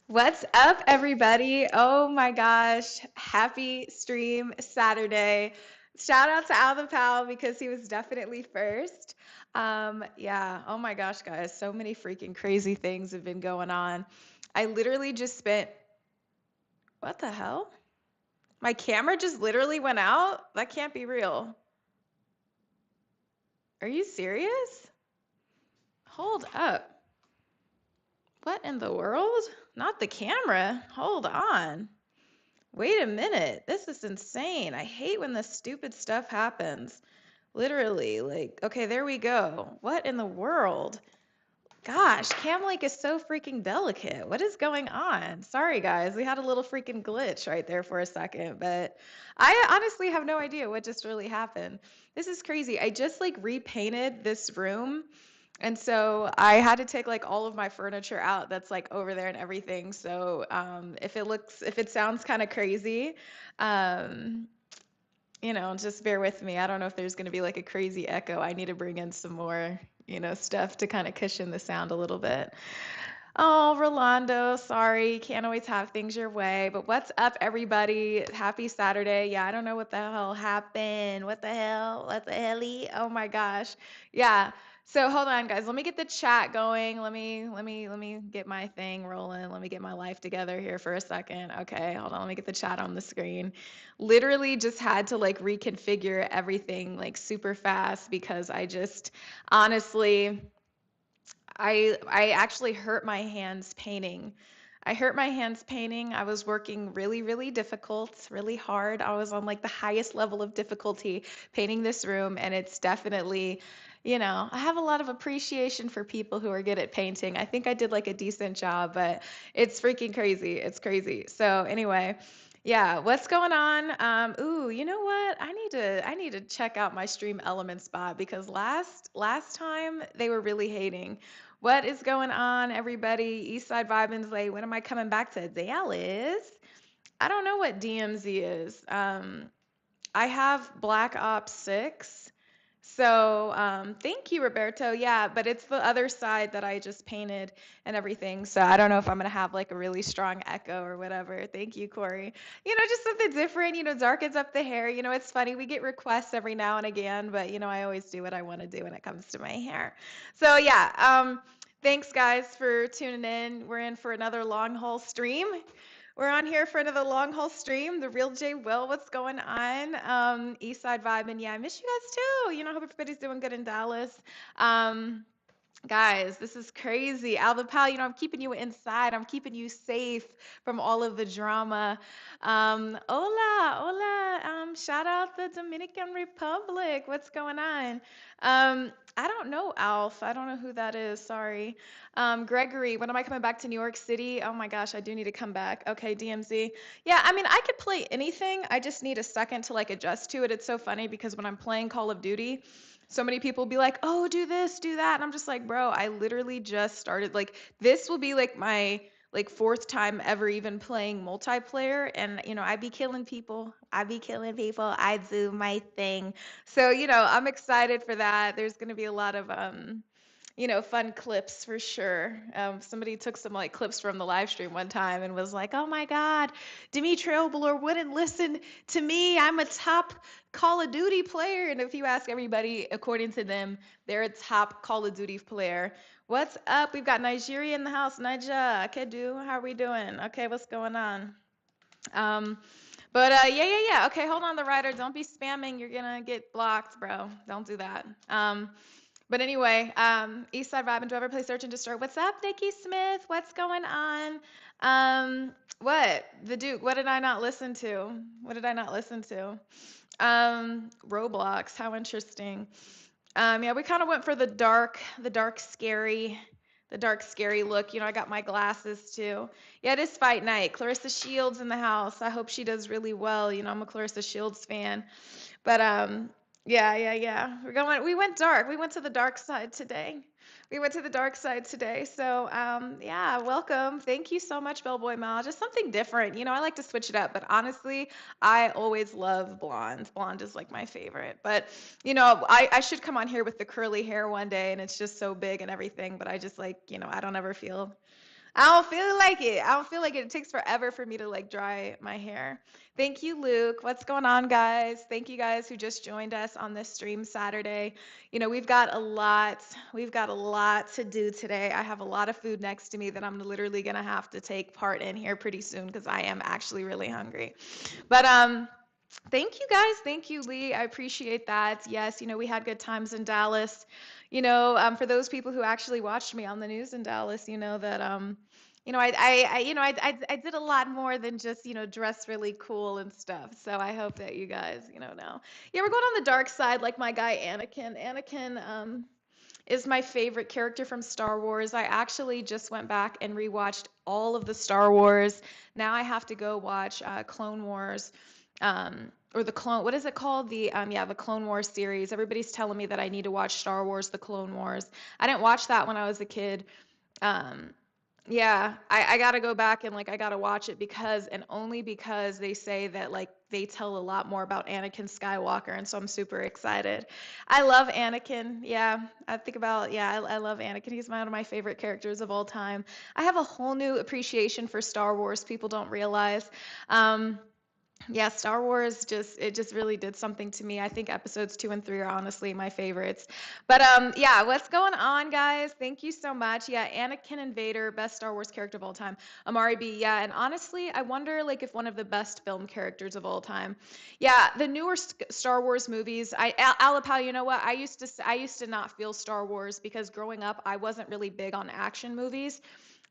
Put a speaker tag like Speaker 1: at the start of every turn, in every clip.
Speaker 1: What's up, everybody? Oh my gosh. Happy stream Saturday. Shout out to Al the Pal because he was definitely first. Yeah, oh my gosh, guys. So many freaking crazy things have been going on. I literally just spent, what the hell? My camera just literally went out? That can't be real. Are you serious? Hold up. What in the world? Not the camera. Hold on. Wait a minute. This is insane. I hate when this stupid stuff happens. Literally, like, okay, there we go. What in the world? Gosh, Cam Lake is so freaking delicate. What is going on? Sorry, guys. We had a little freaking glitch right there for a second, but I honestly have no idea what just really happened. This is crazy. I just like repainted this room. And so I had to take like all of my furniture out that's like over there and everything. So if it sounds kind of crazy, um, just bear with me. I don't know if there's going to be like a crazy echo. I need to bring in some more, stuff to kind of cushion the sound a little bit. Oh, Rolando, sorry, can't always have things your way. But what's up, everybody? Happy Saturday. Yeah, I don't know what the hell happened. What the hell? What the helly? Oh my gosh. Yeah. So hold on, guys. Let me get the chat going. Let me get my thing rolling. Let me get my life together here for a second. Okay, hold on. Let me get the chat on the screen. Literally just had to like reconfigure everything like super fast because I just honestly I actually hurt my hands painting. I hurt my hands painting. I was working really, really difficult, really hard. I was on like the highest level of difficulty painting this room, and it's definitely, I have a lot of appreciation for people who are good at painting. I think I did like a decent job, but it's freaking crazy. It's crazy. So anyway, yeah, what's going on? Ooh, you know what? I need to check out my Stream Element spot because last time they were really hating. What is going on, everybody? Eastside Vibin's like, when am I coming back to Dallas? I don't know what DMZ is. I have Black Ops 6. So, thank you, Roberto. Yeah, but it's the other side that I just painted and everything. So I don't know if I'm gonna have like a really strong echo or whatever. Thank you, Corey. Just something different, darkens up the hair. It's funny. We get requests every now and again, but I always do what I want to do when it comes to my hair. So yeah, thanks guys for tuning in. We're in for another long haul stream. We're on here for another long haul stream. The real J Will, what's going on? Eastside Vibe, and yeah, I miss you guys too. Hope everybody's doing good in Dallas. Um, Guys, this is crazy. Alva Pal, I'm keeping you inside. I'm keeping you safe from all of the drama. Hola, hola. Shout out the Dominican Republic. What's going on? I don't know, Alf. I don't know who that is. Sorry. Gregory, when am I coming back to New York City? Oh my gosh, I do need to come back. Okay, DMZ. Yeah, I mean, I could play anything. I just need a second to like adjust to it. It's so funny because when I'm playing Call of Duty, so many people be like, "Oh, do this, do that." And I'm just like, "Bro, I literally just started like this will be like my like fourth time ever even playing multiplayer and I be killing people. I be killing people. I do my thing. So, I'm excited for that. There's going to be a lot of fun clips for sure. Somebody took some like clips from the live stream one time and was like, "Oh my God, Demetria wouldn't listen to me. I'm a top Call of Duty player." And if you ask everybody, according to them, they're a top Call of Duty player. What's up? We've got Nigeria in the house. Niger, Kedu, how are we doing? Okay, what's going on? Um, but yeah. Okay, hold on, the writer. Don't be spamming. You're gonna get blocked, bro. Don't do that. But anyway, Eastside Vibe and do I ever play Search and Destroy? What's up, Nikki Smith? What's going on? What? The Duke, what did I not listen to? What did I not listen to? Roblox, how interesting. Yeah, we kind of went for the dark, scary look. I got my glasses too. Yeah, it is fight night. Clarissa Shields in the house. I hope she does really well. I'm a Clarissa Shields fan. But yeah. We went dark. We went to the dark side today. We went to the dark side today. So yeah, welcome. Thank you so much, Bellboy Mal. Just something different. I like to switch it up, but honestly, I always love blonde. Blonde is like my favorite. But I should come on here with the curly hair one day and it's just so big and everything, but I just like, I don't ever feel I don't feel like it. I don't feel like it. It takes forever for me to like dry my hair. Thank you, Luke. What's going on, guys? Thank you guys who just joined us on this stream Saturday. You know, we've got a lot to do today. I have a lot of food next to me that I'm literally gonna have to take part in here pretty soon because I am actually really hungry. But thank you guys. Thank you, Lee. I appreciate that. Yes, you know, we had good times in Dallas. You know, for those people who actually watched me on the news in Dallas, you know that you know, I did a lot more than just, you know, dress really cool and stuff. So I hope that you guys, you know. Yeah, we're going on the dark side like my guy Anakin. Anakin is my favorite character from Star Wars. I actually just went back and rewatched all of the Star Wars. Now I have to go watch Clone Wars, or the clone. What is it called? The Clone Wars series. Everybody's telling me that I need to watch Star Wars: The Clone Wars. I didn't watch that when I was a kid. Um, yeah, I gotta go back and like I gotta watch it because and only because they say that like they tell a lot more about Anakin Skywalker, and so I'm super excited. I love Anakin. Yeah, I think about I love Anakin. He's one of my favorite characters of all time. I have a whole new appreciation for Star Wars. People don't realize. Um, yeah, Star Wars just really did something to me. I think episodes 2 and 3 are honestly my favorites. But yeah, what's going on, guys? Thank you so much. Yeah, Anakin and Vader, best Star Wars character of all time. Amari B, yeah, and honestly, I wonder like if one of the best film characters of all time. Yeah, the newer Star Wars movies. Alapal, you know what? I used to not feel Star Wars because growing up, I wasn't really big on action movies.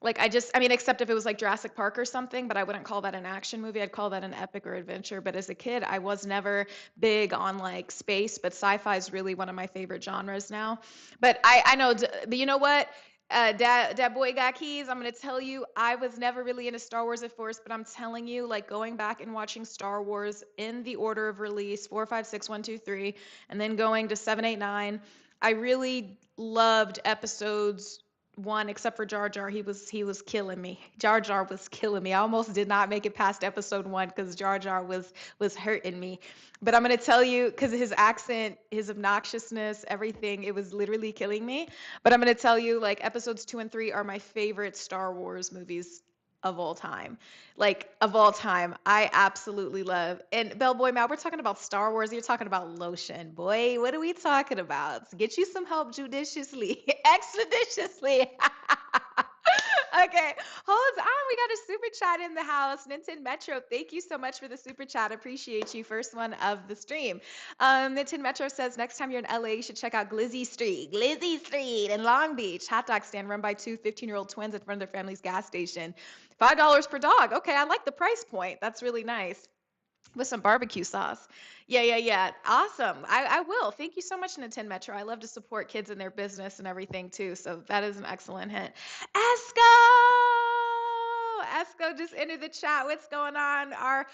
Speaker 1: Like I mean, except if it was like Jurassic Park or something, but I wouldn't call that an action movie. I'd call that an epic or adventure. But as a kid, I was never big on like space, but sci-fi is really one of my favorite genres now. But I know, but you know what? That boy got keys. I'm gonna tell you, I was never really into Star Wars at first, but I'm telling you, like going back and watching Star Wars in the order of release, 4, 5, 6, 1, 2, 3, and then going to 7, 8, 9. I really loved episodes one, except for Jar Jar. He was killing me. Jar Jar was killing me. I almost did not make it past episode one because Jar Jar was hurting me. But I'm gonna tell you, because his accent, his obnoxiousness, everything, it was literally killing me. But I'm gonna tell you, like episodes 2 and 3 are my favorite Star Wars movies of all time. Like of all time. I absolutely love. And Bellboy Mal, we're talking about Star Wars. You're talking about lotion. Boy, what are we talking about? Get you some help judiciously, expeditiously. Okay, hold on. We got a super chat in the house. Ninten Metro, thank you so much for the super chat. Appreciate you. First one of the stream. Ninten Metro says next time you're in LA, you should check out Glizzy Street. Glizzy Street in Long Beach. Hot dog stand run by two 15-year-old twins in front of their family's gas station. $5 per dog. Okay, I like the price point. That's really nice with some barbecue sauce. Yeah. Awesome. I will. Thank you so much, Nintendo Metro. I love to support kids in their business and everything too. So that is an excellent hint. Esco! Esco just entered the chat. What's going on? Our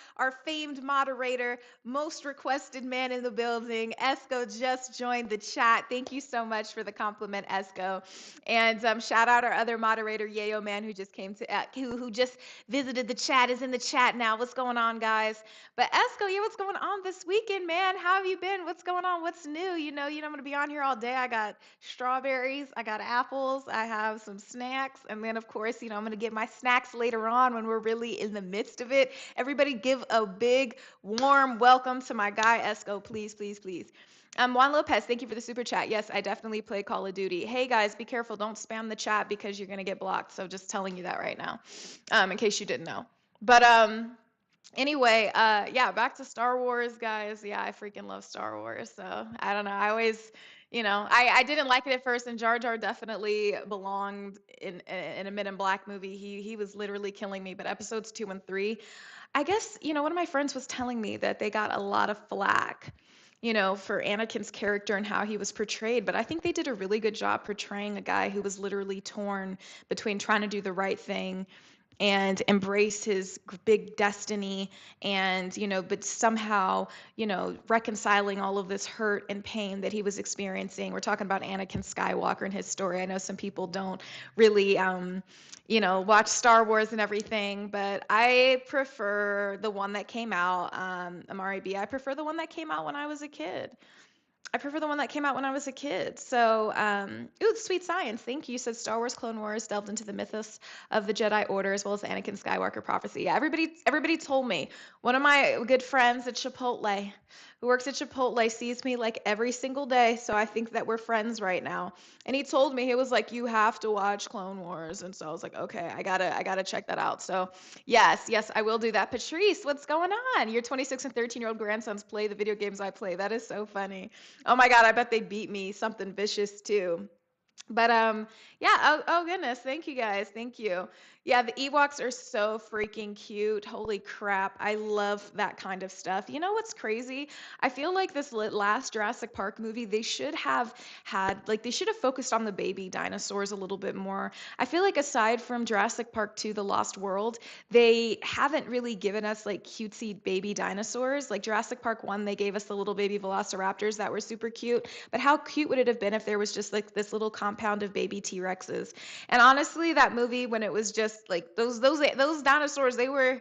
Speaker 1: famed moderator, most requested man in the building. Esco just joined the chat. Thank you so much for the compliment, Esco. And shout out our other moderator, Yayo Man, who just came to who just visited the chat, is in the chat now. What's going on, guys? But Esco, yeah, what's going on this weekend, man? How have you been? What's going on? What's new? I'm gonna be on here all day. I got strawberries, I got apples, I have some snacks, and then of course, I'm gonna get my snacks later on when we're really in the midst of it. Everybody give a big, warm welcome to my guy Esco, please, please, please. Juan Lopez, thank you for the super chat. Yes, I definitely play Call of Duty. Hey guys, be careful. Don't spam the chat because you're gonna get blocked. So just telling you that right now, in case you didn't know. But anyway, yeah, back to Star Wars, guys. Yeah, I freaking love Star Wars. So I don't know. I always, I didn't like it at first, and Jar Jar definitely belonged in a Men in Black movie. He was literally killing me. But episodes 2 and 3, I guess, one of my friends was telling me that they got a lot of flack, for Anakin's character and how he was portrayed. But I think they did a really good job portraying a guy who was literally torn between trying to do the right thing and embrace his big destiny and but somehow reconciling all of this hurt and pain that he was experiencing. We're talking about Anakin Skywalker and his story. I know some people don't really watch Star Wars and everything, but I prefer the one that came out, Amari B, I prefer the one that came out when I was a kid. I prefer the one that came out when I was a kid. So, ooh, Sweet Science. Thank you. You said Star Wars Clone Wars delved into the mythos of the Jedi Order as well as the Anakin Skywalker prophecy. Yeah, everybody told me. One of my good friends at Chipotle, who works at Chipotle, sees me like every single day. So I think that we're friends right now. And he told me, he was like, "You have to watch Clone Wars." And so I was like, "Okay, I gotta check that out." So yes, I will do that. Patrice, what's going on? Your 26 and 13-year-old grandsons play the video games I play. That is so funny. Oh my God, I bet they beat me something vicious too. But yeah, oh goodness, thank you guys. Thank you. Yeah, the Ewoks are so freaking cute. Holy crap. I love that kind of stuff. You know what's crazy? I feel like this last Jurassic Park movie, they should have they should have focused on the baby dinosaurs a little bit more. I feel like aside from Jurassic Park 2, The Lost World, they haven't really given us like cutesy baby dinosaurs. Like Jurassic Park 1, they gave us the little baby velociraptors that were super cute. But how cute would it have been if there was just like this little compound of baby T-Rexes? And honestly, that movie when it was just like those dinosaurs, they were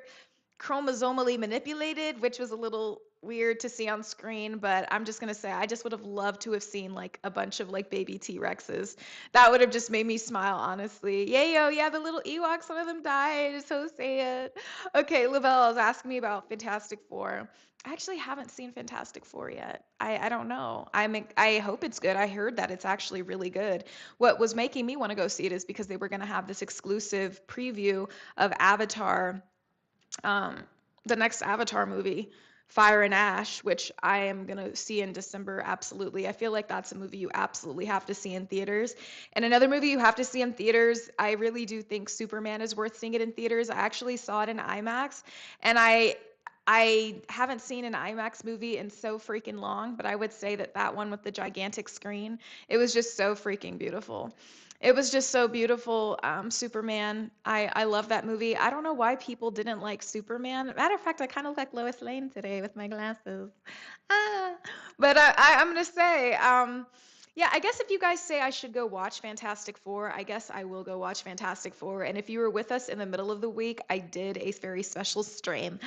Speaker 1: chromosomally manipulated, which was a little weird to see on screen, but I'm just gonna say I just would have loved to have seen like a bunch of like baby T-Rexes. That would have just made me smile, honestly. Yayo, yeah, the little Ewoks, one of them died. It's so sad. Okay, Lavelle is asking me about Fantastic Four. I actually haven't seen Fantastic Four yet. I don't know. I hope it's good. I heard that it's actually really good. What was making me want to go see it is because they were going to have this exclusive preview of Avatar, um, the next Avatar movie, Fire and Ash, which I am going to see in December. Absolutely. I feel like that's a movie you absolutely have to see in theaters. And another movie you have to see in theaters, I really do think Superman is worth seeing it in theaters. I actually saw it in IMAX, and I haven't seen an IMAX movie in so freaking long, but I would say that that one with the gigantic screen, it was just so freaking beautiful. It was just so beautiful. Superman. I love that movie. I don't know why people didn't like Superman. Matter of fact, I kind of look like Lois Lane today with my glasses. Ah, but I'm gonna say, yeah, I guess if you guys say I should go watch Fantastic Four, I guess I will go watch Fantastic Four. And if you were with us in the middle of the week, I did a very special stream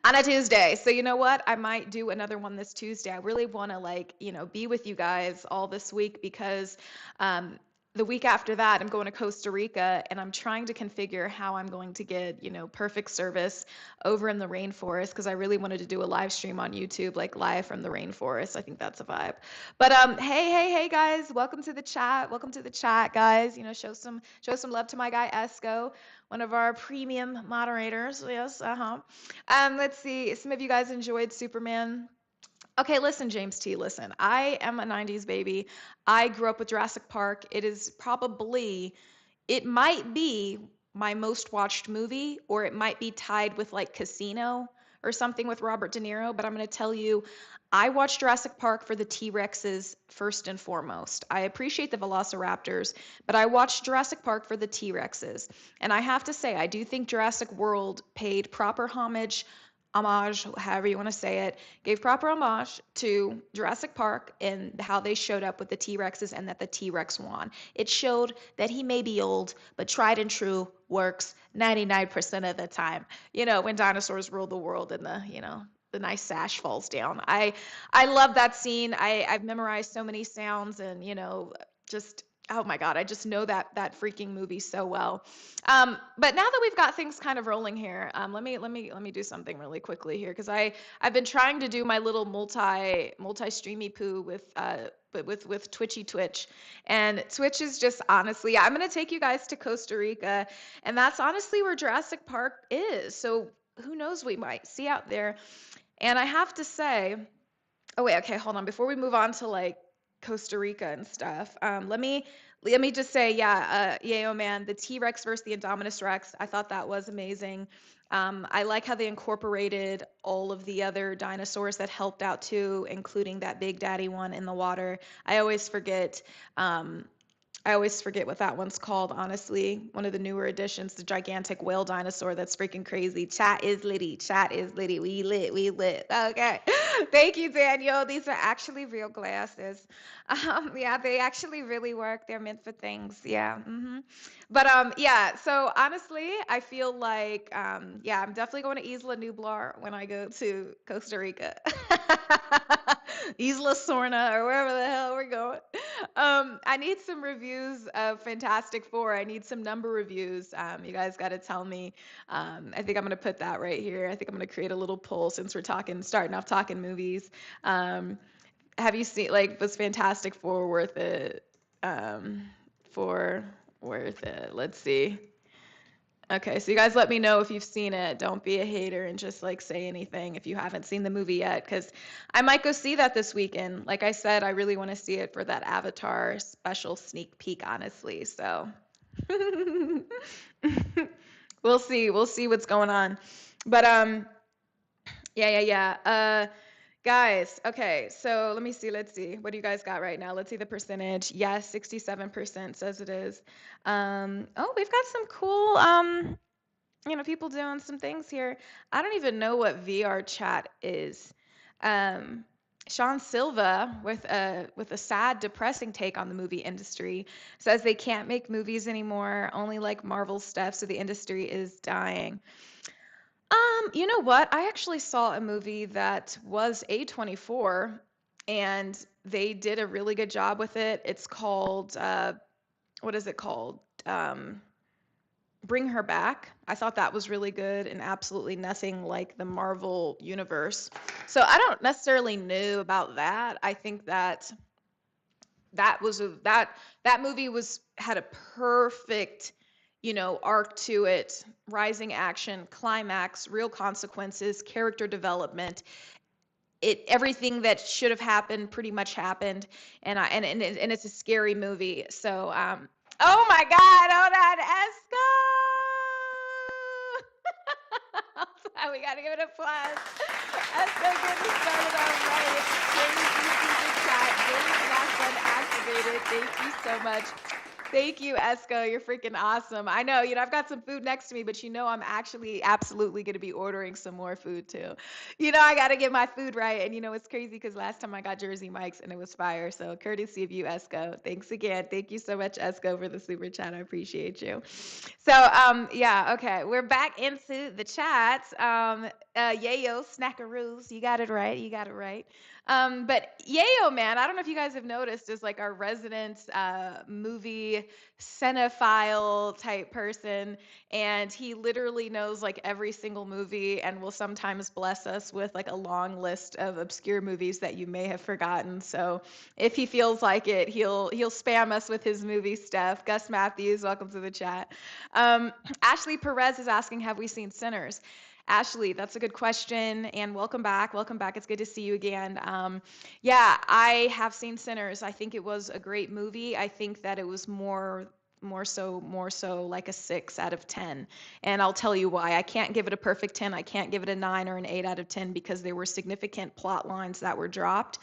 Speaker 1: on a Tuesday. So you know what? I might do another one this Tuesday. I really want to like, be with you guys all this week because um, the week after that, I'm going to Costa Rica and I'm trying to configure how I'm going to get, perfect service over in the rainforest because I really wanted to do a live stream on YouTube, like live from the rainforest. I think that's a vibe. But hey guys, welcome to the chat. Welcome to the chat, guys. Show some love to my guy Esco, one of our premium moderators. Yes, uh-huh. Let's see. Some of you guys enjoyed Superman. Okay, listen, James T, listen. I am a 90s baby. I grew up with Jurassic Park. It might be my most watched movie, or it might be tied with like Casino or something with Robert De Niro. But I'm going to tell you, I watched Jurassic Park for the T-Rexes first and foremost. I appreciate the Velociraptors, but I watched Jurassic Park for the T-Rexes. And I have to say, I do think Jurassic World paid proper homage, however you want to say it, gave proper homage to Jurassic Park and how they showed up with the T-Rexes and that the T-Rex won. It showed that he may be old, but tried and true works 99% of the time. When dinosaurs rule the world and the nice sash falls down. I love that scene. I've memorized so many sounds and just oh my God, I just know that freaking movie so well. But now that we've got things kind of rolling here, let me do something really quickly here because I've been trying to do my little multi streamy poo with Twitchy Twitch, and Twitch is just honestly, yeah, I'm gonna take you guys to Costa Rica, and that's honestly where Jurassic Park is. So who knows, we might see out there. And I have to say, oh wait, okay, hold on. Before we move on to like Costa Rica and stuff, let me just say, yeah, Yayo man, the T-Rex versus the Indominus Rex, I thought that was amazing. I like how they incorporated all of the other dinosaurs that helped out too, including that Big Daddy one in the water. I always forget. Um, I always forget what that one's called, honestly. One of the newer additions, the gigantic whale dinosaur that's freaking crazy. Chat is litty. Chat is litty. We lit. We lit. Okay. Thank you, Daniel. These are actually real glasses. Yeah, they actually really work. They're meant for things. Yeah. But yeah, so honestly, I feel like yeah, I'm definitely going to Isla Nublar when I go to Costa Rica. Isla Sorna or wherever the hell we're going. I need some reviews of Fantastic Four. I need some number reviews. You guys got to tell me. I think I'm gonna put that right here. I think I'm gonna create a little poll since we're starting off talking movies. Um, have you seen, like, was Fantastic Four worth it? For worth it. Let's see. Okay, so you guys let me know if you've seen it. Don't be a hater and just like say anything if you haven't seen the movie yet, because I might go see that this weekend. Like I said, I really want to see it for that Avatar special sneak peek, honestly. So we'll see. We'll see what's going on. But yeah. Guys, okay, so let me see. Let's see. What do you guys got right now? Let's see the percentage. Yes, 67% says it is. Oh, we've got some cool people doing some things here. I don't even know what VR chat is. Um, Sean Silva, with a sad, depressing take on the movie industry, says they can't make movies anymore, only like Marvel stuff, so the industry is dying. You know what? I actually saw a movie that was A24, and they did a really good job with it. It's called what is it called? Bring Her Back. I thought that was really good and absolutely nothing like the Marvel universe. So I don't necessarily know about that. I think that that movie had a perfect, arc to it, rising action, climax, real consequences, character development. Everything that should have happened pretty much happened, and it's a scary movie. So oh my God, hold on, Esco. We gotta give it applause. Esco getting started all right. Crazy super chat. Daily last one activated. Thank you so much. Thank you, Esco. You're freaking awesome. I know, I've got some food next to me, but I'm actually absolutely going to be ordering some more food too. I got to get my food right. And it's crazy because last time I got Jersey Mike's and it was fire. So courtesy of you, Esco. Thanks again. Thank you so much, Esco, for the super chat. I appreciate you. So, yeah, okay. We're back into the chat. Yayo, snackaroos. You got it right. You got it right. But Yayo, man, I don't know if you guys have noticed, is like our resident movie cinephile type person, and he literally knows like every single movie and will sometimes bless us with like a long list of obscure movies that you may have forgotten. So if he feels like it, he'll spam us with his movie stuff. Gus Matthews, welcome to the chat. Ashley Perez is asking, have we seen Sinners? Ashley, that's a good question, and welcome back. Welcome back. It's good to see you again. Yeah, I have seen Sinners. I think it was a great movie. I think that it was more so like a 6 out of 10. And I'll tell you why. I can't give it a perfect 10. I can't give it a 9 or an 8 out of 10 because there were significant plot lines that were dropped.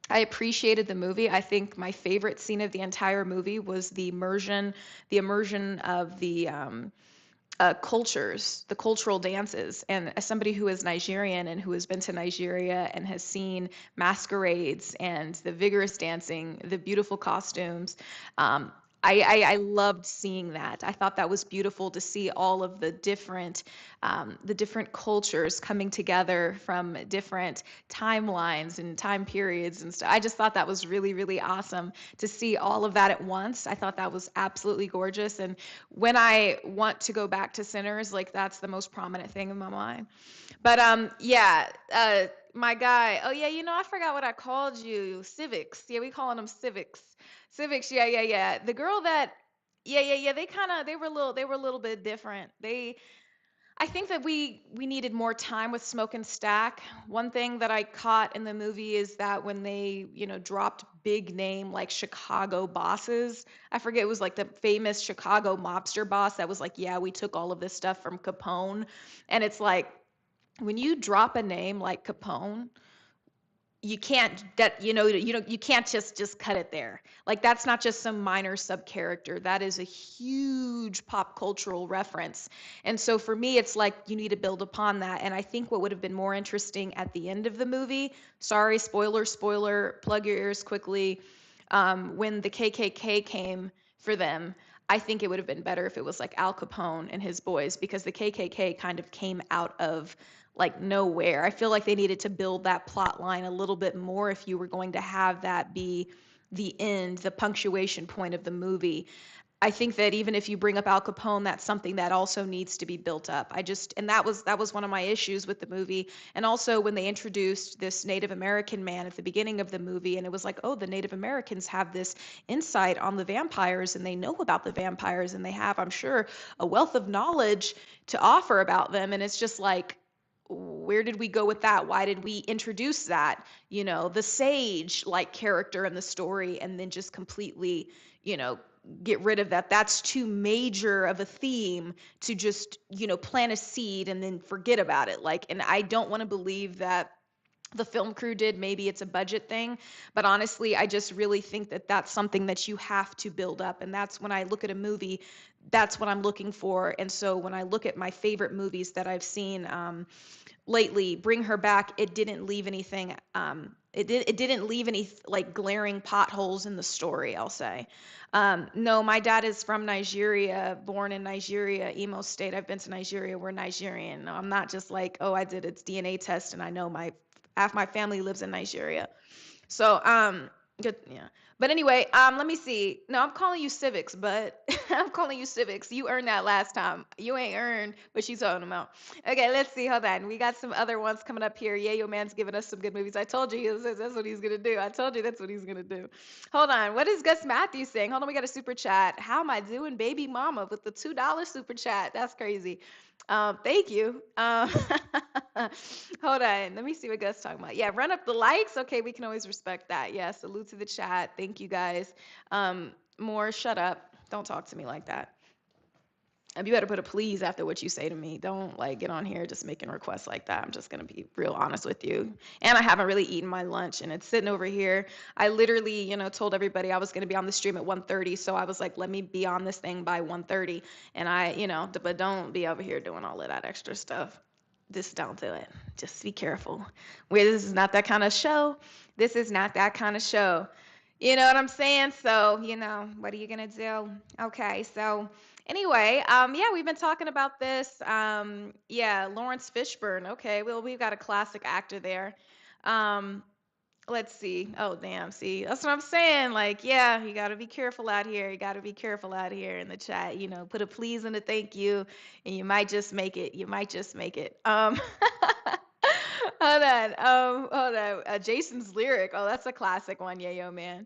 Speaker 1: I appreciated the movie. I think my favorite scene of the entire movie was the immersion of the cultures, the cultural dances. And as somebody who is Nigerian and who has been to Nigeria and has seen masquerades and the vigorous dancing, the beautiful costumes, I loved seeing that. I thought that was beautiful to see all of the different cultures coming together from different timelines and time periods and stuff. I just thought that was really, really awesome to see all of that at once. I thought that was absolutely gorgeous. And when I want to go back to Sinners, like that's the most prominent thing in my mind. But yeah, my guy. Oh yeah, I forgot what I called you. Civics. Yeah, we calling them civics. Civics. Yeah. The girl that. Yeah. They were a little bit different. I think that we needed more time with Smoke and Stack. One thing that I caught in the movie is that when they, dropped big name like Chicago bosses, I forget, it was like the famous Chicago mobster boss that was like, yeah, we took all of this stuff from Capone. And it's like, when you drop a name like Capone, you can't you can't just cut it there. Like that's not just some minor sub character. That is a huge pop cultural reference. And so for me, it's like you need to build upon that. And I think what would have been more interesting at the end of the movie, sorry, spoiler, plug your ears quickly, when the KKK came for them, I think it would have been better if it was like Al Capone and his boys, because the KKK kind of came out of like nowhere. I feel like they needed to build that plot line a little bit more if you were going to have that be the end, the punctuation point of the movie. I think that even if you bring up Al Capone, that's something that also needs to be built up. And that was one of my issues with the movie. And also when they introduced this Native American man at the beginning of the movie, and it was like, oh, the Native Americans have this insight on the vampires, and they know about the vampires, and they have, I'm sure, a wealth of knowledge to offer about them. And it's just like, where did we go with that? Why did we introduce that? The sage like character in the story, and then just completely, you know, get rid of that. That's too major of a theme to just, plant a seed and then forget about it. Like, and I don't want to believe that the film crew did. Maybe it's a budget thing, but honestly, I just really think that that's something that you have to build up. And that's when I look at a movie, that's what I'm looking for. And so when I look at my favorite movies that I've seen, lately, Bring Her Back, it didn't leave anything, it didn't leave any like glaring potholes in the story, I'll say. No, my dad is from Nigeria, born in Nigeria, Imo State. I've been to Nigeria. We're Nigerian. No, I'm not just like, oh, I did its DNA test and I know half my family lives in Nigeria. So, good, yeah. But anyway, let me see. No, I'm calling you civics, but I'm calling you civics. You earned that last time. You ain't earned, but she's talking about. Okay, let's see. Hold on. We got some other ones coming up here. Yeah, your man's giving us some good movies. I told you that's what he's gonna do. I told you that's what he's gonna do. Hold on. What is Gus Matthews saying? Hold on. We got a super chat. How am I doing, baby mama, with the $2 super chat? That's crazy. Thank you. Hold on. Let me see what Gus talking about. Yeah, run up the likes. Okay, we can always respect that. Yeah, salute to the chat. Thank you guys. More, shut up. Don't talk to me like that. You better put a please after what you say to me. Don't like get on here just making requests like that. I'm just gonna be real honest with you. And I haven't really eaten my lunch, and it's sitting over here. I literally, told everybody I was gonna be on the stream at 1:30, so I was like, let me be on this thing by 1:30. And but don't be over here doing all of that extra stuff. Just don't do it. Just be careful. This is not that kind of show. This is not that kind of show. You know what I'm saying? So, what are you gonna do? Okay, so anyway, yeah, we've been talking about this. Yeah, Lawrence Fishburne. Okay, well, we've got a classic actor there. Um, let's see. Oh, damn. See, that's what I'm saying. Like, yeah, you got to be careful out here. You got to be careful out here in the chat. Put a please and a thank you, and you might just make it. You might just make it. Hold on. Hold on. Jason's lyric. Oh, that's a classic one. Yeah, yo, man.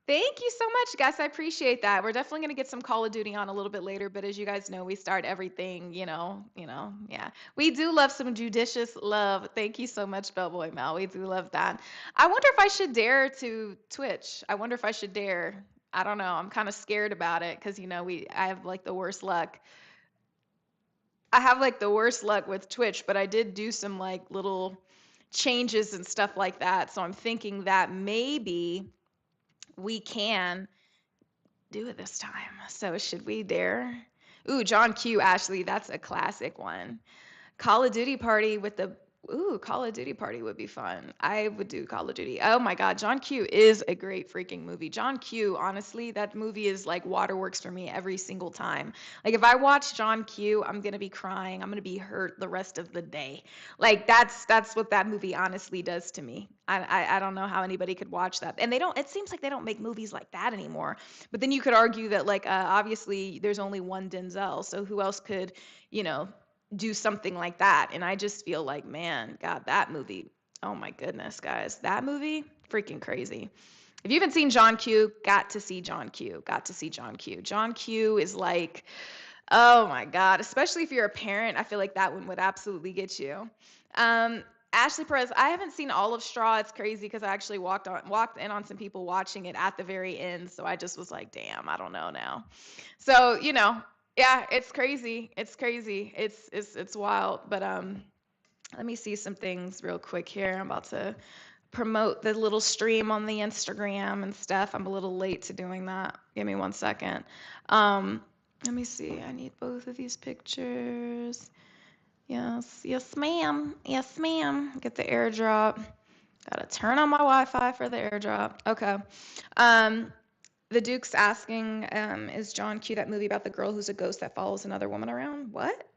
Speaker 1: Thank you so much, Gus. I appreciate that. We're definitely going to get some Call of Duty on a little bit later, but as you guys know, we start everything, yeah. We do love some judicious love. Thank you so much, Bellboy Mel. We do love that. I wonder if I should dare to Twitch. I wonder if I should dare. I don't know. I'm kind of scared about it because, I have like the worst luck. I have like the worst luck with Twitch, but I did do some like little changes and stuff like that. So I'm thinking that maybe we can do it this time. So should we dare? Ooh, John Q. Ashley, that's a classic one. Call of Duty party with the Call of Duty party would be fun. I would do Call of Duty. Oh my God, John Q is a great freaking movie. John Q, honestly, that movie is like waterworks for me every single time. Like if I watch John Q, I'm gonna be crying. I'm gonna be hurt the rest of the day. Like that's what that movie honestly does to me. I don't know how anybody could watch that. And they don't. It seems like they don't make movies like that anymore. But then you could argue that like obviously there's only one Denzel, so who else could, you know, do something like that? And I just feel like, man, God, that movie, oh my goodness, guys, that movie, freaking crazy. If you haven't seen John Q, got to see John Q. Got to see John Q. John Q is like, oh my God, especially if you're a parent, I feel like that one would absolutely get you. Um, Ashley Perez, I haven't seen all of Straw. It's crazy because I actually walked in on some people watching it at the very end. So I just was like, damn, I don't know now. So, yeah, it's crazy. It's crazy. It's wild. But let me see some things real quick here. I'm about to promote the little stream on the Instagram and stuff. I'm a little late to doing that. Give me 1 second. Let me see. I need both of these pictures. Yes, ma'am. Yes, ma'am. Get the airdrop. Gotta turn on my Wi-Fi for the airdrop. Okay. The Duke's asking, is John Q that movie about the girl who's a ghost that follows another woman around? What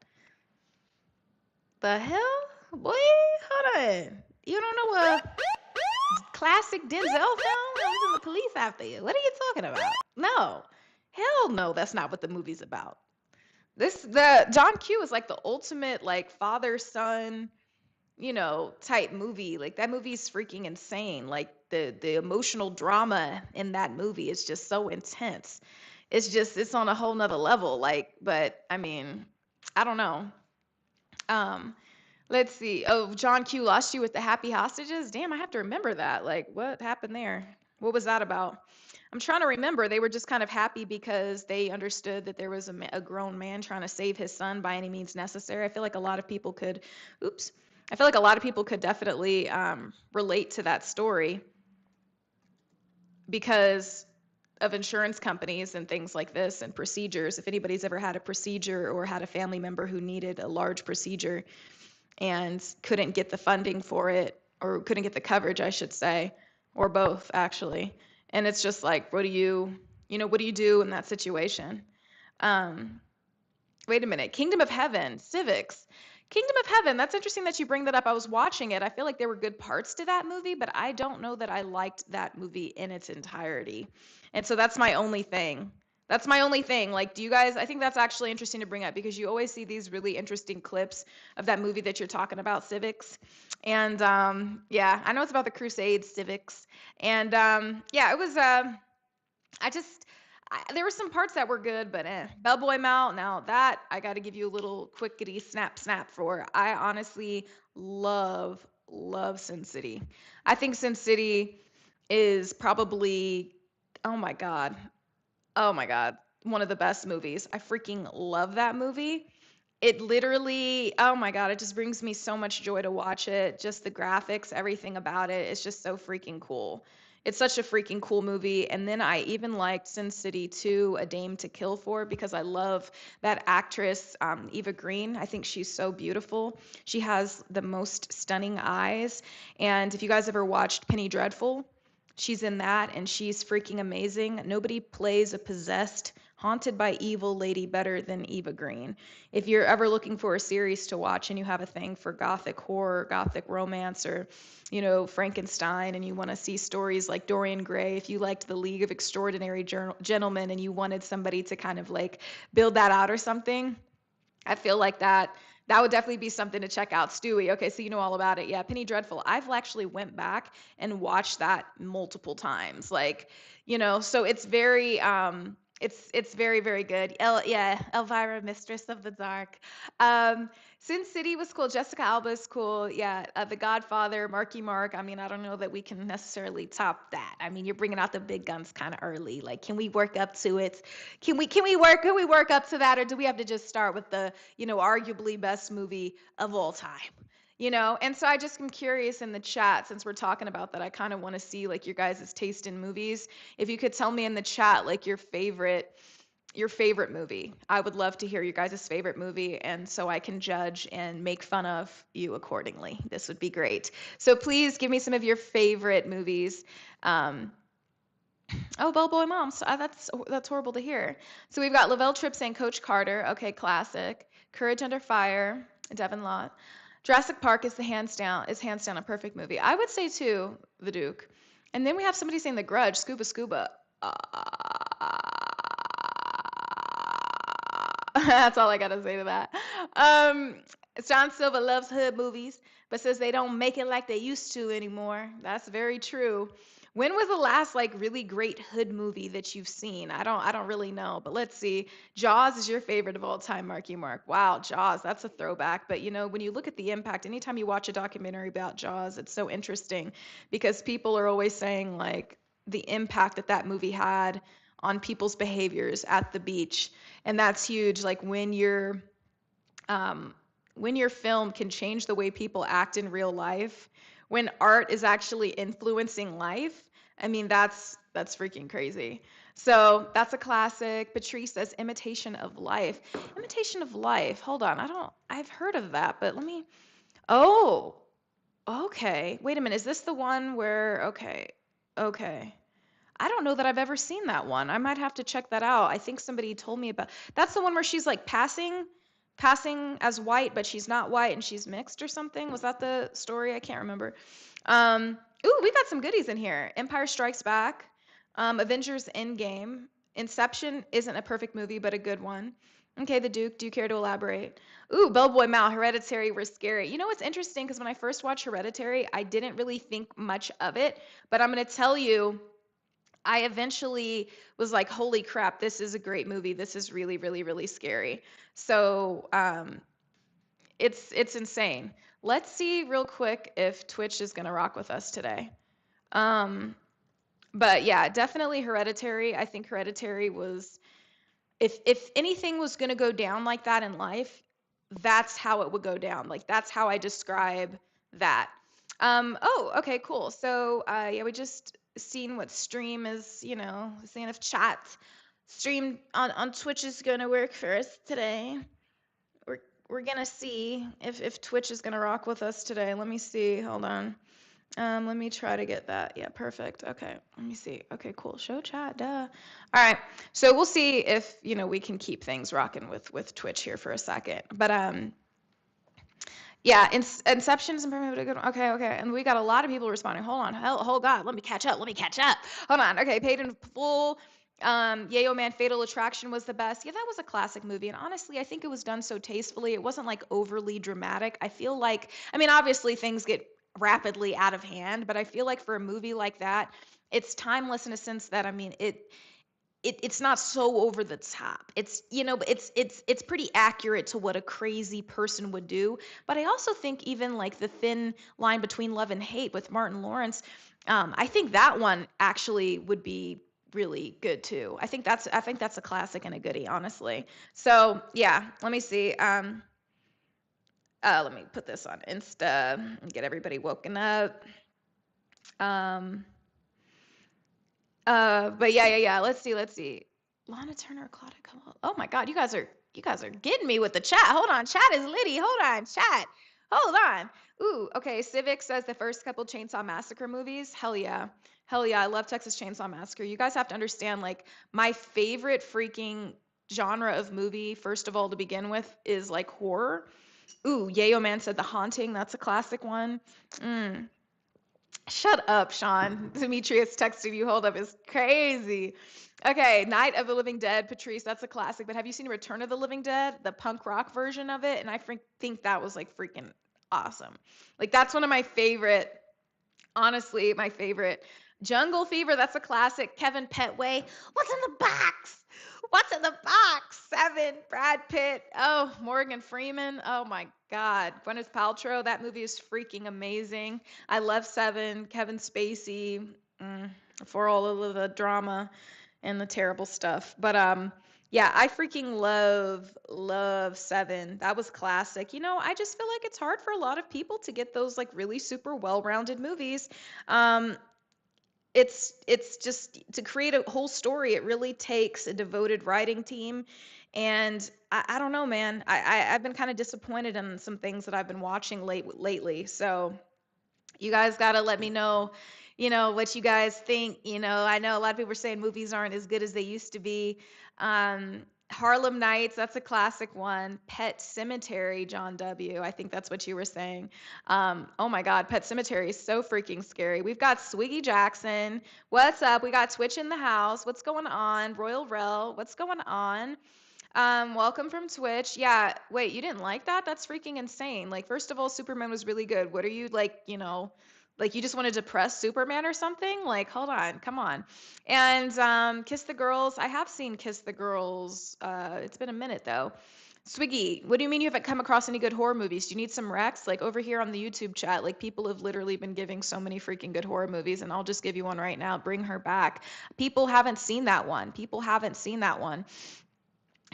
Speaker 1: the hell? Boy, hold on. You don't know a classic Denzel film? I'm sending the police after you. What are you talking about? No. Hell no, that's not what the movie's about. The John Q is like the ultimate like father son, type movie. Like that movie's freaking insane. Like the emotional drama in that movie is just so intense. It's on a whole nother level. Like, but I mean, I don't know. Um, let's see. Oh, John Q lost you with the happy hostages. Damn, I have to remember that. Like, what happened there? What was that about? I'm trying to remember. They were just kind of happy because they understood that there was a grown man trying to save his son by any means necessary. I feel like a lot of people could, oops, I feel like a lot of people could definitely relate to that story because of insurance companies and things like this and procedures. If anybody's ever had a procedure or had a family member who needed a large procedure and couldn't get the funding for it, or couldn't get the coverage, I should say, or both actually. And it's just like, what do you do in that situation? Um, Wait a minute. Kingdom of Heaven, civics. Kingdom of Heaven, that's interesting that you bring that up. I was watching it. I feel like there were good parts to that movie, but I don't know that I liked that movie in its entirety. And so that's my only thing. That's my only thing. Like, do you guys, I think that's actually interesting to bring up because you always see these really interesting clips of that movie that you're talking about, civics. And yeah, I know it's about the Crusades, civics. And yeah, it was, I just, there were some parts that were good, but Bellboy Mount, now that I got to give you a little quickity snap for. I honestly love Sin City. I think Sin City is probably, oh my God, oh my God, one of the best movies. I freaking love that movie. It literally, oh my God, it just brings me so much joy to watch it. Just the graphics, everything about it. It's just so freaking cool. It's such a freaking cool movie. And then I even liked Sin City 2, A Dame to Kill For, because I love that actress, Eva Green. I think she's so beautiful. She has the most stunning eyes. And if you guys ever watched Penny Dreadful, she's in that and she's freaking amazing. Nobody plays a possessed, haunted by evil lady better than Eva Green. If you're ever looking for a series to watch and you have a thing for gothic horror, gothic romance, or Frankenstein, and you want to see stories like Dorian Gray, if you liked The League of Extraordinary Gentlemen and you wanted somebody to kind of like build that out or something, I feel like that would definitely be something to check out. Stewie, okay, so you know all about it. Yeah, Penny Dreadful. I've actually went back and watched that multiple times. Like, so it's very it's very, very good. Yeah, Elvira, Mistress of the Dark. Sin City was cool. Jessica Alba is cool. Yeah, The Godfather, Marky Mark. I mean, I don't know that we can necessarily top that. I mean, you're bringing out the big guns kind of early. Like, can we work up to it? Can we work up to that, or do we have to just start with the, arguably best movie of all time? And so I just am curious in the chat, since we're talking about that, I kind of want to see like your guys' taste in movies. If you could tell me in the chat like your favorite movie. I would love to hear your guys' favorite movie, and so I can judge and make fun of you accordingly. This would be great. So please give me some of your favorite movies. Um, oh, Bellboy Moms. That's horrible to hear. So we've got Lavelle Tripp saying Coach Carter. Okay, classic. Courage Under Fire. Devin Lott. Jurassic Park is hands down a perfect movie. I would say too, The Duke. And then we have somebody saying The Grudge. Scuba Scuba. That's all I gotta say to that. Um, John Silva loves hood movies, but says they don't make it like they used to anymore. That's very true. When was the last like really great hood movie that you've seen? I don't really know, but let's see. Jaws is your favorite of all time, Marky Mark. Wow, Jaws, that's a throwback. But when you look at the impact, anytime you watch a documentary about Jaws, it's so interesting because people are always saying like the impact that movie had on people's behaviors at the beach. And that's huge. Like when your film can change the way people act in real life, when art is actually influencing life, I mean that's freaking crazy. So that's a classic. Patrice says Imitation of Life. Imitation of Life. Hold on. I've heard of that, but let me. Oh, okay. Wait a minute. Is this the one where, okay. Okay. I don't know that I've ever seen that one. I might have to check that out. I think somebody told me about. That's the one where she's like passing as white, but she's not white and she's mixed or something. Was that the story? I can't remember. Ooh, we got some goodies in here. Empire Strikes Back, Avengers Endgame, Inception isn't a perfect movie, but a good one. Okay, The Duke, do you care to elaborate? Ooh, Bellboy Mal, Hereditary were scary. You know what's interesting? Because when I first watched Hereditary, I didn't really think much of it, but I'm going to tell you, I eventually was like, holy crap, this is a great movie. This is really, really, really scary. So it's insane. Let's see real quick if Twitch is gonna rock with us today. Um, but yeah, definitely Hereditary. I think Hereditary was, if anything was gonna go down like that in life, that's how it would go down. Like that's how I describe that. Oh, okay, cool. So yeah, we just seen what stream is, seeing if chat stream on Twitch is gonna work for us today. We're we're gonna see if Twitch is gonna rock with us today. Let me see. Hold on. Let me try to get that. Yeah, perfect. Okay, let me see. Okay, cool. Show chat. Duh. All right. So we'll see if we can keep things rocking with Twitch here for a second. But yeah, Inception's a good one. Okay, okay. And we got a lot of people responding. Hold on. Hold God. Let me catch up. Let me catch up. Hold on. Okay, Paid in Full. Yayo Man, Fatal Attraction was the best. Yeah, that was a classic movie. And honestly, I think it was done so tastefully. It wasn't like overly dramatic. I feel like, I mean, obviously things get rapidly out of hand, but I feel like for a movie like that, it's timeless in a sense that, I mean, it's not so over the top. It's but it's pretty accurate to what a crazy person would do. But I also think even like the thin line between love and hate with Martin Lawrence, I think that one actually would be really good too. I think that's a classic and a goodie, honestly. So yeah, let me see. Let me put this on Insta and get everybody woken up. Um, but yeah. Let's see. Lana Turner, Claudia Cole. Oh my God, you guys are getting me with the chat. Hold on, chat is litty. Hold on, chat. Hold on. Ooh, okay. Civic says the first couple Chainsaw Massacre movies. Hell yeah. Hell yeah. I love Texas Chainsaw Massacre. You guys have to understand, like, my favorite freaking genre of movie, first of all, to begin with, is like horror. Ooh, Yayo Man said The Haunting. That's a classic one. Mm. Shut up, Sean. Demetrius texting you. Hold up, is crazy. Okay, Night of the Living Dead, Patrice. That's a classic. But have you seen Return of the Living Dead, the punk rock version of it? And I think that was like freaking awesome. Like that's one of my favorite. Honestly, my favorite. Jungle Fever. That's a classic. Kevin Petway. What's in the box? What's in the box? Seven. Brad Pitt. Oh, Morgan Freeman. Oh my God. Gwyneth Paltrow. That movie is freaking amazing. I love Seven. Kevin Spacey. For all of the drama and the terrible stuff. But yeah, I freaking love Seven. That was classic. I just feel like it's hard for a lot of people to get those like really super well-rounded movies. Um, it's just to create a whole story, it really takes a devoted writing team. And I don't know, man. I've been kind of disappointed in some things that I've been watching lately. So you guys got to let me know, what you guys think. I know a lot of people are saying movies aren't as good as they used to be. Um, Harlem Nights, that's a classic one. Pet Cemetery, John W. I think that's what you were saying. Oh my God, Pet Cemetery is so freaking scary. We've got Swiggy Jackson. What's up? We got Twitch in the house. What's going on? Royal Rel, what's going on? Welcome from Twitch. Yeah, wait, you didn't like that? That's freaking insane. Like, first of all, Superman was really good. What are you like, like you just want to depress Superman or something? Like, hold on, come on. And Kiss the Girls. I have seen Kiss the Girls. It's been a minute though. Swiggy, what do you mean you haven't come across any good horror movies? Do you need some recs? Like over here on the YouTube chat, like people have literally been giving so many freaking good horror movies, and I'll just give you one right now. Bring Her Back. People haven't seen that one. People haven't seen that one.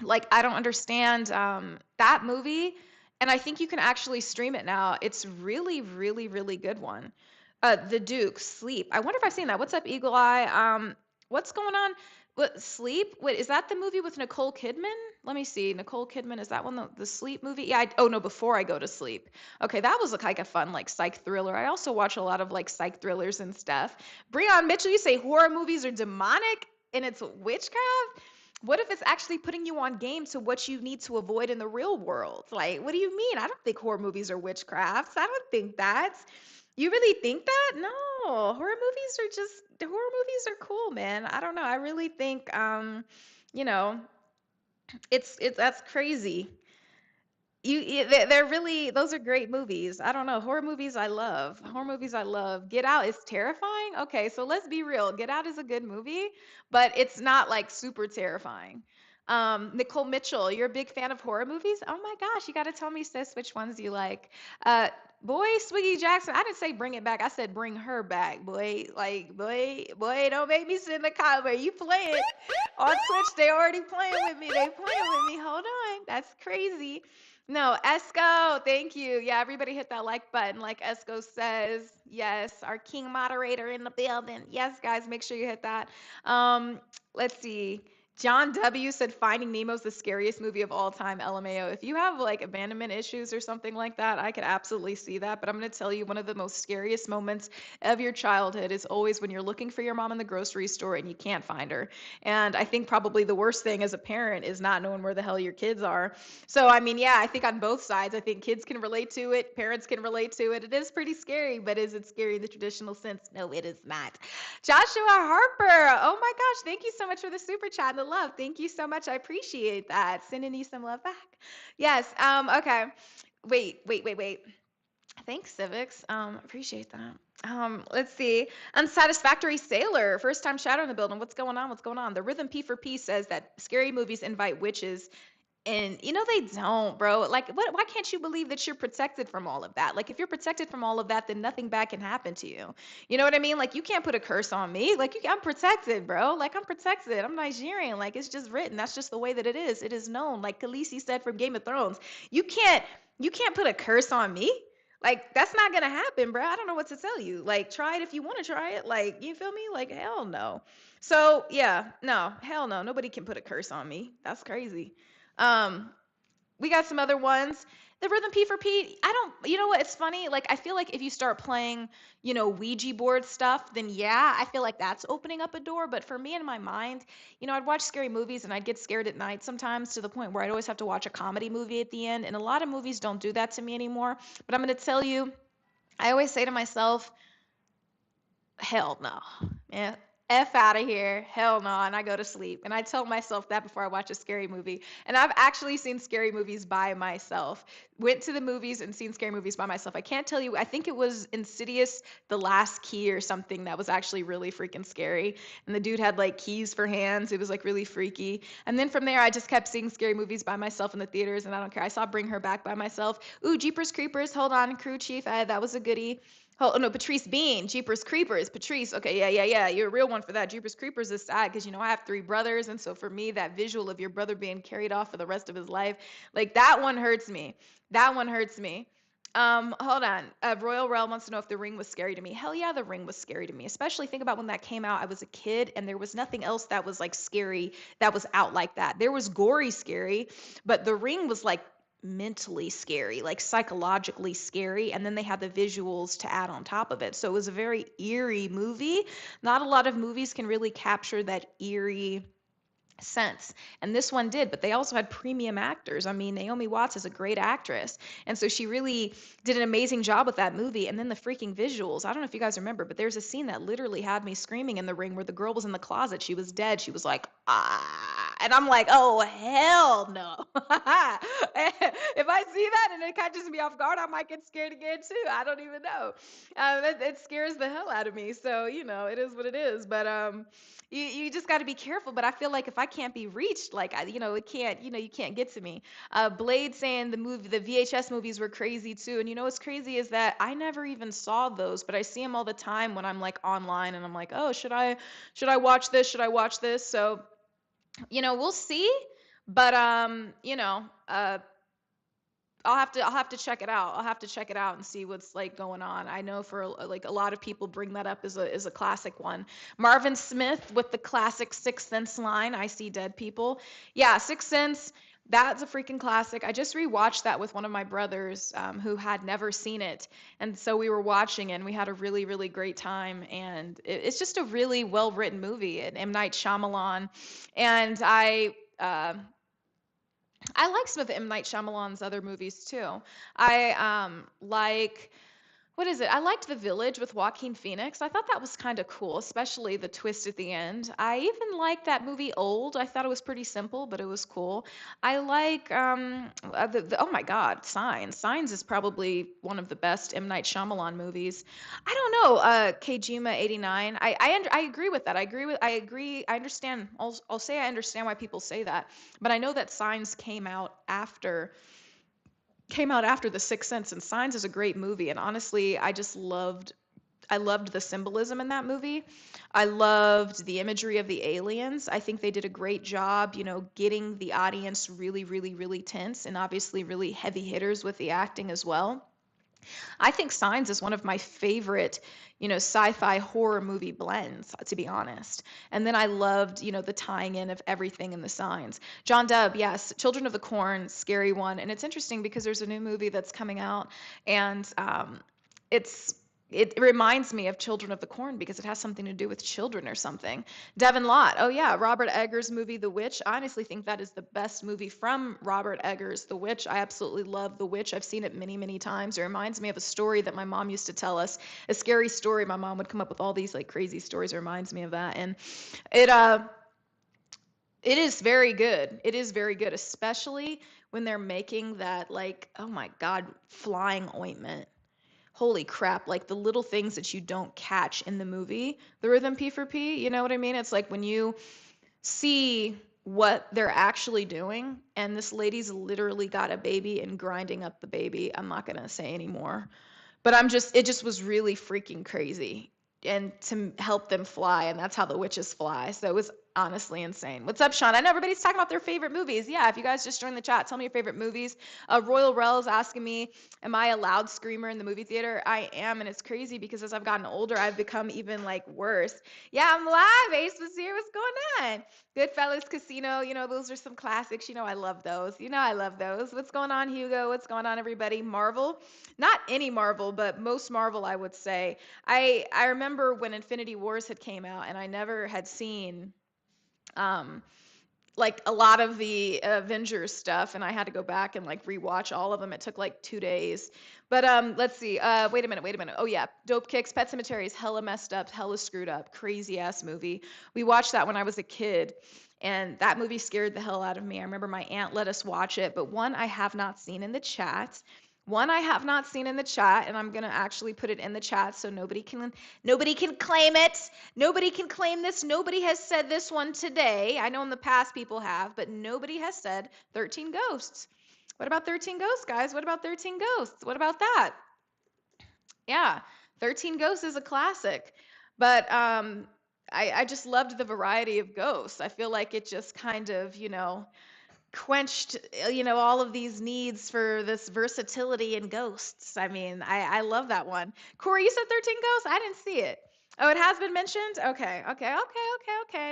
Speaker 1: Like I don't understand that movie, and I think you can actually stream it now. It's really, really, really good one. The Duke, Sleep. I wonder if I've seen that. What's up, Eagle Eye? What's going on? What, Sleep? Wait, is that the movie with Nicole Kidman? Let me see. Nicole Kidman, is that one the Sleep movie? Yeah, oh no, Before I Go to Sleep. Okay, that was like a fun like psych thriller. I also watch a lot of like psych thrillers and stuff. Breon Mitchell, you say horror movies are demonic and it's witchcraft? What if it's actually putting you on game to what you need to avoid in the real world? Like, what do you mean? I don't think horror movies are witchcrafts. I don't think that. You really think that? No, horror movies are cool, man. I don't know. I really think you know, it's that's crazy. They're really, those are great movies. I don't know. Horror movies I love. Horror movies I love. Get Out is terrifying. Okay, so let's be real. Get Out is a good movie, but it's not like super terrifying. Nicole Mitchell, you're a big fan of horror movies? Oh my gosh, you got to tell me, sis, which ones you like. Uh, boy, Swiggy Jackson, I didn't say bring it back. I said bring her back, boy. Like, boy, don't make me sit in the car where you playing on Twitch. They already playing with me. They playing with me. Hold on. That's crazy. No, Esco, thank you. Yeah, everybody hit that like button, like Esco says. Yes, our king moderator in the building. Yes, guys, make sure you hit that. Um, let's see. John W said Finding Nemo's the scariest movie of all time, LMAO. If you have like abandonment issues or something like that, I could absolutely see that. But I'm going to tell you, one of the most scariest moments of your childhood is always when you're looking for your mom in the grocery store and you can't find her. And I think probably the worst thing as a parent is not knowing where the hell your kids are. So, I mean, yeah, I think on both sides, I think kids can relate to it, parents can relate to it. It is pretty scary, but is it scary in the traditional sense? No, it is not. Joshua Harper, oh my gosh, thank you so much for the super chat and the love. Thank you so much. I appreciate that. Sending you some love back. Yes, okay. Wait. Thanks, Civics. Appreciate that. Let's see. Unsatisfactory Sailor, first time shadow in the building. What's going on? What's going on? The Rhythm P for P says that scary movies invite witches, and they don't, bro. Like, what? Why can't you believe that you're protected from all of that? Like, if you're protected from all of that, then nothing bad can happen to you. You know what I mean? Like, you can't put a curse on me. Like, I'm protected, bro. Like, I'm protected. I'm Nigerian. Like, it's just written. That's just the way that it is. It is known. Like Khaleesi said from Game of Thrones, you can't, you can't put a curse on me. Like, that's not gonna happen, bro. I don't know what to tell you. Like, try it if you want to try it. Like, you feel me? Like, hell no. So yeah, no, hell no. Nobody can put a curse on me. That's crazy. Um, we got some other ones. The Rhythm P for P, I don't, you know what? It's funny. Like, I feel like if you start playing, Ouija board stuff, then yeah, I feel like that's opening up a door. But for me in my mind, I'd watch scary movies and I'd get scared at night sometimes to the point where I'd always have to watch a comedy movie at the end. And a lot of movies don't do that to me anymore. But I'm going to tell you, I always say to myself, hell no. Yeah. F out of here. Hell no. And I go to sleep. And I tell myself that before I watch a scary movie. And I've actually seen scary movies by myself. Went to the movies and seen scary movies by myself. I can't tell you. I think it was Insidious, The Last Key or something that was actually really freaking scary. And the dude had like keys for hands. It was like really freaky. And then from there, I just kept seeing scary movies by myself in the theaters. And I don't care. I saw Bring Her Back by myself. Ooh, Jeepers Creepers. Hold on, crew chief. That was a goodie. Oh no, Patrice Bean, Jeepers Creepers. Patrice, okay, yeah. You're a real one for that. Jeepers Creepers is sad because I have 3 brothers, and so for me, that visual of your brother being carried off for the rest of his life, like that one hurts me. That one hurts me. Hold on. Royal Realm wants to know if The Ring was scary to me. Hell yeah, The Ring was scary to me. Especially think about when that came out. I was a kid, and there was nothing else that was like scary that was out like that. There was gory scary, but The Ring was like mentally scary, like psychologically scary, and then they had the visuals to add on top of it. So it was a very eerie movie. Not a lot of movies can really capture that eerie sense, and this one did. But they also had premium actors. I mean, Naomi Watts is a great actress, and so she really did an amazing job with that movie. And then the freaking visuals, I don't know if you guys remember, but there's a scene that literally had me screaming in the ring where the girl was in the closet, she was dead, she was like, ah, and I'm like, oh hell no. If I see that and it catches me off guard, I might get scared again too. I don't even know. It scares the hell out of me. So it is what it is. But you just got to be careful. But I feel like if I can't be reached, like it can't, you can't get to me. Blade saying the VHS movies were crazy too. And what's crazy is that I never even saw those, but I see them all the time when I'm like online and I'm like, oh, should I watch this? Should I watch this? So we'll see. But I'll have to check it out. I'll have to check it out and see what's like going on. I know for like a lot of people bring that up as a classic one. Marvin Smith with the classic Sixth Sense line, I see dead people. Yeah, Sixth Sense, that's a freaking classic. I just rewatched that with one of my brothers who had never seen it. And so we were watching it and we had a really, really great time. And it's just a really well written movie. And M. Night Shyamalan. And I like some of M. Night Shyamalan's other movies too. I like what is it? I liked The Village with Joaquin Phoenix. I thought that was kind of cool, especially the twist at the end. I even liked that movie Old. I thought it was pretty simple, but it was cool. I like oh my God, Signs. Signs is probably one of the best M. Night Shyamalan movies. I don't know, Kejima 89. I agree with that. I agree. I understand. I'll say I understand why people say that, but I know that Signs came out after The Sixth Sense, and Signs is a great movie. And honestly, I loved the symbolism in that movie. I loved the imagery of the aliens. I think they did a great job, getting the audience really, really, really tense, and obviously really heavy hitters with the acting as well. I think Signs is one of my favorite, sci-fi horror movie blends, to be honest. And then I loved, the tying in of everything in the Signs. John Debb, yes, Children of the Corn, scary one. And it's interesting because there's a new movie that's coming out, and it's it reminds me of Children of the Corn because it has something to do with children or something. Devin Lott. Oh yeah, Robert Eggers' movie The Witch. I honestly think that is the best movie from Robert Eggers, The Witch. I absolutely love The Witch. I've seen it many, many times. It reminds me of a story that my mom used to tell us. A scary story. My mom would come up with all these like crazy stories. It reminds me of that. And it it is very good. It is very good, especially when they're making that like, oh my God, flying ointment. Holy crap, like the little things that you don't catch in the movie, the rhythm P for P, you know what I mean? It's like when you see what they're actually doing, and this lady's literally got a baby and grinding up the baby. I'm not gonna say anymore, but it just was really freaking crazy. And to help them fly, and that's how the witches fly. So it was honestly insane. What's up, Sean? I know everybody's talking about their favorite movies. Yeah, if you guys just joined the chat, tell me your favorite movies. Royal Rel's asking me, am I a loud screamer in the movie theater? I am, and it's crazy because as I've gotten older, I've become even like worse. Yeah, I'm live. Ace was here. What's going on? Goodfellas, Casino. Those are some classics. I love those. I love those. What's going on, Hugo? What's going on, everybody? Marvel? Not any Marvel, but most Marvel, I would say. I remember when Infinity Wars had came out, and I never had seen um like a lot of the Avengers stuff, and I had to go back and like rewatch all of them. It took like 2 days. But let's see. Wait a minute. Oh yeah, Dope Kicks. Pet Sematary is hella messed up, hella screwed up, crazy ass movie. We watched that when I was a kid, and that movie scared the hell out of me. I remember my aunt let us watch it, but one I have not seen in the chat. One I have not seen in the chat, and I'm gonna actually put it in the chat so nobody can claim it. Nobody can claim this. Nobody has said this one today. I know in the past people have, but nobody has said 13 Ghosts. What about 13 Ghosts, guys? What about 13 Ghosts? What about that? Yeah, 13 Ghosts is a classic. But I just loved the variety of ghosts. I feel like it just kind of, quenched all of these needs for this versatility in ghosts. I mean, I love that one. Corey, you said 13 Ghosts? I didn't see it. Oh, it has been mentioned? Okay.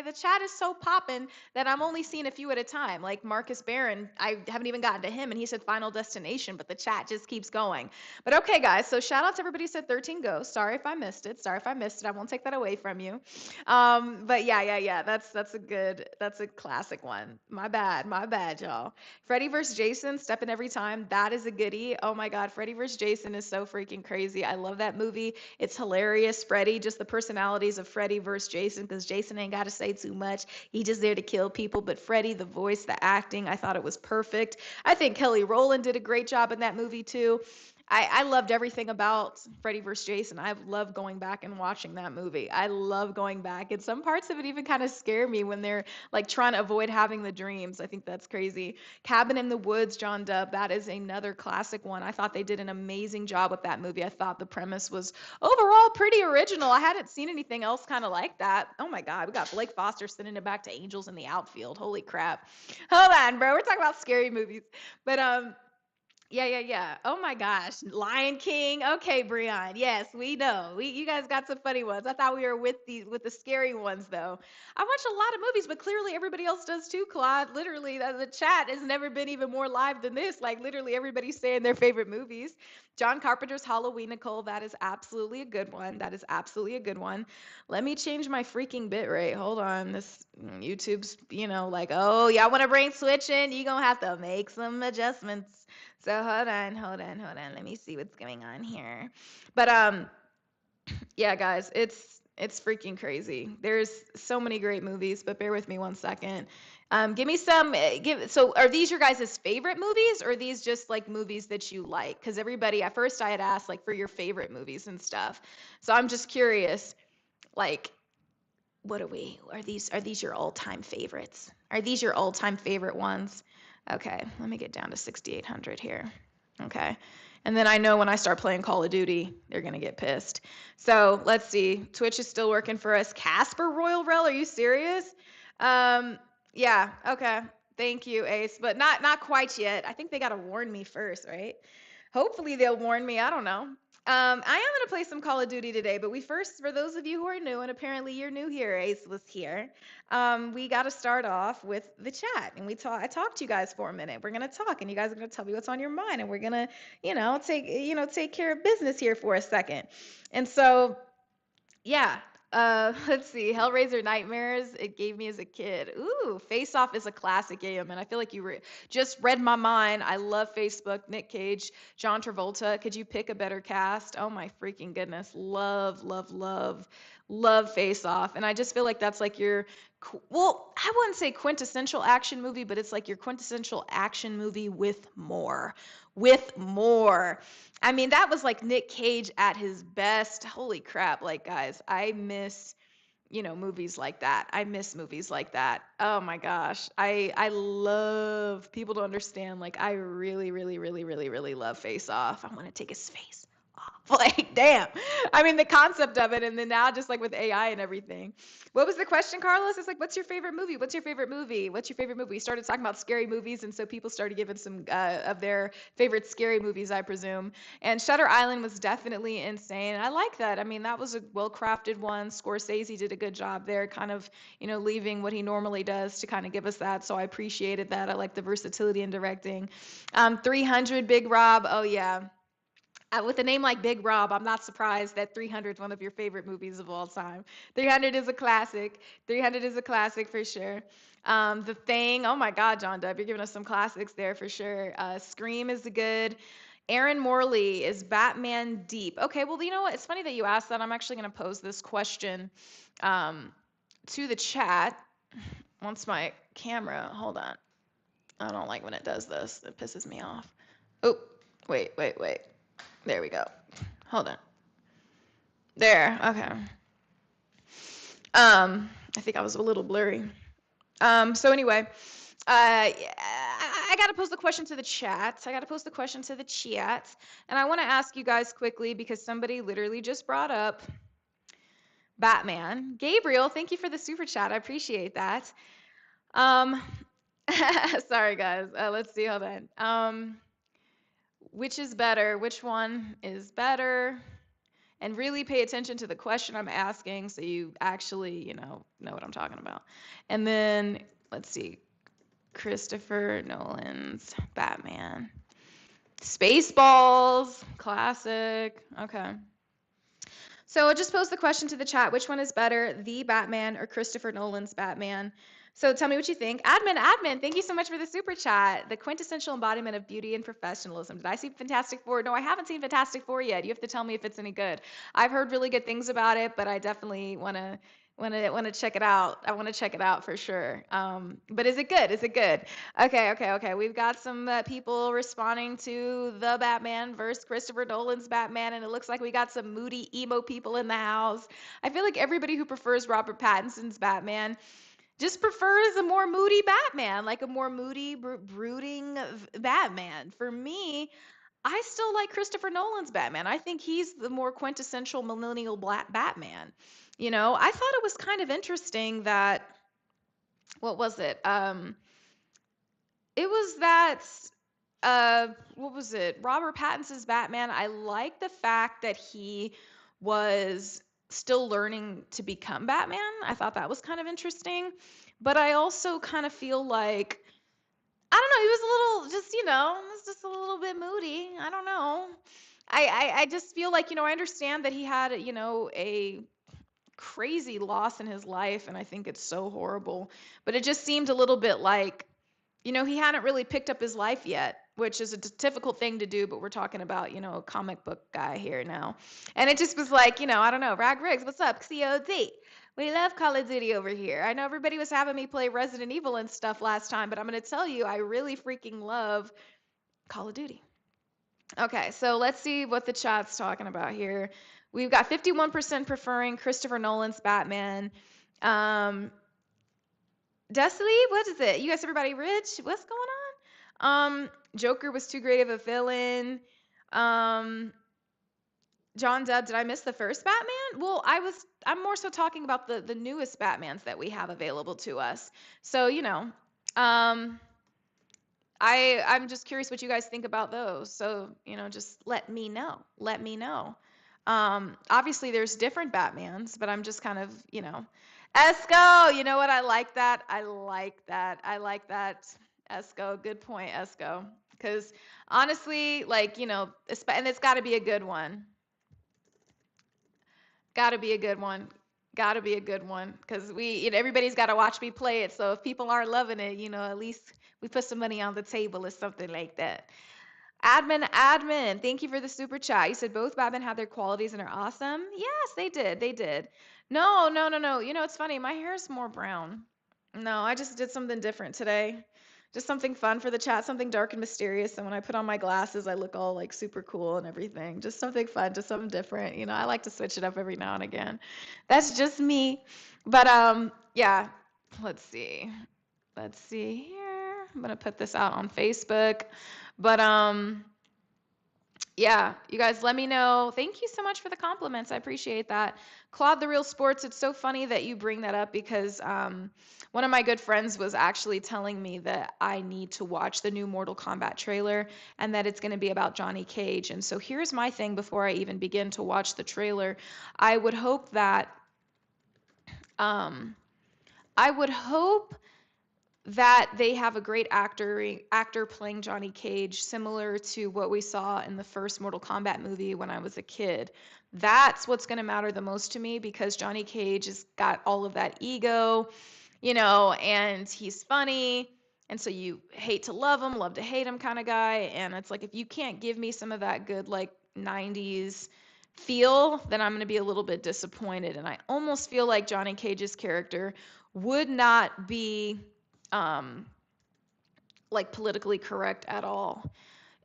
Speaker 1: The chat is so popping that I'm only seeing a few at a time. Like Marcus Barron, I haven't even gotten to him, and he said Final Destination, but the chat just keeps going. But okay, guys, so shout out to everybody who said 13 Ghosts. Sorry if I missed it. I won't take that away from you. But yeah. That's a classic one. My bad, y'all. Freddy vs. Jason, Stepping Every Time. That is a goodie. Oh my God, Freddy vs. Jason is so freaking crazy. I love that movie. It's hilarious. Freddy, just the personalities of Freddy versus Jason, because Jason ain't got to say too much. He just there to kill people. But Freddy, the voice, the acting, I thought it was perfect. I think Kelly Rowland did a great job in that movie too. I loved everything about Freddy vs. Jason. I love going back and watching that movie. I love going back. And some parts of it even kind of scare me when they're like trying to avoid having the dreams. I think that's crazy. Cabin in the Woods, John Debb. That is another classic one. I thought they did an amazing job with that movie. I thought the premise was overall pretty original. I hadn't seen anything else kind of like that. Oh my God, we got Blake Foster sending it back to Angels in the Outfield. Holy crap. Hold on, bro. We're talking about scary movies. But Yeah. Oh my gosh. Lion King. Okay, Brian. Yes, we know. You guys got some funny ones. I thought we were with the scary ones though. I watch a lot of movies, but clearly everybody else does too, Claude. Literally, the chat has never been even more live than this. Like literally everybody's saying their favorite movies. John Carpenter's Halloween, Nicole. That is absolutely a good one. That is absolutely a good one. Let me change my freaking bit rate. Hold on. This YouTube's, like, oh, y'all want to bring Switch in? You gonna have to make some adjustments. So hold on. Let me see what's going on here. But yeah, guys, it's freaking crazy. There's so many great movies, but bear with me one second. Give me some. So, are these your guys' favorite movies, or are these just like movies that you like? Because everybody at first I had asked like for your favorite movies and stuff. So I'm just curious, like, what are these your all-time favorites? Are these your all-time favorite ones? Okay, let me get down to 6,800 here. Okay. And then I know when I start playing Call of Duty, they're gonna get pissed. So let's see. Twitch is still working for us. Casper Royal Rel, are you serious? Um, yeah, okay. Thank you, Ace. But not quite yet. I think they gotta warn me first, right? Hopefully they'll warn me. I don't know. I am gonna play some Call of Duty today, but we first, for those of you who are new, and apparently you're new here, Ace was here. We got to start off with the chat, and I talked to you guys for a minute. We're gonna talk, and you guys are gonna tell me what's on your mind, and we're gonna, take care of business here for a second. And so, yeah. Let's see. Hellraiser Nightmares. It gave me as a kid. Ooh, Face Off is a classic game, and I feel like you just read my mind. I love Facebook. Nick Cage, John Travolta. Could you pick a better cast? Oh my freaking goodness. Love Face Off. And I just feel like that's like your, well, I wouldn't say quintessential action movie, but it's like your quintessential action movie with more. With more. I mean, that was like Nick Cage at his best. Holy crap. Like, guys, I miss, movies like that. I miss movies like that. Oh my gosh. I love people to understand. Like, I really, really, really, really, really love Face Off. I want to take his face off. Like, damn. I mean, the concept of it. And then now, just like with AI and everything. What was the question, Carlos? It's like, what's your favorite movie? What's your favorite movie? What's your favorite movie? We started talking about scary movies. And so people started giving some of their favorite scary movies, I presume. And Shutter Island was definitely insane. I like that. I mean, that was a well-crafted one. Scorsese did a good job there, kind of, leaving what he normally does to kind of give us that. So I appreciated that. I like the versatility in directing. 300, Big Rob. Oh, yeah. With a name like Big Rob, I'm not surprised that 300 is one of your favorite movies of all time. 300 is a classic. 300 is a classic for sure. The Thing, oh my God, John Deb, you're giving us some classics there for sure. Scream is good. Aaron Morley, is Batman deep? Okay, well, you know what? It's funny that you asked that. I'm actually going to pose this question to the chat once my camera, hold on. I don't like when it does this. It pisses me off. Oh, wait. There we go. Hold on. There. Okay. I think I was a little blurry. So anyway, I got to pose the question to the chat. And I want to ask you guys quickly because somebody literally just brought up Batman. Gabriel, thank you for the super chat. I appreciate that. Sorry guys. Let's see. Hold on. Which is better? Which one is better? And really pay attention to the question I'm asking so you actually, know what I'm talking about. And then, let's see, Christopher Nolan's Batman. Spaceballs, classic. Okay. So I'll just pose the question to the chat. Which one is better, the Batman or Christopher Nolan's Batman? So tell me what you think. Admin, thank you so much for the super chat. The quintessential embodiment of beauty and professionalism. Did I see Fantastic Four? No, I haven't seen Fantastic Four yet. You have to tell me if it's any good. I've heard really good things about it, but I definitely want to check it out. I want to check it out for sure. But is it good? Okay. We've got some people responding to the Batman versus Christopher Nolan's Batman, and it looks like we got some moody emo people in the house. I feel like everybody who prefers Robert Pattinson's Batman just prefers a more moody Batman, like a more moody, brooding Batman. For me, I still like Christopher Nolan's Batman. I think he's the more quintessential millennial black Batman. I thought it was kind of interesting that, what was it? It was that what was it? Robert Pattinson's Batman. I like the fact that he was still learning to become Batman. I thought that was kind of interesting. But I also kind of feel like, I don't know, he was a little just, was just a little bit moody. I don't know. I just feel like, I understand that he had, a crazy loss in his life, and I think it's so horrible. But it just seemed a little bit like, he hadn't really picked up his life yet, which is a difficult thing to do, but we're talking about, a comic book guy here now. And it just was like, I don't know, Rag Riggs, what's up? COD. We love Call of Duty over here. I know everybody was having me play Resident Evil and stuff last time, but I'm going to tell you, I really freaking love Call of Duty. Okay, so let's see what the chat's talking about here. We've got 51% preferring Christopher Nolan's Batman. Destiny, what is it? You guys, everybody rich? What's going on? Joker was too great of a villain. John Deb, did I miss the first Batman? Well, I'm more so talking about the newest Batmans that we have available to us. So, I'm just curious what you guys think about those. So, just let me know. Let me know. Obviously there's different Batmans, but I'm just kind of, Esco, you know what? I like that. I like that. I like that. Esco, good point, Esco. Because honestly, like, and it's got to be a good one. Got to be a good one. Got to be a good one. Because everybody's got to watch me play it. So if people aren't loving it, at least we put some money on the table or something like that. Admin, thank you for the super chat. You said both Batman had their qualities and are awesome. Yes, they did. They did. No, no, no, no. It's funny. My hair is more brown. No, I just did something different today. Just something fun for the chat, something dark and mysterious. And when I put on my glasses, I look all like super cool and everything. Just something fun, just something different. I like to switch it up every now and again. That's just me. But yeah. Let's see. Let's see here. I'm gonna put this out on Facebook. But yeah, you guys let me know. Thank you so much for the compliments. I appreciate that. Claude the Real Sports, it's so funny that you bring that up because one of my good friends was actually telling me that I need to watch the new Mortal Kombat trailer and that it's going to be about Johnny Cage. And so here's my thing before I even begin to watch the trailer. I would hope that um I would hope that they have a great actor playing Johnny Cage, similar to what we saw in the first Mortal Kombat movie when I was a kid. That's what's going to matter the most to me because Johnny Cage has got all of that ego, and he's funny. And so you hate to love him, love to hate him kind of guy. And it's like, if you can't give me some of that good, like 90s feel, then I'm going to be a little bit disappointed. And I almost feel like Johnny Cage's character would not be like politically correct at all.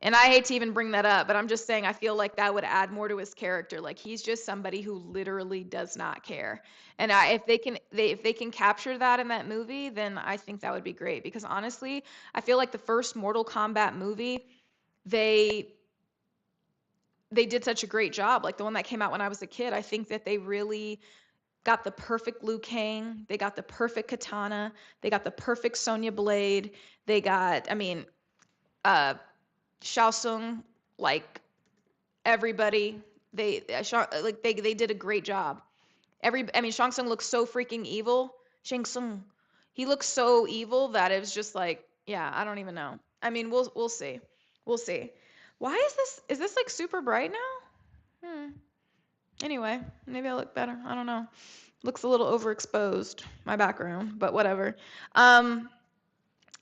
Speaker 1: And I hate to even bring that up, but I'm just saying I feel like that would add more to his character. Like he's just somebody who literally does not care. And if they can capture that in that movie, then I think that would be great. Because honestly, I feel like the first Mortal Kombat movie, they did such a great job. Like the one that came out when I was a kid, I think that they really got the perfect Liu Kang. They got the perfect katana. They got the perfect Sonya Blade. They got, Shao Tsung, like everybody. They did a great job. Shang Tsung looks so freaking evil. Shang Tsung, he looks so evil that it was just like, yeah, I don't even know. We'll see, we'll see. Why is this? Is this like super bright now? Anyway, maybe I look better. I don't know. Looks a little overexposed, my background, but whatever.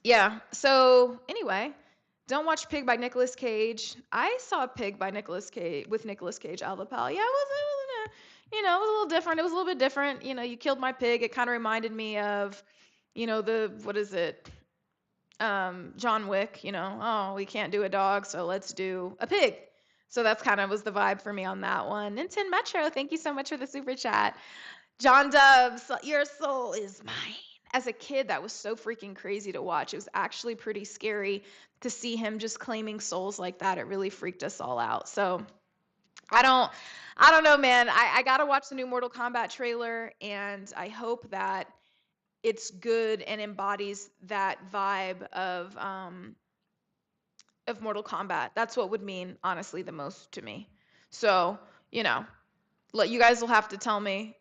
Speaker 1: Yeah. So anyway, don't watch Pig by Nicolas Cage. I saw Pig by Nicolas Cage with Nicolas Cage, Alva Pal. Yeah, it was a little different. It was a little bit different. You killed my pig. It kind of reminded me of, what is it? John Wick. Oh, we can't do a dog, so let's do a pig. So that's kind of was the vibe for me on that one. And Tin Metro, thank you so much for the super chat. John Dubs, your soul is mine. As a kid, that was so freaking crazy to watch. It was actually pretty scary to see him just claiming souls like that. It really freaked us all out. So I don't know, man. I gotta watch the new Mortal Kombat trailer, and I hope that it's good and embodies that vibe of of Mortal Kombat. That's what would mean, honestly, the most to me. So, you know, you guys will have to tell me.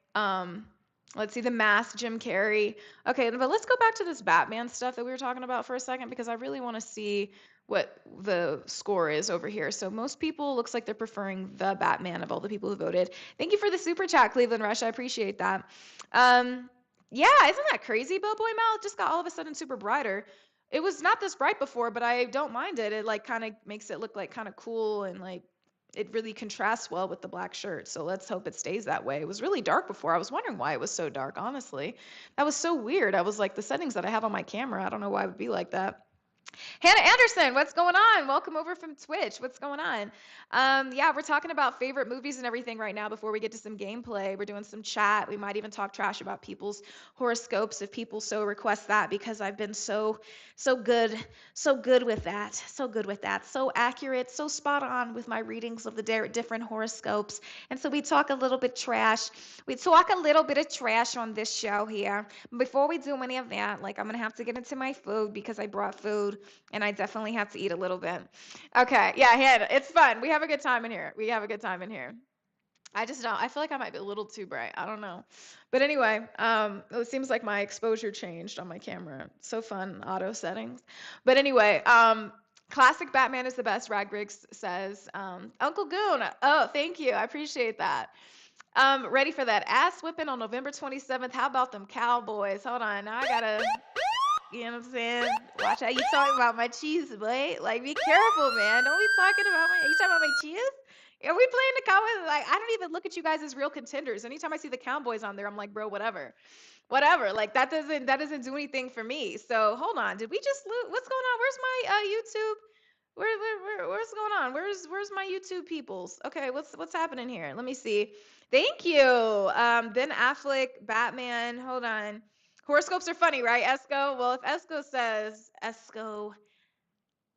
Speaker 1: Let's see, The Mask, Jim Carrey. Okay, but let's go back to this Batman stuff that we were talking about for a second because I really want to see what the score is over here. So most people looks like they're preferring the Batman of all the people who voted. Thank you for the super chat, Cleveland Rush. I appreciate that. Yeah, isn't that crazy? Billboy Mal just got all of a sudden super brighter. It was not this bright before, but I don't mind it. It like kind of makes it look like kind of cool and like it really contrasts well with the black shirt. So let's hope it stays that way. It was really dark before. I was wondering why it was so dark, honestly. That was so weird. I was like, the settings that I have on my camera, I don't know why it would be like that. Hannah Anderson, what's going on? Welcome over from Twitch. What's going on? Yeah, we're talking about favorite movies and everything right now before we get to some gameplay. We're doing some chat. We might even talk trash about people's horoscopes if people so request that because I've been so good, so good with that. So good with that. So accurate, so spot on with my readings of the different horoscopes. And so we talk a little bit trash. We talk a little bit of trash on this show here. Before we do any of that, like I'm going to have to get into my food because I brought food and I definitely have to eat a little bit. Okay, yeah, it's fun. We have a good time in here. We have a good time in here. I just don't. I feel like I might be a little too bright. I don't know. But anyway, it seems like my exposure changed on my camera. So fun, auto settings. But anyway, classic Batman is the best, Ragbriggs says. Uncle Goon, oh, thank you. I appreciate that. Ready for that ass whipping on November 27th. How about them Cowboys? Hold on. Now I gotta, you know what I'm saying? Watch how you talking about my cheese, boy. Like, be careful, man. Don't be talking about my, you talking about my cheese? Are we playing the Cowboys? Like, I don't even look at you guys as real contenders. Anytime I see the Cowboys on there, I'm like, bro, whatever. Whatever. Like, that doesn't do anything for me. So hold on. Did we just lose? What's going on? Where's my YouTube? Where's going on? Where's my YouTube peoples? Okay, what's happening here? Let me see. Thank you. Ben Affleck, Batman. Hold on. Horoscopes are funny, right, Esco? Well, if Esco says Esco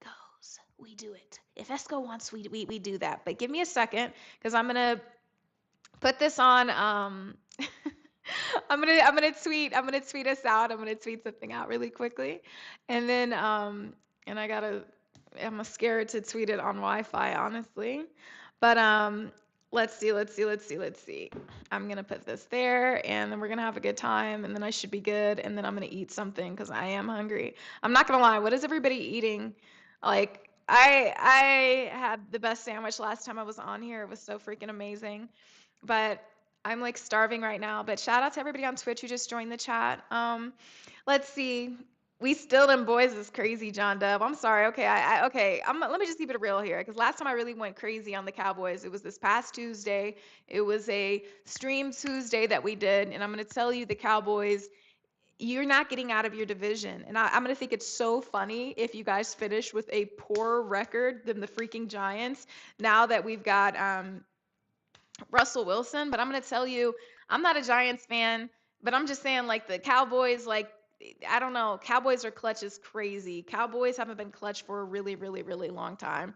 Speaker 1: goes, we do it. If Esco wants, we do that. But give me a second, because I'm gonna put this on. I'm gonna tweet us out. I'm gonna tweet something out really quickly, and then and I'm scared to tweet it on Wi-Fi, honestly. But let's see. I'm gonna put this there, and then we're gonna have a good time, and then I should be good, and then I'm gonna eat something because I am hungry. I'm not gonna lie. What is everybody eating? Like I had the best sandwich last time I was on here. It was so freaking amazing. But I'm like starving right now. But shout out to everybody on Twitch who just joined the chat. Let's see. We still them boys is crazy, John Dub. I'm sorry. Okay, okay. Let me just keep it real here, because last time I really went crazy on the Cowboys, it was this past Tuesday. It was a stream Tuesday that we did, and I'm gonna tell you, the Cowboys, you're not getting out of your division. And I'm gonna think it's so funny if you guys finish with a poorer record than the freaking Giants. Now that we've got Russell Wilson, but I'm going to tell you, I'm not a Giants fan, but I'm just saying, like, the Cowboys, like, I don't know, Cowboys are clutch is crazy. Cowboys haven't been clutch for a really, really, really long time.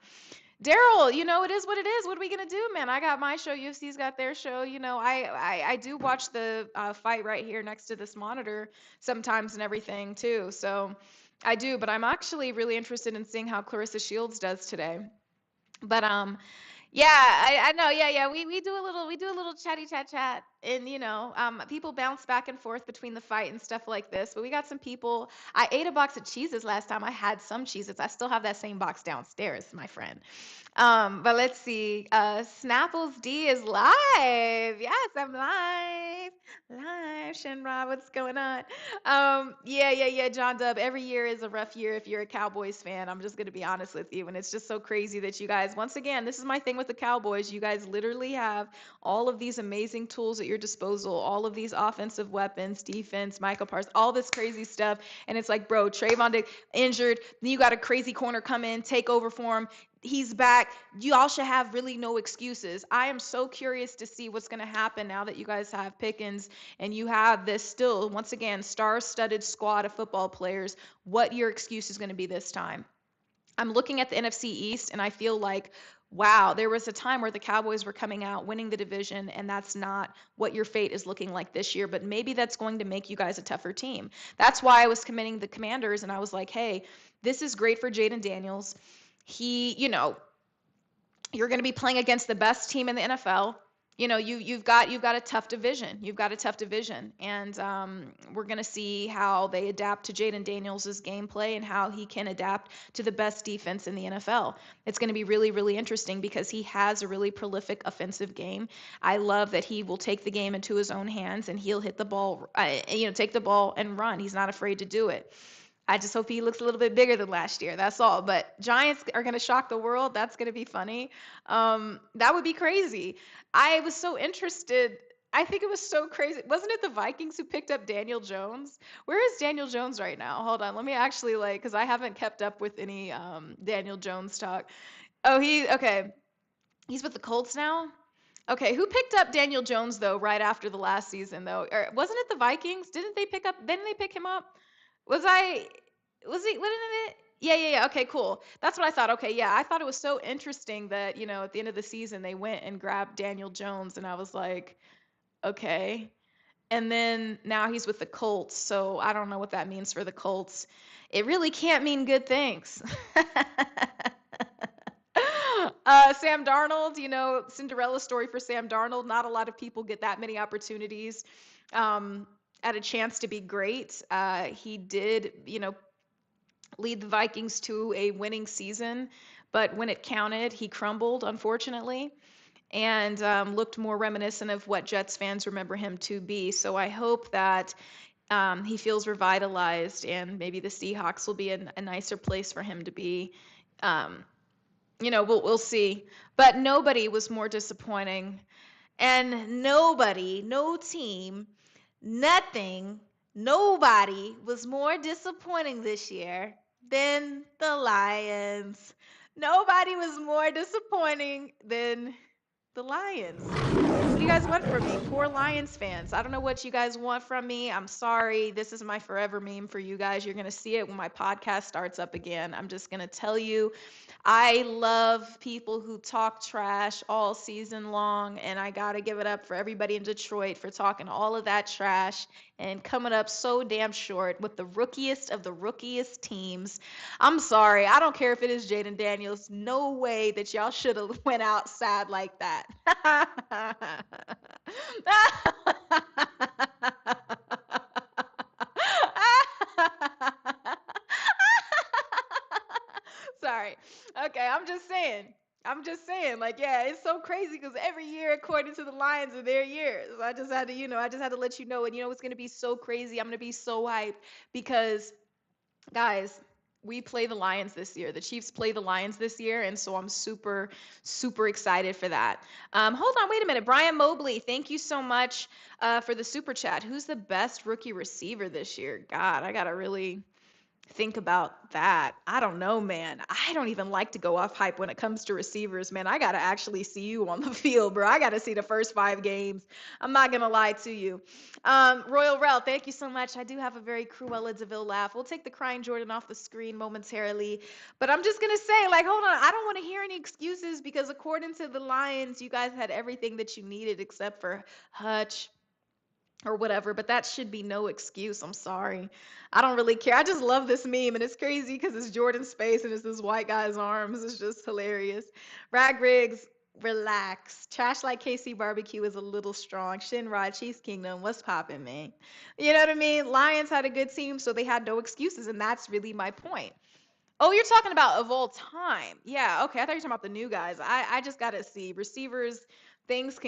Speaker 1: Daryl, it is what it is. What are we gonna do, man? I got my show. UFC's got their show. I do watch the fight right here next to this monitor sometimes and everything too. So I do, but I'm actually really interested in seeing how Clarissa Shields does today. But yeah, I know. Yeah. We do a little chatty chat, and people bounce back and forth between the fight and stuff like this. But we got some people. I ate a box of cheeses last time. I had some cheeses. I still have that same box downstairs, my friend. But let's see. Snapples D is live. Yes, I'm live. Live, Shinra. What's going on? Yeah. John Dub. Every year is a rough year if you're a Cowboys fan. I'm just gonna be honest with you, and it's just so crazy that you guys. Once again, this is my thing with the Cowboys. You guys literally have all of these amazing tools at your disposal, all of these offensive weapons, defense, Michael Parsons, all this crazy stuff, and it's like, bro, Trayvon Diggs injured. Then you got a crazy corner come in, take over for him. He's back. You all should have really no excuses. I am so curious to see what's going to happen now that you guys have Pickens and you have this still, once again, star-studded squad of football players. What your excuse is going to be this time. I'm looking at the NFC East and I feel like, wow, there was a time where the Cowboys were coming out, winning the division, and that's not what your fate is looking like this year. But maybe that's going to make you guys a tougher team. That's why I was committing the Commanders, and I was like, hey, this is great for Jaden Daniels. You're going to be playing against the best team in the NFL. You've got a tough division. You've got a tough division, and we're going to see how they adapt to Jaden Daniels' gameplay and how he can adapt to the best defense in the NFL. It's going to be really, really interesting because he has a really prolific offensive game. I love that he will take the game into his own hands and he'll hit the ball, take the ball and run. He's not afraid to do it. I just hope he looks a little bit bigger than last year. That's all. But Giants are going to shock the world. That's going to be funny. That would be crazy. I was so interested. I think it was so crazy. Wasn't it the Vikings who picked up Daniel Jones? Where is Daniel Jones right now? Hold on. Let me actually because I haven't kept up with any Daniel Jones talk. Oh, okay. He's with the Colts now? Okay, who picked up Daniel Jones though right after the last season though? Or wasn't it the Vikings? Didn't they pick him up? What did it? Yeah. Okay, cool. That's what I thought. Okay, yeah. I thought it was so interesting that, at the end of the season they went and grabbed Daniel Jones and I was like, okay. And then now he's with the Colts, so I don't know what that means for the Colts. It really can't mean good things. Sam Darnold, Cinderella story for Sam Darnold. Not a lot of people get that many opportunities at a chance to be great. He did, lead the Vikings to a winning season, but when it counted, he crumbled, unfortunately, and looked more reminiscent of what Jets fans remember him to be. So I hope that he feels revitalized, and maybe the Seahawks will be a nicer place for him to be. We'll see. But nobody was more disappointing, and nobody, no team, nothing, nobody was more disappointing this year than the Lions. Nobody was more disappointing than the Lions. What do you guys want from me? Poor Lions fans. I don't know what you guys want from me. I'm sorry. This is my forever meme for you guys. You're going to see it when my podcast starts up again. I'm just going to tell you, I love people who talk trash all season long, and I got to give it up for everybody in Detroit for talking all of that trash and coming up so damn short with the rookiest of the rookiest teams. I'm sorry. I don't care if it is Jaden Daniels. No way that y'all should have went out sad like that. Sorry. Okay, I'm just saying. Like, yeah, it's so crazy because every year, according to the Lions, are their years. I just had to, I just had to let you know. And it's going to be so crazy. I'm going to be so hyped because, guys, we play the Lions this year. The Chiefs play the Lions this year, and so I'm super, super excited for that. Hold on, wait a minute. Brian Mobley, thank you so much for the super chat. Who's the best rookie receiver this year? God, I gotta really think about that. I don't know, man. I don't even like to go off hype when it comes to receivers, man. I got to actually see you on the field, bro. I got to see the first 5 games. I'm not going to lie to you. Royal Rel, thank you so much. I do have a very Cruella DeVille laugh. We'll take the crying Jordan off the screen momentarily. But I'm just going to say, hold on. I don't want to hear any excuses because according to the Lions, you guys had everything that you needed except for Hutch or whatever, but that should be no excuse. I'm sorry. I don't really care. I just love this meme, and it's crazy because it's Jordan's face and it's this white guy's arms. It's just hilarious. Rag Riggs, relax. Trash like KC barbecue is a little strong. Shinrod, Cheese Kingdom, what's poppin', man? You know what I mean? Lions had a good team, so they had no excuses, and that's really my point. Oh, you're talking about of all time. Yeah, okay. I thought you were talking about the new guys. I just got to see. Receivers, things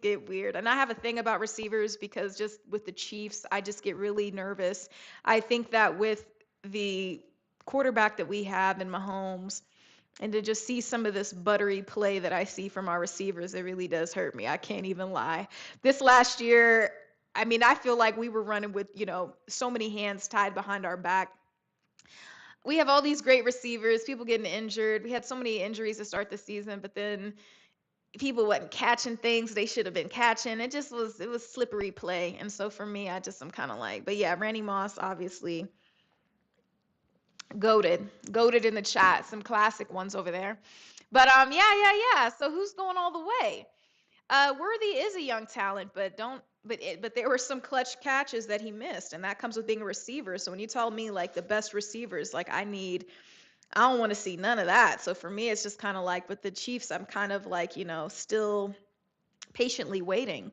Speaker 1: get weird. And I have a thing about receivers because just with the Chiefs, I just get really nervous. I think that with the quarterback that we have in Mahomes, and to just see some of this buttery play that I see from our receivers, it really does hurt me. I can't even lie. This last year, I mean, I feel like we were running with, so many hands tied behind our back. We have all these great receivers, people getting injured. We had so many injuries to start the season, but then people wasn't catching things they should have been catching. It was slippery play. And so for me, I'm kind of like, but yeah, Randy Moss, obviously goated in the chat, some classic ones over there. But yeah. So who's going all the way? Worthy is a young talent, but there were some clutch catches that he missed, and that comes with being a receiver. So when you tell me like the best receivers, like I need I don't want to see none of that. So for me, it's just kind of like with the Chiefs, I'm kind of like, still patiently waiting.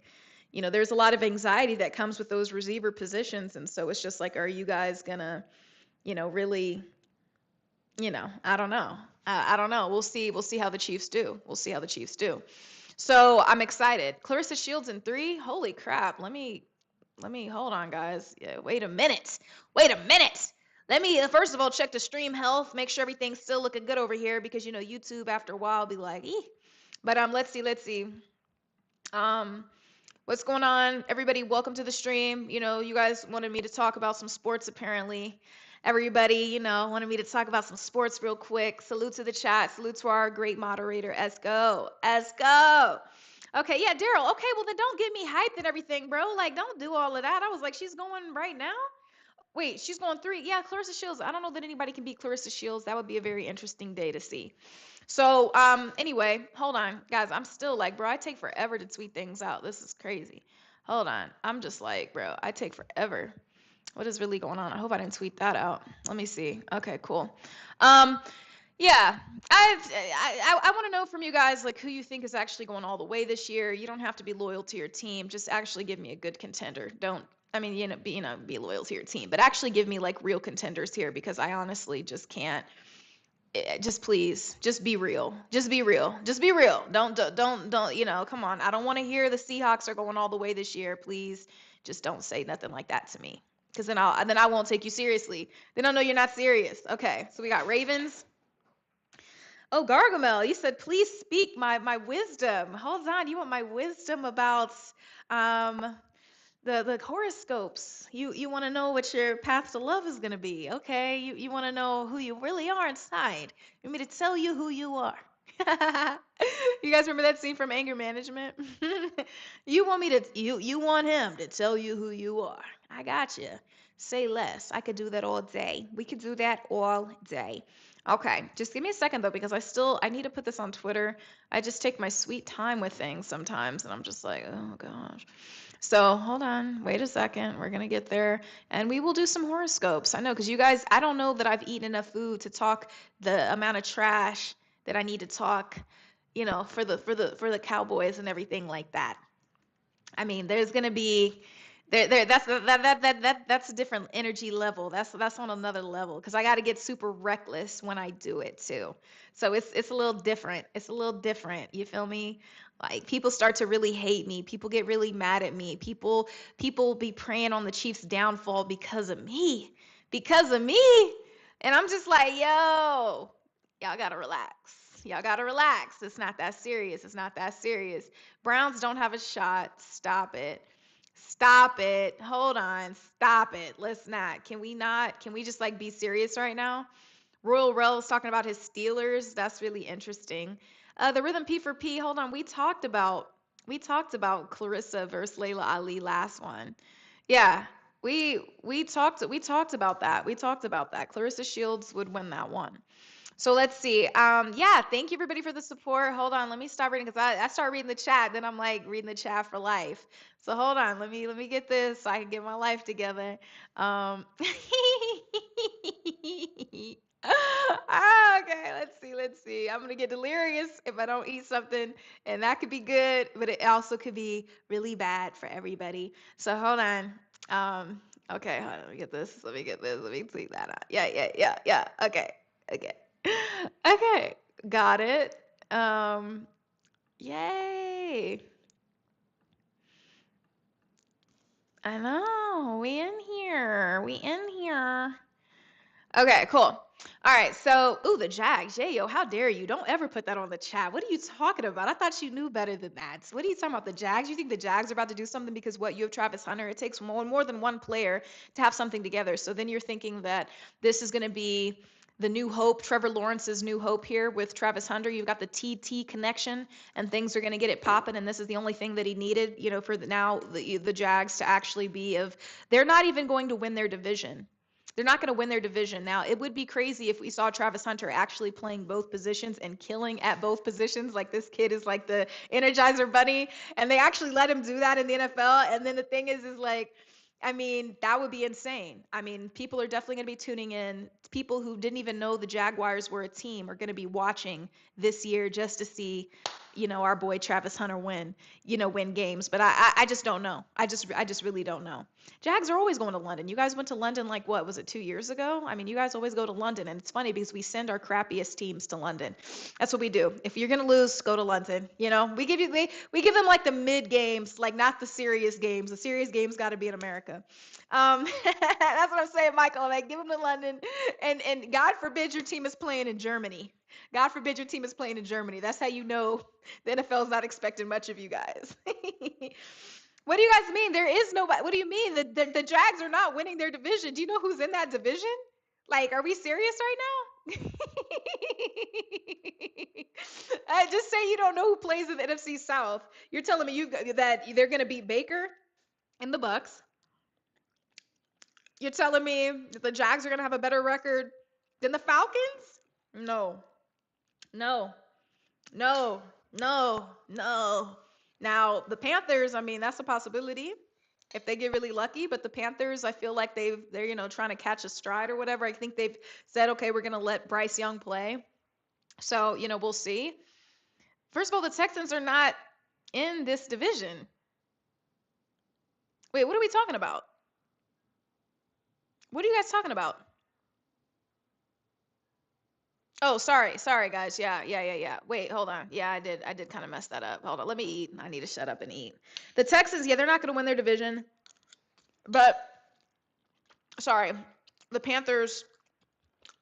Speaker 1: There's a lot of anxiety that comes with those receiver positions. And so it's just like, are you guys gonna, really, I don't know. I don't know. We'll see. We'll see how the Chiefs do. We'll see how the Chiefs do. So I'm excited. Clarissa Shields in 3. Holy crap. Let me hold on, guys. Yeah, wait a minute. Wait a minute. Let me first of all check the stream health, make sure everything's still looking good over here because YouTube after a while be like, "Ee." But let's see. Um, what's going on? Everybody, welcome to the stream. You guys wanted me to talk about some sports apparently. Everybody, wanted me to talk about some sports real quick. Salute to the chat. Salute to our great moderator. Let's go. Let's go. Okay, yeah, Daryl. Okay, well then don't get me hyped and everything, bro. Like, don't do all of that. I was like, she's going right now. Wait, she's going 3. Yeah, Clarissa Shields. I don't know that anybody can beat Clarissa Shields. That would be a very interesting day to see. So, anyway, hold on, guys. I'm still like, bro, I take forever to tweet things out. This is crazy. Hold on. I'm just like, bro, I take forever. What is really going on? I hope I didn't tweet that out. Let me see. Okay, cool. Um, yeah, I want to know from you guys like who you think is actually going all the way this year. You don't have to be loyal to your team. Just actually give me a good contender. Don't I mean be loyal to your team, but actually give me like real contenders here because I honestly just can't. Just please, just be real. Just be real. Just be real. Don't. Come on. I don't want to hear the Seahawks are going all the way this year. Please, just don't say nothing like that to me because then I won't take you seriously. Then I'll know you're not serious. Okay, so we got Ravens. Oh, Gargamel, you said, please speak my wisdom. Hold on, you want my wisdom about um the horoscopes. You want to know what your path to love is gonna be. Okay, you want to know who you really are inside. You want me to tell you who you are. You guys remember that scene from Anger Management? You want him to tell you who you are. I got you. Say less. I could do that all day. We could do that all day. Okay, just give me a second though, because I need to put this on Twitter. I just take my sweet time with things sometimes, and I'm just like, oh gosh. So hold on, wait a second. We're gonna get there, and we will do some horoscopes. I know, because you guys, I don't know that I've eaten enough food to talk the amount of trash that I need to talk, for the Cowboys and everything like that. I mean, there's gonna be that's a different energy level. That's on another level because I got to get super reckless when I do it too. So it's a little different. It's a little different. You feel me? Like people start to really hate me. People get really mad at me. People be preying on the Chiefs' downfall because of me. Because of me. And I'm just like, yo, y'all gotta relax. Y'all gotta relax. It's not that serious. It's not that serious. Browns don't have a shot. Stop it. Stop it. Hold on. Stop it. Let's not. Can we not? Can we just like be serious right now? Royal Rel is talking about his Steelers. That's really interesting. The Rhythm P for P. Hold on. We talked about Clarissa versus Layla Ali last one. Yeah. We talked about that. We talked about that. Clarissa Shields would win that one. So let's see. Yeah, thank you everybody for the support. Hold on, let me stop reading because I start reading the chat, then I'm like reading the chat for life. So hold on, let me get this so I can get my life together. Okay, let's see. I'm gonna get delirious if I don't eat something, and that could be good, but it also could be really bad for everybody. So hold on. Okay, hold on, let me get this. Let me tweet that out. Yeah. Okay. Okay, got it. Yay. I know. We in here. We in here. Okay, cool. All right, so, ooh, the Jags. Yeah, yo, how dare you? Don't ever put that on the chat. What are you talking about? I thought you knew better than that. What are you talking about? The Jags? You think the Jags are about to do something because what you have Travis Hunter? It takes more than one player to have something together. So then you're thinking that this is going to be the new hope, Trevor Lawrence's new hope here with Travis Hunter. You've got the TT connection, and things are going to get it popping. And this is the only thing that he needed, for the Jags to actually be of. They're not even going to win their division. They're not going to win their division. Now, it would be crazy if we saw Travis Hunter actually playing both positions and killing at both positions. Like this kid is like the Energizer Bunny, and they actually let him do that in the NFL. And then the thing is like, I mean, that would be insane. I mean, people are definitely going to be tuning in. People who didn't even know the Jaguars were a team are going to be watching this year just to see, our boy Travis Hunter win games. But I just don't know. I just really don't know. Jags are always going to London. You guys went to London like what was it 2 years ago? I mean, you guys always go to London, and it's funny because we send our crappiest teams to London. That's what we do. If you're gonna lose, go to London. We give them like the mid games, like not the serious games. The serious games got to be in America. That's what I'm saying, Michael. Like, give them to London, and God forbid your team is playing in Germany. God forbid your team is playing in Germany. That's how you know the NFL is not expecting much of you guys. What do you guys mean? There is nobody. What do you mean? The Jags are not winning their division. Do you know who's in that division? Like, are we serious right now? Just say you don't know who plays in the NFC South. You're telling me that they're going to beat Baker and the Bucks. You're telling me that the Jags are going to have a better record than the Falcons? No, no, no, no, no. Now, the Panthers, I mean, that's a possibility if they get really lucky, but the Panthers, I feel like they're trying to catch a stride or whatever. I think they've said, okay, we're going to let Bryce Young play. So, we'll see. First of all, the Texans are not in this division. Wait, what are we talking about? What are you guys talking about? Oh, sorry, guys. Yeah. Wait, hold on. Yeah, I did kind of mess that up. Hold on, let me eat. I need to shut up and eat. The Texans, yeah, they're not going to win their division, but sorry, the Panthers.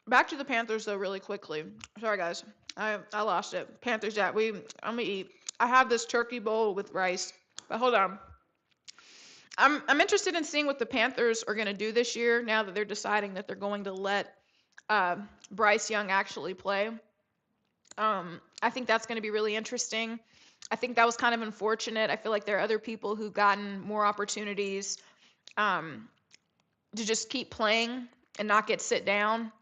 Speaker 1: Back to the Panthers though, really quickly. Sorry, guys, I lost it. Panthers, yeah. I'm gonna eat. I have this turkey bowl with rice, but hold on. I'm interested in seeing what the Panthers are going to do this year now that they're deciding that they're going to let Bryce Young actually play. I think that's going to be really interesting. I think that was kind of unfortunate. I feel like there are other people who've gotten more opportunities to just keep playing and not get sit down.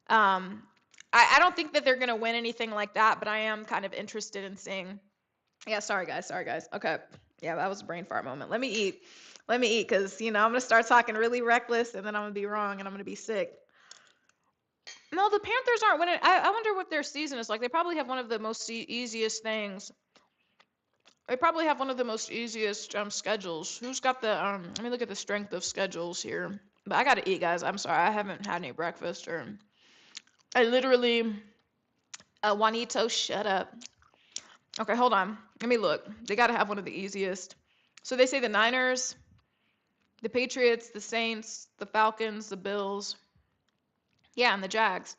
Speaker 1: I don't think that they're going to win anything like that, but I am kind of interested in seeing. Yeah, sorry guys. Okay. Yeah, that was a brain fart moment. Let me eat because, I'm going to start talking really reckless and then I'm going to be wrong and I'm going to be sick. No, the Panthers aren't winning. I wonder what their season is like. They probably have one of the most easiest things. They probably have one of the most easiest schedules. Who's got the let me look at the strength of schedules here. But I got to eat, guys. I'm sorry. I haven't had any breakfast I literally Juanito, shut up. Okay, hold on. Let me look. They got to have one of the easiest. So they say the Niners, the Patriots, the Saints, the Falcons, the Bills. Yeah, and the Jags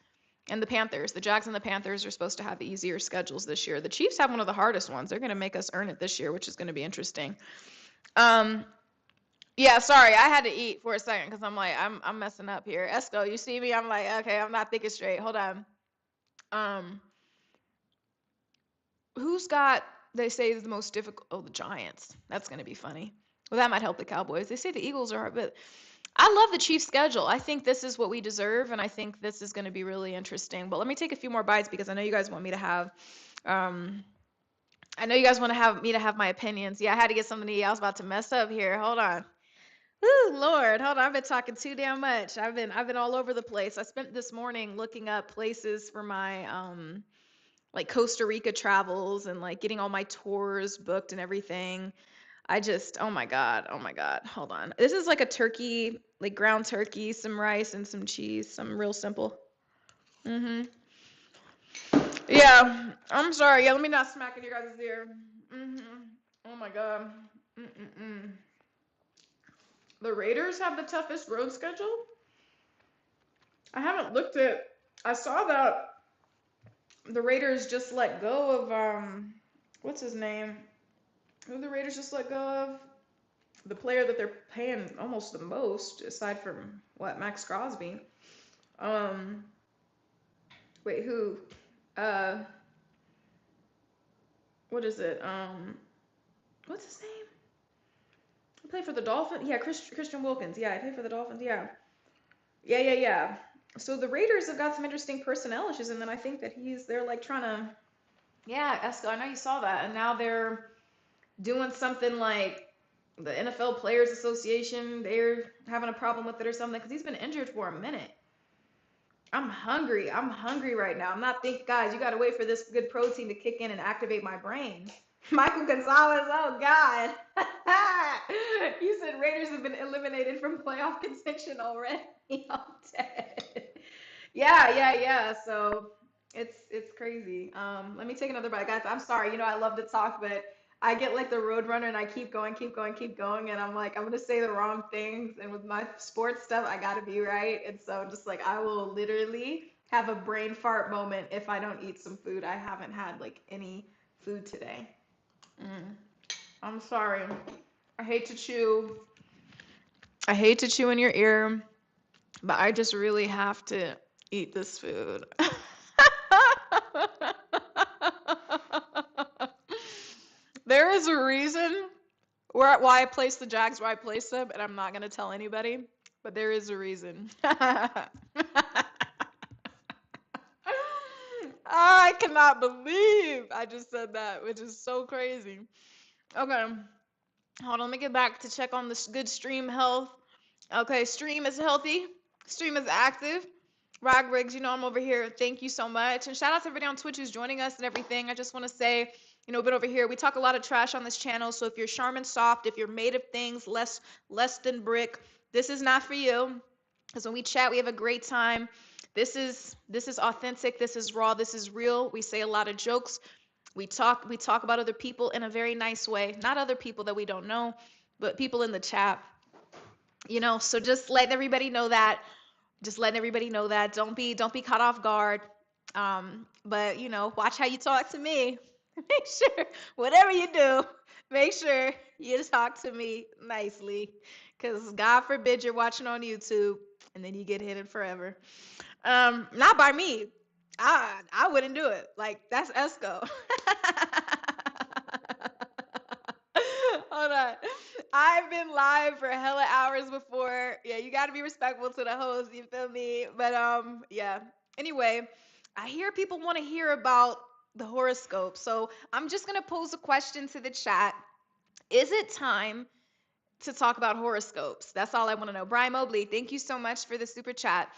Speaker 1: and the Panthers. The Jags and the Panthers are supposed to have easier schedules this year. The Chiefs have one of the hardest ones. They're going to make us earn it this year, which is going to be interesting. Yeah, sorry, I had to eat for a second because I'm like, I'm messing up here. Esco, you see me? I'm like, okay, I'm not thinking straight. Hold on. Who's got, they say, is the most difficult? Oh, the Giants. That's going to be funny. Well, that might help the Cowboys. They say the Eagles are hard, but I love the Chiefs schedule. I think this is what we deserve, and I think this is going to be really interesting. But let me take a few more bites because I know you guys want me to have, I know you guys want to have me to have my opinions. Yeah, I had to get something to eat. I was about to mess up here. Hold on. Woo, Lord, hold on. I've been talking too damn much. I've been all over the place. I spent this morning looking up places for my like Costa Rica travels and like getting all my tours booked and everything. Oh my God. Hold on. This is like a turkey, like ground turkey, some rice and some cheese, something real simple. Mm-hmm. Yeah, I'm sorry. Yeah, let me not smack in your guys' ear. Mm-hmm. Oh my God. Mm-mm-mm. The Raiders have the toughest road schedule? I haven't looked at, I saw that the Raiders just let go of, what's his name? Who the Raiders just let go of? The player that they're paying almost the most, aside from what, Max Crosby. Um, Wait, who? Uh, what is it? What's his name? He played for the Dolphins. Yeah, Christian Wilkins. Yeah, he played for the Dolphins. Yeah. Yeah. So the Raiders have got some interesting personnel issues, and then I think that they're like trying to, yeah, Esco, I know you saw that, and now they're doing something like the NFL Players Association, they're having a problem with it or something because he's been injured for a minute. I'm hungry. I'm hungry right now. I'm not thinking, guys, you got to wait for this good protein to kick in and activate my brain. Michael Gonzalez, oh God. You said Raiders have been eliminated from playoff contention already. I'm dead. Yeah. So it's crazy. Let me take another bite, guys. I'm sorry. I love to talk, but I get like the road runner and I keep going, and I'm like, I'm gonna say the wrong things. And with my sports stuff, I gotta be right. And so just like I will literally have a brain fart moment if I don't eat some food. I haven't had like any food today. Mm, I'm sorry. I hate to chew. I hate to chew in your ear, but I just really have to eat this food. There is a reason why I place the Jags where I place them, and I'm not going to tell anybody, but there is a reason. I cannot believe I just said that, which is so crazy. Okay, hold on, let me get back to check on this good stream health. Okay, stream is healthy, stream is active. Rag Riggs, I'm over here. Thank you so much. And shout out to everybody on Twitch who's joining us and everything. I just want to say, but over here, we talk a lot of trash on this channel. So if you're Charmin soft, if you're made of things less than brick, this is not for you. Because when we chat, we have a great time. This is authentic, this is raw, this is real. We say a lot of jokes. We talk about other people in a very nice way. Not other people that we don't know, but people in the chat. So just letting everybody know that. Just letting everybody know that. Don't be caught off guard. But watch how you talk to me. Make sure whatever you do, make sure you talk to me nicely. Because God forbid you're watching on YouTube and then you get hidden forever. Not by me. I wouldn't do it. Like that's Esco. Hold on. I've been live for hella hours before. Yeah, you got to be respectful to the host, you feel me? But yeah. Anyway, I hear people want to hear about the horoscope. So, I'm just going to pose a question to the chat. Is it time to talk about horoscopes? That's all I want to know. Brian Mobley, thank you so much for the super chat.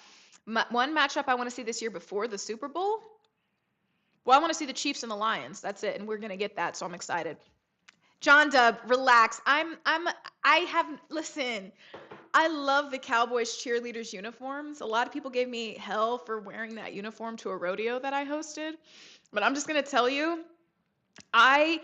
Speaker 1: One matchup I want to see this year before the Super Bowl. Well, I want to see the Chiefs and the Lions. That's it, and we're going to get that, so I'm excited. John Dub, relax. Listen, I love the Cowboys cheerleaders uniforms. A lot of people gave me hell for wearing that uniform to a rodeo that I hosted. But I'm just going to tell you, I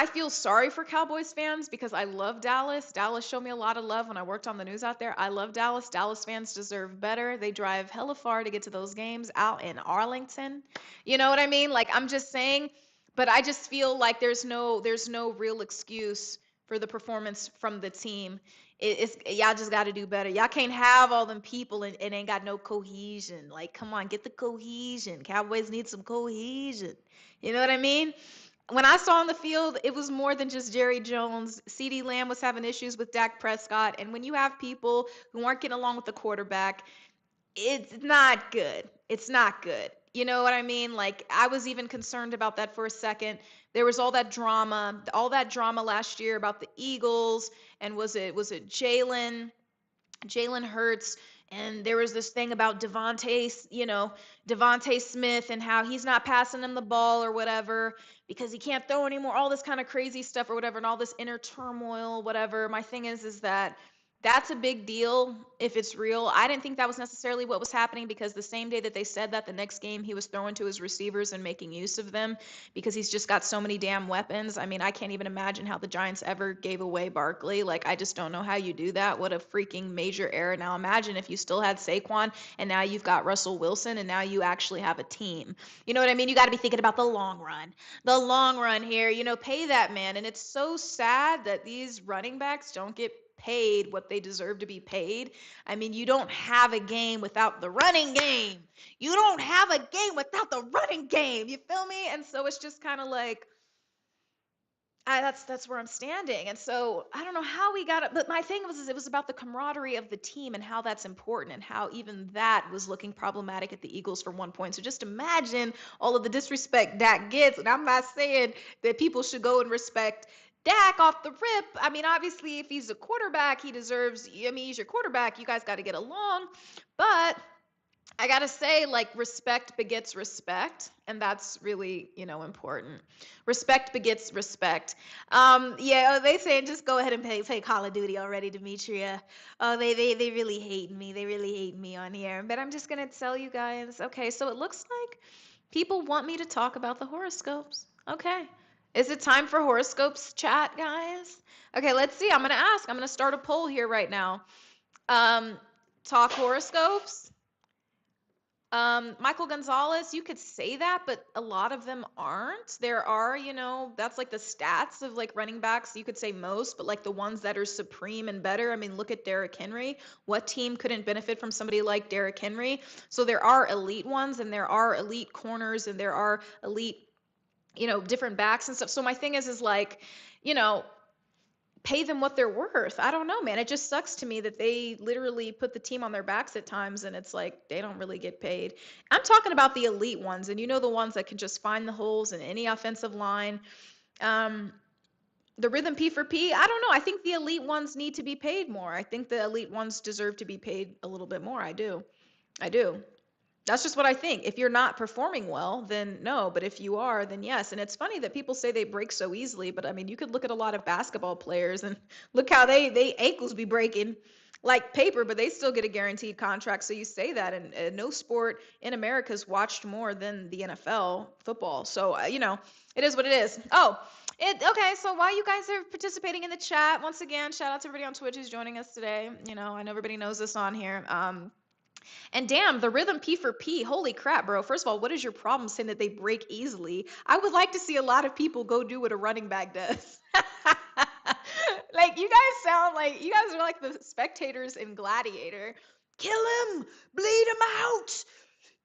Speaker 1: feel sorry for Cowboys fans because I love Dallas. Dallas showed me a lot of love when I worked on the news out there. I love Dallas. Dallas fans deserve better. They drive hella far to get to those games out in Arlington. You know what I mean? Like I'm just saying, but I just feel like there's no real excuse for the performance from the team. It's y'all just got to do better. Y'all can't have all them people and ain't got no cohesion. Like, come on, get the cohesion. Cowboys need some cohesion. You know what I mean? When I saw on the field, it was more than just Jerry Jones. CeeDee Lamb was having issues with Dak Prescott. And when you have people who aren't getting along with the quarterback, it's not good. It's not good. You know what I mean? Like, I was even concerned about that for a second. There was all that drama last year about the Eagles. And was it Jalen Hurts, and there was this thing about Devontae Smith and how he's not passing him the ball or whatever because he can't throw anymore, all this kind of crazy stuff or whatever, and all this inner turmoil, whatever. My thing is that that's a big deal if it's real. I didn't think that was necessarily what was happening because the same day that they said that, the next game he was throwing to his receivers and making use of them because he's just got so many damn weapons. I mean, I can't even imagine how the Giants ever gave away Barkley. Like, I just don't know how you do that. What a freaking major error. Now imagine if you still had Saquon and now you've got Russell Wilson and now you actually have a team. You know what I mean? You got to be thinking about the long run. The long run here, pay that man. And it's so sad that these running backs don't get paid what they deserve to be paid. I mean, you don't have a game without the running game. You don't have a game without the running game. You feel me? And so it's just kind of like that's where I'm standing. And so I don't know how we got it, but my thing was it was about the camaraderie of the team and how that's important and how even that was looking problematic at the Eagles for 1 point. So just imagine all of the disrespect Dak gets. And I'm not saying that people should go and respect Dak off the rip. I mean, obviously, if he's a quarterback, he deserves, I mean, he's your quarterback. You guys got to get along. But I gotta say, like, respect begets respect, and that's really, important. Respect begets respect. Yeah, they say just go ahead and play Call of Duty already, Demetria. Oh, they really hate me. They really hate me on here. But I'm just gonna tell you guys. Okay, so it looks like people want me to talk about the horoscopes. Okay, is it time for horoscopes chat, guys? Okay, let's see. I'm gonna ask. I'm gonna start a poll here right now. Um, talk horoscopes. Michael Gonzalez, you could say that, but a lot of them aren't. There are, that's like the stats of like running backs. You could say most, but like the ones that are supreme and better. I mean, look at Derrick Henry. What team couldn't benefit from somebody like Derrick Henry? So there are elite ones, and there are elite corners, and there are elite, different backs and stuff. So my thing is like, you know, pay them what they're worth. I don't know, man. It just sucks to me that they literally put the team on their backs at times, and it's like they don't really get paid. I'm talking about the elite ones, and the ones that can just find the holes in any offensive line. Um, the rhythm P for P, I don't know. I think the elite ones need to be paid more. I think the elite ones deserve to be paid a little bit more. I do. I do. That's just what I think. If you're not performing well, then no. But if you are, then yes. And it's funny that people say they break so easily, but I mean, you could look at a lot of basketball players and look how they ankles be breaking like paper, but they still get a guaranteed contract. So you say that, and no sport in America is watched more than the NFL football. So it is what it is. Oh, okay. So while you guys are participating in the chat, once again, shout out to everybody on Twitch who's joining us today. I know everybody knows this on here. And damn, the rhythm P for P. Holy crap, bro. First of all, what is your problem saying that they break easily? I would like to see a lot of people go do what a running back does. Like, you guys sound like you guys are like the spectators in Gladiator. Kill him, bleed him out,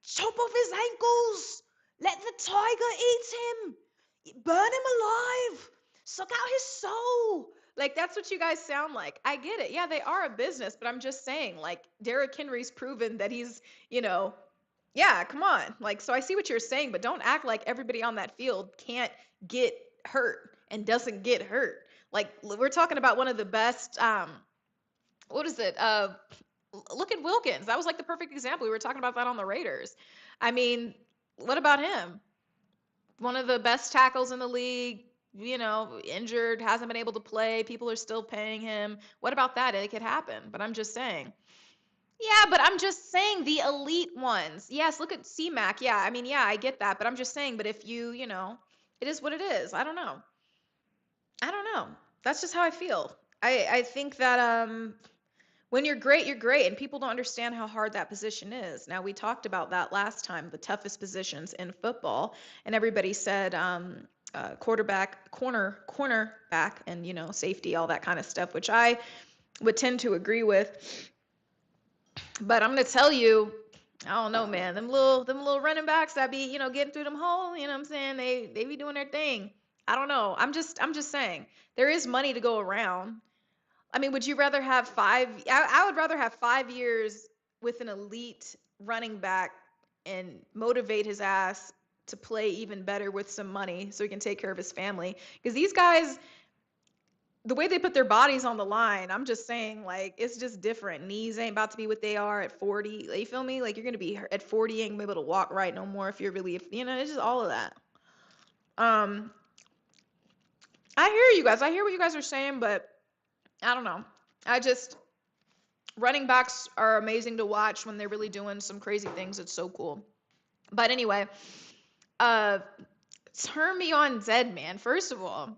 Speaker 1: chop off his ankles, let the tiger eat him, burn him alive, suck out his soul. Like, that's what you guys sound like. I get it. Yeah, they are a business, but I'm just saying, like, Derrick Henry's proven that he's, yeah, come on. Like, so I see what you're saying, but don't act like everybody on that field can't get hurt and doesn't get hurt. Like, we're talking about one of the best, what is it? Look at Wilkins. That was like the perfect example. We were talking about that on the Raiders. I mean, what about him? One of the best tackles in the league, injured, hasn't been able to play. People are still paying him. What about that? It could happen, but I'm just saying. Yeah, but I'm just saying the elite ones. Yes, look at C-Mac. Yeah, I mean, yeah, I get that, but I'm just saying, but if it is what it is. I don't know. I don't know. That's just how I feel. I think that when you're great, and people don't understand how hard that position is. Now, we talked about that last time, the toughest positions in football, and everybody said quarterback, cornerback, and safety, all that kind of stuff, which I would tend to agree with. But I'm gonna tell you, I don't know, man. Them little running backs that be, getting through them holes, you know what I'm saying? They be doing their thing. I don't know. I'm just saying there is money to go around. I mean, would you rather have I would rather have 5 years with an elite running back and motivate his ass to play even better with some money so he can take care of his family. Because these guys, the way they put their bodies on the line, I'm just saying, like, it's just different. Knees ain't about to be what they are at 40. You feel me? Like, you're going to be at 40, you ain't gonna be able to walk right no more if you're really, it's just all of that. I hear you guys. I hear what you guys are saying, but I don't know. Running backs are amazing to watch when they're really doing some crazy things. It's so cool. But anyway, turn me on Zed, man. First of all.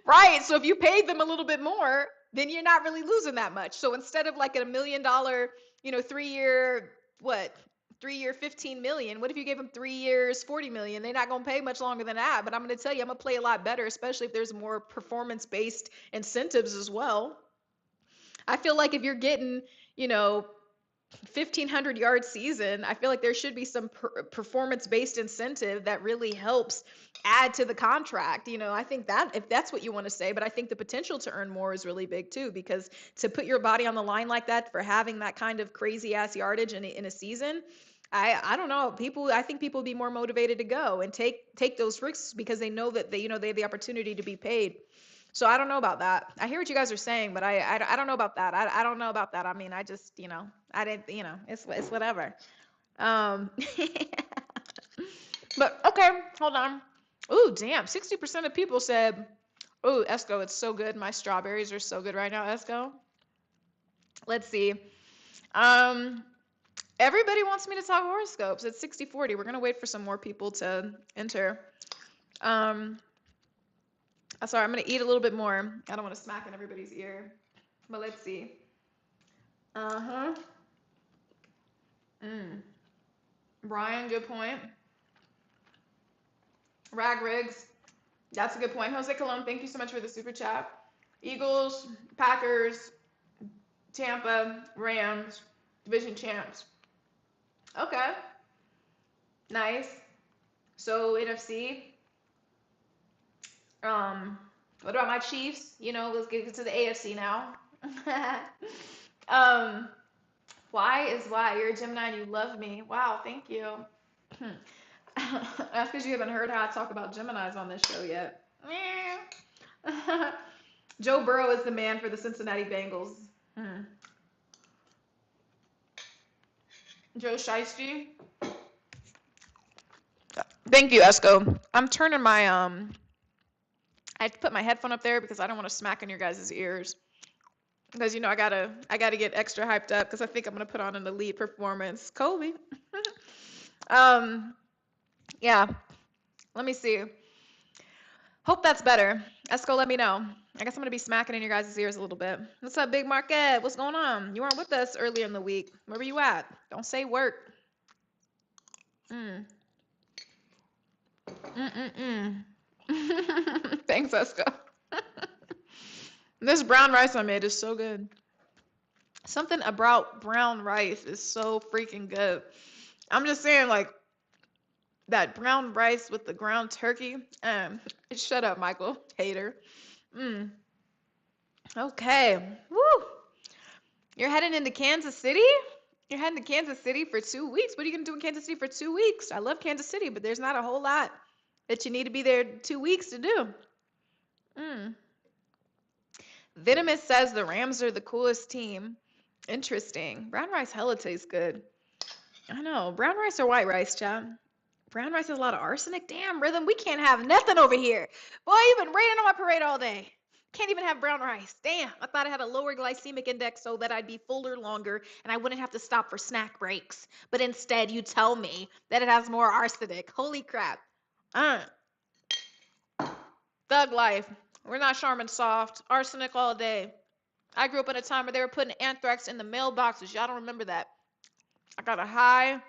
Speaker 1: Right. So if you paid them a little bit more, then you're not really losing that much. So instead of like a $1 million, 3-year, 15 million. What if you gave them 3 years, 40 million? They're not going to pay much longer than that. But I'm going to tell you, I'm going to play a lot better, especially if there's more performance-based incentives as well. I feel like if you're getting, 1,500 yard season, I feel like there should be some performance-based incentive that really helps add to the contract. I think that if that's what you want to say, but I think the potential to earn more is really big too, because to put your body on the line like that for having that kind of crazy ass yardage in a season, I don't know. I think people would be more motivated to go and take those risks because they know that they have the opportunity to be paid. So I don't know about that. I hear what you guys are saying, but I don't know about that. I don't know about that. I mean, I just, I didn't, it's whatever. Um, but okay, hold on. Ooh, damn. 60% of people said, ooh, Esco, it's so good. My strawberries are so good right now, Esco. Let's see. Um, Everybody wants me to talk horoscopes. It's 60-40. We're going to wait for some more people to enter. Um, Sorry, I'm going to eat a little bit more. I don't want to smack in everybody's ear. But let's see. Uh-huh. Brian, good point. Rag Riggs, that's a good point. Jose Colon, thank you so much for the super chat. Eagles, Packers, Tampa, Rams, division champs. Okay. Nice. So NFC. What about my Chiefs? Let's get to the AFC now. um, why is why? You're a Gemini and you love me. Wow, thank you. That's because you haven't heard how I talk about Geminis on this show yet. Joe Burrow is the man for the Cincinnati Bengals. Joe Shiesty. Thank you, Esco. I'm turning my I have to put my headphone up there because I don't want to smack in your guys' ears. Because I gotta get extra hyped up because I think I'm gonna put on an elite performance. Kobe. Yeah. Let me see. Hope that's better. Esco, let me know. I guess I'm gonna be smacking in your guys' ears a little bit. What's up, Big Market? What's going on? You weren't with us earlier in the week. Where were you at? Don't say work. Thanks, Esco. This brown rice I made is so good. Something about brown rice is so freaking good. I'm just saying, like, that brown rice with the ground turkey. Shut up, Michael. Hater. Okay. Woo. You're heading into Kansas City? You're heading to Kansas City for 2 weeks. What are you going to do in Kansas City for 2 weeks? I love Kansas City, but there's not a whole lot that you need to be there 2 weeks to do. Venomous says the Rams are the coolest team. Interesting. Brown rice hella tastes good. I know. Brown rice or white rice, Chad? Brown rice has a lot of arsenic. Damn, Rhythm, we can't have nothing over here. Boy, you've been raining on my parade all day. Can't even have brown rice. Damn, I thought I had a lower glycemic index so that I'd be fuller longer and I wouldn't have to stop for snack breaks. But instead, you tell me that it has more arsenic. Holy crap. Thug life. We're not Charmin soft. Arsenic all day. I grew up in a time where they were putting anthrax in the mailboxes. Y'all don't remember that. I got a high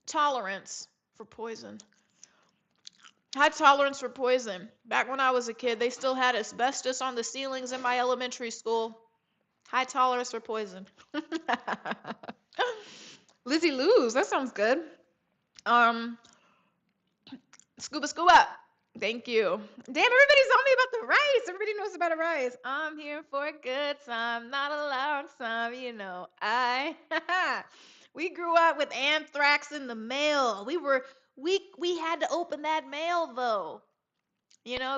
Speaker 1: tolerance for poison. High tolerance for poison. Back when I was a kid, they still had asbestos on the ceilings in my elementary school. High tolerance for poison. Lizzie Lou's, that sounds good. Scuba. Thank you. Damn, everybody's on me about the rice. Everybody knows about a rice. I'm here for a good time, not a loud time. We grew up with anthrax in the mail. We had to open that mail though.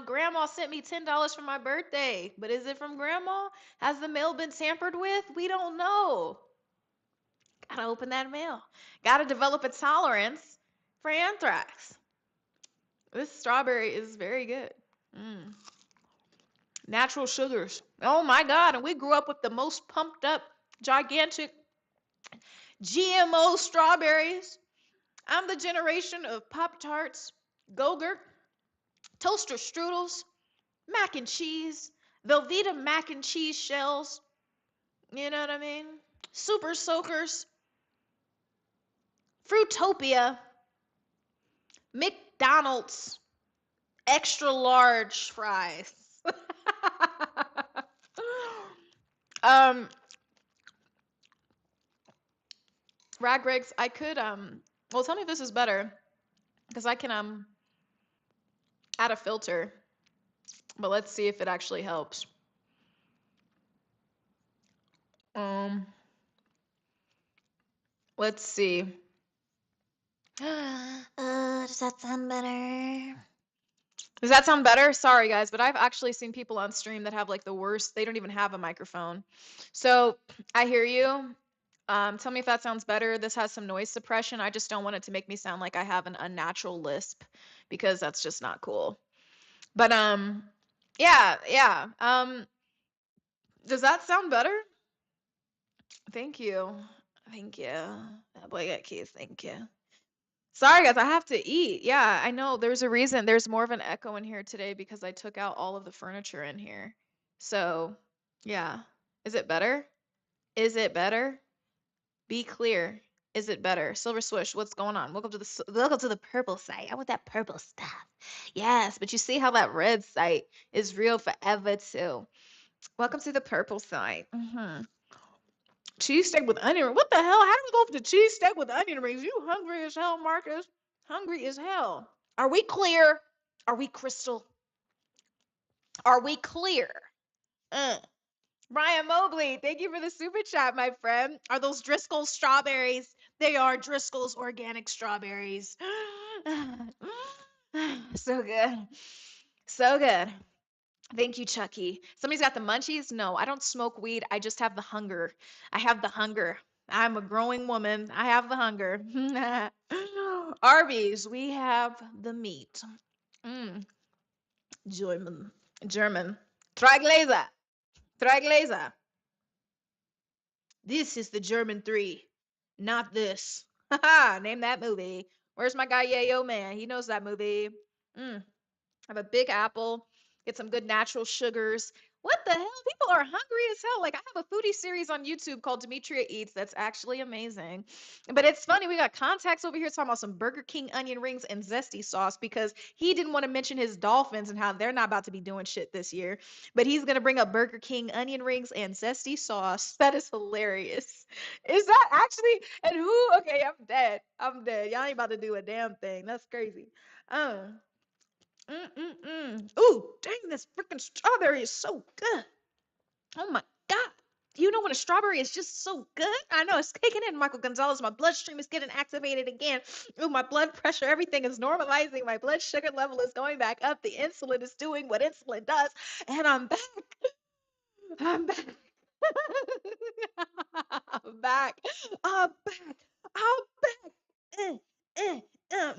Speaker 1: Grandma sent me $10 for my birthday, but is it from grandma? Has the mail been tampered with? We don't know. Gotta open that mail. Gotta develop a tolerance for anthrax. This strawberry is very good. Natural sugars. Oh my God. And we grew up with the most pumped up, gigantic GMO strawberries. I'm the generation of Pop-Tarts, Go-Gurt, toaster strudels, mac and cheese, Velveeta mac and cheese shells. You know what I mean? Super soakers, Fruitopia, McDonald's, extra large fries. Ragrigs, I could well, tell me if this is better because I can add a filter, but let's see if it actually helps. Let's see. Does that sound better? Does that sound better? Sorry, guys, but I've actually seen people on stream that have like the worst. They don't even have a microphone. So I hear you. Tell me if that sounds better. This has some noise suppression. I just don't want it to make me sound like I have an unnatural lisp because that's just not cool. But yeah, yeah. Does that sound better? Thank you. Thank you. That boy got keys. Thank you. Sorry, guys, I have to eat. Yeah, I know. There's a reason. There's more of an echo in here today because I took out all of the furniture in here. So, yeah. Is it better? Is it better? Be clear. Is it better? Silver Swoosh, what's going on? Welcome to the purple site. I want that purple stuff. Yes, but you see how that red site is real forever too. Welcome to the purple site. Cheesesteak with onion. What the hell? How do we go up to cheesesteak with onion rings? You hungry as hell, Marcus? Hungry as hell. Are we clear? Are we crystal? Are we clear? Uh. Brian Mobley, thank you for the super chat, my friend. Are those Driscoll's strawberries? They are Driscoll's organic strawberries. So good. So good. Thank you, Chucky. Somebody's got the munchies? No, I don't smoke weed. I just have the hunger. I have the hunger. I'm a growing woman. I have the hunger. Arby's, we have the meat. Mm, German. German. Triglaser. Triglaser. This is the German 3, not this. Haha, name that movie. Where's my guy Yayo Man? He knows that movie. Have a big apple, get some good natural sugars. What the hell? People are hungry as hell. Like, I have a foodie series on YouTube called Demetria Eats that's actually amazing. But it's funny, we got contacts over here talking about some Burger King onion rings and zesty sauce because he didn't want to mention his Dolphins and how they're not about to be doing shit this year. But he's going to bring up Burger King onion rings and zesty sauce. That is hilarious. Is that actually? And who? Okay, I'm dead. I'm dead. Y'all ain't about to do a damn thing. That's crazy. Um. Ooh, dang, this freaking strawberry is so good. Oh my God. You know when a strawberry is just so good? I know it's kicking in, Michael Gonzalez. My bloodstream is getting activated again. Ooh, my blood pressure, everything is normalizing. My blood sugar level is going back up. The insulin is doing what insulin does. And I'm back. I'm back. I'm back. I'm back. I'm back. Eh, eh,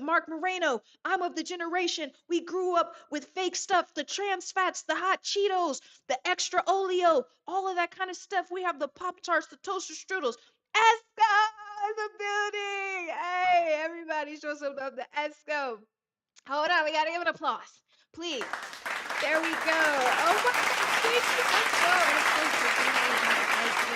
Speaker 1: Mark Moreno, I'm of the generation. We grew up with fake stuff, the trans fats, the hot Cheetos, the extra oleo, all of that kind of stuff. We have the Pop Tarts, the toaster strudels. Esco in the building. Hey, everybody show some love to Esco. Hold on, we gotta give an applause. Please. There we go. Oh my God, thank you, Esco. And of course, the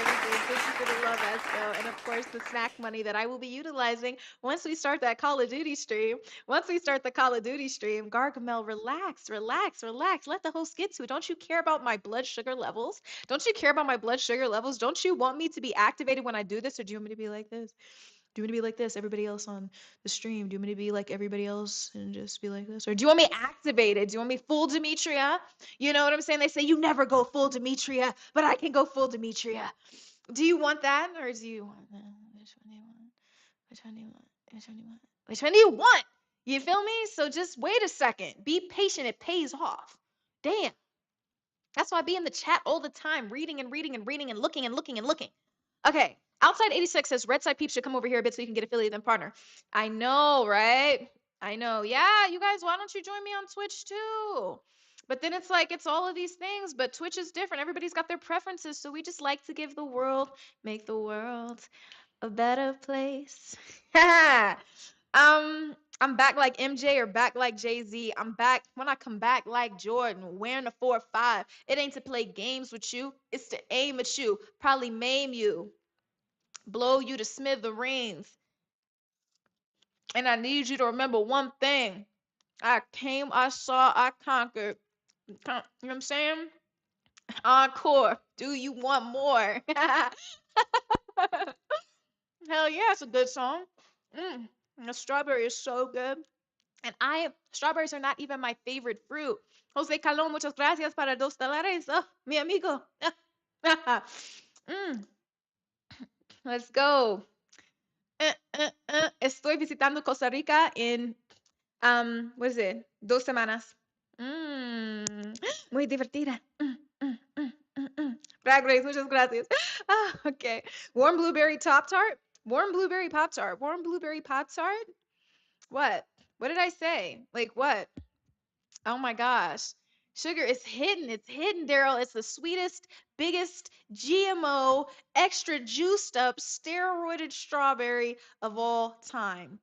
Speaker 1: everything. Thank you for the love, Esco. And of course, the snack money that I will be utilizing once we start that Call of Duty stream. Once we start the Call of Duty stream, Gargamel, relax, relax, relax. Let the host get to it. Don't you care about my blood sugar levels? Don't you care about my blood sugar levels? Don't you want me to be activated when I do this, or do you want me to be like this? Do you want me to be like this, everybody else on the stream? Do you want me to be like everybody else and just be like this? Or do you want me activated? Do you want me full Demetria? You know what I'm saying? They say you never go full Demetria, but I can go full Demetria. Do you want that? Or do you want that? Which one do you want? Which one do you want? Which one do you want? Which one do you want? You feel me? So just wait a second. Be patient. It pays off. Damn. That's why I be in the chat all the time, reading and reading and reading and looking and looking and looking. Okay. Outside 86 says red side peeps should come over here a bit so you can get affiliated and partner. I know, right? I know. Yeah, you guys, why don't you join me on Twitch too? But then it's like it's all of these things, but Twitch is different. Everybody's got their preferences, so we just like to give the world, make the world a better place. I'm back like MJ or back like Jay-Z. I'm back when I come back like Jordan, wearing a 4-5. It ain't to play games with you, it's to aim at you, probably maim you, blow you to smithereens. And I need you to remember one thing. I came, I saw, I conquered. You know what I'm saying? Encore. Do you want more? Hell yeah, it's a good song. The strawberry is so good. And strawberries are not even my favorite fruit. Jose Calon, muchas gracias para $2. Oh, mi amigo. mm, let's go. Estoy visitando Costa Rica en, what is it? 2 semanas. Muy divertida. Drag Race, muchas gracias. Ah, okay. Warm blueberry Pop Tart. Warm blueberry Pop Tart. Warm blueberry Pop Tart. What? What did I say? Like what? Oh my gosh. Sugar is hidden. It's hidden, Daryl. It's the sweetest, biggest GMO, extra juiced up, steroided strawberry of all time.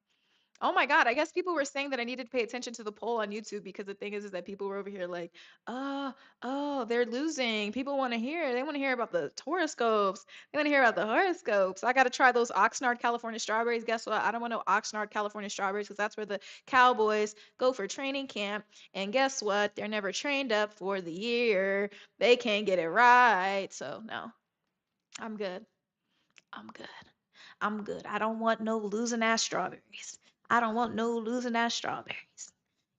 Speaker 1: Oh my God, I guess people were saying that I needed to pay attention to the poll on YouTube because the thing is that people were over here like, oh, oh, they're losing. People want to hear. They want to hear about the horoscopes. They want to hear about the horoscopes. I got to try those Oxnard, California strawberries. Guess what? I don't want no Oxnard, California strawberries because that's where the cowboys go for training camp. And guess what? They're never trained up for the year. They can't get it right. So no, I'm good. I'm good. I'm good. I don't want no losing ass strawberries. I don't want no losing ass strawberries.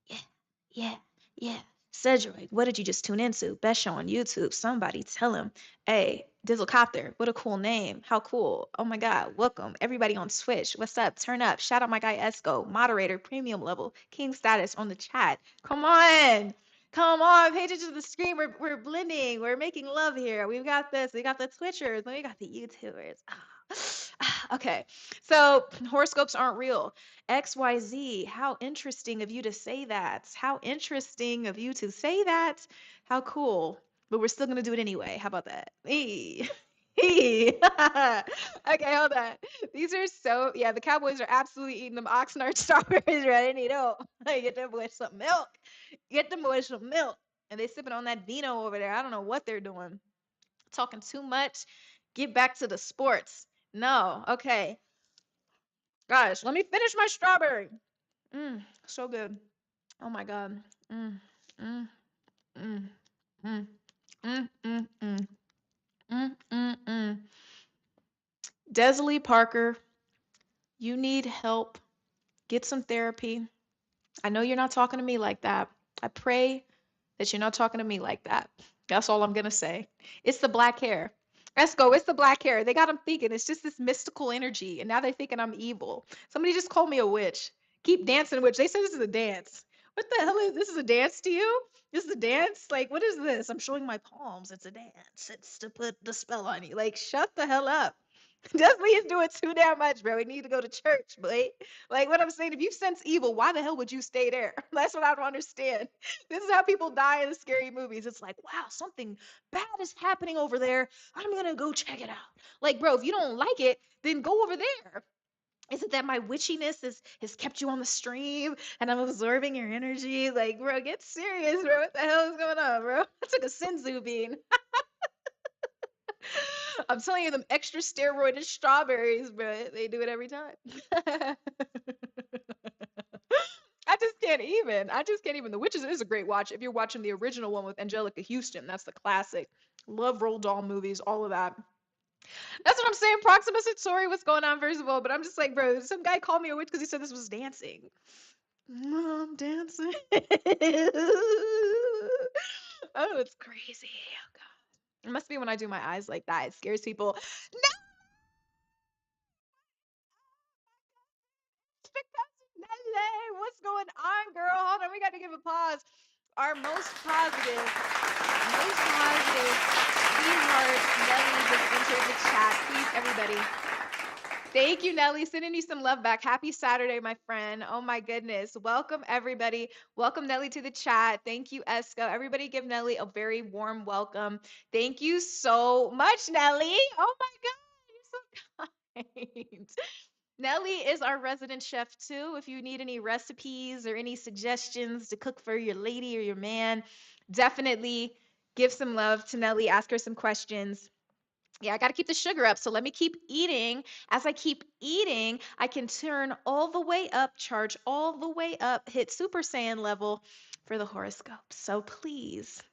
Speaker 1: Yeah, yeah, yeah. Cedric, what did you just tune into? Best show on YouTube. Somebody tell him. Hey, Dizzlecopter, what a cool name. How cool. Oh my God, welcome. Everybody on Twitch. What's up? Turn up. Shout out my guy Esco, moderator, premium level, king status on the chat. Come on. Come on, pay attention to the screen. We're blending. We're making love here. We've got this. We got the Twitchers. Then we got the YouTubers. Okay, so horoscopes aren't real. XYZ, how interesting of you to say that. How interesting of you to say that. How cool. But we're still going to do it anyway. How about that? Hey. Hey. Okay, hold on. These are so, yeah, the Cowboys are absolutely eating them Oxnard strawberries right now. Get them boys some milk. Get them boys some milk. And they sipping on that Vino over there. I don't know what they're doing. Talking too much. Get back to the sports. No. Okay. Guys, let me finish my strawberry. So good. Oh my God. Mm, mm, mm, mm, mm, mm, mm, mm. Desley Parker, you need help. Get some therapy. I know you're not talking to me like that. I pray that you're not talking to me like that. That's all I'm gonna say. It's the black hair. Esco, it's the black hair. They got them thinking it's just this mystical energy, and now they're thinking I'm evil. Somebody just called me a witch. Keep dancing, witch. They said this is a dance. What the hell is this? Is a dance to you? This is a dance? Like, what is this? I'm showing my palms. It's a dance. It's to put the spell on you. Like, shut the hell up. Definitely is doing too damn much, bro. We need to go to church, boy. Like what I'm saying, if you sense evil, why the hell would you stay there? That's what I don't understand. This is how people die in the scary movies. It's like, wow, something bad is happening over there. I'm gonna go check it out. Like, bro, if you don't like it, then go over there. Is it that my witchiness has kept you on the stream and I'm absorbing your energy? Like, bro, get serious, bro. What the hell is going on, bro? I took a Senzu bean. I'm telling you, them extra steroided strawberries, bro. They do it every time. I just can't even. I just can't even. The Witches is a great watch if you're watching the original one with Angelica Houston. That's the classic. Love Roald Dahl movies, all of that. That's what I'm saying. Proxima Satori, what's going on, first of all? But I'm just like, bro, some guy called me a witch because he said this was dancing. I'm dancing. Oh, it's crazy. Oh, God. It must be when I do my eyes like that. It scares people. No, Nelly, what's going on, girl? Hold on, we got to give a pause. Our most positive sweetheart, Nelly just entered the chat. Please, everybody. Thank you, Nelly. Sending you some love back. Happy Saturday, my friend. Oh my goodness. Welcome, everybody. Welcome, Nelly, to the chat. Thank you, Esco. Everybody give Nelly a very warm welcome. Thank you so much, Nelly. Oh my God, you're so kind. Nelly is our resident chef too. If you need any recipes or any suggestions to cook for your lady or your man, definitely give some love to Nelly. Ask her some questions. Yeah, I got to keep the sugar up. So let me keep eating. As I keep eating, I can turn all the way up, charge all the way up, hit Super Saiyan level for the horoscope. So please,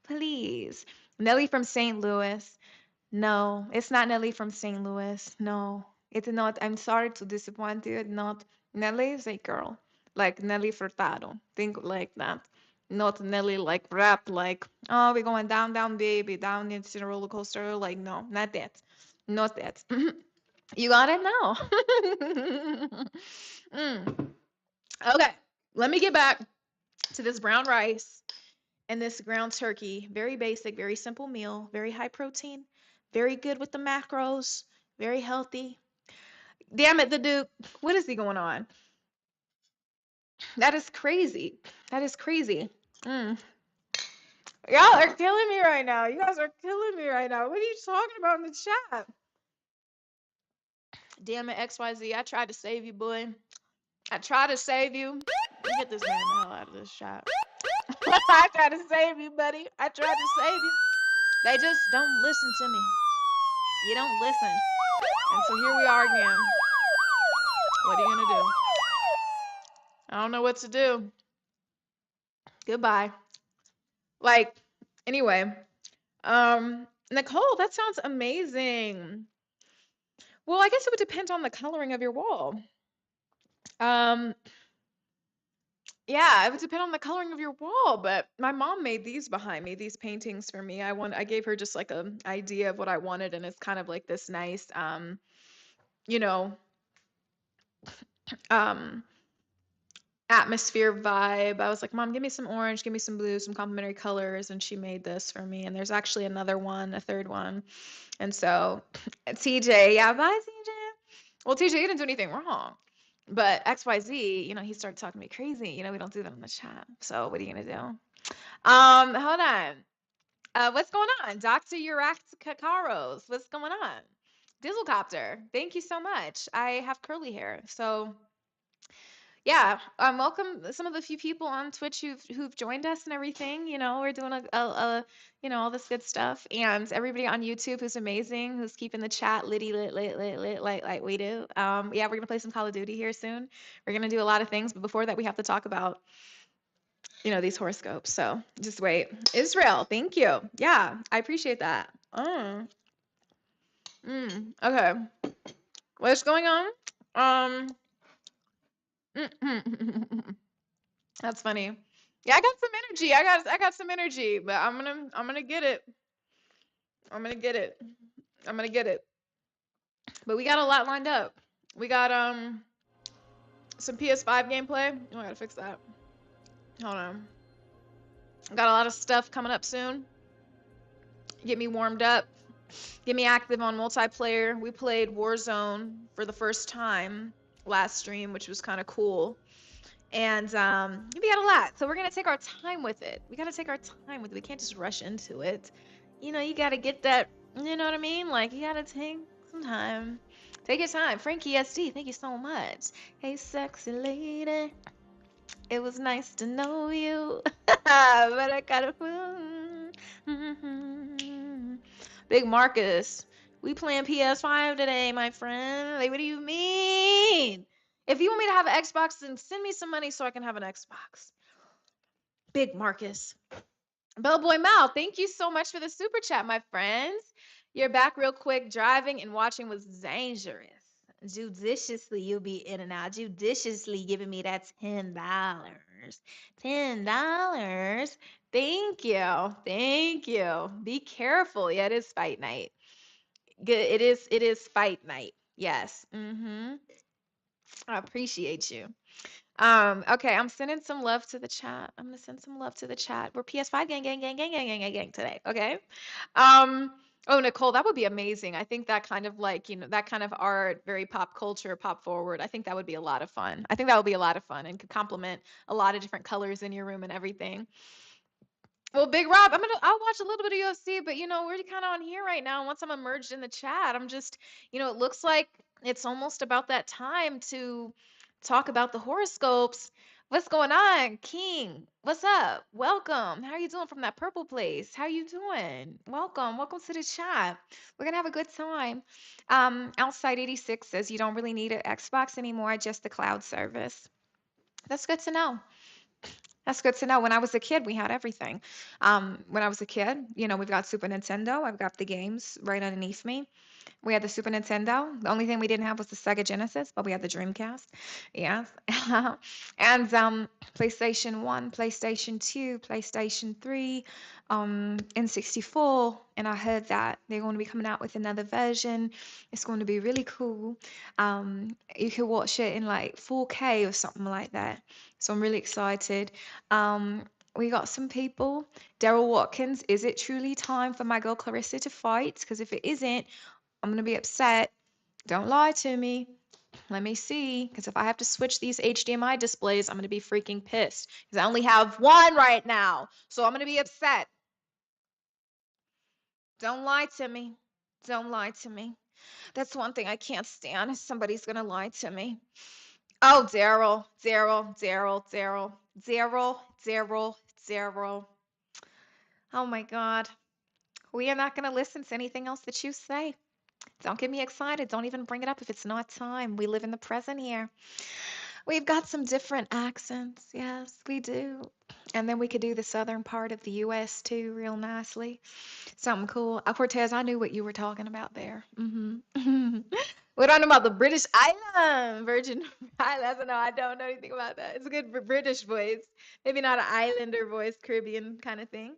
Speaker 1: please. Nelly from St. Louis. No, it's not Nelly from St. Louis. No, it's not. I'm sorry to disappoint you. Not Nelly is a girl, like Nelly Furtado. Think like that. Not Nelly like rap, like oh we're going down, down, baby, down into the roller coaster. Like no, not that, not that. You gotta know. Mm. Okay, let me get back to this brown rice and this ground turkey. Very basic, very simple meal, very high protein, very good with the macros, very healthy. Damn it, the Duke. What is he going on? That is crazy. That is crazy. Mm. Y'all are killing me right now. You guys are killing me right now. What are you talking about in the chat? Damn it, XYZ. I tried to save you, boy. I tried to save you. Let me get this man the hell out of this chat. I tried to save you, buddy. I tried to save you. They just don't listen to me. You don't listen. And so here we are again. What are you gonna do? I don't know what to do. Goodbye. Like, anyway. Nicole, that sounds amazing. Well, I guess it would depend on the coloring of your wall. Um, yeah, it would depend on the coloring of your wall, but my mom made these behind me, these paintings for me. I gave her just like a idea of what I wanted, and it's kind of like this nice you know, um atmosphere vibe. I was like, Mom, give me some orange, give me some blue, some complementary colors, and she made this for me. And there's actually another one, a third one. And so TJ, yeah, bye TJ. Well, TJ, you didn't do anything wrong. But XYZ, he started talking to me crazy. We don't do that in the chat. So what are you gonna do? Hold on. What's going on? Dr. Urax Kakaros, what's going on? Dizzlecopter, thank you so much. I have curly hair, so yeah. Welcome some of the few people on Twitch who've joined us and everything. We're doing all this good stuff, and everybody on YouTube who's amazing, who's keeping the chat litty lit like we do. Yeah, we're gonna play some Call of Duty here soon. We're gonna do a lot of things, but before that, we have to talk about these horoscopes. So just wait. Israel, thank you. Yeah, I appreciate that. Okay. What's going on? That's funny. Yeah, I got some energy. I got some energy, but I'm gonna get it. I'm gonna get it. I'm gonna get it. But we got a lot lined up. We got some PS5 gameplay. Oh, I gotta fix that. Hold on. Got a lot of stuff coming up soon. Get me warmed up. Get me active on multiplayer. We played Warzone for the first time last stream, which was kind of cool. And we got a lot. So we're gonna take our time with it. We gotta take our time with it. We can't just rush into it. You gotta get that, you know what I mean? Like you gotta take some time. Take your time. Frankie SD, thank you so much. Hey sexy lady. It was nice to know you. But I gotta Big Marcus. We playing PS5 today, my friend. Like, what do you mean? If you want me to have an Xbox, then send me some money so I can have an Xbox. Big Marcus. Bellboy Mal, thank you so much for the super chat, my friends. You're back real quick. Driving and watching was dangerous. Judiciously, you'll be in and out. Judiciously giving me that $10. $10. Thank you. Thank you. Be careful. Yeah, it is fight night. Good. It is fight night. Yes. I appreciate you. Okay, I'm sending some love to the chat. I'm gonna send some love to the chat. We're PS5 gang today. Okay. Oh, Nicole, that would be amazing. I think that kind of like, that kind of art, very pop culture, pop forward. I think that would be a lot of fun. I think that would be a lot of fun and could complement a lot of different colors in your room and everything. Well, Big Rob, I'll watch a little bit of UFC, but we're kind of on here right now. Once I'm immersed in the chat, I'm just, it looks like it's almost about that time to talk about the horoscopes. What's going on, King? What's up? Welcome. How are you doing from that purple place? How you doing? Welcome to the chat. We're gonna have a good time. Outside 86 says you don't really need an Xbox anymore, just the cloud service. That's good to know. That's good to know. When I was a kid, we had everything. When I was a kid, we've got Super Nintendo. I've got the games right underneath me. We had the Super Nintendo. The only thing we didn't have was the Sega Genesis, but we had the Dreamcast. Yes. And
Speaker 2: PlayStation 1, PlayStation 2, PlayStation 3, N64, and I heard that they're going to be coming out with another version. It's going to be really cool. You can watch it in like 4K or something like that. So I'm really excited. Um, we got some people. Daryl Watkins, is it truly time for my girl Clarissa to fight? Because if it isn't, I'm going to be upset. Don't lie to me. Let me see, because if I have to switch these HDMI displays, I'm going to be freaking pissed. Because I only have one right now. So I'm going to be upset. Don't lie to me. Don't lie to me. That's one thing I can't stand. Somebody's going to lie to me. Oh, Daryl, Daryl, Daryl, Daryl, Daryl, Daryl, Daryl. Oh my God. We are not going to listen to anything else that you say. Don't get me excited. Don't even bring it up if it's not time. We live in the present here. We've got some different accents. Yes, we do. And then we could do the southern part of the US too, real nicely. Something cool. Cortez, I knew what you were talking about there. We're talking about the British Island, Virgin Islands. No, I don't know anything about that. It's a good British voice. Maybe not an Islander voice, Caribbean kind of thing.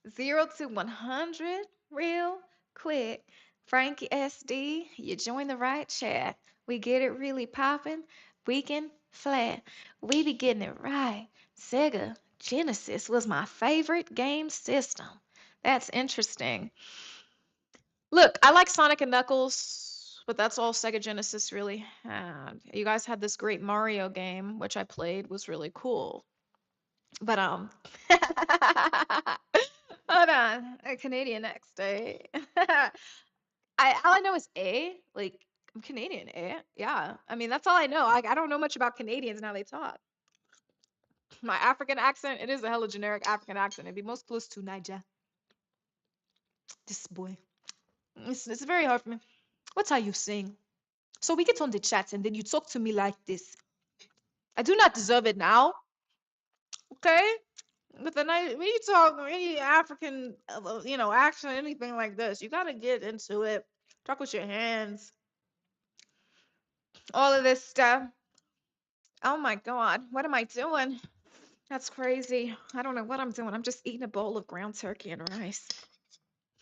Speaker 2: 0 to 100, real quick. Frankie SD, you join the right chat. We get it really popping, weekend flat. We be getting it right. Sega Genesis was my favorite game system. That's interesting. Look, I like Sonic and Knuckles, but that's all Sega Genesis really had. You guys had this great Mario game, which I played, was really cool. But hold on, a Canadian next day. All I know is A. Like I'm Canadian, eh? Yeah. I mean that's all I know. I don't know much about Canadians and how they talk. My African accent, it is a hella generic African accent. It'd be most close to Niger. This boy. It's very hard for me. What's how you sing? So we get on the chat and then you talk to me like this. I do not deserve it now. Okay? But then when you talk any African, accent, anything like this, you gotta get into it. Talk with your hands. All of this stuff. Oh my God, what am I doing? That's crazy. I don't know what I'm doing. I'm just eating a bowl of ground turkey and rice.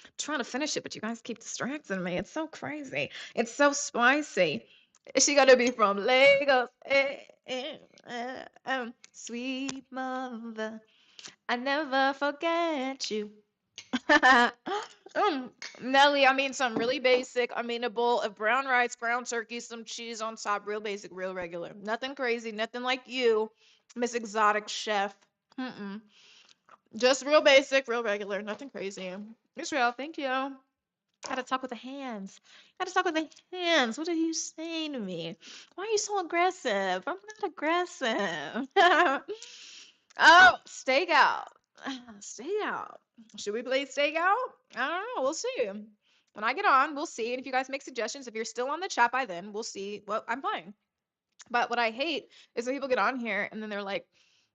Speaker 2: I'm trying to finish it, but you guys keep distracting me. It's so crazy. It's so spicy. Is she gonna be from Lagos? Sweet mother, I never forget you. Nelly, I mean something really basic. I mean a bowl of brown rice, ground turkey, some cheese on top, real basic, real regular. Nothing crazy, nothing like you, Miss Exotic Chef. Mm-mm. Just real basic, real regular, nothing crazy. Israel, thank you. Gotta talk with the hands. Gotta talk with the hands. What are you saying to me? Why are you so aggressive? I'm not aggressive. Oh, stakeout. Stakeout. Should we play stakeout? I don't know. We'll see. When I get on, we'll see. And if you guys make suggestions, if you're still on the chat by then, we'll see what I'm playing. But what I hate is when people get on here and then they're like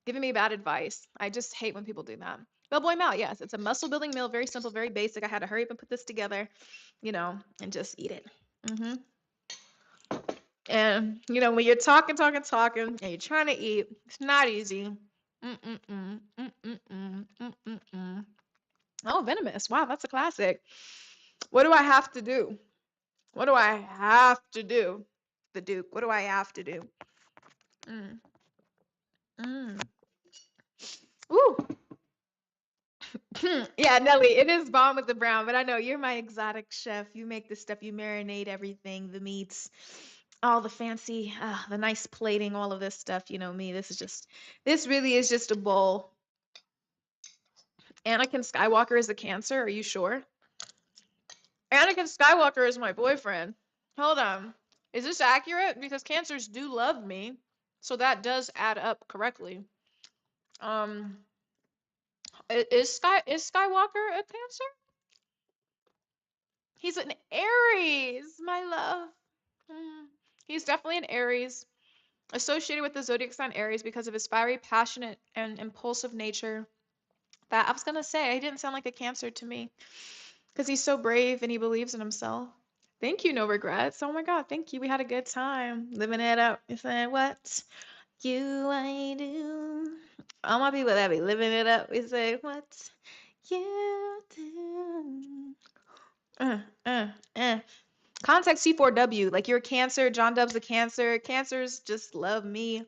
Speaker 2: giving me bad advice. I just hate when people do that. Bellboy Mal, yes, it's a muscle building meal, very simple, very basic. I had to hurry up and put this together, and just eat it. And when you're talking, and you're trying to eat, it's not easy. Oh, venomous! Wow, that's a classic. What do I have to do? What do I have to do? The Duke. What do I have to do? Mm. Mm. Ooh. Yeah, Nelly, it is bomb with the brown, but I know you're my exotic chef. You make the stuff, you marinate everything, the meats, all the fancy, the nice plating, all of this stuff. You know me. This really is just a bowl. Anakin Skywalker is a Cancer. Are you sure? Anakin Skywalker is my boyfriend. Hold on. Is this accurate? Because Cancers do love me, so that does add up correctly. Um, is Skywalker a Cancer? He's an Aries, my love. He's definitely an Aries, associated with the zodiac sign Aries because of his fiery, passionate, and impulsive nature. That I was gonna say, he didn't sound like a Cancer to me, because he's so brave and he believes in himself. Thank you, no regrets. Oh my God, thank you. We had a good time living it up. You said what? You I do.
Speaker 1: All my people that be living it up, we say, what you do. Uh, uh, uh. Contact C4W, like you're a Cancer. John Dove's a Cancer. Cancers just love me.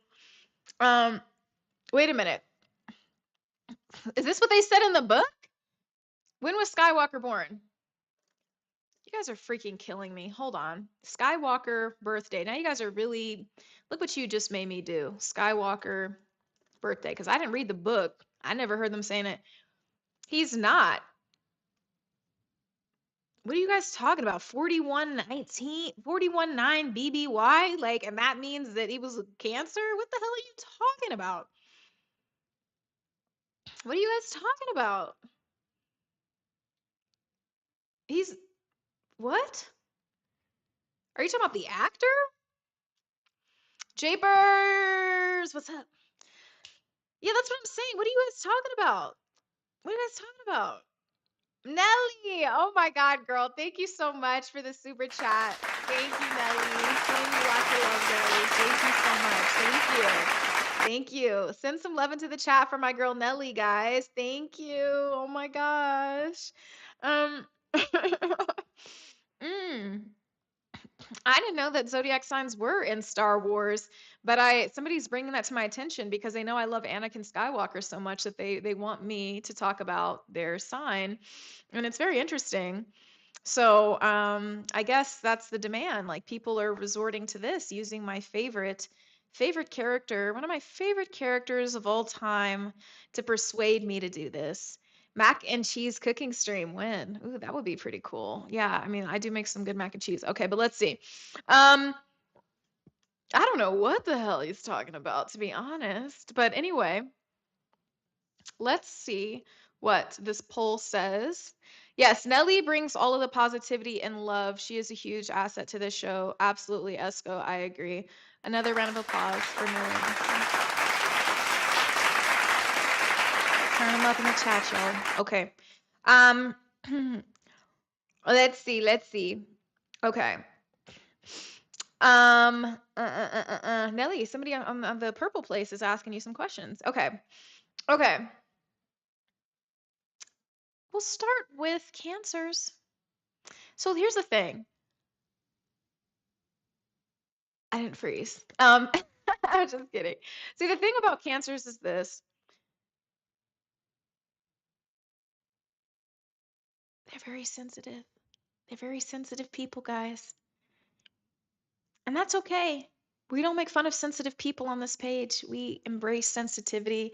Speaker 1: Um, Wait a minute. Is this what they said in the book? When was Skywalker born? You guys are freaking killing me. Hold on. Skywalker birthday. Now you guys are really, look what you just made me do. Skywalker birthday, because I didn't read the book. I never heard them saying it. He's not. What are you guys talking about? 4119, 419 BBY? Like, and that means that he was a Cancer? What the hell are you talking about? What are you guys talking about? He's, what? Are you talking about the actor? Japers, what's up? Yeah, that's what I'm saying. What are you guys talking about? What are you guys talking about? Nelly, oh my God, girl. Thank you so much for the super chat. Thank you, Nelly. Sending you lots of love, girlies. Thank you so much. Thank you. Thank you. Send some love into the chat for my girl Nelly, guys. Thank you. Oh my gosh. Um, mm. I didn't know that zodiac signs were in Star Wars, but somebody's bringing that to my attention because they know I love Anakin Skywalker so much that they want me to talk about their sign, and it's very interesting. So I guess that's the demand. Like people are resorting to this, using my favorite character, one of my favorite characters of all time, to persuade me to do this. Mac and cheese cooking stream when? Ooh, that would be pretty cool. Yeah, I mean, I do make some good mac and cheese. Okay, but let's see. Um, I don't know what the hell he's talking about, to be honest. But anyway, let's see what this poll says. Yes, Nelly brings all of the positivity and love. She is a huge asset to this show. Absolutely, Esco. I agree. Another round of applause for Nelly. Turn them up in the chat, y'all. Okay. Um, let's see. Let's see. Okay. Nelly, somebody on the purple place is asking you some questions. Okay. Okay. We'll start with cancers. So here's the thing. I didn't freeze. I'm just kidding. See, the thing about cancers is this. They're very sensitive. They're very sensitive people, guys. And that's okay. We don't make fun of sensitive people on this page. We embrace sensitivity.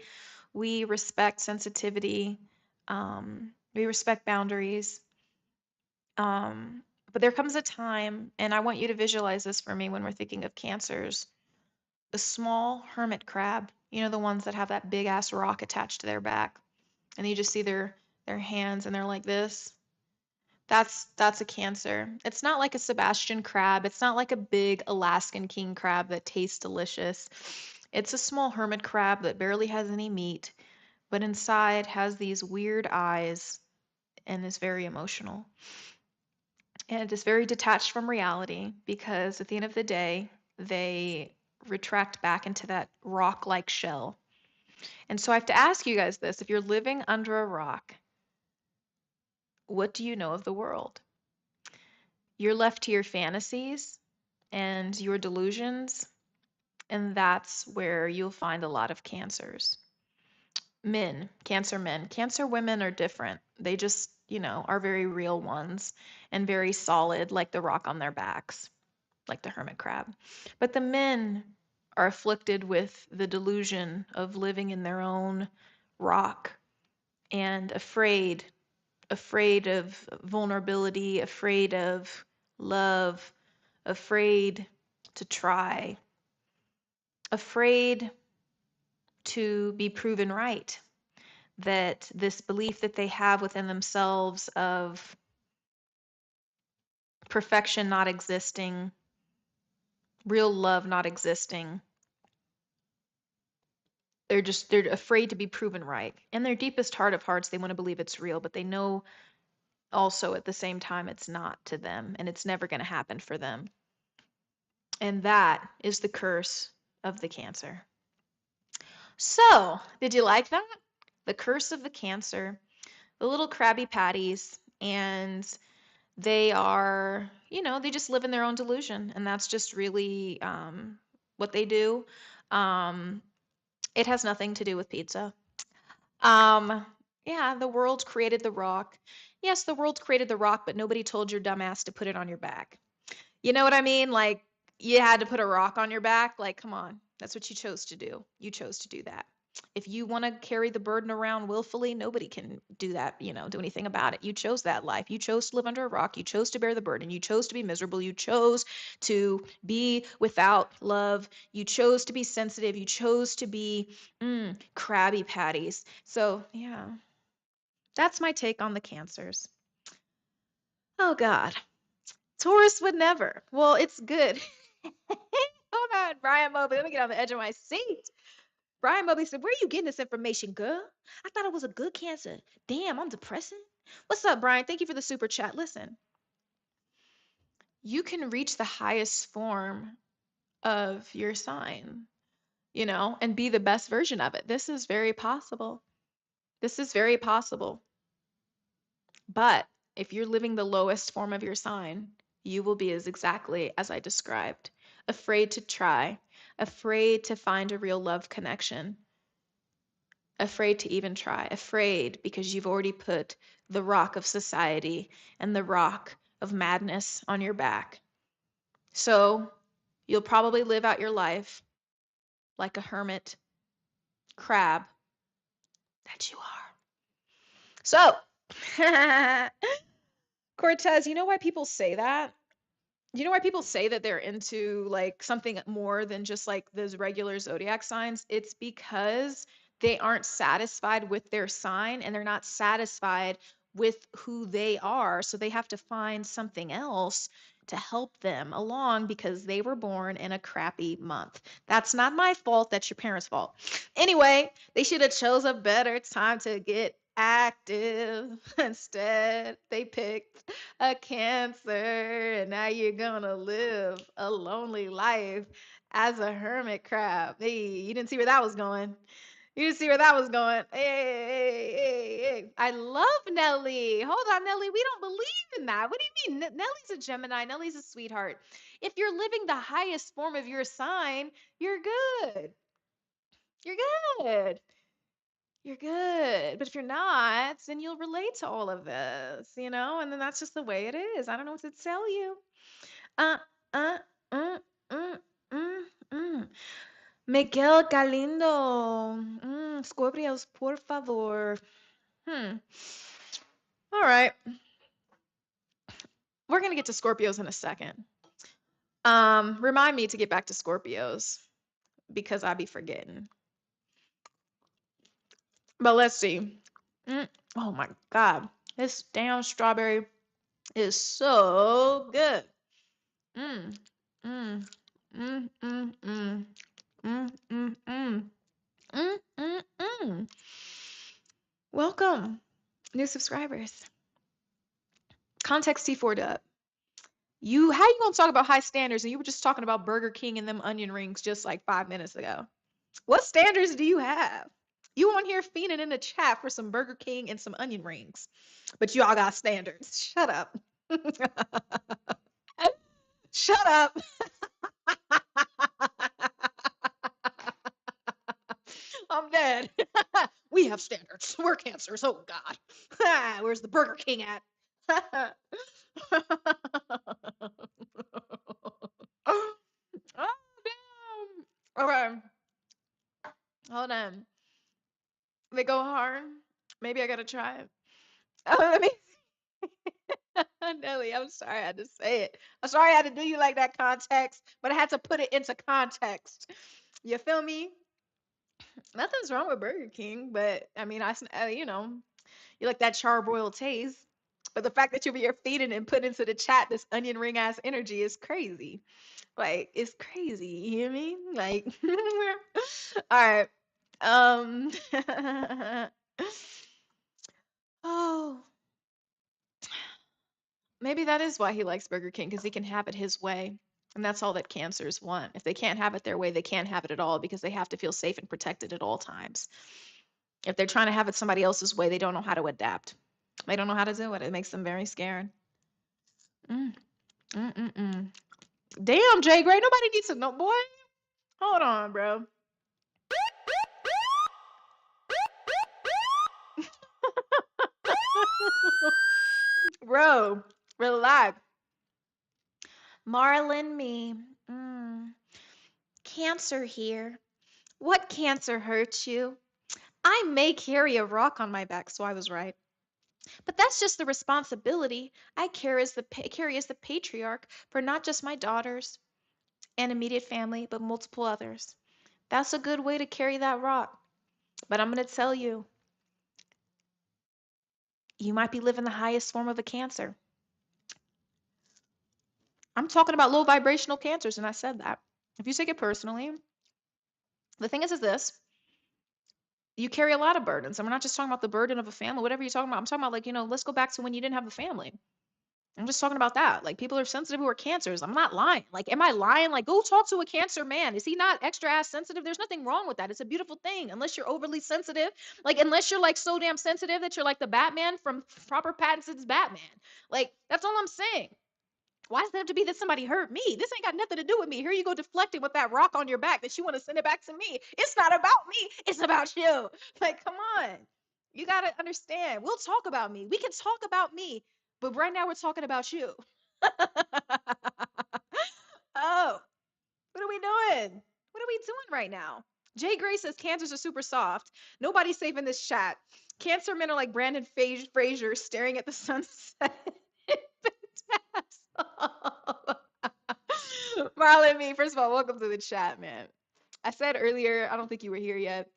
Speaker 1: We respect sensitivity. We respect boundaries. But there comes a time, and I want you to visualize this for me when we're thinking of cancers. A small hermit crab, you know, the ones that have that big ass rock attached to their back, and you just see their hands and they're like this. That's a Cancer. It's not like a Sebastian crab. It's not like a big Alaskan king crab that tastes delicious. It's a small hermit crab that barely has any meat, but inside has these weird eyes and is very emotional. And it is very detached from reality because at the end of the day, they retract back into that rock-like shell. And so I have to ask you guys this. If you're living under a rock, what do you know of the world? You're left to your fantasies and your delusions, and that's where you'll find a lot of cancers. Men, Cancer men. Cancer women are different. They just, you know, are very real ones and very solid, like the rock on their backs, like the hermit crab. But the men are afflicted with the delusion of living in their own rock and afraid of vulnerability, afraid of love, afraid to try, afraid to be proven right. That this belief that they have within themselves of perfection not existing, real love not existing, they're afraid to be proven right. In their deepest heart of hearts, they want to believe it's real, but they know also at the same time it's not to them and it's never going to happen for them. And that is the curse of the Cancer.
Speaker 2: So, did you like that? The curse of the Cancer, the little Krabby Patties, and they are, they just live in their own delusion, and that's just really what they do. Um, it has nothing to do with pizza. Um, yeah, the world created the rock. Yes, the world created the rock, but nobody told your dumbass to put it on your back. You know what I mean? Like, you had to put a rock on your back. Like, come on. That's what you chose to do. You chose to do that. If you want to carry the burden around willfully, nobody can do that, do anything about it. You chose that life. You chose to live under a rock. You chose to bear the burden. You chose to be miserable. You chose to be without love. You chose to be sensitive. You chose to be Krabby Patties. So, yeah, that's my take on the Cancers. Oh, God. Taurus would never. Well, it's good. Hold on, Brian Mobley. Let me get on the edge of my seat. Brian Mobley said, "Where are you getting this information, girl? I thought it was a good Cancer. Damn, I'm depressing." What's up, Brian? Thank you for the super chat. Listen, you can reach the highest form of your sign, and be the best version of it. This is very possible. This is very possible. But if you're living the lowest form of your sign, you will be as exactly as I described, afraid to try, afraid to find a real love connection, afraid to even try, afraid because you've already put the rock of society and the rock of madness on your back. So you'll probably live out your life like a hermit crab that you are. So, Cortez, you know why people say that? You know why people say that they're into like something more than just like those regular zodiac signs? It's because they aren't satisfied with their sign and they're not satisfied with who they are. So they have to find something else to help them along because they were born in a crappy month. That's not my fault. That's your parents' fault. Anyway, they should have chose a better time to get active. Instead, they picked a Cancer, and now you're gonna live a lonely life as a hermit crab. Hey, you didn't see where that was going. You didn't see where that was going. Hey. I love Nelly. Hold on, Nelly. We don't believe in that. What do you mean? Nelly's a Gemini. Nelly's a sweetheart. If you're living the highest form of your sign, you're good. You're good. You're good. But if you're not, then you'll relate to all of this, and then that's just the way it is. I don't know what to tell you. Uh, uh, mm, mm, mm, mm. Miguel Galindo. Scorpios, por favor. Hmm. All right. We're going to get to Scorpios in a second. Remind me to get back to Scorpios because I be forgetting. But let's see. Oh my God. This damn strawberry is so good. Mm, mm, mm, mm, mm, mm, mm, mm, mm, mm, mm. Welcome, new subscribers. Context T4 Dub. How you gonna talk about high standards and you were just talking about Burger King and them onion rings just like 5 minutes ago? What standards do you have? You on here fiending in the chat for some Burger King and some onion rings, but y'all got standards. Shut up. Shut up. I'm dead. We have standards. We're cancers. Oh God. Where's the Burger King at? Oh damn. Okay. Hold on. They go hard. Maybe I gotta try it. Oh, let me Nelly, I'm sorry I had to say it. I'm sorry I had to do you like that context, but I had to put it into context. You feel me? Nothing's wrong with Burger King, but I mean, you like that charbroiled taste. But the fact that you're here feeding and put into the chat this onion ring ass energy is crazy. Like, it's crazy. You hear me? Like, all right. Um, oh, maybe that is why he likes Burger King because he can have it his way. And that's all that Cancers want. If they can't have it their way, they can't have it at all because they have to feel safe and protected at all times. If they're trying to have it somebody else's way, they don't know how to adapt. They don't know how to do it. It makes them very scared. Mm, mm, mm, mm. Damn, Jay Gray, nobody needs to know, boy. Hold on, bro. Bro, relax. Marlon, me. Mm. Cancer here. What cancer hurts you? I may carry a rock on my back, so I was right. But that's just the responsibility I carry as the patriarch for not just my daughters and immediate family, but multiple others. That's a good way to carry that rock. But I'm going to tell you, you might be living the highest form of a cancer. I'm talking about low vibrational cancers, and I said that. If you take it personally, the thing is this: you carry a lot of burdens. And we're not just talking about the burden of a family, whatever you're talking about. I'm talking about, like, let's go back to when you didn't have a family. I'm just talking about that. Like, people are sensitive who are cancers. I'm not lying. Like, am I lying? Like, go talk to a cancer man. Is he not extra ass sensitive? There's nothing wrong with that. It's a beautiful thing. Unless you're overly sensitive. Like, unless you're like so damn sensitive that you're like the Batman from Proper Pattinson's Batman. Like, that's all I'm saying. Why does it have to be that somebody hurt me? This ain't got nothing to do with me. Here you go deflecting with that rock on your back that you want to send it back to me. It's not about me. It's about you. Like, come on. You got to understand. We'll talk about me. We can talk about me. But right now we're talking about you. Oh, what are we doing? What are we doing right now? Jay Gray says cancers are super soft. Nobody's safe in this chat. Cancer men are like Brandon Fraser staring at the sunset. Marlon, me, first of all, welcome to the chat, man. I said earlier, I don't think you were here yet.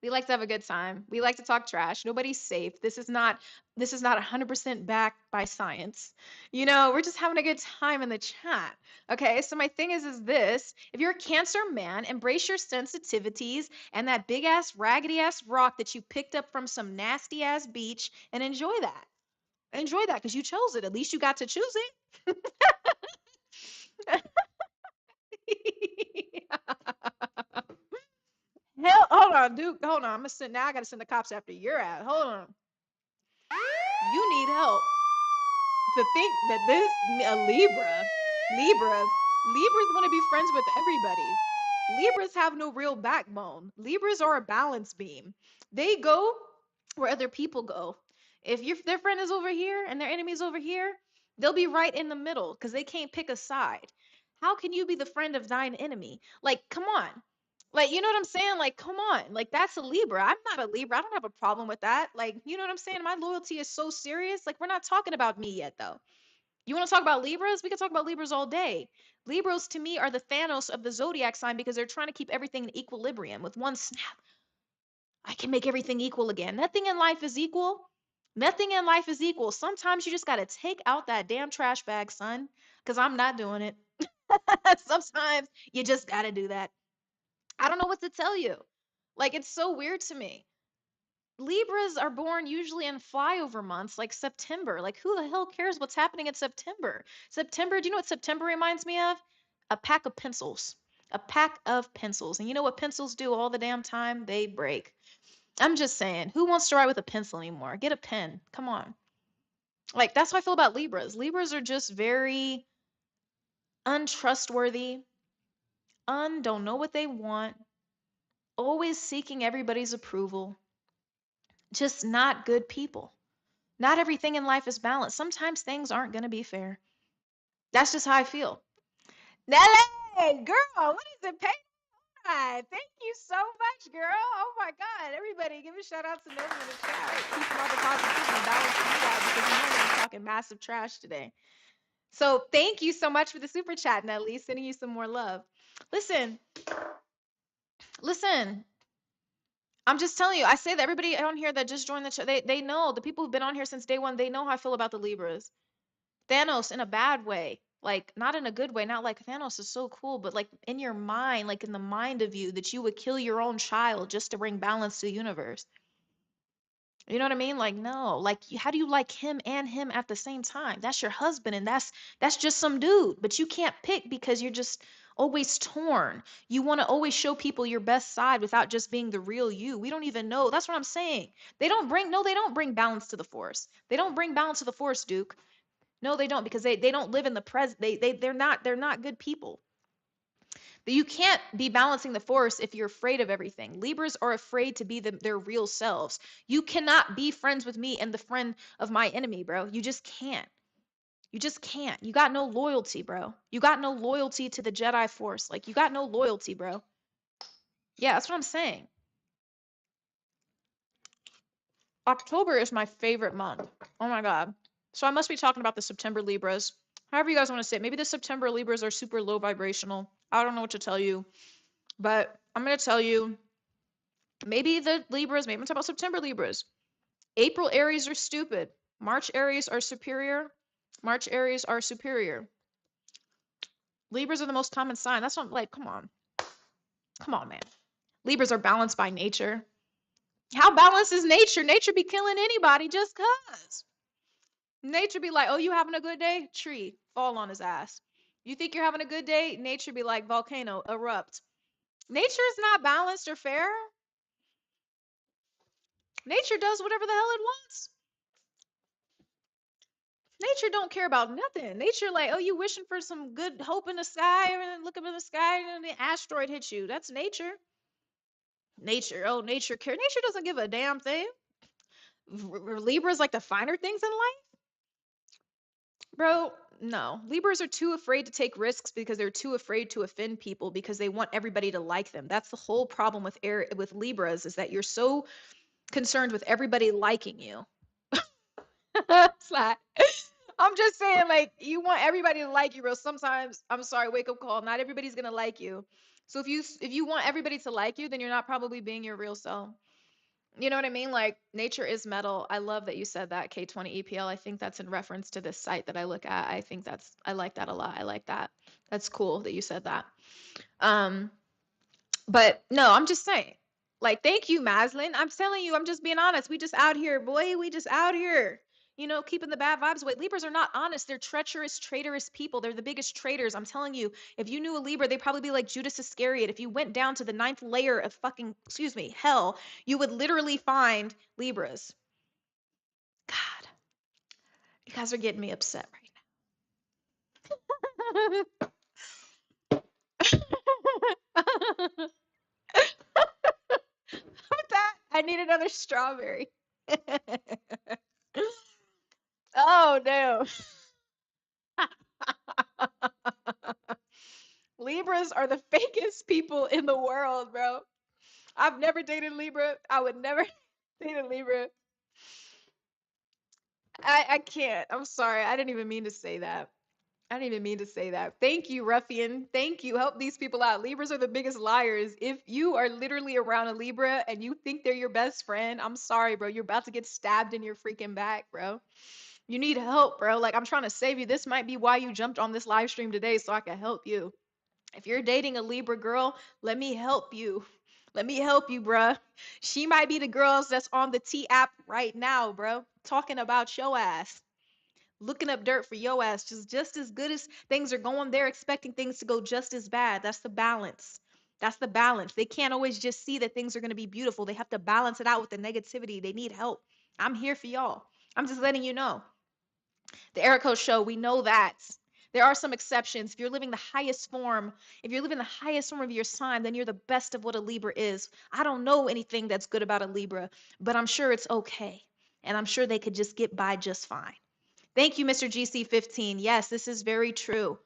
Speaker 2: We like to have a good time. We like to talk trash. Nobody's safe. This is not 100% backed by science. We're just having a good time in the chat. Okay? So my thing is this, if you're a Cancer man, embrace your sensitivities and that big ass raggedy ass rock that you picked up from some nasty ass beach and enjoy that. Enjoy that because you chose it. At least you got to choose it. Hell, hold on, dude. Hold on. I gotta send the cops after your ass. Hold on. You need help. To think that a Libras want to be friends with everybody. Libras have no real backbone. Libras are a balance beam. They go where other people go. If their friend is over here and their enemy is over here, they'll be right in the middle because they can't pick a side. How can you be the friend of thine enemy? Like, come on. Like, you know what I'm saying? Like, come on. Like, that's a Libra. I'm not a Libra. I don't have a problem with that. Like, you know what I'm saying? My loyalty is so serious. Like, we're not talking about me yet, though. You want to talk about Libras? We can talk about Libras all day. Libras, to me, are the Thanos of the Zodiac sign because they're trying to keep everything in equilibrium. With one snap, I can make everything equal again. Nothing in life is equal. Nothing in life is equal. Sometimes you just got to take out that damn trash bag, son, because I'm not doing it. Sometimes you just got to do that. I don't know what to tell you. Like, it's so weird to me. Libras are born usually in flyover months like September. Like, who the hell cares what's happening in September? September, do you know what September reminds me of? A pack of pencils. A pack of pencils. And you know what pencils do all the damn time? They break. I'm just saying, who wants to write with a pencil anymore? Get a pen. Come on. Like, that's how I feel about Libras. Libras are just very untrustworthy, don't know what they want, always seeking everybody's approval. Just not good people. Not everything in life is balanced. Sometimes things aren't going to be fair. That's just how I feel. Nelly, girl, what is it? Pay Thank you so much, girl. Oh my God. Everybody, give a shout out to Nelly in the chat. Keeping all the positivity balancing you out because you know we're talking massive trash today. So thank you so much for the super chat, Nelly. Sending you some more love. Listen, listen. I'm just telling you, I say that everybody on here that just joined the chat, they know, the people who've been on here since day one, they know how I feel about the Libras. Thanos in a bad way. Like, not in a good way. Not like Thanos is so cool, but like in your mind, like in the mind of you, that you would kill your own child just to bring balance to the universe. You know what I mean? Like, no, like, how do you like him and him at the same time? That's your husband, and that's just some dude. But you can't pick because you're just always torn. You want to always show people your best side without just being the real you. We don't even know. That's what I'm saying. They don't bring balance to the force. They don't bring balance to the force, Duke. No, they don't, because they don't live in the present. They're not good people. You can't be balancing the force if you're afraid of everything. Libras are afraid to be their real selves. You cannot be friends with me and the friend of my enemy, bro. You just can't. You just can't. You got no loyalty, bro. You got no loyalty to the Jedi Force. Like, you got no loyalty, bro. Yeah, that's what I'm saying. October is my favorite month. Oh my God. So I must be talking about the September Libras. However you guys want to say it. Maybe the September Libras are super low vibrational. I don't know what to tell you. But I'm going to tell you, maybe the Libras, maybe I'm talking about September Libras. April Aries are stupid. March Aries are superior. March Aries are superior. Libras are the most common sign. That's not like, come on. Come on, man. Libras are balanced by nature. How balanced is nature? Nature be killing anybody just cuz. Nature be like, oh, you having a good day? Tree, fall on his ass. You think you're having a good day? Nature be like, volcano, erupt. Nature is not balanced or fair. Nature does whatever the hell it wants. Nature don't care about nothing. Nature like, oh, you wishing for some good hope in the sky, and look up in the sky and the asteroid hits you. That's nature. Nature, oh, nature care. Nature doesn't give a damn thing. Libras like the finer things in life, bro. No, Libras are too afraid to take risks because they're too afraid to offend people because they want everybody to like them. That's the whole problem with with Libras, is that you're so concerned with everybody liking you. It's like, I'm just saying, like, you want everybody to like you, bro. Sometimes, I'm sorry, wake up call. Not everybody's gonna like you. So if you want everybody to like you, then you're not probably being your real self. You know what I mean? Like, nature is metal. I love that you said that, K20 EPL. I think that's in reference to this site that I look at. I like that a lot. I like that. That's cool that you said that. Um, but no, I'm just saying. Like, thank you, Maslin. I'm telling you, I'm just being honest. We just out here, boy. We just out here. Keeping the bad vibes away. Libras are not honest. They're treacherous, traitorous people. They're the biggest traitors. I'm telling you, if you knew a Libra, they'd probably be like Judas Iscariot. If you went down to the ninth layer of fucking, excuse me, hell, you would literally find Libras. God, you guys are getting me upset right now. That I need another strawberry. Oh no. Libras are the fakest people in the world, bro. I've never dated Libra. I would never date a Libra. I can't. I'm sorry. I didn't even mean to say that. I didn't even mean to say that. Thank you, Ruffian. Thank you. Help these people out. Libras are the biggest liars. If you are literally around a Libra and you think they're your best friend, I'm sorry, bro. You're about to get stabbed in your freaking back, bro. You need help, bro. Like, I'm trying to save you. This might be why you jumped on this live stream today, so I can help you. If you're dating a Libra girl, let me help you. Let me help you, bruh. She might be the girls that's on the T app right now, bro. Talking about your ass. Looking up dirt for your ass. Just as good as things are going, they're expecting things to go just as bad. That's the balance. That's the balance. They can't always just see that things are going to be beautiful. They have to balance it out with the negativity. They need help. I'm here for y'all. I'm just letting you know. The Erico show, we know that. There are some exceptions. If you're living the highest form, if you're living the highest form of your sign, then you're the best of what a Libra is. I don't know anything that's good about a Libra, but I'm sure it's okay. And I'm sure they could just get by just fine. Thank you, Mr. GC15. Yes, this is very true.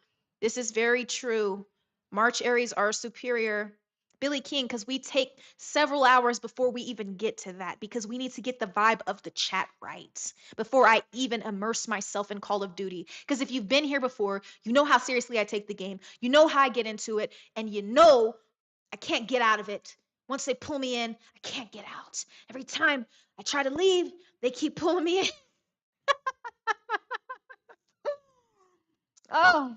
Speaker 2: This is very true. March Aries are superior. Billy King, because we take several hours before we even get to that, because we need to get the vibe of the chat right before I even immerse myself in Call of Duty. Because if you've been here before, you know how seriously I take the game, you know how I get into it, and you know I can't get out of it. Once they pull me in, I can't get out. Every time I try to leave, they keep pulling me in. Oh,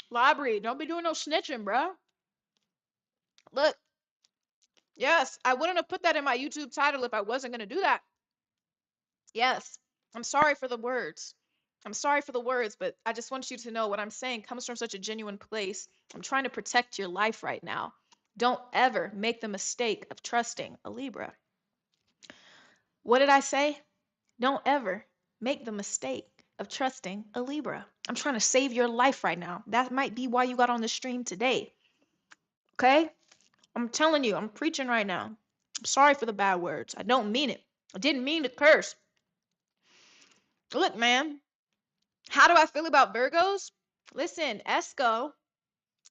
Speaker 2: library, don't be doing no snitching, bruh. Look, yes, I wouldn't have put that in my YouTube title if I wasn't gonna do that. Yes, I'm sorry for the words. I'm sorry for the words, but I just want you to know what I'm saying comes from such a genuine place. I'm trying to protect your life right now. Don't ever make the mistake of trusting a Libra. What did I say? Don't ever make the mistake of trusting a Libra. I'm trying to save your life right now. That might be why you got on the stream today. Okay? I'm telling you, I'm preaching right now. I'm sorry for the bad words. I don't mean it. I didn't mean to curse. Look, man, how do I feel about Virgos? Listen, Esco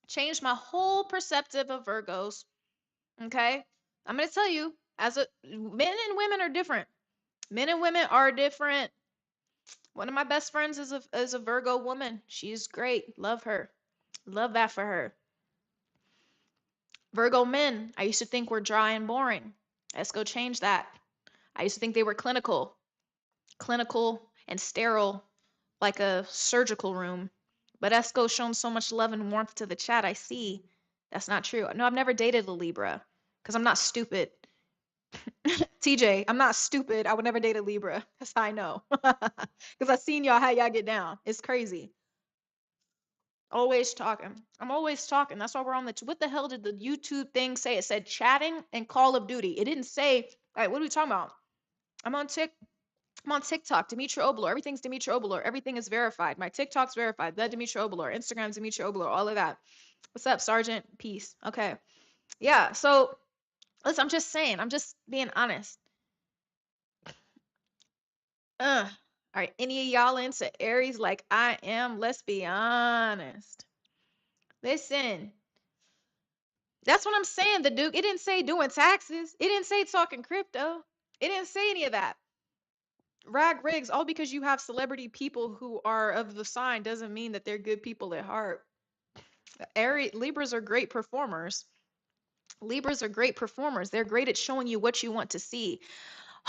Speaker 2: changed my whole perspective of Virgos. Okay? I'm going to tell you, men and women are different. Men and women are different. One of my best friends is a Virgo woman. She's great. Love her. Love that for her. Virgo men, I used to think were dry and boring. Esco changed that. I used to think they were clinical and sterile, like a surgical room. But Esco's shown so much love and warmth to the chat. I see that's not true. No, I've never dated a Libra because I'm not stupid. TJ, I'm not stupid. I would never date a Libra. That's how I know. Because I've seen y'all how y'all get down. It's crazy. Always talking. I'm always talking. That's why we're on the. What the hell did the YouTube thing say? It said chatting and Call of Duty. It didn't say. All right, what are we talking about? I'm on Tik. I'm on TikTok. Demetria Obalor. Everything's Demetria Obalor. Everything is verified. My TikTok's verified. The Demetria Obalor. Instagram's Demetria Obalor. All of that. What's up, Sergeant? Peace. Okay. Yeah. So listen, I'm just saying. I'm just being honest. Are any of y'all into Aries like I am? Let's be honest. Listen, that's what I'm saying, the Duke. It didn't say doing taxes. It didn't say talking crypto. It didn't say any of that. Rag rigs, all because you have celebrity people who are of the sign doesn't mean that they're good people at heart. Libras are great performers. Libras are great performers. They're great at showing you what you want to see.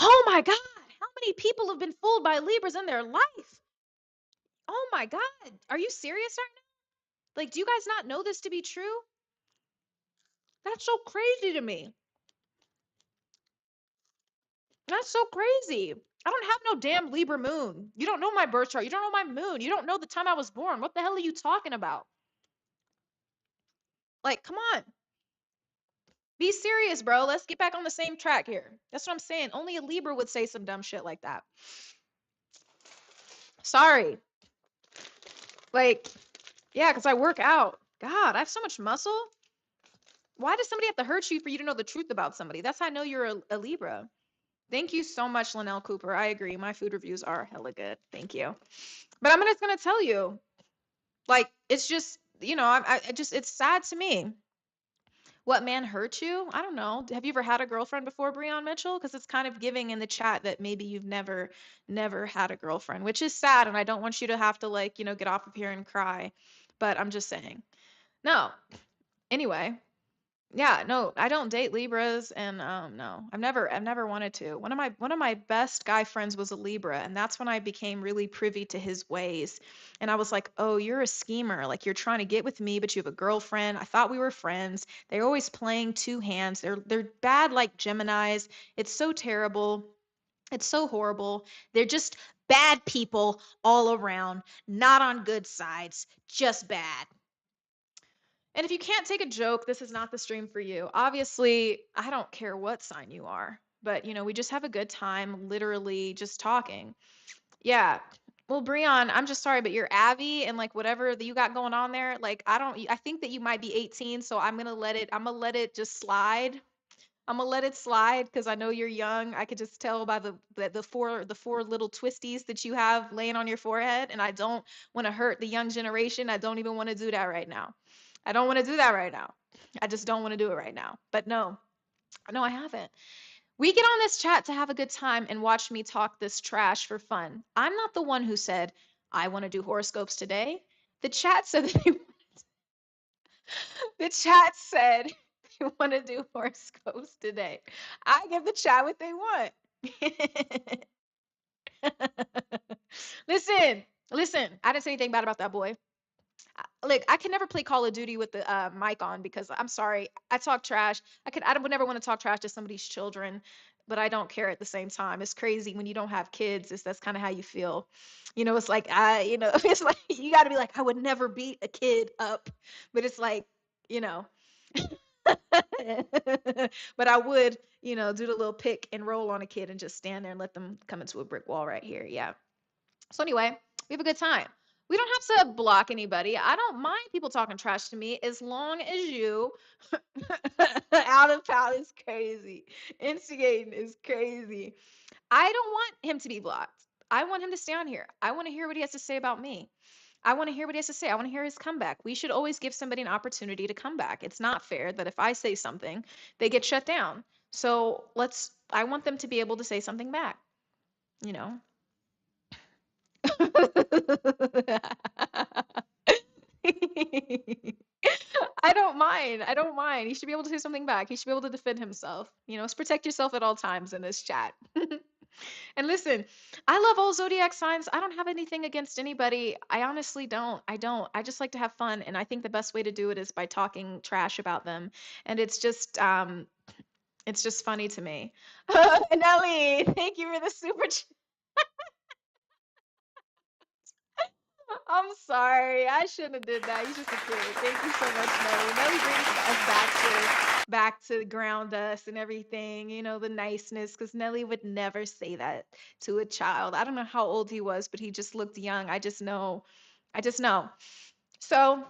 Speaker 2: Oh my God, how many people have been fooled by Libras in their life? Oh my God, are you serious right now? Like, do you guys not know this to be true? That's so crazy to me. That's so crazy. I don't have no damn Libra moon. You don't know my birth chart. You don't know my moon. You don't know the time I was born. What the hell are you talking about? Like, come on. Be serious, bro. Let's get back on the same track here. That's what I'm saying. Only a Libra would say some dumb shit like that. Sorry. Like, yeah, because I work out. God, I have so much muscle. Why does somebody have to hurt you for you to know the truth about somebody? That's how I know you're a Libra. Thank you so much, Linnell Cooper. I agree. My food reviews are hella good. Thank you. But I'm just gonna tell you, like, it's just, I just, it's sad to me. What man hurt you? I don't know. Have you ever had a girlfriend before, Breon Mitchell? Because it's kind of giving in the chat that maybe you've never had a girlfriend, which is sad. And I don't want you to have to, like, get off of here and cry. But I'm just saying. No. Anyway, yeah, no, I don't date Libras, and no, I've never wanted to. One of my best guy friends was a Libra, and that's when I became really privy to his ways. And I was like, "Oh, you're a schemer. Like you're trying to get with me, but you have a girlfriend. I thought we were friends. They're always playing two hands. They're bad like Geminis. It's so terrible. It's so horrible. They're just bad people all around, not on good sides, just bad." And if you can't take a joke, this is not the stream for you. Obviously, I don't care what sign you are, but we just have a good time literally just talking. Yeah. Well, Breon, I'm just sorry, but you're Abby and like whatever that you got going on there, like I think that you might be 18, so I'm gonna let it just slide. I'm gonna let it slide because I know you're young. I could just tell by the four little twisties that you have laying on your forehead, and I don't want to hurt the young generation. I don't even want to do that right now. I don't want to do that right now. I just don't want to do it right now. But no, no, I haven't. We get on this chat to have a good time and watch me talk this trash for fun. I'm not the one who said I want to do horoscopes today. The chat said that the chat said they want to do horoscopes today. I give the chat what they want. Listen, listen. I didn't say anything bad about that boy. Like I can never play Call of Duty with the mic on because I'm sorry, I talk trash. I would never want to talk trash to somebody's children, but I don't care at the same time. It's crazy when you don't have kids. That's kind of how you feel. It's like it's like you got to be like I would never beat a kid up, but it's like you know, but I would do the little pick and roll on a kid and just stand there and let them come into a brick wall right here. Yeah. So anyway, we have a good time. We don't have to block anybody. I don't mind people talking trash to me as long as you out of power is crazy. Instigating is crazy. I don't want him to be blocked. I want him to stay on here. I want to hear what he has to say about me. I want to hear what he has to say. I want to hear his comeback. We should always give somebody an opportunity to come back. It's not fair that if I say something, they get shut down. So I want them to be able to say something back, you know? I don't mind. I don't mind. He should be able to say something back. He should be able to defend himself. Protect yourself at all times in this chat. And listen, I love all zodiac signs. I don't have anything against anybody. I honestly don't. I don't. I just like to have fun, and I think the best way to do it is by talking trash about them. And it's just funny to me. Nelly, thank you for the super I'm sorry. I shouldn't have did that. You're just a kid. Thank you so much, Nelly. Nelly brings us back to ground us and everything, the niceness, because Nelly would never say that to a child. I don't know how old he was, but he just looked young. I just know. I just know. So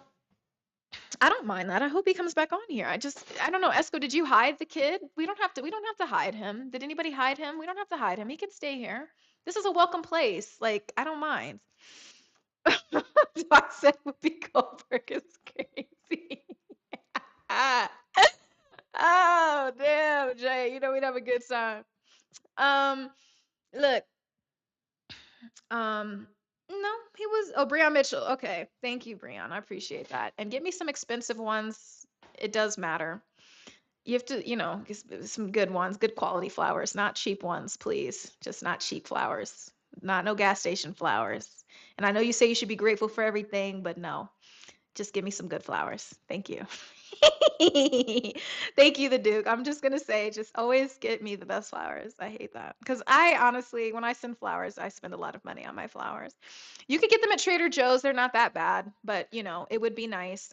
Speaker 2: I don't mind that. I hope he comes back on here. I don't know. Esco, did you hide the kid? We don't have to hide him. Did anybody hide him? We don't have to hide him. He can stay here. This is a welcome place. Like, I don't mind. Doc said Whoopi Goldberg is crazy. Oh, damn, Jay. We'd have a good time. Um, Look, um, no, he was, oh, Breon Mitchell. Okay. Thank you, Breon. I appreciate that. And get me some expensive ones. It does matter. You have to, get some good ones, good quality flowers, not cheap ones, please. Just not cheap flowers. Not no gas station flowers. And I know you say you should be grateful for everything, but no. Just give me some good flowers. Thank you. Thank you, the Duke. I'm just gonna say, just always get me the best flowers. I hate that because I honestly, when I send flowers, I spend a lot of money on my flowers. You could get them at Trader Joe's. They're not that bad, but it would be nice.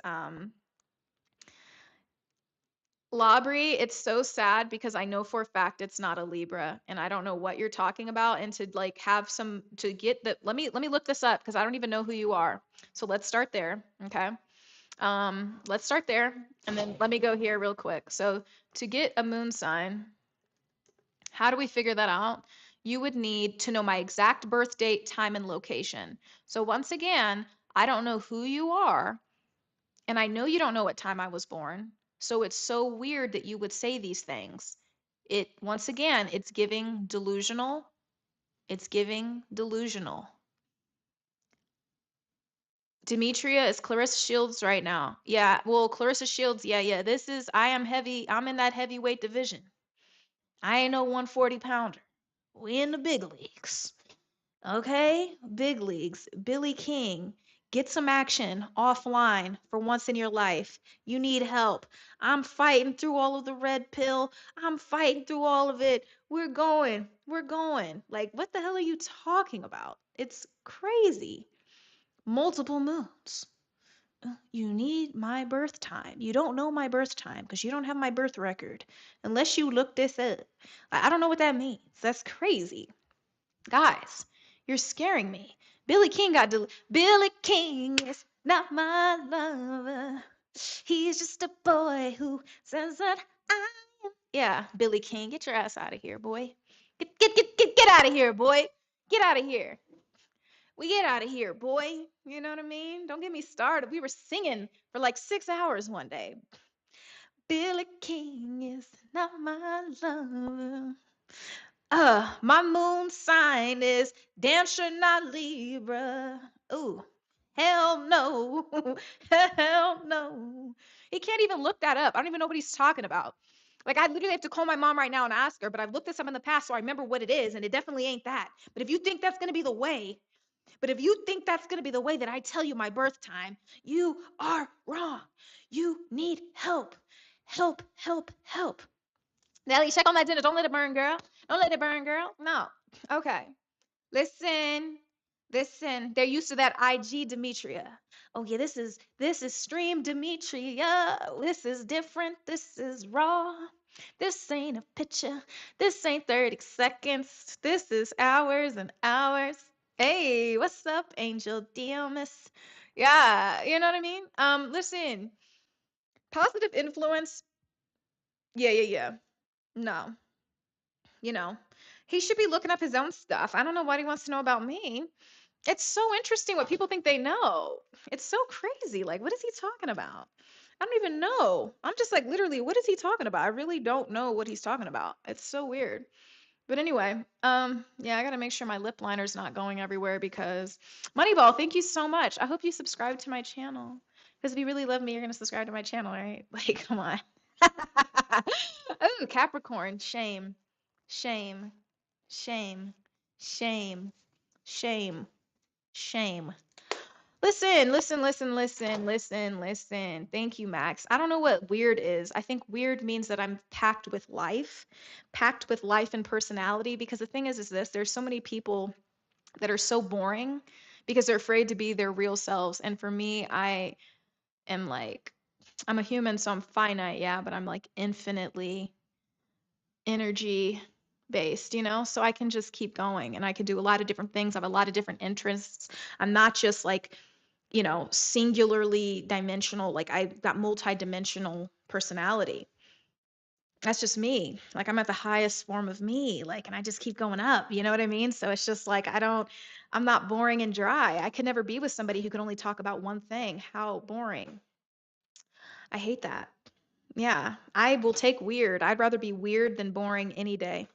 Speaker 2: Labri, it's so sad because I know for a fact it's not a Libra, and I don't know what you're talking about. And to like have some to get the let me look this up because I don't even know who you are. So let's start there, okay? Let's start there, and then let me go here real quick. So to get a moon sign, how do we figure that out? You would need to know my exact birth date, time, and location. So once again, I don't know who you are, and I know you don't know what time I was born. So it's so weird that you would say these things. Once again, it's giving delusional. It's giving delusional. Demetria is Clarissa Shields right now. Yeah, well, Clarissa Shields, yeah. I am heavy. I'm in that heavyweight division. I ain't no 140 pounder. We in the big leagues. Okay? Big leagues. Billy King, get some action offline for once in your life. You need help. I'm fighting through all of the red pill. I'm fighting through all of it. We're going. We're going. Like, what the hell are you talking about? It's crazy. Multiple moons. You need my birth time. You don't know my birth time because you don't have my birth record unless you look this up. I don't know what that means. That's crazy. Guys, you're scaring me. Billy King is not my lover. He's just a boy who says that I am. Yeah, Billy King, get your ass out of here, boy. Get out of here, boy. Get out of here. We get out of here, boy. You know what I mean? Don't get me started. We were singing for like 6 hours one day. Billy King is not my lover. My moon sign is damn sure not Libra. Ooh, hell no. Hell no. He can't even look that up. I don't even know what he's talking about. Like, I literally have to call my mom right now and ask her, but I've looked this up in the past, so I remember what it is, and it definitely ain't that. But if you think that's going to be the way, But if you think that's going to be the way that I tell you my birth time, you are wrong. You need help. Help, help, help. Nelly, check on that dinner. Don't let it burn, girl. Don't let it burn, girl. No. Okay. Listen. Listen. They're used to that IG Demetria. Oh yeah, this is stream Demetria. This is different. This is raw. This ain't a picture. This ain't 30 seconds. This is hours and hours. Hey, what's up, Angel Demas? Yeah, you know what I mean? Listen, positive influence. Yeah, yeah, yeah. No, you know, he should be looking up his own stuff. I don't know what he wants to know about me. It's so interesting what people think they know. It's so crazy. Like, what is he talking about? I don't even know. I'm just like, literally, what is he talking about? I really don't know what he's talking about. It's so weird. But anyway, yeah, I gotta make sure my lip liner's not going everywhere because Moneyball, thank you so much. I hope you subscribe to my channel. Because if you really love me, you're gonna subscribe to my channel, right? Like, come on. Oh, Capricorn, shame, shame, shame, shame, shame, shame. Listen, listen, listen, listen, listen, listen. Thank you, Max. I don't know what weird is. I think weird means that I'm packed with life and personality. Because the thing is this, there's so many people that are so boring because they're afraid to be their real selves. And for me, I am like, I'm a human, so I'm finite, yeah, but I'm like infinitely energy based, so I can just keep going and I can do a lot of different things. I have a lot of different interests. I'm not just like, singularly dimensional. Like I've got multi-dimensional personality. That's just me. Like I'm at the highest form of me. Like, and I just keep going up. You know what I mean? So it's just like I'm not boring and dry. I could never be with somebody who can only talk about one thing. How boring. I hate that. Yeah, I will take weird. I'd rather be weird than boring any day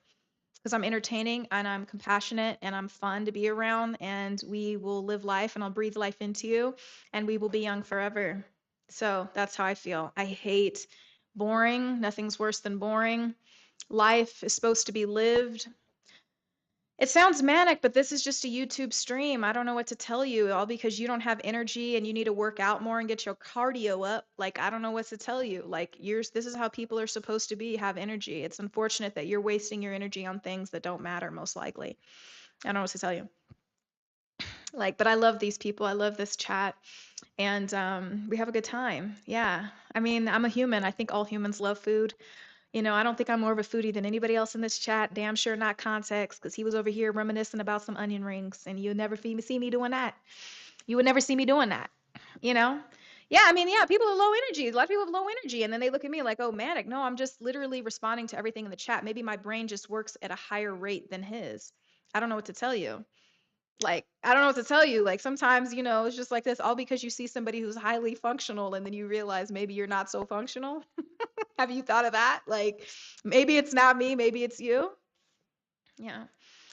Speaker 2: because I'm entertaining and I'm compassionate and I'm fun to be around and we will live life and I'll breathe life into you and we will be young forever. So that's how I feel. I hate boring. Nothing's worse than boring. Life is supposed to be lived. It sounds manic, but this is just a YouTube stream. I don't know what to tell you, all because you don't have energy and you need to work out more and get your cardio up. Like, I don't know what to tell you. Like, this is how people are supposed to be, have energy. It's unfortunate that you're wasting your energy on things that don't matter, most likely. I don't know what to tell you. Like, but I love these people. I love this chat. And we have a good time. Yeah. I mean, I'm a human. I think all humans love food. I don't think I'm more of a foodie than anybody else in this chat. Damn sure not Context, because he was over here reminiscing about some onion rings, and you'd never see me doing that. You would never see me doing that. You know? Yeah, I mean, yeah, people are low energy. A lot of people have low energy, and then they look at me like, oh, manic. No, I'm just literally responding to everything in the chat. Maybe my brain just works at a higher rate than his. I don't know what to tell you. Like, I don't know what to tell you. Like, sometimes, it's just like this, all because you see somebody who's highly functional, and then you realize maybe you're not so functional. Have you thought of that? Like, maybe it's not me, maybe it's you. Yeah.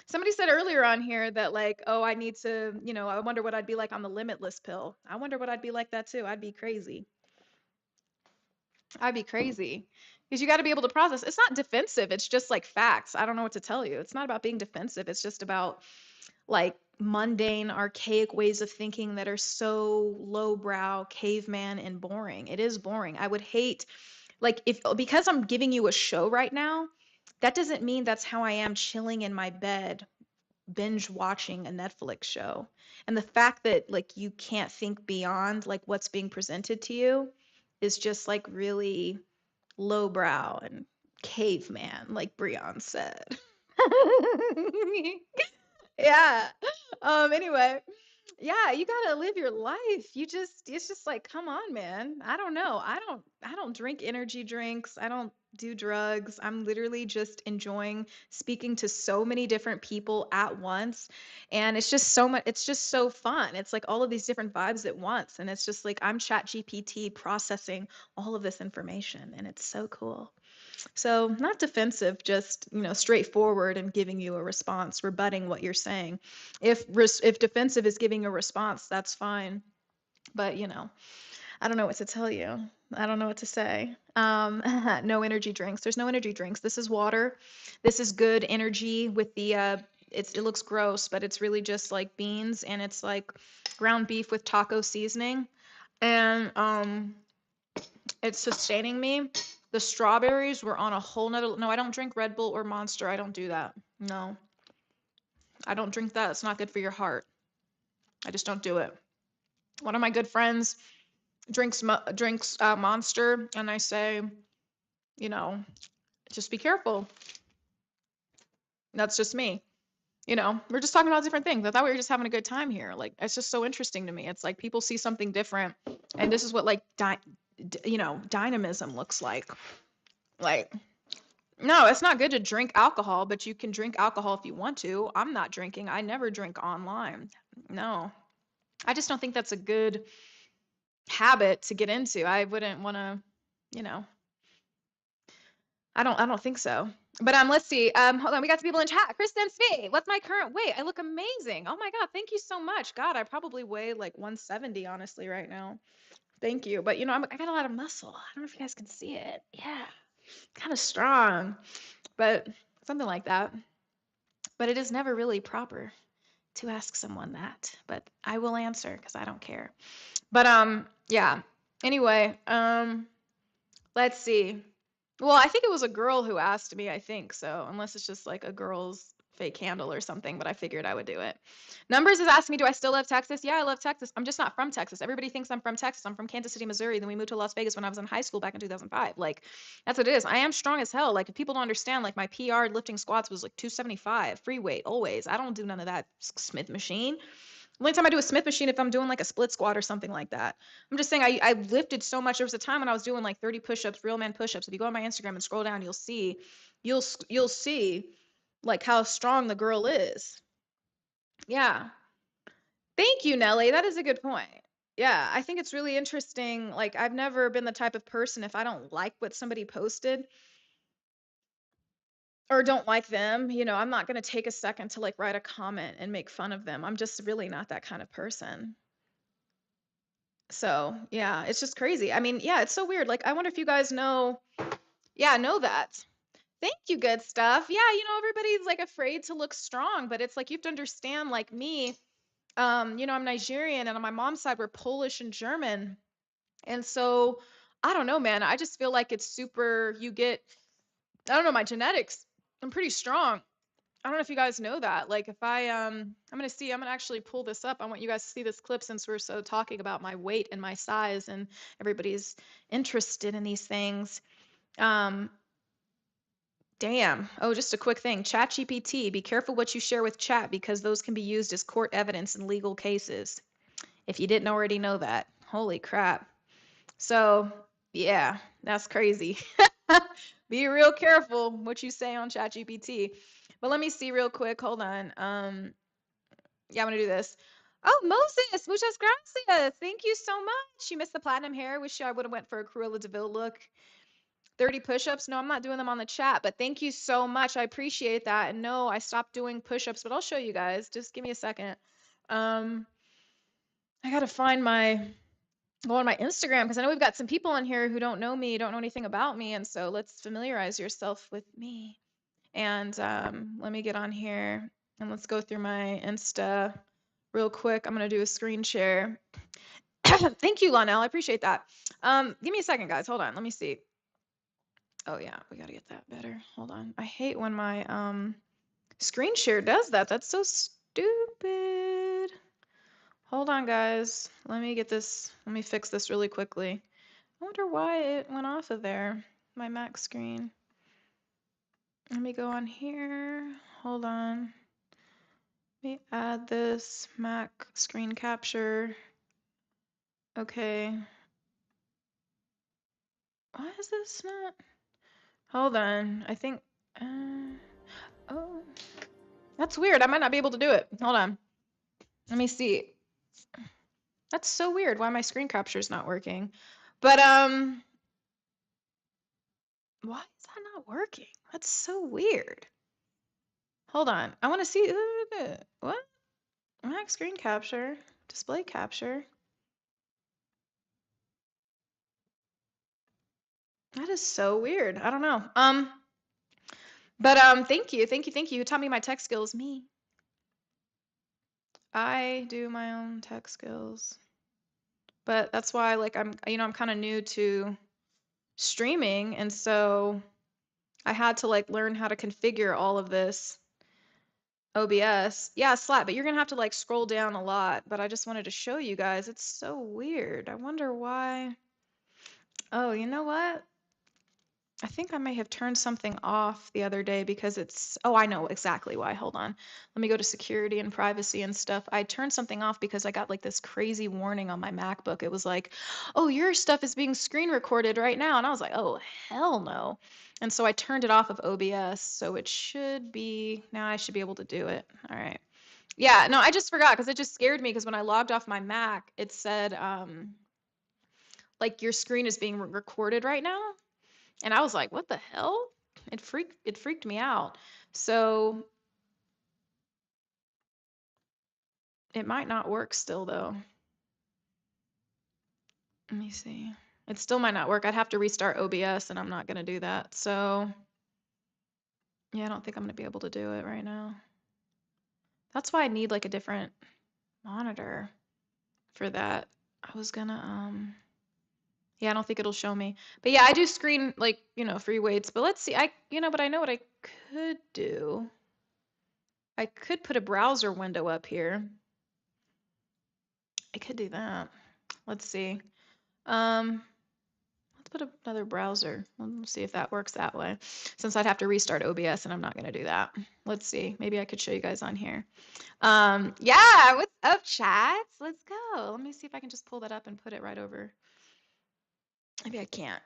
Speaker 2: Somebody said earlier on here that, like, oh, I need to, I wonder what I'd be like on the limitless pill. I wonder what I'd be like that too. I'd be crazy. I'd be crazy. Because you got to be able to process. It's not defensive, it's just like facts. I don't know what to tell you. It's not about being defensive, it's just about like mundane, archaic ways of thinking that are so lowbrow, caveman, and boring. It is boring. I would hate, like, because I'm giving you a show right now, that doesn't mean that's how I am chilling in my bed, binge watching a Netflix show. And the fact that like you can't think beyond like what's being presented to you is just like really lowbrow and caveman, like Breon said. Yeah. Anyway, yeah, you gotta live your life. It's just like, come on, man. I don't know. I don't drink energy drinks. I don't do drugs. I'm literally just enjoying speaking to so many different people at once. And it's just so much, it's just so fun. It's like all of these different vibes at once. And it's just like I'm Chat GPT processing all of this information. And it's so cool. So not defensive, just, straightforward and giving you a response, rebutting what you're saying. If defensive is giving a response, that's fine. But, I don't know what to tell you. I don't know what to say. No energy drinks. There's no energy drinks. This is water. This is good energy with the it looks gross, but it's really just like beans, and it's like ground beef with taco seasoning. And it's sustaining me. The strawberries were on a whole nother. No, I don't drink Red Bull or Monster. I don't do that. No, I don't drink that. It's not good for your heart. I just don't do it. One of my good friends drinks Monster, and I say, you know, just be careful. That's just me. We're just talking about different things. I thought we were just having a good time here. Like, it's just so interesting to me. It's like people see something different, and this is what like dynamism looks like. Like, no, it's not good to drink alcohol, but you can drink alcohol if you want to. I'm not drinking. I never drink online. No, I just don't think that's a good habit to get into. I wouldn't want to, you know, I don't think so. But let's see. Hold on, we got some people in chat. Kristen Spee, what's my current weight? I look amazing. Oh my God, thank you so much. God, I probably weigh like 170 honestly right now. Thank you. But I got a lot of muscle. I don't know if you guys can see it. Yeah, kind of strong, but something like that. But it is never really proper to ask someone that. But I will answer because I don't care. But yeah. Anyway, let's see. Well, I think it was a girl who asked me, I think so, unless it's just like a girl's fake handle or something, but I figured I would do it. Numbers is asking me, do I still love Texas? Yeah, I love Texas. I'm just not from Texas. Everybody thinks I'm from Texas. I'm from Kansas City, Missouri. Then we moved to Las Vegas when I was in high school back in 2005. Like, that's what it is. I am strong as hell. Like, if people don't understand, like, my PR lifting squats was like 275, free weight, always. I don't do none of that Smith machine. The only time I do a Smith machine if I'm doing like a split squat or something like that. I'm just saying I lifted so much. There was a time when I was doing like 30 push-ups, real man push-ups. If you go on my Instagram and scroll down, you'll see like how strong the girl is. Yeah. Thank you, Nelly. That is a good point. Yeah, I think it's really interesting. Like, I've never been the type of person, if I don't like what somebody posted or don't like them, I'm not going to take a second to like write a comment and make fun of them. I'm just really not that kind of person. So, yeah, it's just crazy. I mean, yeah, it's so weird. Like, I wonder if you guys know, yeah, know that. Thank you, good stuff. Yeah, everybody's like afraid to look strong, but it's like you have to understand, like me, I'm Nigerian, and on my mom's side, we're Polish and German. And so, I don't know, man. I just feel like it's super, I don't know, my genetics, I'm pretty strong. I don't know if you guys know that. Like, if I'm gonna actually pull this up. I want you guys to see this clip since we're so talking about my weight and my size, and everybody's interested in these things. Um, damn. Oh, just a quick thing. ChatGPT, be careful what you share with chat because those can be used as court evidence in legal cases. If you didn't already know that. Holy crap. So, yeah, that's crazy. Be real careful what you say on ChatGPT. But let me see real quick. Hold on. Yeah, I'm gonna do this. Oh, Moses, muchas gracias. Thank you so much. You missed the platinum hair. Wish I would have went for a Cruella DeVille look. 30 push-ups. No, I'm not doing them on the chat, but thank you so much. I appreciate that. And no, I stopped doing push-ups, but I'll show you guys. Just give me a second. I gotta go on my Instagram because I know we've got some people on here who don't know me, don't know anything about me, and so let's familiarize yourself with me. And let me get on here and let's go through my Insta real quick. I'm gonna do a screen share. Thank you, Lonell. I appreciate that. Give me a second, guys. Hold on. Let me see. Oh yeah, we gotta get that better. Hold on. I hate when my screen share does that. That's so stupid. Hold on, guys. Let me fix this really quickly. I wonder why it went off of there. My Mac screen. Let me go on here. Hold on. Let me add this Mac screen capture. Okay. Why is this not? Hold on. I think. Oh, that's weird. I might not be able to do it. Hold on. Let me see. That's so weird. Why my screen capture is not working? But why is that not working? That's so weird. Hold on. I want to see. What? Mac screen capture. Display capture. That is so weird. I don't know. But thank you. Tell me my tech skills. Me.
Speaker 1: I do my own tech skills. But that's why like I'm kind of new to streaming, and so I had to like learn how to configure all of this OBS. Yeah, Slap, but you're gonna have to like scroll down a lot. But I just wanted to show you guys. It's so weird. I wonder why. Oh, you know what? I think I may have turned something off the other day because oh, I know exactly why. Hold on. Let me go to security and privacy and stuff. I turned something off because I got like this crazy warning on my MacBook. It was like, oh, your stuff is being screen recorded right now. And I was like, oh, hell no. And so I turned it off of OBS. So it should be, now I should be able to do it. All right. Yeah, no, I just forgot because it just scared me because when I logged off my Mac, it said, like your screen is being recorded right now. And I was like, what the hell? It freaked me out. So it might not work still though. Let me see. It still might not work. I'd have to restart OBS and I'm not gonna do that. So yeah, I don't think I'm gonna be able to do it right now. That's why I need like a different monitor for that. I was gonna yeah, I don't think it'll show me. But yeah, I do screen like, free weights. But let's see. But I know what I could do. I could put a browser window up here. I could do that. Let's see. Um, let's put another browser. Let's see if that works that way. Since I'd have to restart OBS and I'm not going to do that. Let's see. Maybe I could show you guys on here. Yeah, what's up, chats? Let's go. Let me see if I can just pull that up and put it right over. Maybe I can't.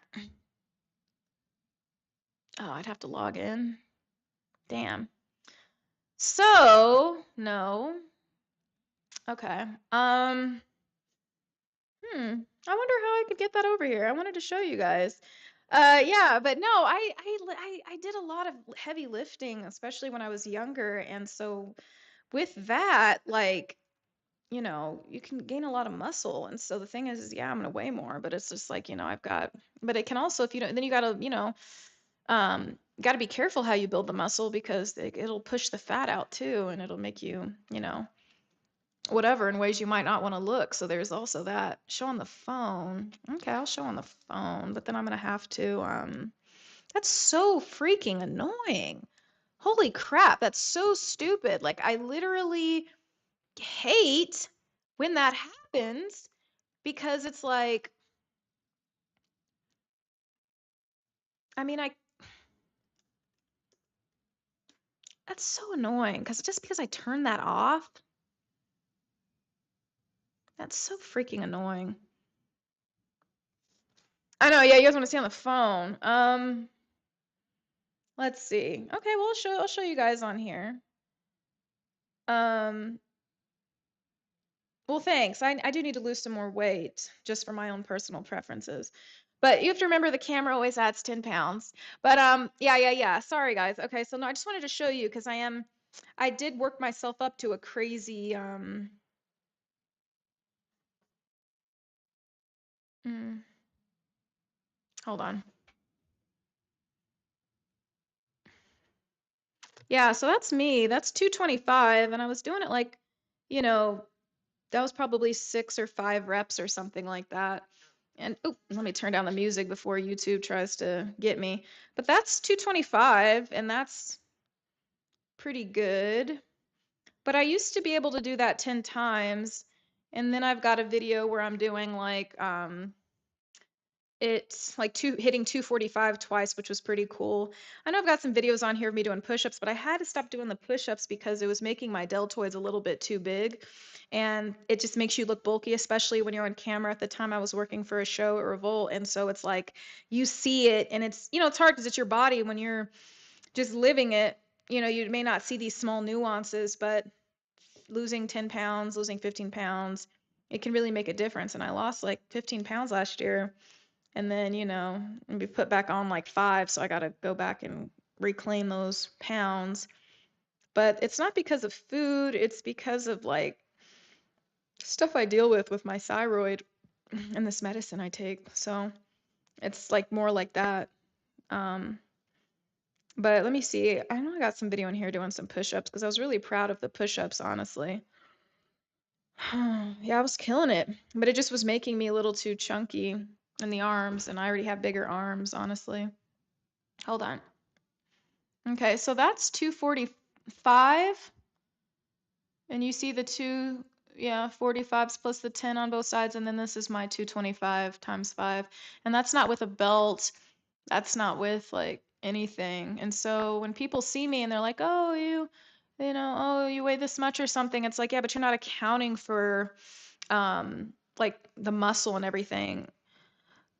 Speaker 1: Oh, I'd have to log in. Damn. So, no. Okay. I wonder how I could get that over here. I wanted to show you guys. Yeah, but no, I did a lot of heavy lifting, especially when I was younger, and so with that, like, you can gain a lot of muscle, and so the thing is, yeah, I'm gonna weigh more, but it's just like, but it can also, if you don't, then you gotta, gotta be careful how you build the muscle because it'll push the fat out too, and it'll make you, whatever in ways you might not want to look. So there's also that. Show on the phone. Okay, I'll show on the phone, but then I'm gonna have to that's so freaking annoying. Holy crap, that's so stupid. Like I literally hate when that happens because it's like I mean I that's so annoying because just because I turn that off, that's so freaking annoying. I know, yeah, you guys want to see on the phone. Let's see. Okay, well, I'll show you guys on here. Um, well, thanks. I do need to lose some more weight just for my own personal preferences. But you have to remember the camera always adds 10 pounds. But yeah. Sorry, guys. Okay, so no, I just wanted to show you because I did work myself up to a crazy mm, hold on. Yeah, so that's me. That's 225, and I was doing it like, you know, that was probably 6 or 5 reps or something like that. And oh, let me turn down the music before YouTube tries to get me. But that's 225, and that's pretty good. But I used to be able to do that 10 times. And then I've got a video where I'm doing like it's like hitting 245 twice, which was pretty cool. I know I've got some videos on here of me doing push-ups, but I had to stop doing the push-ups because it was making my deltoids a little bit too big. And it just makes you look bulky, especially when you're on camera. At the time I was working for a show at Revolt, and so it's like you see it and it's hard because it's your body when you're just living it. You may not see these small nuances, but losing 10 pounds, losing 15 pounds, it can really make a difference. And I lost like 15 pounds last year. And then, and be put back on like 5. So I got to go back and reclaim those pounds. But it's not because of food, it's because of like stuff I deal with my thyroid and this medicine I take. So it's like more like that. Um, but let me see. I know I got some video in here doing some push-ups because I was really proud of the push-ups, honestly. Yeah, I was killing it, but it just was making me a little too chunky in the arms, and I already have bigger arms, honestly. Hold on. Okay, so that's 245, and you see the two, yeah, 45s plus the 10 on both sides, and then this is my 225 times 5, and that's not with a belt. That's not with like anything. And so when people see me and they're like, "Oh, oh, you weigh this much or something," it's like, yeah, but you're not accounting for like the muscle and everything.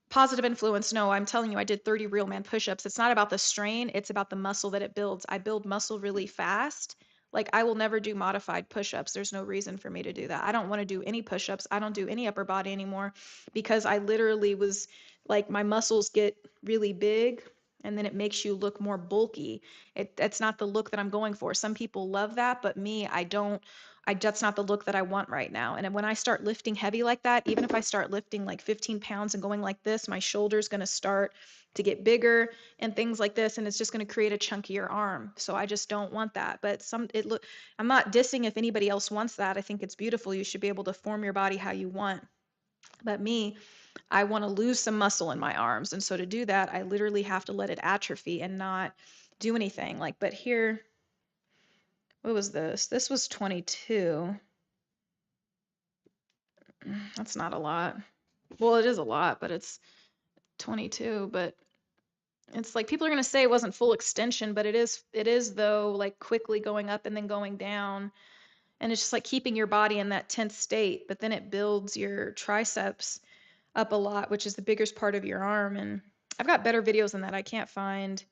Speaker 1: Positive influence, no, I'm telling you, I did 30 real man push-ups. It's not about the strain, it's about the muscle that it builds. I build muscle really fast. Like I will never do modified push-ups. There's no reason for me to do that. I don't want to do any push-ups. I don't do any upper body anymore because I literally was like my muscles get really big and then it makes you look more bulky. It's not the look that I'm going for. Some people love that, but me, I don't. That's not the look that I want right now. And when I start lifting heavy like that, even if I start lifting like 15 pounds and going like this, my shoulder's going to start to get bigger and things like this. And it's just going to create a chunkier arm. So I just don't want that. But I'm not dissing if anybody else wants that. I think it's beautiful. You should be able to form your body how you want. But me, I want to lose some muscle in my arms. And so to do that, I literally have to let it atrophy and not do anything. Like, but here, what was this? This was 22. That's not a lot. Well, it is a lot, but it's 22. But it's like people are gonna say it wasn't full extension, but it is though, like quickly going up and then going down. And it's just like keeping your body in that tense state, but then it builds your triceps up a lot, which is the biggest part of your arm. And I've got better videos than that. I can't find.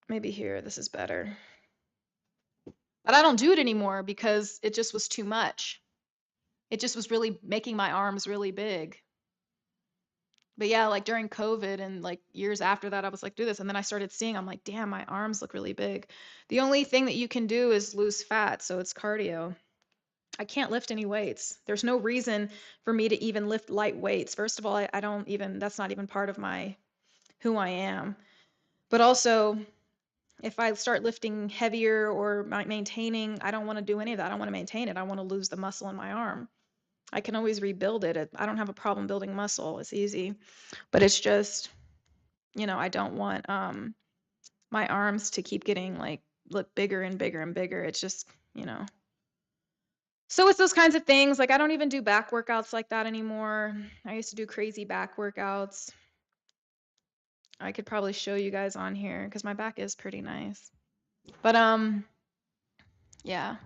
Speaker 1: Maybe here, this is better. But I don't do it anymore because it just was too much. It just was really making my arms really big. But yeah, like during COVID and like years after that, I was like, do this. And then I started seeing, I'm like, damn, my arms look really big. The only thing that you can do is lose fat. So it's cardio. I can't lift any weights. There's no reason for me to even lift light weights. First of all, I don't even, that's not even part of who I am. But also, if I start lifting heavier or maintaining, I don't want to do any of that. I don't want to maintain it. I want to lose the muscle in my arm. I can always rebuild it. I don't have a problem building muscle. It's easy. But it's just, I don't want my arms to keep getting like look bigger and bigger and bigger. It's just, you know. So it's those kinds of things. Like I don't even do back workouts like that anymore. I used to do crazy back workouts. I could probably show you guys on here because my back is pretty nice. But yeah,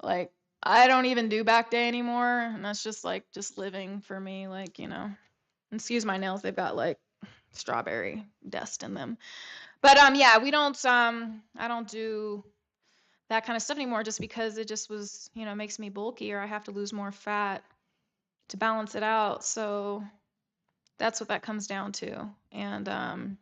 Speaker 1: like I don't even do back day anymore, and that's just like just living for me. Like excuse my nails, they've got like strawberry dust in them. But yeah, we don't I don't do that kind of stuff anymore just because it just was, makes me bulky or I have to lose more fat to balance it out. So that's what that comes down to. And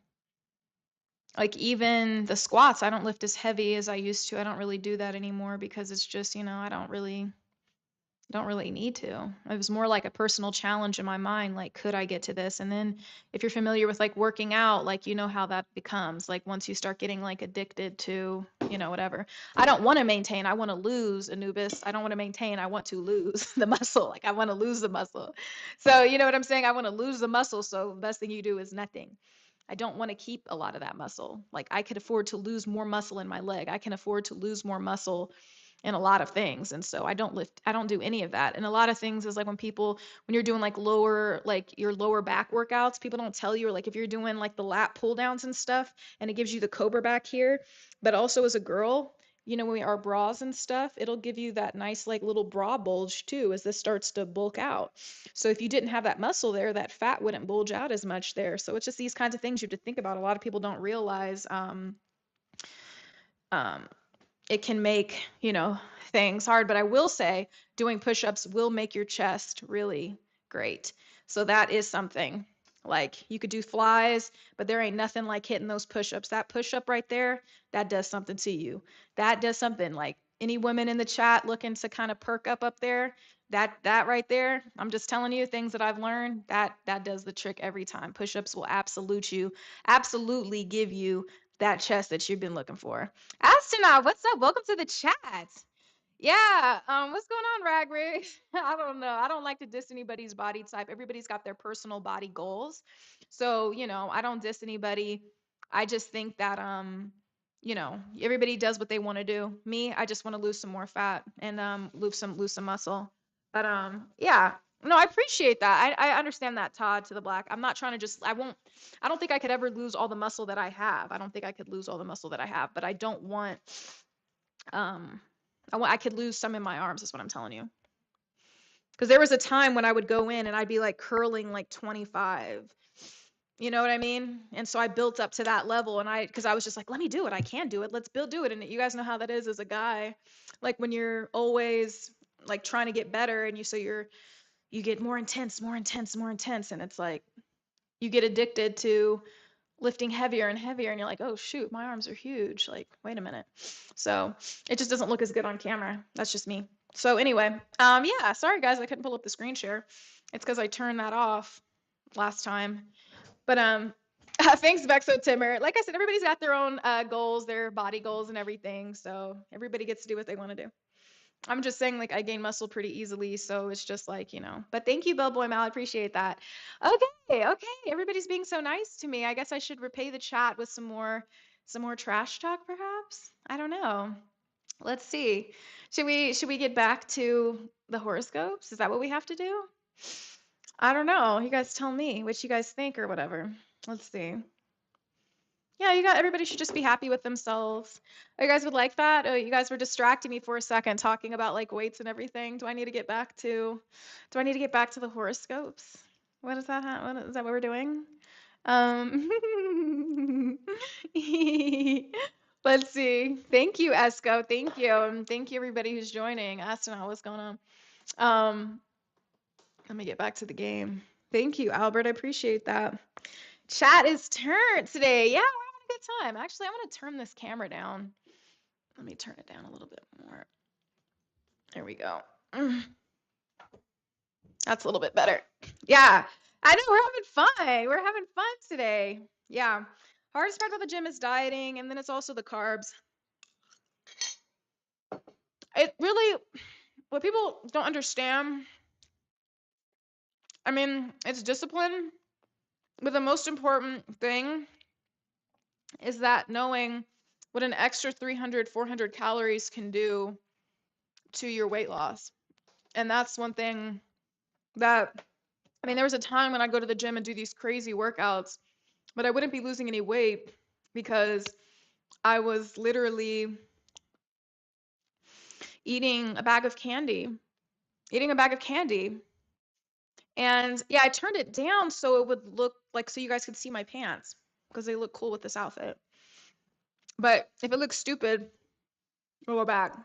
Speaker 1: like even the squats, I don't lift as heavy as I used to. I don't really do that anymore because it's just, I don't really need to. It was more like a personal challenge in my mind, like, could I get to this? And then if you're familiar with like working out, like, how that becomes, like once you start getting like addicted to, whatever. I don't want to maintain, I want to lose, Anubis. I don't want to maintain, I want to lose the muscle. Like I want to lose the muscle. So you know what I'm saying? I want to lose the muscle. So the best thing you do is nothing. I don't want to keep a lot of that muscle. Like I could afford to lose more muscle in my leg. I can afford to lose more muscle in a lot of things. And so I don't do any of that. And a lot of things is like when you're doing like your lower back workouts, people don't tell you, or like if you're doing like the lat pull downs and stuff, and it gives you the cobra back here, but also as a girl, when we are bras and stuff, it'll give you that nice like little bra bulge too as this starts to bulk out. So if you didn't have that muscle there, that fat wouldn't bulge out as much there. So it's just these kinds of things you have to think about. A lot of people don't realize um, it can make, things hard. But I will say doing push-ups will make your chest really great. So that is something. Like you could do flies, but there ain't nothing like hitting those push-ups. That push-up right there, that does something to you. That does something. Like any women in the chat looking to kind of perk up there, that right there, I'm just telling you things that I've learned, that does the trick every time. Push-ups will absolutely give you that chest that you've been looking for. Astronaut, what's up? Welcome to the chat.
Speaker 2: Yeah, what's going on, Ragrig? I don't know. I don't like to diss anybody's body type. Everybody's got their personal body goals. So, I don't diss anybody. I just think that everybody does what they want to do. Me, I just want to lose some more fat and lose some muscle. But yeah. No, I appreciate that. I understand that, Todd to the black. I'm not trying to I don't think I could ever lose all the muscle that I have. I don't think I could lose all the muscle that I have, but I don't want um I could lose some in my arms, is what I'm telling you. Because there was a time when I would go in and I'd be like curling like 25. You know what I mean? And so I built up to that level, and because I was just like, let me do it. I can do it. Let's do it. And you guys know how that is as a guy. Like when you're always like trying to get better, and you get more intense, more intense, more intense. And it's like you get addicted to lifting heavier and heavier, and you're like, oh shoot, my arms are huge. Like, wait a minute. So it just doesn't look as good on camera. That's just me. So anyway, yeah, sorry guys, I couldn't pull up the screen share. It's because I turned that off last time. But thanks, Vexo Timmer. Like I said, everybody's got their own goals, their body goals and everything. So everybody gets to do what they want to do. I'm just saying, like, I gain muscle pretty easily, so it's just like, But thank you, Bellboy Mal. I appreciate that. Okay, okay. Everybody's being so nice to me. I guess I should repay the chat with some more trash talk, perhaps. I don't know. Let's see. Should we get back to the horoscopes? Is that what we have to do? I don't know. You guys tell me what you guys think or whatever. Let's see. Yeah, everybody should just be happy with themselves. Oh, you guys would like that? Oh, you guys were distracting me for a second talking about like weights and everything. Do I need to get back to the horoscopes? What is that? What is that what we're doing? Um Let's see. Thank you, Esco. Thank you. And thank you everybody who's joining. Astronaut, what's going on? Um Let me get back to the game. Thank you, Albert. I appreciate that. Chat is turned today. Yeah, we're having a good time. Actually, I'm going to turn this camera down. Let me turn it down a little bit more. There we go. That's a little bit better. Yeah, I know we're having fun. We're having fun today. Yeah. Hardest part about the gym is dieting, and then it's also the carbs. It really, what people don't understand, I mean, it's discipline, but the most important thing is that knowing what an extra 300, 400 calories can do to your weight loss. And that's one thing that, I mean, there was a time when I'd go to the gym and do these crazy workouts, but I wouldn't be losing any weight because I was literally eating a bag of candy. And yeah, I turned it down so it would look like, so you guys could see my pants because they look cool with this outfit. But if it looks stupid, we'll go back.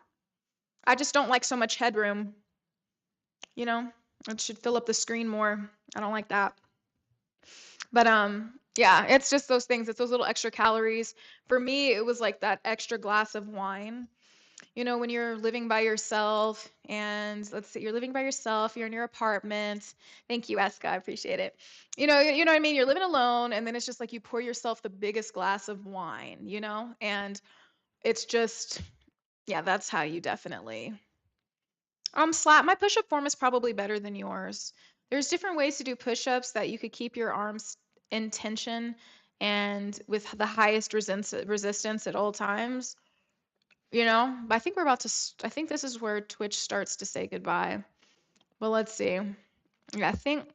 Speaker 2: I just don't like so much headroom. It should fill up the screen more. I don't like that. But yeah, it's just those things. It's those little extra calories. For me, it was like that extra glass of wine. When you're living by yourself, and let's say you're living by yourself, you're in your apartment. Thank you, Eska. I appreciate it. You know what I mean? You're living alone, and then it's just like you pour yourself the biggest glass of wine, and it's just, yeah, that's how you definitely slap. My push-up form is probably better than yours. There's different ways to do push-ups that you could keep your arms in tension and with the highest resistance at all times. But I think I think this is where Twitch starts to say goodbye. Well, let's see. Yeah, I think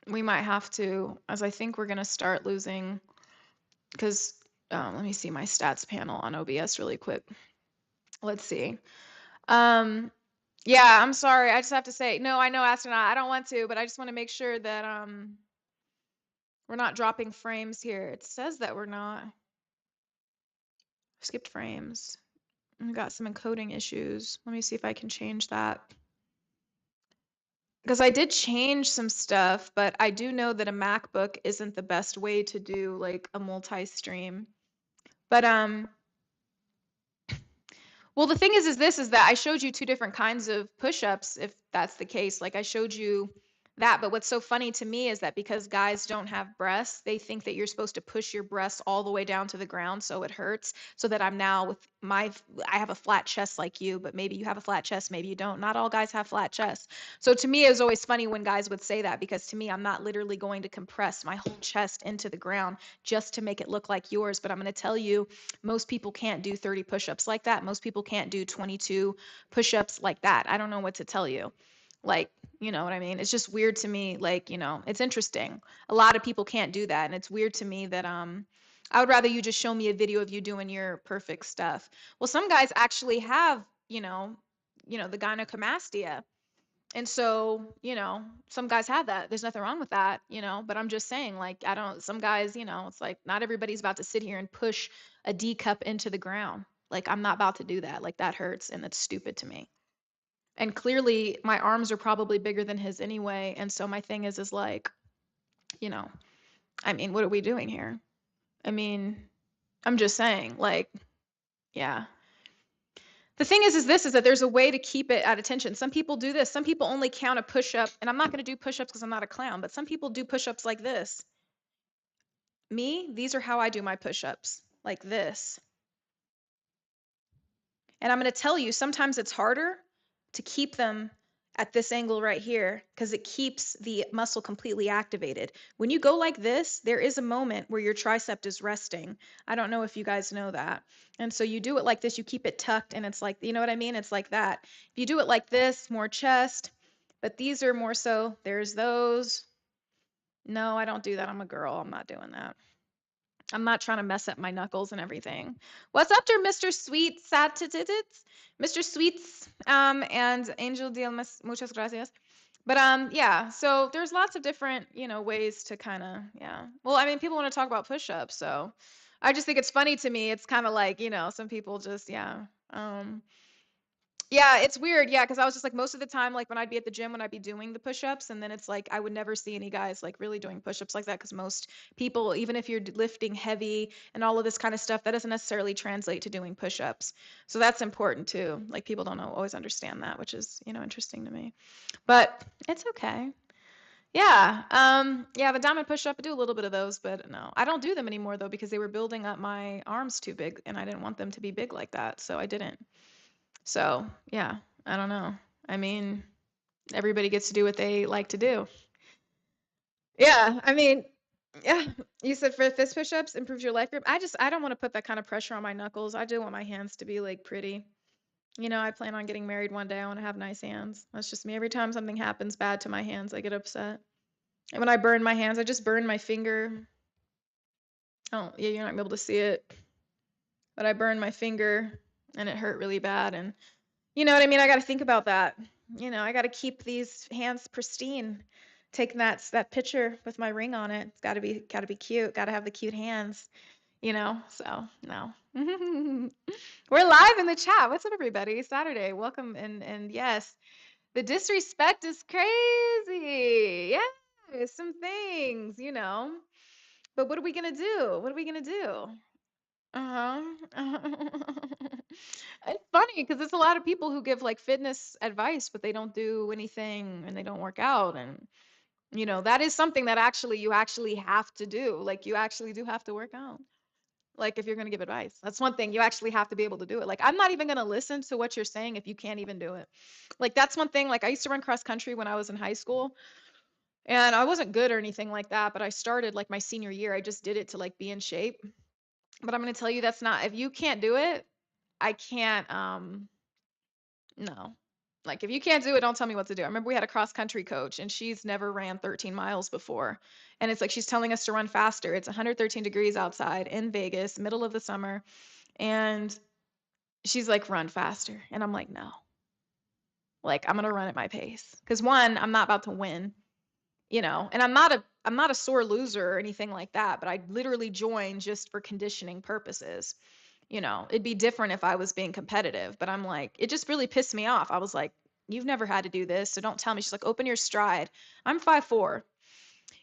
Speaker 2: we might have to, as I think we're going to start losing, because let me see my stats panel on OBS really quick. Let's see. Yeah, I'm sorry. I just have to say, no, I know, astronaut. I don't want to, but I just want to make sure that we're not dropping frames here. It says that we're not. Skipped frames. We got some encoding issues. Let me see if I can change that. Because I did change some stuff, but I do know that a MacBook isn't the best way to do like a multi-stream. But well, the thing is that I showed you two different kinds of push-ups, if that's the case. Like I showed you That, but what's so funny to me is that because guys don't have breasts, they think that you're supposed to push your breasts all the way down to the ground so it hurts. So that I'm now with I have a flat chest like you, but maybe you have a flat chest, maybe you don't. Not all guys have flat chests. So to me, it was always funny when guys would say that because to me, I'm not literally going to compress my whole chest into the ground just to make it look like yours. But I'm going to tell you, most people can't do 30 push ups like that. Most people can't do 22 push ups like that. I don't know what to tell you. Like, you know what I mean? It's just weird to me. Like, it's interesting. A lot of people can't do that. And it's weird to me that I would rather you just show me a video of you doing your perfect stuff. Well, some guys actually have, the gynecomastia. And so, some guys have that. There's nothing wrong with that, but I'm just saying, like, some guys, it's like not everybody's about to sit here and push a D cup into the ground. Like, I'm not about to do that. Like, that hurts and that's stupid to me. And clearly my arms are probably bigger than his anyway. And so my thing is like, you know, I mean, what are we doing here? I mean, I'm just saying, like, yeah. The thing is that there's a way to keep it at attention. Some people do this. Some people only count a push-up, and I'm not going to do push-ups because I'm not a clown, but some people do push-ups like this. Me, these are how I do my push-ups, like this. And I'm going to tell you, sometimes it's harder to keep them at this angle right here because it keeps the muscle completely activated. When you go like this, there is a moment where your tricep is resting. I don't know if you guys know that. And so you do it like this, you keep it tucked, and it's like, you know what I mean? It's like that. If you do it like this, more chest, but these are more so, there's those. No, I don't do that. I'm a girl. I'm not doing that. I'm not trying to mess up my knuckles and everything. What's up there, Mr. Sweet Satitits? Mr. Sweets, and Angel Deal, muchas gracias. But yeah, so there's lots of different, ways to kind of, yeah. Well, I mean, people want to talk about push-ups, so I just think it's funny to me. It's kind of like, some people just, yeah. Yeah, it's weird. Yeah, because I was just like most of the time, like when I'd be at the gym, when I'd be doing the push-ups, and then it's like I would never see any guys like really doing push-ups like that because most people, even if you're lifting heavy and all of this kind of stuff, that doesn't necessarily translate to doing push-ups. So that's important too. Like people don't always understand that, which is, interesting to me. But it's okay. Yeah. Yeah, the diamond push-up, I do a little bit of those, but no. I don't do them anymore though because they were building up my arms too big and I didn't want them to be big like that, so I didn't. So, yeah, I don't know. I mean, everybody gets to do what they like to do. Yeah, I mean, yeah, you said for fist push-ups improves your life grip. I don't want to put that kind of pressure on my knuckles. I do want my hands to be like pretty. I plan on getting married one day. I want to have nice hands. That's just me. Every time something happens bad to my hands, I get upset. And when I burn my hands, I just burn my finger. Oh, yeah, you're not gonna be able to see it. But I burned my finger and it hurt really bad. And you know what I mean? I got to think about that. I got to keep these hands pristine. Taking that picture with my ring on it. It's got to be cute. Got to have the cute hands, So, no. We're live in the chat. What's up, everybody? Saturday. Welcome and yes, the disrespect is crazy. Yeah, some things. But what are we gonna do? What are we gonna do? Uh-huh. It's funny because there's a lot of people who give like fitness advice, but they don't do anything and they don't work out. And, that is something that you actually have to do. Like, you actually do have to work out. Like, if you're going to give advice, that's one thing. You actually have to be able to do it. Like, I'm not even going to listen to what you're saying if you can't even do it. Like, that's one thing. Like, I used to run cross country when I was in high school. And I wasn't good or anything like that, but I started like my senior year. I just did it to like be in shape. But I'm going to tell you that's not, if you can't do it, I can't, no. Like, if you can't do it, don't tell me what to do. I remember we had a cross country coach and she's never ran 13 miles before. And it's like she's telling us to run faster. It's 113 degrees outside in Vegas, middle of the summer. And she's like, run faster. And I'm like, no. Like, I'm going to run at my pace. Because one, I'm not about to win, and I'm not a sore loser or anything like that, but I literally joined just for conditioning purposes. It'd be different if I was being competitive, but I'm like, it just really pissed me off. I was like, you've never had to do this, so don't tell me. She's like, open your stride. I'm 5'4".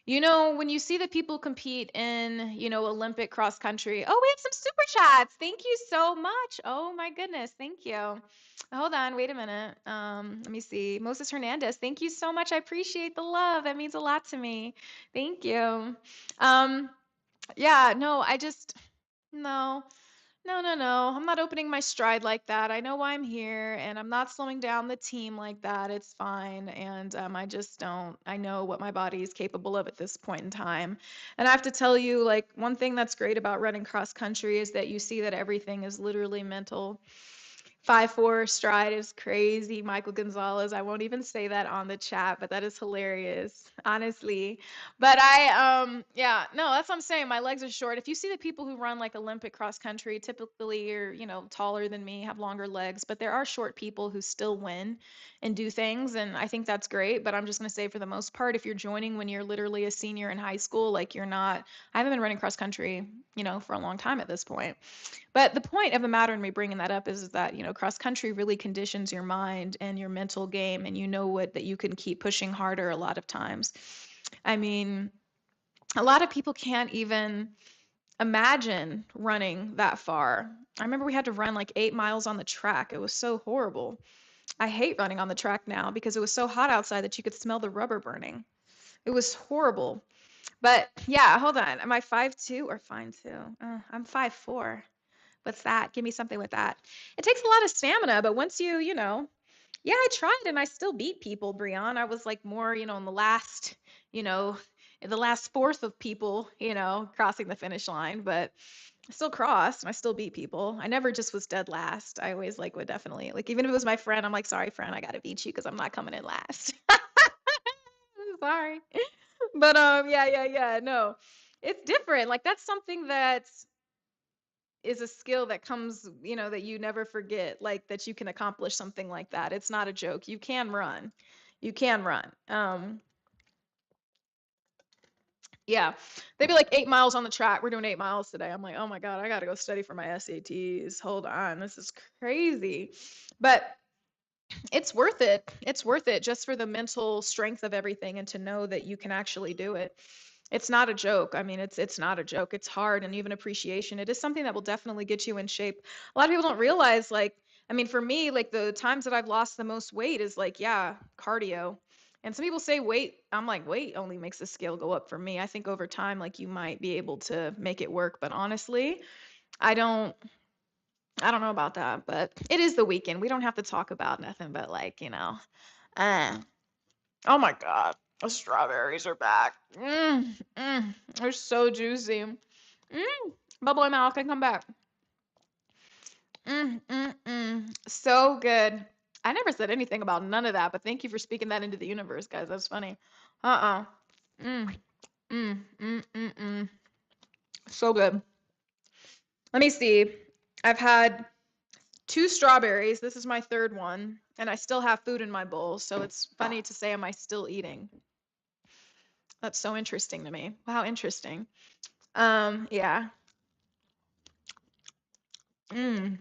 Speaker 2: You know, when you see the people compete in, Olympic cross country. Oh, we have some super chats. Thank you so much. Oh my goodness, thank you. Hold on, wait a minute. Let me see. Moses Hernandez, thank you so much. I appreciate the love. That means a lot to me. Thank you. Um, yeah, no, I just no. No, no, no. I'm not opening my stride like that. I know why I'm here, and I'm not slowing down the team like that. It's fine. And I just don't. I know what my body is capable of at this point in time. And I have to tell you, like, one thing that's great about running cross country is that you see that everything is literally mental. 5'4" stride is crazy. Michael Gonzalez. I won't even say that on the chat, but that is hilarious, honestly. But yeah, no, that's what I'm saying. My legs are short. If you see the people who run like Olympic cross country, typically you're, taller than me, have longer legs, but there are short people who still win and do things. And I think that's great. But I'm just going to say for the most part, if you're joining when you're literally a senior in high school, like you're not, I haven't been running cross country, for a long time at this point. But the point of the matter in me bringing that up is that, cross country really conditions your mind and your mental game, and you know what that you can keep pushing harder a lot of times. I mean, a lot of people can't even imagine running that far. I remember we had to run like 8 miles on the track. It was so horrible. I hate running on the track now because it was so hot outside that you could smell the rubber burning. It was horrible. But yeah, hold on. Am I 5'2" or fine too? I'm 5'4". What's that? Give me something with that. It takes a lot of stamina, but once yeah, I tried and I still beat people, Brian. I was like more, in the last, you know, in the last fourth of people, crossing the finish line, but I still crossed and I still beat people. I never just was dead last. I always like would definitely like even if it was my friend, I'm like, sorry, friend, I gotta beat you because I'm not coming in last. Sorry. But yeah, yeah, yeah. No. It's different. Like that's something that is a skill that comes, that you never forget, like that you can accomplish something like that. It's not a joke. You can run. You can run. Yeah. They'd be like 8 miles on the track. We're doing 8 miles today. I'm like, oh my God, I gotta go study for my SATs. Hold on. This is crazy. But it's worth it. It's worth it just for the mental strength of everything and to know that you can actually do it. It's not a joke. I mean, it's not a joke. It's hard and even appreciation. It is something that will definitely get you in shape. A lot of people don't realize like I mean, for me, like the times that I've lost the most weight is like, yeah, cardio. And some people say weight, I'm like, weight only makes the scale go up for me. I think over time like you might be able to make it work, but honestly, I don't I don't know about that, but it is the weekend. We don't have to talk about nothing but like, uh, oh my God, the strawberries are back. They're so juicy. Bubble in mouth can come back. So good. I never said anything about none of that, but thank you for speaking that into the universe, guys. That's funny. Uh-uh. Mm, mm. So good. Let me see. I've had 2 strawberries. This is my third one, and I still have food in my bowl. So it's funny to say, am I still eating? That's so interesting to me. How interesting. Yeah. Mm.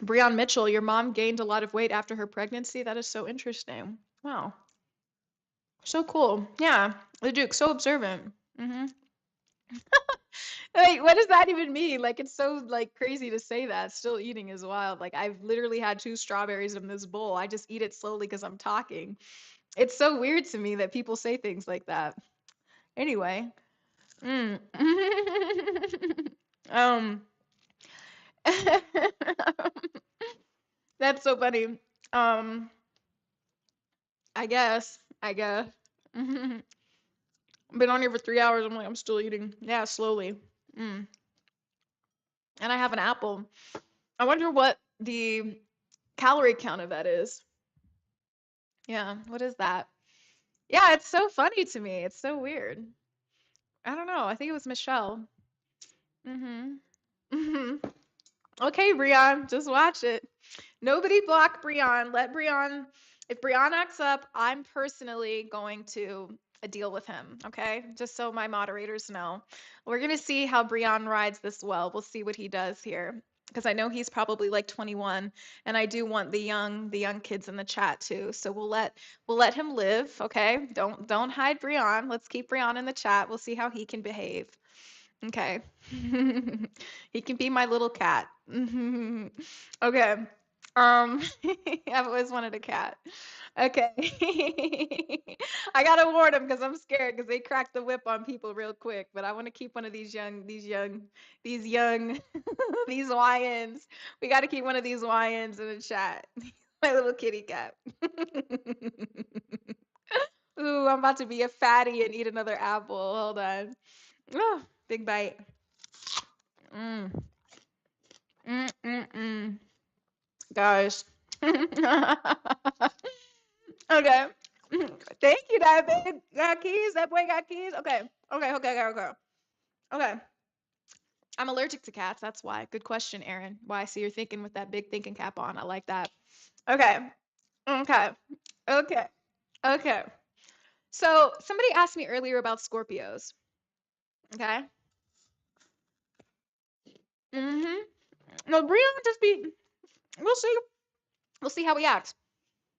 Speaker 2: Breon Mitchell, your mom gained a lot of weight after her pregnancy. That is so interesting. Wow. So cool. Yeah. The Duke, so observant. Like, what does that even mean? Like, it's so like crazy to say that. Still eating is wild. Like, I've literally had 2 strawberries in this bowl. I just eat it slowly because I'm talking. It's so weird to me that people say things like that. Anyway. Mm. um. That's so funny. Um. I guess. I guess. Been on here for 3 hours. I'm like, I'm still eating. Yeah, slowly. Mm. And I have an apple. I wonder what the calorie count of that is. Yeah, what is that? Yeah, it's so funny to me. It's so weird. I don't know. I think it was Michelle. Mhm. Mhm. Okay, Brian, just watch it. Nobody block Brian. Let Brian. If Brian acts up, I'm personally going to deal with him. Okay, just so my moderators know. We're gonna see how Brian rides this well. We'll see what he does here. because I know he's probably like 21, and I do want the young kids in the chat too. So we'll let him live, okay? Don't hide Brian. Let's keep Brian in the chat. We'll see how he can behave. Okay. He can be my little cat. Okay. I've always wanted a cat. Okay. I gotta warn him because I'm scared because they crack the whip on people real quick. But I want to keep one of these young, these YNs. We got to keep one of these YNs in the chat. My little kitty cat. Ooh, I'm about to be a fatty and eat another apple. Hold on. Oh, big bite. Mm, mm. Guys. Okay. Thank you, that big got keys. That boy got keys. Okay. Okay. Okay. I'm allergic to cats. That's why. Good question, Aaron. Why I see you're thinking with that big thinking cap on. I like that. Okay. Okay. Okay. Okay. So somebody asked me earlier about Scorpios. Okay. Mm-hmm. No, Brian just be. We'll see. We'll see how he acts.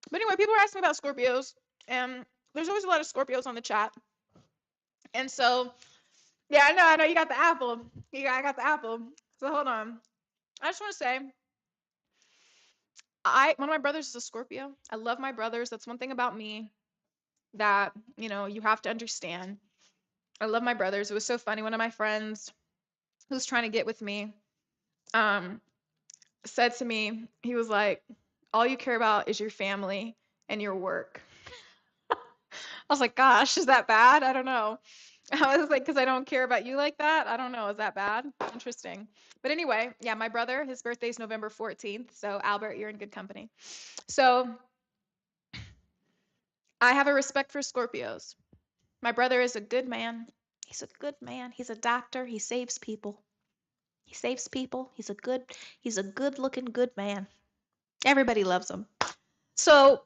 Speaker 2: But anyway, people are asking me about Scorpios, and there's always a lot of Scorpios on the chat. And so, yeah, I know, you got the apple. I got the apple. So hold on. I just want to say, one of my brothers is a Scorpio. I love my brothers. That's one thing about me that you have to understand. I love my brothers. It was so funny. One of my friends who's trying to get with me, um, said to me, he was like, "All you care about is your family and your work." I was like, "Gosh, is that bad? I don't know." I was like, because I don't care about you like that. I don't know. Is that bad? Interesting. But anyway, yeah, my brother, his birthday's November 14th. So, Albert, you're in good company. So, I have a respect for Scorpios. My brother is a good man. He's a good man. He's a doctor. He saves people. He saves people. He's a good looking good man. Everybody loves him. So,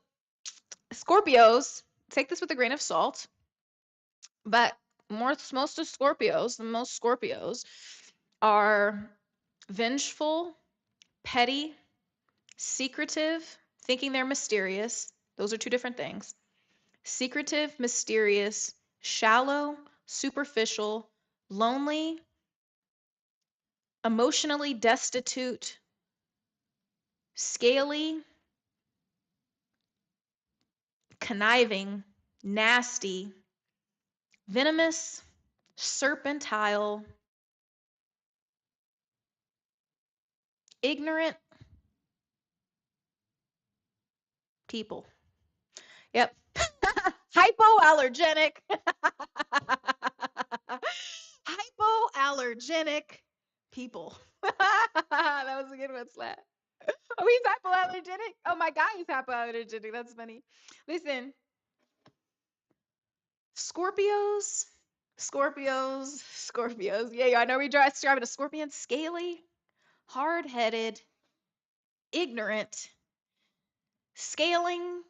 Speaker 2: Scorpios, take this with a grain of salt, but most Scorpios are vengeful, petty, secretive, thinking they're mysterious. Those are two different things. Secretive, mysterious, shallow, superficial, lonely, emotionally destitute, scaly, conniving, nasty, venomous, serpentile, ignorant people. Yep. Hypoallergenic. Hypoallergenic people. That was a good one, Slat. Oh, he's hypoallergenic? Oh, my guy is hypoallergenic. That's funny. Listen, Scorpios. Yeah, I know we driving a scorpion. Scaly, hard-headed, ignorant, scaling,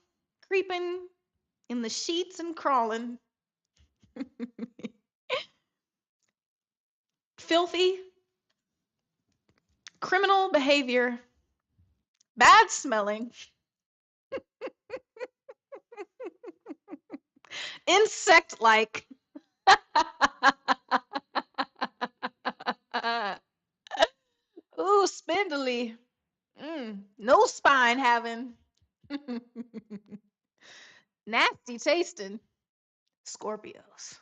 Speaker 2: creeping in the sheets and crawling, filthy, criminal behavior, bad smelling, insect-like. Ooh, spindly. No spine having. Nasty tasting. Scorpios.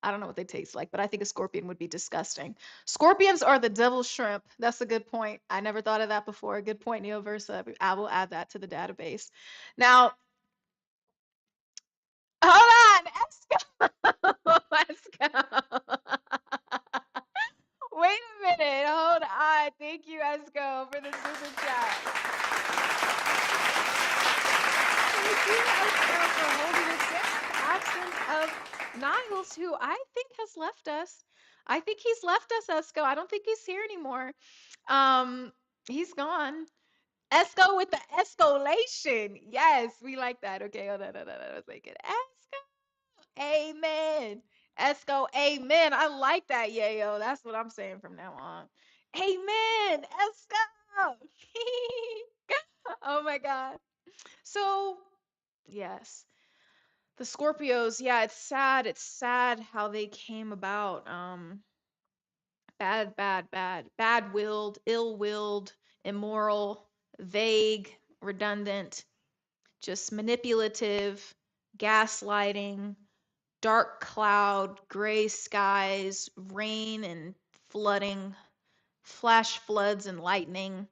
Speaker 2: I don't know what they taste like, but I think a scorpion would be disgusting. Scorpions are the devil's shrimp. That's a good point. I never thought of that before. Good point, Neo Versa. I will add that to the database. Now, hold on, Esco. Esco. Wait a minute. Hold on. Thank you, Esco, for the super chat. Thank you, Esco, for holding it down. Absence of Niles, who I think has left us. I think he's left us, Esco. I don't think he's here anymore. He's gone. Esco with the escalation. Yes, we like that. Okay, hold on. I was like, Esco. Amen. Esco, amen. I like that, yayo. That's what I'm saying from now on. Amen. Let's go. Oh my God. So, yes. The Scorpios, yeah, it's sad. It's sad how they came about. Bad, bad, bad. Bad-willed, ill-willed, immoral, vague, redundant, just manipulative, gaslighting, dark cloud, gray skies, rain and flooding, flash floods and lightning,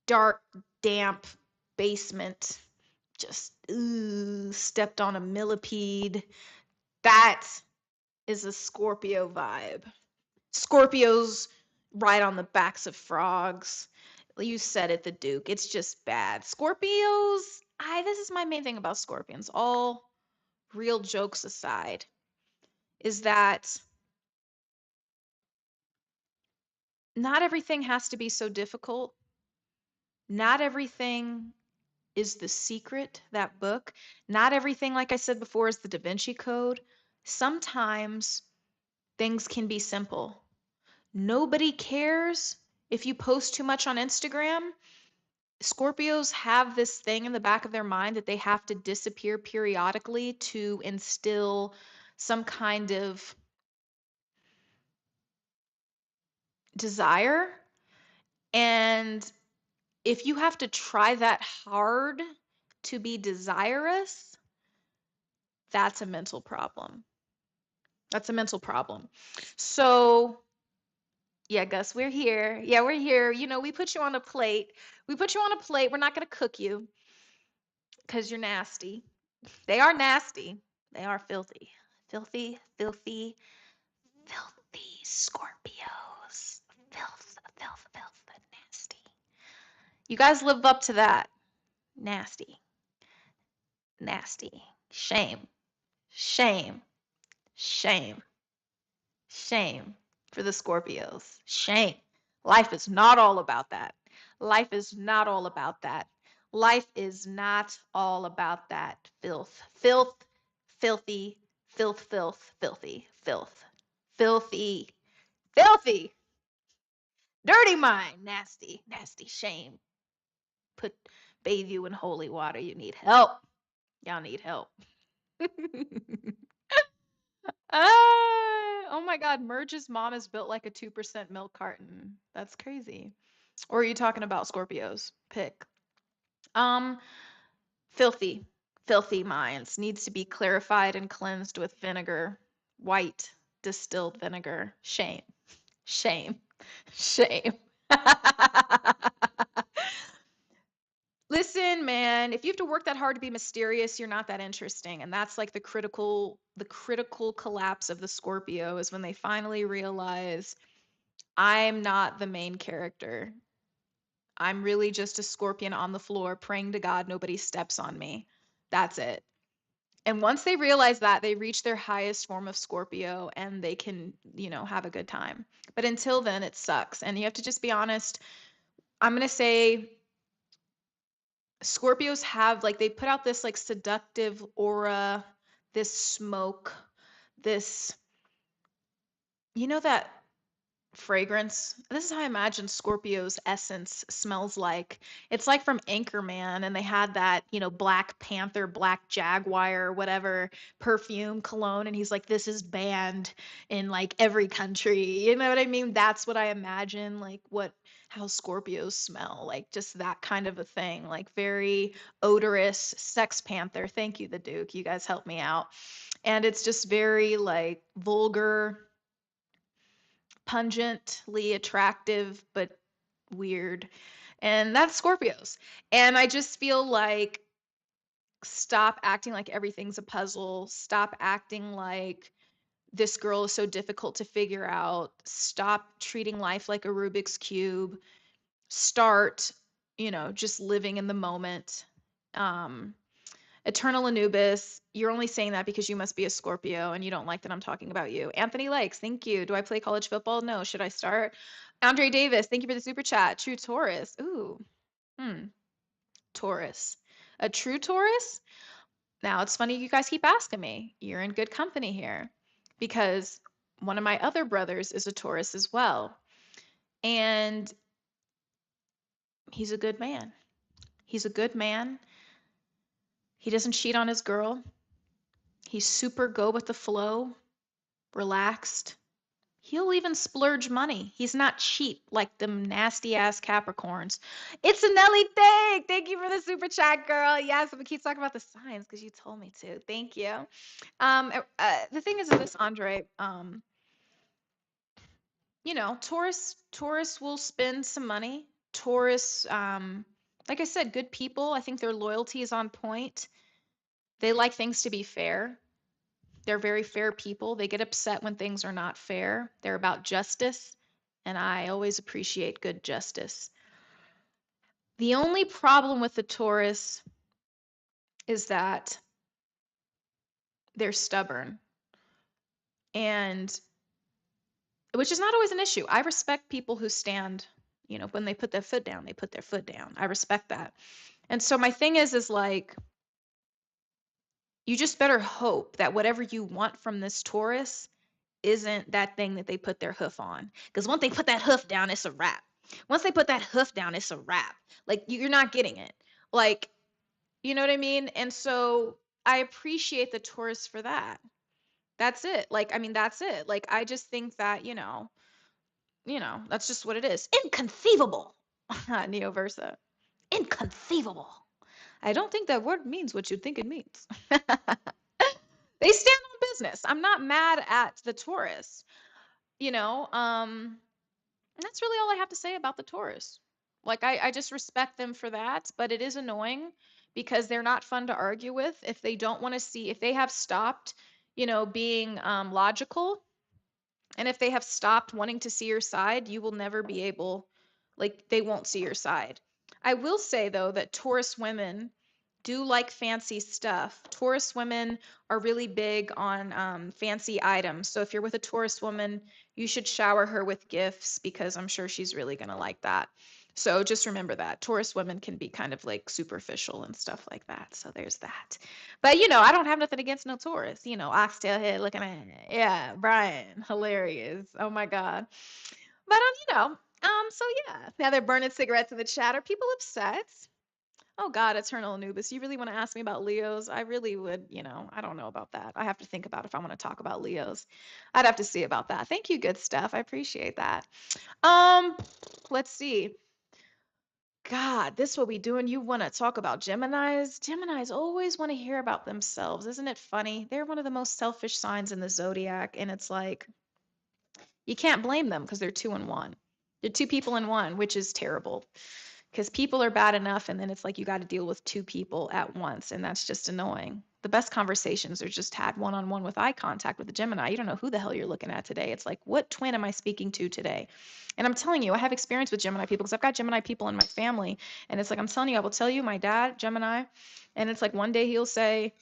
Speaker 2: dark, damp basement, just stepped on a millipede. That is a Scorpio vibe. Scorpios ride on the backs of frogs. You said it, the Duke. It's just bad. Scorpios, this is my main thing about Scorpions, all real jokes aside, is that not everything has to be so difficult. Not everything is The Secret, that book. Not everything, like I said before, is the Da Vinci Code. Sometimes things can be simple. Nobody cares if you post too much on Instagram. Scorpios have this thing in the back of their mind that they have to disappear periodically to instill some kind of desire. And if you have to try that hard to be desirous, that's a mental problem. That's a mental problem. So, yeah, Gus, we're here. Yeah, we're here. You know, we put you on a plate. We put you on a plate. We're not going to cook you because you're nasty. They are nasty. They are filthy. Filthy, filthy, filthy Scorpios. Filth, filth, filth, nasty. You guys live up to that. Nasty, nasty. Shame, shame, shame, shame for the Scorpios. Shame. Life is not all about that. Life is not all about that. Life is not all about that. Filth, filth, filthy, filth, filth, filthy, filth, filthy, filthy, dirty mind, nasty, nasty, shame. Put bathe you in holy water. You need help. Y'all need help. Oh my God, Merge's mom is built like a 2% milk carton. That's crazy. Or are you talking about Scorpios? Pick. Um, filthy, filthy minds needs to be clarified and cleansed with vinegar, white distilled vinegar. Shame, shame, shame. Listen, man, if you have to work that hard to be mysterious, you're not that interesting. And that's like the critical collapse of the Scorpio is when they finally realize I'm not the main character. I'm really just a scorpion on the floor praying to God nobody steps on me. That's it. And once they realize that, they reach their highest form of Scorpio and they can, have a good time. But until then, it sucks. And you have to just be honest. I'm going to say Scorpios have like they put out this like seductive aura, this smoke, this that fragrance. This is how I imagine Scorpio's essence smells like. It's like from Anchorman, and they had that, Black Panther, Black Jaguar, whatever perfume cologne, and he's like, this is banned in like every country. You know what I mean? That's what I imagine, like how Scorpios smell, like just that kind of a thing, like very odorous, Sex Panther. Thank you, the Duke. You guys helped me out. And it's just very like vulgar, pungently attractive, but weird. And that's Scorpios. And I just feel like stop acting like everything's a puzzle. Stop acting like this girl is so difficult to figure out. Stop treating life like a Rubik's Cube. Start, just living in the moment. Um, Eternal Anubis, you're only saying that because you must be a Scorpio and you don't like that I'm talking about you. Anthony Lakes, thank you. Do I play college football? No. Should I start? Andre Davis, thank you for the super chat. True Taurus. Ooh. Taurus. A true Taurus? Now it's funny you guys keep asking me. You're in good company here because one of my other brothers is a Taurus as well.
Speaker 1: And he's a good man. He's a good man. He doesn't cheat on his girl. He's super go with the flow, relaxed. He'll even splurge money. He's not cheap like them nasty ass Capricorns. It's a Nelly thing. Thank you for the super chat, girl. Yes, I'm gonna keep talking about the signs because you told me to. Thank you. The thing is this, Andre. Taurus will spend some money. Taurus, like I said, good people. I think their loyalty is on point. They like things to be fair. They're very fair people. They get upset when things are not fair. They're about justice, and I always appreciate good justice. The only problem with the Taurus is that they're stubborn, and which is not always an issue. I respect people who stand, when they put their foot down, they put their foot down. I respect that. And so my thing is like, you just better hope that whatever you want from this Taurus isn't that thing that they put their hoof on. Because once they put that hoof down, it's a wrap. Once they put that hoof down, it's a wrap. Like you're not getting it. Like, you know what I mean? And so I appreciate the Taurus for that. That's it. Like, I mean, that's it. Like, I just think that, that's just what it is. Inconceivable. Neo Versa. Inconceivable. I don't think that word means what you think it means. They stand on business. I'm not mad at the Taurus. That's really all I have to say about the Taurus. Like I just respect them for that, but it is annoying because they're not fun to argue with if they don't want to see if they have stopped, being logical, and if they have stopped wanting to see your side, you will never be able, like, they won't see your side. I will say, though, that Taurus women do like fancy stuff. Taurus women are really big on fancy items. So if you're with a Taurus woman, you should shower her with gifts because I'm sure she's really going to like that. So just remember that. Taurus women can be kind of like superficial and stuff like that. So there's that. But I don't have nothing against no Taurus. Oxtail head looking at it. Yeah, Brian, hilarious. Oh my God. But so yeah. Now they're burning cigarettes in the chat. Are people upset? Oh God, Eternal Anubis. You really want to ask me about Leos? I really would, I don't know about that. I have to think about if I want to talk about Leos. I'd have to see about that. Thank you, good stuff. I appreciate that. Um, let's see. God, this what we doing. You want to talk about Geminis? Geminis always want to hear about themselves. Isn't it funny? They're one of the most selfish signs in the zodiac, and it's like you can't blame them because they're two in one. They're two people in one, which is terrible because people are bad enough, and then it's like you got to deal with two people at once, and that's just annoying. The best conversations are just had one-on-one with eye contact with the Gemini. You don't know who the hell you're looking at today. It's like, what twin am I speaking to today? And I'm telling you, I have experience with Gemini people because I've got Gemini people in my family, and it's like I'm telling you, I will tell you, my dad, Gemini, and it's like one day he'll say,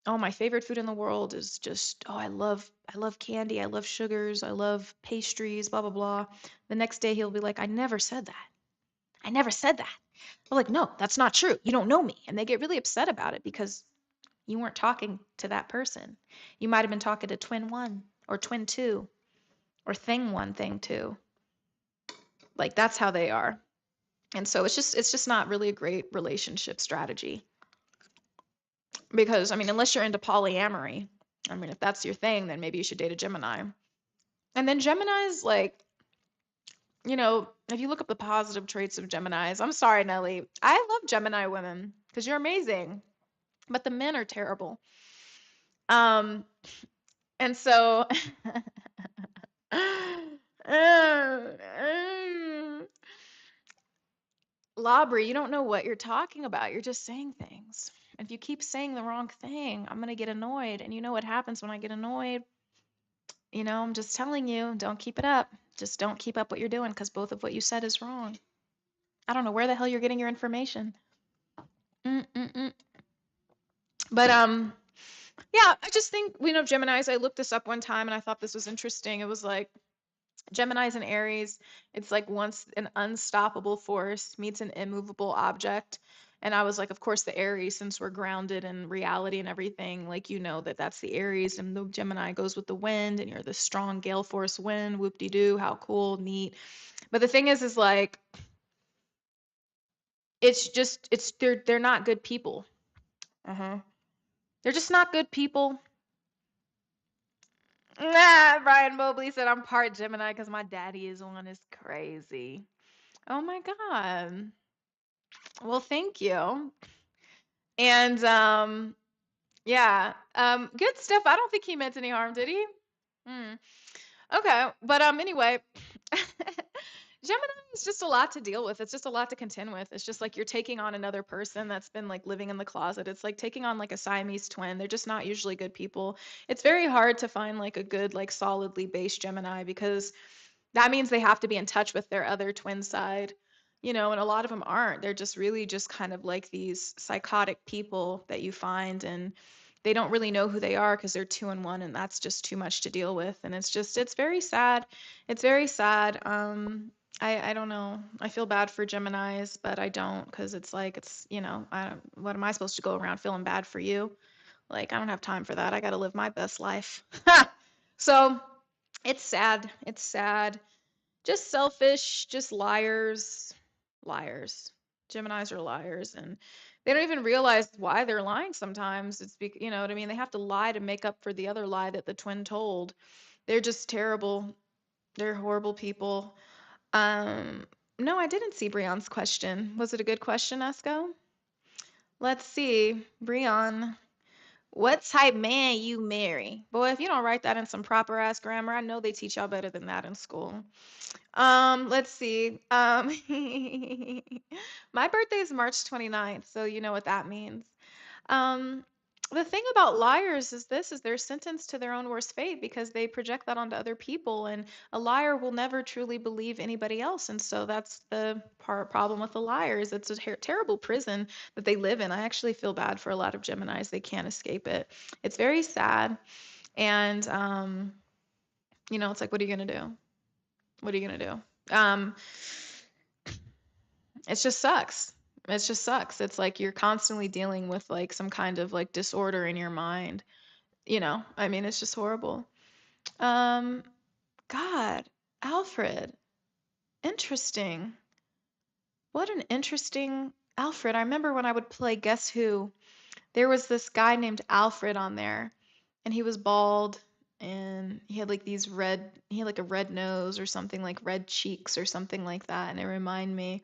Speaker 1: "Oh, my favorite food in the world is just, oh, I love candy, I love sugars, I love pastries, blah blah blah." The next day he'll be like, "I never said that. I never said that." I'm like, "No, that's not true. You don't know me." And they get really upset about it because you weren't talking to that person. You might have been talking to twin one or twin two or thing one, thing two. Like that's how they are. And so it's just not really a great relationship strategy. Because I mean, unless you're into polyamory, I mean, if that's your thing, then maybe you should date a Gemini. And then Geminis, like, if you look up the positive traits of Geminis, I'm sorry, Nelly. I love Gemini women because you're amazing, but the men are terrible. Um, and so Labri, you don't know what you're talking about. You're just saying things. If you keep saying the wrong thing, I'm gonna get annoyed. And you know what happens when I get annoyed? I'm just telling you, don't keep it up. Just don't keep up what you're doing because both of what you said is wrong. I don't know where the hell you're getting your information. Mm-mm-mm. But yeah, I just think Geminis. I looked this up one time and I thought this was interesting. It was like Geminis and Aries. It's like once an unstoppable force meets an immovable object. And I was like, of course, the Aries, since we're grounded in reality and everything, like that's the Aries, and the Gemini goes with the wind, and you're the strong gale force wind. Whoop de doo, how cool, neat.
Speaker 2: But the thing is like, they're not good people. Uh-huh. They're just not good people. Nah, Brian Mobley said I'm part Gemini because my daddy is one. Is crazy. Oh my God. Well, thank you. And yeah, good stuff. I don't think he meant any harm, did he? Hmm. Okay, but anyway, Gemini is just a lot to deal with. It's just a lot to contend with. It's just like you're taking on another person that's been like living in the closet. It's like taking on like a Siamese twin. They're just not usually good people. It's very hard to find like a good like solidly based Gemini because that means they have to be in touch with their other twin side, and a lot of them aren't. They're just really just kind of like these psychotic people that you find, and they don't really know who they are because they're two in one, and that's just too much to deal with. And it's very sad. It's very sad. I don't know. I feel bad for Geminis, but I don't because it's like what am I supposed to go around feeling bad for you? Like I don't have time for that. I got to live my best life. So it's sad. It's sad. Just selfish, just liars. Liars. Geminis are liars, and they don't even realize why they're lying sometimes. You know what I mean? They have to lie to make up for the other lie that the twin told. They're just terrible. They're horrible people. Um, no, I didn't see Breon's question. Was it a good question, Esco? Let's see. Breon, what type man you marry? Boy, if you don't write that in some proper ass grammar, I know they teach y'all better than that in school. Let's see. My birthday is March 29th, so you know what that means. Um, the thing about liars is they're sentenced to their own worst fate because they project that onto other people, and a liar will never truly believe anybody else. And so that's the problem with the liars. It's a terrible prison that they live in. I actually feel bad for a lot of Geminis. They can't escape it. It's very sad. And it's like, what are you gonna do? What are you gonna do? It just sucks. It just sucks. It's like you're constantly dealing with like some kind of like disorder in your mind. I mean, it's just horrible. Um, God, Alfred, interesting. What an interesting Alfred. I remember when I would play Guess Who, there was this guy named Alfred on there, and he was bald, and he had like he had like a red nose or something, like red cheeks or something like that, and it reminded me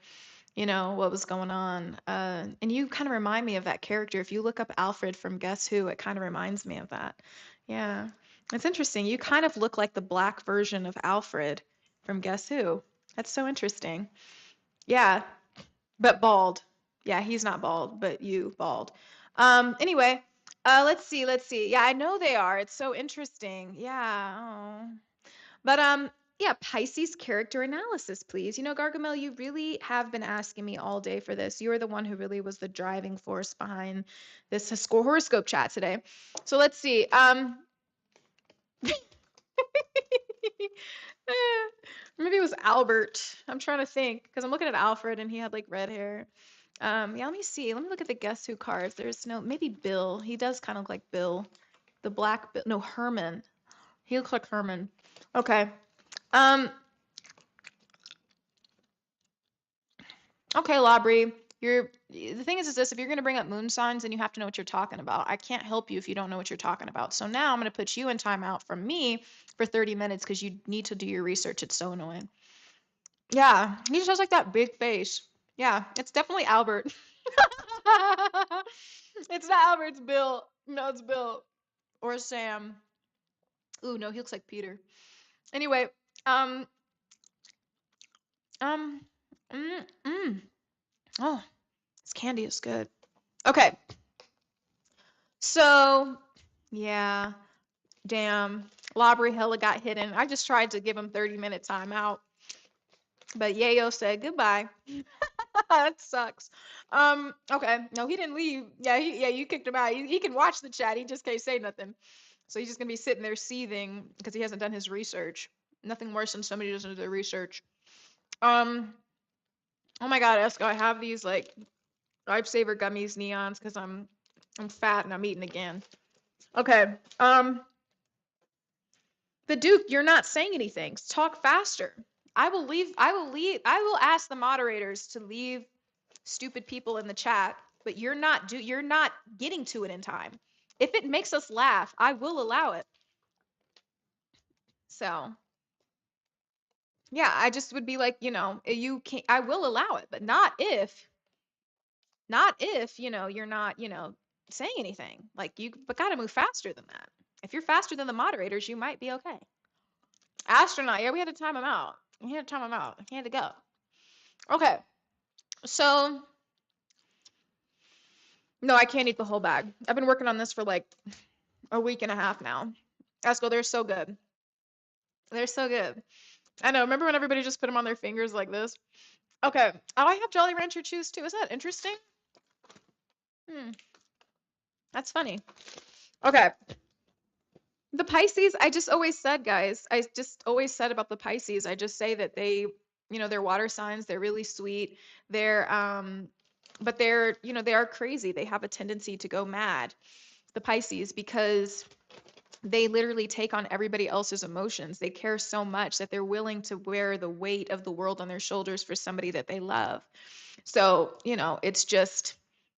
Speaker 2: what was going on. And you kind of remind me of that character. If you look up Alfred from Guess Who, it kind of reminds me of that. Yeah. It's interesting. You kind of look like the black version of Alfred from Guess Who. That's so interesting. Yeah, but bald. Yeah, he's not bald, but you bald. Anyway, let's see. Yeah, I know they are. It's so interesting. Yeah. Oh. But yeah, Pisces character analysis, please. Gargamel, you really have been asking me all day for this. You are the one who really was the driving force behind this horoscope chat today. So let's see. Maybe it was Albert. I'm trying to think because I'm looking at Alfred and he had like red hair. Yeah, let me see. Let me look at the Guess Who cards. Maybe Bill. He does kind of look like Bill. The black Bill. No, Herman. He looks like Herman. Okay. Um, Okay, Labrie, the thing is this, if you're going to bring up moon signs, then you have to know what you're talking about. I can't help you if you don't know what you're talking about. So now I'm going to put you in timeout from me for 30 minutes because you need to do your research. It's so annoying. Yeah, he just has like that big face. Yeah, it's definitely Albert. It's not Albert, it's Bill. No, it's Bill. Or Sam. Ooh, no, he looks like Peter. Anyway, um, um, mm, mm. Oh, this candy is good. Okay, so, yeah, damn. Labrie hella got hidden. I just tried to give him 30-minute timeout, but Yayo said goodbye. That sucks. Okay. No, he didn't leave. Yeah, you kicked him out. He can watch the chat. He just can't say nothing. So he's just gonna be sitting there seething because he hasn't done his research. Nothing worse than somebody who doesn't do their research. Oh my God, Esco, I have these like Lifesaver gummies neons because I'm fat and I'm eating again. Okay. The Duke, you're not saying anything. Talk faster. I will ask the moderators to leave stupid people in the chat, but you're not getting to it in time. If it makes us laugh, I will allow it. So, yeah, I just would be like, you can't, I will allow it, but not if, you're not, saying anything. Like but gotta move faster than that. If you're faster than the moderators, you might be okay. Astronaut, yeah, we had to time him out. We had to time him out. He had to go. Okay, so no, I can't eat the whole bag. I've been working on this for like a week and a half now. Esco, they're so good. They're so good. I know. Remember when everybody just put them on their fingers like this? Okay. Oh, I have Jolly Rancher chews too. Is that interesting? Hmm. That's funny. Okay. The Pisces, I just always said, guys, I just always said about the Pisces, I just say that they're water signs, they're really sweet. But they are crazy. They have a tendency to go mad, the Pisces, because they literally take on everybody else's emotions. They care so much that they're willing to wear the weight of the world on their shoulders for somebody that they love. So, you know, it's just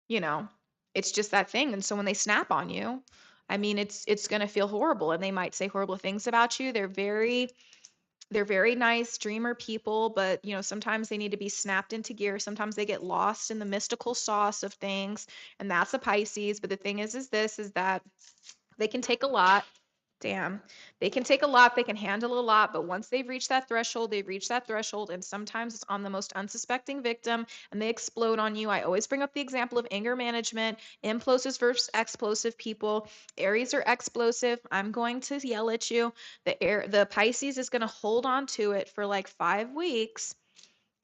Speaker 2: that thing. And so when they snap on you, I mean, it's going to feel horrible, and they might say horrible things about you. They're very nice dreamer people, but sometimes they need to be snapped into gear. Sometimes they get lost in the mystical sauce of things, and that's a Pisces. But the thing is that they can take a lot. Damn. They can take a lot, they can handle a lot, but once they've reached that threshold, they've reached that threshold, and sometimes it's on the most unsuspecting victim and they explode on you. I always bring up the example of anger management, implosives versus explosive people. Aries are explosive. I'm going to yell at you. The Pisces is going to hold on to it for like 5 weeks,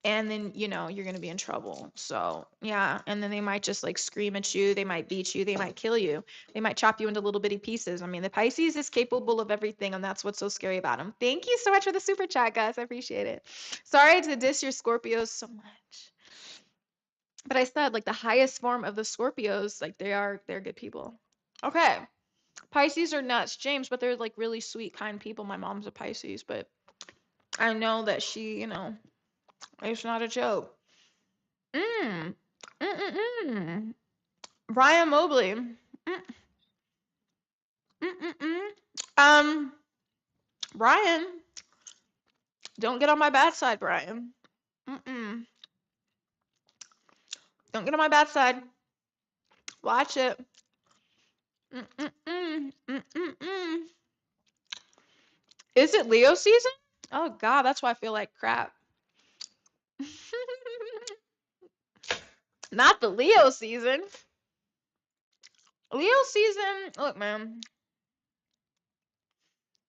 Speaker 2: and then you're going to be in trouble. So yeah, and then they might just like scream at you, they might beat you, they might kill you, they might chop you into little bitty pieces. I mean, the Pisces is capable of everything, and that's what's so scary about them. Thank you so much for the super chat, guys. I appreciate it. Sorry to diss your Scorpios so much, but I said, like, the highest form of the Scorpios, like, they're good people. Okay. Pisces are nuts, James, but they're like really sweet, kind people. My mom's a Pisces, but I know that she, it's not a joke. Mm. Mm-mm-mm. Brian Mobley. Mm-mm-mm. Um, Brian, don't get on my bad side, Brian. Mm-mm. Don't get on my bad side. Watch it. Mm-mm-mm. Mm-mm-mm. Is it Leo season? Oh God, that's why I feel like crap. Not the Leo season. Leo season, look, man,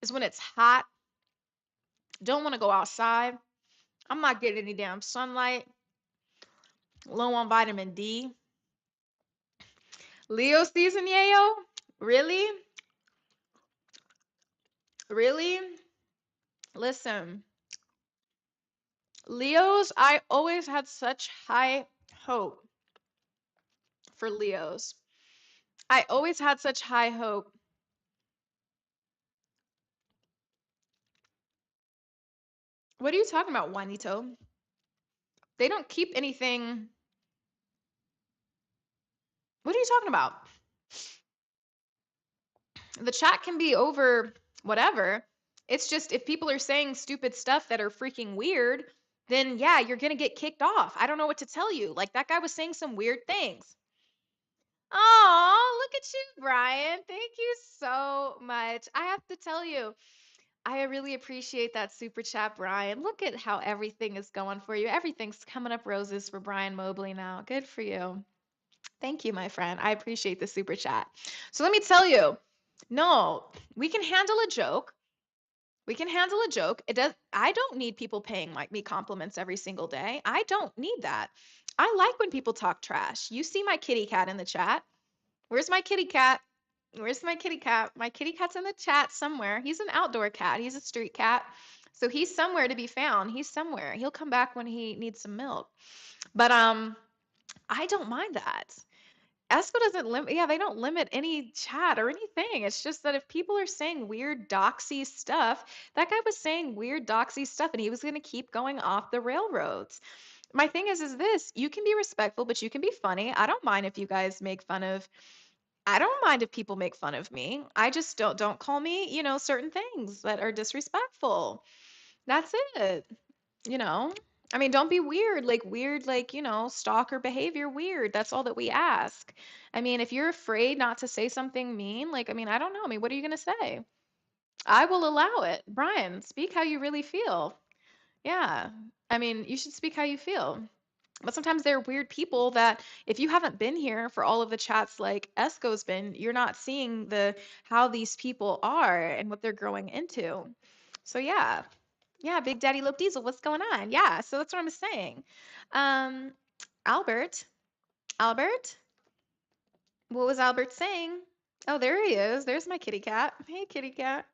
Speaker 2: is when it's hot. Don't want to go outside. I'm not getting any damn sunlight. Low on vitamin D. Leo season, yayo? Really? Really? Listen, Leos, I always had such high hope for Leos. I always had such high hope. What are you talking about, Juanito? They don't keep anything. What are you talking about? The chat can be over whatever. It's just if people are saying stupid stuff that are freaking weird, then yeah, you're going to get kicked off. I don't know what to tell you. Like, that guy was saying some weird things. Oh, look at you, Brian. Thank you so much. I have to tell you, I really appreciate that super chat, Brian. Look at how everything is going for you. Everything's coming up roses for Brian Mobley now. Good for you. Thank you, my friend. I appreciate the super chat. So let me tell you, no, we can handle a joke. We can handle a joke. I don't need people paying me compliments every single day. I don't need that. I like when people talk trash. You see my kitty cat in the chat. Where's my kitty cat? Where's my kitty cat? My kitty cat's in the chat somewhere. He's an outdoor cat. He's a street cat. So he's somewhere to be found. He's somewhere. He'll come back when he needs some milk. But I don't mind that. Esco doesn't limit, yeah, they don't limit any chat or anything. It's just that if people are saying weird doxy stuff, that guy was saying weird doxy stuff and he was going to keep going off the railroads. My thing is this, you can be respectful, but you can be funny. I don't mind if you guys make fun of, I don't mind if people make fun of me. I just don't call me, certain things that are disrespectful. That's it. You know? I mean, don't be weird, like, stalker behavior weird. That's all that we ask. I mean, if you're afraid not to say something mean, like, I mean, I don't know. I mean, what are you going to say? I will allow it. Brian, speak how you really feel. Yeah. I mean, you should speak how you feel. But sometimes there are weird people that if you haven't been here for all of the chats like Esco's been, you're not seeing the how these people are and what they're growing into. So yeah. Yeah, Big Daddy Lope Diesel, what's going on? Yeah, so that's what I'm saying. Um, Albert, Albert, what was Albert saying? Oh, there he is. There's my kitty cat. Hey, kitty cat.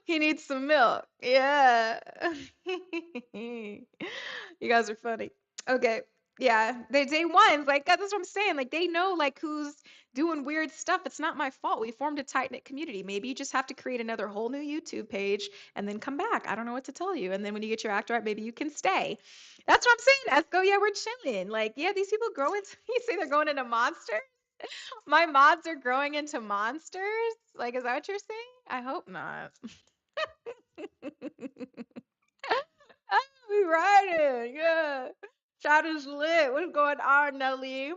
Speaker 2: He needs some milk. Yeah. You guys are funny. Okay. Yeah. They day ones, like that's what I'm saying. Like they know like who's doing weird stuff. It's not my fault. We formed a tight-knit community. Maybe you just have to create another whole new YouTube page and then come back. I don't know what to tell you. And then when you get your act right, maybe you can stay. That's what I'm saying, Esco. Yeah, we're chilling. Like, yeah, these people grow into you say they're going into monsters. My mods are growing into monsters. Like, is that what you're saying? I hope not. We riding, yeah. Chat is lit. What's going on, Nelly?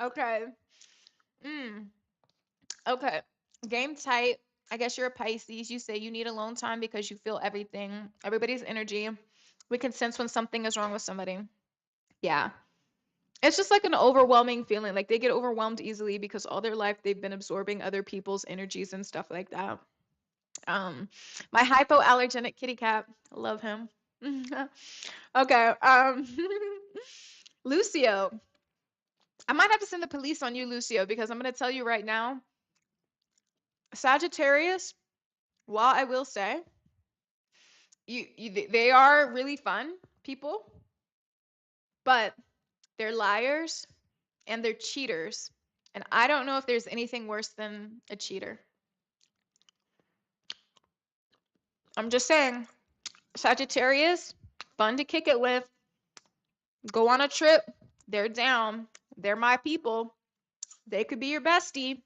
Speaker 2: Okay. Mm. Okay. Game tight. I guess you're a Pisces. You say you need alone time because you feel everything, everybody's energy. We can sense when something is wrong with somebody. Yeah. It's just like an overwhelming feeling. Like they get overwhelmed easily because all their life they've been absorbing other people's energies and stuff like that. Um, my hypoallergenic kitty cat. I love him. Okay. Lucio. I might have to send the police on you, Lucio, because I'm going to tell you right now, Sagittarius, while I will say, they are really fun people, but they're liars and they're cheaters. And I don't know if there's anything worse than a cheater. I'm just saying, Sagittarius, fun to kick it with. Go on a trip. They're down. They're my people. They could be your bestie.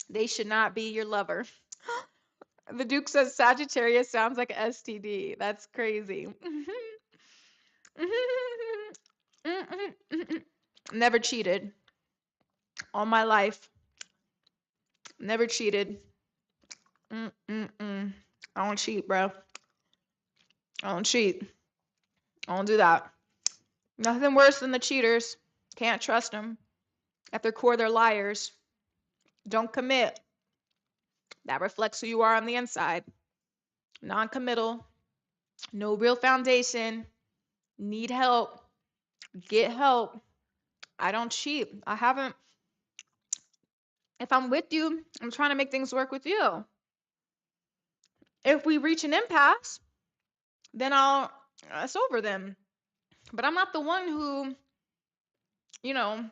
Speaker 2: They should not be your lover. The Duke says Sagittarius sounds like a STD. That's crazy. Never cheated all my life. Never cheated. I don't cheat, bro. I don't cheat. I don't do that. Nothing worse than the cheaters. Can't trust them. At their core, they're liars. Don't commit. That reflects who you are on the inside. Non-committal. No real foundation. Need help. Get help. I don't cheat. I haven't. If I'm with you, I'm trying to make things work with you. If we reach an impasse, then it's over then. But I'm not the one who, you know,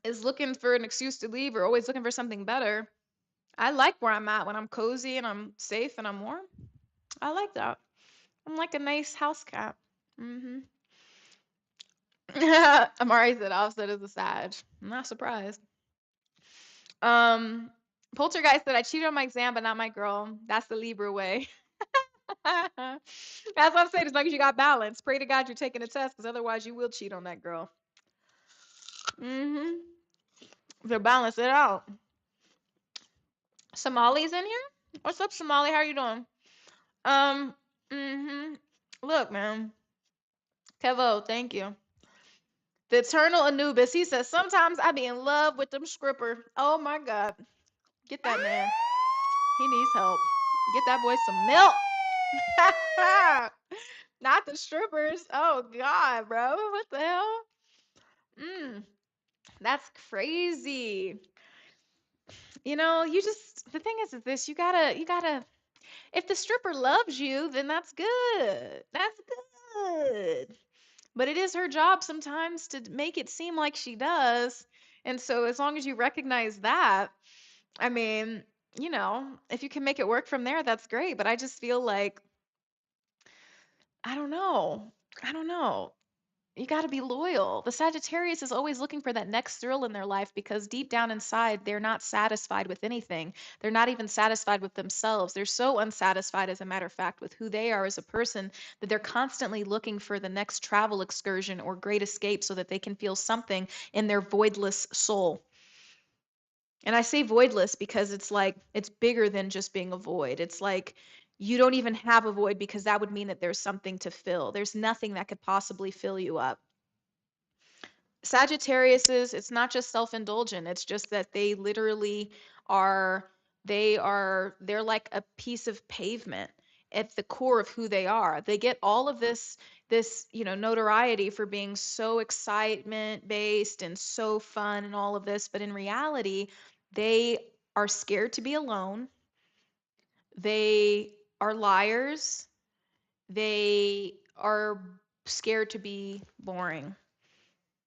Speaker 2: is looking for an excuse to leave or always looking for something better. I like where I'm at when I'm cozy and I'm safe and I'm warm. I like that. I'm like a nice house cat. Mm-hmm. Amari said offset is a Sag. I'm not surprised. Um, Poltergeist said I cheated on my exam, but not my girl. That's the Libra way. That's what I'm saying. As long as you got balance, pray to God you're taking a test, because otherwise you will cheat on that girl. Mm-hmm. So balance it out. Somali's in here. What's up, Somali? How you doing? Um. Mm-hmm. Look, man. Kevo, thank you. The Eternal Anubis. He says sometimes I be in love with them scripper. Oh my God. Get that man. He needs help. Get that boy some milk. Not the strippers. Oh God, bro. What the hell? That's crazy. You just the thing is this, you gotta if the stripper loves you, then that's good. That's good. But it is her job sometimes to make it seem like she does. And so as long as you recognize that, I mean, if you can make it work from there, that's great. But I just feel like, I don't know. I don't know. You got to be loyal. The Sagittarius is always looking for that next thrill in their life because deep down inside, they're not satisfied with anything. They're not even satisfied with themselves. They're so unsatisfied, as a matter of fact, with who they are as a person that they're constantly looking for the next travel excursion or great escape so that they can feel something in their voidless soul. And I say voidless because it's like it's bigger than just being a void. It's like you don't even have a void because that would mean that there's something to fill. There's nothing that could possibly fill you up. Sagittariuses, it's not just self-indulgent. It's just that they literally are they're like a piece of pavement at the core of who they are. They get all of this notoriety for being so excitement based and so fun and all of this, but in reality, they are scared to be alone. They are liars. They are scared to be boring.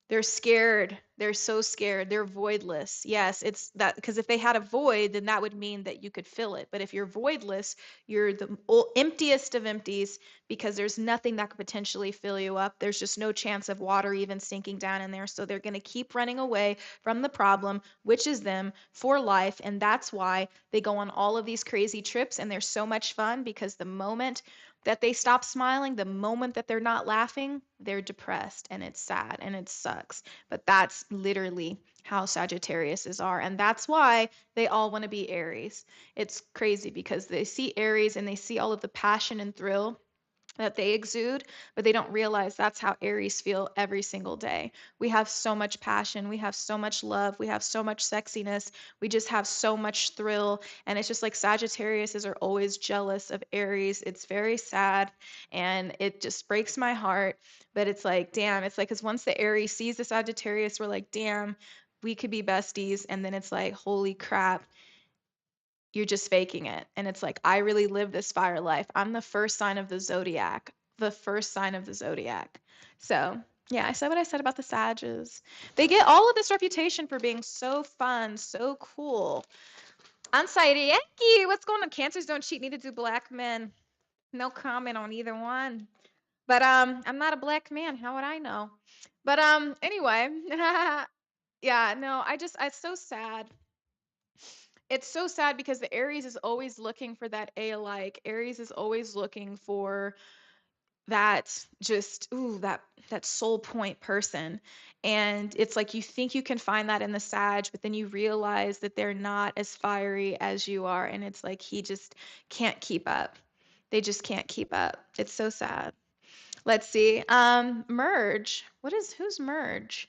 Speaker 2: They're scared. They're so scared. They're voidless. Yes, it's that because if they had a void, then that would mean that you could fill it. But if you're voidless, you're the emptiest of empties because there's nothing that could potentially fill you up. There's just no chance of water even sinking down in there. So they're going to keep running away from the problem, which is them for life. And that's why they go on all of these crazy trips and they're so much fun because the moment that they stop smiling, the moment that they're not laughing, they're depressed and it's sad and it sucks. But that's literally how Sagittariuses are. And that's why they all want to be Aries. It's crazy because they see Aries and they see all of the passion and thrill that they exude, but they don't realize that's how Aries feel every single day. We have so much passion, we have so much love, we have so much sexiness, we just have so much thrill. And it's just like Sagittariuses are always jealous of Aries. It's very sad and it just breaks my heart. But it's like, damn, it's like, because once the Aries sees the Sagittarius, we're like, damn, we could be besties. And then it's like, holy crap, you're just faking it. And it's like, I really live this fire life. I'm the first sign of the zodiac, the first sign of the zodiac. So, yeah, I said what I said about the Sages. They get all of this reputation for being so fun, so cool. Anxiety, what's going on? Cancers don't cheat, neither do black men. No comment on either one. But I'm not a black man. How would I know? But anyway, yeah, no, it's so sad. It's so sad because the Aries is always looking for that A alike. Aries is always looking for that just that soul point person. And it's like you think you can find that in the Sag, but then you realize that they're not as fiery as you are. And it's like he just can't keep up. They just can't keep up. It's so sad. Let's see. Merge. Who's Merge?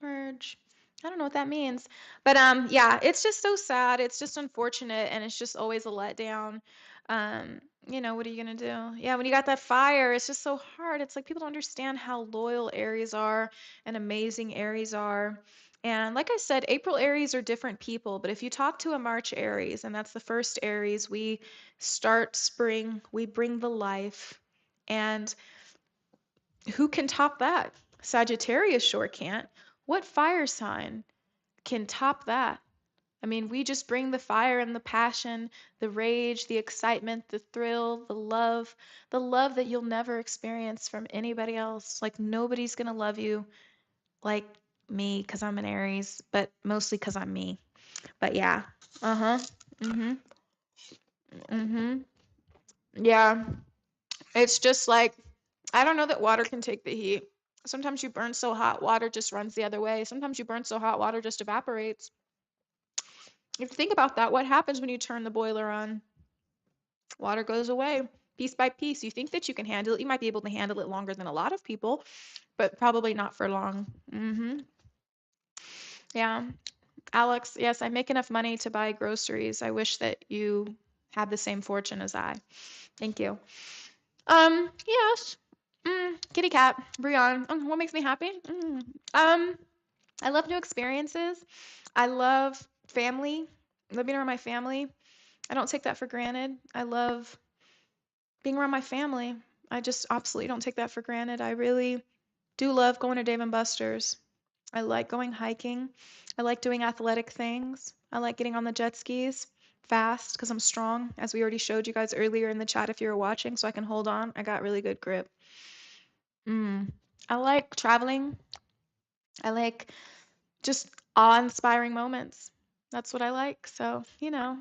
Speaker 2: Merge. I don't know what that means. But yeah, it's just so sad. It's just unfortunate and it's just always a letdown. What are you gonna do? Yeah, when you got that fire, it's just so hard. It's like people don't understand how loyal Aries are and amazing Aries are. And like I said, April Aries are different people, but if you talk to a March Aries, and that's the first Aries, we start spring, we bring the life. And who can top that? Sagittarius sure can't. What fire sign can top that? I mean, we just bring the fire and the passion, the rage, the excitement, the thrill, the love that you'll never experience from anybody else. Like, nobody's going to love you like me because I'm an Aries, but mostly because I'm me. But yeah. Uh huh. Mm hmm. Mm hmm. Yeah. It's just like, I don't know that water can take the heat. Sometimes you burn so hot, water just runs the other way. Sometimes you burn so hot, water just evaporates. If you think about that, what happens when you turn the boiler on? Water goes away piece by piece. You think that you can handle it. You might be able to handle it longer than a lot of people, but probably not for long. Yeah. Alex, yes, I make enough money to buy groceries. I wish that you had the same fortune as I. Thank you. Yes. Kitty cat, Brian. What makes me happy? Um, I love new experiences. I love family, living around my family. I don't take that for granted. I love being around my family. I just absolutely don't take that for granted. I really. Do love going to Dave and Buster's. I like going hiking. I like doing athletic things. I like getting on the jet skis fast because I'm strong, as we already showed you guys earlier in the chat if you were watching, so I can hold on. I got really good grip. Mm. I like traveling. I like just awe-inspiring moments. That's what I like. So, you know.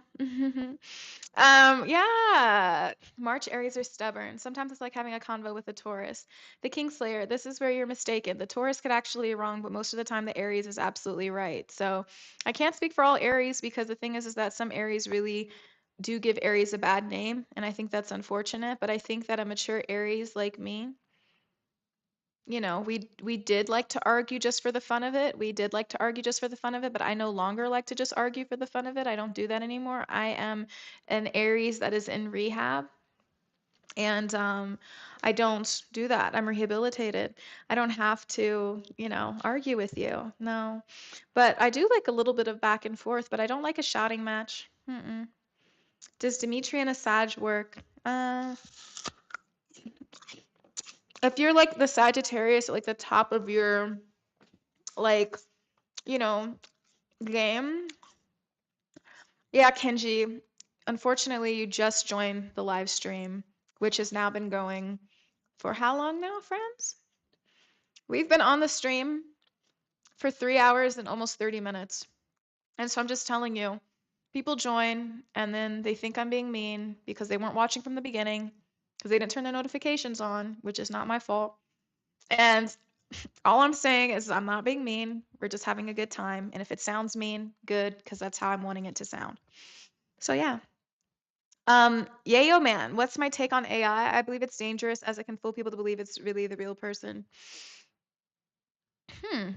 Speaker 2: Yeah. March Aries are stubborn. Sometimes it's like having a convo with a Taurus. The Kingslayer, this is where you're mistaken. The Taurus could actually be wrong, but most of the time the Aries is absolutely right. So I can't speak for all Aries because the thing is that some Aries really do give Aries a bad name, and I think that's unfortunate. But I think that a mature Aries like me, you know, we did like to argue just for the fun of it. We did like to argue just for the fun of it, but I no longer like to just argue for the fun of it. I don't do that anymore. I am an Aries that is in rehab, and I don't do that. I'm rehabilitated. I don't have to, you know, argue with you. No. But I do like a little bit of back and forth, but I don't like a shouting match. Mm-mm. Does Demetria and a Sag work? If you're like the Sagittarius at like the top of your like, you know, game. Yeah, Kenji. Unfortunately, you just joined the live stream, which has now been going for how long now, friends? We've been on the stream for 3 hours and almost 30 minutes. And so I'm just telling you, people join and then they think I'm being mean because they weren't watching from the beginning, because they didn't turn their notifications on, which is not my fault. And all I'm saying is I'm not being mean. We're just having a good time. And if it sounds mean, good, because that's how I'm wanting it to sound. So yeah. Yayo man, what's my take on AI? I believe it's dangerous as it can fool people to believe it's really the real person. Hmm.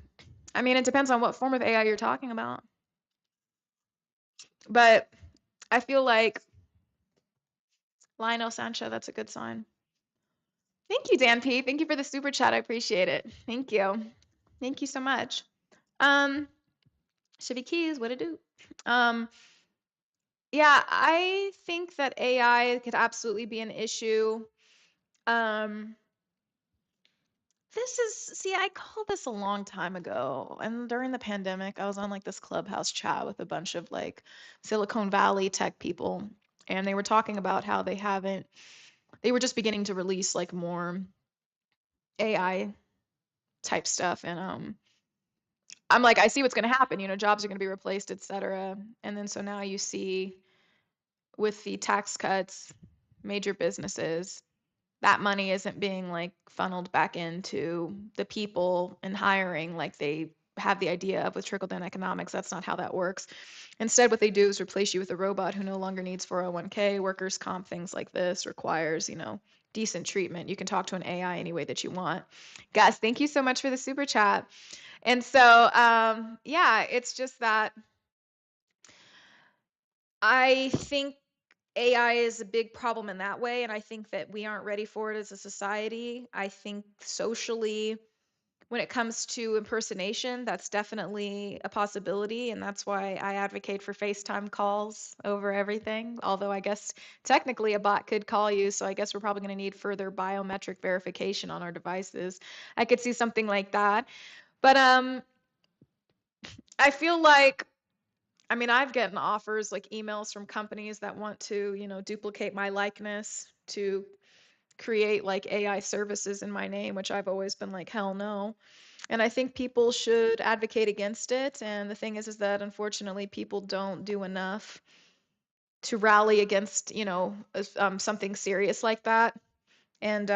Speaker 2: I mean, it depends on what form of AI you're talking about. But I feel like Lionel Sancho, that's a good sign. Thank you, Dan P. Thank you for the super chat. I appreciate it. Thank you. Thank you so much. Um, Chevy Keys, what to do? Um, yeah, I think that AI could absolutely be an issue. Um, This is, see, I called this a long time ago. And during the pandemic, I was on like this clubhouse chat with a bunch of like Silicon Valley tech people. And they were talking about how they were just beginning to release like more AI type stuff. And I'm like, I see what's going to happen. You know, jobs are going to be replaced, etc. And then so now you see with the tax cuts, major businesses, that money isn't being like funneled back into the people and hiring like they have the idea of with trickle down economics. That's not how that works. Instead, what they do is replace you with a robot who no longer needs 401k, workers' comp, things like this, requires, you know, decent treatment. You can talk to an AI any way that you want. Guys, thank you so much for the super chat. And so, yeah, it's just that I think AI is a big problem in that way, and I think that we aren't ready for it as a society. I think socially, when it comes to impersonation, that's definitely a possibility, and that's why I advocate for FaceTime calls over everything. Although I guess technically a bot could call you, so I guess we're probably going to need further biometric verification on our devices. I could see something like that. But I feel like, I mean, I've gotten offers like emails from companies that want to, you know, duplicate my likeness to create like AI services in my name, which I've always been like, hell no. And I think people should advocate against it. And the thing is that unfortunately people don't do enough to rally against, you know, something serious like that. And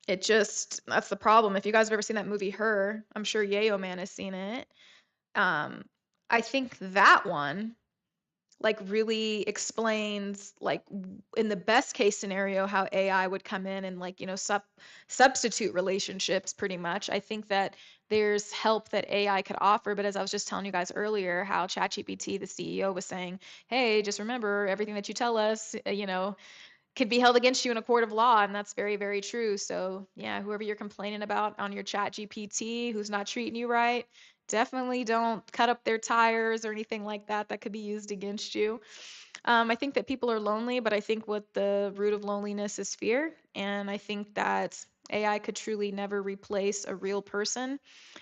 Speaker 2: it just, that's the problem. If you guys have ever seen that movie Her, I'm sure Yayo Man has seen it. Um, I think that one like really explains like in the best case scenario how AI would come in and like, you know, substitute relationships pretty much. I think that there's help that AI could offer, but as I was just telling you guys earlier, how ChatGPT, the CEO, was saying, hey, just remember everything that you tell us, you know, could be held against you in a court of law, and that's very, very true. So yeah, whoever you're complaining about on your chat GPT who's not treating you right, definitely don't cut up their tires or anything like that that could be used against you. I think that people are lonely, but I think what the root of loneliness is fear. And I think that AI could truly never replace a real person.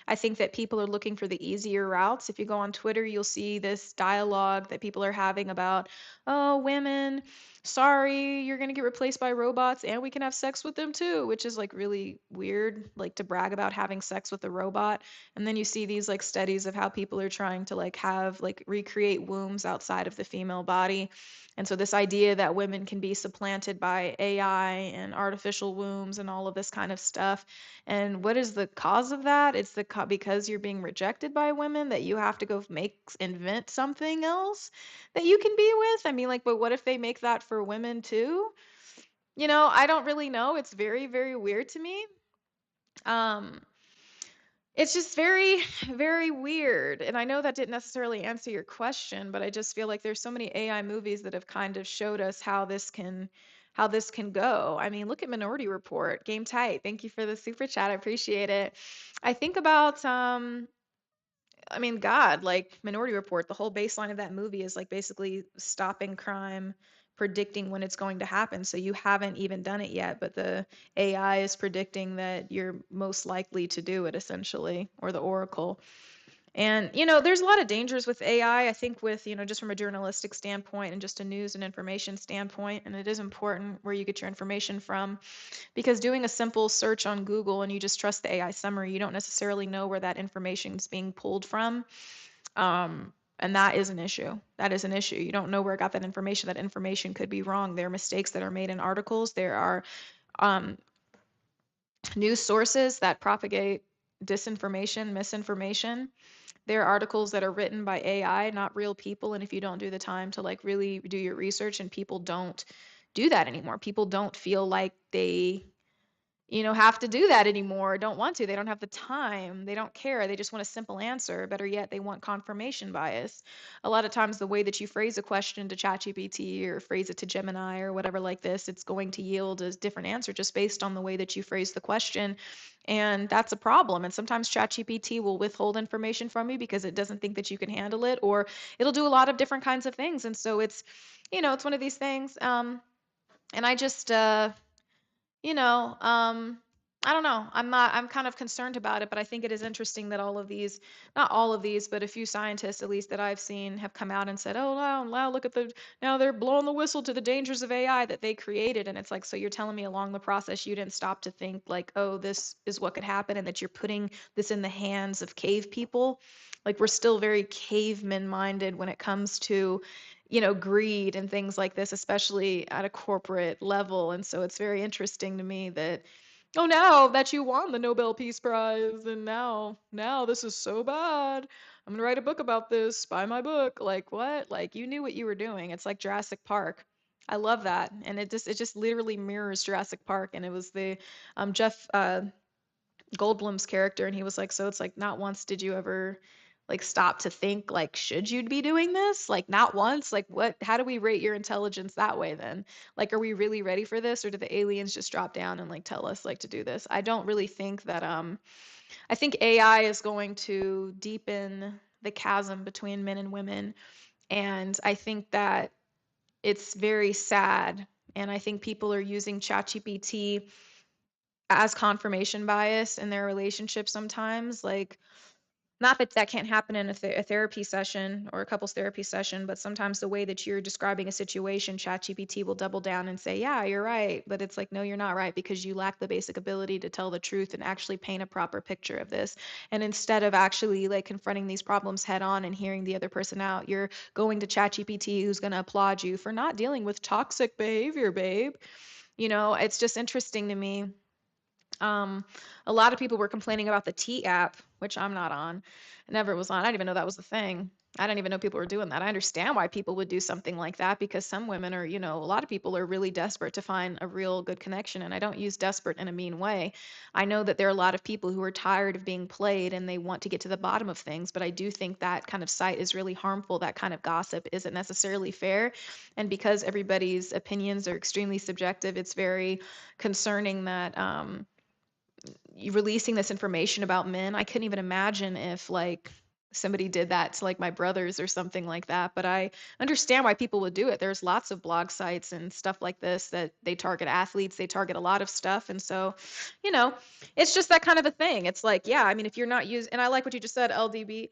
Speaker 2: I think that people are looking for the easier routes. If you go on Twitter, you'll see this dialogue that people are having about, oh, women, sorry, you're going to get replaced by robots and we can have sex with them too, which is like really weird, like to brag about having sex with a robot. And then you see these like studies of how people are trying to like have like recreate wombs outside of the female body. And so this idea that women can be supplanted by AI and artificial wombs and all of this kind of stuff. And what is the cause of that? It's because you're being rejected by women that you have to go invent something else that you can be with. I mean, like, but what if they make that for women too? I don't really know. It's very, very weird to me. Um, it's just very, very weird. And I know that didn't necessarily answer your question, but I just feel like there's so many AI movies that have kind of showed us how this can go. I mean, look at Minority Report. Game tight. Thank you for the super chat. I appreciate it. I think about I mean, God, like Minority Report, the whole baseline of that movie is like basically stopping crime, predicting when it's going to happen. So you haven't even done it yet, but the AI is predicting that you're most likely to do it, essentially, or the Oracle. And, there's a lot of dangers with AI, I think, with, just from a journalistic standpoint and just a news and information standpoint. And it is important where you get your information from, because doing a simple search on Google and you just trust the AI summary, you don't necessarily know where that information is being pulled from. And that is an issue. That is an issue. You don't know where it got that information. That information could be wrong. There are mistakes that are made in articles. There are um, news sources that propagate disinformation, misinformation. There are articles that are written by AI, not real people. And if you don't do the time to like really do your research, and people don't do that anymore, people don't feel like they have to do that anymore, don't want to. They don't have the time. They don't care. They just want a simple answer. Better yet, they want confirmation bias. A lot of times, the way that you phrase a question to ChatGPT or phrase it to Gemini or whatever like this, it's going to yield a different answer just based on the way that you phrase the question. And that's a problem. And sometimes ChatGPT will withhold information from you because it doesn't think that you can handle it, or it'll do a lot of different kinds of things. And so it's one of these things. And I just, you know, um, I don't know. I'm kind of concerned about it, but I think it is interesting that all of these, not all of these, but a few scientists at least that I've seen have come out and said, oh, wow, look at now they're blowing the whistle to the dangers of AI that they created. And it's like, so you're telling me along the process, you didn't stop to think like, oh, this is what could happen, and that you're putting this in the hands of cave people. Like, we're still very caveman minded when it comes to greed and things like this, especially at a corporate level. And so it's very interesting to me that, oh, now that you won the Nobel Peace Prize, and now this is so bad. I'm gonna write a book about this. Buy my book. Like, what? Like, you knew what you were doing. It's like Jurassic Park. I love that. And it just literally mirrors Jurassic Park. And it was the Jeff Goldblum's character, and he was like, so it's like, not once did you ever like stop to think like, should you be doing this? Like, not once. Like, how do we rate your intelligence that way then? Like, are we really ready for this, or do the aliens just drop down and like tell us like to do this? I don't really think that I think AI is going to deepen the chasm between men and women, and I think that it's very sad. And I think people are using ChatGPT as confirmation bias in their relationship sometimes. Like, not that that can't happen in a therapy session or a couples therapy session, but sometimes the way that you're describing a situation, ChatGPT will double down and say, yeah, you're right. But it's like, no, you're not right, because you lack the basic ability to tell the truth and actually paint a proper picture of this. And instead of actually like confronting these problems head on and hearing the other person out, you're going to ChatGPT, who's going to applaud you for not dealing with toxic behavior, babe. It's just interesting to me. um, a lot of people were complaining about the T app, which I'm not on. I never was on. I didn't even know that was a thing. I didn't even know people were doing that. I understand why people would do something like that, because some women are, a lot of people are really desperate to find a real good connection. And I don't use desperate in a mean way. I know that there are a lot of people who are tired of being played and they want to get to the bottom of things. But I do think that kind of site is really harmful. That kind of gossip isn't necessarily fair. And because everybody's opinions are extremely subjective, it's very concerning that you releasing this information about men. I couldn't even imagine if like somebody did that to like my brothers or something like that. But I understand why people would do it. There's lots of blog sites and stuff like this that they target athletes, they target a lot of stuff. And so, you know, it's just that kind of a thing. It's like, yeah, I mean, if you're not using, and I like what you just said, LDB,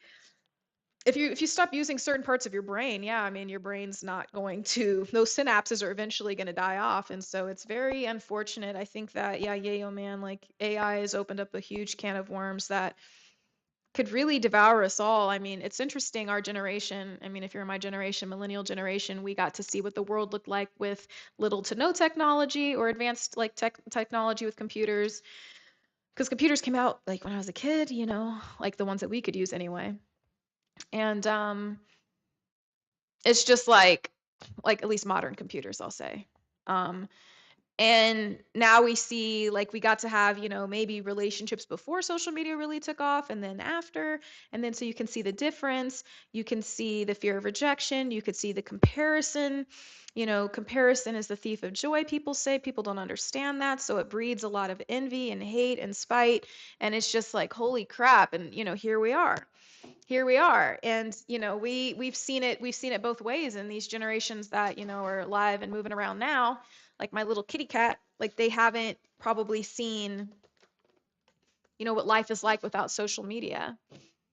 Speaker 2: if you stop using certain parts of your brain, yeah, I mean your brain's not going to, those synapses are eventually going to die off. And so it's very unfortunate. I think that, yeah, yay, oh man, like AI has opened up a huge can of worms that could really devour us all. I mean, it's interesting, our generation, I mean, if you're in my generation, millennial generation, we got to see what the world looked like with little to no technology or advanced like technology with computers. Because computers came out like when I was a kid, you know, like the ones that we could use anyway. And it's just like at least modern computers, I'll say. Um, and now we see like we got to have, you know, maybe relationships before social media really took off and then after. And then so you can see the difference. You can see the fear of rejection. You could see the comparison. You know, comparison is the thief of joy, people say. People don't understand that. So it breeds a lot of envy and hate and spite. And it's just like, holy crap. And, you know, here we are. And you know, we've seen it both ways in these generations that, you know, are alive and moving around now, like my little kitty cat, like they haven't probably seen, you know, what life is like without social media.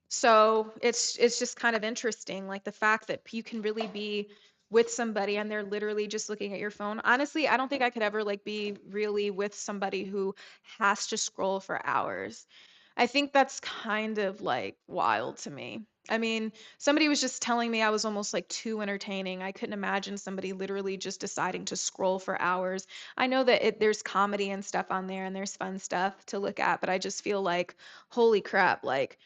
Speaker 2: So it's just kind of interesting, like the fact that you can really be with somebody and they're literally just looking at your phone. Honestly, I don't think I could ever like be really with somebody who has to scroll for hours. I think that's kind of like wild to me. I mean, somebody was just telling me I was almost like too entertaining. I couldn't imagine somebody literally just deciding to scroll for hours. I know that there's comedy and stuff on there and there's fun stuff to look at, but I just feel like, holy crap, like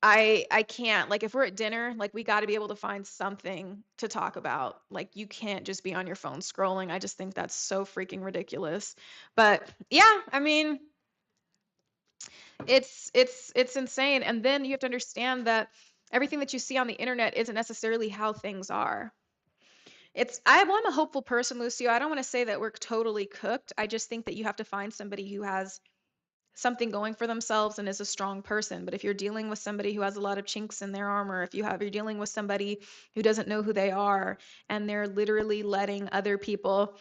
Speaker 2: I can't, like if we're at dinner, like we got to be able to find something to talk about. Like you can't just be on your phone scrolling. I just think that's so freaking ridiculous. But yeah, I mean, it's insane. And then you have to understand that everything that you see on the internet isn't necessarily how things are. Well, I'm a hopeful person, Lucio. I don't want to say that we're totally cooked. I just think that you have to find somebody who has something going for themselves and is a strong person. But if you're dealing with somebody who has a lot of chinks in their armor, if you're dealing with somebody who doesn't know who they are and they're literally letting other people,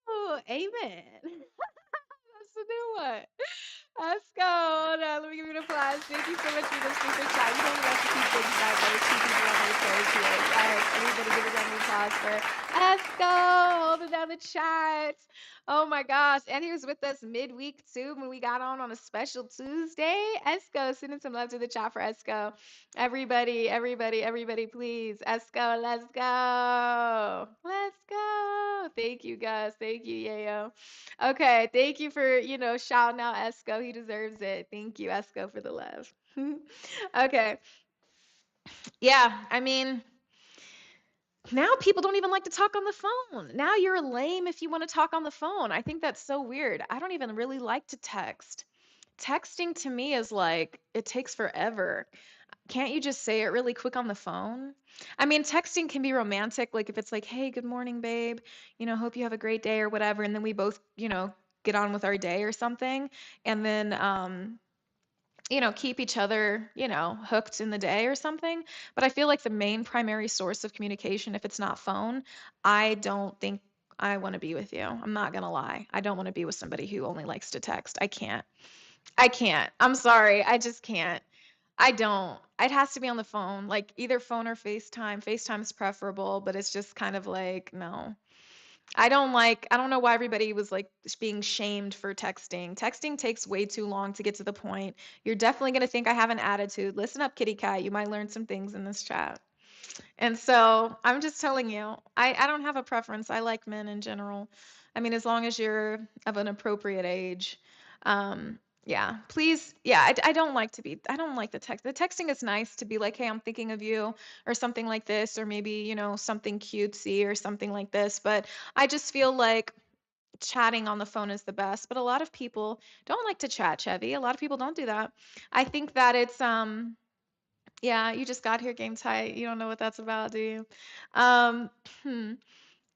Speaker 2: oh, amen. That's the new one. Let's go. Hold on. Let me give you an applause. Thank you so much for the super chat. You don't have to keep things that way. Keep people on their toes here. Yes, everybody give a round of applause for Esco holding down the chat. Oh my gosh. And he was with us midweek too when we got on a special Tuesday. Esco, sending some love to the chat for Esco. Everybody, please. Esco, let's go. Let's go. Thank you guys. Thank you, Yayo. Okay, thank you for, you know, shouting out Esco. He deserves it. Thank you, Esco, for the love. Okay. Yeah, I mean, now people don't even like to talk on the phone. Now you're lame if you want to talk on the phone. I think that's so weird. I don't even really like to text. Texting to me is like, it takes forever. Can't you just say it really quick on the phone? I mean, texting can be romantic, like if it's like, "Hey, good morning, babe. You know, hope you have a great day," or whatever, and then we both, you know, get on with our day or something, and then you know, keep each other, you know, hooked in the day or something. But I feel like the main primary source of communication, if it's not phone, I don't think I want to be with you. I'm not gonna lie. I don't want to be with somebody who only likes to text. I can't. I can't. I'm sorry. I just can't. I don't. It has to be on the phone, like either phone or FaceTime. FaceTime is preferable, but it's just kind of like, no. I don't know why everybody was like being shamed for texting. Texting takes way too long to get to the point. You're definitely going to think I have an attitude. Listen up, kitty cat. You might learn some things in this chat. And so I'm just telling you, I don't have a preference. I like men in general. I mean, as long as you're of an appropriate age. Yeah, please. Yeah, I don't like to be, I don't like the text. The texting is nice to be like, hey, I'm thinking of you or something like this, or maybe, you know, something cutesy or something like this. But I just feel like chatting on the phone is the best. But a lot of people don't like to chat, Chevy. A lot of people don't do that. I think that it's, yeah, you just got here game tight. You don't know what that's about, do you? Um, hmm.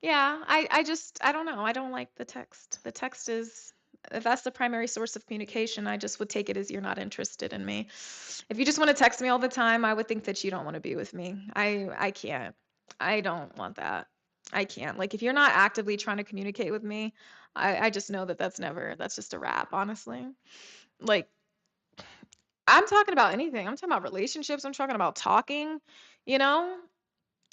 Speaker 2: Yeah, I don't know. I don't like the text. The text is
Speaker 1: if that's the primary source of communication, I just would take it as you're not interested in me. If you just want to text me all the time, I would think that you don't want to be with me. I can't. I don't want that. I can't. Like if you're not actively trying to communicate with me, I just know that that's just a wrap, honestly. Like I'm talking about anything. I'm talking about relationships. I'm talking about talking, you know?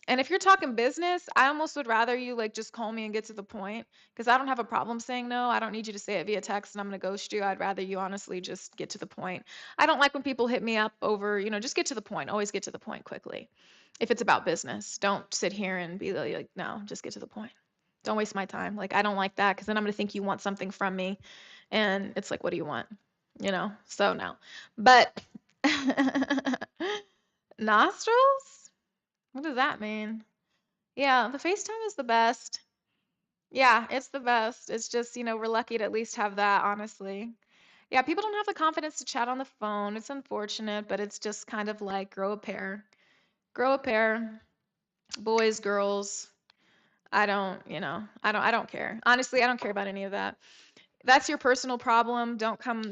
Speaker 1: And if you're talking business, I almost would rather you like just call me and get to the point because I don't have a problem saying no. I don't need you to say it via text and I'm going to ghost you. I'd rather you honestly just get to the point. I don't like when people hit me up over, just get to the point. Always get to the point quickly. If it's about business, don't sit here and be like, no, just get to the point. Don't waste my time. Like, I don't like that because then I'm going to think you want something from me. And it's like, what do you want? So no. But nostrils? What does that mean? Yeah, the FaceTime is the best. Yeah, it's the best. It's just, we're lucky to at least have that, honestly. Yeah, people don't have the confidence to chat on the phone. It's unfortunate, but it's just kind of like grow a pair. Grow a pair. Boys, girls. I don't care. Honestly, I don't care about any of that. That's your personal problem. Don't come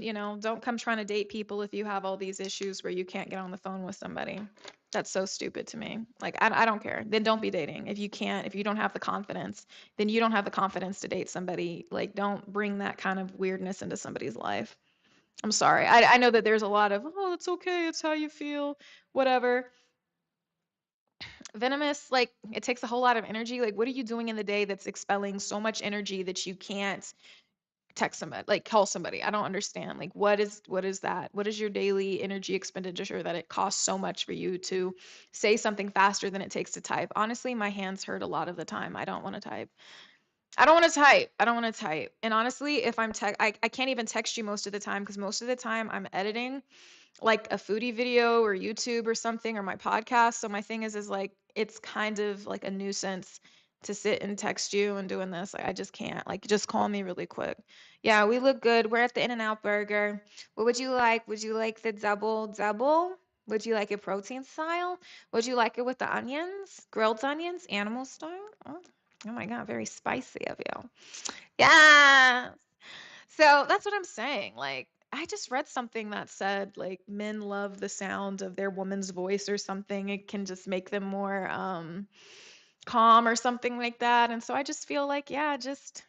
Speaker 1: trying to date people if you have all these issues where you can't get on the phone with somebody. That's so stupid to me. Like, I don't care. Then don't be dating. If you don't have the confidence, then you don't have the confidence to date somebody. Like, don't bring that kind of weirdness into somebody's life. I'm sorry. I know that there's a lot of, oh, it's okay. It's how you feel. Whatever. Venomous, like, it takes a whole lot of energy. Like, what are you doing in the day that's expelling so much energy that you can't text somebody, like call somebody? I don't understand. Like what is that? What is your daily energy expenditure that it costs so much for you to say something faster than it takes to type? Honestly, my hands hurt a lot of the time. I don't want to type. I don't want to type. I don't want to type. And honestly, if I can't even text you most of the time because most of the time I'm editing like a foodie video or YouTube or something or my podcast. So my thing is like it's kind of like a nuisance to sit and text you and doing this. Like I just can't. Like just call me really quick. Yeah, we look good. We're at the In-N-Out Burger. What would you like? Would you like the double double? Would you like it protein style? Would you like it with the onions? Grilled onions, animal style? Oh my God, very spicy of you. Yeah. So that's what I'm saying. Like, I just read something that said like men love the sound of their woman's voice or something. It can just make them more calm or something like that. And so I just feel like, yeah, just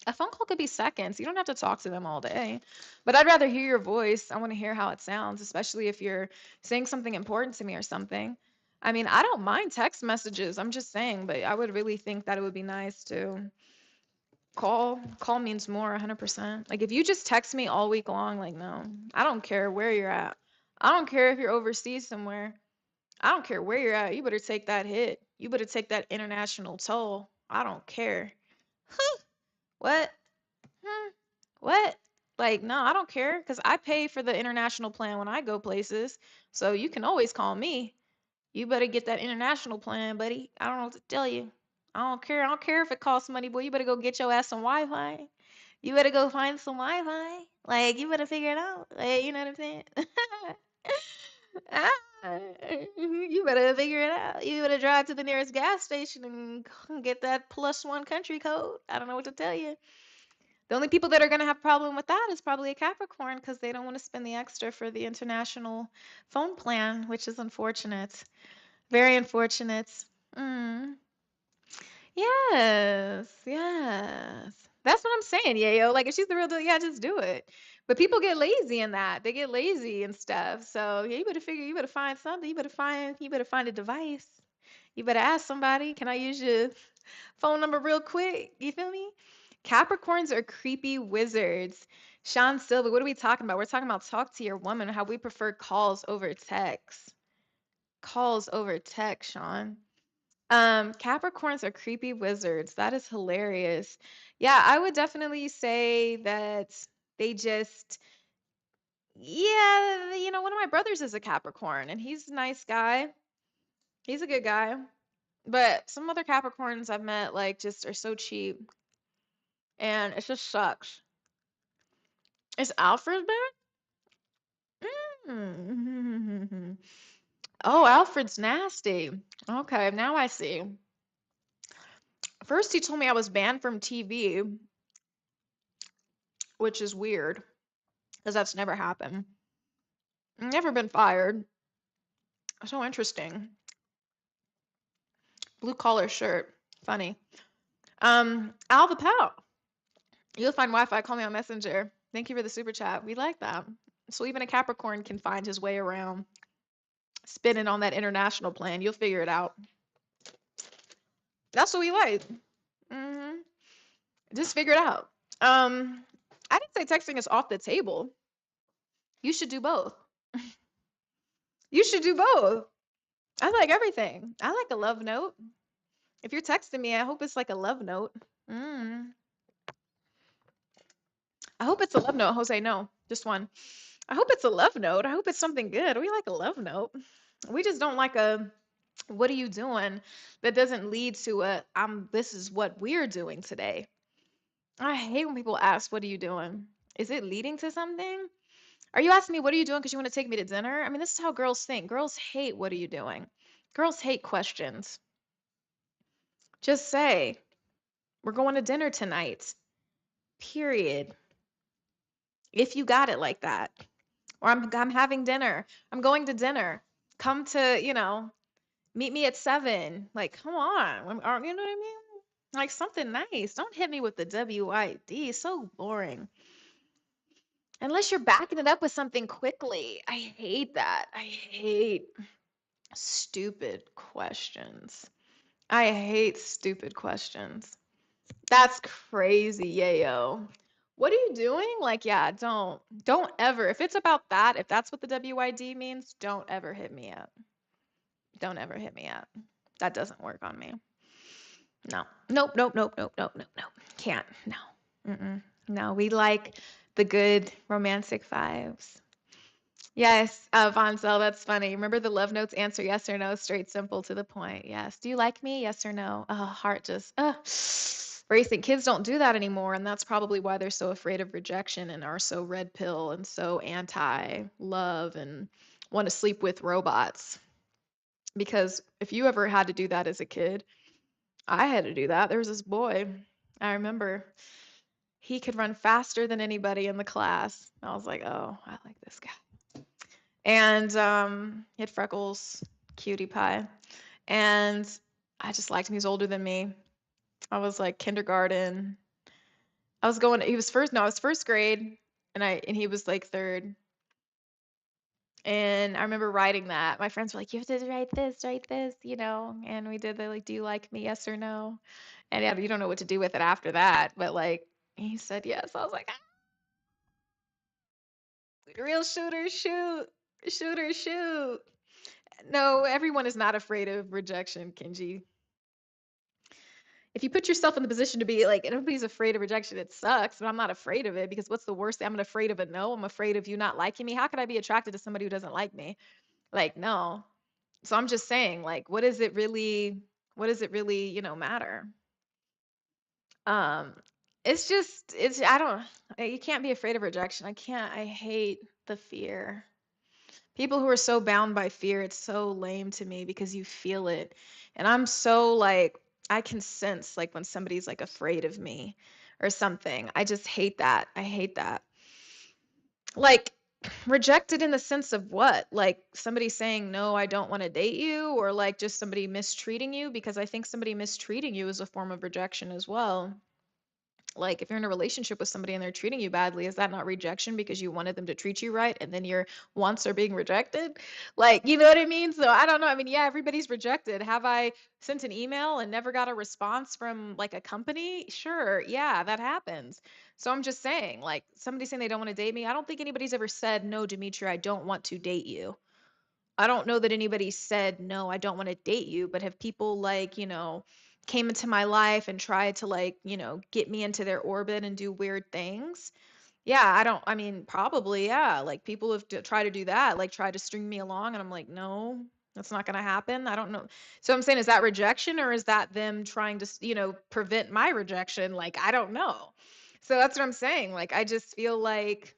Speaker 1: a phone call could be seconds. You don't have to talk to them all day. But I'd rather hear your voice. I want to hear how it sounds, especially if you're saying something important to me or something. I mean, I don't mind text messages. I'm just saying, but I would really think that it would be nice to call means more 100%. Like if you just text me all week long, like no, I don't care where you're at. I don't care if you're overseas somewhere. I don't care where you're at. You better take that hit. You better take that international toll. I don't care. What? Hmm. What? Like no, I don't care because I pay for the international plan when I go places. So you can always call me. You better get that international plan, buddy. I don't know what to tell you. I don't care. I don't care if it costs money, boy. You better go get your ass some Wi-Fi. You better go find some Wi-Fi. Like you better figure it out. Like you know what I'm saying? Ah, you better figure it out. You better drive to the nearest gas station and get that +1 country code. I don't know what to tell you. The only people that are going to have a problem with that is probably a Capricorn because they don't want to spend the extra for the international phone plan, which is unfortunate. Very unfortunate. Mm. Yes, yes. That's what I'm saying, Yayo. Like, if she's the real deal, yeah, just do it. But people get lazy in that. They get lazy and stuff. So yeah, you better find something. You better find a device. You better ask somebody, can I use your phone number real quick? You feel me? Capricorns are creepy wizards. Sean Silva, what are we talking about? We're talking about talk to your woman, how we prefer calls over text. Calls over text, Sean. Capricorns are creepy wizards. That is hilarious. Yeah, I would definitely say that they just, yeah, one of my brothers is a Capricorn and he's a nice guy. He's a good guy. But some other Capricorns I've met, like, just are so cheap and it just sucks. Is Alfred back? Mm. Oh, Alfred's nasty. Okay, now I see. First, he told me I was banned from TV.
Speaker 2: which is weird because that's never happened. Never been fired. So interesting. Blue collar shirt. Funny. Al the Pal. You'll find Wi-Fi. Call me on Messenger. Thank you for the super chat. We like that. So even a Capricorn can find his way around spinning on that international plan. You'll figure it out. That's what we like. hmm Just figure it out. I didn't say texting is off the table. You should do both. You should do both. I like everything. I like a love note. If you're texting me, I hope it's like a love note. Mm. I hope it's a love note, Jose. No, just one. I hope it's a love note. I hope it's something good. We like a love note. We just don't like a what are you doing that doesn't lead to a this is what we're doing today. I hate when people ask, what are you doing? Is it leading to something? Are you asking me what are you doing because you want to take me to dinner? I mean, this is how girls think. Girls hate what are you doing? Girls hate questions. Just say, we're going to dinner tonight. Period. If you got it like that. Or I'm having dinner. I'm going to dinner. Come to, meet me at 7. Like, come on. You know what I mean? Like something nice. Don't hit me with the WID. So boring. Unless you're backing it up with something quickly. I hate that. I hate stupid questions. I hate stupid questions. That's crazy, yayo. What are you doing? Like, yeah, don't ever. If it's about that, if that's what the WID means, don't ever hit me up. Don't ever hit me up. That doesn't work on me. No. Nope, nope, nope, nope, nope, nope, nope. Can't. No. Mm-mm. No, we like the good romantic vibes. Yes, Von Zell, that's funny. Remember the love notes answer yes or no, straight, simple, to the point. Yes. Do you like me? Yes or no? Oh, heart just racing. Kids don't do that anymore, and that's probably why they're so afraid of rejection and are so red pill and so anti-love and want to sleep with robots. Because if you ever had to do that as a kid, I had to do that. There was this boy, I remember he could run faster than anybody in the class. I was like, oh, I like this guy. And he had freckles, cutie pie. And I just liked him. He was older than me. I was like kindergarten. He was first, no, I was first grade and he was like third. And I remember writing that. My friends were like, you have to write this, and we did the like, do you like me? Yes or no? And yeah, you don't know what to do with it after that. But like he said yes. I was like, real shooter, shoot. Shooter, shoot. No, everyone is not afraid of rejection, Kenji. If you put yourself in the position to be like, everybody's afraid of rejection, it sucks, but I'm not afraid of it because what's the worst thing? I'm afraid of a no. I'm afraid of you not liking me. How could I be attracted to somebody who doesn't like me? Like, no. So I'm just saying, like, what does it really, matter? Um, I don't, you can't be afraid of rejection. I hate the fear. People who are so bound by fear, it's so lame to me because you feel it. And I'm so like, I can sense like when somebody's like afraid of me or something. I just hate that. I hate that. Like, rejected in the sense of what? Like somebody saying, no, I don't want to date you, or like just somebody mistreating you? Because I think somebody mistreating you is a form of rejection as well. Like if you're in a relationship with somebody and they're treating you badly, is that not rejection because you wanted them to treat you right and then your wants are being rejected? Like, you know what I mean? So I don't know. I mean, yeah, everybody's rejected. Have I sent an email and never got a response from like a company? Sure. Yeah, that happens. So I'm just saying, like somebody saying they don't want to date me. I don't think anybody's ever said, no, Demetria, I don't want to date you. I don't know that anybody said, no, I don't want to date you, but have people like, came into my life and tried to like, get me into their orbit and do weird things? Yeah, I mean, probably, yeah. Like people have tried to do that, like try to string me along, and I'm like, no, that's not going to happen. I don't know. So I'm saying, is that rejection or is that them trying to, prevent my rejection? Like, I don't know. So that's what I'm saying. Like, I just feel like,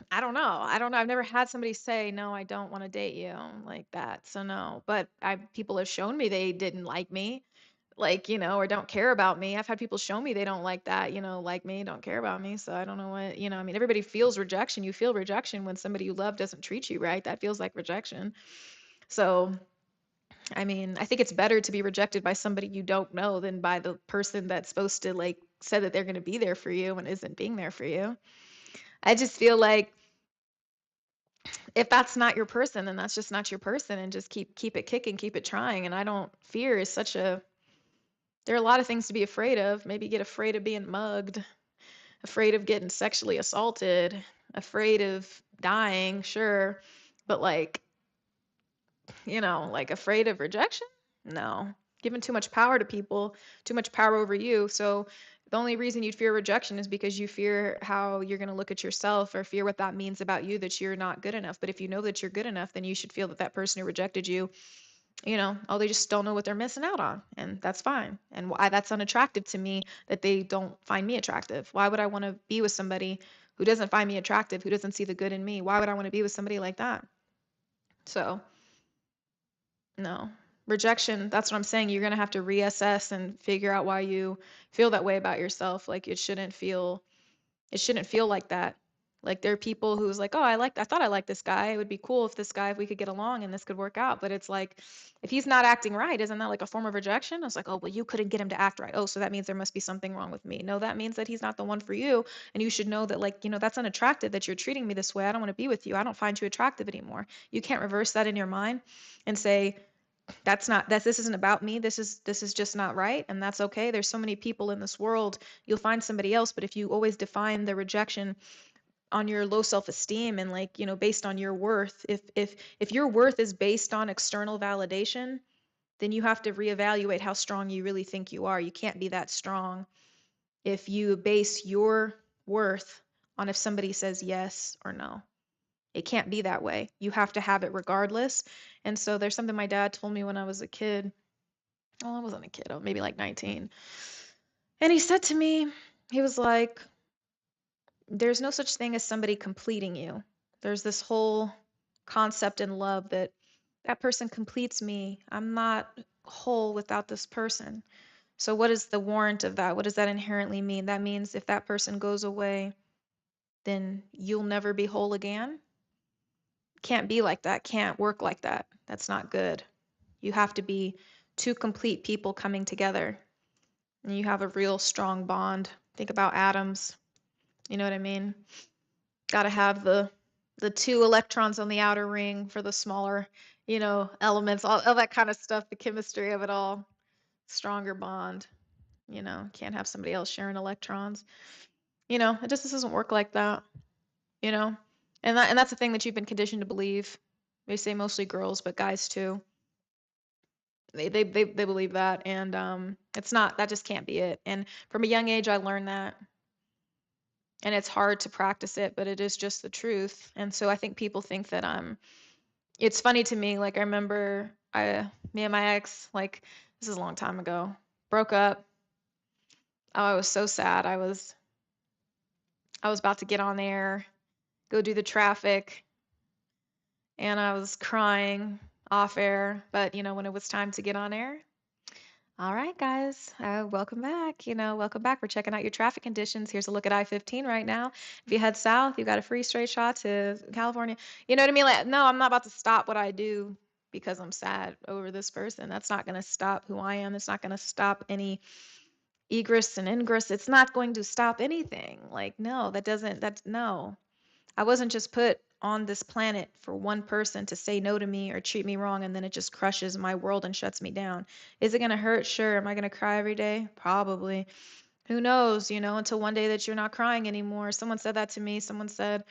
Speaker 2: I don't know. I don't know. I've never had somebody say, "No, I don't want to date you," like that. So no. But people have shown me they didn't like me. like, or don't care about me. I've had people show me they don't like that, like me, don't care about me. So I don't know what, I mean, everybody feels rejection. You feel rejection when somebody you love doesn't treat you right. That feels like rejection. So, I mean, I think it's better to be rejected by somebody you don't know than by the person that's supposed to like said that they're going to be there for you and isn't being there for you. I just feel like if that's not your person, then that's just not your person, and just keep it kicking, keep it trying. And I don't fear is such a there are a lot of things to be afraid of. Maybe get afraid of being mugged, afraid of getting sexually assaulted, afraid of dying, sure. But like, like afraid of rejection? No. Giving too much power to people, too much power over you. So the only reason you'd fear rejection is because you fear how you're going to look at yourself or fear what that means about you, that you're not good enough. But if you know that you're good enough, then you should feel that that person who rejected you, oh, they just don't know what they're missing out on. And that's fine. And why that's unattractive to me, that they don't find me attractive. Why would I want to be with somebody who doesn't find me attractive, who doesn't see the good in me? Why would I want to be with somebody like that? So, no. Rejection, that's what I'm saying. You're going to have to reassess and figure out why you feel that way about yourself. Like it shouldn't feel like that. Like there are people who's like, oh, I thought I liked this guy. It would be cool if we could get along and this could work out. But it's like, if he's not acting right, isn't that like a form of rejection? It's like, oh, well, you couldn't get him to act right. Oh, so that means there must be something wrong with me. No, that means that he's not the one for you. And you should know that, like, that's unattractive that you're treating me this way. I don't want to be with you. I don't find you attractive anymore. You can't reverse that in your mind and say, this isn't about me. This is just not right, and that's okay. There's so many people in this world. You'll find somebody else, but if you always define the rejection on your low self-esteem and, like, based on your worth, if your worth is based on external validation, then you have to reevaluate how strong you really think you are. You can't be that strong if you base your worth on if somebody says yes or no. It can't be that way. You have to have it regardless. And so there's something my dad told me when I was a kid. Well, I wasn't a kid, maybe like 19. And he said to me, he was like, there's no such thing as somebody completing you. There's this whole concept in love that that person completes me. I'm not whole without this person. So what is the warrant of that? What does that inherently mean? That means if that person goes away, then you'll never be whole again. Can't be like that. Can't work like that. That's not good. You have to be two complete people coming together, and you have a real strong bond. Think about atoms. You know what I mean? Got to have the two electrons on the outer ring for the smaller, elements, all that kind of stuff, the chemistry of it all. Stronger bond. Can't have somebody else sharing electrons. It just doesn't work like that, you know? And that's the thing that you've been conditioned to believe. They say mostly girls, but guys too. They believe that, and it's not, that just can't be it. And from a young age I learned that, and it's hard to practice it, but it is just the truth. And so I think people think that it's funny to me, like I remember me and my ex, like, this is a long time ago, broke up. Oh, I was so sad. I was about to get on air, go do the traffic, and I was crying off air. But when it was time to get on air, all right, guys, welcome back. Welcome back. We're checking out your traffic conditions. Here's a look at I-15 right now. If you head south, you got a free straight shot to California. You know what I mean? Like, no, I'm not about to stop what I do because I'm sad over this person. That's not going to stop who I am. It's not going to stop any egress and ingress. It's not going to stop anything. Like, no, no. I wasn't just put on this planet for one person to say no to me or treat me wrong, and then it just crushes my world and shuts me down. Is it going to hurt? Sure. Am I going to cry every day? Probably. Who knows, until one day that you're not crying anymore. Someone said that to me. Someone said,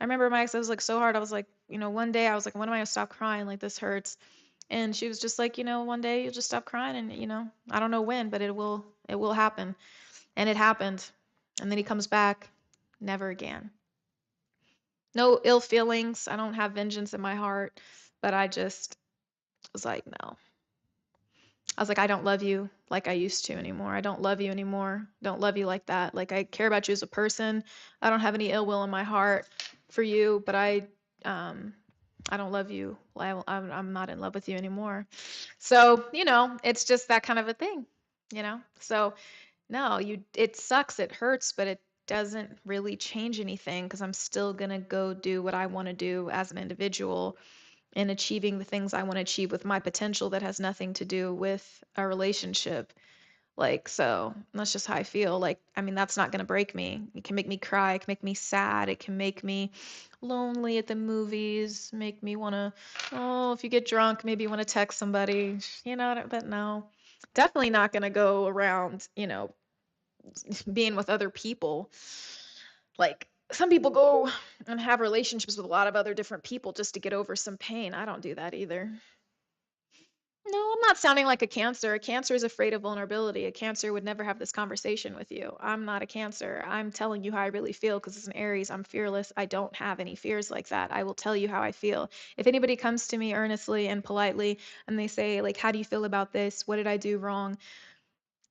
Speaker 2: I remember my ex, I was like so hard. I was like, one day I was like, when am I going to stop crying? Like, this hurts. And she was just like, one day you'll just stop crying, and I don't know when, but it will happen. And it happened. And then he comes back. Never again. No ill feelings. I don't have vengeance in my heart, but I just was like, no. I was like, I don't love you like I used to anymore. I don't love you anymore. Don't love you like that. Like, I care about you as a person. I don't have any ill will in my heart for you, but I don't love you. I'm not in love with you anymore. So, it's just that kind of a thing. you know? So, no, it sucks, it hurts, but it doesn't really change anything because I'm still gonna go do what I want to do as an individual and achieving the things I want to achieve with my potential that has nothing to do with a relationship. Like, so that's just how I feel. Like, I mean, that's not gonna break me. It can make me cry, it can make me sad, it can make me lonely at the movies, make me wanna, oh, if you get drunk, maybe you wanna text somebody, but no. Definitely not gonna go around, being with other people. Like, some people go and have relationships with a lot of other different people just to get over some pain. I don't do that either. No, I'm not sounding like a Cancer. A Cancer is afraid of vulnerability. A Cancer would never have this conversation with you. I'm not a Cancer. I'm telling you how I really feel because it's an Aries. I'm fearless. I don't have any fears like that. I will tell you how I feel. If anybody comes to me earnestly and politely and they say, like, how do you feel about this? What did I do wrong?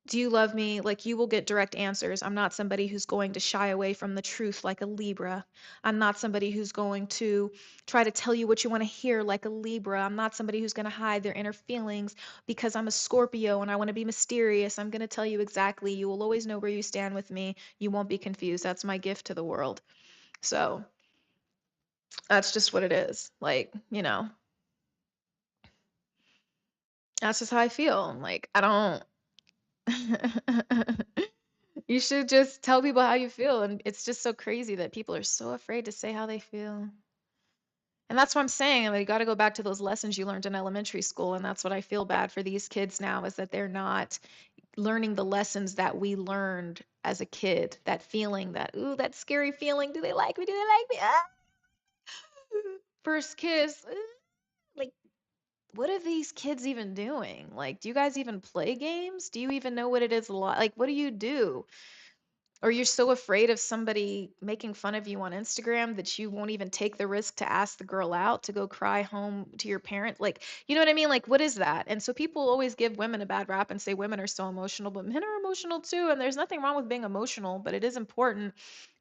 Speaker 2: Do you love me? Like, you will get direct answers. I'm not somebody who's going to shy away from the truth like a Libra. I'm not somebody who's going to try to tell you what you want to hear like a Libra. I'm not somebody who's going to hide their inner feelings because I'm a Scorpio and I want to be mysterious. I'm going to tell you exactly. You will always know where you stand with me. You won't be confused. That's my gift to the world. So that's just what it is. Like, that's just how I feel. Like, I don't. You should just tell people how you feel. And it's just so crazy that people are so afraid to say how they feel. And that's what I'm saying. Like, you got to go back to those lessons you learned in elementary school. And that's what I feel bad for these kids now is that they're not learning the lessons that we learned as a kid. That feeling, that, ooh, that scary feeling. Do they like me? Do they like me? Ah! First kiss. Like, what are these kids even doing? Like, do you guys even play games? Do you even know what it is like? What do you do? Or you're so afraid of somebody making fun of you on Instagram that you won't even take the risk to ask the girl out to go cry home to your parent. Like, you know what I mean? Like, what is that? And so people always give women a bad rap and say women are so emotional, but men are emotional too. And there's nothing wrong with being emotional, but it is important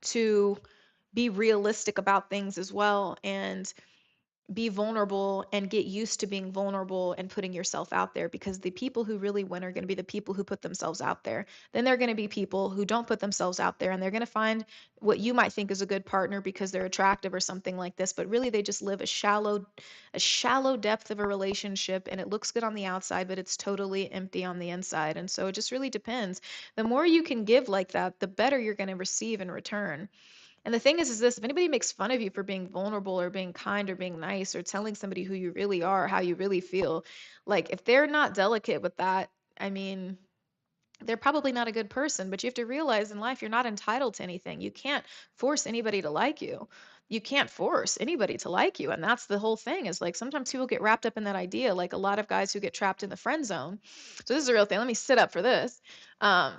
Speaker 2: to be realistic about things as well. And be vulnerable and get used to being vulnerable and putting yourself out there because the people who really win are going to be the people who put themselves out there. Then there are going to be people who don't put themselves out there and they're going to find what you might think is a good partner because they're attractive or something like this, but really they just live a shallow depth of a relationship and it looks good on the outside, but it's totally empty on the inside. And so it just really depends. The more you can give like that, the better you're going to receive in return. And the thing is this, if anybody makes fun of you for being vulnerable or being kind or being nice or telling somebody who you really are, how you really feel, like if they're not delicate with that, I mean, they're probably not a good person, but you have to realize in life you're not entitled to anything. You can't force anybody to like you. You can't force anybody to like you. And that's the whole thing is like sometimes people get wrapped up in that idea, like a lot of guys who get trapped in the friend zone. So this is a real thing. Let me sit up for this. Um,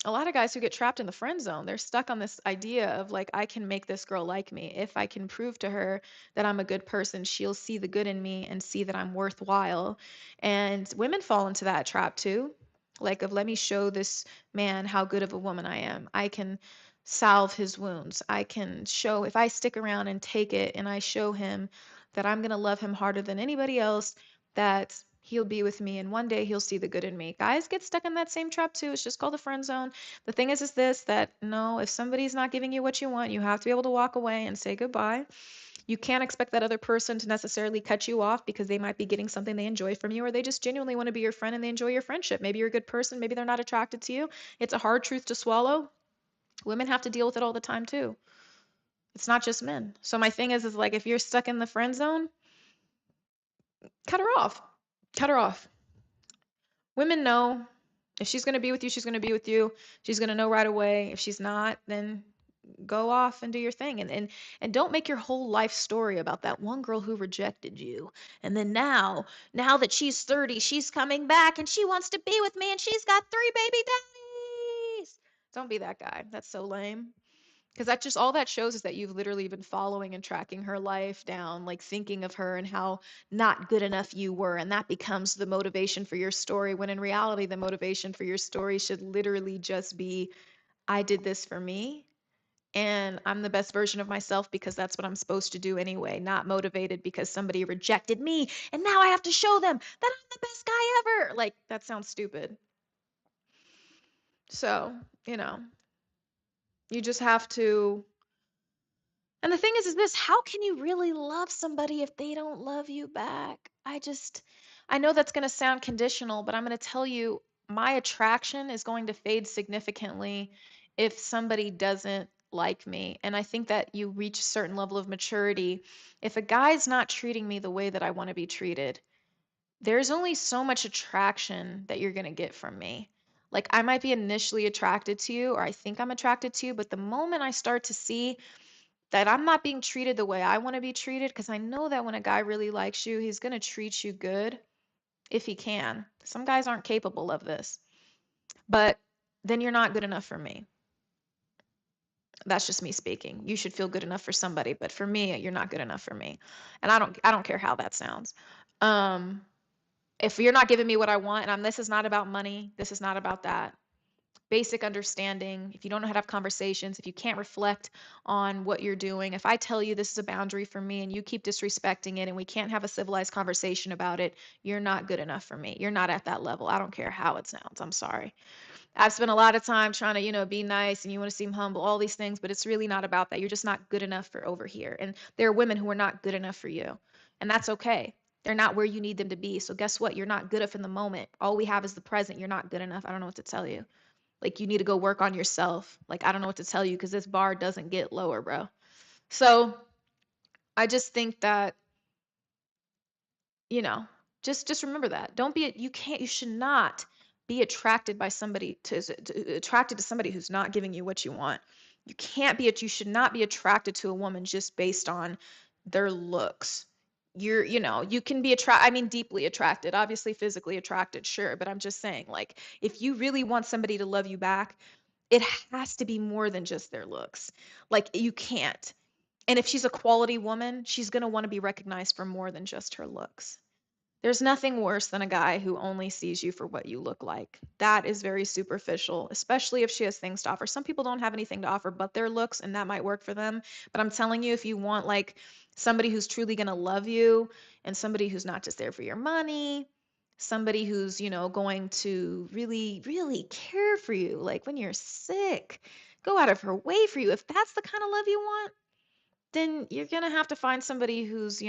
Speaker 2: a lot of guys who get trapped in the friend zone, they're stuck on this idea of like, I can make this girl like me. If I can prove to her that I'm a good person, she'll see the good in me and see that I'm worthwhile. And women fall into that trap too, like of let me show this man how good of a woman I am. I can salve his wounds. I can show if I stick around and take it and I show him that I'm going to love him harder than anybody else, that he'll be with me and one day he'll see the good in me. Guys get stuck in that same trap too. It's just called the friend zone. The thing is this, that no, if somebody's not giving you what you want, you have to be able to walk away and say goodbye. You can't expect that other person to necessarily cut you off because they might be getting something they enjoy from you or they just genuinely want to be your friend and they enjoy your friendship. Maybe you're a good person, maybe they're not attracted to you. It's a hard truth to swallow. Women have to deal with it all the time too. It's not just men. So my thing is like if you're stuck in the friend zone, cut her off. Cut her off. Women know if she's going to be with you, she's going to be with you. She's going to know right away. If she's not, then go off and do your thing and don't make your whole life story about that one girl who rejected you and then now that she's 30 she's coming back and she wants to be with me and she's got 3 baby daddies. Don't be that guy. That's so lame because that just all that shows is that you've literally been following and tracking her life down, like thinking of her and how not good enough you were, and that becomes the motivation for your story when in reality the motivation for your story should literally just be, I did this for me and I'm the best version of myself because that's what I'm supposed to do anyway, not motivated because somebody rejected me and now I have to show them that I'm the best guy ever. Like, that sounds stupid. So, you just have to. And the thing is this, how can you really love somebody if they don't love you back? I know that's going to sound conditional, but I'm going to tell you my attraction is going to fade significantly if somebody doesn't like me. And I think that you reach a certain level of maturity. If a guy's not treating me the way that I want to be treated, there's only so much attraction that you're going to get from me. Like, I might be initially attracted to you, or I think I'm attracted to you, but the moment I start to see that I'm not being treated the way I want to be treated, because I know that when a guy really likes you, he's going to treat you good if he can. Some guys aren't capable of this, but then you're not good enough for me. That's just me speaking. You should feel good enough for somebody, but for me, you're not good enough for me. And I don't care how that sounds. Um, if you're not giving me what I want, and this is not about money, this is not about that. Basic understanding, if you don't know how to have conversations, if you can't reflect on what you're doing, if I tell you this is a boundary for me and you keep disrespecting it and we can't have a civilized conversation about it, you're not good enough for me. You're not at that level. I don't care how it sounds. I'm sorry. I've spent a lot of time trying to, be nice and you want to seem humble, all these things, but it's really not about that. You're just not good enough for over here. And there are women who are not good enough for you. And that's okay. They're not where you need them to be. So guess what? You're not good enough in the moment. All we have is the present. You're not good enough. I don't know what to tell you. Like, you need to go work on yourself. Like, I don't know what to tell you because this bar doesn't get lower, bro. So I just think that, you know, just remember that. Don't be you should not be attracted by somebody attracted to somebody who's not giving you what you want. You should not be attracted to a woman just based on their looks. You can be deeply attracted, obviously physically attracted, sure, but I'm just saying, like, if you really want somebody to love you back, it has to be more than just their looks. Like, you can't. And if she's a quality woman, she's going to want to be recognized for more than just her looks. There's nothing worse than a guy who only sees you for what you look like. That is very superficial, especially if she has things to offer. Some people don't have anything to offer but their looks, and that might work for them. But I'm telling you, if you want, like, somebody who's truly going to love you and somebody who's not just there for your money, somebody who's, going to really, really care for you, like when you're sick, go out of her way for you. If that's the kind of love you want, then you're going to have to find somebody who's,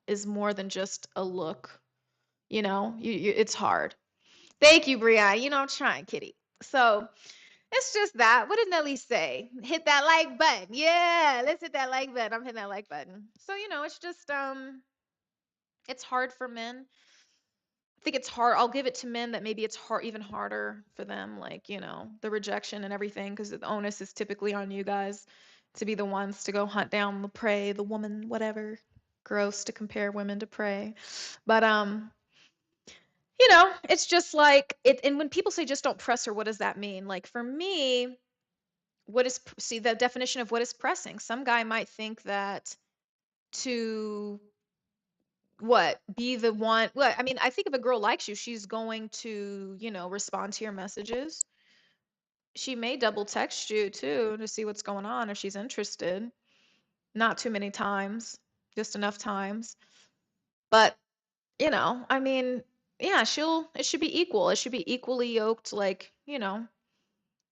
Speaker 2: is more than just a look. It's hard. Thank you, Brianna. I'm trying, kitty. So it's just that. What did Nelly say? Hit that like button. Yeah, let's hit that like button. I'm hitting that like button. So, it's just it's hard for men. I think it's hard. I'll give it to men that maybe it's hard, even harder for them, like, the rejection and everything, because the onus is typically on you guys to be the ones to go hunt down the prey, the woman, whatever. Gross to compare women to prey. But it's just like it. And when people say just don't press her, what does that mean? Like, for me, see the definition of what is pressing? Some guy might think that to be the one. Well, I think if a girl likes you, she's going to, respond to your messages. She may double text you too to see what's going on if she's interested. Not too many times, just enough times. But yeah, it should be equal. It should be equally yoked, like,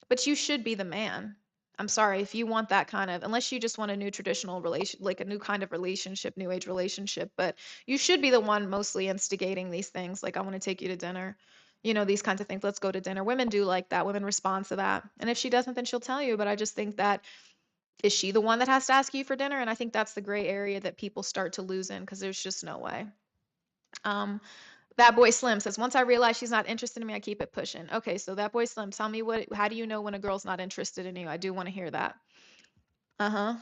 Speaker 2: but you should be the man. I'm sorry if you want that kind of, unless you just want a new traditional relation, like a new kind of relationship, new age relationship, but you should be the one mostly instigating these things. Like, I want to take you to dinner, these kinds of things. Let's go to dinner. Women do like that. Women respond to that. And if she doesn't, then she'll tell you. But I just think that, is she the one that has to ask you for dinner? And I think that's the gray area that people start to lose in, because there's just no way. Um, that boy Slim says, once I realize she's not interested in me, I keep it pushing. Okay, so that boy Slim, tell me how do you know when a girl's not interested in you? I do want to hear that. Uh-huh.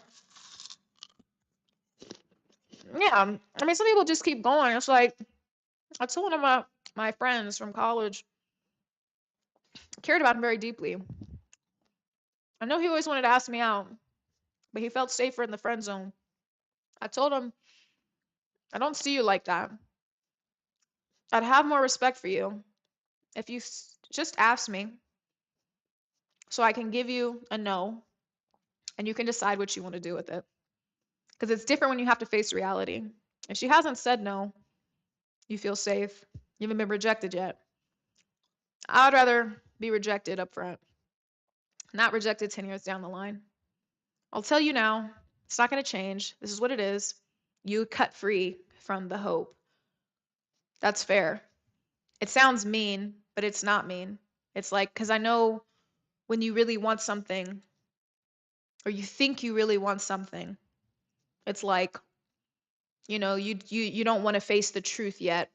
Speaker 2: Yeah, some people just keep going. It's like, I told one of my friends from college, cared about him very deeply. I know he always wanted to ask me out, but he felt safer in the friend zone. I told him, I don't see you like that. I'd have more respect for you if you just ask me so I can give you a no and you can decide what you want to do with it. Because it's different when you have to face reality. If she hasn't said no, you feel safe. You haven't been rejected yet. I'd rather be rejected up front. Not rejected 10 years down the line. I'll tell you now, it's not going to change. This is what it is. You cut free from the hope. That's fair. It sounds mean, but it's not mean. It's like, because I know when you really want something, or you think you really want something, it's like, you don't want to face the truth yet.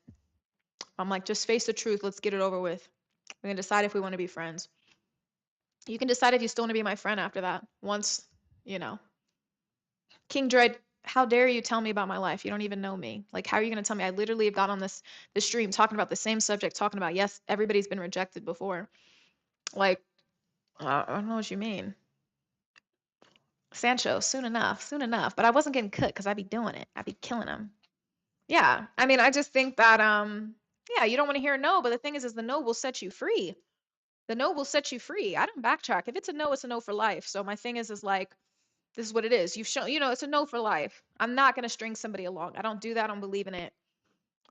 Speaker 2: I'm like, just face the truth. Let's get it over with. We can decide if we want to be friends. You can decide if you still want to be my friend after that. Once, you know. King Dread, how dare you tell me about my life? You don't even know me. Like, how are you going to tell me? I literally have got on this stream talking about the same subject, talking about, yes, everybody's been rejected before. Like, I don't know what you mean. Sancho, soon enough, soon enough. But I wasn't getting cooked because I'd be doing it. I'd be killing him. Yeah. I mean, I just think that, yeah, you don't want to hear a no, but the thing is the no will set you free. The no will set you free. I don't backtrack. If it's a no for life. So my thing is like, this is what it is. You've shown, it's a no for life. I'm not going to string somebody along. I don't do that. I don't believe in it.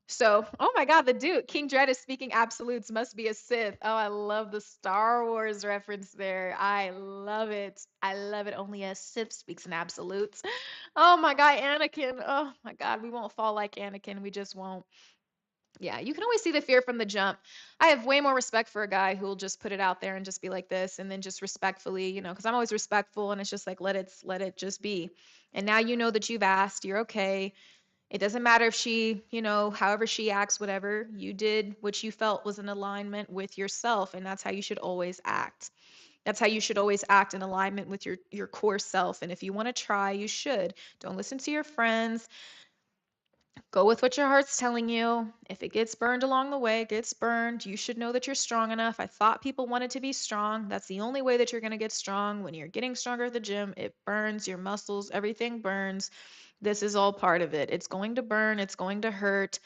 Speaker 2: So, oh my God, the Duke, King Dread is speaking absolutes, must be a Sith. Oh, I love the Star Wars reference there. I love it. I love it. Only a Sith speaks in absolutes. Oh my God, Anakin. Oh my God, we won't fall like Anakin. We just won't. Yeah, you can always see the fear from the jump. I have way more respect for a guy who will just put it out there and just be like this, and then just respectfully, because I'm always respectful, and it's just like let it just be. And now you know that you've asked, you're okay. It doesn't matter if she, however she acts, whatever, you did what you felt was in alignment with yourself, and that's how you should always act. That's how you should always act, in alignment with your core self. And if you want to try, you should. Don't listen to your friends. Go with what your heart's telling you. If it gets burned along the way, it gets burned. You should know that you're strong enough. I thought people wanted to be strong. That's the only way that you're going to get strong. When you're getting stronger at the gym, it burns your muscles, everything burns. This is all part of it. It's going to burn, it's going to hurt.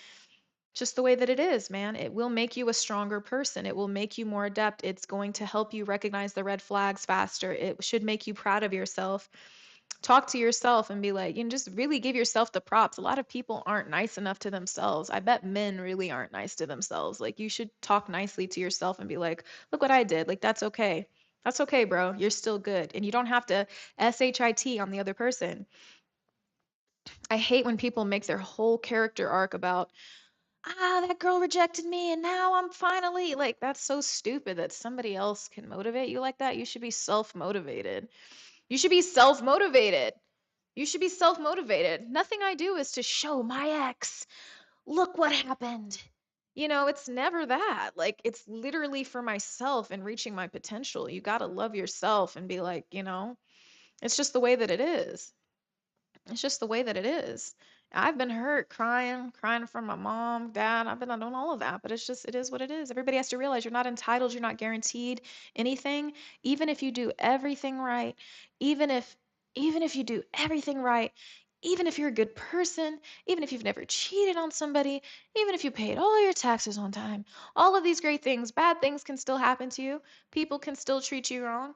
Speaker 2: Just the way that it is, man. It will make you a stronger person. It will make you more adept. It's going to help you recognize the red flags faster. It should make you proud of yourself. Talk to yourself and be like, just really give yourself the props. A lot of people aren't nice enough to themselves. I bet men really aren't nice to themselves. Like, you should talk nicely to yourself and be like, look what I did. Like, that's okay. That's okay, bro. You're still good. And you don't have to SHIT on the other person. I hate when people make their whole character arc about, that girl rejected me and now I'm finally like, that's so stupid that somebody else can motivate you like that. You should be self-motivated. You should be self-motivated. You should be self-motivated. Nothing I do is to show my ex, look what happened. It's never that. Like, it's literally for myself and reaching my potential. You got to love yourself and be like, it's just the way that it is. It's just the way that it is. I've been hurt, crying from my mom, dad. I've been doing all of that, but it is what it is. Everybody has to realize you're not entitled, you're not guaranteed anything. Even if you do everything right, even if even if you do everything right, even if you're a good person, even if you've never cheated on somebody, even if you paid all your taxes on time, all of these great things, bad things can still happen to you. People can still treat you wrong.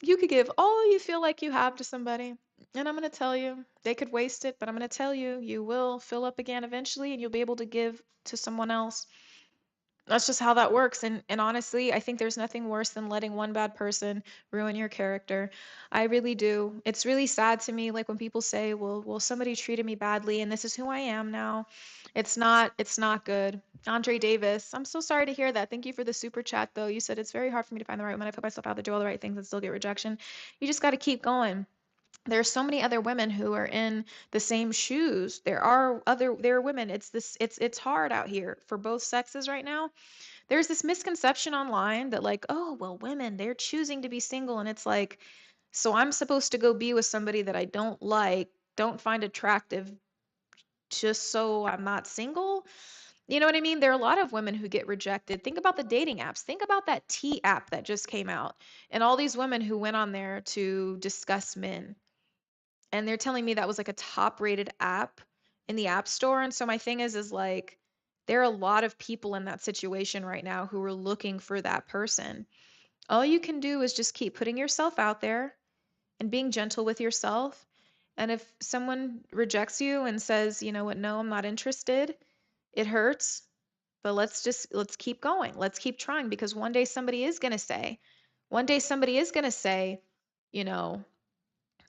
Speaker 2: You could give all you feel like you have to somebody, and I'm going to tell you, they could waste it, but I'm going to tell you, you will fill up again eventually, and you'll be able to give to someone else. That's just how that works. And honestly, I think there's nothing worse than letting one bad person ruin your character. I really do. It's really sad to me, like when people say, well, somebody treated me badly and this is who I am now. It's not good. Andre Davis, I'm so sorry to hear that. Thank you for the super chat though. You said it's very hard for me to find the right woman. I put myself out there, do all the right things and still get rejection. You just got to keep going. There's so many other women who are in the same shoes. There are women. It's hard out here for both sexes right now. There's this misconception online that, like, oh, well, women, they're choosing to be single, and it's like, so I'm supposed to go be with somebody that I don't find attractive, just so I'm not single? You know what I mean? There are a lot of women who get rejected. Think about the dating apps. Think about that T app that just came out, and all these women who went on there to discuss men. And they're telling me that was like a top rated app in the App Store. And so my thing is like, there are a lot of people in that situation right now who are looking for that person. All you can do is just keep putting yourself out there and being gentle with yourself. And if someone rejects you and says, you know what, no, I'm not interested, it hurts. But let's keep going. Let's keep trying, because one day somebody is going to say, One day somebody is going to say, you know,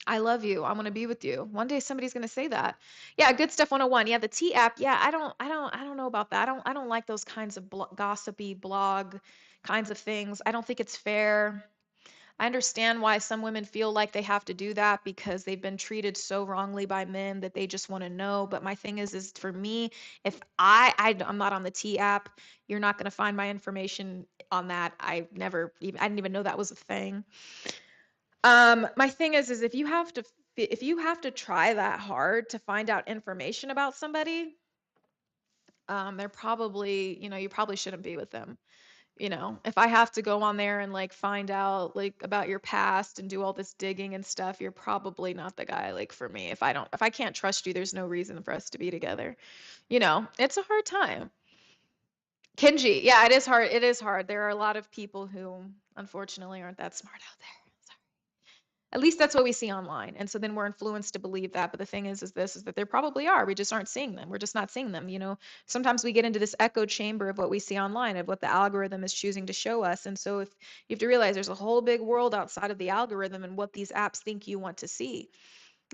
Speaker 2: I love you. I want to be with you. One day somebody's going to say that. Yeah, good stuff 101. Yeah, the T app. Yeah, I don't know about that. I don't like those kinds of gossipy blog kinds of things. I don't think it's fair. I understand why some women feel like they have to do that because they've been treated so wrongly by men that they just want to know. But my thing is for me, if I'm not on the T app, you're not going to find my information on that. I didn't even know that was a thing. My thing is if you have to try that hard to find out information about somebody, they're probably, you probably shouldn't be with them. If I have to go on there and like find out like about your past and do all this digging and stuff, you're probably not the guy like for me. If I can't trust you, there's no reason for us to be together. It's a hard time. Kenji, yeah, it is hard. It is hard. There are a lot of people who unfortunately aren't that smart out there. At least that's what we see online. And so then we're influenced to believe that. But the thing is that there probably are. We just aren't seeing them. We're just not seeing them. Sometimes we get into this echo chamber of what we see online, of what the algorithm is choosing to show us. And so if you have to realize there's a whole big world outside of the algorithm and what these apps think you want to see.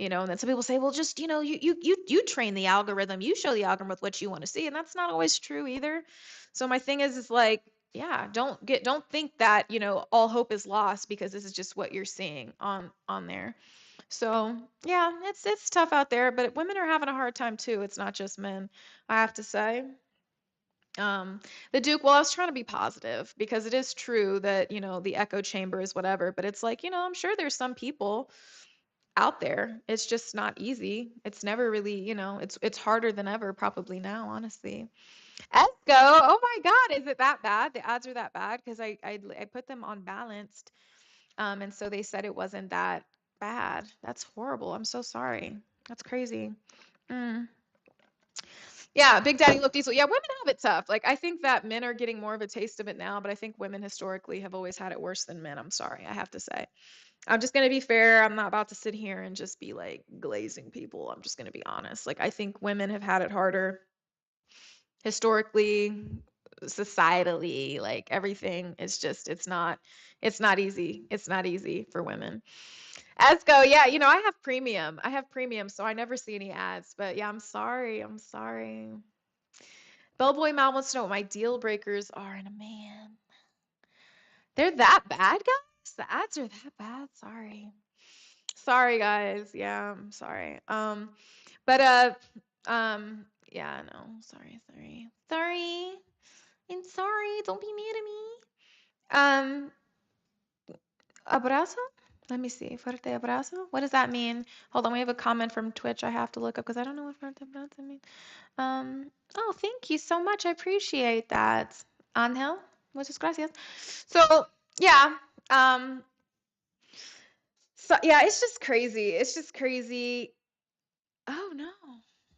Speaker 2: And then some people say, well, just, you train the algorithm, you show the algorithm with what you want to see. And that's not always true either. So my thing is like, yeah, don't think that, all hope is lost because this is just what you're seeing on there. So yeah, it's tough out there, but women are having a hard time too. It's not just men, I have to say. Um, the Duke, well, I was trying to be positive because it is true that, the echo chamber is whatever, but it's like, I'm sure there's some people out there. It's just not easy. It's never really, it's harder than ever probably now, honestly. Esco, oh my God, is it that bad? The ads are that bad because I put them on balanced, and so they said it wasn't that bad. That's horrible. I'm so sorry. That's crazy. Mm. Yeah, Big Daddy Look Diesel. Yeah, women have it tough. Like I think that men are getting more of a taste of it now, but I think women historically have always had it worse than men. I'm sorry, I have to say. I'm just gonna be fair. I'm not about to sit here and just be like glazing people. I'm just gonna be honest. Like I think women have had it harder historically, societally, like everything is just it's not easy. It's not easy for women. Esco, yeah, I have premium. I have premium, so I never see any ads. But yeah, I'm sorry. I'm sorry. Bellboy Mal wants to know what my deal breakers are in a man. They're that bad, guys? The ads are that bad? Sorry. Sorry, guys. Yeah, I'm sorry. But yeah, no, sorry. I'm sorry. Don't be mad at me. Um, abrazo? Let me see. Fuerte abrazo? What does that mean? Hold on, we have a comment from Twitch I have to look up because I don't know what fuerte abrazo means. Oh, thank you so much. I appreciate that. Angel, muchas gracias. So, yeah, um, so yeah, it's just crazy. It's just crazy. Oh no.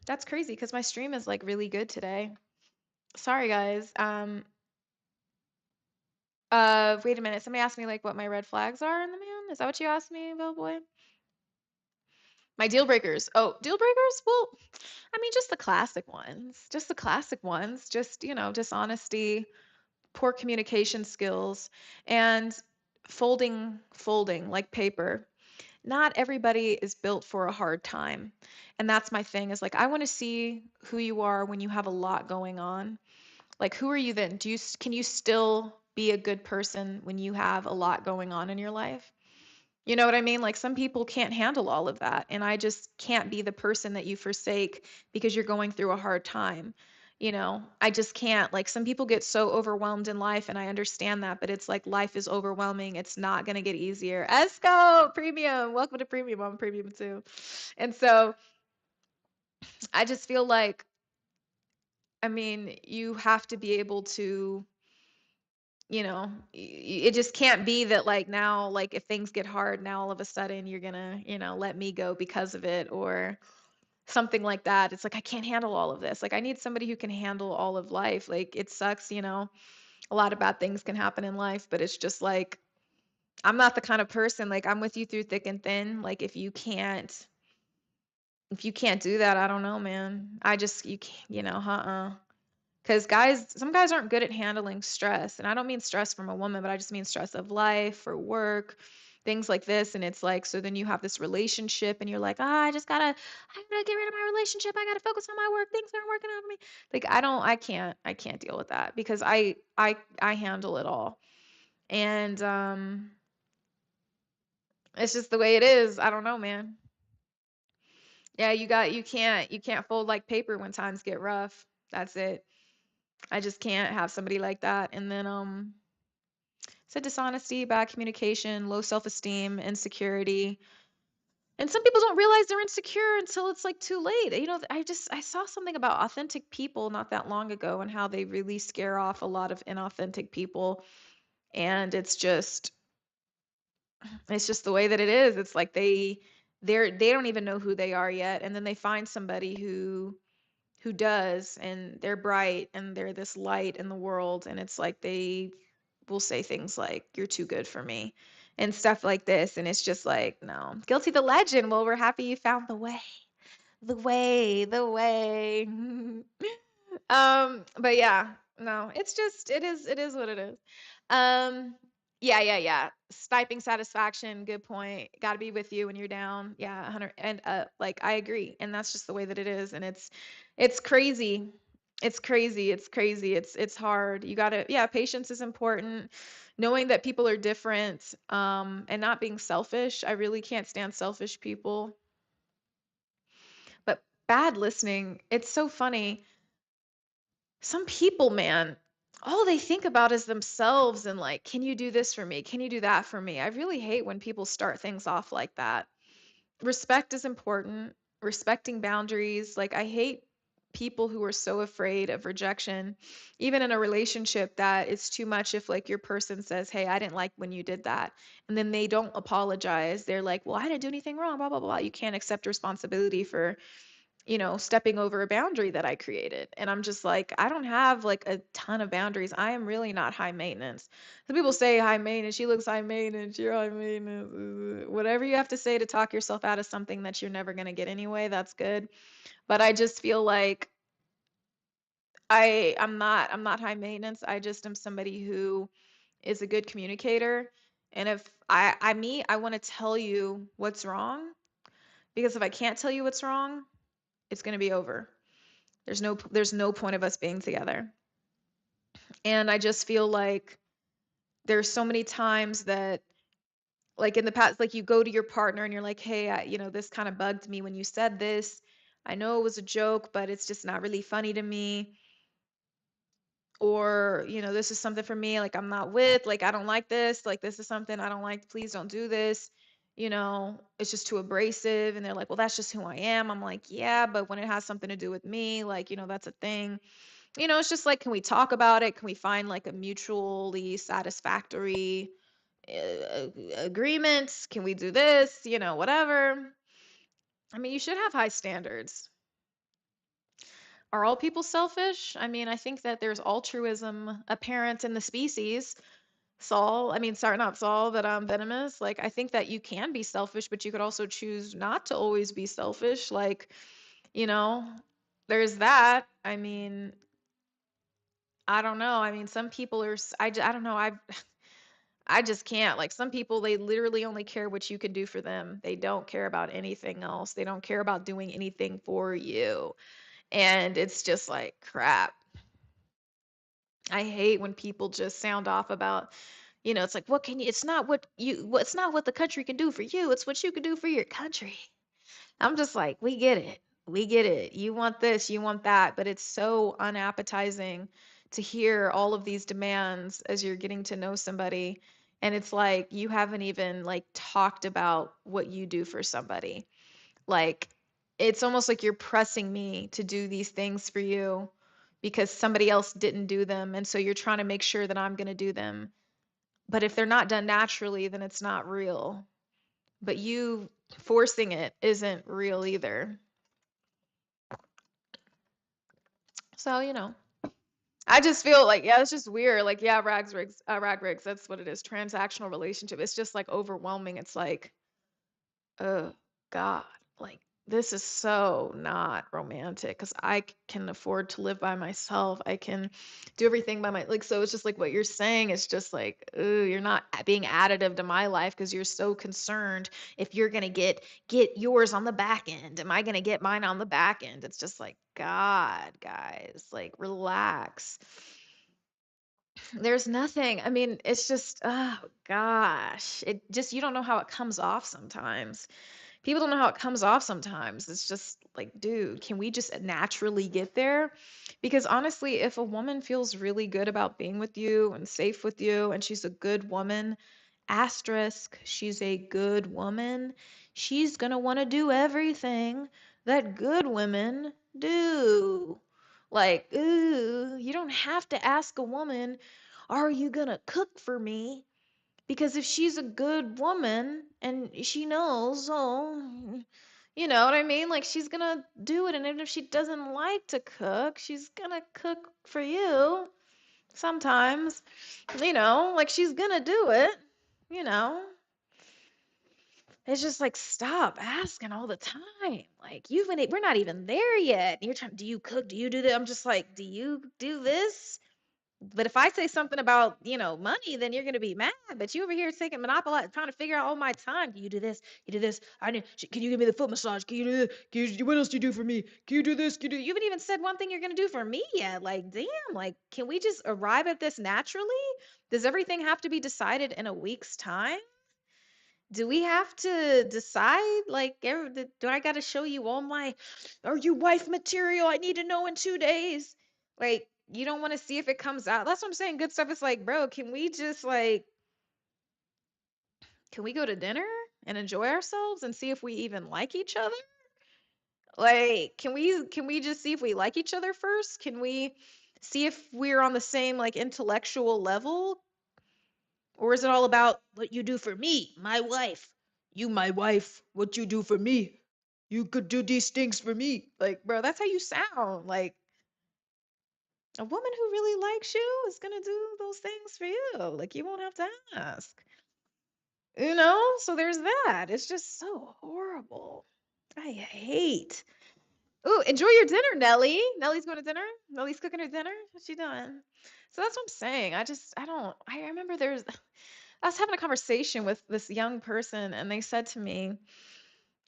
Speaker 2: That's crazy because my stream is like really good today. Sorry guys. Wait a minute. Somebody asked me like what my red flags are in the man. Is that what you asked me, Bellboy? My deal breakers. Oh, deal breakers? Well, I mean just the classic ones. Just the classic ones. Just, dishonesty, poor communication skills, and folding like paper. Not everybody is built for a hard time. And that's my thing is like I want to see who you are when you have a lot going on. Like who are you then? Can you still be a good person when you have a lot going on in your life? You know what I mean? Like some people can't handle all of that and I just can't be the person that you forsake because you're going through a hard time. I just can't. Like some people get so overwhelmed in life and I understand that, but it's like life is overwhelming. It's not going to get easier. Esco, premium. Welcome to premium. I'm premium too. And so I just feel like, I mean, you have to be able to, it just can't be that like now, like if things get hard, now all of a sudden you're gonna, let me go because of it or something like that. It's like I can't handle all of this. Like I need somebody who can handle all of life. Like it sucks, a lot of bad things can happen in life, but it's just like I'm not the kind of person like I'm with you through thick and thin. Like if you can't do that, I don't know, man. I just you can't, uh-uh. Because some guys aren't good at handling stress. And I don't mean stress from a woman, but I just mean stress of life or work, things like this. And it's like, so then you have this relationship and you're like, ah, I gotta get rid of my relationship. I gotta focus on my work. Things aren't working out for me. Like, I can't deal with that because I handle it all. And it's just the way it is. I don't know, man. Yeah, you can't fold like paper when times get rough. That's it. I just can't have somebody like that. And then said dishonesty, bad communication, low self-esteem, insecurity. And some people don't realize they're insecure until it's like too late. You know, I saw something about authentic people not that long ago and how they really scare off a lot of inauthentic people. And it's just the way that it is. It's like they don't even know who they are yet. And then they find somebody who does, and they're bright and they're this light in the world, and it's like they will say things like you're too good for me and stuff like this, and it's just like, no, guilty the legend. Well, we're happy you found the way. But yeah, no, it's just it is what it is. Um, yeah. Sniping satisfaction, good point. Got to be with you when you're down. Yeah, 100 and like I agree. And that's just the way that it is, and it's crazy. It's crazy. It's crazy. It's hard. You got to yeah, patience is important. Knowing that people are different and not being selfish. I really can't stand selfish people. But bad listening, it's so funny. Some people, man, all they think about is themselves and like, can you do this for me? Can you do that for me? I really hate when people start things off like that. Respect is important, respecting boundaries. Like, I hate people who are so afraid of rejection, even in a relationship, that it's too much if like your person says, hey, I didn't like when you did that. And then they don't apologize. They're like, well, I didn't do anything wrong, blah, blah, blah. You can't accept responsibility for stepping over a boundary that I created. And I'm just like, I don't have like a ton of boundaries. I am really not high maintenance. Some people say high maintenance, she looks high maintenance, you're high maintenance. Whatever you have to say to talk yourself out of something that you're never going to get anyway, that's good. But I just feel like I'm not high maintenance. I just am somebody who is a good communicator. And if I want to tell you what's wrong, because if I can't tell you what's wrong, it's going to be over. There's no point of us being together. And I just feel like there's so many times that like in the past, like you go to your partner and you're like, hey, this kind of bugged me when you said this. I know it was a joke, but it's just not really funny to me. Or, this is something for me, like I'm not with, like I don't like this, like this is something I don't like. Please don't do this. It's just too abrasive. And they're like, well, that's just who I am. I'm like, yeah, but when it has something to do with me, like, that's a thing. It's just like, can we talk about it? Can we find like a mutually satisfactory agreement? Can we do this? Whatever. I mean, you should have high standards. Are all people selfish? I mean, I think that there's altruism apparent in the species. Saul, I mean, sorry, not Saul, but venomous. Like, I think that you can be selfish, but you could also choose not to always be selfish. Like, you know, there's that. I mean, I don't know. I mean, some people I don't know. I just can't. Like some people, they literally only care what you can do for them. They don't care about anything else. They don't care about doing anything for you. And it's just like crap. I hate when people just sound off about, it's like, what can you, it's not what the country can do for you. It's what you can do for your country. I'm just like, we get it. We get it. You want this, you want that, but it's so unappetizing to hear all of these demands as you're getting to know somebody. And it's like you haven't even like talked about what you do for somebody. Like it's almost like you're pressing me to do these things for you because somebody else didn't do them. And so you're trying to make sure that I'm going to do them. But if they're not done naturally, then it's not real. But you forcing it isn't real either. So, I just feel like, yeah, it's just weird. Like, yeah, rag rigs, that's what it is. Transactional relationship. It's just like overwhelming. It's like, oh God, like This is so not romantic because can afford to live by myself. I can do everything by my like. So it's just like what you're saying is just like, ooh, you're not being additive to my life because you're so concerned if you're gonna get yours on the back end. Am I gonna get mine on the back end? It's just like, God, guys, like relax. There's nothing. I mean, it's just, oh gosh, it just you don't know how it comes off sometimes. People don't know how it comes off sometimes. It's just like, dude, can we just naturally get there? Because honestly, if a woman feels really good about being with you and safe with you, and she's a good woman, asterisk, she's a good woman, she's gonna want to do everything that good women do. Like, ooh, you don't have to ask a woman, are you gonna cook for me? Because if she's a good woman and she knows, oh, you know what I mean? Like she's gonna do it. And even if she doesn't like to cook, she's gonna cook for you sometimes, like she's gonna do it, you know. It's just like stop asking all the time. Like we're not even there yet. And you're trying, do you cook? Do you do that? I'm just like, do you do this? But if I say something about, money, then you're going to be mad. But you over here taking monopoly, trying to figure out all my time. Can you do this? You do this? Can you give me the foot massage? Can you do this? What else do you do for me? Can you do this? You haven't even said one thing you're going to do for me yet. Like, damn, like, can we just arrive at this naturally? Does everything have to be decided in a week's time? Do we have to decide? Like, do I got to show you all my, are you wife material? I need to know in 2 days. Like, you don't want to see if it comes out. That's what I'm saying. Good stuff is like, bro, can we just like, can we go to dinner and enjoy ourselves and see if we even like each other? Like, can we just see if we like each other first? Can we see if we're on the same like intellectual level? Or is it all about what you do for me, my wife? You, my wife, what you do for me? You could do these things for me. Like, bro, that's how you sound. Like, a woman who really likes you is going to do those things for you. Like, you won't have to ask. So there's that. It's just so horrible. I hate. Ooh, enjoy your dinner, Nelly. Nellie's going to dinner. Nellie's cooking her dinner. What's she doing? So that's what I'm saying. I don't, I remember I was having a conversation with this young person, and they said to me,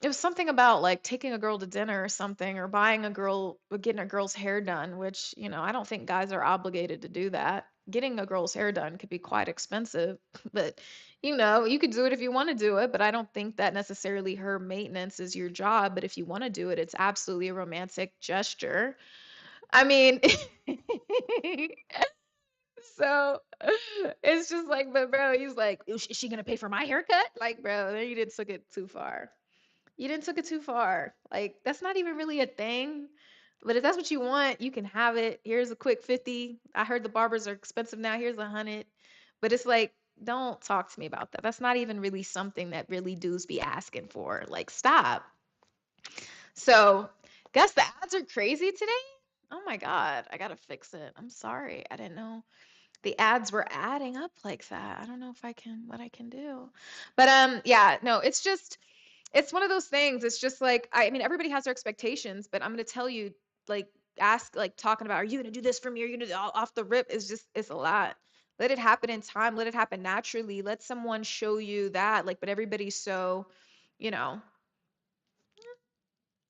Speaker 2: it was something about like taking a girl to dinner or something, or buying a girl, or getting a girl's hair done, which, I don't think guys are obligated to do that. Getting a girl's hair done could be quite expensive, but you could do it if you want to do it, but I don't think that necessarily her maintenance is your job. But if you want to do it, it's absolutely a romantic gesture. I mean, so it's just like, but bro, he's like, is she gonna pay for my haircut? Like, bro, then you didn't took it too far. You didn't took it too far. Like, that's not even really a thing. But if that's what you want, you can have it. Here's a quick 50. I heard the barbers are expensive now. Here's 100. But it's like, don't talk to me about that. That's not even really something that really dudes be asking for. Like, stop. So, guess the ads are crazy today. Oh my God, I gotta fix it. I'm sorry. I didn't know the ads were adding up like that. I don't know if I can what I can do. But yeah, no, it's one of those things. It's just like I mean everybody has their expectations, but I'm going to tell you like ask like talking about are you going to do this for me? Are you going to do off the rip is just it's a lot. Let it happen in time, let it happen naturally. Let someone show you that like but everybody's so, you know,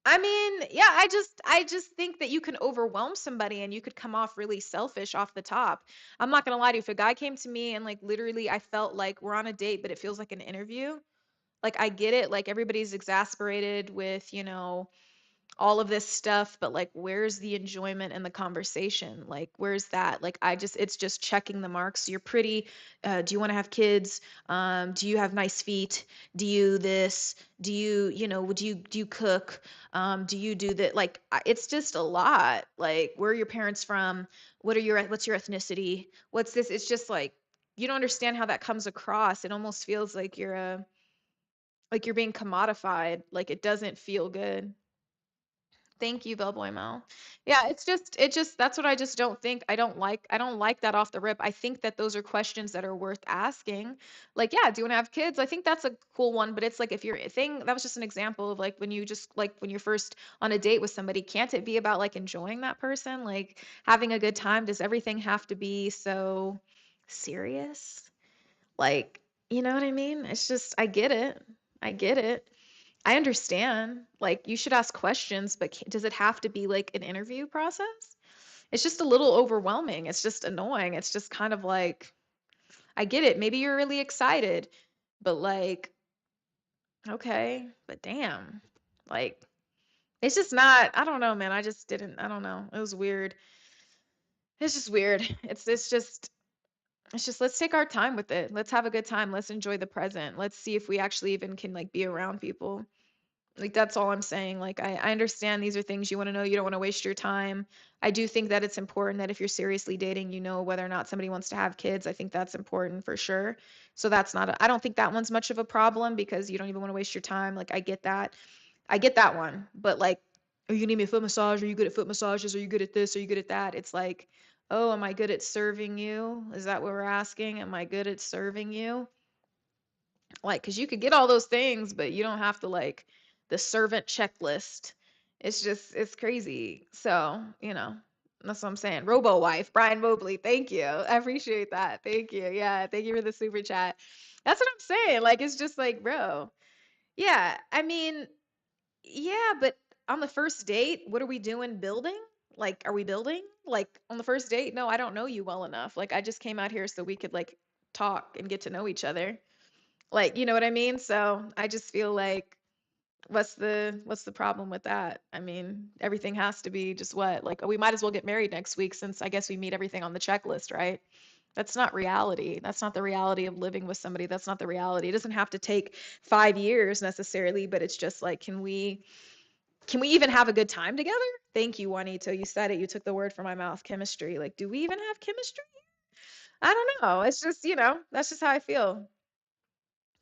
Speaker 2: I mean, yeah, I just think that you can overwhelm somebody and you could come off really selfish off the top. I'm not gonna lie to you. If a guy came to me and like literally I felt like we're on a date, but it feels like an interview, like I get it, like everybody's exasperated with, all of this stuff, but like where's the enjoyment in the conversation? Like where's that? Like it's just checking the marks. You're pretty. Do you want to have kids? Do you have nice feet? Do you this? Do you, do you cook? Do you do that? Like it's just a lot. Like where are your parents from? What's your ethnicity? What's this? It's just like you don't understand how that comes across. It almost feels like you're being commodified. Like it doesn't feel good. Thank you, Bellboy Mel. Yeah, it just that's what I just don't think. I don't like that off the rip. I think that those are questions that are worth asking. Like, yeah, do you want to have kids? I think that's a cool one, but it's like if you're a thing, that was just an example of like when you just like when you're first on a date with somebody, can't it be about like enjoying that person, like having a good time? Does everything have to be so serious? Like, you know what I mean? It's just I get it. I get it. I understand. Like, you should ask questions, but does it have to be like an interview process? It's just a little overwhelming. It's just annoying. It's just kind of like, I get it. Maybe you're really excited, but like, okay, but damn. Like, it's just not, I don't know, man. I just didn't, I don't know. It was weird. It's just weird. It's just let's take our time with it. Let's have a good time. Let's enjoy the present. Let's see if we actually even can like be around people. Like that's all I'm saying. Like I understand these are things you want to know. You don't want to waste your time. I do think that it's important that if you're seriously dating, you know whether or not somebody wants to have kids. I think that's important for sure. So that's not I don't think that one's much of a problem because you don't even want to waste your time. Like I get that. I get that one. But like, are you gonna give me a foot massage? Are you good at foot massages? Are you good at this? Are you good at that? It's like, oh, am I good at serving you? Is that what we're asking? Am I good at serving you? Like, because you could get all those things, but you don't have to like the servant checklist. It's just, it's crazy. So, that's what I'm saying. Robo wife, Brian Mobley. Thank you. I appreciate that. Thank you. Yeah. Thank you for the super chat. That's what I'm saying. Like, it's just like, bro. Yeah. I mean, yeah, but on the first date, what are we doing? Building? Like, are we building? Like, on the first date? No, I don't know you well enough. Like, I just came out here so we could like talk and get to know each other. Like, you know what I mean? So I just feel like what's the problem with that? I mean, everything has to be just what? Like, oh, we might as well get married next week since I guess we meet everything on the checklist, right? That's not reality. That's not the reality of living with somebody. That's not the reality. It doesn't have to take 5 years necessarily, but it's just like, can we even have a good time together? Thank you, Juanito. You said it. You took the word from my mouth. Chemistry. Like, do we even have chemistry? I don't know. It's just, that's just how I feel.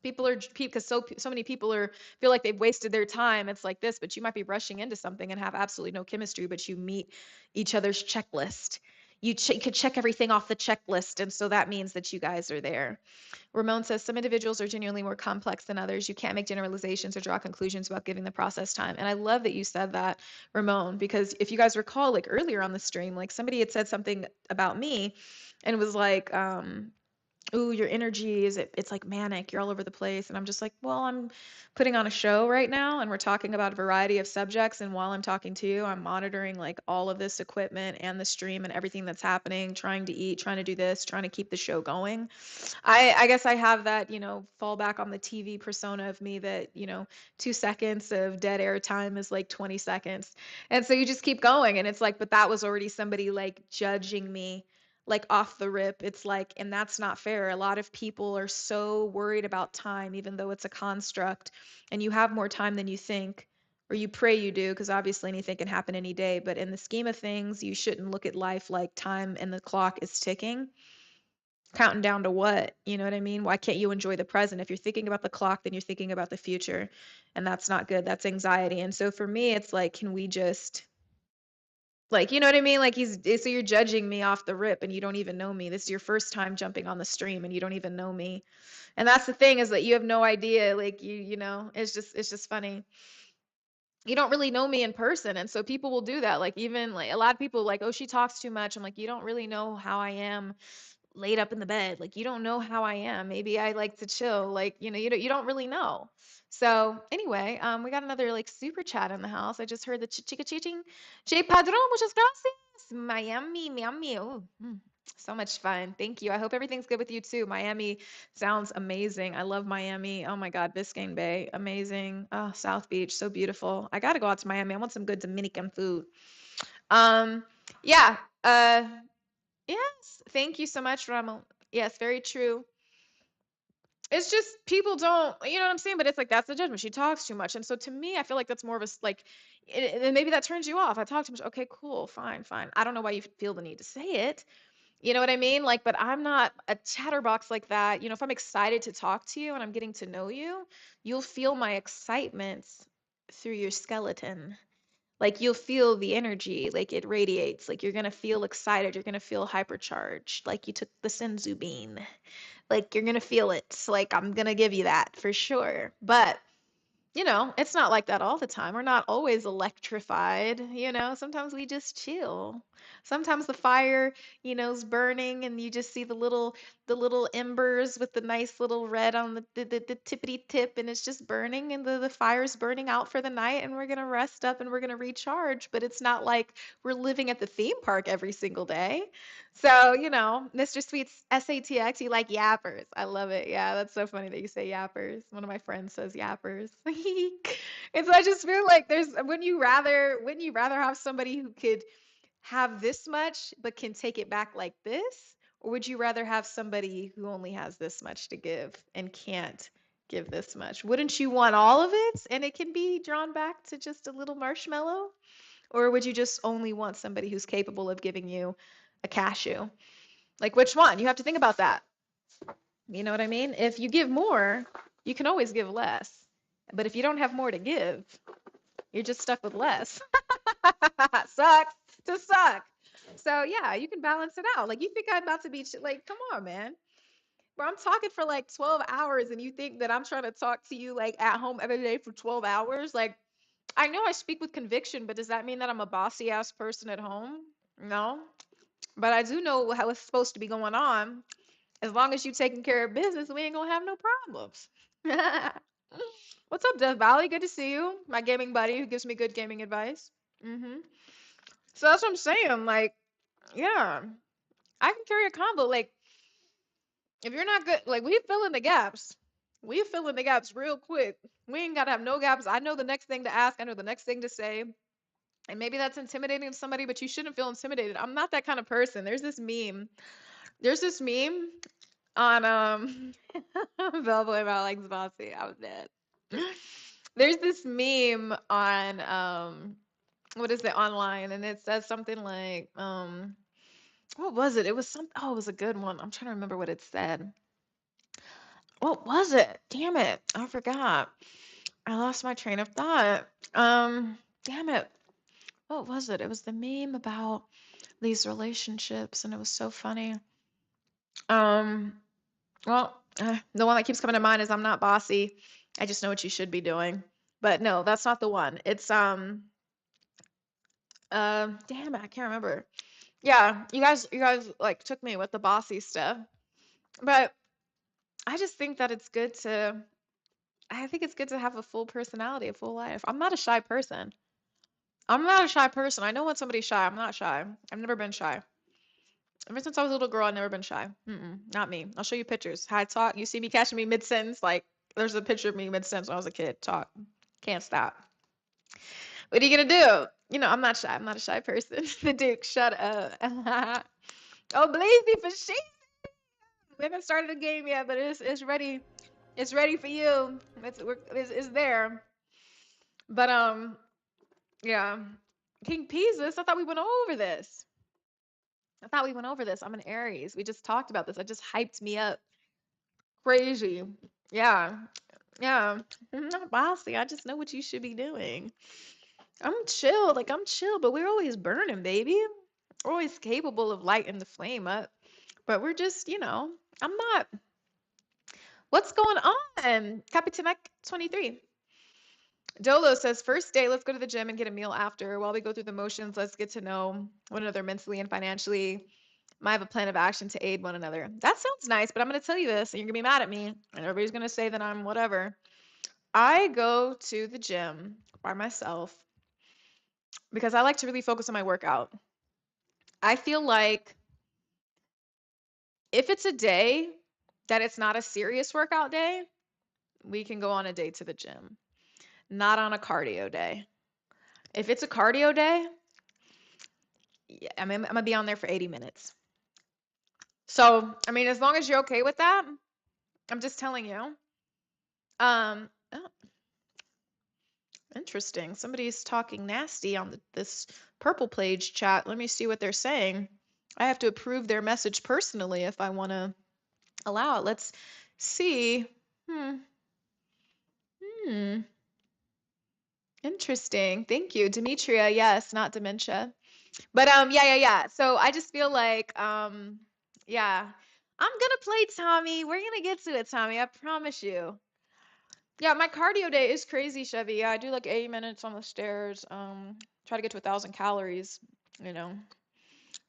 Speaker 2: People are because so many people are feel like they've wasted their time. It's like this, but you might be rushing into something and have absolutely no chemistry, but you meet each other's checklist. You could check everything off the checklist, and so that means that you guys are there. Ramon says some individuals are genuinely more complex than others. You can't make generalizations or draw conclusions about giving the process time. And I love that you said that, Ramon, because if you guys recall, like earlier on the stream, like somebody had said something about me and was like, ooh, your energy it's like manic, you're all over the place. And I'm just like, well, I'm putting on a show right now and we're talking about a variety of subjects. And while I'm talking to you, I'm monitoring like all of this equipment and the stream and everything that's happening, trying to eat, trying to do this, trying to keep the show going. I guess I have that, fall back on the TV persona of me that, 2 seconds of dead air time is like 20 seconds. And so you just keep going. And it's like, but that was already somebody like judging me like off the rip. It's like, and that's not fair. A lot of people are so worried about time, even though it's a construct, and you have more time than you think. Or you pray you do, because obviously anything can happen any day. But in the scheme of things, you shouldn't look at life like time and the clock is ticking. Counting down to what? You know what I mean? Why can't you enjoy the present? If you're thinking about the clock, then you're thinking about the future. And that's not good. That's anxiety. And so for me, it's like, can we just like, you know what I mean? Like so you're judging me off the rip and you don't even know me. This is your first time jumping on the stream and you don't even know me. And that's the thing is that you have no idea. Like it's just funny. You don't really know me in person. And so people will do that. Like even like a lot of people like, oh, she talks too much. I'm like, you don't really know how I am laid up in the bed. Like you don't know how I am. Maybe I like to chill. Like, you don't really know. So anyway, we got another like super chat in the house. I just heard the chica chiching. J Padron, muchas gracias. Miami, Miami. Oh, so much fun. Thank you. I hope everything's good with you too. Miami sounds amazing. I love Miami. Oh my God, Biscayne Bay, amazing. Oh, South Beach, so beautiful. I gotta go out to Miami. I want some good Dominican food. Um, yeah. Yes, thank you so much, Ramon. Yes, very true. It's just people don't, you know what I'm saying? But it's like that's the judgment. She talks too much, and so to me, I feel like that's more of a like, and maybe that turns you off. I talk too much. Okay, cool, fine, fine. I don't know why you feel the need to say it. You know what I mean? Like, but I'm not a chatterbox like that. If I'm excited to talk to you and I'm getting to know you, you'll feel my excitement through your skeleton. Like you'll feel the energy, like it radiates, like you're gonna feel excited, you're gonna feel hypercharged, like you took the senzu bean. Like you're gonna feel it. Like I'm gonna give you that for sure. But it's not like that all the time. We're not always electrified. Sometimes we just chill. Sometimes the fire, is burning and you just see the little embers with the nice little red on the tippity tip and it's just burning and the fire's burning out for the night and we're gonna rest up and we're gonna recharge. But it's not like we're living at the theme park every single day. So, Mr. Sweet's SATX, you like yappers. I love it. Yeah, that's so funny that you say yappers. One of my friends says yappers. And so I just feel like wouldn't you rather have somebody who could have this much but can take it back like this? Or would you rather have somebody who only has this much to give and can't give this much? Wouldn't you want all of it and it can be drawn back to just a little marshmallow? Or would you just only want somebody who's capable of giving you a cashew? Like which one? You have to think about that. You know what I mean? If you give more, you can always give less. But if you don't have more to give, you're just stuck with less. Sucks to suck. So yeah, you can balance it out. Like you think I'm about to be like, come on, man. Bro, I'm talking for like 12 hours and you think that I'm trying to talk to you like at home every day for 12 hours? Like I know I speak with conviction, but does that mean that I'm a bossy ass person at home? No. But I do know how it's supposed to be going on. As long as you taking care of business, we ain't gonna have no problems. What's up, Death Valley? Good to see you. My gaming buddy who gives me good gaming advice. So that's what I'm saying. Like, yeah, I can carry a combo. Like, if you're not good, like we fill in the gaps. We fill in the gaps real quick. We ain't gotta have no gaps. I know the next thing to ask. I know the next thing to say. And maybe that's intimidating to somebody, but you shouldn't feel intimidated. I'm not that kind of person. There's this meme. There's this meme on Bellboy about like Bossy. I was dead. There's this meme on what is it online and it says something like what was it? It was it was a good one. I'm trying to remember what it said. What was it? Damn it. I forgot. I lost my train of thought. Damn it. What was it? It was the meme about these relationships and it was so funny. Um the one that keeps coming to mind is I'm not bossy. I just know what you should be doing. But no, that's not the one. It's damn it, I can't remember. Yeah, you guys like took me with the bossy stuff. But I just think that I think it's good to have a full personality, a full life. I'm not a shy person. I'm not a shy person. I know when somebody's shy. I'm not shy. I've never been shy. Ever since I was a little girl, I've never been shy. Not me. I'll show you pictures. How I talk. You see me catching me mid-sentence. Like, there's a picture of me mid-sentence when I was a kid. Talk. Can't stop. What are you gonna do? I'm not shy. I'm not a shy person. The Duke, shut up. Oh, Blazy for she. We haven't started the game yet, but it's ready. It's ready for you. It's there. But yeah. King Peasus, I thought we went over this. I'm an Aries. We just talked about this. I just hyped me up. Crazy. Yeah. Yeah. I'm not bossy. I just know what you should be doing. I'm chill. Like I'm chill, but we're always burning, baby. We're always capable of lighting the flame up. But we're just, I'm not. What's going on? Capitanek 23. Dolo says, first day, let's go to the gym and get a meal after. While we go through the motions, let's get to know one another mentally and financially. Might have a plan of action to aid one another. That sounds nice, but I'm going to tell you this, and you're going to be mad at me, and everybody's going to say that I'm whatever. I go to the gym by myself because I like to really focus on my workout. I feel like if it's a day that it's not a serious workout day, we can go on a day to the gym. Not on a cardio day. If it's a cardio day, yeah, I'm gonna be on there for 80 minutes. So, I mean, as long as you're okay with that, I'm just telling you. Oh, interesting. Somebody's talking nasty on this purple page chat. Let me see what they're saying. I have to approve their message personally if I want to allow it. Let's see. Hmm. Interesting. Thank you. Demetria, yes, not dementia. But yeah. So I just feel like yeah. I'm gonna play Tommy. We're gonna get to it, Tommy. I promise you. Yeah, my cardio day is crazy, Chevy. Yeah, I do like 80 minutes on the stairs. Try to get to 1,000 calories, you know.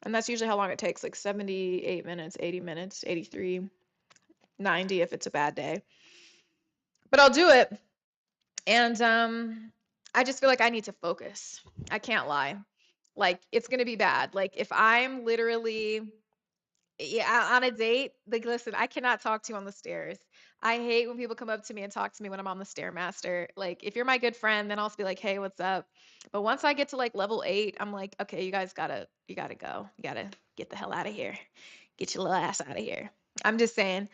Speaker 2: And that's usually how long it takes, like 78 minutes, 80 minutes, 83, 90 if it's a bad day. But I'll do it. And I just feel like I need to focus. I can't lie. Like it's gonna be bad. Like if I'm literally yeah, on a date, like listen, I cannot talk to you on the stairs. I hate when people come up to me and talk to me when I'm on the Stairmaster. Like if you're my good friend, then I'll be like, "Hey, what's up?" But once I get to like level 8, I'm like, "Okay, you gotta go. You gotta get the hell out of here. Get your little ass out of here." I'm just saying,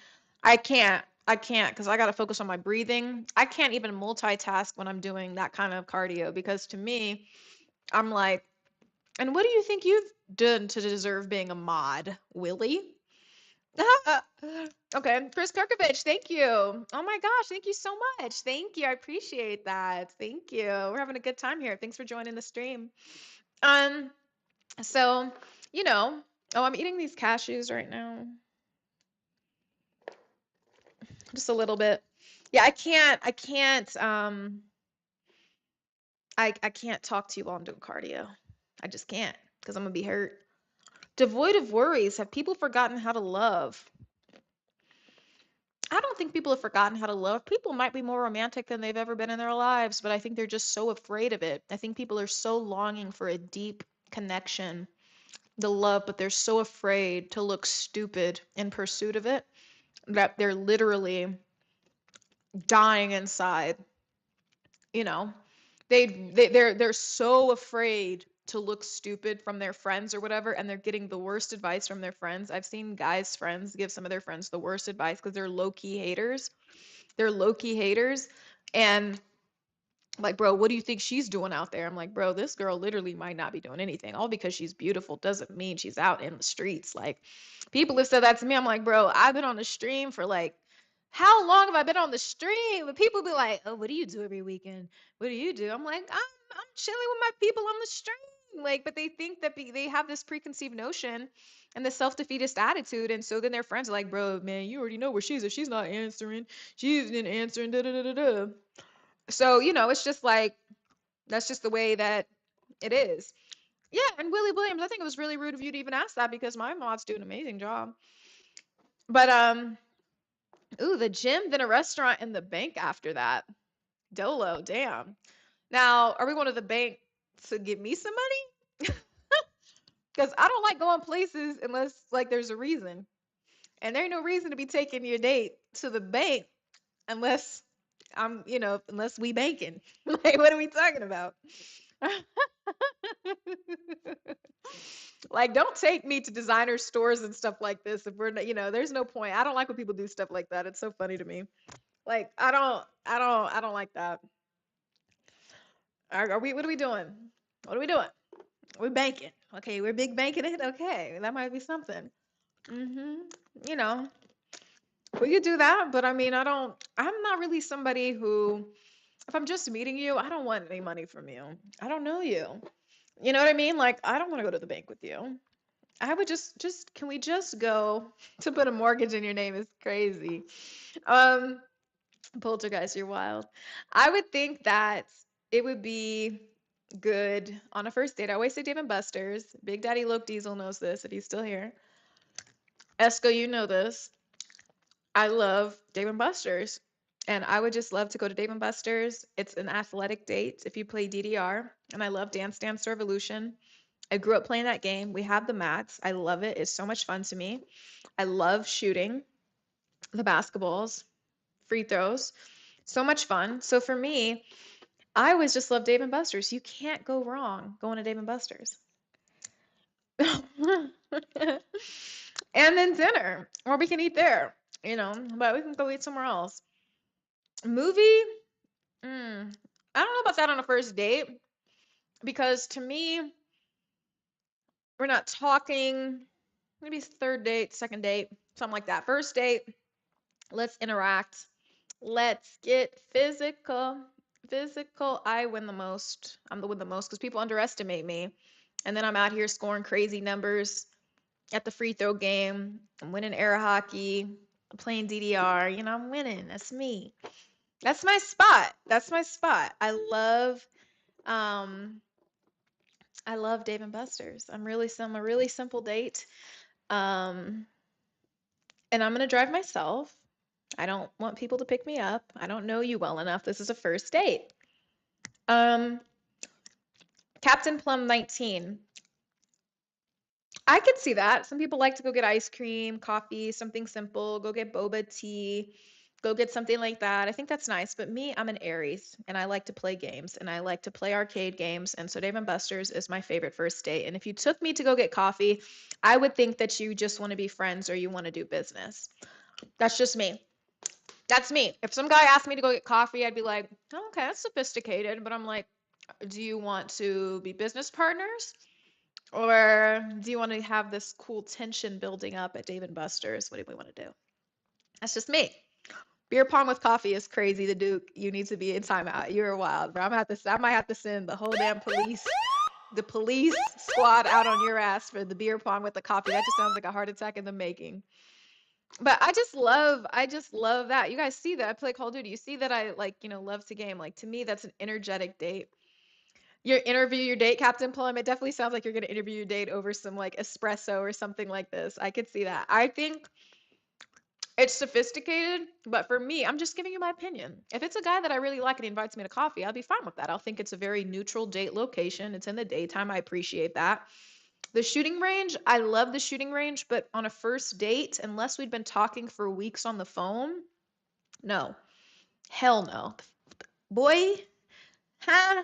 Speaker 2: I can't because I gotta focus on my breathing. I can't even multitask when I'm doing that kind of cardio because to me, I'm like, and what do you think you've done to deserve being a mod, Willie? Okay, Chris Kirkovich, thank you. Oh my gosh, thank you so much. Thank you. I appreciate that. Thank you. We're having a good time here. Thanks for joining the stream. Um, so, you know, oh, I'm eating these cashews right now. Just a little bit. Yeah, I can't talk to you while I'm doing cardio. I just can't because I'm gonna be hurt. Devoid of worries. Have people forgotten how to love? I don't think people have forgotten how to love. People might be more romantic than they've ever been in their lives, but I think they're just so afraid of it. I think people are so longing for a deep connection, the love, but they're so afraid to look stupid in pursuit of it that they're literally dying inside. You know, they're so afraid to look stupid from their friends or whatever, and they're getting the worst advice from their friends. I've seen guys' friends give some of their friends the worst advice because they're low-key haters. They're low-key haters. And like, bro, what do you think she's doing out there? I'm like, bro, this girl literally might not be doing anything. All because she's beautiful doesn't mean she's out in the streets. Like, people have said that to me. I'm like, bro, I've been on the stream for like, how long have I been on the stream? But people be like, oh, what do you do every weekend? What do you do? I'm like, I'm chilling with my people on the stream. Like, but they think that they have this preconceived notion and the self-defeatist attitude. And so then their friends are like, bro, man, you already know where she's at. She's not answering. She's not answering. Da da da da da. So, it's just like that's just the way that it is. Yeah, and Willie Williams, I think it was really rude of you to even ask that because my mods do an amazing job. But ooh, the gym, then a restaurant and the bank after that. Dolo, damn. Now, are we going to the bank to give me some money? Because I don't like going places unless like there's a reason. And there ain't no reason to be taking your date to the bank unless unless we banking. Like, what are we talking about? Like, don't take me to designer stores and stuff like this if we're not, there's no point. I don't like when people do stuff like that. It's so funny to me. Like, I don't like that. What are we doing? What are we doing? We're banking. Okay, we're big banking it. Okay, that might be something. hmm You know, we could do that, but I mean, I'm not really somebody who, if I'm just meeting you, I don't want any money from you. I don't know you. You know what I mean? Like, I don't want to go to the bank with you. I would can we just go to put a mortgage in your name is crazy. Um, Poltergeist, you're wild. I would think that it would be good on a first date. I always say Dave and Buster's. Big Daddy Luke Diesel knows this if he's still here. Esco, you know this. I love Dave and Buster's. And I would just love to go to Dave and Buster's. It's an athletic date if you play DDR. And I love Dance Dance Revolution. I grew up playing that game. We have the mats. I love it. It's so much fun to me. I love shooting the basketballs, free throws. So much fun. So for me, I always just love Dave and Buster's. You can't go wrong going to Dave and Buster's. And then dinner, or we can eat there, but we can go eat somewhere else. Movie, I don't know about that on a first date because to me, we're not talking. Maybe third date, second date, something like that. First date, let's interact. Let's get physical. Physical, I win the most. I'm the win the most because people underestimate me. And then I'm out here scoring crazy numbers at the free throw game. I'm winning air hockey. I'm playing DDR. You know, I'm winning. That's me. That's my spot. That's my spot. Um I love Dave and Buster's. I'm a really simple date. Um and I'm gonna drive myself. I don't want people to pick me up. I don't know you well enough. This is a first date. Um Captain Plum 19. I could see that. Some people like to go get ice cream, coffee, something simple, go get boba tea, go get something like that. I think that's nice. But me, I'm an Aries and I like to play games and I like to play arcade games. And so Dave and Buster's is my favorite first date. And if you took me to go get coffee, I would think that you just want to be friends or you want to do business. That's just me. That's me. If some guy asked me to go get coffee, I'd be like, oh, okay, that's sophisticated. But I'm like, do you want to be business partners? Or do you want to have this cool tension building up at Dave and Buster's? What do we want to do? That's just me. Beer pong with coffee is crazy. The Duke, you need to be in timeout. You're wild, bro. I might have to send the whole damn the police squad out on your ass for the beer pong with the coffee. That just sounds like a heart attack in the making. But I just love that. You guys see that I play Call of Duty. You see that I like, love to game. Like to me, that's an energetic date. Your date, Captain Plum. It definitely sounds like you're gonna interview your date over some like espresso or something like this. I could see that. I think it's sophisticated, but for me, I'm just giving you my opinion. If it's a guy that I really like and he invites me to coffee, I'll be fine with that. I'll think it's a very neutral date location. It's in the daytime. I appreciate that. The shooting range, I love the shooting range, but on a first date, unless we'd been talking for weeks on the phone, no. Hell no. Boy, huh?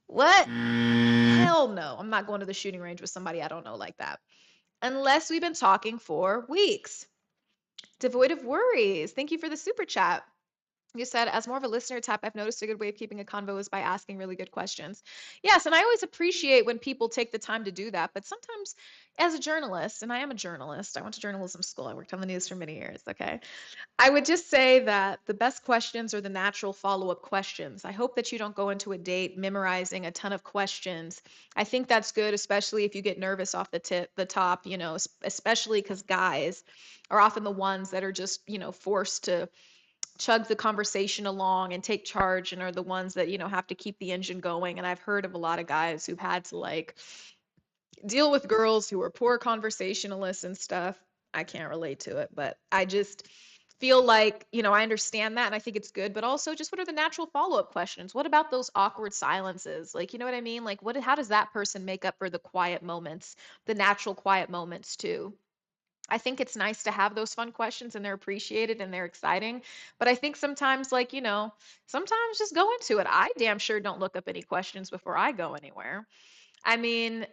Speaker 2: What? Hell no. I'm not going to the shooting range with somebody I don't know like that. Unless we've been talking for weeks. Devoid of worries. Thank you for the super chat. You said, as more of a listener type, I've noticed a good way of keeping a convo is by asking really good questions. Yes, and I always appreciate when people take the time to do that. But sometimes, as a journalist, and I am a journalist, I went to journalism school, I worked on the news for many years, okay? I would just say that the best questions are the natural follow-up questions. I hope that you don't go into a date memorizing a ton of questions. I think that's good, especially if you get nervous off the top, especially because guys are often the ones that are just, forced to chug the conversation along and take charge and are the ones that, have to keep the engine going. And I've heard of a lot of guys who've had to like deal with girls who are poor conversationalists and stuff. I can't relate to it, but I just feel like, I understand that and I think it's good, but also just what are the natural follow-up questions? What about those awkward silences? Like, you know what I mean? Like how does that person make up for the quiet moments, the natural quiet moments too? I think it's nice to have those fun questions and they're appreciated and they're exciting. But I think sometimes, like, sometimes just go into it. I damn sure don't look up any questions before I go anywhere. I mean,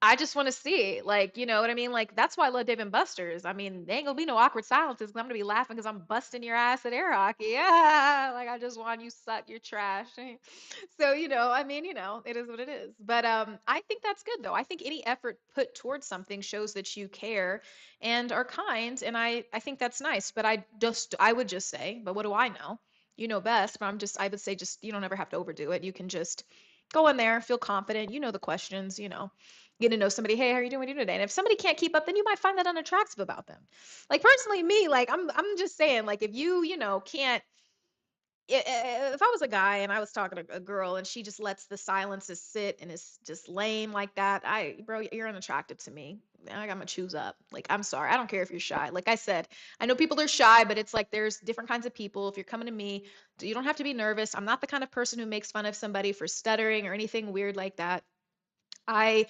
Speaker 2: I just want to see, like, you know what I mean? Like, that's why I love Dave and Buster's. I mean, there ain't gonna be no awkward silences 'cause I'm gonna be laughing because I'm busting your ass at air hockey. Yeah, like I just want you suck, you're trash. So, I mean, it is what it is. But I think that's good though. I think any effort put towards something shows that you care and are kind, and I think that's nice. But I would just say, but what do I know? You know best, but I would say just you don't ever have to overdo it. You can just go in there, feel confident, you know the questions, get to know somebody. Hey, how are you doing? What are you doing today? And if somebody can't keep up, then you might find that unattractive about them. Like personally, me, like I'm just saying, like if can't. If I was a guy and I was talking to a girl and she just lets the silences sit and is just lame like that, bro, you're unattractive to me. I'm gonna choose up. Like, I'm sorry. I don't care if you're shy. Like I said, I know people are shy, but it's like there's different kinds of people. If you're coming to me, you don't have to be nervous. I'm not the kind of person who makes fun of somebody for stuttering or anything weird like that. I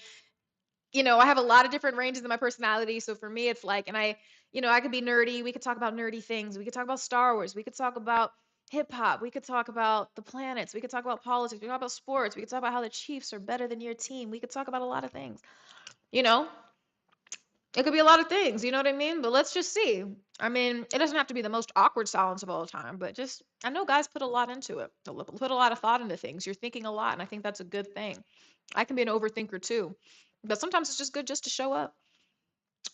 Speaker 2: I have a lot of different ranges in my personality. So for me, it's like, and I could be nerdy. We could talk about nerdy things. We could talk about Star Wars. We could talk about hip hop. We could talk about the planets. We could talk about politics. We could talk about sports. We could talk about how the Chiefs are better than your team. We could talk about a lot of things. You know, it could be a lot of things. You know what I mean? But let's just see. I mean, it doesn't have to be the most awkward silence of all time, but just, I know guys put a lot into it. Put a lot of thought into things. You're thinking a lot, and I think that's a good thing. I can be an overthinker too. But sometimes it's just good just to show up.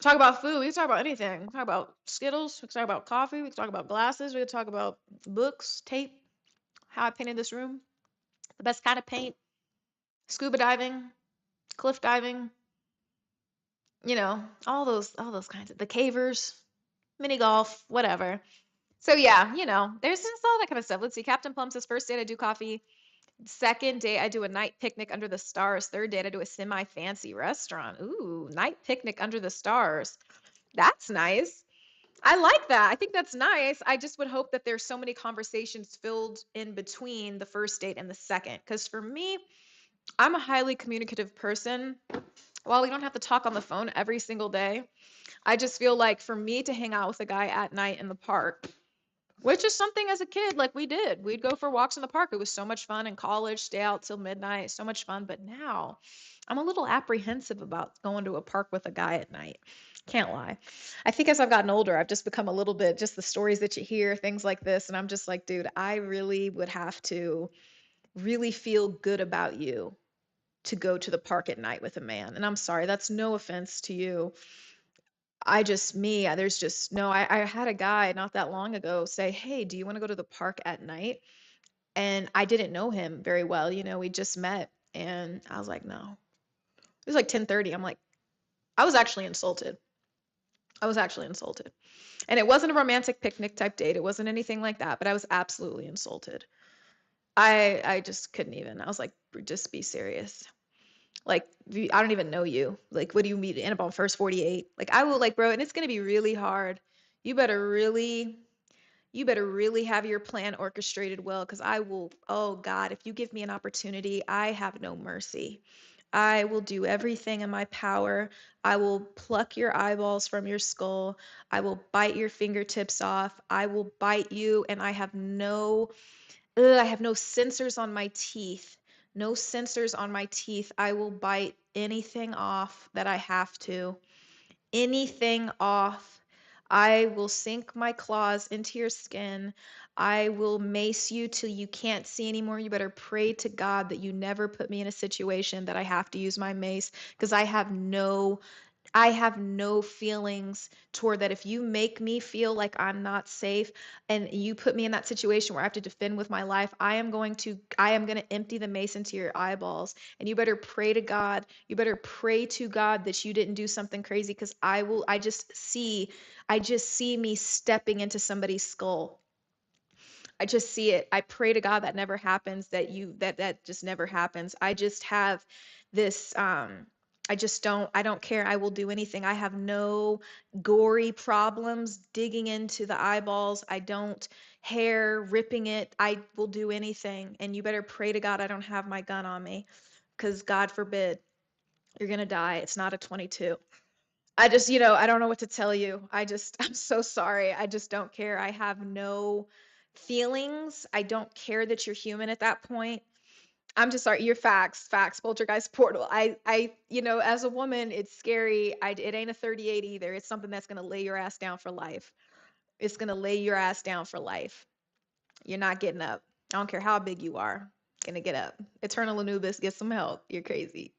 Speaker 2: Talk about food. We can talk about anything. We can talk about Skittles. We can talk about coffee. We can talk about glasses. We can talk about books, tape, how I painted this room. the best kind of paint, scuba diving, cliff diving, all those kinds of the cavers, mini golf, whatever. So yeah, there's just all that kind of stuff. Let's see. Captain Plum says first date I do coffee. Second date I do a night picnic under the stars. Third date I do a semi-fancy restaurant. Ooh, night picnic under the stars. That's nice. I like that. I think that's nice. I just would hope that there's so many conversations filled in between the first date and the second. Because for me, I'm a highly communicative person. While we don't have to talk on the phone every single day, I just feel like for me to hang out with a guy at night in the park, which is something as a kid, like we did. We'd go for walks in the park. It was so much fun in college, stay out till midnight, so much fun. But now I'm a little apprehensive about going to a park with a guy at night. Can't lie. I think as I've gotten older, I've just become a little bit just the stories that you hear, things like this. And I'm just like, dude, I really would have to really feel good about you to go to the park at night with a man. And I'm sorry, that's no offense to you. There's just no, I had a guy not that long ago say, hey, do you want to go to the park at night? And I didn't know him very well. We just met. And I was like, no. It was like 10:30. I'm like, I was actually insulted. I was actually insulted. And it wasn't a romantic picnic type date. It wasn't anything like that, but I was absolutely insulted. I just couldn't even. I was like, just be serious. Like, I don't even know you. Like, what do you meet Annabelle first 48? Like, I will like, bro, and it's gonna be really hard. You better really, you better really have your plan orchestrated well, because I will, oh God, if you give me an opportunity, I have no mercy. I will do everything in my power. I will pluck your eyeballs from your skull. I will bite your fingertips off. I will bite you, and I have no sensors on my teeth. No sensors on my teeth. I will bite anything off that I have to. Anything off. I will sink my claws into your skin. I will mace you till you can't see anymore. You better pray to God that you never put me in a situation that I have to use my mace, because I have no feelings toward that. If you make me feel like I'm not safe and you put me in that situation where I have to defend with my life, I am going to empty the mace into your eyeballs. And you better pray to God. You better pray to God that you didn't do something crazy, because I just see me stepping into somebody's skull. I just see it. I pray to God that never happens, that just never happens. I just have this I don't care. I will do anything. I have no gory problems digging into the eyeballs. I don't hair ripping it. I will do anything. And you better pray to God I don't have my gun on me, because God forbid you're going to die. It's not a 22. I don't know what to tell you. I'm so sorry. I just don't care. I have no feelings. I don't care that you're human at that point. I'm just sorry. Your facts, poltergeist portal. As a woman, it's scary. It ain't a 38 either. It's something that's going to lay your ass down for life. It's going to lay your ass down for life. You're not getting up. I don't care how big you are. Gonna get up. Eternal Anubis, get some help. You're crazy.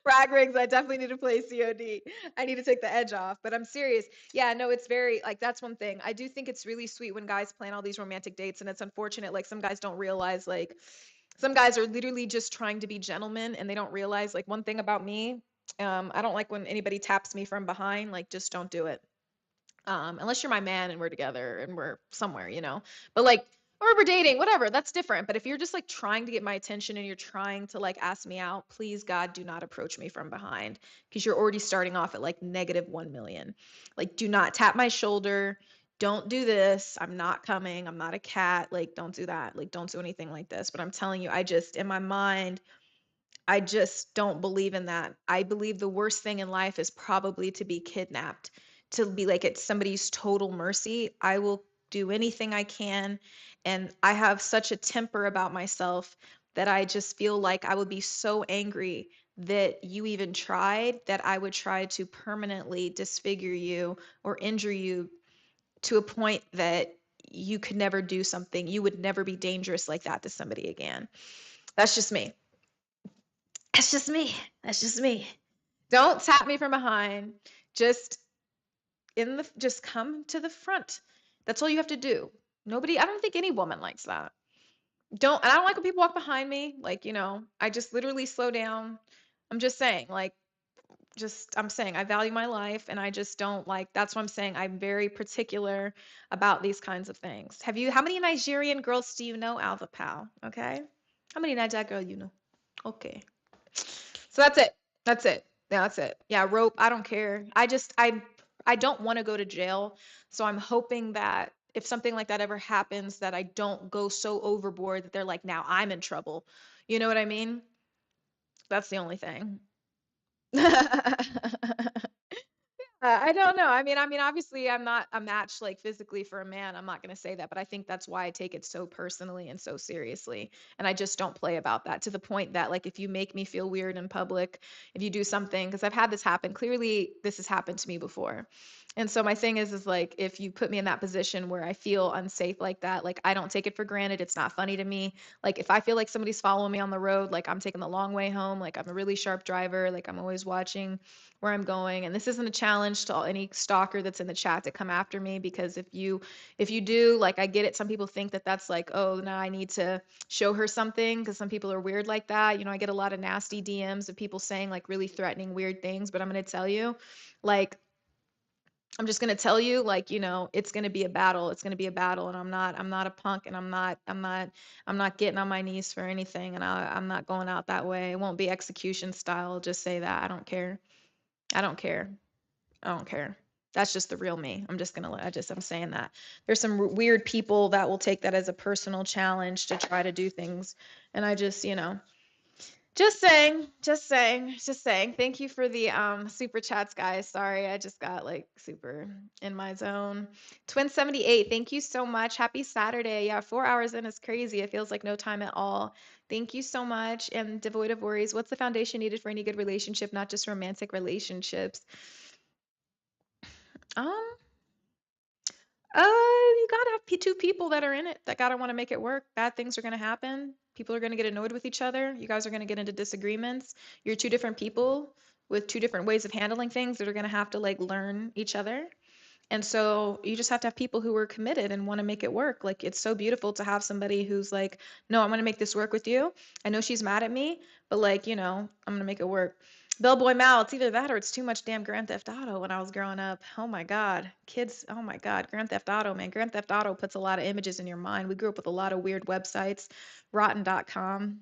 Speaker 2: Rag rigs, I definitely need to play COD. I need to take the edge off, but I'm serious. Yeah, no, it's very like that's one thing. I do think it's really sweet when guys plan all these romantic dates, and it's unfortunate like some guys don't realize like some guys are literally just trying to be gentlemen, and they don't realize like one thing about me. I don't like when anybody taps me from behind. Like, just don't do it. Unless you're my man and we're together and we're somewhere, but like, or we're dating, whatever, that's different. But if you're just like trying to get my attention and you're trying to like ask me out, please God, do not approach me from behind, because you're already starting off at like -1 million. Like, do not tap my shoulder. Don't do this. I'm not coming. I'm not a cat. Like, don't do that. Like, don't do anything like this. But I'm telling you, in my mind, I just don't believe in that. I believe the worst thing in life is probably to be kidnapped, to be like at somebody's total mercy. I will do anything I can. And I have such a temper about myself that I just feel like I would be so angry that you even tried, that I would try to permanently disfigure you or injure you to a point that you could never do something. You would never be dangerous like that to somebody again. That's just me. That's just me. That's just me. Don't tap me from behind. Just just come to the front. That's all you have to do. I don't think any woman likes that. don't, and I don't like when people walk behind me. Like, I just literally slow down. I'm just saying, like, I'm saying I value my life and I just don't like, that's what I'm saying. I'm very particular about these kinds of things. How many Nigerian girls do you know, Alpha Pal? Okay. How many Nigerian girls you know? Okay. So that's it. That's it. Yeah, that's it. Yeah, rope. I don't care. I don't want to go to jail. So I'm hoping that if something like that ever happens, that I don't go so overboard that they're like, now I'm in trouble. You know what I mean? That's the only thing. I don't know. I mean, obviously, I'm not a match like physically for a man. I'm not going to say that, but I think that's why I take it so personally and so seriously. And I just don't play about that to the point that, like, if you make me feel weird in public, if you do something, because I've had this happen, clearly this has happened to me before. And so my thing is like, if you put me in that position where I feel unsafe like that, like, I don't take it for granted. It's not funny to me. Like, if I feel like somebody's following me on the road, like, I'm taking the long way home, like, I'm a really sharp driver, like, I'm always watching where I'm going. And this isn't a challenge to any stalker that's in the chat to come after me, because if you do, like, I get it. Some people think that that's like, oh, now I need to show her something, because some people are weird like that. I get a lot of nasty DMs of people saying like really threatening weird things, but I'm going to tell you, like, I'm just going to tell you, like, it's going to be a battle. It's going to be a battle. And I'm not a punk, and I'm not getting on my knees for anything. And I'm not going out that way. It won't be execution style. I'll just say that. I don't care. I don't care. I don't care. That's just the real me. I'm saying that. There's some weird people that will take that as a personal challenge to try to do things. And I just saying, just saying. Thank you for the super chats, guys. Sorry, I just got like super in my zone. Twin 78, thank you so much. Happy Saturday. Yeah, 4 hours in is crazy. It feels like no time at all. Thank you so much. And devoid of worries, what's the foundation needed for any good relationship, not just romantic relationships? Um, you gotta have two people that are in it that gotta want to make it work. Bad things are gonna happen. People are gonna get annoyed with each other. You guys are gonna get into disagreements. You're two different people with two different ways of handling things that are gonna have to like learn each other. And so you just have to have people who are committed and want to make it work. Like, it's so beautiful to have somebody who's like, no, I'm going to make this work with you. I know she's mad at me, but like, I'm going to make it work. Bellboy Mal, it's either that or it's too much damn Grand Theft Auto when I was growing up. Oh my God. Kids, oh my God. Grand Theft Auto, man. Grand Theft Auto puts a lot of images in your mind. We grew up with a lot of weird websites, rotten.com.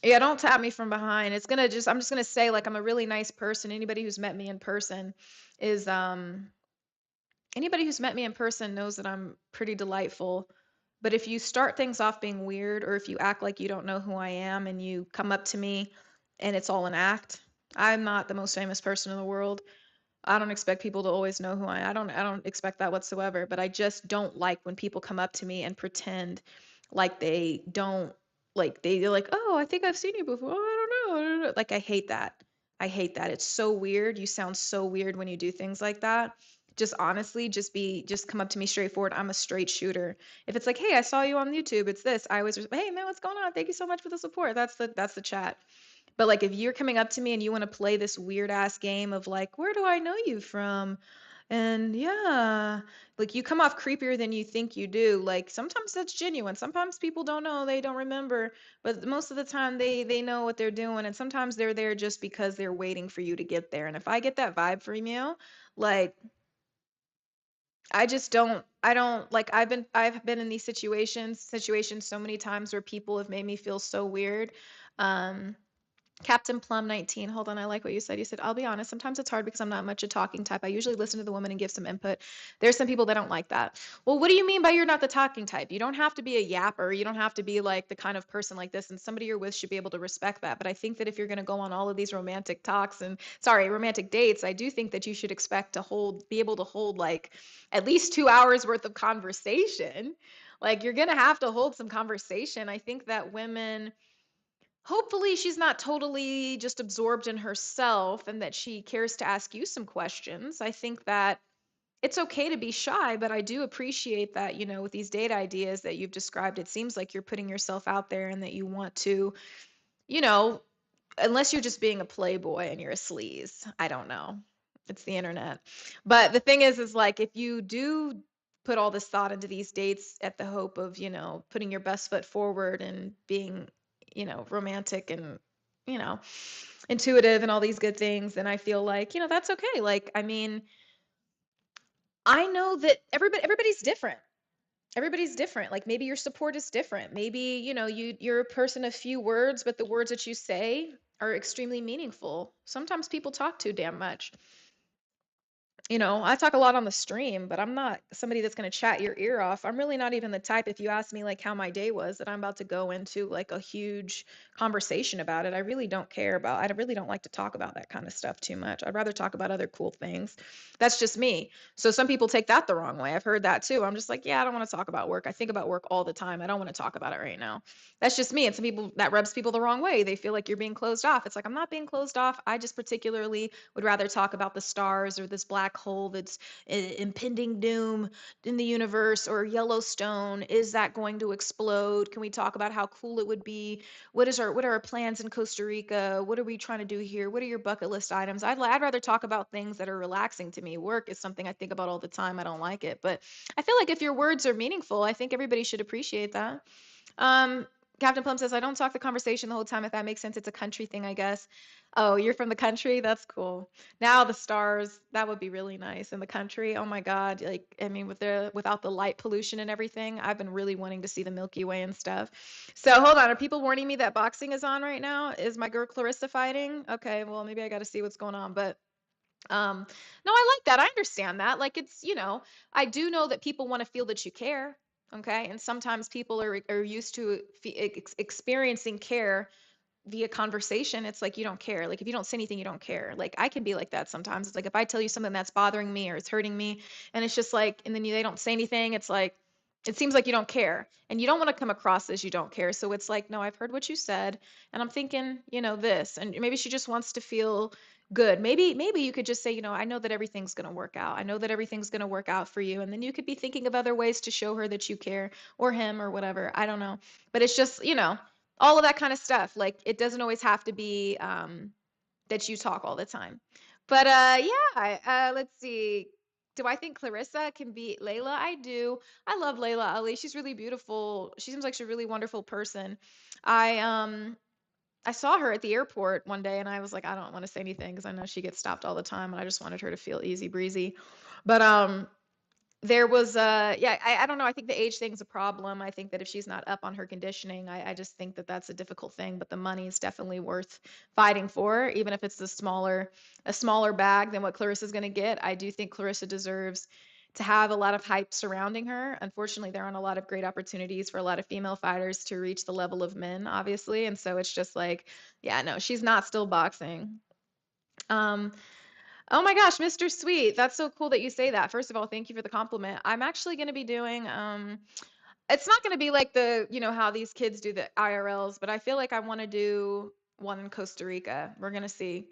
Speaker 2: Yeah, don't tap me from behind. I'm just gonna say, like, I'm a really nice person. Is Anybody who's met me in person knows that I'm pretty delightful. But if you start things off being weird, or if you act like you don't know who I am and you come up to me and it's all an act, I'm not the most famous person in the world. I don't expect people to always know who I am. I don't expect that whatsoever, but I just don't like when people come up to me and pretend like they don't, like they're like, "Oh, I think I've seen you before." Oh, I don't know. Like, I hate that. I hate that. It's so weird. You sound so weird when you do things like that. Just honestly, just come up to me straightforward. I'm a straight shooter. If it's like, "Hey, I saw you on YouTube. It's this." I always, "Hey, man, what's going on? Thank you so much for the support." That's the chat. But like, if you're coming up to me and you want to play this weird ass game of like, where do I know you from? And yeah, like, you come off creepier than you think you do. Like, sometimes that's genuine. Sometimes people don't know, they don't remember, but most of the time they know what they're doing, and sometimes they're there just because they're waiting for you to get there. And if I get that vibe from you, like, I don't like, I've been in these situations so many times where people have made me feel so weird. Um Captain Plum 19. Hold on, I like what you said. You said, I'll be honest, sometimes it's hard because I'm not much a talking type. I usually listen to the woman and give some input. There's some people that don't like that. Well, what do you mean by you're not the talking type? You don't have to be a yapper. You don't have to be like the kind of person like this. And somebody you're with should be able to respect that. But I think that if you're going to go on all of these romantic talks and, sorry, romantic dates, I do think that you should expect to be able to hold like at least 2 hours worth of conversation. Like, you're going to have to hold some conversation. I think that women, hopefully she's not totally just absorbed in herself and that she cares to ask you some questions. I think that it's okay to be shy, but I do appreciate that, with these date ideas that you've described, it seems like you're putting yourself out there and that you want to, you know, unless you're just being a playboy and you're a sleaze. I don't know. It's the internet. But the thing is like, if you do put all this thought into these dates at the hope of, putting your best foot forward and being, romantic and, you know, intuitive and all these good things. And I feel like, that's okay. Like, I mean, I know that everybody's different. Everybody's different. Like maybe your support is different. Maybe, you're a person of few words, but the words that you say are extremely meaningful. Sometimes people talk too damn much. I talk a lot on the stream, but I'm not somebody that's going to chat your ear off. I'm really not even the type, if you ask me like how my day was, that I'm about to go into like a huge conversation about it. I really don't care about, I really don't like to talk about that kind of stuff too much. I'd rather talk about other cool things. That's just me. So some people take that the wrong way. I've heard that too. I'm just like, yeah, I don't want to talk about work. I think about work all the time. I don't want to talk about it right now. That's just me. And some people, that rubs people the wrong way. They feel like you're being closed off. It's like, I'm not being closed off. I just particularly would rather talk about the stars or this black hole that's impending doom in the universe, or Yellowstone. Is that going to explode? Can we talk about how cool it would be? What are our plans in Costa Rica? What are we trying to do here? What are your bucket list items? I'd rather talk about things that are relaxing to me. Work is something I think about all the time. I don't like it, but I feel like if your words are meaningful, I think everybody should appreciate that. Um, Captain Plum says, I don't talk the conversation the whole time, if that makes sense. It's a country thing, I guess. Oh, you're from the country? That's cool. Now the stars, that would be really nice in the country. Oh my God. Like, I mean, without the light pollution and everything, I've been really wanting to see the Milky Way and stuff. So hold on. Are people warning me that boxing is on right now? Is my girl Clarissa fighting? Okay, well, maybe I got to see what's going on. But um, no, I like that. I understand that. Like it's, I do know that people want to feel that you care. Okay. And sometimes people are used to experiencing care via conversation. It's like you don't care. Like if you don't say anything, you don't care. Like I can be like that sometimes. It's like if I tell you something that's bothering me or it's hurting me, and it's just like, and then they don't say anything, it's like it seems like you don't care. And you don't want to come across as you don't care. So it's like, no, I've heard what you said, and I'm thinking, this. And maybe she just wants to feel good. Maybe you could just say, I know that everything's going to work out. I know that everything's going to work out for you. And then you could be thinking of other ways to show her that you care, or him, or whatever. I don't know. But it's just, all of that kind of stuff. Like it doesn't always have to be that you talk all the time. But yeah, let's see. Do I think Clarissa can beat Layla? I do. I love Layla Ali. She's really beautiful. She seems like she's a really wonderful person. I um I saw her at the airport one day and I was like, I don't want to say anything because I know she gets stopped all the time and I just wanted her to feel easy breezy. But there was yeah, I don't know, I think the age thing's a problem. I think that if she's not up on her conditioning, I just think that that's a difficult thing, but the money is definitely worth fighting for, even if it's a smaller bag than what Clarissa's going to get. I do think Clarissa deserves to have a lot of hype surrounding her. Unfortunately, there aren't a lot of great opportunities for a lot of female fighters to reach the level of men, obviously, and so it's just like, yeah, no, she's not still boxing. um Oh my gosh, Mr. Sweet. That's so cool that you say that. First of all, thank you for the compliment. I'm actually going to be doing it's not going to be like how these kids do the IRLs, but I feel like I want to do one in Costa Rica. We're going to see.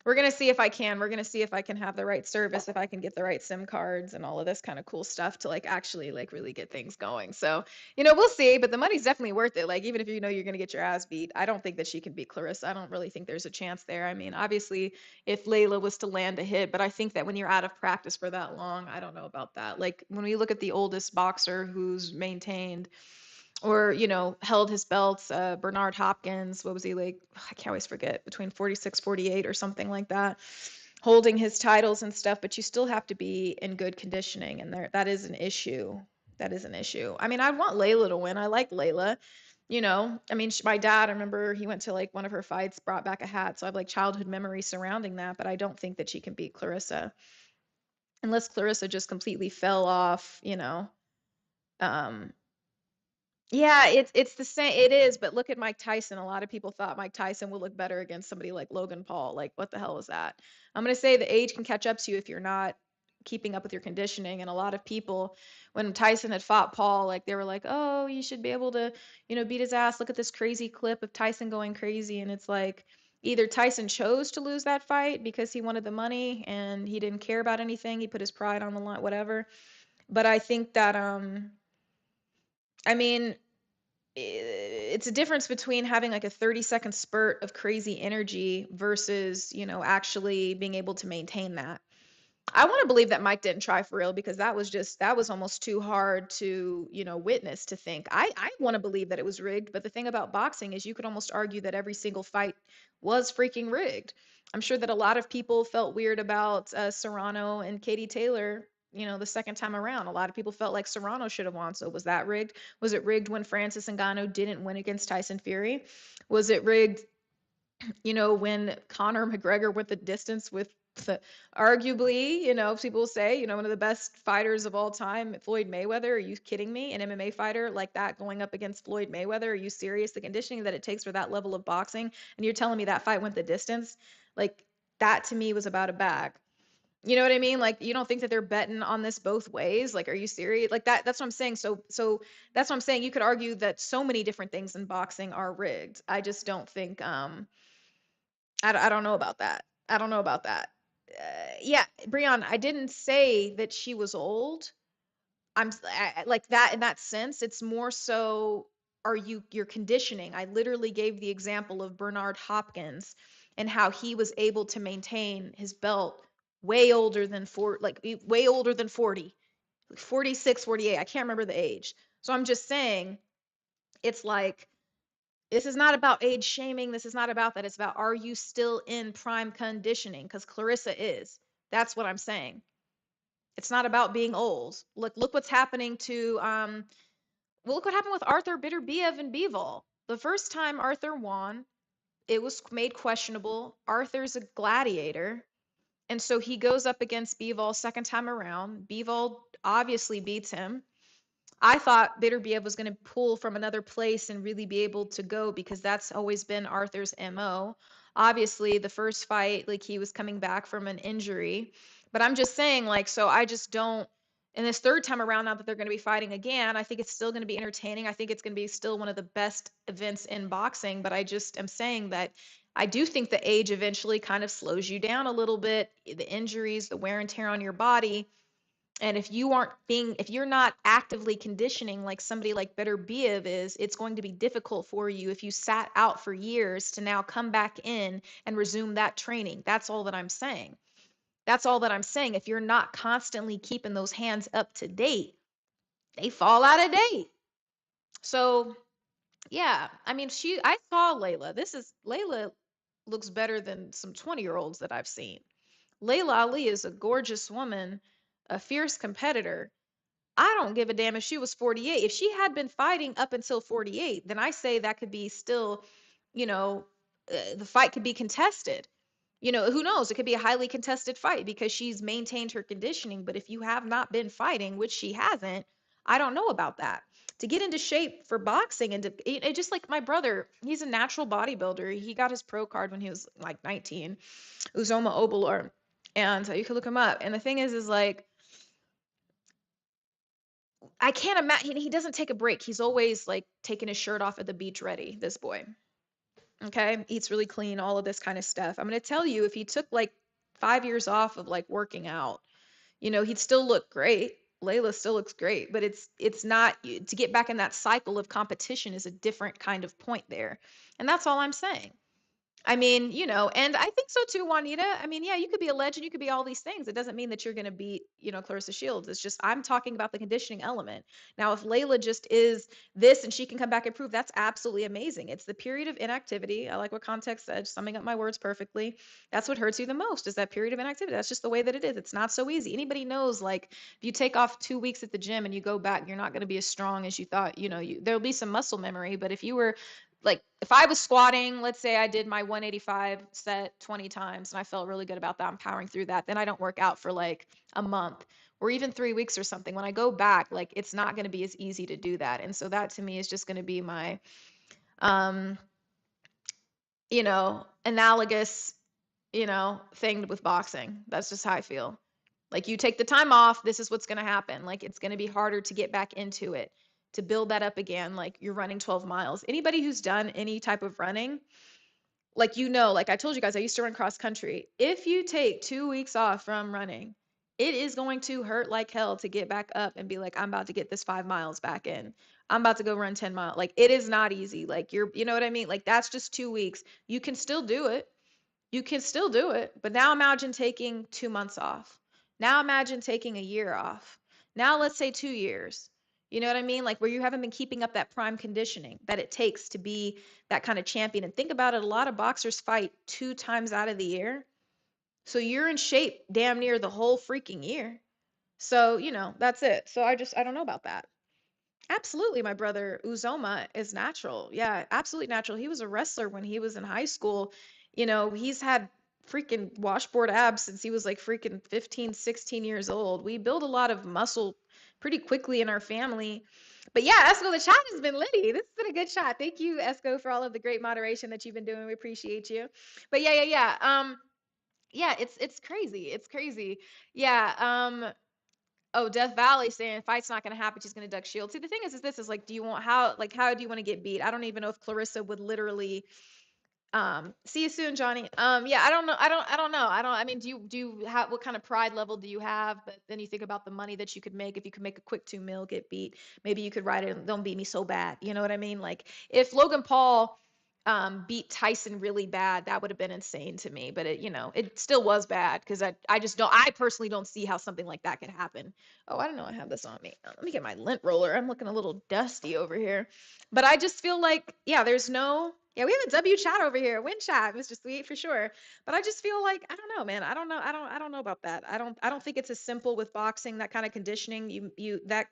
Speaker 2: We're going to see if I can. We're going to see if I can have the right service, if I can get the right SIM cards and all of this kind of cool stuff to like actually like really get things going. So, we'll see, but the money's definitely worth it. Like even if you know you're going to get your ass beat, I don't think that she can beat Clarissa. I don't really think there's a chance there. I mean, obviously if Layla was to land a hit, but I think that when you're out of practice for that long, I don't know about that. Like when we look at the oldest boxer who's maintained or held his belts, Bernard Hopkins, what was he like, I can't always forget, between 46, 48 or something like that, holding his titles and stuff, but you still have to be in good conditioning, and that is an issue. That is an issue. I mean, I want Layla to win. I like Layla. I mean, my dad, I remember he went to like one of her fights, brought back a hat, so I have like childhood memories surrounding that, but I don't think that she can beat Clarissa unless Clarissa just completely fell off. um yeah, it's the same. It is, but look at Mike Tyson. A lot of people thought Mike Tyson would look better against somebody like Logan Paul. Like, what the hell is that? I'm gonna say the age can catch up to you if you're not keeping up with your conditioning. And a lot of people, when Tyson had fought Paul, like they were like, "Oh, you should be able to, beat his ass. Look at this crazy clip of Tyson going crazy." And it's like either Tyson chose to lose that fight because he wanted the money and he didn't care about anything. He put his pride on the line, whatever. But I think that I mean, it's a difference between having like a 30-second spurt of crazy energy versus, actually being able to maintain that. I want to believe that Mike didn't try for real because that was almost too hard to, witness to think. I want to believe that it was rigged, but the thing about boxing is you could almost argue that every single fight was freaking rigged. I'm sure that a lot of people felt weird about Serrano and Katie Taylor, the second time around. A lot of people felt like Serrano should have won. So was that rigged? Was it rigged when Francis Ngannou didn't win against Tyson Fury? Was it rigged when Conor McGregor went the distance with the, arguably, people say, one of the best fighters of all time, Floyd Mayweather? Are you kidding me? An MMA fighter like that going up against Floyd Mayweather? Are you serious? The conditioning that it takes for that level of boxing, and you're telling me that fight went the distance? Like, that to me was about a bag. You know what I mean? Like, you don't think that they're betting on this both ways? Like, are you serious? Like that's what I'm saying. So that's what I'm saying. You could argue that so many different things in boxing are rigged. I just don't think I don't know about that. I don't know about that. Yeah, Brian, I didn't say that she was old. Like that in that sense. It's more so, are your conditioning? I literally gave the example of Bernard Hopkins and how he was able to maintain his belt way older than way older than 40, like 46, 48. I can't remember the age. So I'm just saying, it's like, this is not about age shaming. This is not about that. It's about, are you still in prime conditioning? Because Clarissa is. That's what I'm saying. It's not about being old. Look what's happening to well, look what happened with Arthur Bitterbiev and Bivol. The first time Arthur won, it was made questionable. Arthur's a gladiator, and so he goes up against Bivol second time around. Bivol obviously beats him. I thought Bitterbiev was going to pull from another place and really be able to go because that's always been Arthur's MO. Obviously, the first fight, like he was coming back from an injury. But I'm just saying, like, so I just don't. And this third time around, now that they're going to be fighting again, I think it's still going to be entertaining. I think it's going to be still one of the best events in boxing. But I just am saying that I do think the age eventually kind of slows you down a little bit. The injuries, the wear and tear on your body, and if you're not actively conditioning like somebody like Better Biev is, it's going to be difficult for you if you sat out for years to now come back in and resume that training. That's all that I'm saying. That's all that I'm saying. If you're not constantly keeping those hands up to date, they fall out of date. So yeah, I mean, I saw Layla. Layla looks better than some 20-year-olds that I've seen. Layla Ali is a gorgeous woman, a fierce competitor. I don't give a damn if she was 48. If she had been fighting up until 48, then I say that could be still, you know, the fight could be contested. Who knows? It could be a highly contested fight because she's maintained her conditioning. But if you have not been fighting, which she hasn't, I don't know about that. To get into shape for boxing and just like my brother, he's a natural bodybuilder. He got his pro card when he was like 19, Uzoma Obalor. And you can look him up. And the thing is like, I can't imagine. He doesn't take a break. He's always like taking his shirt off at the beach ready, this boy. Okay. Eats really clean, all of this kind of stuff. I'm going to tell you, if he took like 5 years off of like working out, he'd still look great. Layla still looks great, but it's not, to get back in that cycle of competition is a different kind of point there. And that's all I'm saying. I mean, and I think so too, Juanita. I mean, yeah, you could be a legend, you could be all these things. It doesn't mean that you're going to beat, Clarissa Shields. It's just, I'm talking about the conditioning element. Now, if Layla just is this and she can come back and prove, that's absolutely amazing. It's the period of inactivity. I like what context said, summing up my words perfectly. That's what hurts you the most, is that period of inactivity. That's just the way that it is. It's not so easy. Anybody knows, like, if you take off 2 weeks at the gym and you go back, you're not going to be as strong as you thought. There'll be some muscle memory, but if you were like, if I was squatting, let's say I did my 185 set 20 times and I felt really good about that, I'm powering through that, then I don't work out for like a month or even 3 weeks or something. When I go back, like, it's not going to be as easy to do that. And so that to me is just going to be my, um, analogous, thing with boxing. That's just how I feel. Like, you take the time off, this is what's going to happen. Like, it's going to be harder to get back into it, to build that up again. Like, you're running 12 miles. Anybody who's done any type of running, like, like I told you guys, I used to run cross country. If you take 2 weeks off from running, it is going to hurt like hell to get back up and be like, I'm about to get this 5 miles back in. I'm about to go run 10 miles. Like, it is not easy. Like, you know what I mean? Like, that's just 2 weeks. You can still do it. You can still do it. But now imagine taking 2 months off. Now imagine taking a year off. Now let's say 2 years. You know what I mean? Like where you haven't been keeping up that prime conditioning that it takes to be that kind of champion. And think about it, a lot of boxers fight 2 times out of the year. So you're in shape damn near the whole freaking year. So, that's it. So I don't know about that. Absolutely, my brother Uzoma is natural. Yeah, absolutely natural. He was a wrestler when he was in high school. He's had freaking washboard abs since he was like freaking 15, 16 years old. We build a lot of muscle pretty quickly in our family. But yeah, Esco, the chat has been litty. This has been a good chat. Thank you, Esco, for all of the great moderation that you've been doing. We appreciate you. But yeah. Yeah, it's crazy. It's crazy. Yeah. Oh, Death Valley saying fight's not going to happen. She's going to duck shield. See, the thing is this is like, how do you want to get beat? I don't even know if Clarissa would literally. See you soon, Johnny. Yeah, I don't know. I don't know. I mean, do you have, what kind of pride level do you have? But then you think about the money that you could make if you could make a quick 2 mil, get beat. Maybe you could write it, don't beat me so bad. You know what I mean? Like if Logan Paul beat Tyson really bad, that would have been insane to me. But it still was bad because I just don't, I personally don't see how something like that could happen. Oh, I don't know. I have this on me. Let me get my lint roller. I'm looking a little dusty over here. But I just feel like, yeah, yeah, we have a W chat over here. Win chat, Mr. Sweet for sure. But I just feel like, I don't know, man. I don't know. I don't know about that. I don't think it's as simple with boxing, that kind of conditioning. That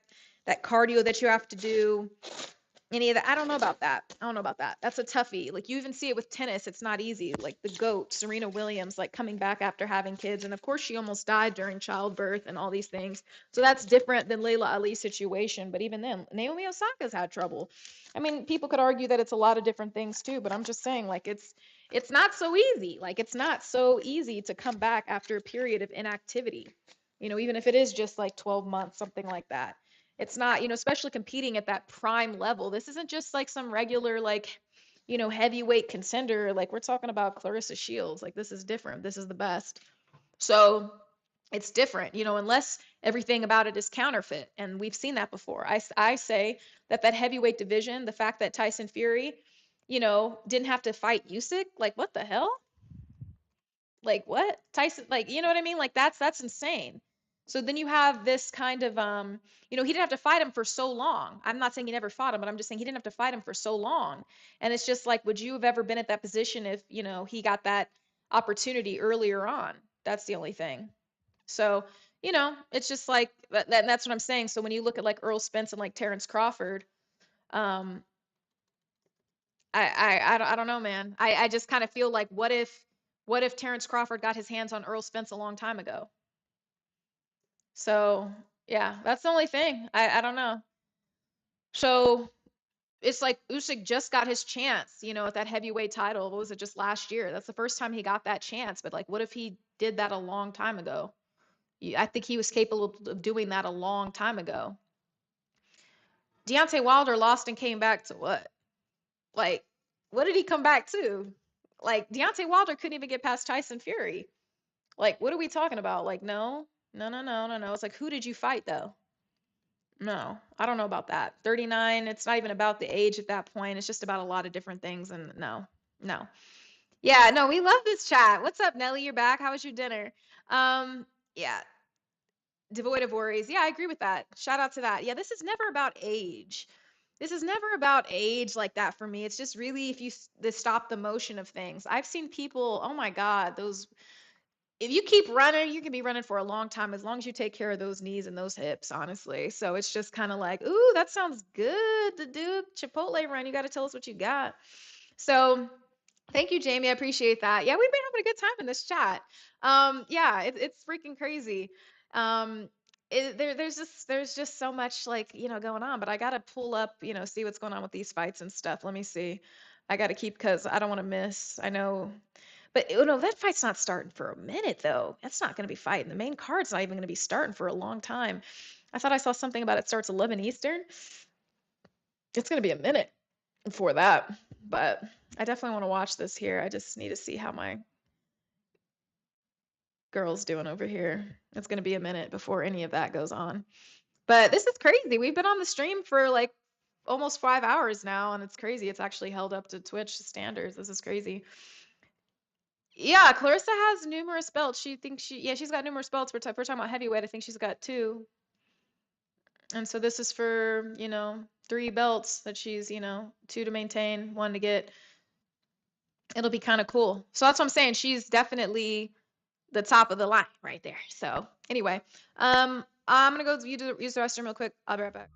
Speaker 2: cardio that you have to do, any of that. I don't know about that. I don't know about that. That's a toughie. Like you even see it with tennis. It's not easy. Like the GOAT, Serena Williams, like coming back after having kids. And of course she almost died during childbirth and all these things. So that's different than Layla Ali's situation. But even then, Naomi Osaka's had trouble. I mean, people could argue that it's a lot of different things too, but I'm just saying like it's not so easy. Like it's not so easy to come back after a period of inactivity. Even if it is just like 12 months, something like that. It's not, especially competing at that prime level. This isn't just like some regular, like, heavyweight contender. Like we're talking about Clarissa Shields. Like this is different. This is the best. So it's different, unless everything about it is counterfeit. And we've seen that before. I say that heavyweight division, the fact that Tyson Fury, didn't have to fight Usyk, like what the hell? Like what? Tyson, like, you know what I mean? Like that's insane. So then you have this kind of he didn't have to fight him for so long. I'm not saying he never fought him, but I'm just saying he didn't have to fight him for so long. And it's just like, would you have ever been at that position if, he got that opportunity earlier on? That's the only thing. So, it's just like that's what I'm saying. So when you look at like Earl Spence and like Terrence Crawford, um, I don't know, man. I just kind of feel like what if Terrence Crawford got his hands on Earl Spence a long time ago? So yeah, that's the only thing. I don't know. So it's like Usyk just got his chance, at that heavyweight title. What was it, just last year? That's the first time he got that chance. But like, what if he did that a long time ago? I think he was capable of doing that a long time ago. Deontay Wilder lost and came back to what? Like, what did he come back to? Like, Deontay Wilder couldn't even get past Tyson Fury. Like, what are we talking about? Like, no, no, no, no, no, no. It's like, who did you fight though? No, I don't know about that. 39, it's not even about the age at that point. It's just about a lot of different things. And no, no. Yeah, no, we love this chat. What's up, Nelly? You're back. How was your dinner? Yeah, devoid of worries. Yeah, I agree with that. Shout out to that. Yeah, this is never about age. This is never about age like that for me. It's just really if you stop the motion of things. I've seen people, oh my God, those if you keep running, you can be running for a long time as long as you take care of those knees and those hips, honestly. So it's just kind of like, ooh, that sounds good to do Chipotle run. You got to tell us what you got. So thank you, Jamie. I appreciate that. Yeah, we've been having a good time in this chat. Yeah, it's freaking crazy. Um, there's just so much like, going on, but I gotta pull up, see what's going on with these fights and stuff. Let me see. I gotta keep because I don't want to miss. I know, but that fight's not starting for a minute though. That's not gonna be fighting. The main card's not even gonna be starting for a long time. I thought I saw something about it starts 11 Eastern. It's gonna be a minute for that, but I definitely want to watch this here. I just need to see how my girl's doing over here. It's going to be a minute before any of that goes on. But this is crazy. We've been on the stream for like almost 5 hours now, and it's crazy. It's actually held up to Twitch standards. This is crazy. Yeah, Clarissa has numerous belts. She thinks she's got numerous belts. We're talking about heavyweight. I think she's got two. And so this is for, 3 belts that she's, two to maintain, one to get. It'll be kind of cool. So that's what I'm saying. She's definitely the top of the line right there. So anyway, I'm gonna go use the restroom real quick. I'll be right back.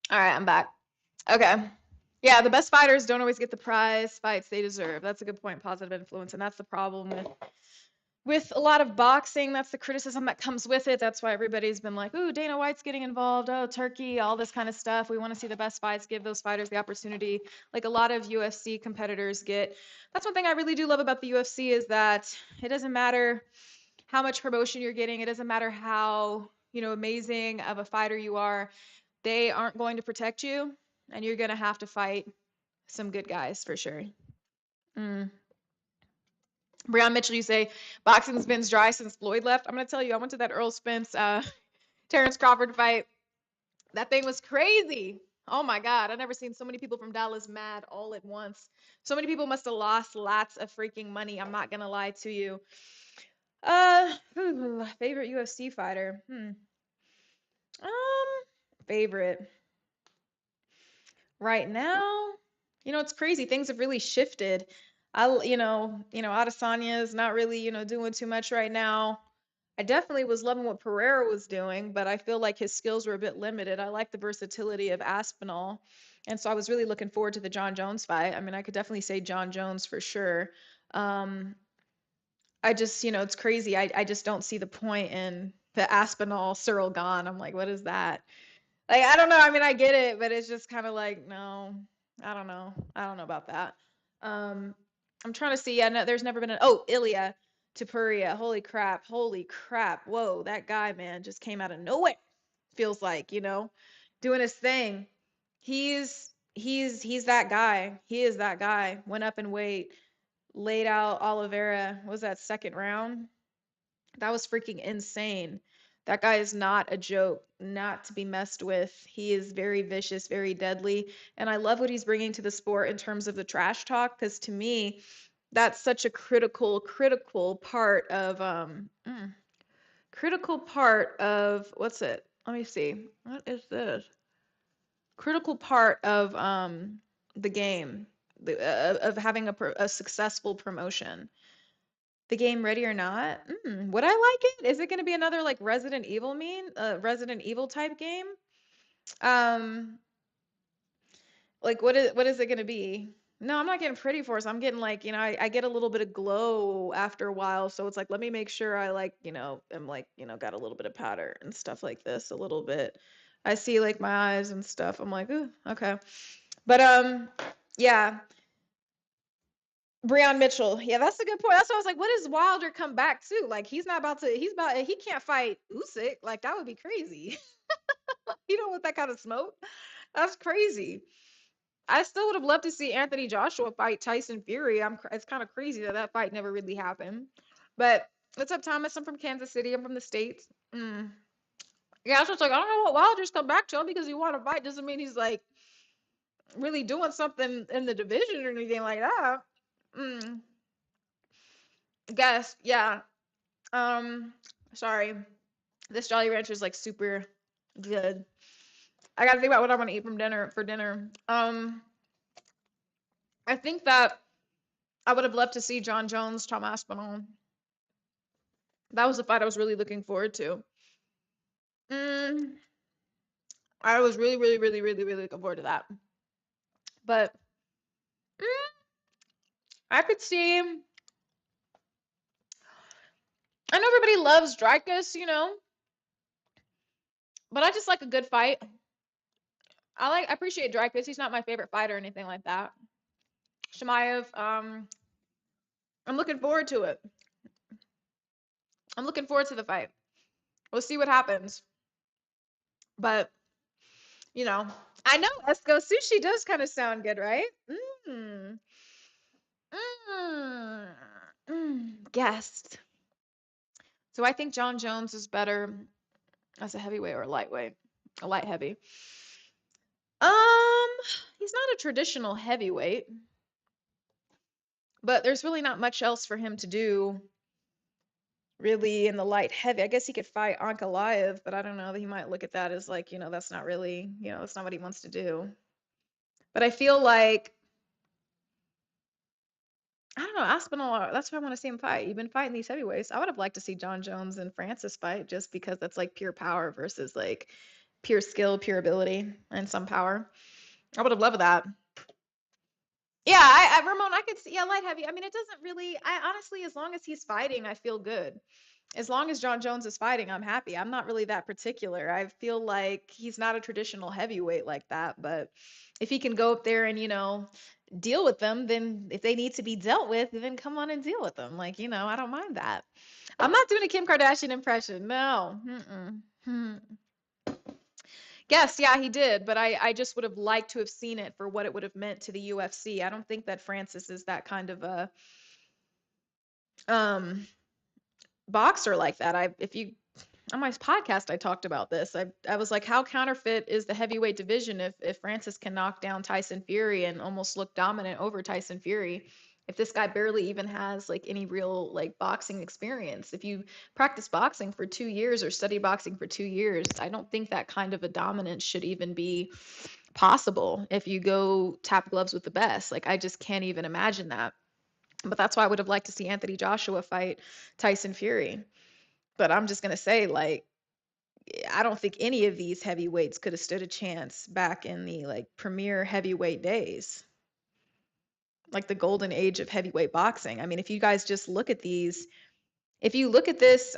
Speaker 2: All right, I'm back. Okay. Yeah, the best fighters don't always get the prize fights they deserve. That's a good point. Positive influence, and that's the problem with a lot of boxing. That's the criticism that comes with it. That's why everybody's been like, "Ooh, Dana White's getting involved. Oh, Turkey, all this kind of stuff. We want to see the best fights. Give those fighters the opportunity." Like a lot of UFC competitors get. That's one thing I really do love about the UFC is that it doesn't matter how much promotion you're getting. It doesn't matter how, amazing of a fighter you are. They aren't going to protect you, and you're going to have to fight some good guys for sure. Mm. Breon Mitchell, you say boxing's been dry since Floyd left. I'm going to tell you, I went to that Earl Spence, Terrence Crawford fight. That thing was crazy. Oh my God. I've never seen so many people from Dallas mad all at once. So many people must have lost lots of freaking money. I'm not going to lie to you. Favorite UFC fighter. Favorite. Right now, it's crazy. Things have really shifted. Adesanya is not really, doing too much right now. I definitely was loving what Pereira was doing, but I feel like his skills were a bit limited. I like the versatility of Aspinall. And so I was really looking forward to the John Jones fight. I mean, I could definitely say John Jones for sure. Um, I just, it's crazy. I just don't see the point in the Aspinall Cyril Gahn. I'm like, what is that? Like, I don't know. I mean, I get it, but it's just kind of like, no, I don't know. I don't know about that. Um, I'm trying to see. Yeah, no, there's never been Ilya Tapuria. Holy crap. Holy crap. Whoa, that guy, man, just came out of nowhere. Feels like, doing his thing. He's that guy. He is that guy. Went up in weight, laid out Oliveira. What was that, second round? That was freaking insane. That guy is not a joke, not to be messed with. He is very vicious, very deadly. And I love what he's bringing to the sport in terms of the trash talk, because to me, that's such a critical part of critical part of what's it? Let me see. What is this? Critical part of the game, of having a successful promotion. The game Ready or Not? Would I like it? Is it going to be another like Resident Evil type game? Um, like what is it going to be? No, I'm not getting pretty force. I'm getting like, I get a little bit of glow after a while, so it's like let me make sure I like, am like, got a little bit of powder and stuff like this a little bit. I see like my eyes and stuff. I'm like, ooh, okay. But yeah, Breon Mitchell. Yeah, that's a good point. That's why I was like, what does Wilder come back to? Like, he can't fight Usyk. Like, that would be crazy. You don't want that kind of smoke. That's crazy. I still would have loved to see Anthony Joshua fight Tyson Fury. It's kind of crazy that that fight never really happened. But what's up, Thomas? I'm from Kansas City. I'm from the States. Yeah, so it's like, I don't know what Wilder's come back to him because he won a fight doesn't mean he's like really doing something in the division or anything like that. Mm, guess, yeah. Um, Sorry. This Jolly Rancher is like super good. I gotta think about what I want to eat for dinner. I think that I would have loved to see John Jones, Tom Aspinall. That was the fight I was really looking forward to. Mm, I was really, really, really, really, really looking forward to that. But I could see. I know everybody loves Dreykus, but I just like a good fight. I appreciate Dreykus. He's not my favorite fighter or anything like that. Shemaev, I'm looking forward to it. I'm looking forward to the fight. We'll see what happens. But, I know Esco sushi does kind of sound good, right? Mm. Mm. Guessed. So I think John Jones is better as a heavyweight or a lightweight. A light heavy. Um, he's not a traditional heavyweight, but there's really not much else for him to do really in the light heavy. I guess he could fight Ankalaev, but I don't know that he might look at that as like, that's not really, that's not what he wants to do. But I feel like I don't know, Aspinall, that's why I want to see him fight. You've been fighting these heavyweights. I would have liked to see John Jones and Francis fight just because that's like pure power versus like pure skill, pure ability, and some power. I would have loved that. Yeah, Ramon, I could see, yeah, light heavy. I mean, it doesn't really, I honestly, as long as he's fighting, I feel good. As long as John Jones is fighting, I'm happy. I'm not really that particular. I feel like he's not a traditional heavyweight like that, but if he can go up there and, deal with them, then if they need to be dealt with, then come on and deal with them. Like, I don't mind that. I'm not doing a Kim Kardashian impression. No. Mm-mm. Hmm. Yes, yeah, he did, but I just would have liked to have seen it for what it would have meant to the UFC. I don't think that Francis is that kind of a um boxer like that. If you on my podcast I talked about this. I was like, how counterfeit is the heavyweight division if Francis can knock down Tyson Fury and almost look dominant over Tyson Fury? If this guy barely even has like any real like boxing experience. If you practice boxing for 2 years or study boxing for 2 years, I don't think that kind of a dominance should even be possible if you go tap gloves with the best. Like I just can't even imagine that. But that's why I would have liked to see Anthony Joshua fight Tyson Fury. But I'm just gonna say, like, I don't think any of these heavyweights could have stood a chance back in the like premier heavyweight days, like the golden age of heavyweight boxing. I mean, if you guys just look at these, if you look at this,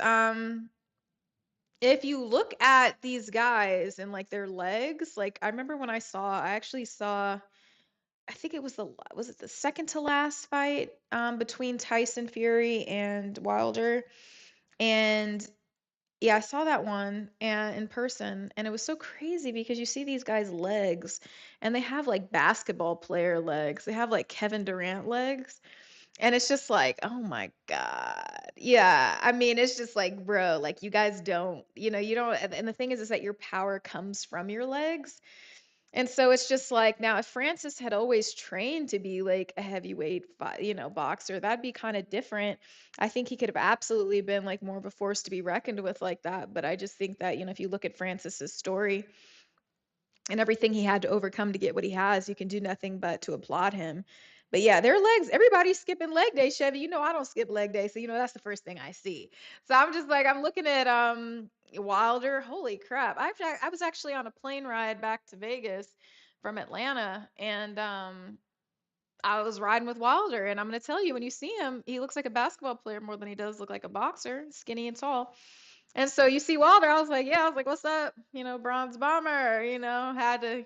Speaker 2: if you look at these guys and like their legs, like I remember when I actually saw, I think it was was it the second to last fight between Tyson Fury and Wilder, and yeah, I saw that one and in person, and it was so crazy because you see these guys' legs, and they have like basketball player legs. They have like Kevin Durant legs, and it's just like, oh my God. Yeah, I mean, it's just like, bro, like you guys don't, you don't, and the thing is that your power comes from your legs. And so it's just like now, if Francis had always trained to be like a heavyweight, boxer, that'd be kind of different. I think he could have absolutely been like more of a force to be reckoned with like that. But I just think that, if you look at Francis's story and everything he had to overcome to get what he has, you can do nothing but to applaud him. But yeah, their legs, everybody's skipping leg day, Chevy. I don't skip leg day, so that's the first thing I see. So I'm just like, I'm looking at Wilder. Holy crap. I was actually on a plane ride back to Vegas from Atlanta, and I was riding with Wilder, and I'm gonna tell you, when you see him, he looks like a basketball player more than he does look like a boxer, skinny and tall. And so you see Wilder, I was like, yeah, I was like, what's up? Bronze bomber, had to,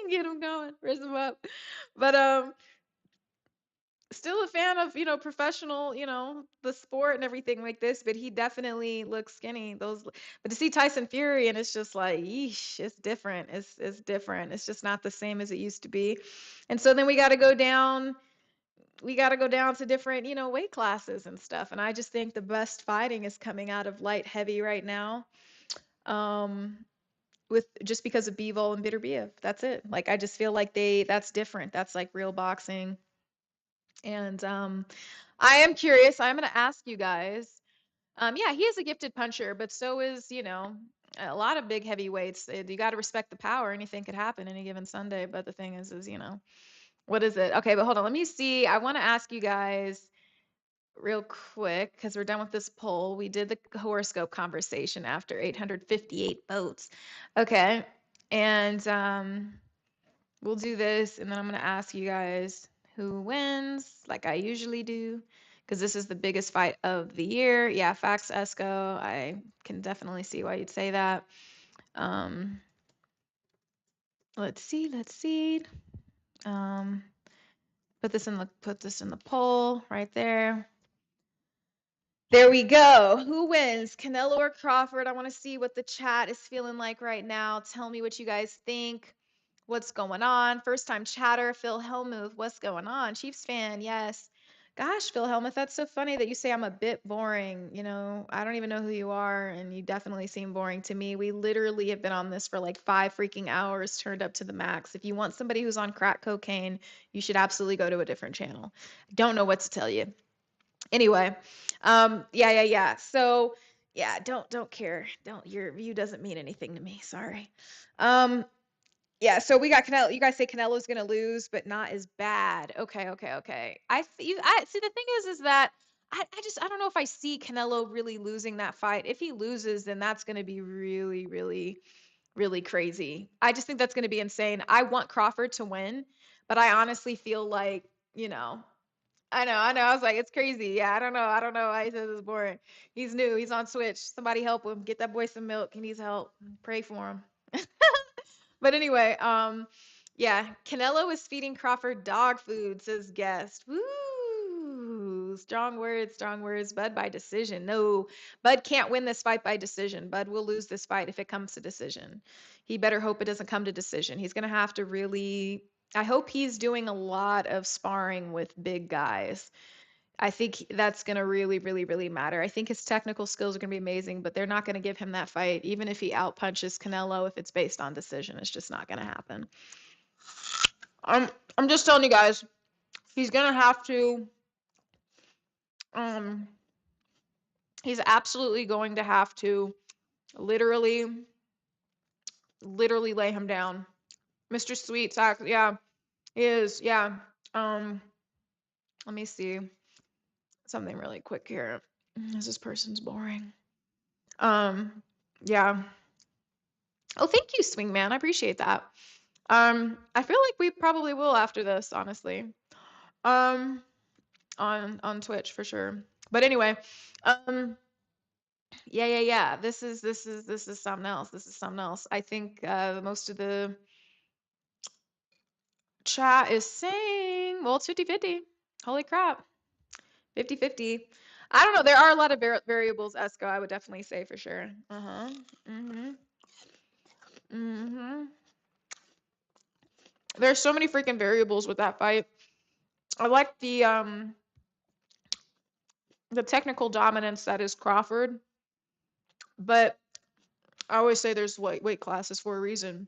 Speaker 2: get him going, raise him up. But still a fan of, professional, the sport and everything like this, but he definitely looks skinny. But to see Tyson Fury and it's just like, yeesh, it's different. It's different. It's just not the same as it used to be. And so then we got to go down to different, weight classes and stuff. And I just think the best fighting is coming out of light heavy right now. Um, with just because of Bivol and Bitterbiev. That's it. Like I just feel like that's different. That's like real boxing. And I am curious. I'm gonna ask you guys. Yeah, he is a gifted puncher, but so is, a lot of big heavyweights. You got to respect the power. Anything could happen any given Sunday. But the thing is, What is it? Okay, but hold on. Let me see. I want to ask you guys real quick because we're done with this poll. We did the horoscope conversation after 858 votes. Okay. And we'll do this, and then I'm going to ask you guys who wins, like I usually do, because this is the biggest fight of the year. Yeah, facts, Esco. I can definitely see why you'd say that. Um, let's see, let's see. Um, put this in the poll right there. There we go. Who wins? Canelo or Crawford? I want to see what the chat is feeling like right now. Tell me what you guys think. What's going on? First time chatter, Phil Hellmuth. What's going on? Chiefs fan, yes. Gosh, Phil Hellmuth, that's so funny that you say I'm a bit boring. You know, I don't even know who you are, and you definitely seem boring to me. We literally have been on this for like 5 freaking hours, turned up to the max. If you want somebody who's on crack cocaine, you should absolutely go to a different channel. Don't know what to tell you. Anyway, yeah. So, yeah, don't care. Don't Your view doesn't mean anything to me. Sorry. Um, yeah, so we got Canelo. You guys say Canelo's gonna lose, but not as bad. Okay. I see. The thing is that I don't know if I see Canelo really losing that fight. If he loses, then that's gonna be really, really, really crazy. I just think that's gonna be insane. I want Crawford to win, but I honestly feel like, you know, I know. I was like, it's crazy. Yeah, I don't know why he says it's boring. He's new. He's on Switch. Somebody help him. Get that boy some milk. He needs help. Pray for him. But anyway, yeah, Canelo is feeding Crawford dog food, says guest. Woo! Strong words, strong words. Bud by decision. No, Bud can't win this fight by decision. Bud will lose this fight if it comes to decision. He better hope it doesn't come to decision. He's going to have to really. I hope he's doing a lot of sparring with big guys. I think that's going to really, really, really matter. I think his technical skills are going to be amazing, but they're not going to give him that fight, even if he outpunches Canelo. If it's based on decision, it's just not going to happen. I'm, I'm just telling you guys, he's going to have to. Um, he's absolutely going to have to literally, literally lay him down. Mr. Sweet, yeah, he is, yeah. Um, Let me see something really quick here. This person's boring. Yeah. Oh, thank you, Swingman. I appreciate that. I feel like we probably will after this, honestly. Um, on Twitch for sure. But anyway, yeah. This is something else. This is something else. I think most of the chat is saying, well, it's 50-50. Holy crap. 50-50. I don't know. There are a lot of variables, Esco, I would definitely say for sure. Uh-huh. Mm-hmm. Mm-hmm. There's so many freaking variables with that fight. I like the technical dominance that is Crawford, but I always say there's weight classes for a reason.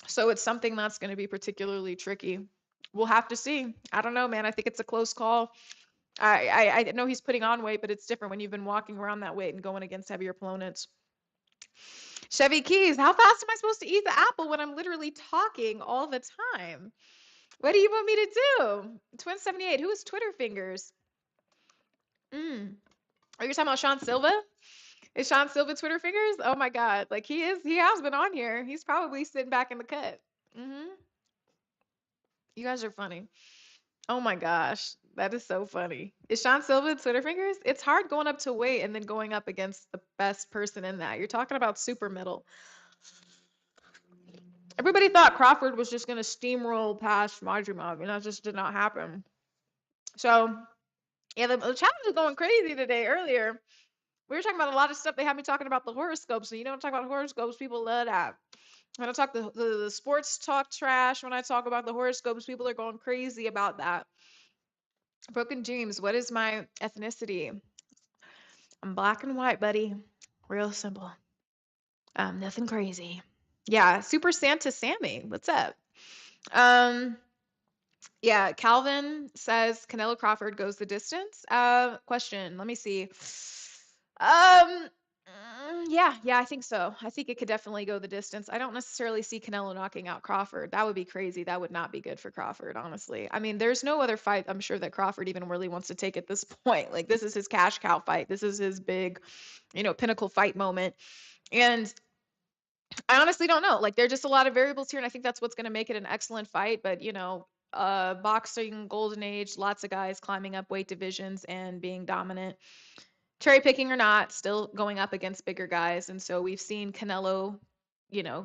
Speaker 2: So it's something that's going to be particularly tricky. We'll have to see. I don't know, man. I think it's a close call. I know he's putting on weight, but it's different when you've been walking around that weight and going against heavier opponents. Chevy Keys, how fast am I supposed to eat the apple when I'm literally talking all the time? What do you want me to do? Twin78, who is Twitter Fingers? Are you talking about Sean Silva? Is Sean Silva Twitter Fingers? Oh my God. Like he has been on here. He's probably sitting back in the cut. You guys are funny. Oh my gosh. That is so funny. Is Sean Silva Twitter Fingers? It's hard going up to weight and then going up against the best person in that. You're talking about super middle. Everybody thought Crawford was just going to steamroll past Majumov, and that just did not happen. So, yeah, the chat was going crazy today earlier. We were talking about a lot of stuff. They had me talking about the horoscopes. And you don't talk about horoscopes, people love that. When I talk the sports talk trash, when I talk about the horoscopes, people are going crazy about that. Broken Dreams, what is my ethnicity? I'm black and white, buddy. Real simple. Nothing crazy. Yeah, Super Santa Sammy, what's up? Yeah, Calvin says Canelo Crawford goes the distance. Question, let me see. Um, Yeah, I think so. I think it could definitely go the distance. I don't necessarily see Canelo knocking out Crawford. That would be crazy. That would not be good for Crawford, honestly. I mean, there's no other fight I'm sure that Crawford even really wants to take at this point. Like, this is his cash cow fight. This is his big, pinnacle fight moment. And I honestly don't know. Like, there are just a lot of variables here, and I think that's what's going to make it an excellent fight. But, boxing golden age, lots of guys climbing up weight divisions and being dominant, cherry picking or not, still going up against bigger guys. And so we've seen Canelo,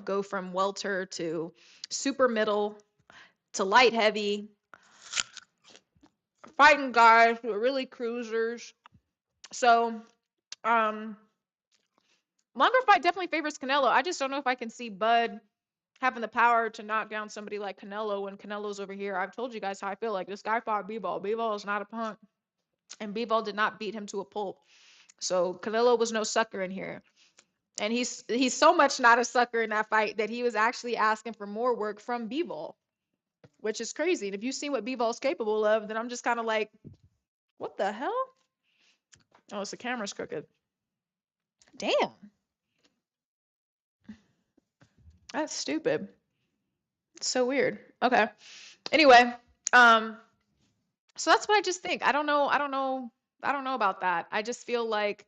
Speaker 2: go from welter to super middle to light heavy, fighting guys who are really cruisers. So, um, longer fight definitely favors Canelo. I just don't know if I can see Bud having the power to knock down somebody like Canelo when Canelo's over here. I've told you guys how I feel. Like, this guy fought B-Ball. B-Ball is not a punk, and B-Ball did not beat him to a pulp. So Canelo was no sucker in here. And he's so much not a sucker in that fight that he was actually asking for more work from B-Ball, which is crazy. And if you've seen what B-Ball's capable of, then I'm just kind of like, what the hell? Oh, it's the camera's crooked. Damn, that's stupid. It's so weird. Okay. Anyway, um, so that's what I just think. I don't know about that. I just feel like,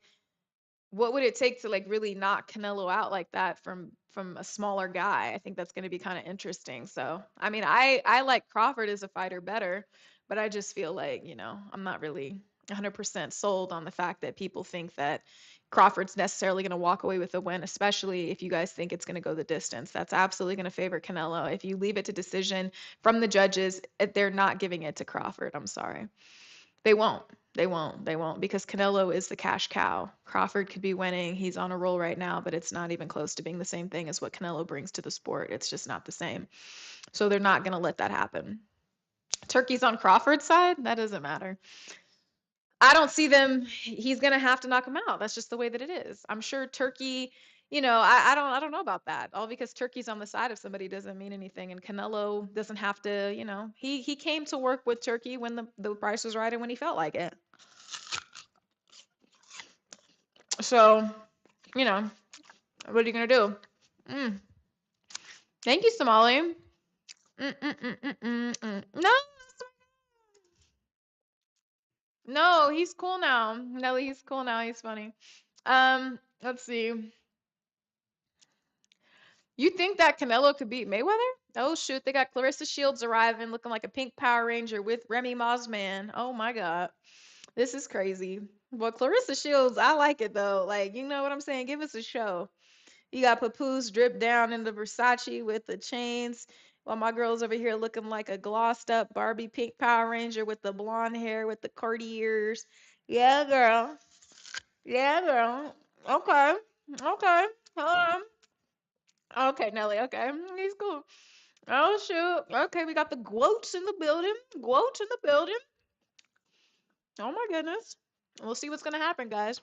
Speaker 2: what would it take to like really knock Canelo out like that from a smaller guy? I think that's going to be kind of interesting. So, I mean, I like Crawford as a fighter better, but I just feel like, I'm not really 100% sold on the fact that people think that Crawford's necessarily going to walk away with the win, especially if you guys think it's going to go the distance. That's absolutely going to favor Canelo. If you leave it to decision from the judges, they're not giving it to Crawford. I'm sorry. They won't. They won't because Canelo is the cash cow. Crawford could be winning. He's on a roll right now, but it's not even close to being the same thing as what Canelo brings to the sport. It's just not the same. So they're not going to let that happen. Turkey's on Crawford's side. That doesn't matter. I don't see them. He's going to have to knock him out. That's just the way that it is. I'm sure Turkey, I don't know about that. All because Turkey's on the side of somebody doesn't mean anything. And Canelo doesn't have to, he came to work with Turkey when the price was right and when he felt like it. So, what are you gonna do? Mm. Thank you, Somali. No, no, he's cool now. Nelly, he's cool now. He's funny. Let's see. You think that Canelo could beat Mayweather? Oh shoot, they got Clarissa Shields arriving, looking like a pink Power Ranger with Remy Mosman. Oh my God, this is crazy. Well, Clarissa Shields, I like it though. Like, you know what I'm saying? Give us a show. You got Papoose dripped down in the Versace with the chains, while my girl's over here looking like a glossed up Barbie pink Power Ranger with the blonde hair with the Cardi ears. Yeah, girl. Yeah, girl. Okay. Okay. Hold on. Okay, Nelly. Okay. He's cool. Oh, shoot. Okay, we got the Guotes in the building. Guotes in the building. Oh, my goodness. We'll see what's going to happen, guys.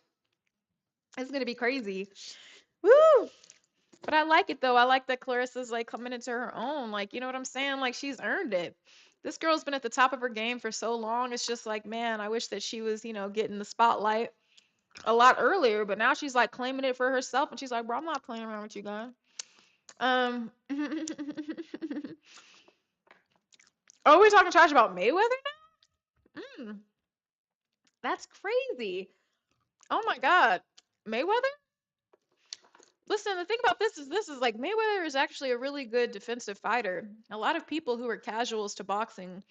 Speaker 2: It's going to be crazy. Woo! But I like it though. I like that Clarissa's like coming into her own. Like, you know what I'm saying? Like, she's earned it. This girl's been at the top of her game for so long. It's just like, man, I wish that she was, getting the spotlight a lot earlier. But now she's like claiming it for herself, and she's like, bro, I'm not playing around with you guys. Oh, we're talking trash about Mayweather now? That's crazy. Oh my God, Mayweather. Listen, the thing about this is like Mayweather is actually a really good defensive fighter. A lot of people who are casuals to boxing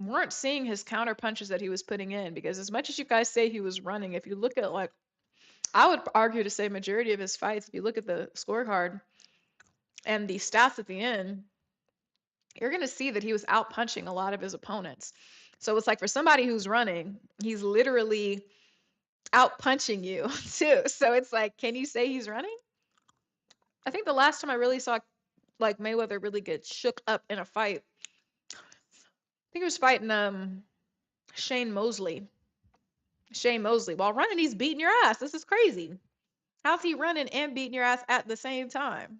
Speaker 2: weren't seeing his counter punches that he was putting in, because as much as you guys say he was running, if you look at, like, I would argue to say majority of his fights, if you look at the scorecard and the stats at the end, you're going to see that he was out punching a lot of his opponents. So it's like, for somebody who's running, he's literally out punching you too. So it's like, can you say he's running? I think the last time I really saw like Mayweather really get shook up in a fight, I think he was fighting Shane Mosley. Shane Mosley. While running, he's beating your ass. This is crazy. How's he running and beating your ass at the same time?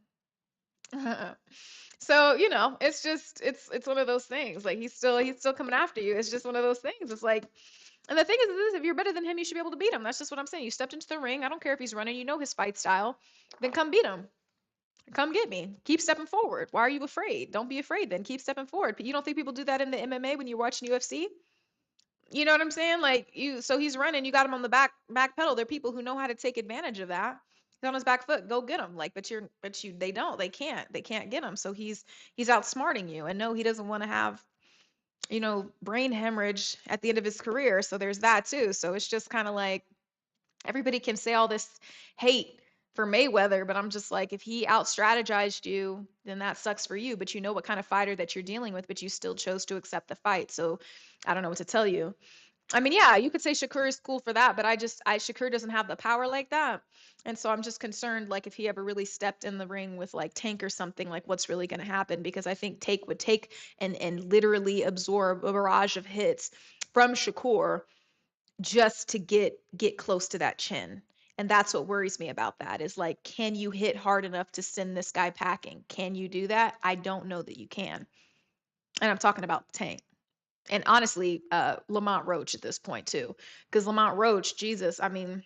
Speaker 2: So, it's one of those things. Like he's still coming after you. It's just one of those things. It's like, and the thing is this, if you're better than him, you should be able to beat him. That's just what I'm saying. You stepped into the ring. I don't care if he's running, you know his fight style. Then come beat him. Come get me. Keep stepping forward. Why are you afraid? Don't be afraid then. Keep stepping forward. You don't think people do that in the MMA when you're watching UFC? You know what I'm saying? Like so he's running, you got him on the back pedal. There are people who know how to take advantage of that. He's on his back foot, go get him. Like, they don't, they can't get him. So he's outsmarting you. And no, he doesn't want to have, brain hemorrhage at the end of his career. So there's that too. So it's just kind of like everybody can say all this hate for Mayweather, but I'm just like, if he out strategized you, then that sucks for you. But you know what kind of fighter that you're dealing with, but you still chose to accept the fight. So I don't know what to tell you. I mean, yeah, you could say Shakur is cool for that, but Shakur doesn't have the power like that. And so I'm just concerned, like, if he ever really stepped in the ring with like Tank or something, like what's really going to happen? Because I think Tank would take and literally absorb a barrage of hits from Shakur just to get close to that chin. And that's what worries me about that is like, can you hit hard enough to send this guy packing? Can you do that? I don't know that you can. And I'm talking about Tank. And honestly, Lamont Roach at this point too, because Lamont Roach, Jesus, I mean,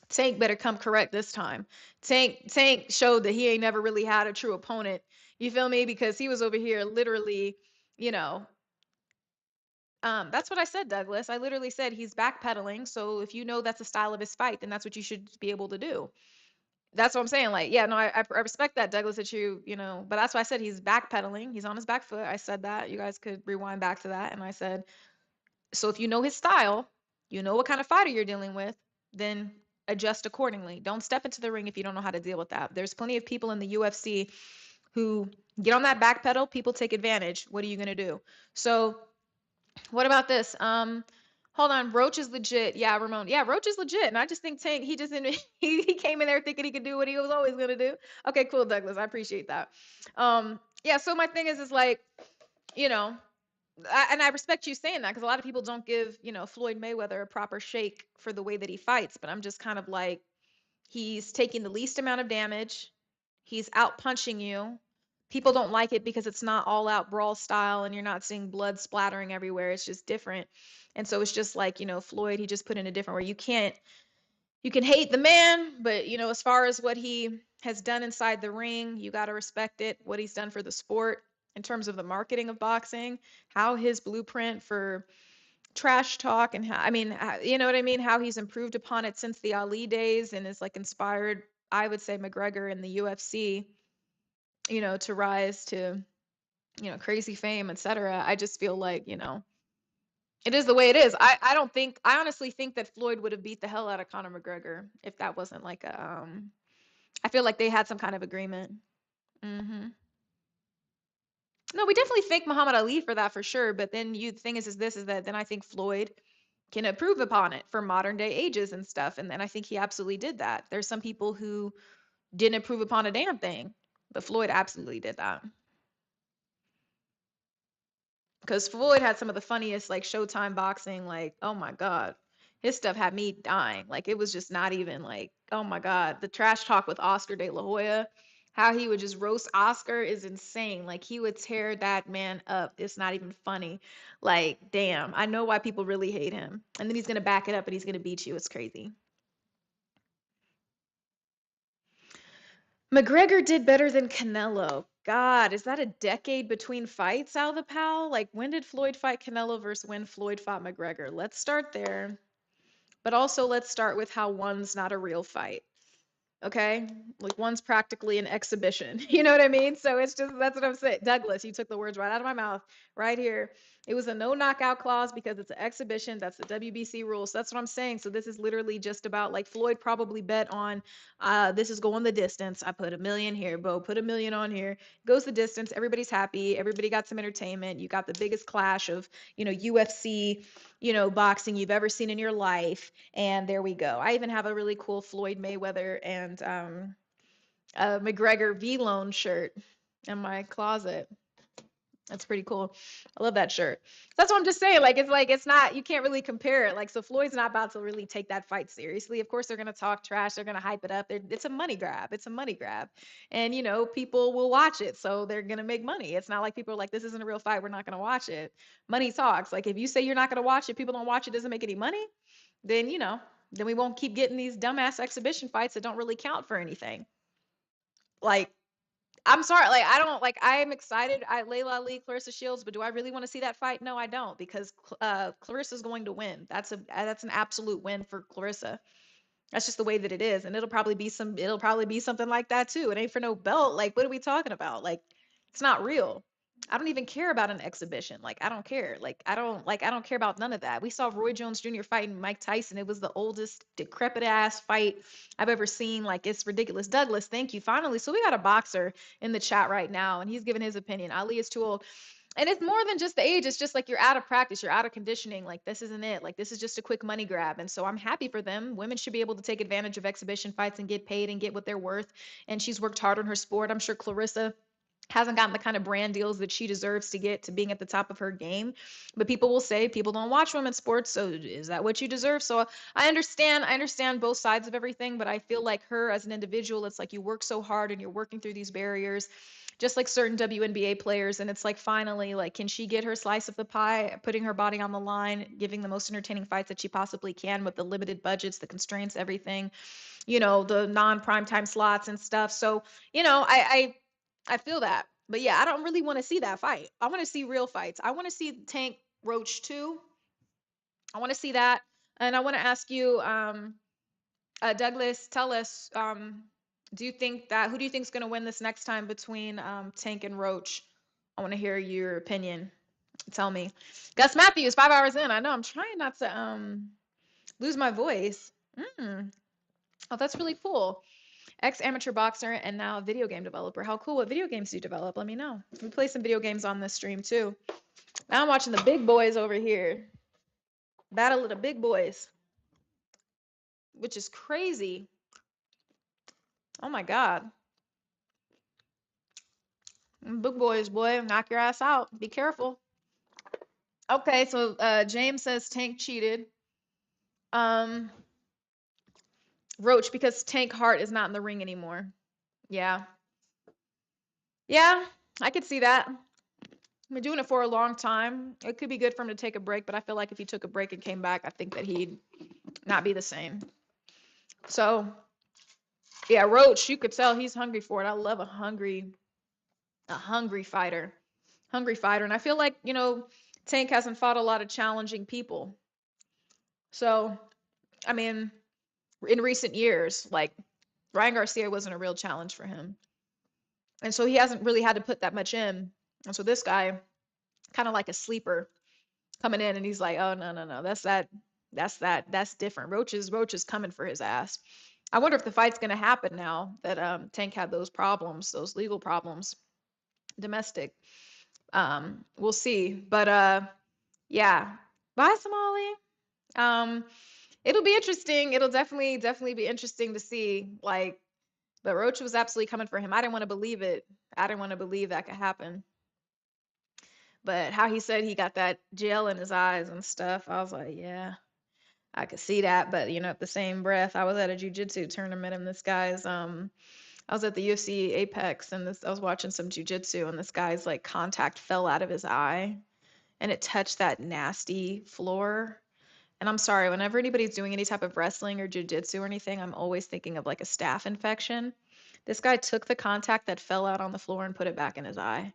Speaker 2: Tank better come correct this time. Tank showed that he ain't never really had a true opponent. You feel me? Because he was over here literally, you know, that's what I said, Douglas. I literally said he's backpedaling. So if you know that's the style of his fight, then that's what you should be able to do. That's what I'm saying. Like, yeah, no, I respect that, Douglas, that but that's why I said he's backpedaling. He's on his back foot. I said that. You guys could rewind back to that. And I said, so if you know his style, you know what kind of fighter you're dealing with, then adjust accordingly. Don't step into the ring if you don't know how to deal with that. There's plenty of people in the UFC who get on that back pedal, people take advantage. What are you going to do? So what about this? Hold on. Roach is legit. Yeah, Ramon. Yeah, Roach is legit. And I just think Tank, he just didn't, he came in there thinking he could do what he was always gonna do. Okay, cool, Douglas. I appreciate that. Yeah, so my thing is like, you know, and I respect you saying that because a lot of people don't give, Floyd Mayweather a proper shake for the way that he fights. But I'm just kind of like, he's taking the least amount of damage. He's out punching you. People don't like it because it's not all out brawl style and you're not seeing blood splattering everywhere. It's just different. And so it's just like, Floyd, he just put in a different where you can hate the man, but as far as what he has done inside the ring, you got to respect it, what he's done for the sport in terms of the marketing of boxing, how his blueprint for trash talk and how, I mean, you know what I mean? How he's improved upon it since the Ali days and is like inspired, I would say, McGregor in the UFC, to rise to, crazy fame, etc. I just feel like, it is the way it is. I honestly think that Floyd would have beat the hell out of Conor McGregor if that wasn't like I feel like they had some kind of agreement. hmm No, we definitely thank Muhammad Ali for that for sure. But then the thing is that then I think Floyd can improve upon it for modern day ages and stuff. And then I think he absolutely did that. There's some people who didn't improve upon a damn thing, but Floyd absolutely did that. Because Floyd had some of the funniest like Showtime boxing, like, oh my God. His stuff had me dying. Like it was just not even like, oh my God. The trash talk with Oscar De La Hoya, how he would just roast Oscar is insane. Like he would tear that man up. It's not even funny. Like, damn, I know why people really hate him. And then he's gonna back it up and he's gonna beat you. It's crazy. McGregor did better than Canelo. God, is that a decade between fights, Al the Pal? Like, when did Floyd fight Canelo versus when Floyd fought McGregor? Let's start there. But also, let's start with how one's not a real fight. Okay? Like, one's practically an exhibition. You know what I mean? So it's just, that's what I'm saying. Douglas, you took the words right out of my mouth, right here. It was a no knockout clause because it's an exhibition. That's the WBC rules. So that's what I'm saying. So this is literally just about like Floyd probably bet on this is going the distance. I put 1 million here, Bo, put 1 million on here. Goes the distance. Everybody's happy. Everybody got some entertainment. You got the biggest clash of, UFC, boxing you've ever seen in your life. And there we go. I even have a really cool Floyd Mayweather and McGregor V-Lone shirt in my closet. That's pretty cool. I love that shirt. That's what I'm just saying. Like it's not, you can't really compare it. Like, so Floyd's not about to really take that fight seriously. Of course, they're gonna talk trash. They're gonna hype it up. It's a money grab. It's a money grab, and people will watch it, so they're gonna make money. It's not like people are like, this isn't a real fight. We're not gonna watch it. Money talks. Like, if you say you're not gonna watch it, people don't watch it. Doesn't make any money. Then then we won't keep getting these dumbass exhibition fights that don't really count for anything. Like, I'm sorry, like I don't like I am excited. Layla Ali, Clarissa Shields, but do I really want to see that fight? No, I don't, because Clarissa's going to win. That's an absolute win for Clarissa. That's just the way that it is. And it'll probably be something like that too. It ain't for no belt. Like, what are we talking about? Like, it's not real. I don't even care about an exhibition. Like, I don't care. I don't care about none of that. We saw Roy Jones Jr. fighting Mike Tyson. It was the oldest decrepit ass fight I've ever seen. Like, it's ridiculous. Douglas, thank you. Finally. So we got a boxer in the chat right now, and he's giving his opinion. Ali is too old. And it's more than just the age. It's just like you're out of practice, you're out of conditioning. Like, this isn't it. Like, this is just a quick money grab. And so I'm happy for them. Women should be able to take advantage of exhibition fights and get paid and get what they're worth. And she's worked hard on her sport. I'm sure Clarissa hasn't gotten the kind of brand deals that she deserves to get to being at the top of her game. But people will say people don't watch women's sports, so is that what you deserve? So I understand both sides of everything, but I feel like her as an individual, it's like you work so hard and you're working through these barriers, just like certain WNBA players, and it's like, finally, like, can she get her slice of the pie, putting her body on the line, giving the most entertaining fights that she possibly can with the limited budgets, the constraints, everything, the non-prime time slots and stuff. So, I feel that. But yeah, I don't really want to see that fight. I want to see real fights. I want to see Tank Roach too. I want to see that. And I want to ask you, Douglas, tell us, who do you think is going to win this next time between Tank and Roach? I want to hear your opinion. Tell me. Gus Matthews, 5 hours in. I know I'm trying not to lose my voice. Mm. Oh, that's really cool. Ex-amateur boxer and now video game developer. How cool. What video games do you develop? Let me know. We play some video games on this stream too. Now I'm watching the big boys over here. Battle of the big boys, which is crazy. Oh my God. Big boys, boy, knock your ass out. Be careful. Okay, so James says Tank cheated. Um, Roach, because Tank Hart is not in the ring anymore. Yeah. Yeah, I could see that. I've been doing it for a long time. It could be good for him to take a break, but I feel like if he took a break and came back, I think that he'd not be the same. So, yeah, Roach, you could tell he's hungry for it. I love a hungry fighter. Hungry fighter. And I feel like, Tank hasn't fought a lot of challenging people. So, I mean, in recent years, like, Ryan Garcia wasn't a real challenge for him. And so he hasn't really had to put that much in. And so this guy, kind of like a sleeper, coming in, and he's like, oh, no, that's different. Roach is coming for his ass. I wonder if the fight's going to happen now that Tank had those problems, those legal problems, domestic. We'll see. But yeah, bye, Somali. It'll be interesting. It'll definitely be interesting to see. Like, but Roach was absolutely coming for him. I didn't want to believe it. I didn't want to believe that could happen. But how he said he got that gel in his eyes and stuff, I was like, yeah, I could see that. But at the same breath, I was at a jujitsu tournament, and this guy's I was at the UFC Apex, and I was watching some jujitsu, and this guy's like contact fell out of his eye, and it touched that nasty floor. And I'm sorry, whenever anybody's doing any type of wrestling or jujitsu or anything, I'm always thinking of like a staph infection. This guy took the contact that fell out on the floor and put it back in his eye.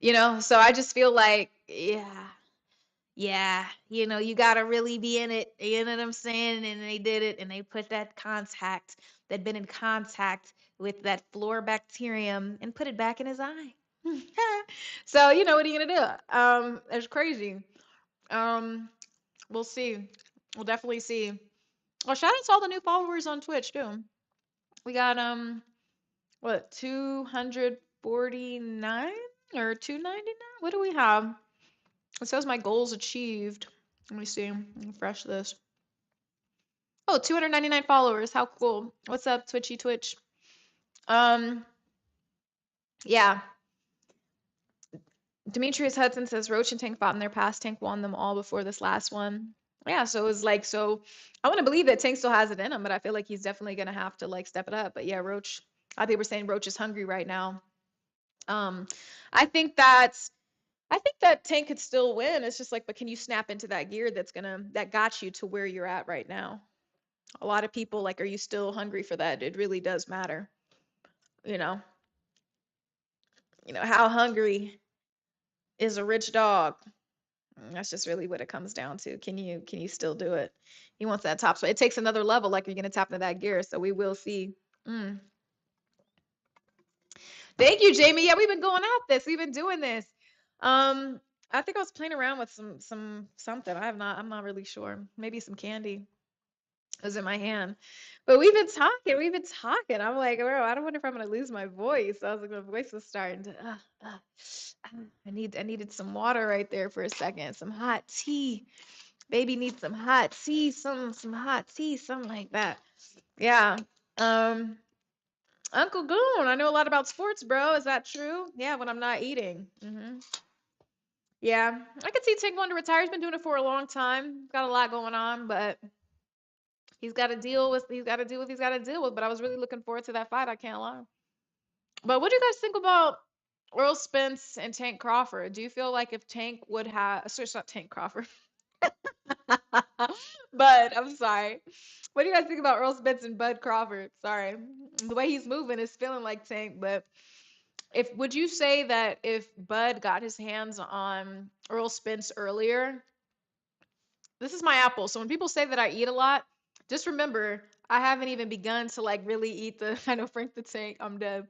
Speaker 2: So I just feel like, yeah, you gotta really be in it. You know what I'm saying? And they did it, and they put that contact that'd been in contact with that floor bacterium and put it back in his eye. So what are you gonna do? It's crazy. Um, we'll see. We'll definitely see. Well, shout out to all the new followers on Twitch too. We got what, 249 or 299? What do we have? It says my goals achieved. Let me see. Let me refresh this. Oh, 299 followers. How cool. What's up, Twitchy Twitch? Um, yeah. Demetrius Hudson says Roach and Tank fought in their past. Tank won them all before this last one. Yeah, so it was like, so I want to believe that Tank still has it in him, but I feel like he's definitely gonna have to like step it up. But yeah, Roach, a lot of people are saying Roach is hungry right now. Um, I think that I think that Tank could still win. It's just like, but can you snap into that gear that got you to where you're at right now? A lot of people like, are you still hungry for that? It really does matter. You know, how hungry is a rich dog? That's just really what it comes down to. Can you still do it? He wants that top spot. It takes another level, like you're gonna tap into that gear. So we will see. Mm. Thank you, Jamie. Yeah, we've been going at this. We've been doing this. I think I was playing around with something. I'm not really sure. Maybe some candy was in my hand. But we've been talking. We've been talking. I'm like, bro, I don't wonder if I'm gonna lose my voice. I was like, my voice is starting to. I needed some water right there for a second. Some hot tea. Baby needs some hot tea. Some hot tea. Something like that. Yeah. Um. Uncle Goon, I know a lot about sports, bro. Is that true? Yeah, when I'm not eating. Yeah, I could see Tank wanting to retire. He's been doing it for a long time. Got a lot going on, but he's got to deal with he's got to deal with. But I was really looking forward to that fight. I can't lie. But what do you guys think about Earl Spence and Tank Crawford? Do you feel like if Tank would have, sorry, it's not Tank Crawford, but I'm sorry. What do you guys think about Earl Spence and Bud Crawford? Sorry, the way he's moving is feeling like Tank, but if would you say that if Bud got his hands on Earl Spence earlier, this is my apple. So when people say that I eat a lot, just remember I haven't even begun to like really eat the I know Frank the Tank, I'm dead.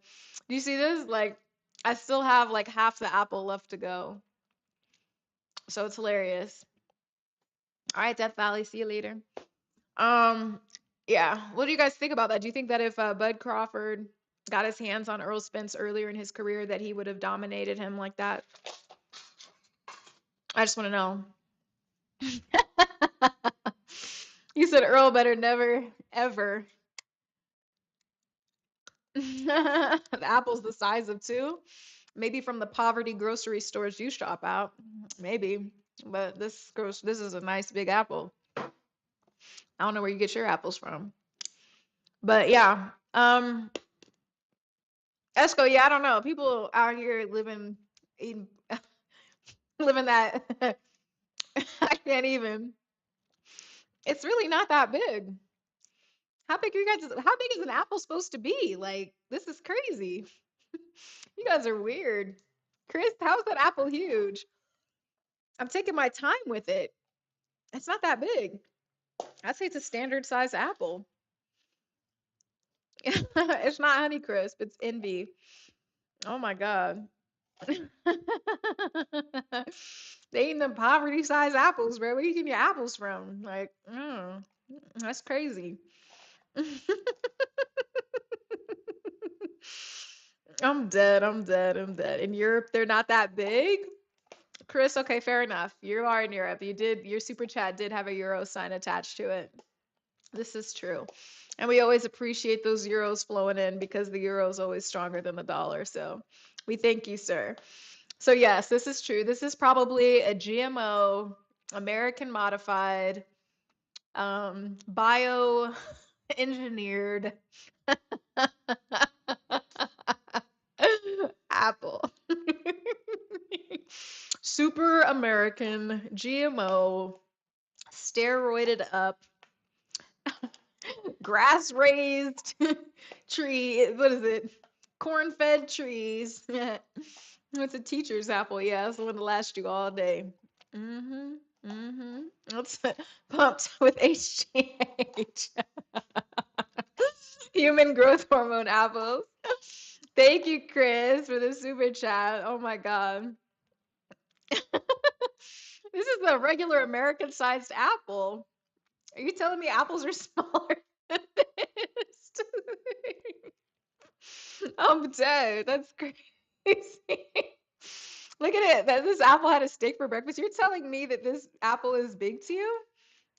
Speaker 2: Do you see this? Like I still have like half the apple left to go. So it's hilarious. All right, Death Valley, see you later. Um yeah, what do you guys think about that? Do you think that if Bud Crawford got his hands on Earl Spence earlier in his career that he would have dominated him like that? I just want to know. You said Earl better never, ever. The apple's the size of two. Maybe from the poverty grocery stores you shop out. Maybe. But this is a nice big apple. I don't know where you get your apples from. But yeah. Esco, yeah, I don't know. People out here eating, living that I can't even. It's really not that big. How big is an apple supposed to be? Like, this is crazy. You guys are weird. Chris, how's that apple huge? I'm taking my time with it. It's not that big. I'd say it's a standard size apple. It's not Honeycrisp, it's Envy. Oh my God. They eating them poverty size apples, bro. Where you getting your apples from? Like, that's crazy. I'm dead. I'm dead. I'm dead. In Europe, they're not that big. Chris, okay, fair enough. You are in Europe. Your super chat did have a euro sign attached to it. This is true. And we always appreciate those euros flowing in because the euro is always stronger than the dollar. So we thank you, sir. So yes, this is true. This is probably a GMO, American modified, bio engineered apple. Super American GMO steroided up grass raised tree. What is it? Corn fed trees. It's a teacher's apple. Yeah, it's the one that lasts you all day. Mm-hmm. Mm-hmm. It's pumped with HGH. Human growth hormone apples. Thank you, Chris, for the super chat. Oh my God. This is a regular American sized apple. Are you telling me apples are smaller than this? I'm dead. That's crazy. Look at it. That this apple had a steak for breakfast. You're telling me that this apple is big to you?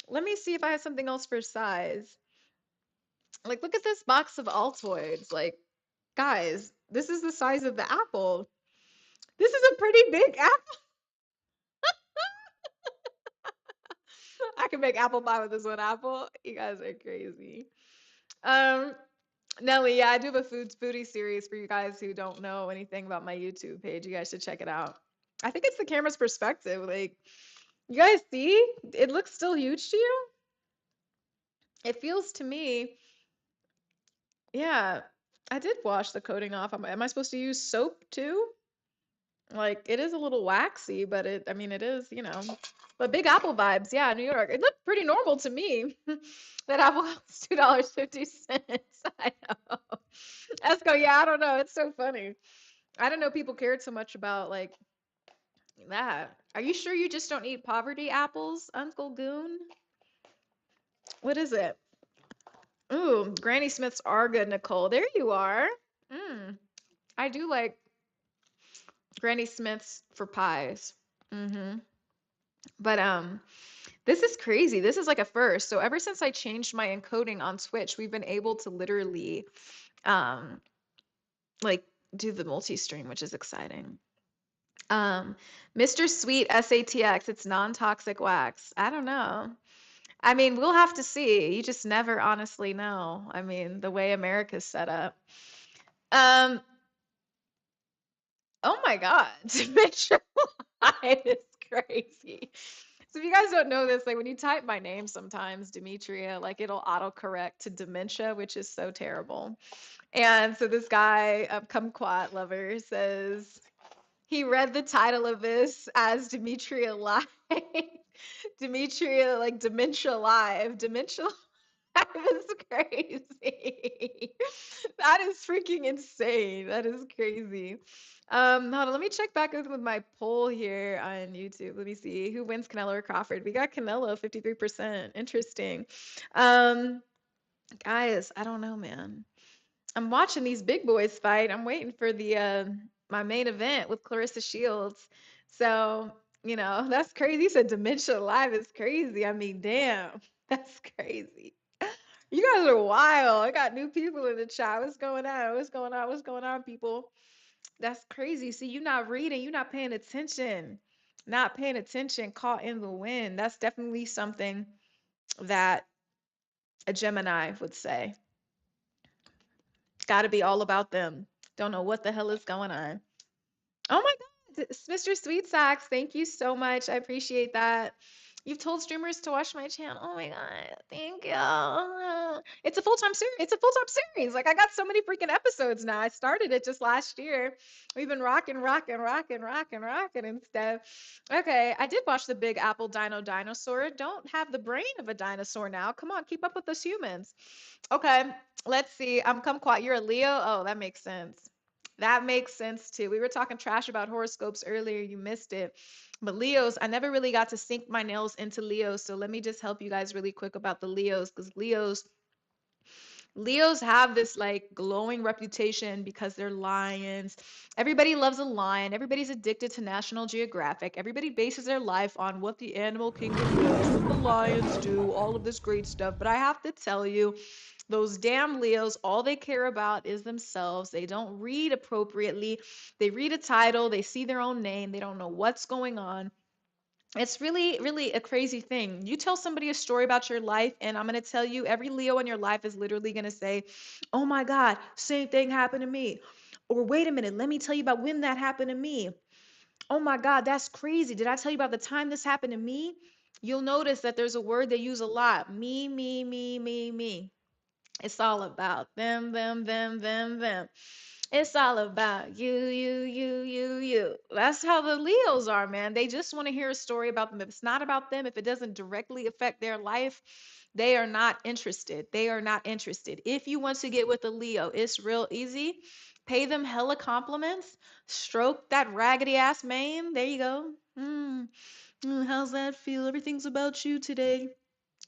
Speaker 2: Let me see if I have something else for size. Like, look at this box of Altoids. Like, guys, this is the size of the apple. This is a pretty big apple. I can make apple pie with this one apple. You guys are crazy. Um, Nelly, yeah, I do have a foodie series for you guys who don't know anything about my YouTube page. You guys should check it out. I think it's the camera's perspective. Like, you guys see? It looks still huge to you? It feels to me, yeah. I did wash the coating off. Am I supposed to use soap too? Like, it is a little waxy, but I mean, it is, but Big Apple vibes. Yeah, New York. It looked pretty normal to me. That apple costs $2.50. I know. Esco, yeah, I don't know. It's so funny. I didn't know people cared so much about like that. Are you sure you just don't eat poverty apples, Uncle Goon? What is it? Ooh, Granny Smiths are good, Nicole. There you are. Mm, I do like Granny Smiths for pies. Mm-hmm. But this is crazy. This is like a first. So ever since I changed my encoding on Twitch, we've been able to literally um like do the multi-stream, which is exciting. Um, Mr. Sweet SATX, it's non-toxic wax. I don't know. I mean, we'll have to see. You just never honestly know. I mean, the way America's set up. Um, oh my God, Demetria Live is crazy. So if you guys don't know this, like when you type my name sometimes, Demetria, like it'll autocorrect to dementia, which is so terrible. And so this guy, Kumquat lover, says he read the title of this as Demetria Live. Demetria, like Dementia Live. Dementia Live is crazy. That is freaking insane. That is crazy. Hold on, let me check back with my poll here on YouTube. Let me see who wins, Canelo or Crawford. We got Canelo 53%. Interesting. Um, guys, I don't know, man. I'm watching these big boys fight. I'm waiting for the my main event with Clarissa Shields. So, that's crazy. You said Dementia Live is crazy. I mean, damn, that's crazy. You guys are wild. I got new people in the chat. What's going on? What's going on? What's going on, people? That's crazy. See, you're not reading, you're not paying attention. Not paying attention, caught in the wind. That's definitely something that a Gemini would say. Got to be all about them. Don't know what the hell is going on. Oh my God, Mr. Sweet Socks, thank you so much. I appreciate that. You've told streamers to watch my channel. Oh my God, thank you. It's a full-time series. It's a full-time series. Like I got so many freaking episodes now. I started it just last year. We've been rocking and stuff. Okay, I did watch the Big Apple Dinosaur. Don't have the brain of a dinosaur now. Come on, keep up with us humans. Okay, let's see. I'm Kumquat. You're a Leo. Oh, that makes sense. That makes sense too. We were talking trash about horoscopes earlier. You missed it. But Leos, I never really got to sink my nails into Leos. So let me just help you guys really quick about the Leos because Leos have this like glowing reputation because they're lions. Everybody loves a lion. Everybody's addicted to National Geographic. Everybody bases their life on what the animal kingdom does, what the lions do, all of this great stuff. But I have to tell you, those damn Leos, all they care about is themselves. They don't read appropriately. They read a title, they see their own name, they don't know what's going on. It's really, really a crazy thing. You tell somebody a story about your life, and I'm going to tell you every Leo in your life is literally going to say, oh my God, same thing happened to me. Or wait a minute, let me tell you about when that happened to me. Oh my God, that's crazy. Did I tell you about the time this happened to me? You'll notice that there's a word they use a lot, me, me, me, me, me. It's all about them. It's all about you. That's how the Leos are, man. They just want to hear a story about them. If it's not about them, if it doesn't directly affect their life, they are not interested. They are not interested. If you want to get with a Leo, it's real easy. Pay them hella compliments. Stroke that raggedy ass mane. There you go. How's that feel? Everything's about you today.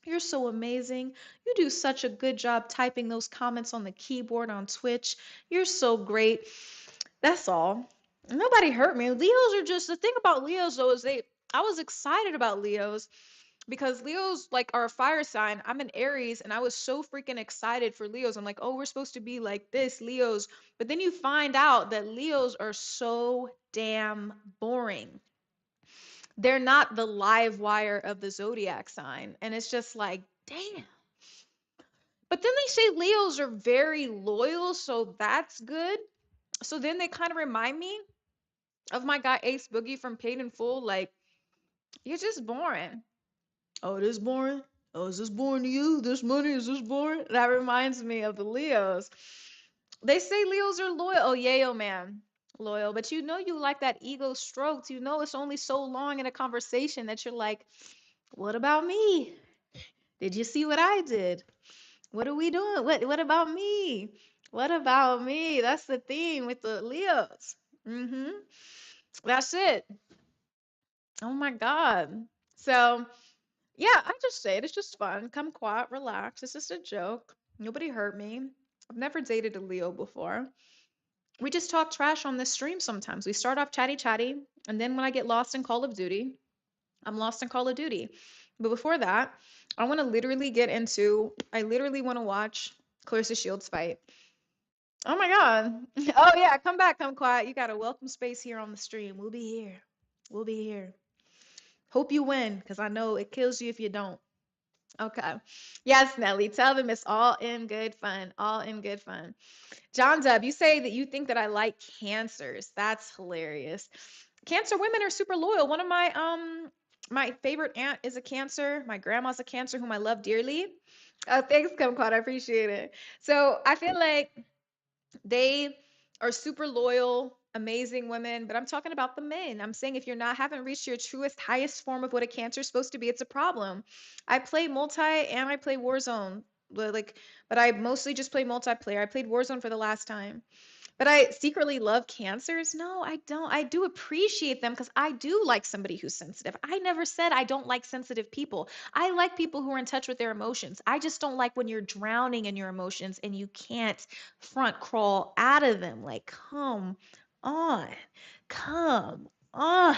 Speaker 2: You're so amazing. You do such a good job typing those comments on the keyboard on Twitch. You're so great. That's all. Nobody hurt me. Leos are just the thing about Leos though is I was excited about Leos because Leos like are a fire sign. I'm an Aries and I was so freaking excited for Leos. I'm like, "Oh, we're supposed to be like this, Leos." But then you find out that Leos are so damn boring. They're not the live wire of the zodiac sign. And it's just like, damn. But then they say Leos are very loyal, so that's good. So then they kind of remind me of my guy Ace Boogie from Paid in Full. Like, you're just boring. Oh, it is boring. Oh, is this boring to you? This money, is this boring? That reminds me of the Leos. They say Leos are loyal. Oh, yeah, oh man. Loyal. But you know you like that ego stroked. You know it's only so long in a conversation that you're like, what about me? Did you see what I did? What are we doing? What about me? What about me? That's the theme with the Leos. Mm-hmm. That's it. Oh my God. So yeah, I just say it. It's just fun. Come quiet, relax. It's just a joke. Nobody hurt me. I've never dated a Leo before. We just talk trash on this stream sometimes. We start off chatty chatty, and then when I get lost in Call of Duty, I'm lost in Call of Duty. But before that, I want to literally get into, I literally want to watch Clarissa Shields fight. Oh my God. Oh yeah, come back, come quiet. You got a welcome space here on the stream. We'll be here. We'll be here. Hope you win, because I know it kills you if you don't. Okay. Yes, Nelly, tell them it's all in good fun. All in good fun. John Dub, you say that you think that I like cancers. That's hilarious. Cancer women are super loyal. One of my favorite aunt is a cancer. My grandma's a cancer whom I love dearly. Oh, thanks, Kumquat. I appreciate it. So I feel like they are super loyal, amazing women, but I'm talking about the men. I'm saying if you're not haven't reached your truest, highest form of what a cancer is supposed to be, it's a problem. I play multi and I play Warzone. But I mostly just play multiplayer. I played Warzone for the last time. But I secretly love cancers? No, I don't. I do appreciate them because I do like somebody who's sensitive. I never said I don't like sensitive people. I like people who are in touch with their emotions. I just don't like when you're drowning in your emotions and you can't front crawl out of them. Like, come on. Come on.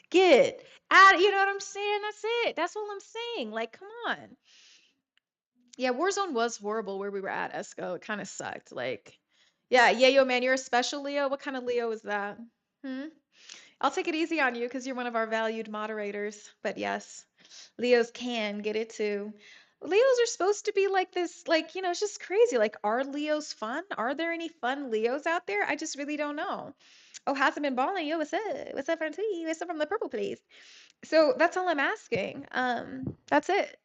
Speaker 2: Get out. You know what I'm saying? That's it. That's all I'm saying. Like, come on. Yeah, Warzone was horrible where we were at, Esco. It kind of sucked. Like, yeah, yo, man, you're a special Leo. What kind of Leo is that? Hmm? I'll take it easy on you because you're one of our valued moderators. But yes, Leos can get it too. Leos are supposed to be like this, like, it's just crazy. Like, are Leos fun? Are there any fun Leos out there? I just really don't know. Oh, hasn't been balling. Yo, what's up? What's up from T? What's up from the purple place? So that's all I'm asking. That's it.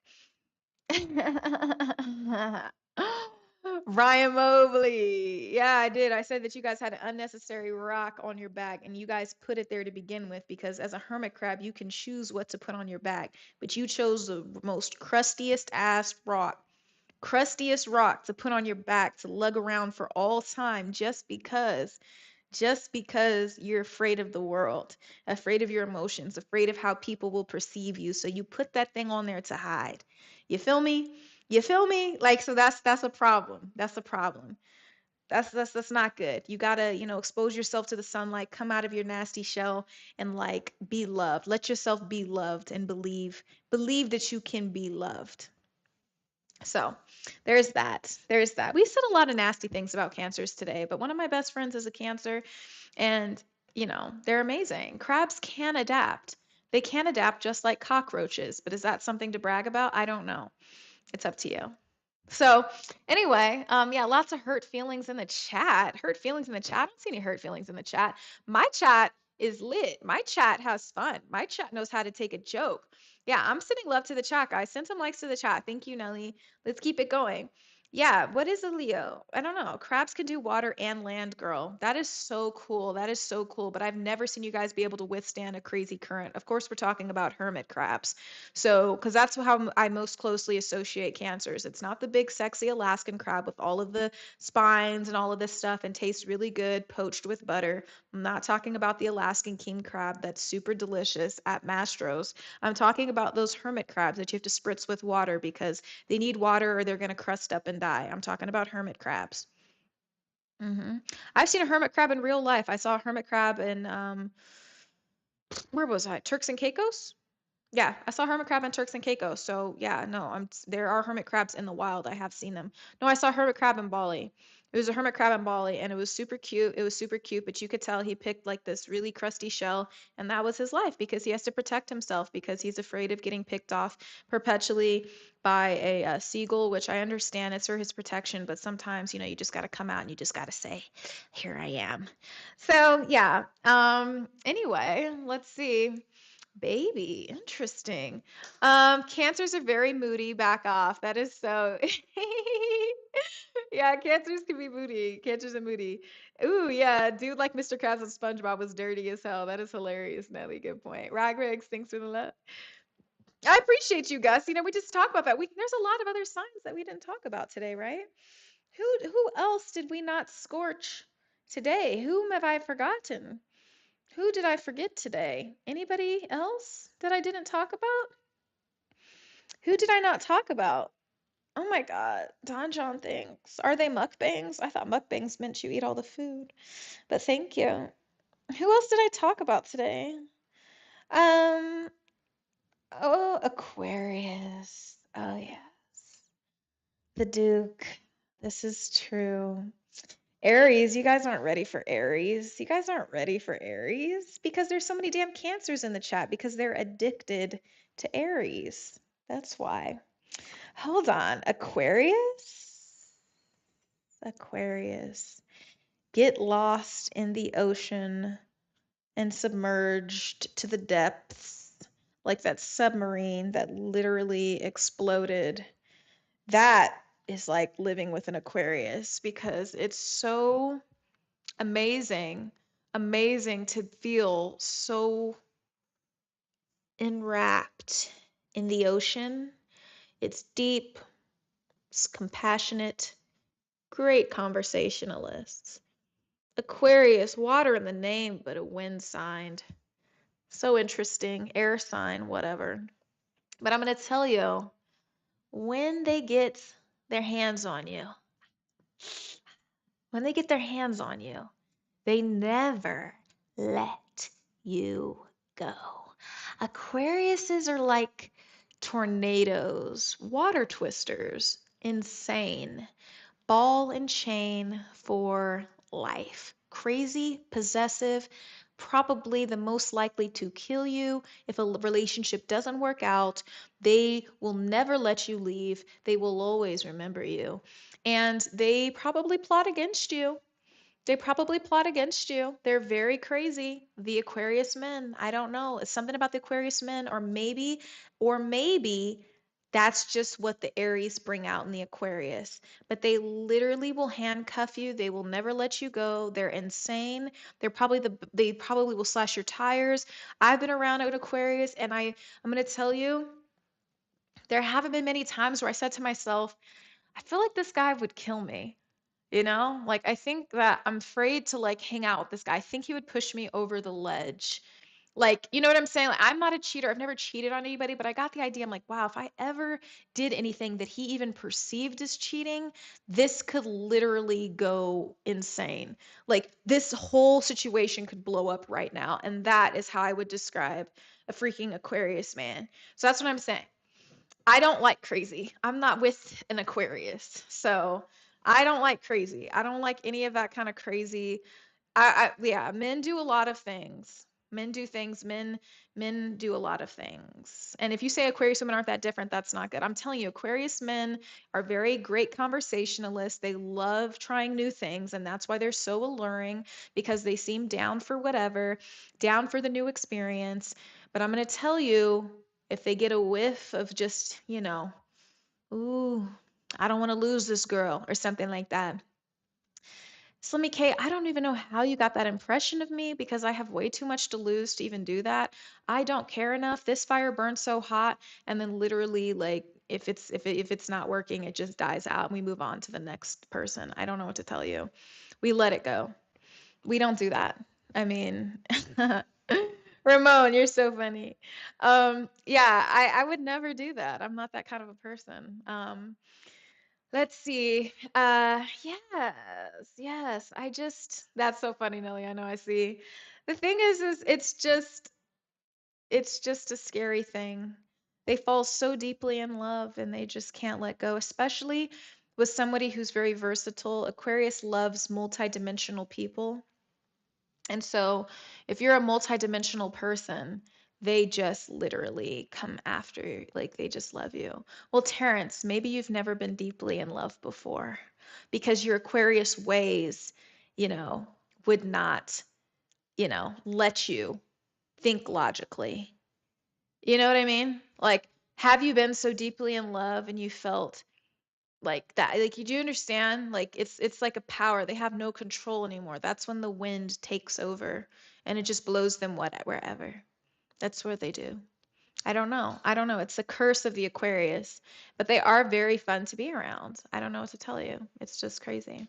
Speaker 2: Ryan Mobley. Yeah, I did. I said that you guys had an unnecessary rock on your back and you guys put it there to begin with because as a hermit crab, you can choose what to put on your back. But you chose the most crustiest ass rock, crustiest rock to put on your back to lug around for all time just because you're afraid of the world, afraid of your emotions, afraid of how people will perceive you. So you put that thing on there to hide. You feel me? You feel me? Like, so that's a problem. That's a problem. That's not good. You gotta, expose yourself to the sunlight, come out of your nasty shell and like be loved. Let yourself be loved and believe that you can be loved. So there's that. There's that. We said a lot of nasty things about cancers today, but one of my best friends is a cancer and, they're amazing. Crabs can adapt. They can adapt just like cockroaches, but is that something to brag about? I don't know. It's up to you. So anyway, yeah, lots of hurt feelings in the chat. Hurt feelings in the chat. I don't see any hurt feelings in the chat. My chat is lit. My chat has fun. My chat knows how to take a joke. Yeah, I'm sending love to the chat, guys. Send some likes to the chat. Thank you, Nelly. Let's keep it going. Yeah, what is a Leo? I don't know. Crabs can do water and land, girl. That is so cool. That is so cool. But I've never seen you guys be able to withstand a crazy current. Of course, we're talking about hermit crabs. So, because that's how I most closely associate cancers. It's not the big, sexy Alaskan crab with all of the spines and all of this stuff and tastes really good poached with butter. I'm not talking about the Alaskan king crab that's super delicious at Mastro's. I'm talking about those hermit crabs that you have to spritz with water because they need water or they're going to crust up and die. I'm talking about hermit crabs. I've seen a hermit crab in real life. I saw a hermit crab in where was I? Turks and Caicos? Yeah, I saw hermit crab in Turks and Caicos. So yeah, no, there are hermit crabs in the wild. I have seen them. No, I saw hermit crab in Bali. It was a hermit crab in Bali and it was super cute. It was super cute, but you could tell he picked like this really crusty shell and that was his life because he has to protect himself because he's afraid of getting picked off perpetually by a seagull, which I understand it's for his protection, but sometimes, you just got to come out and you just got to say, "Here I am." So, yeah. Anyway, let's see. Baby, interesting. Cancers are very moody. Back off. That is so. Yeah, cancers can be moody. Cancers are moody. Ooh, yeah. Dude, like Mr. Krabs and SpongeBob was dirty as hell. That is hilarious, Nelly. Good point. Ragregs, thanks for the love. I appreciate you, Gus. We just talk about that. There's a lot of other signs that we didn't talk about today, right? Who else did we not scorch today? Whom have I forgotten? Who did I forget today? Anybody else that I didn't talk about? Who did I not talk about? Oh my God. Don John thinks. Are they mukbangs? I thought mukbangs meant you eat all the food. But thank you. Who else did I talk about today? Um, oh, Aquarius. Oh yes. The Duke. This is true. Aries, you guys aren't ready for Aries. You guys aren't ready for Aries because there's so many damn cancers in the chat because they're addicted to Aries. That's why. Hold on. Aquarius? Aquarius. Get lost in the ocean and submerged to the depths like that submarine that literally exploded. That is like living with an Aquarius because it's so amazing, amazing to feel so enwrapped in the ocean. It's deep, it's compassionate, great conversationalists. Aquarius, water in the name, but a wind sign. So interesting. Air sign, whatever. But I'm going to tell you, when they get their hands on you, when they get their hands on you, they never let you go. Aquariuses are like tornadoes, water twisters, insane. Ball and chain for life. Crazy, possessive, probably the most likely to kill you if a relationship doesn't work out. They will never let you leave. They will always remember you. And they probably plot against you. They probably plot against you. They're very crazy. The Aquarius men. I don't know. It's something about the Aquarius men, or maybe that's just what the Aries bring out in the Aquarius. But they literally will handcuff you. They will never let you go. They're insane. They probably will slash your tires. I've been around an Aquarius, and I'm gonna tell you, there haven't been many times where I said to myself, I feel like this guy would kill me. Like I think that I'm afraid to like hang out with this guy. I think he would push me over the ledge. Like, you know what I'm saying? Like, I'm not a cheater. I've never cheated on anybody, but I got the idea. I'm like, wow, if I ever did anything that he even perceived as cheating, this could literally go insane. Like, this whole situation could blow up right now. And that is how I would describe a freaking Aquarius man. So that's what I'm saying. I don't like crazy. I'm not with an Aquarius. So I don't like crazy. I don't like any of that kind of crazy. Yeah, men do a lot of things. Men do things. Men do a lot of things. And if you say Aquarius women aren't that different, that's not good. I'm telling you, Aquarius men are very great conversationalists. They love trying new things, and that's why they're so alluring because they seem down for whatever, down for the new experience. But I'm going to tell you, if they get a whiff of just, ooh, I don't want to lose this girl or something like that. Slimmy K, I don't even know how you got that impression of me because I have way too much to lose to even do that. I don't care enough. This fire burns so hot, and then literally, like, if it's not working, it just dies out, and we move on to the next person. I don't know what to tell you. We let it go. We don't do that. I mean, Ramon, you're so funny. Yeah, I would never do that. I'm not that kind of a person. Let's see. Yes, yes. That's so funny, Nelly. I know I see. The thing is it's just It's just a scary thing. They fall so deeply in love and they just can't let go, especially with somebody who's very versatile. Aquarius loves multidimensional people. And so, if you're a multidimensional person, they just literally come after you, like they just love you. Well, Terrence, maybe you've never been deeply in love before because your Aquarius ways, you know, would not, let you think logically. You know what I mean? Like, have you been so deeply in love and you felt like that? Like, you do understand? Like, it's like a power. They have no control anymore. That's when the wind takes over and it just blows them wherever. That's what they do. I don't know. I don't know. It's the curse of the Aquarius, but they are very fun to be around. I don't know what to tell you. It's just crazy.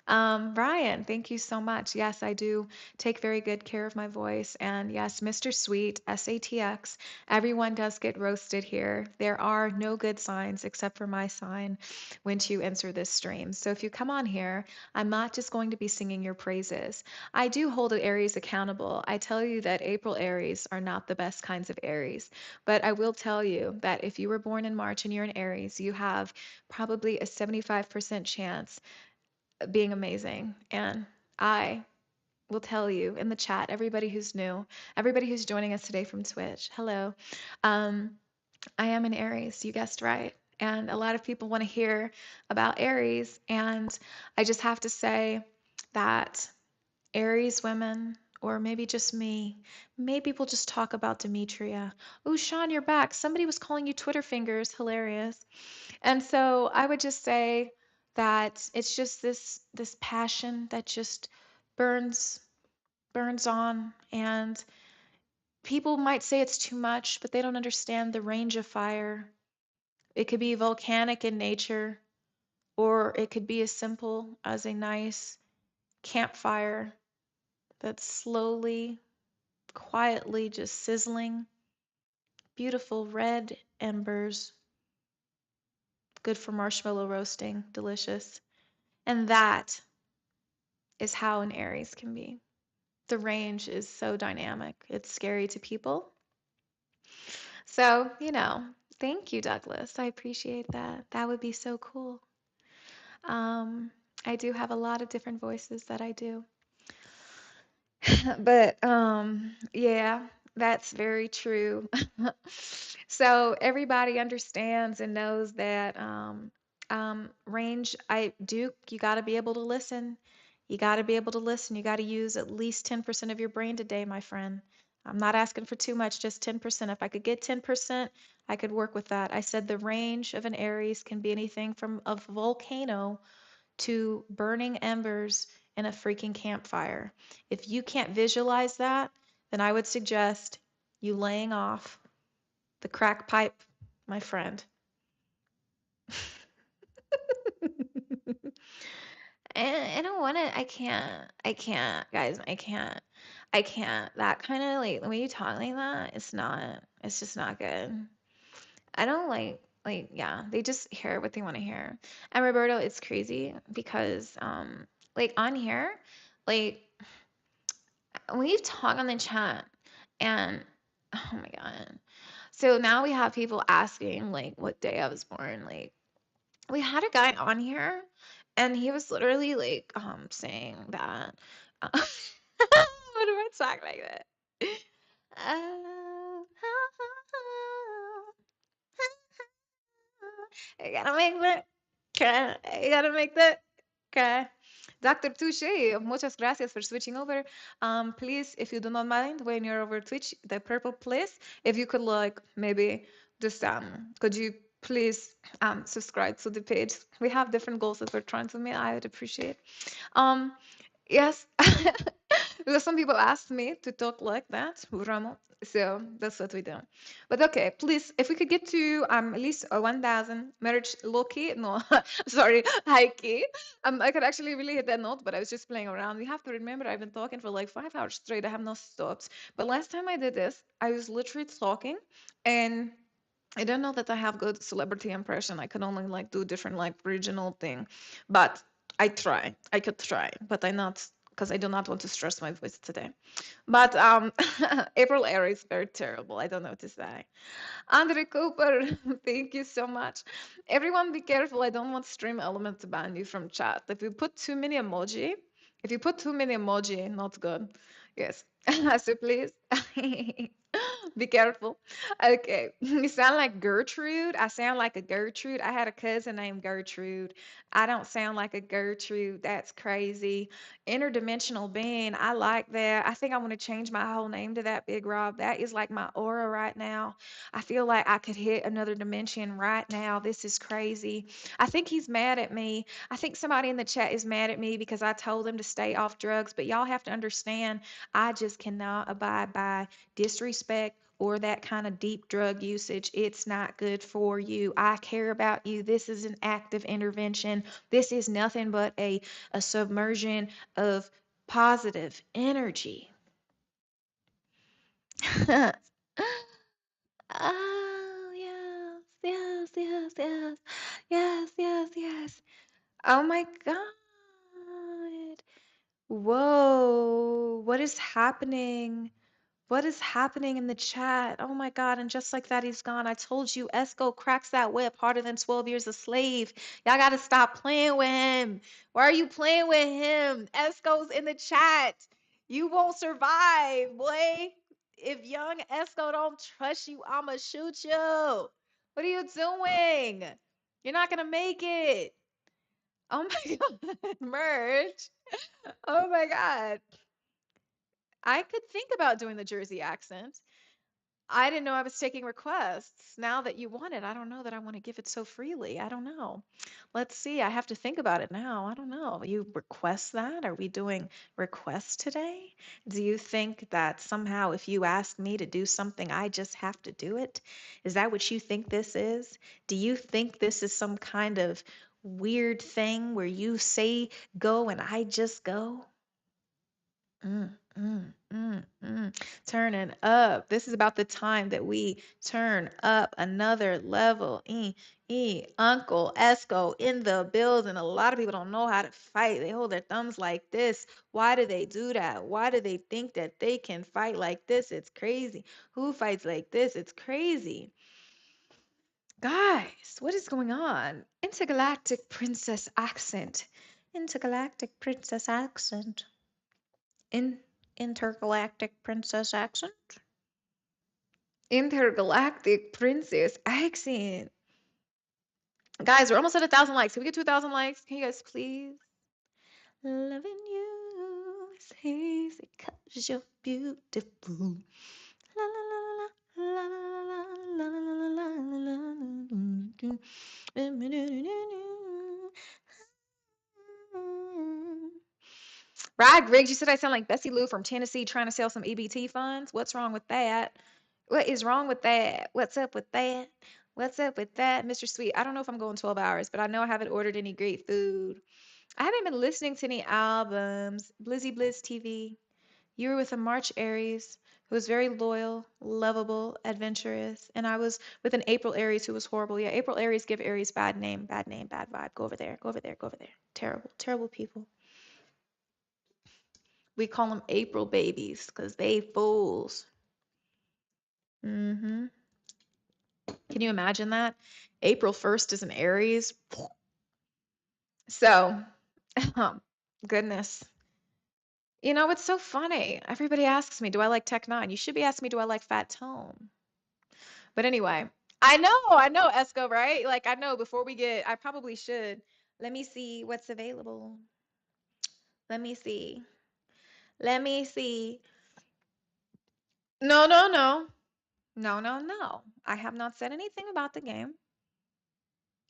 Speaker 2: Brian, thank you so much. Yes, I do take very good care of my voice. And yes, Mr. Sweet, SATX, everyone does get roasted here. There are no good signs except for my sign when to enter this stream. So if you come on here, I'm not just going to be singing your praises. I do hold the Aries accountable. I tell you that April Aries are not the best kinds of Aries, but I will tell you that if you were born in March and you're an Aries, you have probably a 75% chance being amazing. And I will tell you in the chat, everybody who's new, everybody who's joining us today from Twitch, hello. Um, I am an Aries, you guessed right. And a lot of people want to hear about Aries. And I just have to say that Aries women, or maybe just me, maybe we'll just talk about Demetria. Oh, Sean, you're back. Somebody was calling you Twitter fingers. Hilarious. And so I would just say that it's just this passion that just burns burns on, and people might say it's too much, but they don't understand the range of fire. It could be volcanic in nature, or it could be as simple as a nice campfire that's slowly, quietly just sizzling, beautiful red embers, good for marshmallow roasting, delicious. And that is how an Aries can be. The range is so dynamic. It's scary to people. So, thank you, Douglas. I appreciate that. That would be so cool. Um, I do have a lot of different voices that I do. But yeah, that's very true. So everybody understands and knows that range, you got to be able to listen. You got to be able to listen. You got to use at least 10% of your brain today, my friend. I'm not asking for too much, just 10%. If I could get 10%, I could work with that. I said the range of an Aries can be anything from a volcano to burning embers in a freaking campfire. If you can't visualize that, then I would suggest you laying off the crack pipe, my friend. And I don't want to, I can't, guys, I can't. That kind of like, when you talk like that, it's just not good. I don't yeah, they just hear what they want to hear. And Roberto, it's crazy because, like on here, like we talk on the chat and oh my God. So now we have people asking like what day I was born. Like we had a guy on here and he was literally like saying that what am I talking like that? Uh, I gotta make that. Okay. I gotta make that. Okay. Dr. Touche, muchas gracias for switching over. Please, if you do not mind, when you're over Twitch, the purple place, if you could like maybe just could you please subscribe to the page? We have different goals that we're trying to meet. I would appreciate. Um, yes, because some people ask me to talk like that, Ramo. So that's what we do. But okay, please, if we could get to at least 1,000 marriage low key, no, sorry, high key. I could actually really hit that note, but I was just playing around. You have to remember, I've been talking for like 5 hours straight. I have no stops. But last time I did this, I was literally talking, and I don't know that I have good celebrity impression. I can only like do different like regional thing, but I try. I could try, but I not
Speaker 1: because I do not want to stress my voice today. But April Aries, very terrible. I don't know what to say. Andre Cooper, thank you so much. Everyone be careful. I don't want stream element to ban you from chat. If you put too many emoji, not good. Yes. So please be careful. Okay. You sound like Gertrude. I sound like a Gertrude. I had a cousin named Gertrude. I don't sound like a Gertrude. That's crazy. Interdimensional being. I like that. I think I want to change my whole name to that, Big Rob. That is like my aura right now. I feel like I could hit another dimension right now. This is crazy. I think he's mad at me. I think somebody in the chat is mad at me because I told them to stay off drugs, but y'all have to understand, I just cannot abide by disrespect or that kind of deep drug usage. It's not good for you. I care about you. This is an active intervention. This is nothing but a submersion of positive energy. Oh, yes, yes, yes, yes, yes, yes, yes. Oh my God. Whoa, what is happening? What is happening in the chat? Oh my God. And just like that, he's gone. I told you, Esco cracks that whip harder than 12 years a slave. Y'all got to stop playing with him. Why are you playing with him? Esco's in the chat. You won't survive, boy. If young Esco don't trust you, I'ma shoot you. What are you doing? You're not gonna make it. Oh my God, merge. Oh my God. I could think about doing the Jersey accent. I didn't know I was taking requests. Now that you want it, I don't know that I want to give it so freely. I don't know. Let's see. I have to think about it now. I don't know. You request that? Are we doing requests today? Do you think that somehow if you ask me to do something, I just have to do it? Is that what you think this is? Do you think this is some kind of weird thing where you say go and I just go? Mm, Turning up. This is about the time that we turn up another level. Uncle Esco in the building. A lot of people don't know how to fight. They hold their thumbs like this. Why do they do that? Why do they think that they can fight like this? It's crazy. Who fights like this? It's crazy. Guys, what is going on? Intergalactic princess accent. Intergalactic princess accent. In intergalactic princess accent? Intergalactic princess accent. Guys, we're almost at 1,000 likes. Can we get to 1,000 likes? Can you guys please? Loving you is easy 'cause you're beautiful. La la la la la la la la la la la. Right, Griggs, you said I sound like Bessie Lou from Tennessee trying to sell some EBT funds. What's wrong with that? What is wrong with that? What's up with that? What's up with that, Mr. Sweet? I don't know if I'm going 12 hours, but I know I haven't ordered any great food. I haven't been listening to any albums. Blizzy Blizz TV. You were with a March Aries who was very loyal, lovable, adventurous, and I was with an April Aries who was horrible. Yeah, April Aries give Aries bad name, bad vibe. Go over there, go over there, go over there. Terrible, terrible people. We call them April babies because they fools. Hmm. Can you imagine that? April 1st is an Aries. So, goodness. You know, it's so funny. Everybody asks me, do I like Tech Nine? You should be asking me, do I like Fat Tone? But anyway, I know, Esco, right? Like, I know before we get, I probably should. Let me see what's available. Let me see. Let me see. No, no, no. No, no, no. I have not said anything about the game.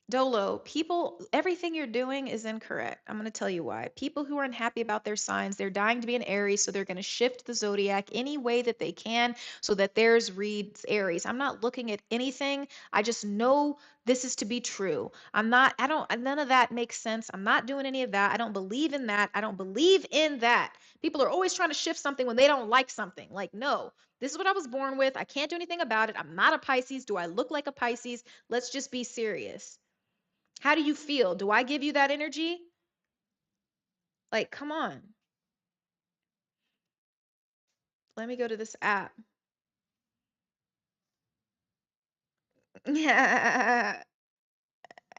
Speaker 1: Dolo, people, everything you're doing is incorrect. I'm going to tell you why. People who are unhappy about their signs, they're dying to be an Aries, so they're going to shift the zodiac any way that they can so that theirs reads Aries. I'm not looking at anything. I just know this is to be true. None of that makes sense. I'm not doing any of that. I don't believe in that. I don't believe in that. People are always trying to shift something when they don't like something. Like, no, this is what I was born with. I can't do anything about it. I'm not a Pisces. Do I look like a Pisces? Let's just be serious. How do you feel? Do I give you that energy? Like, come on. Let me go to this app. Yeah.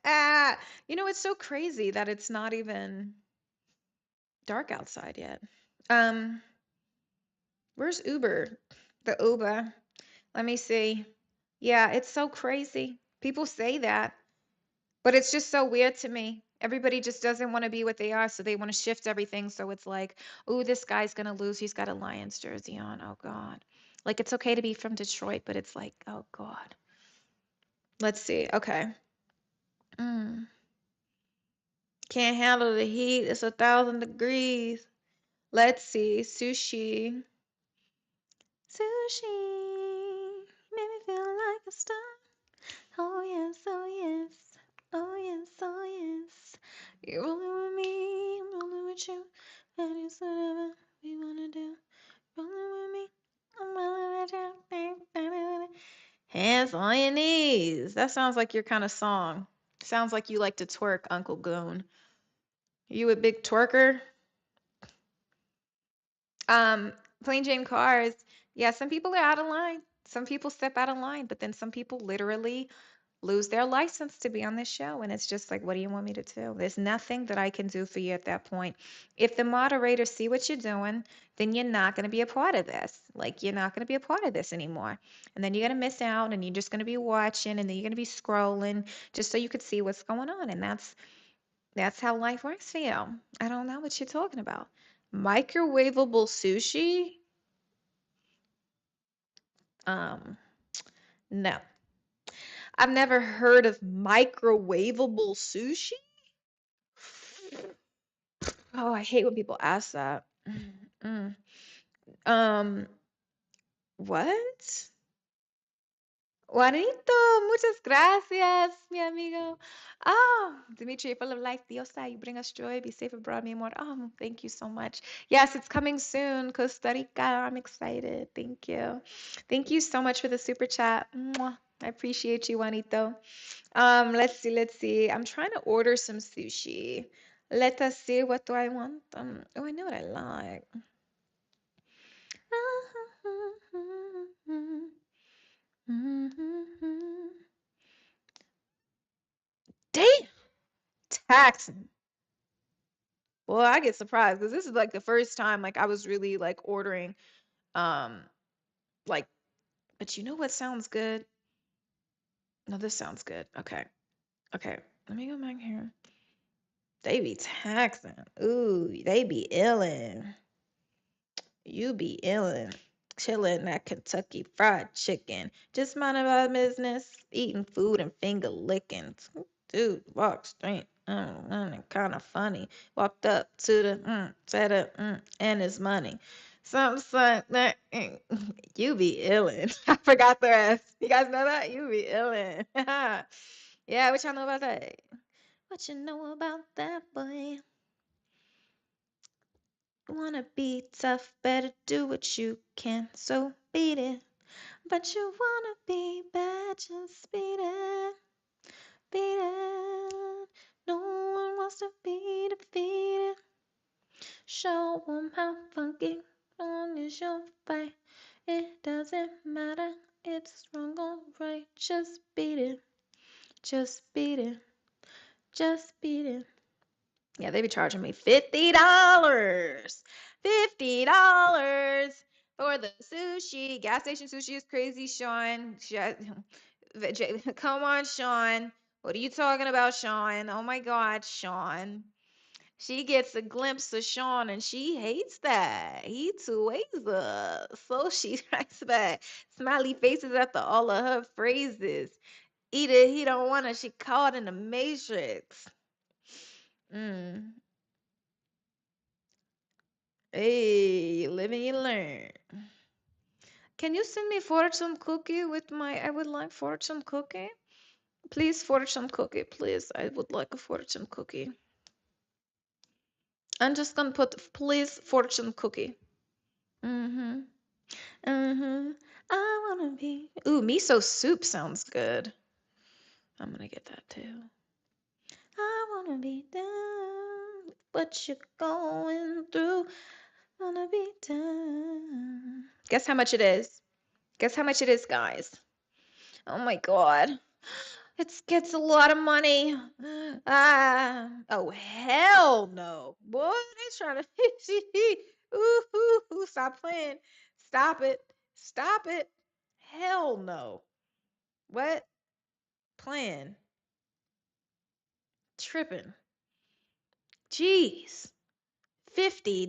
Speaker 1: Ah, it's so crazy that it's not even dark outside yet. Um, where's Uber? The Uber. Let me see. Yeah, it's so crazy. People say that, but it's just so weird to me. Everybody just doesn't want to be what they are, so they want to shift everything. So it's like, oh, this guy's gonna lose. He's got a Lions jersey on. Oh God. Like it's okay to be from Detroit, but it's like, oh God. Let's see. Okay. Mm. Can't handle the heat. It's 1,000 degrees. Let's see. Sushi. Sushi. Made me feel like a star. Oh yes, oh yes. Oh yes, oh yes. You're rolling with me, I'm rolling with you. And it's whatever we wanna do. Rolling with me, I'm rolling with you. Hands on your knees. That sounds like your kind of song. Sounds like you like to twerk, Uncle Goon. You a big twerker? Um, Plain Jane cars. Yeah, some people are out of line. Some people step out of line, but then some people literally lose their license to be on this show. And it's just like, what do you want me to do? There's nothing that I can do for you at that point. If the moderators see what you're doing, then you're not going to be a part of this. Like, you're not going to be a part of this anymore. And then you're going to miss out and you're just going to be watching and then you're going to be scrolling just so you could see what's going on. And that's how life works for you. I don't know what you're talking about. Microwavable sushi? Um, no. I've never heard of microwavable sushi. Oh, I hate when people ask that. Mm. Um, what? Juanito, muchas gracias, mi amigo. Oh, Demetria, full of life, diosa, you bring us joy, be safe abroad, mi amor. Oh, thank you so much. Yes, it's coming soon, Costa Rica. I'm excited. Thank you. Thank you so much for the super chat. Mwah. I appreciate you, Juanito. Let's see, let's see. I'm trying to order some sushi. Let us see, what do I want? Oh, I know what I like. Date taxing. Well, I get surprised because this is like the first time like I was really like ordering um like but you know what sounds good? No, this sounds good. Okay. Okay. Let me go back here. They be taxing. Ooh, they be illin'. You be illin'. Chillin' that Kentucky Fried Chicken. Just minding my business. Eating food and finger licking. Dude walked straight. Kind of funny. Walked up to the said and his money. Something like that. You be illin'. I forgot the rest. You guys know that? You be illin'. Yeah, what y'all know about that? What you know about that, boy? Wanna be tough, better do what you can, so beat it. But you wanna be bad, just beat it, beat it. No one wants to be defeated. Show 'em how funky, long as you're fight. It doesn't matter, it's wrong or right, just beat it, just beat it, just beat it. Yeah, they be charging me $50. $50 for the sushi. Gas station sushi is crazy, Sean. Come on, Sean. What are you talking about, Sean? Oh my God, Sean. She gets a glimpse of Sean and she hates that. He too ways. So she writes back. Smiley faces after all of her phrases. Either he don't want her, she caught in the matrix. Mm. Hey, you live and you learn. Can you send me fortune cookie with my, I would like fortune cookie? Please, fortune cookie, please. I would like a fortune cookie. I'm just gonna put, please, fortune cookie. Mm-hmm. Mm-hmm. I wanna be. Ooh, miso soup sounds good. I'm gonna get that too. I wanna be down with what you're going through. Gonna be done. Guess how much it is? Guess how much it is, guys? Oh my God. Gets a lot of money. Oh hell no. Boy, they trying to stop playing. Stop it. Stop it. Hell no. What? Playing. Tripping. Jeez. $50.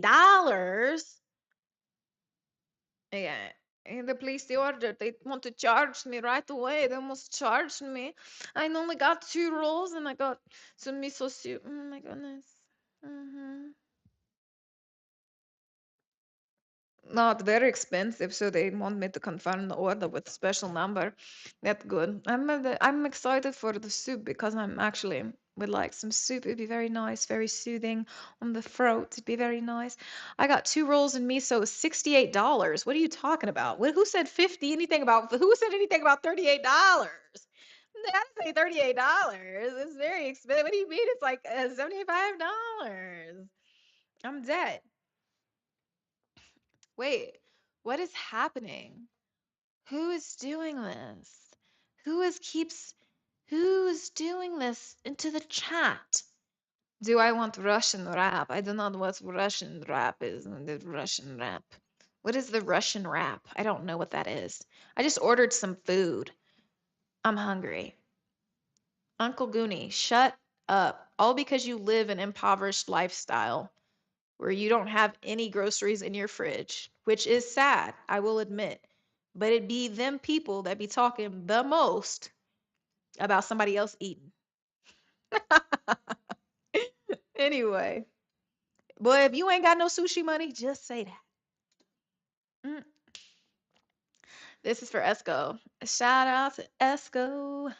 Speaker 1: Yeah. And the police, they ordered, they want to charge me right away. They almost charged me. I only got 2 rolls and I got some miso soup. Oh my goodness. Hmm. Not very expensive, so they want me to confirm the order with special number. That's good. I'm excited for the soup because I'm actually would like some soup. It'd be very nice, very soothing on the throat. It'd be very nice. I got 2 rolls in miso, $68. What are you talking about? Who said 50? Who said anything about $38? That is $38. It's very expensive. What do you mean? It's like $75. I'm dead. Wait, what is happening? Who is doing this? Who is doing this into the chat? Do I want Russian rap? I don't know what Russian rap is. The Russian rap. What is the Russian rap? I don't know what that is. I just ordered some food. I'm hungry. Uncle Goonie, shut up. All because you live an impoverished lifestyle where you don't have any groceries in your fridge, which is sad, I will admit. But it be them people that be talking the most about somebody else eating. Anyway, boy, if you ain't got no sushi money, just say that. Mm. This is for Esco. Shout out to Esco,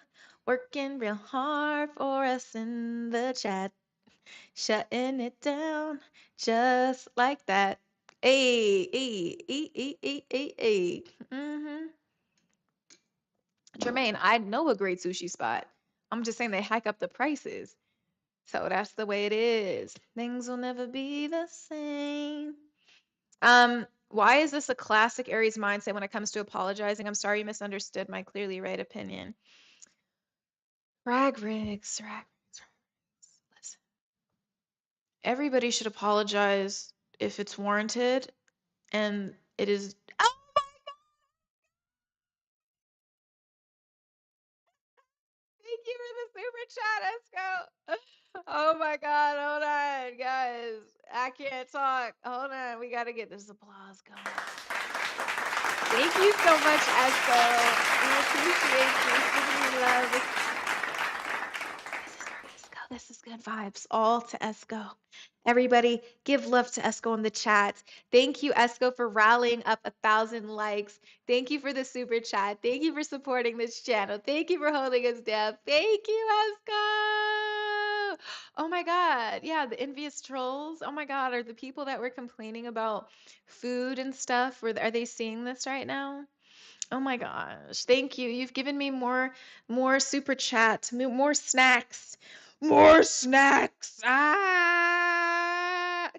Speaker 1: working real hard for us in the chat, shutting it down just like that. Hey, hey, hey, hey, hey, hey, hey. Mm-hmm. Jermaine, I know a great sushi spot. I'm just saying they hike up the prices. So that's the way it is. Things will never be the same. Why is this a classic Aries mindset when it comes to apologizing? I'm sorry you misunderstood my clearly right opinion. Rag rigs, rag rigs, rag rigs. Listen, everybody should apologize if it's warranted, and it is. Oh my God! Thank you for the super chat, Esco. Oh my God, hold on, guys. I can't talk. Hold on, we gotta get this applause going. Thank you so much, Esco. We appreciate you giving me love. This is for Esco. This is good vibes. All to Esco. Everybody, give love to Esco in the chat. Thank you, Esco, for rallying up 1,000 likes. Thank you for the super chat. Thank you for supporting this channel. Thank you for holding us down. Thank you, Esco. Oh my God. Yeah, the envious trolls. Oh my God. Are the people that were complaining about food and stuff, are they seeing this right now? Oh my gosh. Thank you. You've given me more super chat, more snacks. More snacks. Ah.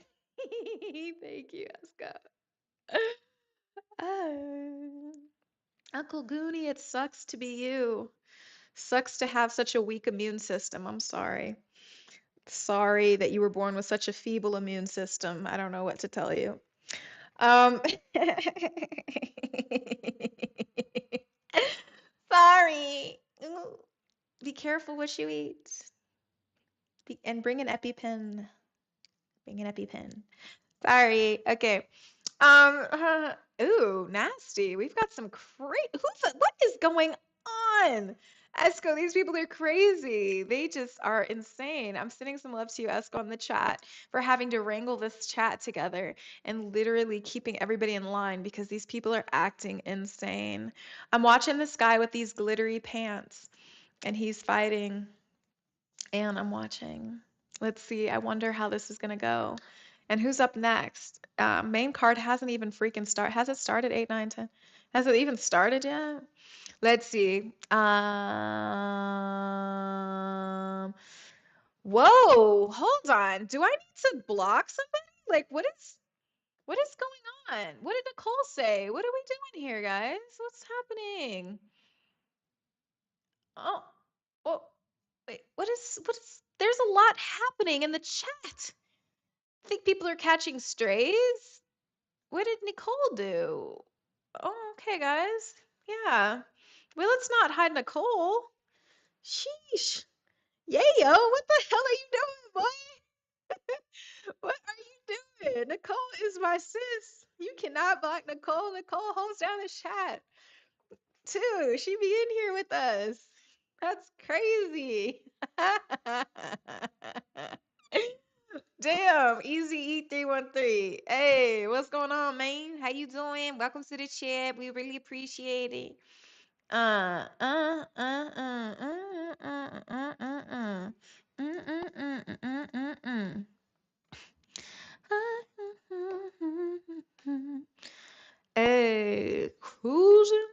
Speaker 1: Thank you, Eska. Oh. Uncle Goonie, it sucks to be you. Sucks to have such a weak immune system. I'm sorry. Sorry that you were born with such a feeble immune system. I don't know what to tell you. Um, sorry. Ooh. Be careful what you eat. And bring an EpiPen. Bring an EpiPen. Sorry. Okay. Ooh, nasty. We've got some what is going on? Esco, these people are crazy. They just are insane. I'm sending some love to you, Esco, in the chat for having to wrangle this chat together and literally keeping everybody in line because these people are acting insane. I'm watching this guy with these glittery pants and he's fighting and I'm watching. Let's see. I wonder how this is gonna go. And who's up next? Main card hasn't even freaking started. Has it started? 8, 9, 10. Has it even started yet? Let's see. Whoa, hold on. Do I need to block somebody? Like, what is?
Speaker 2: What is going on? What did Nicole say? What are we doing here, guys? What's happening? Oh, oh, wait, what is, there's a lot happening in the chat. I think people are catching strays. What did Nicole do? Oh, okay, guys. Yeah. Well, let's not hide Nicole. Sheesh. Yayo, what the hell are you doing, boy? What are you doing? Nicole is my sis. You cannot block Nicole. Nicole holds down the chat too. She be in here with us. That's crazy. Damn, Easy E313. Hey, what's going on, man? How you doing? Welcome to the chat. We really appreciate it. Uh, uh, uh, uh, uh, uh, uh, uh, uh, uh. Hey, cruising,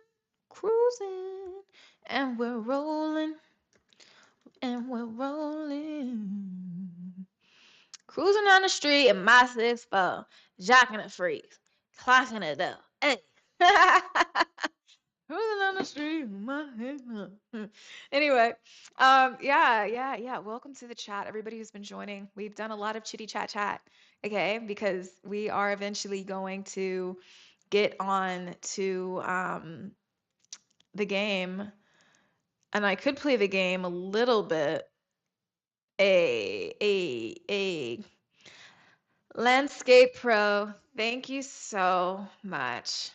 Speaker 2: cruising, and we're rolling, and we're rolling. Cruising down the street in my 6'4", jocking a freak, clocking it up. Hey. Cruising down the street with my head up. Anyway, yeah. Welcome to the chat, everybody who's been joining. We've done a lot of chitty chat, okay? Because we are eventually going to get on to the game, and I could play the game a little bit. A Landscape Pro, thank you so much.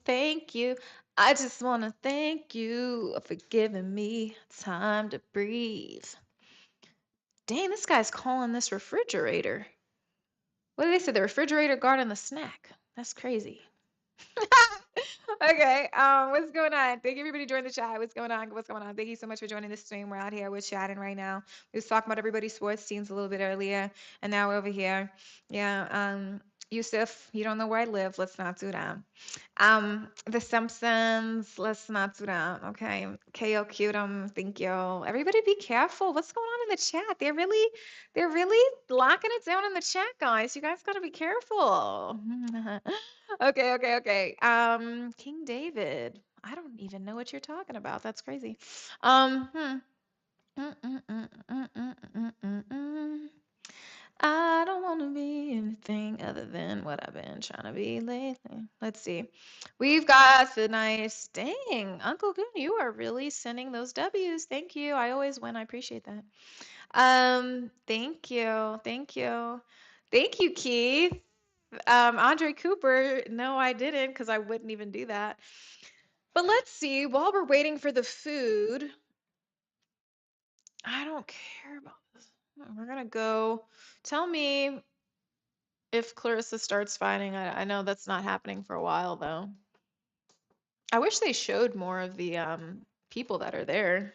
Speaker 2: Thank you. I just want to thank you for giving me time to breathe. Dang, this guy's calling this refrigerator. What did they say? The refrigerator guarding the snack. That's crazy. Okay, what's going on? Thank you everybody joining the chat. What's going on? What's going on? Thank you so much for joining the stream. We're out here, we're chatting right now. We was talking about everybody's sports teams a little bit earlier, and now we're over here. Yeah, Yusuf, you don't know where I live. Let's not do that. The Simpsons, let's not do that. Okay. KO Cutum, thank you. Everybody be careful. What's going on in the chat? They're really locking it down in the chat, guys. You guys gotta be careful. Okay. King David. I don't even know what you're talking about. That's crazy. Um, hmm. Mm, mm, mm, mm, mm, mm, mm, mm. I don't want to be anything other than what I've been trying to be lately. Let's see. We've got the nice, dang, Uncle Goon, you are really sending those W's. Thank you. I always win. I appreciate that. Thank you. Thank you. Thank you, Keith. Andre Cooper, no, I didn't because I wouldn't even do that. But let's see. While we're waiting for the food, I don't care about this. We're gonna go. Tell me if Clarissa starts fighting. I know that's not happening for a while though. I wish they showed more of the people that are there.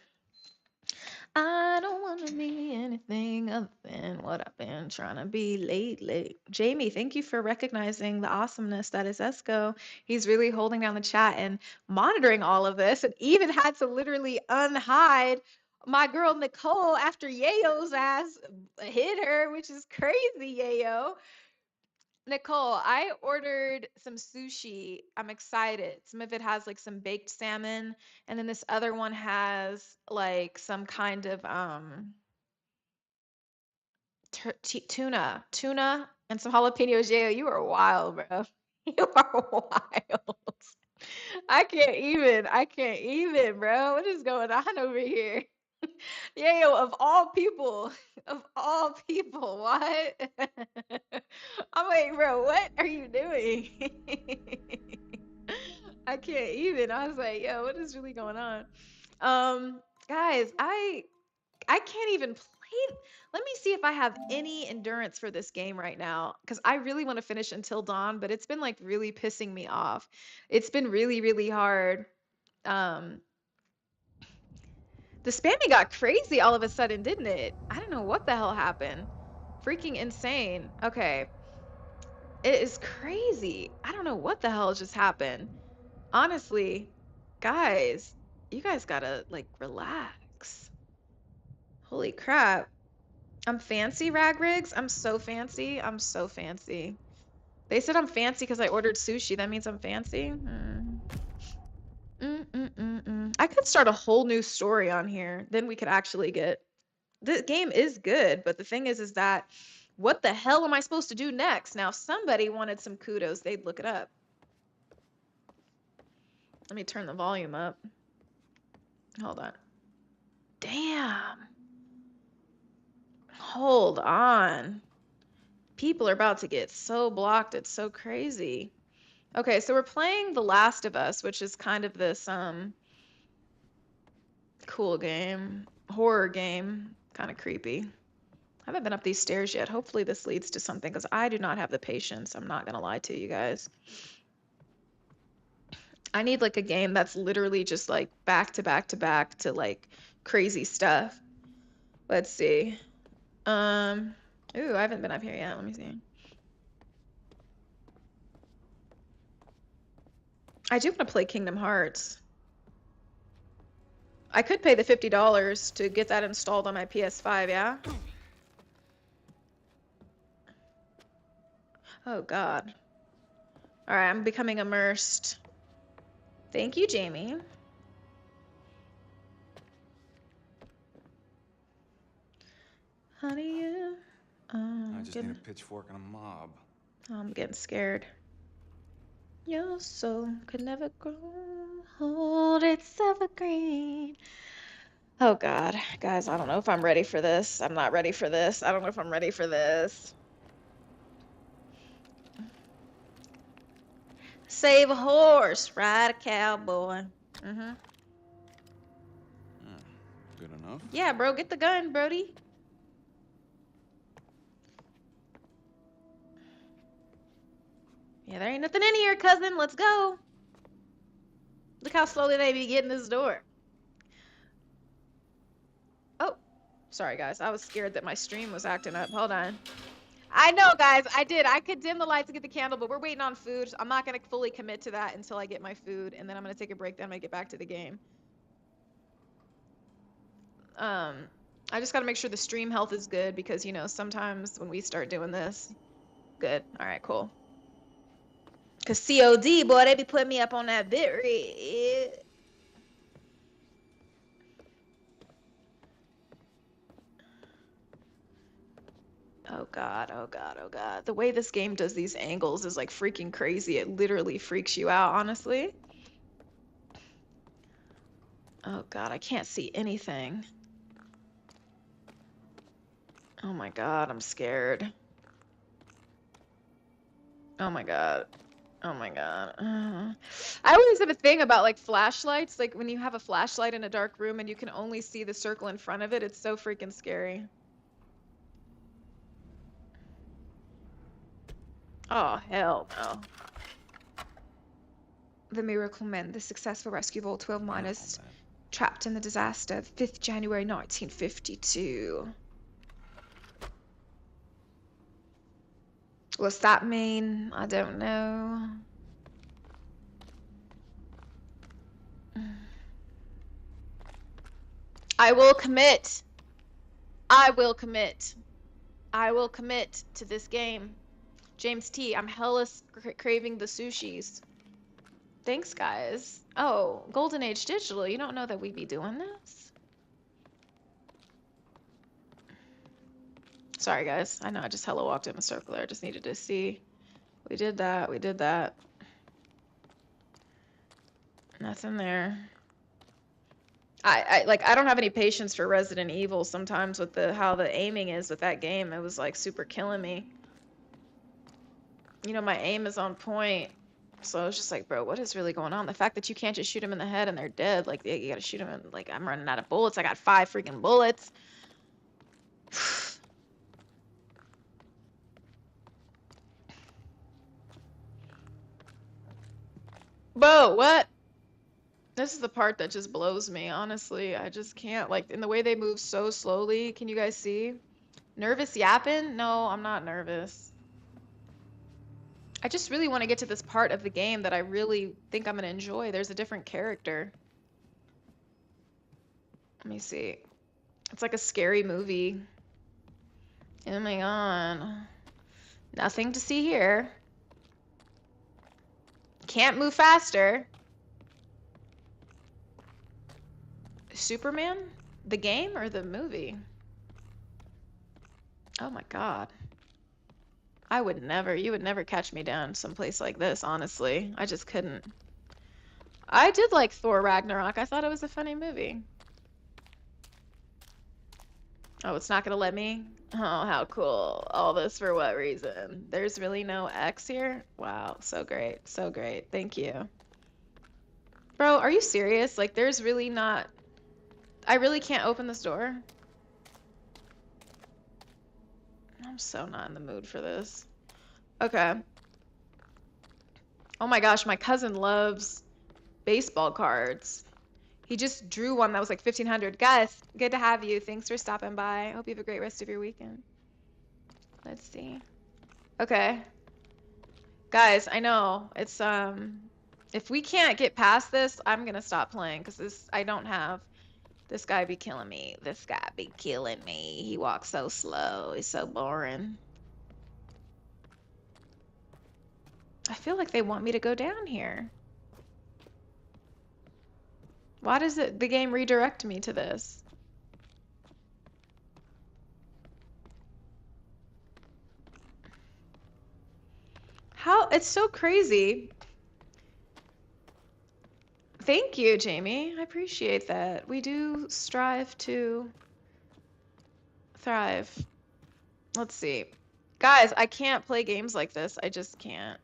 Speaker 2: I don't want to be anything other than what I've been trying to be lately. Jamie, thank you for recognizing the awesomeness that is Esco. He's really holding down the chat and monitoring all of this, and even had to literally unhide my girl Nicole after Yayo's ass hit her, which is crazy, Yayo. Nicole, I ordered some sushi. I'm excited. Some of it has like some baked salmon, and then this other one has like some kind of tuna, and some jalapenos. Yeah, you are wild, bro. You are wild. I can't even, bro. What is going on over here? Yeah, yo, of all people, what? I'm like, bro, what are you doing? I can't even. I was like, yo, what is really going on? Guys, I can't even play. Let me see if I have any endurance for this game right now, because I really want to finish until dawn, but it's been like really pissing me off. It's been really, really hard. Um, the spamming got crazy all of a sudden, didn't it? I don't know what the hell happened. Freaking insane. Okay. It is crazy. I don't know what the hell just happened. Honestly, guys, you guys gotta like relax. Holy crap. I'm fancy, Ragrigs. I'm so fancy. I'm so fancy. They said I'm fancy because I ordered sushi. That means I'm fancy? I could start a whole new story on here. Then we could actually get... The game is good, but the thing is that what the hell am I supposed to do next? Now, if somebody wanted some kudos, they'd look it up. Let me turn the volume up. Hold on. Damn. Hold on. People are about to get so blocked. It's so crazy. Okay, so we're playing The Last of Us, which is kind of this cool game, horror game, kind of creepy. I haven't been up these stairs yet. Hopefully this leads to something because I do not have the patience. I'm not gonna lie to you guys. I need like a game that's literally just like back to back to back to like crazy stuff. Let's see. Ooh, I haven't been up here yet. Let me see. I do want to play Kingdom Hearts. I could pay the $50 to get that installed on my PS5, yeah? Oh, God. All right, I'm becoming immersed. Thank you, Jamie. Honey, you...
Speaker 3: I just need a pitchfork and a mob.
Speaker 2: I'm getting scared. Your soul could never grow old, it's evergreen. Oh God, guys, I don't know if I'm ready for this. I'm not ready for this. I don't know if I'm ready for this. Save a horse, ride a cowboy.
Speaker 3: Good enough.
Speaker 2: Yeah, bro, get the gun, Brody. Yeah, there ain't nothing in here, cousin. Let's go. Look how slowly they be getting this door. Oh, sorry, guys. I was scared that my stream was acting up. Hold on. I know, guys. I did. I could dim the lights and get the candle, but we're waiting on food. I'm not going to fully commit to that until I get my food, and then I'm going to take a break. Then I get back to the game. I just got to make sure the stream health is good because, you know, sometimes when we start doing this, good. All right, cool. Because COD, boy, they be putting me up on that bit rate. Oh God, oh God, oh God. The way this game does these angles is like freaking crazy. It literally freaks you out, honestly. Oh God, I can't see anything. Oh my God, I'm scared. Oh my God. Oh my God. I always have a thing about like flashlights. Like when you have a flashlight in a dark room and you can only see the circle in front of it, it's so freaking scary. Oh, hell no. The Miracle Men, the successful rescue of all 12 miners trapped in the disaster, 5th January 1952. What's that mean? I don't know. I will commit. I will commit. I will commit to this game. James T, I'm hella craving the sushis. Thanks, guys. Oh, Golden Age Digital. You don't know that we'd be doing this? Sorry, guys. I know I just hella walked in a circle there. I just needed to see. We did that. We did that. Nothing there. I don't have any patience for Resident Evil sometimes with how the aiming is with that game. It was like super killing me. You know, my aim is on point. So I was just like, bro, what is really going on? The fact that you can't just shoot them in the head and they're dead. Like, yeah, you gotta shoot them in, like, I'm running out of bullets. I got 5 freaking bullets. Bro, what? This is the part that just blows me, honestly. I just can't, like, in the way they move so slowly. Can you guys see? Nervous yapping? No, I'm not nervous. I just really want to get to this part of the game that I really think I'm going to enjoy. There's a different character. Let me see. It's like a scary movie.
Speaker 1: Oh my god. Nothing to see here. Can't move faster. Superman? The game or the movie? Oh my god. You would never catch me down someplace like this, honestly. I just couldn't. I did like Thor Ragnarok. I thought it was a funny movie. Oh, it's not gonna let me? Oh, how cool. All this for what reason? There's really no X here? Wow, so great. So great. Thank you. Bro, are you serious? Like, there's really not... I really can't open this door? I'm so not in the mood for this. Okay. Oh my gosh, my cousin loves baseball cards. He just drew one that was like 1,500. Gus, good to have you. Thanks for stopping by. Hope you have a great rest of your weekend. Let's see. Okay. Guys, I know it's if we can't get past this, I'm gonna stop playing because I don't have this guy be killing me. This guy be killing me. He walks so slow. He's so boring. I feel like they want me to go down here. Why does the game redirect me to this? How? It's so crazy. Thank you, Jamie. I appreciate that. We do strive to thrive. Let's see. Guys, I can't play games like this. I just can't.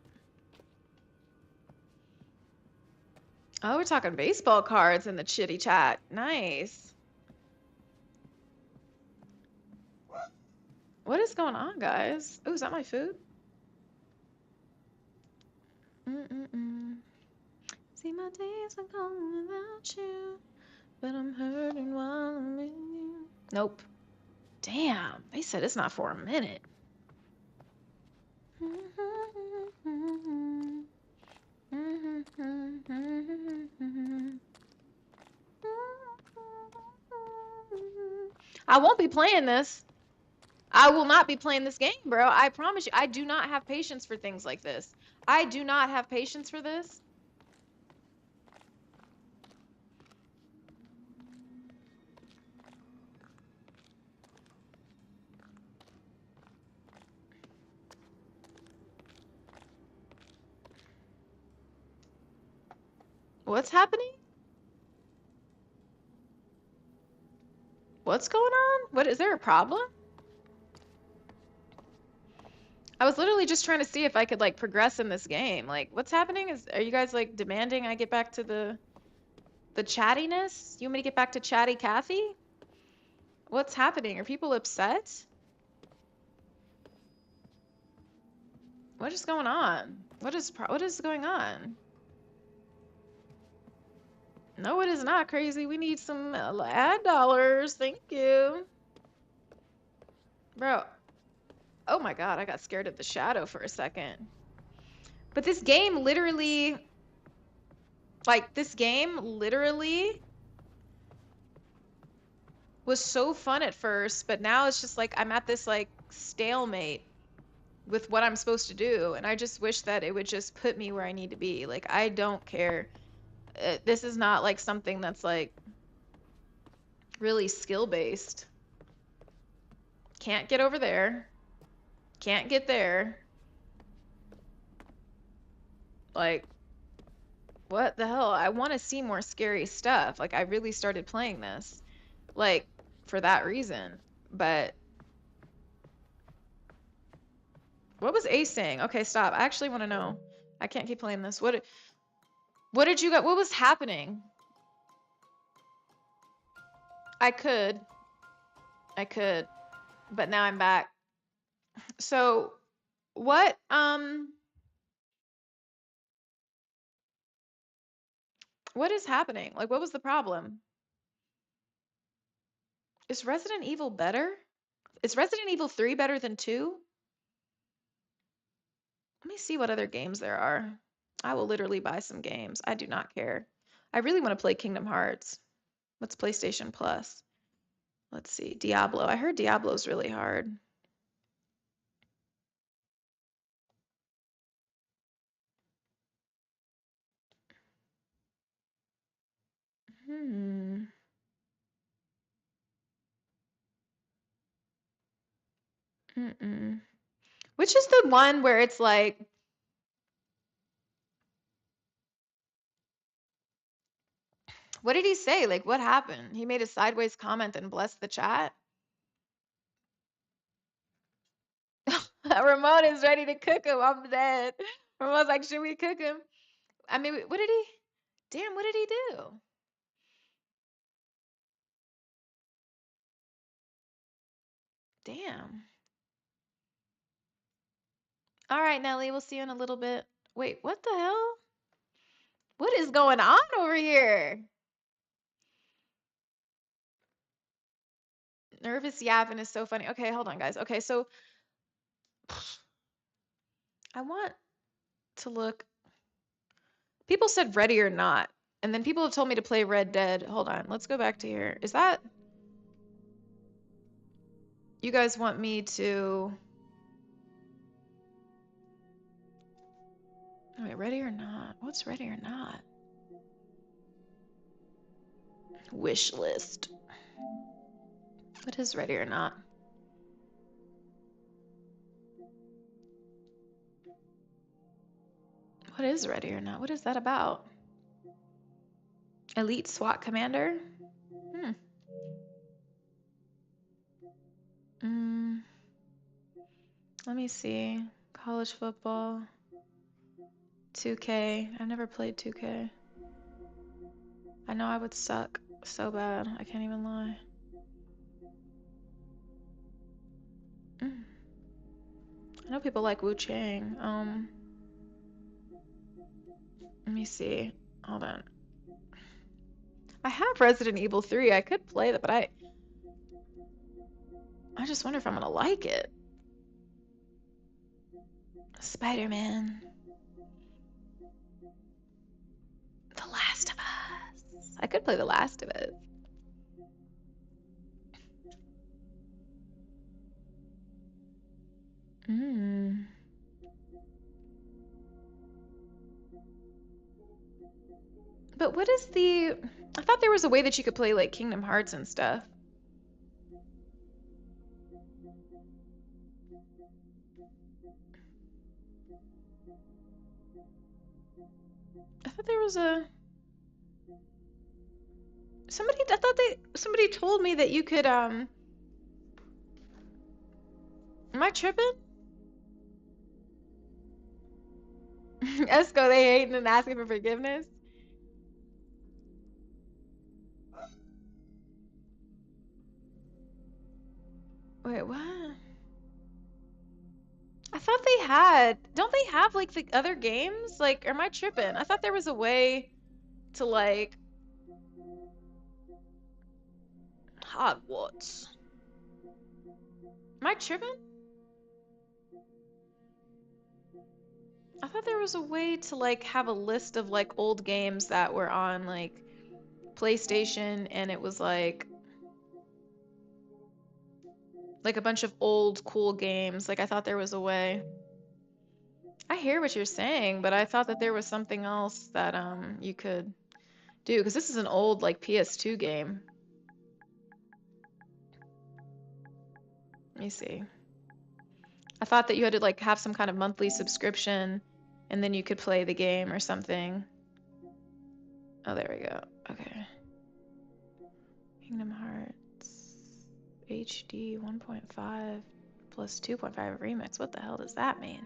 Speaker 1: Oh, we're talking baseball cards in the chitty chat. Nice. What is going on, guys? Oh, is that my food? See, my days are gone without you, but I'm hurting while I'm with you. Nope. Damn, they said it's not for a minute. I won't be playing this. I will not be playing this game, bro. I promise you. I do not have patience for things like this. I do not have patience for this. What's happening? What's going on? What is there a problem? I was literally just trying to see if I could like progress in this game. Like, what's happening? Are you guys like demanding I get back to the chattiness? You want me to get back to chatty Kathy? What's happening? Are people upset? What is going on? What is going on? No, it is not crazy. We need some ad dollars. Thank you. Bro. Oh my god, I got scared of the shadow for a second. But this game literally... Like, this game literally was so fun at first, but now it's just like I'm at this like stalemate with what I'm supposed to do, and I just wish that it would just put me where I need to be. Like, I don't care. This is not like something that's like really skill-based. Can't get over there. Can't get there. Like, what the hell? I want to see more scary stuff. Like, I really started playing this, like, for that reason. But what was Ace saying? Okay, stop. I actually want to know. I can't keep playing this. What did you got? What was happening? I could, but now I'm back. So, what is happening? Like, what was the problem? Is Resident Evil better? Is Resident Evil 3 better than 2? Let me see what other games there are. I will literally buy some games. I do not care. I really want to play Kingdom Hearts. What's PlayStation Plus? Let's see. Diablo. I heard Diablo's really hard. Mm. Mm-mm. Which is the one where it's like, what did he say? Like, what happened? He made a sideways comment and blessed the chat. Ramon is ready to cook him. I'm dead. Ramon's like, should we cook him? I mean, what did he? Damn, what did he do? Damn. All right, Nelly, we'll see you in a little bit. Wait, what the hell? What is going on over here? Nervous yapping is so funny. Okay, hold on, guys. Okay, so I want to look. People said ready or not, and then people have told me to play Red Dead. Hold on, let's go back to here. Is that? You guys want me to? Wait, ready or not? What's ready or not? Wish list. What is ready or not? What is ready or not? What is that about? Elite SWAT commander? Hmm. Let me see. College football. 2K. I've never played 2K. I know I would suck so bad. I can't even lie. I know people like Wu Chang. Let me see. Hold on. I have Resident Evil 3. I could play that, but I just wonder if I'm gonna like it. Spider-Man. The Last of Us. I could play The Last of Us. But what is the... I thought there was a way that you could play like Kingdom Hearts and stuff. I thought there was a... Somebody told me that you could, Am I tripping? Esco, they hating and asking for forgiveness? Wait, what? I thought they had... Don't they have, like, the other games? Like, or am I tripping? I thought there was a way to, like... Hogwarts. Am I tripping? I thought there was a way to, like, have a list of, like, old games that were on, like, PlayStation, and it was, like a bunch of old, cool games. Like, I thought there was a way. I hear what you're saying, but I thought that there was something else that, you could do, because this is an old, like, PS2 game. Let me see. I thought that you had to, like, have some kind of monthly subscription, and then you could play the game or something. Oh, there we go. Okay. Kingdom Hearts HD 1.5 plus 2.5 remix. What the hell does that mean?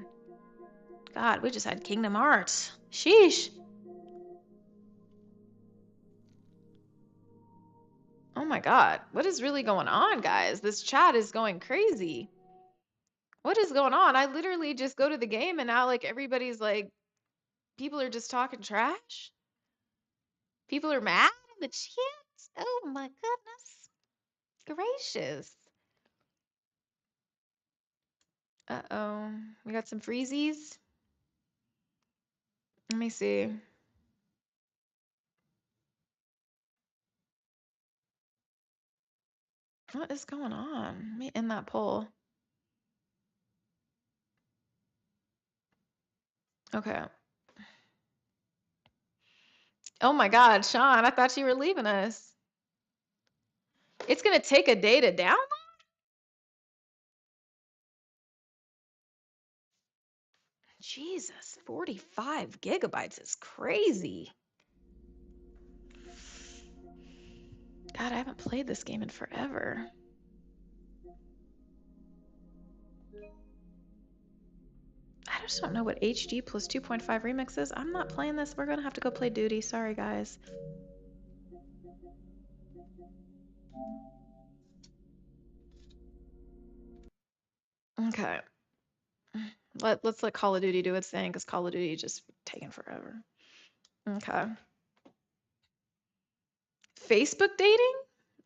Speaker 1: God, we just had Kingdom Hearts. Sheesh. Oh my God. What is really going on, guys? This chat is going crazy. What is going on? I literally just go to the game and now, like, everybody's like, people are just talking trash. People are mad in the chat. Oh my goodness gracious. Uh-oh. We got some freezies. Let me see. What is going on? Let me end that poll. Okay.
Speaker 2: Oh my God, Sean, I thought you were leaving us. It's gonna take a day to download? Jesus, 45 gigabytes is crazy. God, I haven't played this game in forever. I just don't know what HD plus 2.5 remix is. I'm not playing this. We're gonna have to go play Duty. Sorry, guys. Okay. Let's let Call of Duty do its thing, because Call of Duty is just taking forever. Okay. Facebook dating?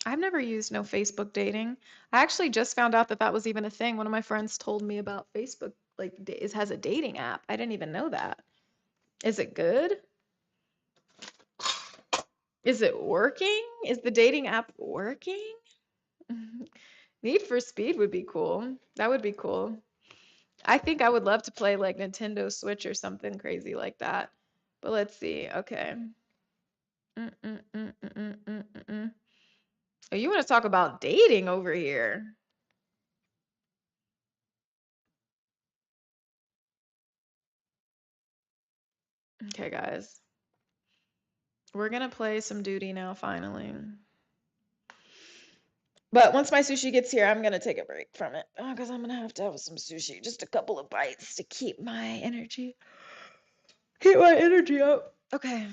Speaker 2: I've never used no Facebook dating. I actually just found out that that was even a thing. One of my friends told me about Facebook, like, it has a dating app. I didn't even know that. Is it good? Is it working? Is the dating app working? Need for Speed would be cool. That would be cool. I think I would love to play like Nintendo Switch or something crazy like that. But let's see. Okay. Oh, you want to talk about dating over here? Okay, guys. We're gonna play some Duty now, finally. But once my sushi gets here, I'm gonna take a break from it. Because I'm gonna have to have some sushi. Just a couple of bites to keep my energy. Keep my energy up. Okay.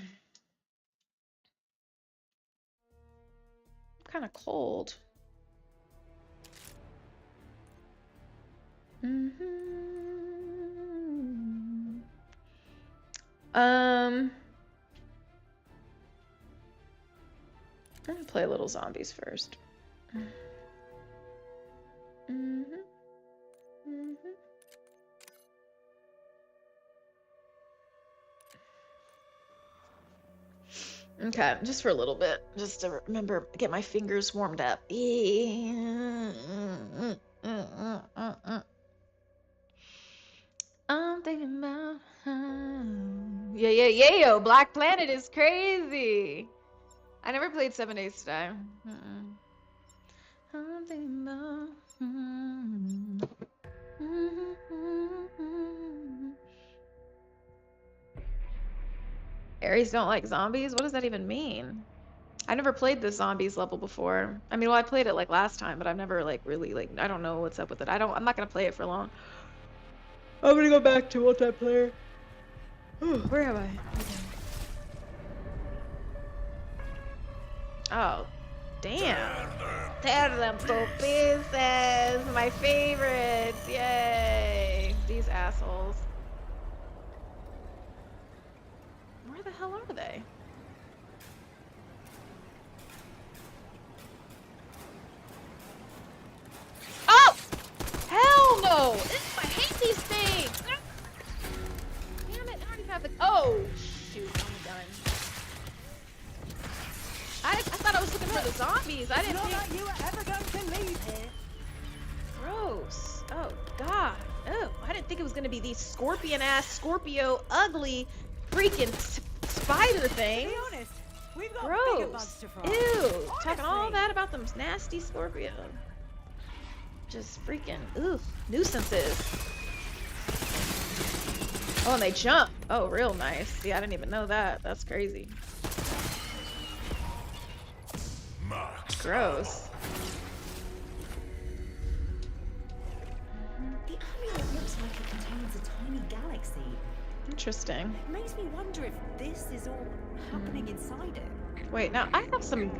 Speaker 2: I'm kind of cold. I'm gonna play a little zombies first. Okay, just for a little bit, just to remember, get my fingers warmed up. I'm thinking about yo, Black Planet is crazy. I never played 7 Days to Die. I'm thinking about Aries don't like zombies? What does that even mean? I never played the zombies level before. I mean, well, I played it like last time, but I've never like really like I don't know what's up with it. I'm not gonna play it for long. I'm gonna go back to multiplayer. Where am I? Okay. Oh, damn. Tear them to pieces. My favorites. Yay. These assholes. Where the hell are they? Oh! Hell no! I hate these things! Damn it, I already have the... Oh, shoot, I'm done. I thought I was looking for the zombies. I didn't think... you were ever going to leave here. Gross. Oh, God. Oh, I didn't think it was going to be these scorpion-ass, Scorpio, ugly, freaking spider things. To be honest, we've got bigger bugs to fry. Ew. Honestly. Talking all that about them nasty Scorpio. Just freaking, ooh, nuisances. Oh, and they jump. Oh, real nice. See, I didn't even know that. That's crazy. Gross.
Speaker 4: The amulet looks like it contains a tiny galaxy.
Speaker 2: Interesting.
Speaker 4: It makes me wonder if this is all happening inside it.
Speaker 2: Wait, now I have some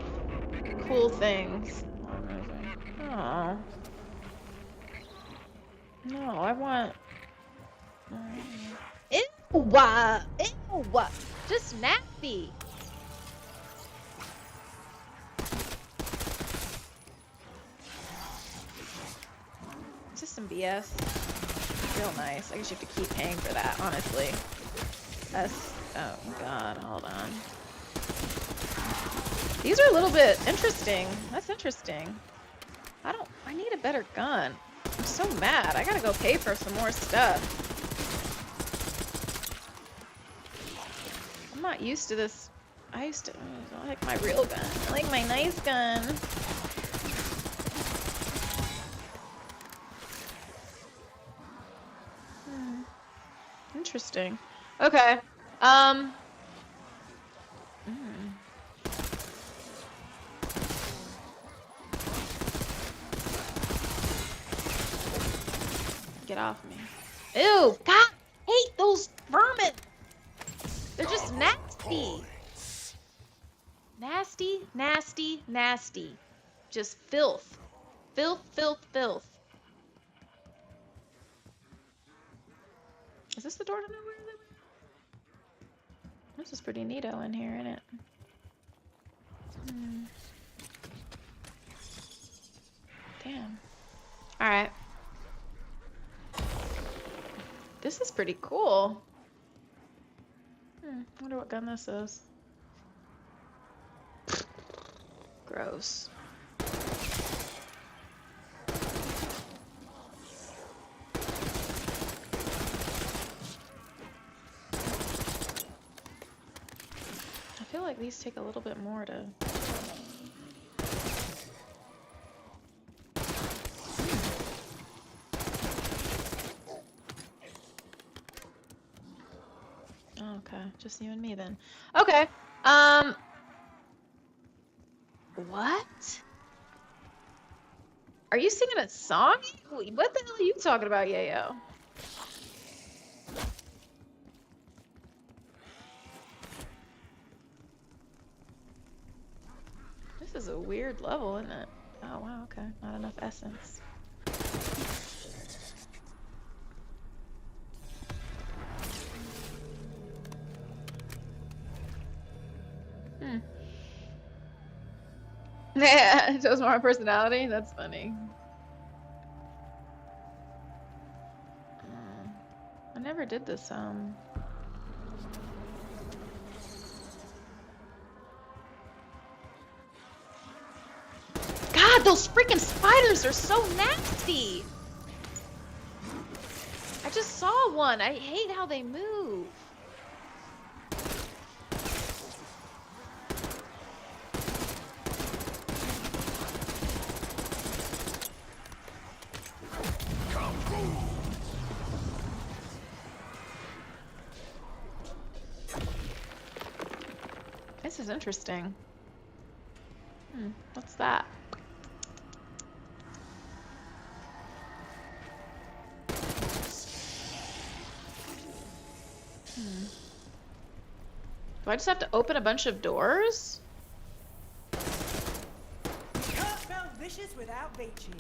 Speaker 2: cool things. Oh. No, I want... Ew! Ew! Just nasty! It's just some BS. Real nice. I guess you have to keep paying for that, honestly. That's... Oh, God. Hold on. These are a little bit interesting. That's interesting. I need a better gun. I'm so mad. I gotta go pay for some more stuff. I'm not used to this
Speaker 1: I used to. I like my real gun. I like my nice gun. Interesting. Okay. Get off me. Ew! God! I hate those vermin! They're just nasty! Nasty, nasty, nasty. Just filth. Filth, filth, filth. Is this the door to nowhere? This is pretty neato in here, isn't it? Damn. Alright. This is pretty cool. Wonder what gun this is. Gross. I feel like these take a little bit more to... Okay, just you and me then. Okay. What? Are you singing a song? Wait, what the hell are you talking about, Yayo? This is a weird level, isn't it? Oh wow, okay. Not enough essence. Yeah, it shows more personality. That's funny. I never did this. God, those freaking spiders are so nasty. I just saw one. I hate how they move. This is interesting. What's that? Do I just have to open a bunch of doors?
Speaker 4: Can't spell vicious without beachy.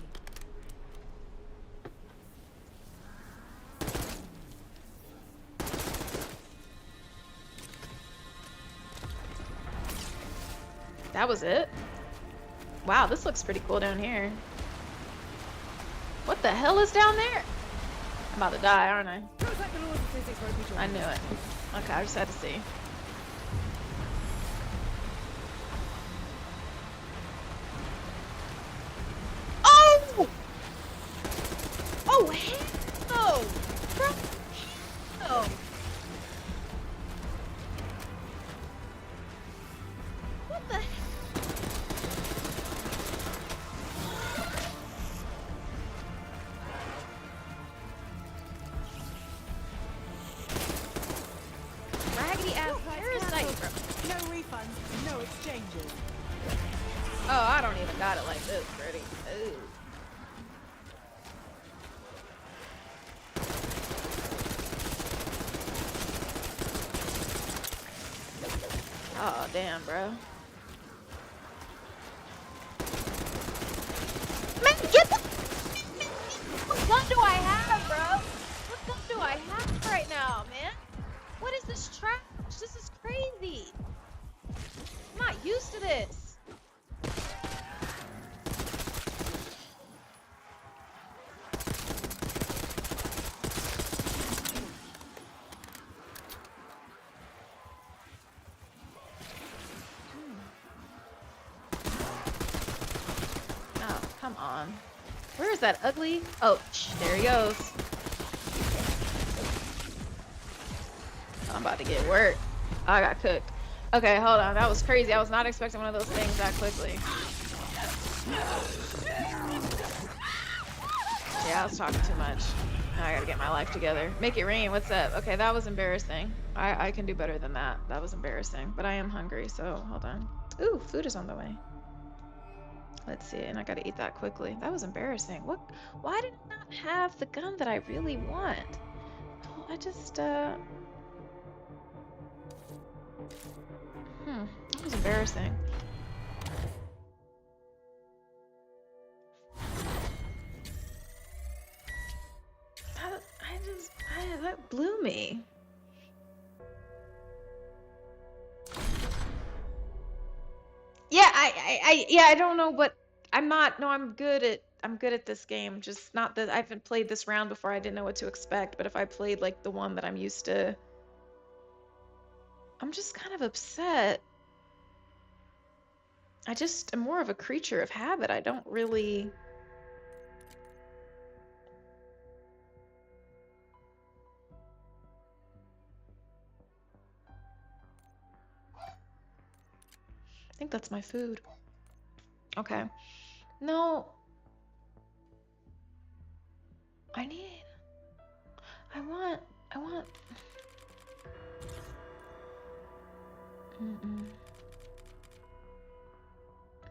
Speaker 1: That was it? Wow, this looks pretty cool down here. What the hell is down there? I'm about to die, aren't I? I knew it. Okay, I just had to see. Oh! Oh, hell no! Bro, hell no! What the hell? Raggedy ass parasite, bro.
Speaker 4: No refunds, no exchanges.
Speaker 1: Oh, I don't even got it like this, Freddy. Ooh. Oh, damn, bro. Man, get the... What gun do I have, bro? What gun do I have right now, man? What is this trash? This is crazy. I'm not used to this. Oh, come on. Where is that ugly? Oh, there he goes. I'm about to get worked. I got cooked.
Speaker 2: Okay, hold on. That was crazy. I was not expecting one of those things that quickly. Yeah, I was talking too much. Now I gotta get my life together. Make it rain. What's up? Okay, that was embarrassing. I can do better than that. That was embarrassing. But I am hungry, so hold on. Ooh, food is on the way. Let's see, and I gotta eat that quickly. That was embarrassing. What? Why did I not have the gun that I really want? Oh, I just, that was embarrassing. That blew me. Yeah, I don't know what I'm not. No, I'm good at this game. Just not that I haven't played this round before. I didn't know what to expect. But if I played like the one that I'm used to, I'm just kind of upset. I just am more of a creature of habit. I don't really. I think that's my food. Okay. No. I need. I want.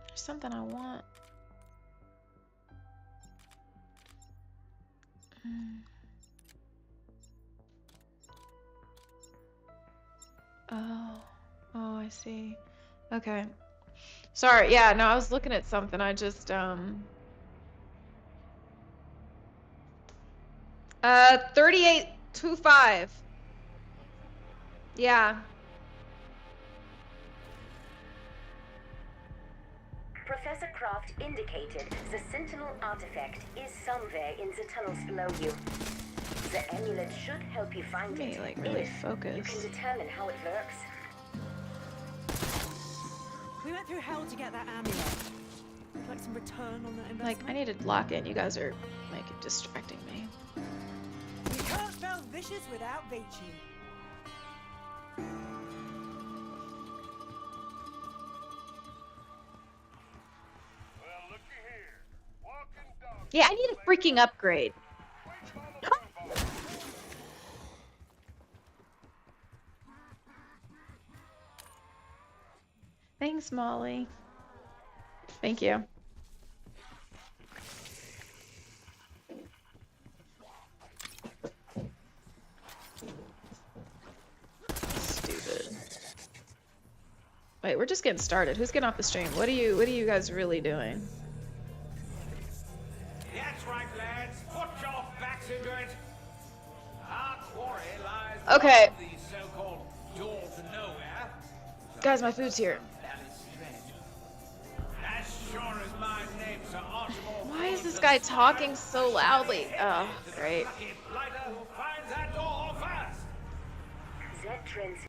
Speaker 2: There's something I want. Oh. Oh, I see. Okay. Sorry. Yeah, no, I was looking at something. I just 3825. Yeah.
Speaker 5: Professor Kraft indicated the Sentinel artifact is somewhere in the tunnels below you. The amulet should help you find
Speaker 1: Let me
Speaker 5: it.
Speaker 1: like really
Speaker 5: if
Speaker 1: focus.
Speaker 5: you can determine how it works.
Speaker 4: We went through hell to get that amulet. Would you like some return on that investment?
Speaker 1: Like I need to lock in. You guys are like distracting me.
Speaker 4: You can't spell vicious without Vici.
Speaker 2: Yeah, I need a freaking upgrade.
Speaker 1: Thanks, Molly. Thank you. Stupid. Wait, we're just getting started. Who's getting off the stream? What are you guys really doing?
Speaker 6: That's right, lads. Put your backs into it. Our quarry lies
Speaker 1: Okay.
Speaker 6: beyond the so-called door to nowhere.
Speaker 1: Guys, my food's here.
Speaker 6: As sure as my name's Sir Archibald.
Speaker 1: Why is this guy talking so loudly? Oh, great.
Speaker 6: Lucky blighter who finds that door first.
Speaker 5: That trans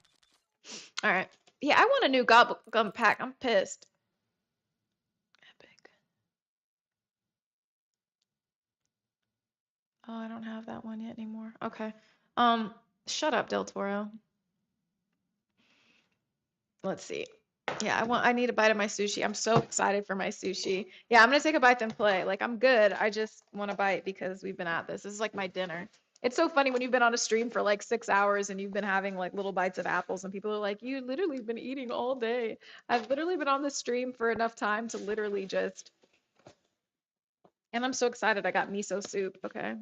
Speaker 1: All right. Yeah, I want a new gum pack. I'm pissed. Epic. Oh, I don't have that one yet anymore. Okay. Shut up, Del Toro. Let's see. Yeah, I need a bite of my sushi. I'm so excited for my sushi. Yeah, I'm gonna take a bite then play. Like I'm good. I just want a bite because we've been at this. This is like my dinner. It's so funny when you've been on a stream for like 6 hours and you've been having like little bites of apples and people are like, you literally been eating all day. I've literally been on the stream for enough time to literally just. And I'm so excited I got miso soup. Okay.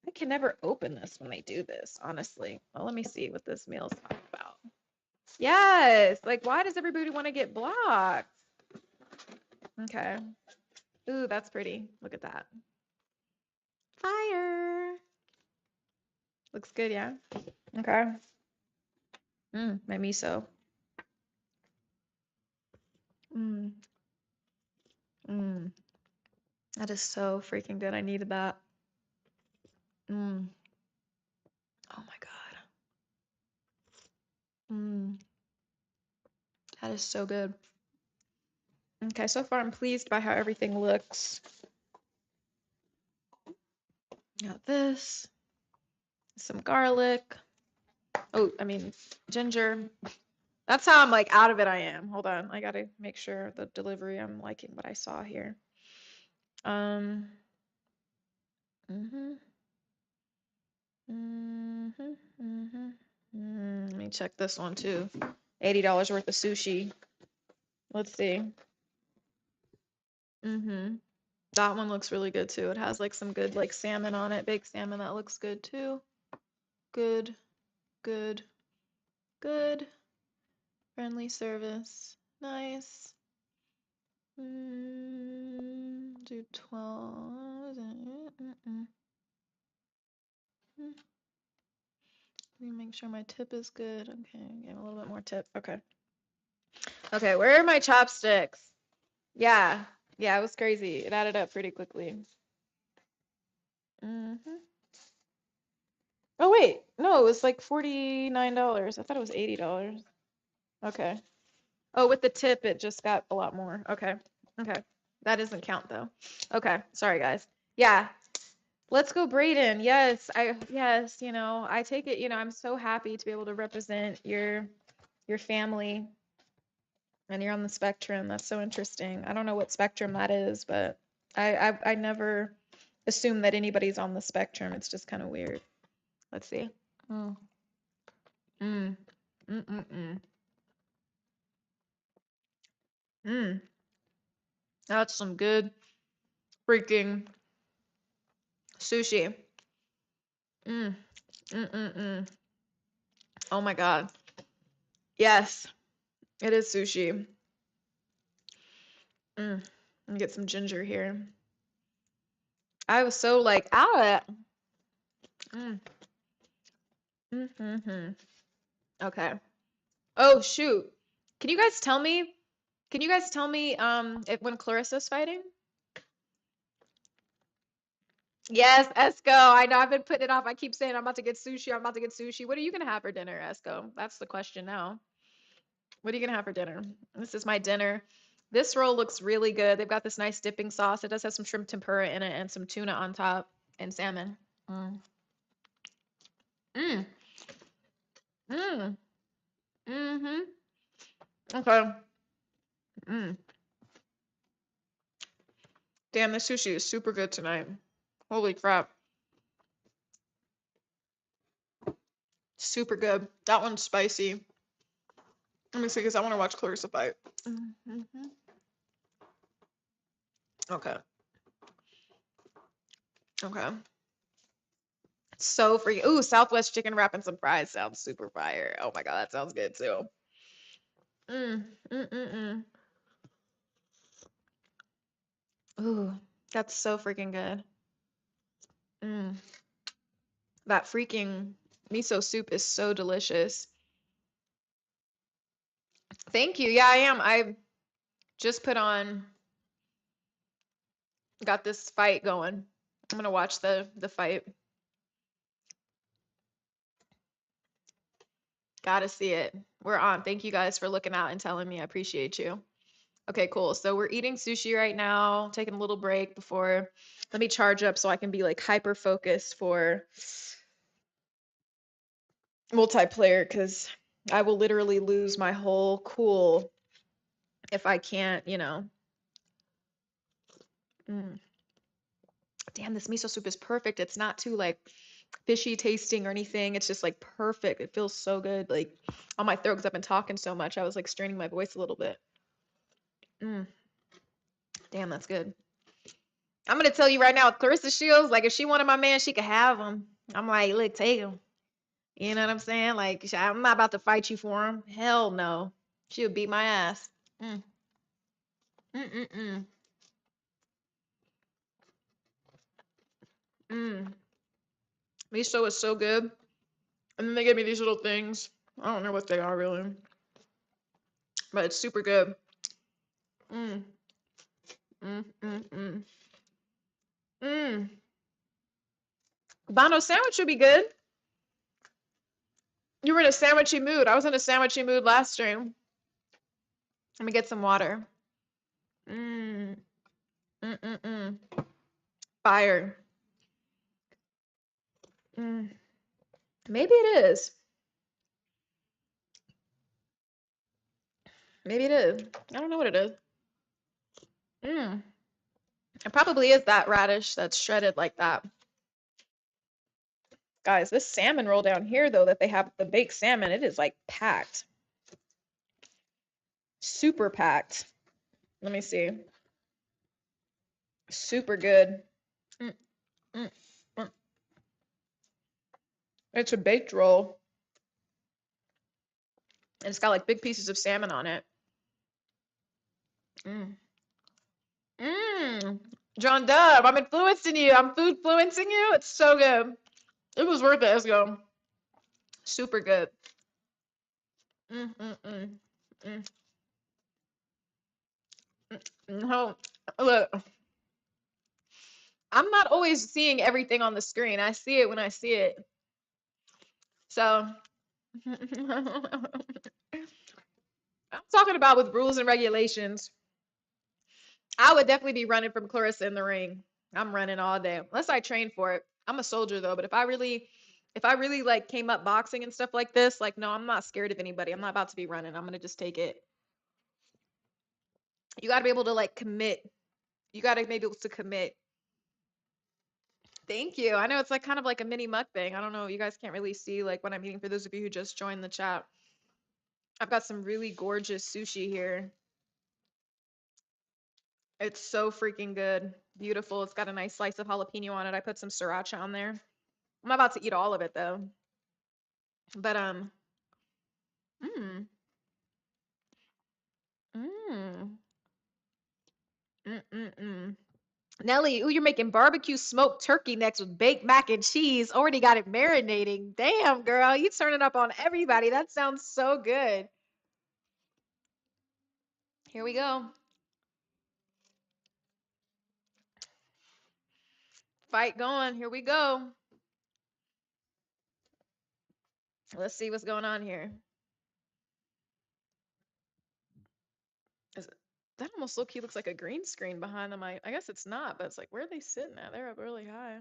Speaker 1: I can never open this when they do this, honestly. Well, let me see what this meal is talking about. Yes. Like, why does everybody want to get blocked? Okay. Ooh, that's pretty. Look at that. Fire. Looks good, yeah. Okay. My miso. That is so freaking good. I needed that. Oh my God. That is so good. Okay, so far I'm pleased by how everything looks. Got this. Some garlic. Oh, I mean, ginger.
Speaker 2: That's how I'm like out of it I am. Hold on. I gotta make sure the delivery, I'm liking what I saw here. Mhm. Mhm. Mhm. Let me check this one too. $80 worth of sushi. Let's see. That one looks really good too. It has like some good like salmon on it, baked salmon. That looks good too. Good, good, good. Friendly service. Nice. Do 12. Let me make sure my tip is good. Okay, give a little bit more tip. Okay. Okay, where are my chopsticks? Yeah. Yeah, it was crazy. It added up pretty quickly. Oh wait, no, it was like $49. I thought it was $80. Okay. Oh, with the tip, it just got a lot more. Okay. Okay. That doesn't count though. Okay. Sorry, guys. Yeah. Let's go, Brayden. Yes, I take it, I'm so happy to be able to represent your family, and you're on the spectrum. That's so interesting. I don't know what spectrum that is, but I never assume that anybody's on the spectrum. It's just kind of weird. Let's see. Mm. Mm. Mm. Mm. Mm. Mm. That's some good freaking sushi. Mm. Mm. Mm. Mm. Oh my God. Yes, it is sushi. Let me get some ginger here. I was so like out of it. Mm. Mm-hmm. Okay. Oh shoot. Can you guys tell me? If when Clarissa's fighting? Yes, Esco. I know I've been putting it off. I keep saying I'm about to get sushi. I'm about to get sushi. What are you gonna have for dinner, Esco? That's the question now. What are you gonna have for dinner? This is my dinner. This roll looks really good. They've got this nice dipping sauce. It does have some shrimp tempura in it and some tuna on top and salmon. Mm. Mm. Mm. Mm-hmm. Okay. Mm. Damn, this sushi is super good tonight. Holy crap. Super good. That one's spicy. Let me see, because I want to watch Clarissa fight. Mm-hmm. Okay. Okay. So freaking. Ooh, Southwest chicken wrap and some fries sounds super fire. Oh my God, that sounds good too. Mm. Mm-mm-mm. Ooh, that's so freaking good. Mm. That freaking miso soup is so delicious. Thank you. Yeah, I am. I just got this fight going. I'm gonna watch the fight. Gotta see it. We're on. Thank you guys for looking out and telling me. I appreciate you. Okay, cool. So we're eating sushi right now, taking a little break before. Let me charge up so I can be like hyper focused for multiplayer, because I will literally lose my whole cool if I can't, Mm. Damn, this miso soup is perfect. It's not too like fishy tasting or anything. It's just like perfect. It feels so good. Like on my throat, because I've been talking so much. I was like straining my voice a little bit. Mm. Damn, that's good. I'm gonna tell you right now, Clarissa Shields, like if she wanted my man, she could have him. I'm like, look, take him. You know what I'm saying? Like, I'm not about to fight you for him. Hell no. She would beat my ass. Mm. Mm-mm-mm. Mm. Miso is so good. And then they gave me these little things. I don't know what they are really, but it's super good. Mm. Mm. Mm. Mm. Mm. Bono sandwich would be good. You were in a sandwichy mood. I was in a sandwichy mood last stream. Let me get some water. Mm. Mm-mm-mm. Fire. Mm. Maybe it is. Maybe it is. I don't know what it is. Mm. It probably is that radish that's shredded like that. Guys, this salmon roll down here, though, that they have, the baked salmon, it is like packed. Super packed. Let me see. Super good. Mm, mm, mm. It's a baked roll. And it's got like big pieces of salmon on it. Mm. Mmm. John Dove, I'm influencing you. I'm food influencing you. It's so good. It was worth it. Let's go. Super good. Mm, mm, mm, mm, No, look, I'm not always seeing everything on the screen. I see it when I see it. So, I'm talking about with rules and regulations. I would definitely be running from Clarissa in the ring. I'm running all day, unless I train for it. I'm a soldier though, but if I really like came up boxing and stuff like this, like no, I'm not scared of anybody. I'm not about to be running. I'm gonna just take it. You got to be able to like commit. You got to be able to commit. Thank you. I know it's like kind of like a mini mukbang. I don't know. You guys can't really see like what I'm eating for those of you who just joined the chat. I've got some really gorgeous sushi here. It's so freaking good. Beautiful. It's got a nice slice of jalapeno on it. I put some sriracha on there. I'm not about to eat all of it though. But mm, mm, mm. Nelly, ooh, you're making barbecue smoked turkey next with baked mac and cheese. Already got it marinating. Damn, girl, you turning up on everybody. That sounds so good. Here we go. Fight going. Here we go. Let's see what's going on here. That almost looks like a green screen behind them. I guess it's not, but it's like, where are they sitting at? They're up really high.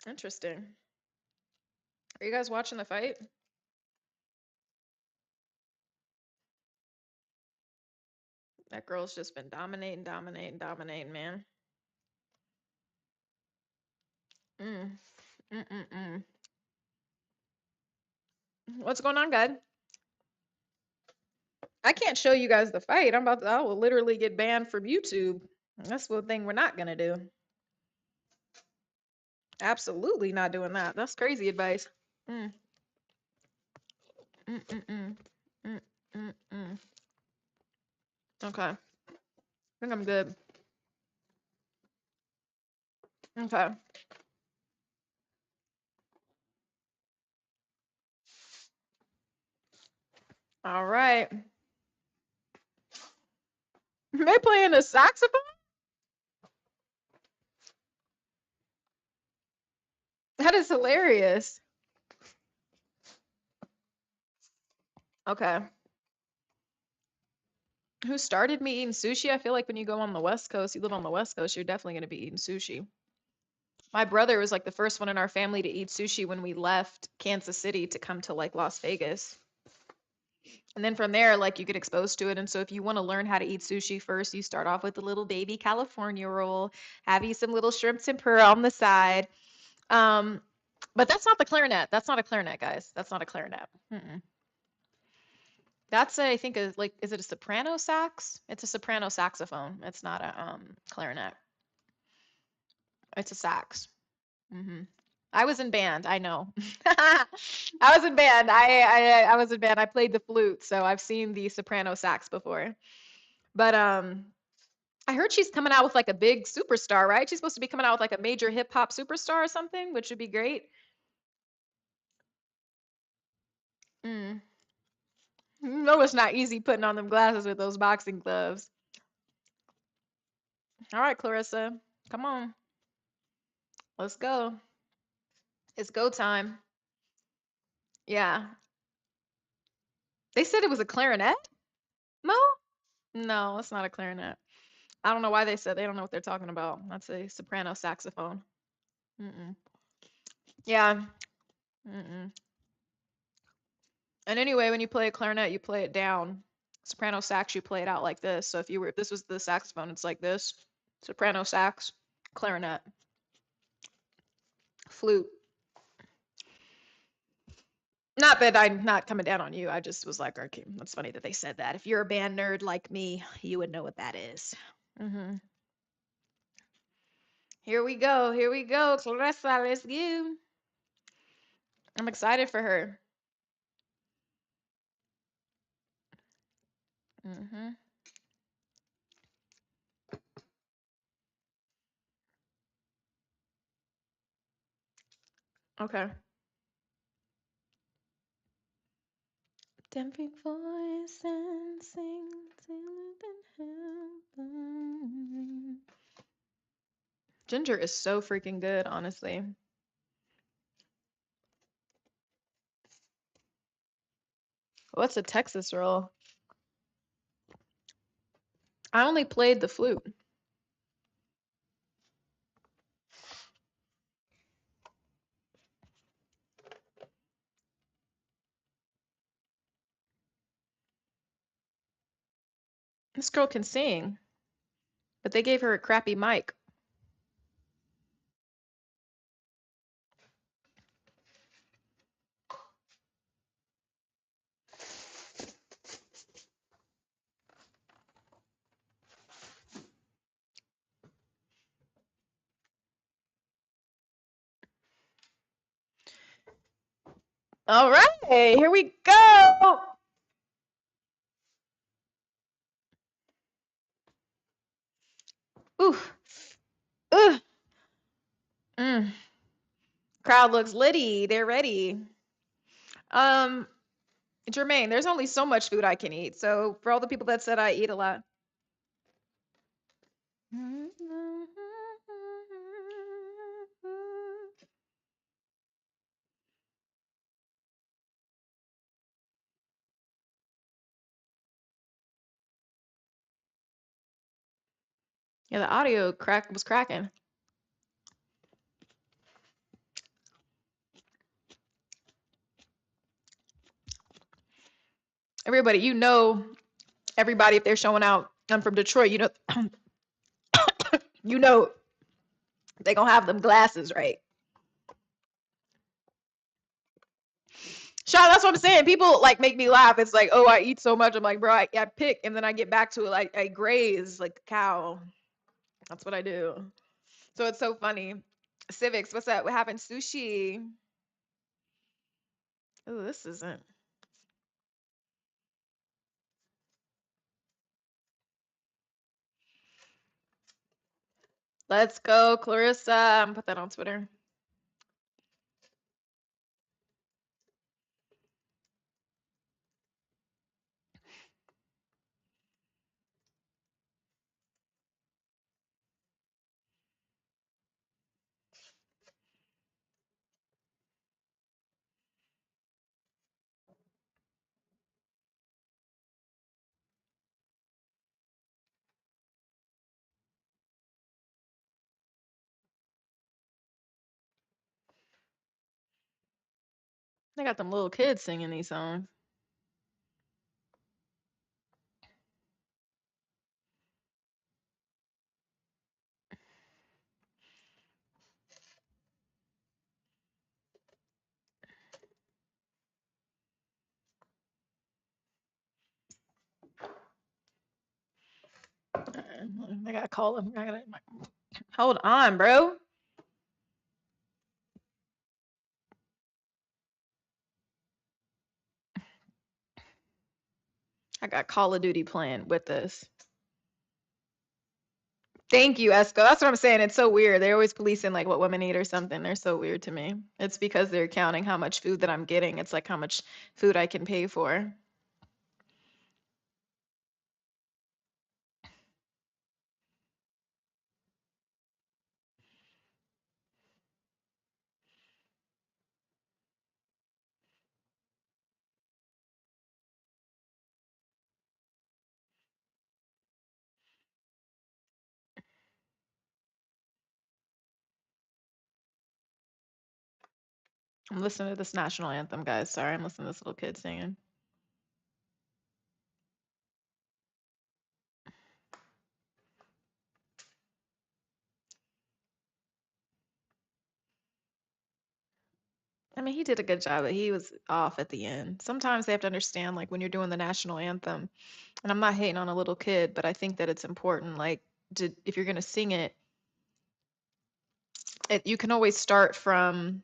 Speaker 2: Interesting. Are you guys watching the fight? That girl's just been dominating, man. Mm. Mm-mm-mm. What's going on, guys? I can't show you guys the fight. I will literally get banned from YouTube. That's the thing we're not gonna do. Absolutely not doing that. That's crazy advice. Mm. Mm-mm-mm. Mm-mm-mm. Okay. I think I'm good. Okay. All right. They playing the saxophone? That is hilarious. Okay. Who started me eating sushi? I feel like when you go on the West Coast, you live on the West Coast, you're definitely going to be eating sushi. My brother was like the first one in our family to eat sushi when we left Kansas City to come to like Las Vegas. And then from there, like you get exposed to it. And so if you want to learn how to eat sushi first, you start off with the little baby California roll, have you some little shrimp tempura on the side. But that's not the clarinet. That's not a clarinet, guys. That's not a clarinet. Mm-mm. That's I think is it a soprano sax? It's a soprano saxophone. It's not a clarinet. It's a sax. Hmm I was in band. I know. I was in band. I was in band. I played the flute, so I've seen the soprano sax before. But I heard she's coming out with like a big superstar, right? She's supposed to be coming out with like a major hip hop superstar or something, which would be great. Mm. No, it's not easy putting on them glasses with those boxing gloves. All right, Clarissa, come on. Let's go. It's go time. Yeah. They said it was a clarinet? Mo? No, it's not a clarinet. I don't know why they said they don't know what they're talking about. That's a soprano saxophone. Mm-mm. Yeah. Mm-mm. And anyway, when you play a clarinet, you play it down. Soprano sax, you play it out like this. So if this was the saxophone, it's like this. Soprano sax, clarinet, flute. Not that I'm not coming down on you. I just was like, okay, that's funny that they said that. If you're a band nerd like me, you would know what that is. Here we go. Here we go. Clarissa, let's go. I'm excited for her. Okay.
Speaker 1: Every voice and sing till heaven.
Speaker 2: Ginger is so freaking good, honestly. What's a Texas roll? I only played the flute. This girl can sing, but they gave her a crappy mic. All right, here we go. Ooh. Ugh. Crowd looks litty. They're ready. Jermaine, there's only so much food I can eat. So for all the people that said I eat a lot. Yeah, the audio was cracking. Everybody, everybody, if they're showing out, I'm from Detroit, you know, they gonna have them glasses, right? Sean, that's what I'm saying. People like make me laugh. It's like, oh, I eat so much. I'm like, bro, I pick, and then I get back to it. Like I graze like a cow. That's what I do. So it's so funny. Civics, what's up? What happened? Sushi. Oh, this isn't. Let's go, Clarissa. I'm gonna put that on Twitter. They got them little kids singing these songs. I gotta call them. Hold on, bro. I got Call of Duty playing with this. Thank you, Esco. That's what I'm saying. It's so weird. They're always policing like what women eat or something. They're so weird to me. It's because they're counting how much food that I'm getting. It's like how much food I can pay for. I'm listening to this national anthem, guys. Sorry, I'm listening to this little kid singing. I mean, he did a good job, but he was off at the end. Sometimes they have to understand, like, when you're doing the national anthem, and I'm not hating on a little kid, but I think that it's important, like, if you're gonna sing it, you can always start from,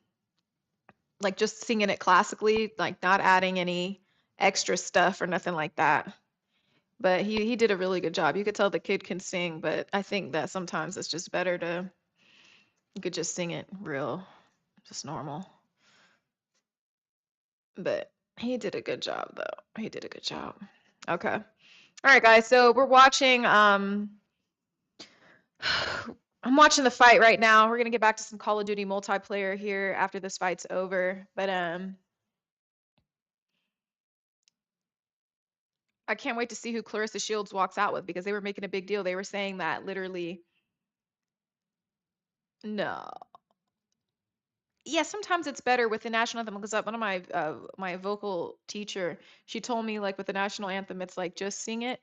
Speaker 2: like, just singing it classically, like, not adding any extra stuff or nothing like that. But he did a really good job. You could tell the kid can sing, but I think that sometimes it's just better to you could just sing it real, just normal. But he did a good job though. He did a good job. Okay. All right, guys. So we're watching I'm watching the fight right now. We're gonna get back to some Call of Duty multiplayer here after this fight's over. But I can't wait to see who Clarissa Shields walks out with because they were making a big deal. They were saying that literally no. Yeah, sometimes it's better with the national anthem because one of my vocal teacher, she told me like with the national anthem, it's like just sing it.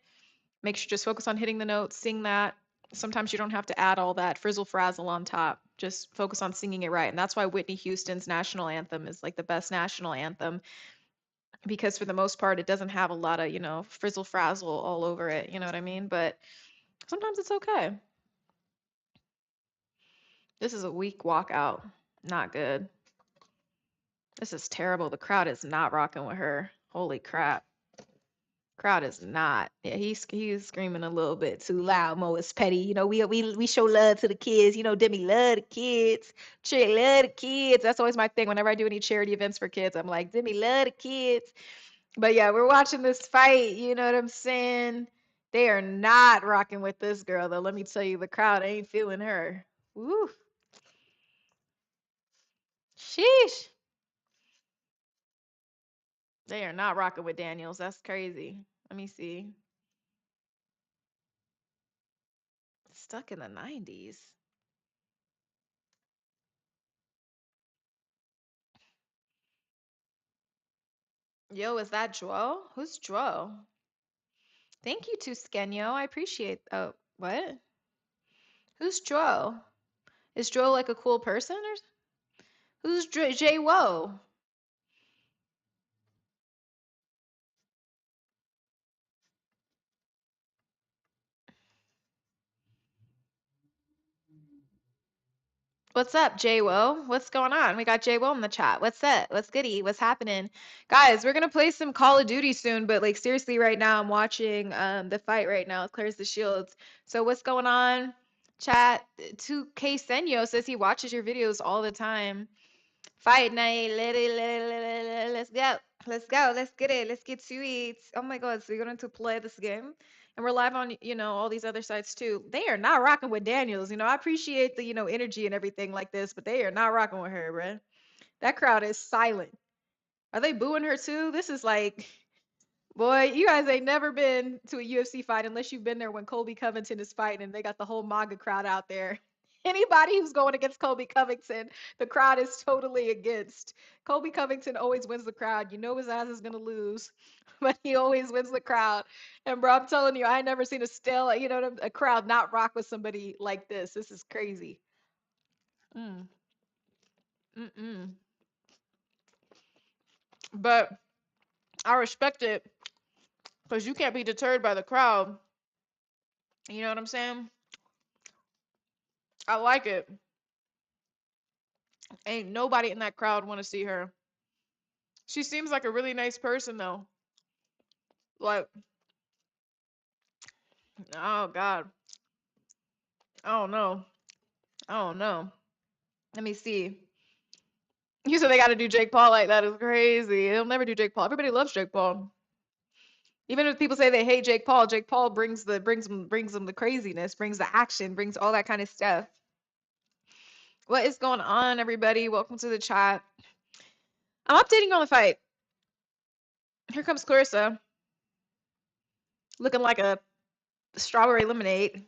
Speaker 2: Make sure just focus on hitting the notes, sing that. Sometimes you don't have to add all that frizzle frazzle on top. Just focus on singing it right. And that's why Whitney Houston's national anthem is like the best national anthem because for the most part it doesn't have a lot of, frizzle frazzle all over it, you know what I mean? But sometimes it's okay. This is a weak walkout. Not good. This is terrible. The crowd is not rocking with her. Holy crap. Crowd is not. Yeah, he's screaming a little bit too loud. Mo is petty. We show love to the kids. Demi love the kids. Trick love the kids. That's always my thing. Whenever I do any charity events for kids, I'm like, Demi love the kids. But yeah, we're watching this fight. You know what I'm saying? They are not rocking with this girl, though. Let me tell you, the crowd ain't feeling her. Woo. Sheesh. They are not rocking with Daniels. That's crazy. Let me see. Stuck in the 90s. Yo, is that Dro? Who's Dro? Thank you, Tuskenyo. I appreciate. Oh, what? Who's Dro? Is Dro like a cool person or who's J Wo? What's up, J Wo? What's going on? We got J Wo in the chat. What's up? What's goody? What's happening? Guys, we're gonna play some Call of Duty soon, but like seriously, right now I'm watching the fight right now. Clears the shields. So what's going on? Chat 2K Senyo says he watches your videos all the time. Fight night. Let's go. Let's go. Let's get it. Let's get to it. Oh my God. So you're going to play this game? And we're live on, all these other sites too. They are not rocking with Daniels. I appreciate the, energy and everything like this, but they are not rocking with her, bruh. That crowd is silent. Are they booing her too? This is like, boy, you guys ain't never been to a UFC fight unless you've been there when Colby Covington is fighting and they got the whole MAGA crowd out there. Anybody who's going against Colby Covington, the crowd is totally against. Colby Covington always wins the crowd. You know his ass is gonna lose, but he always wins the crowd. And bro, I'm telling you, I ain't never seen a crowd not rock with somebody like this. This is crazy. Mm. Mm-mm. But I respect it because you can't be deterred by the crowd. You know what I'm saying? I like it. Ain't nobody in that crowd want to see her. She seems like a really nice person though. Like, oh God. I don't know. I don't know. Let me see. You said they got to do Jake Paul like that is crazy. They'll never do Jake Paul. Everybody loves Jake Paul. Even if people say they hate Jake Paul brings them the craziness, brings the action, brings all that kind of stuff. What is going on, everybody? Welcome to the chat. I'm updating on the fight. Here comes Clarissa, looking like a strawberry lemonade.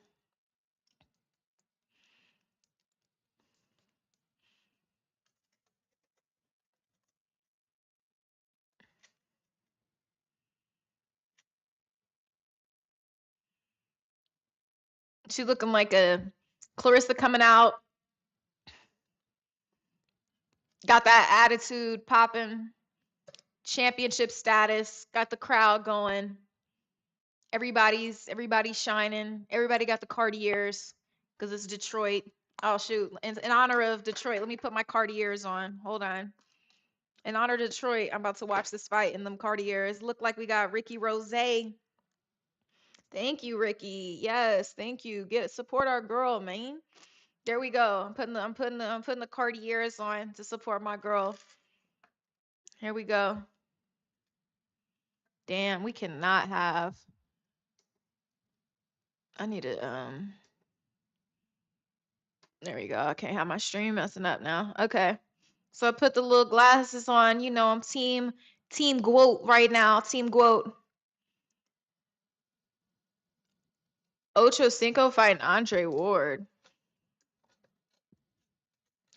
Speaker 2: She looking like a Clarissa coming out. Got that attitude popping. Championship status. Got the crowd going. Everybody's shining. Everybody got the Cartiers because it's Detroit. Oh shoot! In honor of Detroit, let me put my Cartiers on. Hold on. In honor of Detroit, I'm about to watch this fight in them Cartiers. Look like we got Ricky Rose. Thank you, Ricky. Yes, thank you. Support our girl, man. There we go. I'm putting the Cartiers on to support my girl. Here we go. Damn, we cannot have. I need to there we go. I can't have my stream messing up now. Okay. So I put the little glasses on. You know, I'm team Goat right now. Team Goat. Ocho Cinco fighting Andre Ward.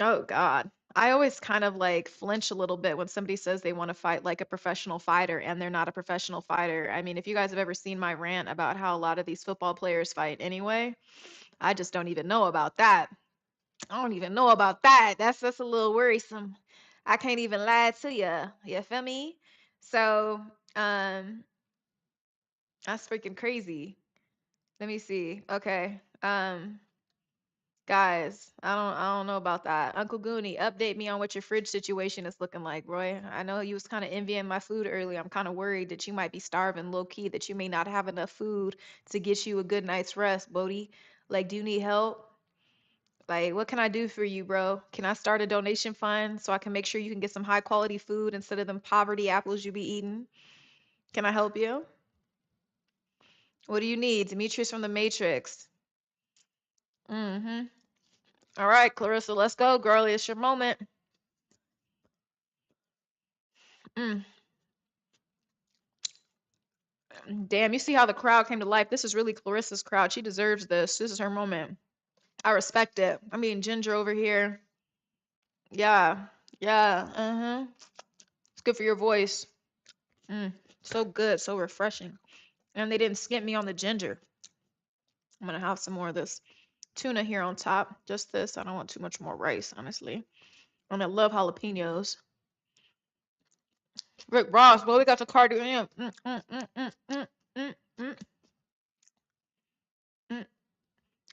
Speaker 2: Oh God. I always kind of like flinch a little bit when somebody says they want to fight like a professional fighter and they're not a professional fighter. I mean, if you guys have ever seen my rant about how a lot of these football players fight anyway, I just don't even know about that. I don't even know about that. That's a little worrisome. I can't even lie to you. You feel me? So, that's freaking crazy. Let me see. Okay. Guys, I don't know about that. Uncle Goonie, update me on what your fridge situation is looking like, Roy. I know you was kind of envying my food earlier. I'm kind of worried that you might be starving low key, that you may not have enough food to get you a good night's rest, Bodie. Like, do you need help? Like, what can I do for you, bro? Can I start a donation fund so I can make sure you can get some high quality food instead of them poverty apples you be eating? Can I help you? What do you need? Demetrius from the Matrix. Mm-hmm. All right, Clarissa, let's go, girlie. It's your moment. Mm. Damn, you see how the crowd came to life? This is really Clarissa's crowd. She deserves this. This is her moment. I respect it. I mean, Ginger over here. Yeah. Yeah. Uh-huh. It's good for your voice. Mm. So good. So refreshing. And they didn't skimp me on the ginger. I'm gonna have some more of this tuna here on top. Just this. I don't want too much more rice, honestly. And I love jalapenos. Rick Ross, boy, we got the cardio.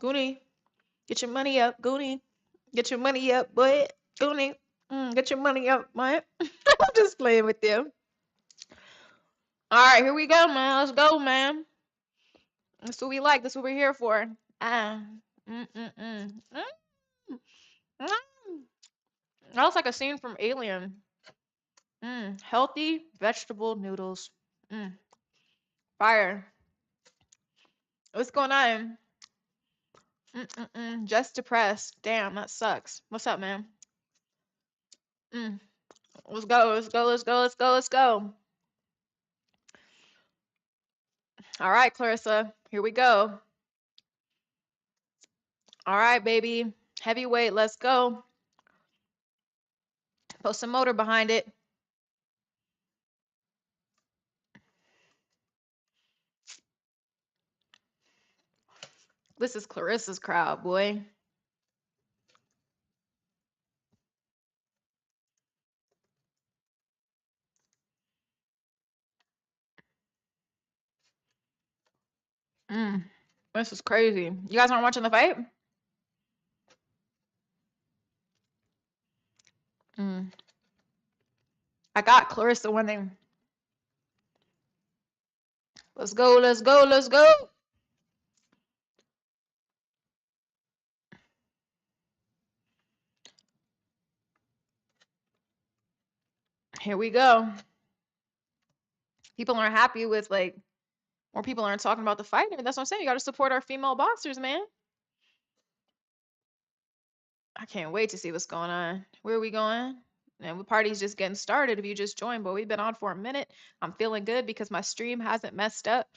Speaker 2: Goonie, get your money up, Goonie. Get your money up, boy. Goonie, get your money up, boy. I'm just playing with you. All right, here we go, man. Let's go, man. That's what we like. That's what we're here for. Ah. Mm, mm, mm. Mm, mm. That looks like a scene from Alien. Healthy vegetable noodles. Fire. What's going on? Just depressed. Damn, that sucks. What's up, man? Let's go. Let's go. Let's go. Let's go. Let's go. All right, Clarissa. Here we go. All right, baby. Heavyweight. Let's go. Put some motor behind it. This is Clarissa's crowd, boy. This is crazy. You guys aren't watching the fight? I got Clarissa winning. Let's go. Let's go. Let's go. Here we go. People aren't happy with like more people aren't talking about the fighter. That's what I'm saying. You got to support our female boxers, man. I can't wait to see what's going on. Where are we going? And the party's just getting started. If you just joined, but we've been on for a minute. I'm feeling good because my stream hasn't messed up.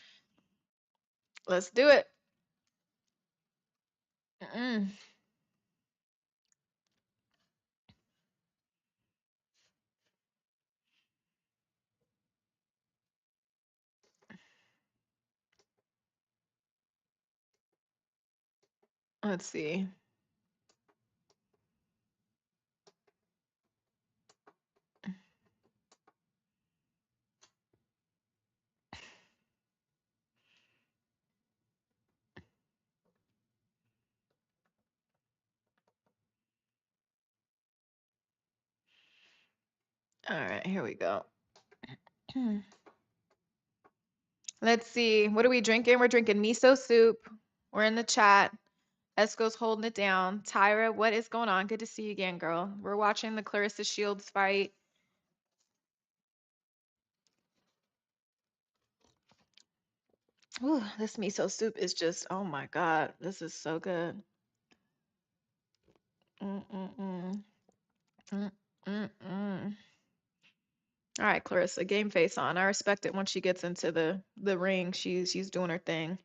Speaker 2: Let's do it. Let's see. All right, here we go. Let's see. What are we drinking? We're drinking miso soup. We're in the chat. Esco's holding it down. Tyra, what is going on? Good to see you again, girl. We're watching the Clarissa Shields fight. Ooh, this miso soup is just, oh my God, this is so good. Mm-mm-mm. Mm-mm-mm. All right, Clarissa, game face on. I respect it when she gets into the ring. She's doing her thing.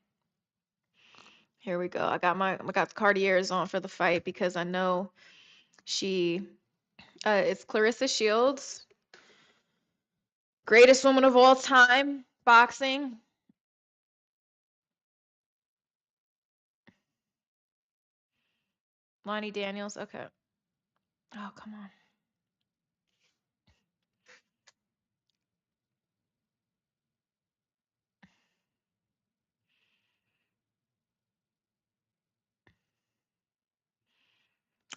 Speaker 2: Here we go. I got the Cartiers on for the fight because I know she it's Clarissa Shields, greatest woman of all time, boxing. Lonnie Daniels. Okay. Oh, come on.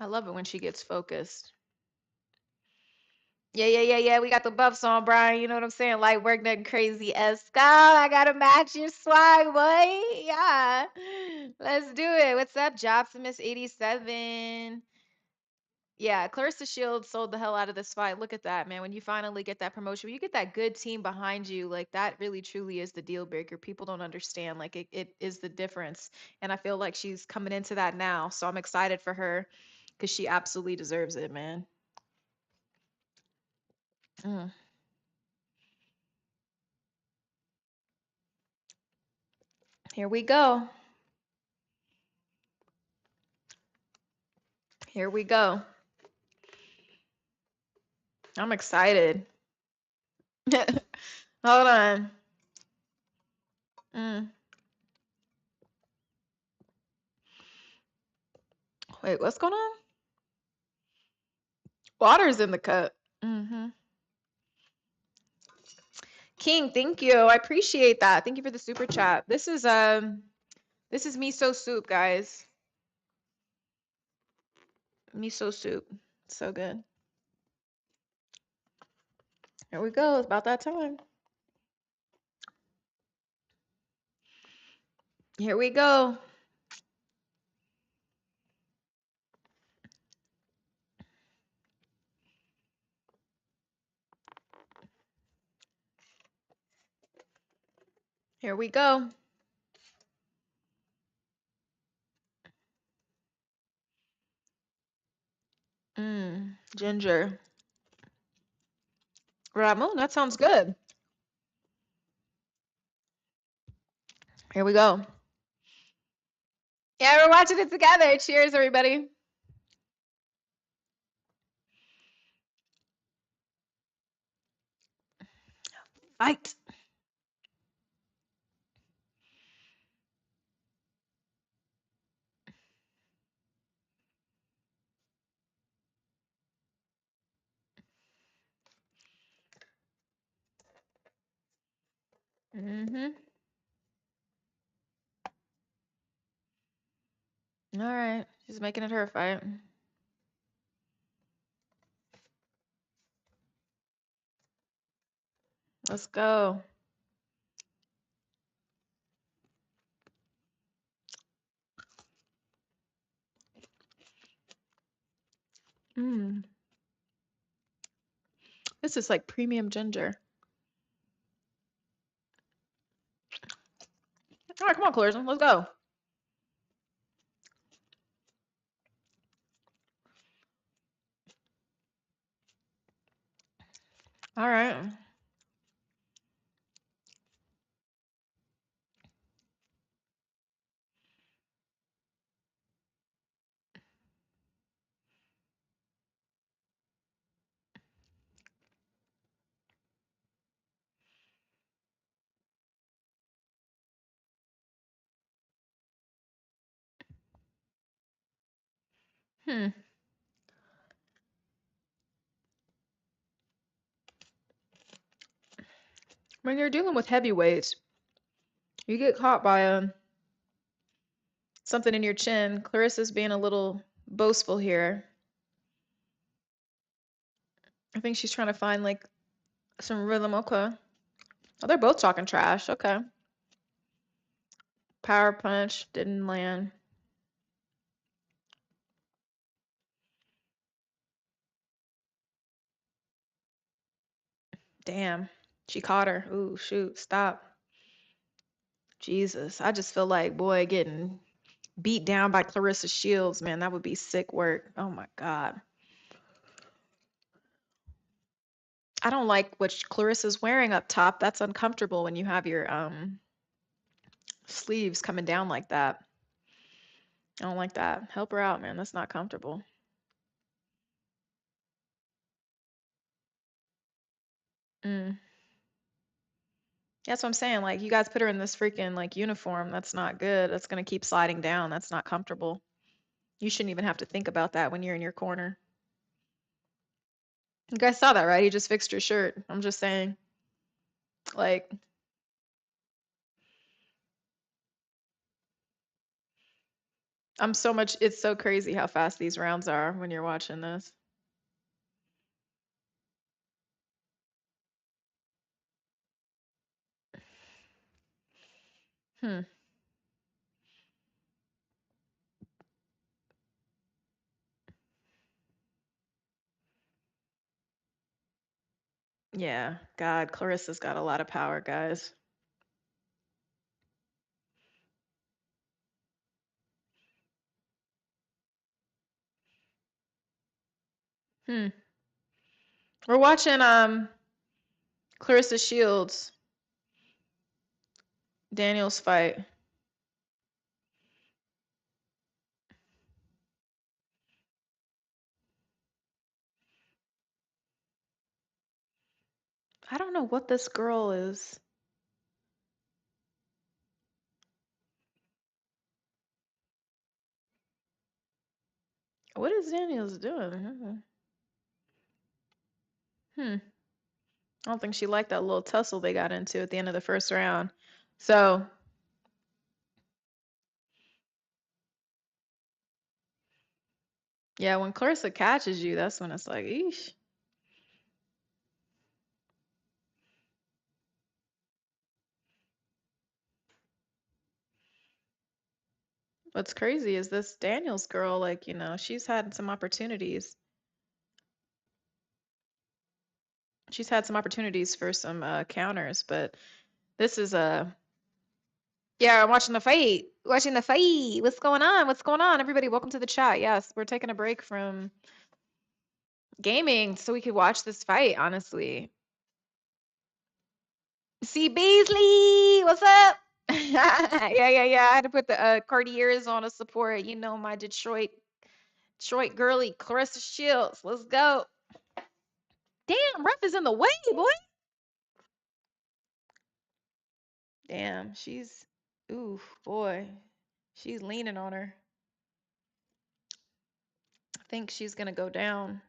Speaker 2: I love it when she gets focused. Yeah. We got the buffs on, Brian. You know what I'm saying? Light work, nothing crazy. Esco, I gotta match your swag, boy. Yeah. Let's do it. What's up, Jopsimus 87? Yeah, Clarissa Shields sold the hell out of this fight. Look at that, man. When you finally get that promotion, when you get that good team behind you, like that really truly is the deal breaker. People don't understand. Like it is the difference. And I feel like she's coming into that now. So I'm excited for her because she absolutely deserves it, man. Mm. Here we go. Here we go. I'm excited. Hold on. Mm. Wait, what's going on? Water's in the cup. Hmm. King, thank you. I appreciate that. Thank you for the super chat. This is miso soup, guys. Miso soup. So good. Here we go. It's about that time. Here we go. Here we go. Ginger. Ramon, that sounds good. Here we go. Yeah, we're watching it together. Cheers, everybody. Fight. Mm-hmm. All right. She's making it her fight. Let's go. This is like premium ginger. All right, come on, Clarissa. Let's go. All right. Hmm. When you're dealing with heavyweights, you get caught by something in your chin. Clarissa's being a little boastful here. I think she's trying to find like some rhythm. Okay. Oh, they're both talking trash. Okay. Power punch didn't land. Damn. She caught her. Ooh, shoot. Stop. Jesus. I just feel like, boy, getting beat down by Clarissa Shields, man, that would be sick work. Oh my God. I don't like what Clarissa's wearing up top. That's uncomfortable when you have your sleeves coming down like that. I don't like that. Help her out, man. That's not comfortable. Mm. That's what I'm saying. Like, you guys put her in this freaking like uniform. That's not good. That's gonna keep sliding down. That's not comfortable. You shouldn't even have to think about that when you're in your corner. You guys saw that, right? He just fixed your shirt. I'm just saying. Like, it's so crazy how fast these rounds are when you're watching this. Hmm. Yeah. God, Clarissa's got a lot of power, guys. Hmm. We're watching Clarissa Shields, Daniel's fight. I don't know what this girl is. What is Daniel's doing? Hmm. I don't think she liked that little tussle they got into at the end of the first round. So, yeah, when Clarissa catches you, that's when it's like, eesh. What's crazy is this Daniels girl, like, she's had some opportunities. She's had some opportunities for some counters, but this is a yeah, I'm watching the fight. Watching the fight. What's going on? What's going on? Everybody, welcome to the chat. Yes, we're taking a break from gaming so we could watch this fight, honestly. See Beasley, what's up? Yeah. I had to put the Cartiers on to support, my Detroit girly, Clarissa Shields. Let's go. Damn, ref is in the way, boy. Damn, ooh, boy. She's leaning on her. I think she's gonna go down.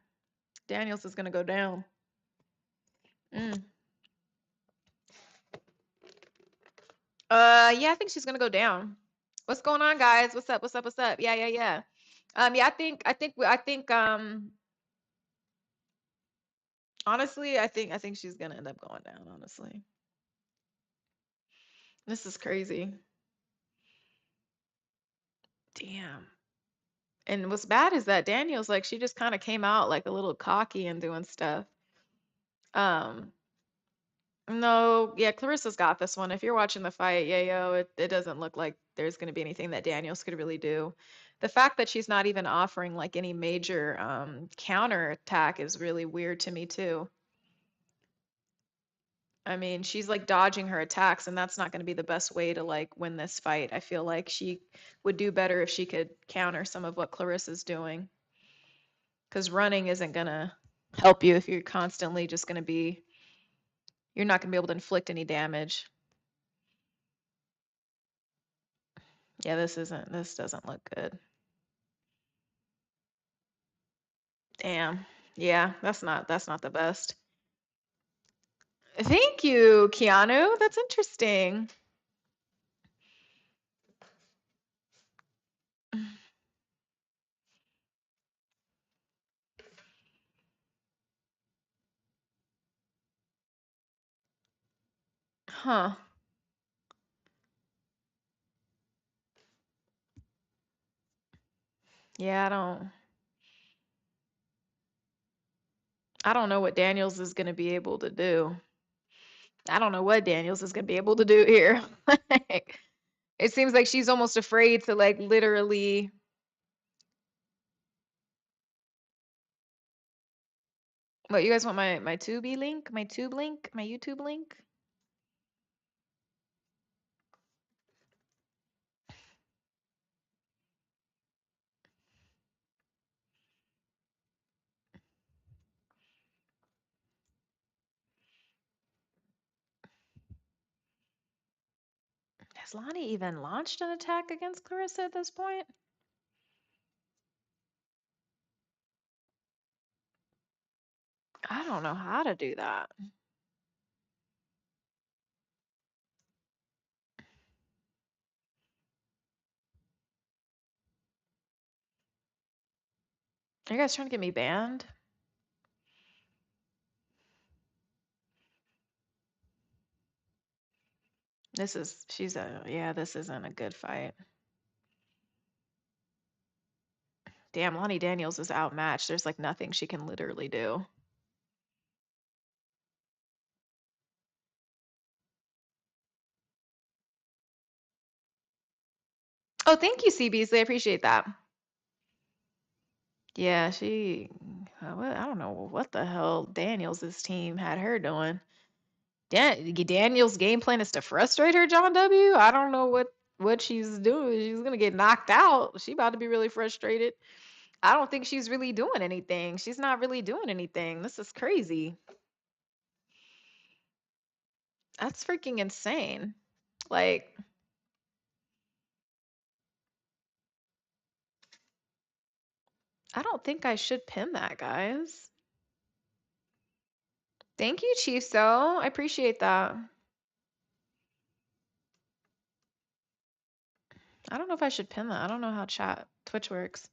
Speaker 2: Daniels is gonna go down. Mm. Yeah, I think she's gonna go down. What's going on, guys? What's up? What's up? Yeah. Yeah, honestly, I think she's gonna end up going down, honestly. This is crazy. Damn. And what's bad is that Daniel's like she just kind of came out like a little cocky and doing stuff. Um, no, yeah, Clarissa's got this one. If you're watching the fight, it doesn't look like there's going to be anything that Daniels could really do. The fact that she's not even offering like any major counter attack is really weird to me too. I mean, she's like dodging her attacks, and that's not going to be the best way to like win this fight. I feel like she would do better if she could counter some of what Clarissa's doing. Because running isn't going to help you if you're constantly just going to be, you're not going to be able to inflict any damage. Yeah, this doesn't look good. Damn. Yeah, that's not the best. Thank you, Keanu. That's interesting. Huh. Yeah, I don't know what Daniels is going to be able to do. I don't know what Daniels is going to be able to do here. Like, it seems like she's almost afraid to like literally. What, you guys want my Tubi link? My tube link? My YouTube link? Has Lonnie even launched an attack against Clarissa at this point? I don't know how to do that. Are you guys trying to get me banned? Yeah, this isn't a good fight. Damn, Lonnie Daniels is outmatched. There's like nothing she can literally do. Oh, thank you, C. Beasley. I appreciate that. Yeah, I don't know what the hell Daniels' team had her doing. Daniels' game plan is to frustrate her, John W. I don't know what she's doing. She's gonna get knocked out. She about to be really frustrated. I don't think she's really doing anything. She's not really doing anything. This is crazy. That's freaking insane. Like, I don't think I should pin that, guys. Thank you, Chief So. I appreciate that. I don't know if I should pin that. I don't know how Twitch works.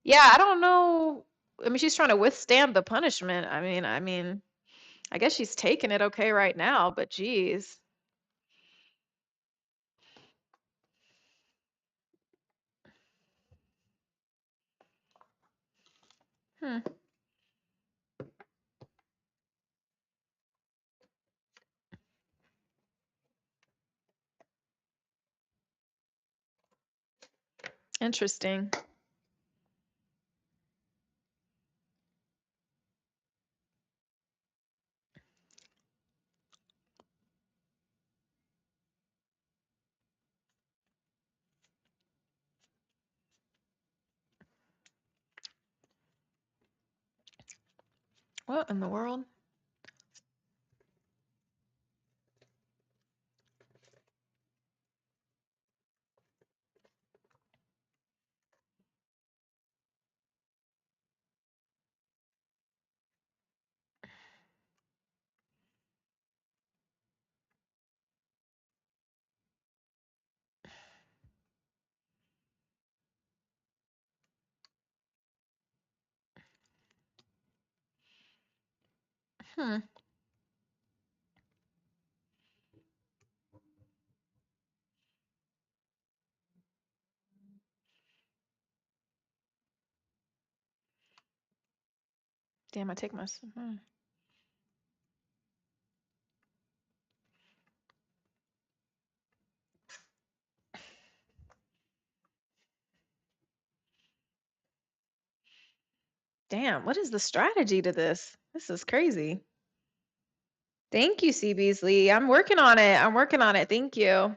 Speaker 2: Yeah, I don't know. I mean, she's trying to withstand the punishment. I guess she's taking it okay right now, but geez. Hmm. Interesting. What in the world? Hmm. Damn, I take my. Damn, what is the strategy to this? This is crazy. Thank you, C. Beasley. I'm working on it. I'm working on it. Thank you.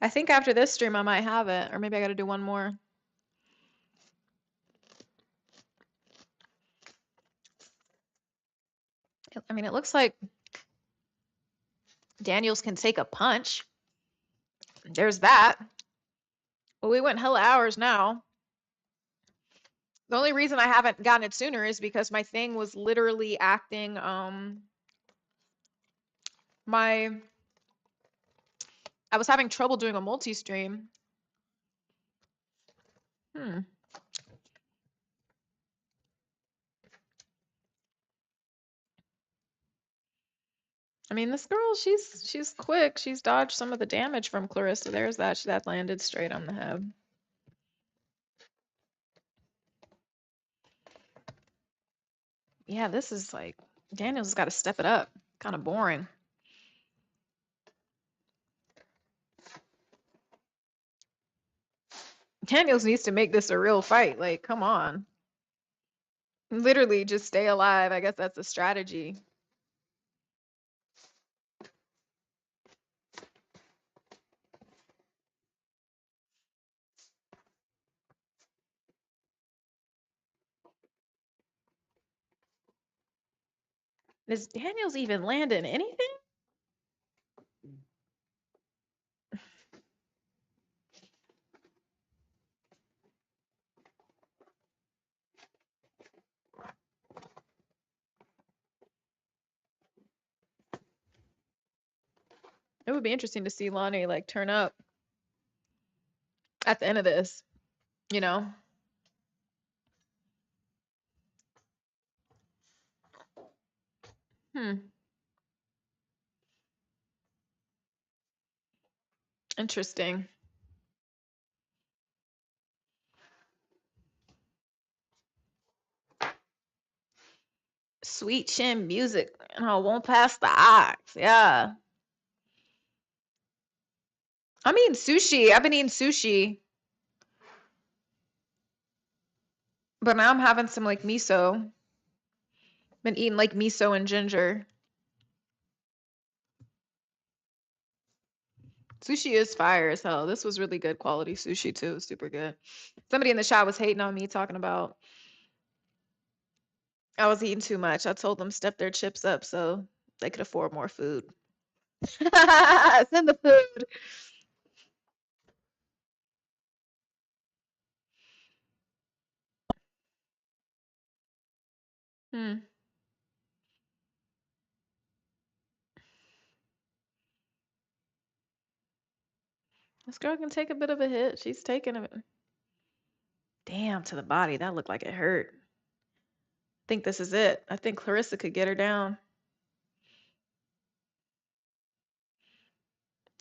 Speaker 2: I think after this stream I might have it, or maybe I got to do one more. I mean, it looks like Daniels can take a punch. There's that. Well, we went hella hours now. The only reason I haven't gotten it sooner is because my thing was literally acting my I was having trouble doing a multi-stream. Hmm. I mean, this girl, she's quick. She's dodged some of the damage from Clarissa. There's that. That landed straight on the head. Yeah, this is like Daniel's got to step it up. Kind of boring. Daniels needs to make this a real fight. Like, come on. Literally just stay alive. I guess that's the strategy. Is Daniels even landing anything? It would be interesting to see Lonnie like turn up at the end of this, you know? Hmm. Interesting. Sweet chin music, won't pass the ox. Yeah. I'm eating sushi. I've been eating sushi, but now I'm having some like miso. Been eating like miso and ginger. Sushi is fire as hell. This was really good quality sushi too. Super good. Somebody in the chat was hating on me talking about I was eating too much. I told them step their chips up so they could afford more food. Send the food. Hmm. This girl can take a bit of a hit. She's taking a damn to the body. That looked like it hurt. I think this is it. I think Clarissa could get her down.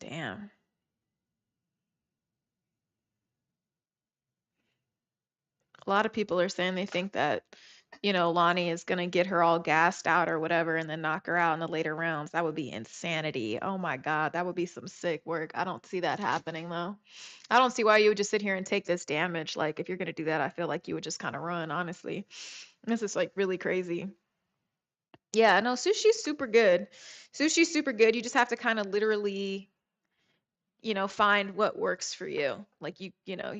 Speaker 2: Damn. A lot of people are saying they think that, Lonnie is gonna get her all gassed out or whatever and then knock her out in the later rounds. That would be insanity. Oh my God, that would be some sick work. I don't see that happening though. I don't see why you would just sit here and take this damage. Like if you're gonna do that, I feel like you would just kind of run, honestly. This is like really crazy. Yeah, no, sushi's super good. Sushi's super good. You just have to kind of literally find what works for you. Like you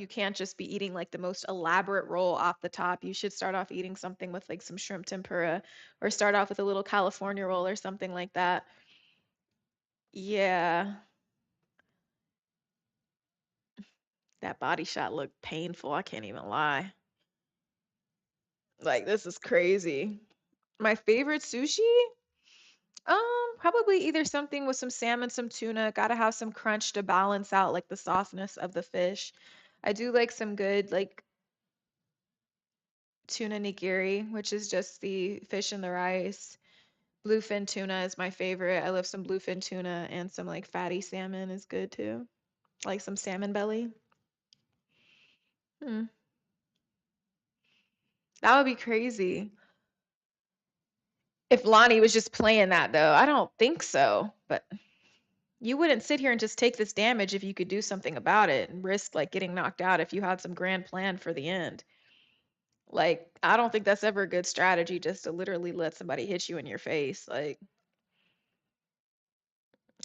Speaker 2: can't just be eating like the most elaborate roll off the top. You should start off eating something with like some shrimp tempura or start off with a little California roll or something like that. Yeah, that body shot looked painful. I can't even lie. Like this is crazy. My favorite sushi? Probably either something with some salmon, some tuna. Gotta have some crunch to balance out like the softness of the fish. I do like some good like tuna nigiri, which is just the fish and the rice. Bluefin tuna is my favorite. I love some bluefin tuna and some like fatty salmon is good too. Like some salmon belly. Hmm. That would be crazy. If Lonnie was just playing that though, I don't think so. But you wouldn't sit here and just take this damage if you could do something about it and risk like getting knocked out if you had some grand plan for the end. Like, I don't think that's ever a good strategy just to literally let somebody hit you in your face. Like,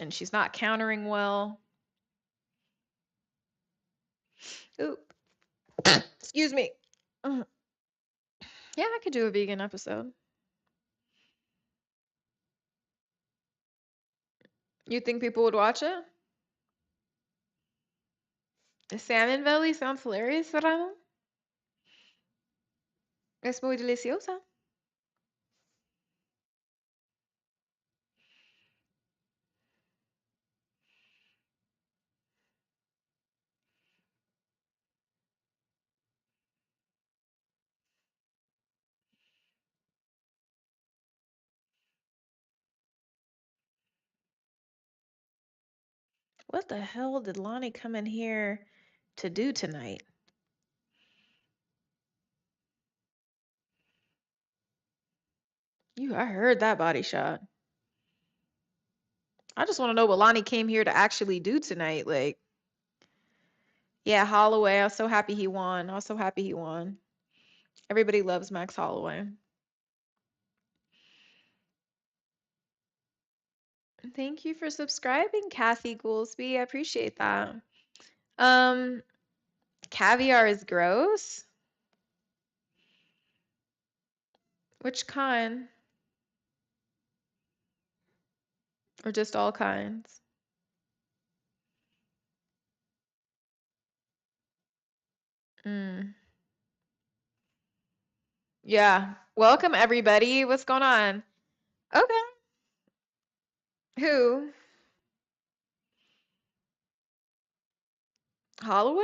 Speaker 2: and she's not countering well. Oop. Excuse me. Yeah, I could do a vegan episode. You think people would watch it? The salmon belly sounds hilarious, but I don't.
Speaker 1: Es muy deliciosa. What the hell did Lonnie come in here to do tonight? I heard that body shot. I just want to know what Lonnie came here to actually do tonight. Like, yeah, Holloway. I was so happy he won. I was so happy he won. Everybody loves Max Holloway. Thank you for subscribing, Kathy Goolsby. I appreciate that. Um, Caviar is gross. Which kind? Or just all kinds? Mm. Yeah. Welcome everybody. What's going on? Okay. Who? Holloway?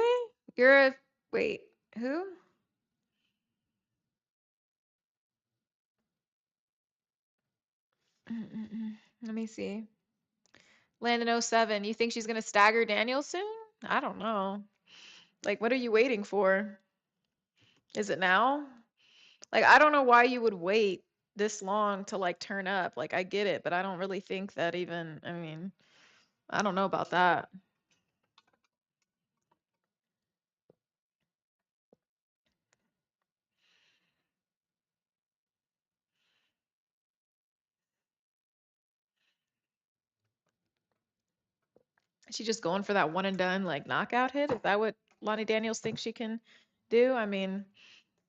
Speaker 1: You're a wait, who? Let me see. Landon 07. You think she's gonna stagger Daniel soon? I don't know. Like, what are you waiting for? Is it now? Like, I don't know why you would wait this long to like turn up. Like, I get it, but I don't really think that even, I mean, I don't know about that. Is she just going for that one and done like knockout hit? Is that what Lonnie Daniels thinks she can do? I mean,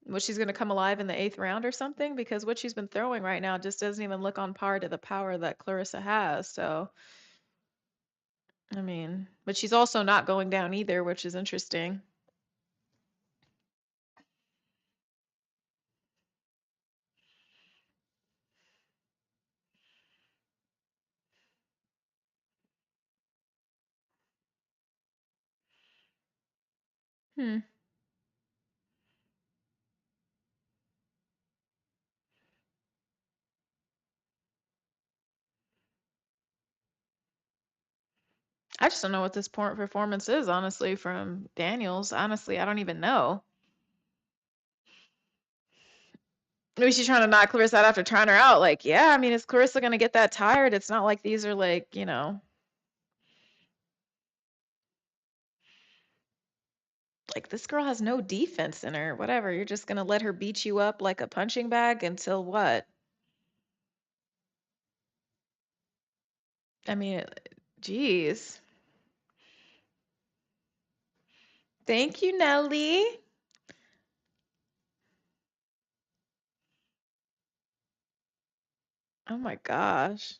Speaker 1: was she's gonna come alive in the 8th round or something? Because what she's been throwing right now just doesn't even look on par to the power that Clarissa has. So, I mean, but she's also not going down either, which is interesting. Hmm. I just don't know what this performance is, honestly, from Daniels. Honestly, I don't even know. Maybe she's trying to knock Clarissa out after trying her out. Like, yeah, I mean, is Clarissa gonna get that tired? It's not like these are like, like this girl has no defense in her. Whatever. You're just gonna let her beat you up like a punching bag until what? I mean, geez. Thank you, Nelly. Oh my gosh.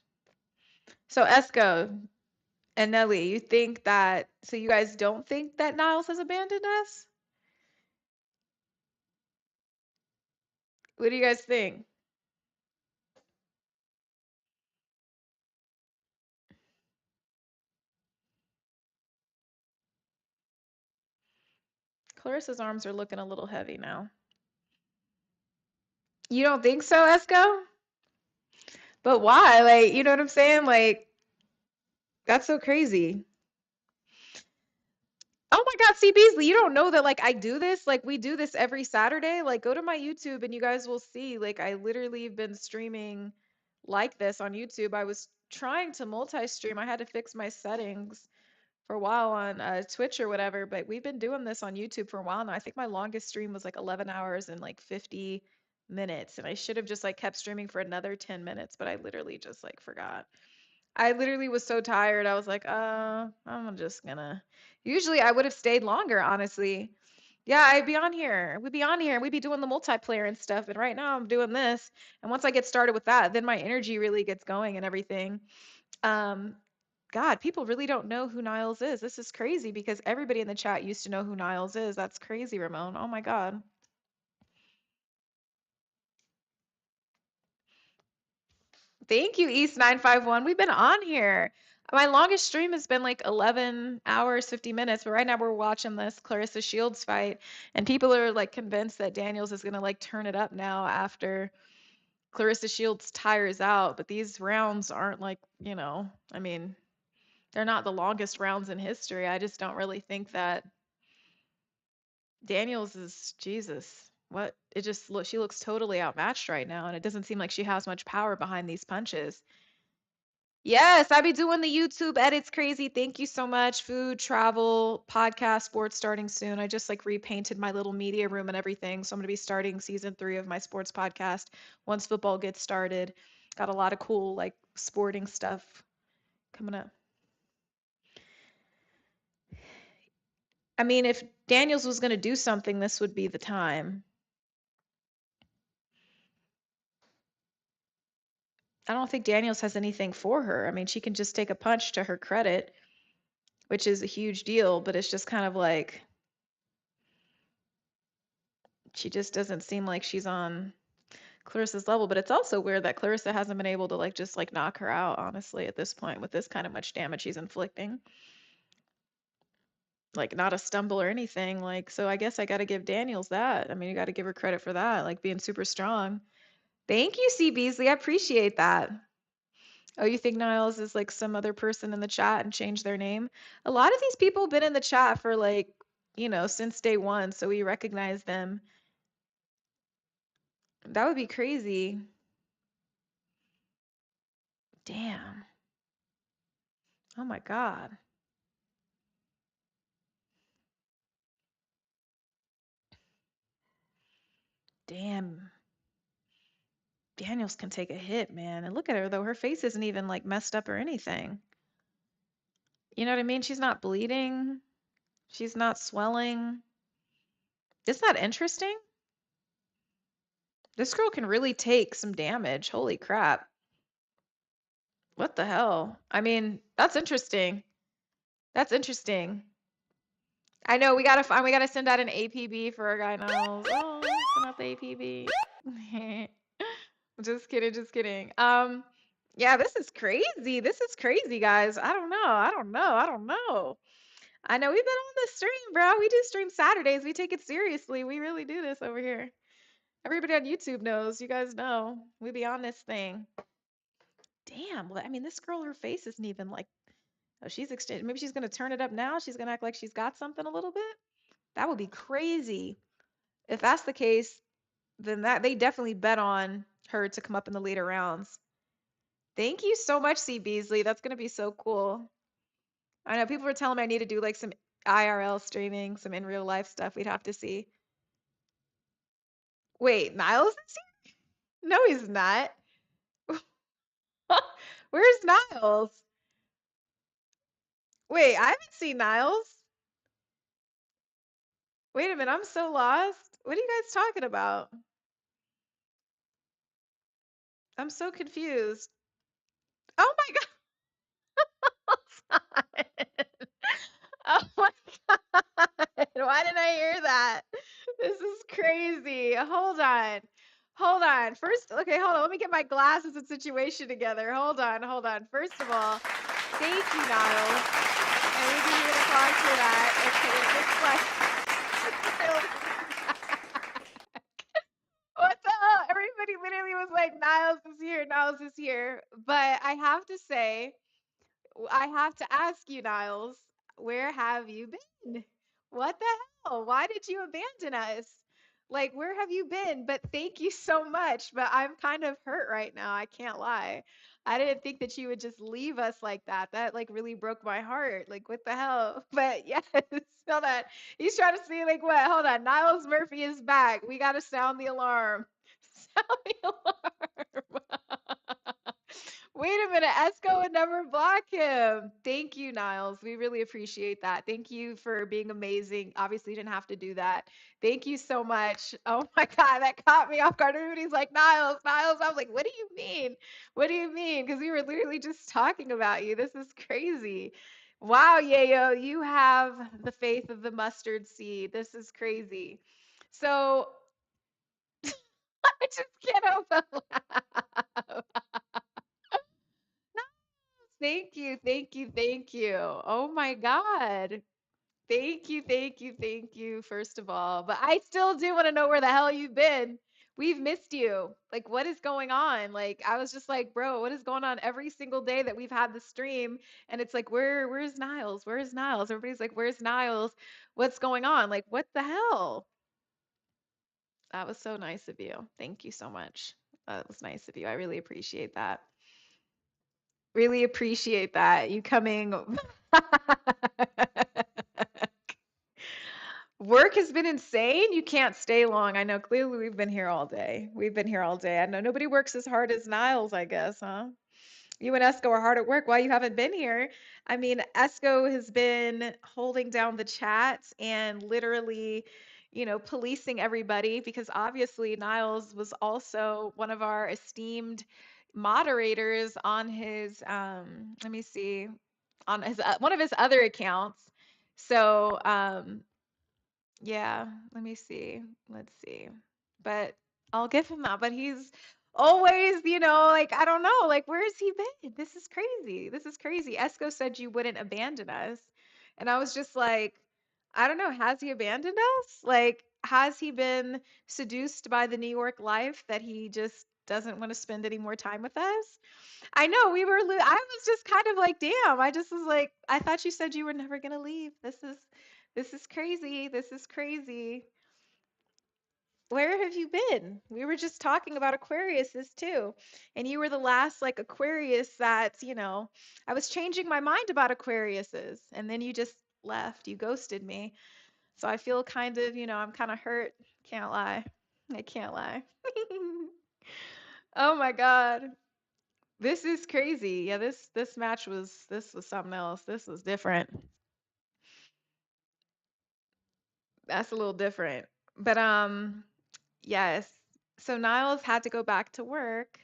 Speaker 1: So Esco and Nelly, you think that, so you guys don't think that Niles has abandoned us? What do you guys think? Clarissa's arms are looking a little heavy now. You don't think so, Esco? But why? Like, you know what I'm saying? Like, that's so crazy. Oh my God, see Beasley, you don't know that like I do this? Like we do this every Saturday. Like go to my YouTube and you guys will see like I literally have been streaming like this on YouTube. I was trying to multi-stream. I had to fix my settings for a while on Twitch or whatever, but we've been doing this on YouTube for a while now. I think my longest stream was like 11 hours and like 50 minutes, and I should have just like kept streaming for another 10 minutes, but I literally just like forgot. I literally was so tired. I was like, I'm just gonna. Usually I would have stayed longer, honestly. Yeah, I'd be on here. We'd be on here and we'd be doing the multiplayer and stuff. And right now I'm doing this. And once I get started with that, then my energy really gets going and everything. Um, God, people really don't know who Niles is. This is crazy because everybody in the chat used to know who Niles is. That's crazy, Ramon. Oh my God.
Speaker 2: Thank you, East951. We've been on here. My longest stream has been like 11 hours, 50 minutes, but right now we're watching this Clarissa Shields fight, and people are like convinced that Daniels is gonna like turn it up now after Clarissa Shields tires out. But these rounds aren't like, I mean, they're not the longest rounds in history. I just don't really think that Daniels is Jesus. What? She looks totally outmatched right now, and it doesn't seem like she has much power behind these punches. Yes, I be doing the YouTube edits crazy. Thank you so much. Food, travel, podcast, sports starting soon. I just like repainted my little media room and everything. So I'm going to be starting season 3 of my sports podcast once football gets started. Got a lot of cool like sporting stuff coming up. I mean, if Daniels was going to do something, this would be the time. I don't think Daniels has anything for her. I mean, she can just take a punch to her credit, which is a huge deal, but it's just kind of like she just doesn't seem like she's on Clarissa's level. But it's also weird that Clarissa hasn't been able to like just like knock her out, honestly, at this point with this kind of much damage she's inflicting. Like not a stumble or anything. Like, so I guess I got to give Daniels that. I mean, you got to give her credit for that, like being super strong. Thank you, C. Beasley. I appreciate that. Oh, you think Niles is like some other person in the chat and changed their name? A lot of these people have been in the chat for like, since day one, so we recognize them. That would be crazy. Damn. Oh my God. Damn. Daniels can take a hit, man. And look at her though. Her face isn't even like messed up or anything. You know what I mean? She's not bleeding. She's not swelling. Isn't that interesting? This girl can really take some damage. Holy crap. What the hell? I mean, that's interesting. That's interesting. I know we gotta send out an APB for our guy Niles. Oh, send out the APB. Just kidding, just kidding. Yeah, this is crazy. This is crazy, guys. I don't know. I don't know. I don't know. I know we've been on the stream, bro. We do stream Saturdays. We take it seriously. We really do this over here. Everybody on YouTube knows. You guys know. We be on this thing. Damn. Well, I mean, this girl, her face isn't even like, oh, she's exchanged. Maybe she's gonna turn it up now. She's gonna act like she's got something a little bit. That would be crazy. If that's the case, then that they definitely bet on her to come up in the later rounds. Thank you so much, C. Beasley. That's gonna be so cool. I know people were telling me I need to do like some IRL streaming, some in real life stuff. We'd have to see. Wait, Niles is here? No, he's not. Where's Niles? Wait, I haven't seen Niles. Wait a minute, I'm so lost. What are you guys talking about? I'm so confused. Oh my God. Oh my God. Why didn't I hear that? This is crazy. Hold on. Hold on. First, okay, hold on. Let me get my glasses and situation together. Hold on, hold on. First of all, thank you, Niles. And we give you an applause for that. Okay, it looks like what the hell? Everybody literally was like, Niles is here, Niles is here. But I have to say, I have to ask you, Niles, where have you been? What the hell? Why did you abandon us? Like, where have you been? But thank you so much. But I'm kind of hurt right now. I can't lie. I didn't think that you would just leave us like that. That like really broke my heart. Like, what the hell? But yes, hold on. He's trying to see like what? Hold on. Niles Murphy is back. We gotta sound the alarm. Sound the alarm. Wait a minute, Esco would never block him. Thank you, Niles. We really appreciate that. Thank you for being amazing. Obviously, you didn't have to do that. Thank you so much. Oh my God, that caught me off guard. Everybody's like, Niles, Niles. I was like, what do you mean? What do you mean? Because we were literally just talking about you. This is crazy. Wow, Yayo, you have the faith of the mustard seed. This is crazy. So I just can't help but laugh. Thank you, thank you. Oh my God. Thank you, thank you, thank you, first of all. But I still do want to know where the hell you've been. We've missed you. Like, what is going on? Like, I was just like, bro, what is going on every single day that we've had the stream? And it's like, where's Niles? Where's Niles? Everybody's like, where's Niles? What's going on? Like, what the hell? That was so nice of you. Thank you so much. That was nice of you. I really appreciate that. Really appreciate that. You coming. Work has been insane. You can't stay long. I know clearly we've been here all day. We've been here all day. I know nobody works as hard as Niles, I guess, huh? You and Esco are hard at work. Why you haven't been here? I mean, Esco has been holding down the chat and literally, policing everybody because obviously Niles was also one of our esteemed moderators on his let me see, on his one of his other accounts. So, yeah, let me see. Let's see. But I'll give him that. But he's always, like, I don't know, like, where's he been? This is crazy. This is crazy. Esco said you wouldn't abandon us. And I was just like, I don't know, has he abandoned us? Like, has he been seduced by the New York life that he just doesn't want to spend any more time with us? I know I was just kind of like, damn. I just was like, I thought you said you were never gonna leave. This is crazy. This is crazy. Where have you been? We were just talking about Aquariuses too. And you were the last like Aquarius that's, I was changing my mind about Aquariuses. And then you just left. You ghosted me. So I feel kind of, I'm kind of hurt. Can't lie. I can't lie. Oh my God. This is crazy. Yeah, this match was something else. This was different. That's a little different. But yes. So Niles had to go back to work.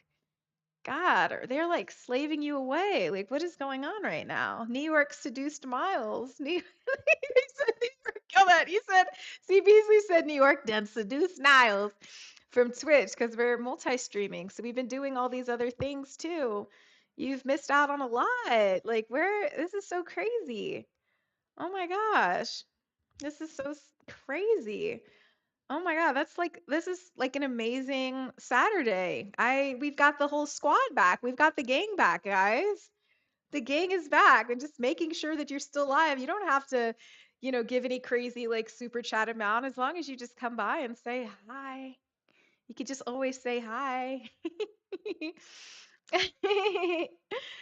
Speaker 2: God, they're like slaving you away. Like, what is going on right now? New York seduced Miles. He said New York. Kill that. He said, C. Beasley said New York done seduced Niles from Twitch because we're multi-streaming. So we've been doing all these other things too. You've missed out on a lot. Like, this is so crazy. Oh my gosh. This is so crazy. Oh my God, this is like an amazing Saturday. We've got the whole squad back. We've got the gang back, guys. The gang is back and just making sure that you're still alive. You don't have to, give any crazy like super chat amount as long as you just come by and say hi. You could just always say hi.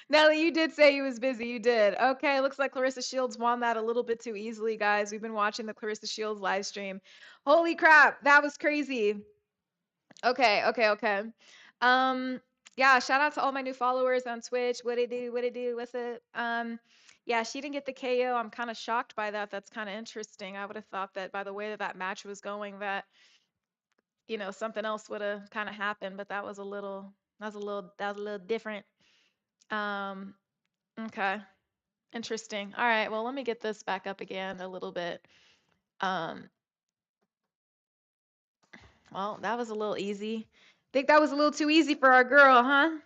Speaker 2: Nelly, you did say he was busy. You did. Okay, looks like Clarissa Shields won that a little bit too easily, guys. We've been watching the Clarissa Shields live stream. Holy crap, that was crazy. Okay, okay, okay. Yeah, shout out to all my new followers on Twitch. What it do? What it do? What's it? Yeah, she didn't get the KO. I'm kind of shocked by that. That's kind of interesting. I would have thought that by the way that match was going, that something else would have kind of happened, but that was a little different. Okay. Interesting. All right, well, let me get this back up again a little bit. Well, that was a little easy. Think that was a little too easy for our girl, huh?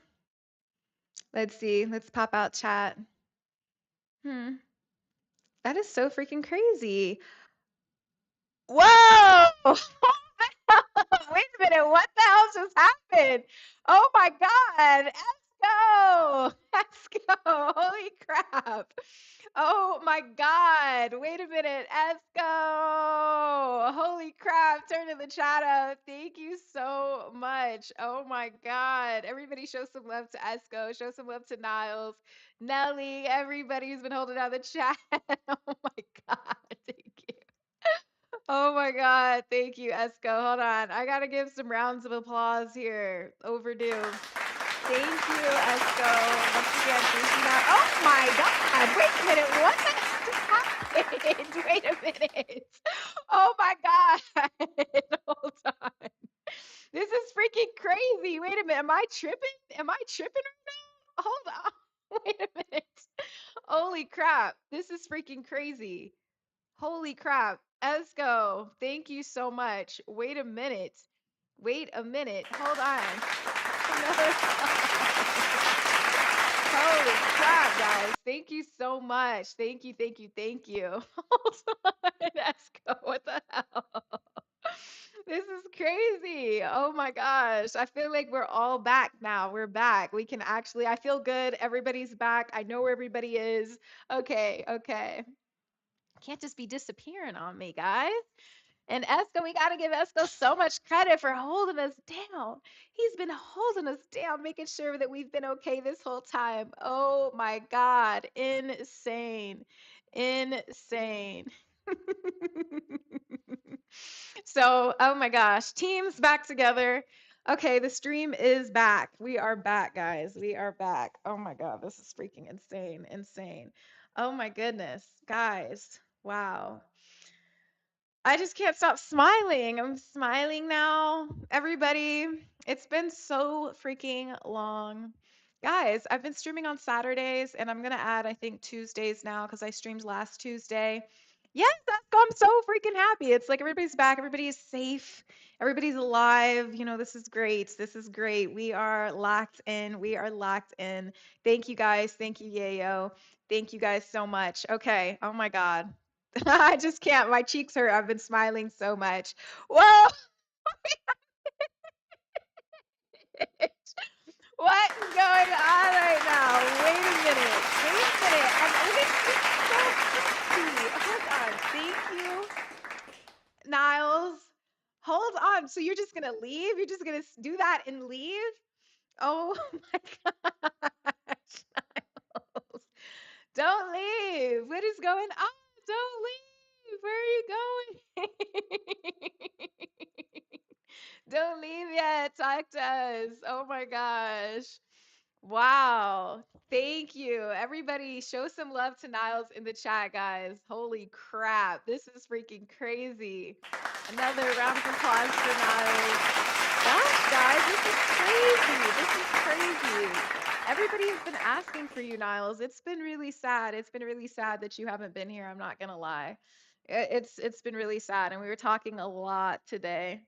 Speaker 2: Let's see. Let's pop out chat. That is so freaking crazy. Whoa! Wait a minute. What the hell just happened? Oh my God. Let's go. Let's go. Holy crap. Oh my God. Wait a minute. Let's go. Holy crap. Turn in the chat up. Thank you so much. Oh my God. Everybody show some love to Esco. Show some love to Niles. Nelly. Everybody who's been holding down the chat. Oh my God. Thank you. Oh my God. Thank you, Esco. Hold on. I got to give some rounds of applause here. Overdue. Thank you, Esco. Once again, thank you. Oh my God. Wait a minute. What the heck just happened? Wait a minute. Oh my God. Hold on. This is freaking crazy. Wait a minute. Am I tripping? Am I tripping right now? Hold on. Wait a minute. Holy crap. This is freaking crazy. Holy crap. Esco, thank you so much. Wait a minute. Wait a minute. Hold on. Holy crap, guys. Thank you so much. Thank you, thank you, thank you. Hold on. Let's go. What the hell? This is crazy. Oh my gosh. I feel like we're all back now. We're back. We can actually, I feel good. Everybody's back. I know where everybody is. Okay, okay. Can't just be disappearing on me, guys. And Esco, we got to give Esco so much credit for holding us down. He's been holding us down, making sure that we've been okay this whole time. Oh my God. Insane. Insane. So, oh my gosh, teams back together. Okay, the stream is back. We are back, guys. We are back. Oh my God, this is freaking insane. Insane. Oh my goodness, guys. Wow. I just can't stop smiling. I'm smiling now. Everybody, it's been so freaking long. Guys, I've been streaming on Saturdays and I'm going to add, I think, Tuesdays now because I streamed last Tuesday. Yes, I'm so freaking happy. It's like everybody's back, everybody is safe, everybody's alive. You know, this is great. This is great. We are locked in. We are locked in. Thank you guys. Thank you, Yayo. Thank you guys so much. Okay. Oh my God. I just can't. My cheeks hurt. I've been smiling so much. Whoa! What is going on right now? Wait a minute. Wait a minute. Wait, so crazy. Hold on. Thank you, Niles. Hold on. So you're just gonna leave? You're just gonna do that and leave? Oh my gosh, Niles. Don't leave. What is going on? Don't leave. Where are you going? Don't leave yet. Talk to us. Oh my gosh. Wow. Thank you. Everybody, show some love to Niles in the chat, guys. Holy crap. This is freaking crazy. Another round of applause for Niles. Gosh, guys, this is crazy. This is crazy. Everybody has been asking for you, Niles. It's been really sad. It's been really sad that you haven't been here. I'm not gonna lie. It's been really sad, and we were talking a lot today.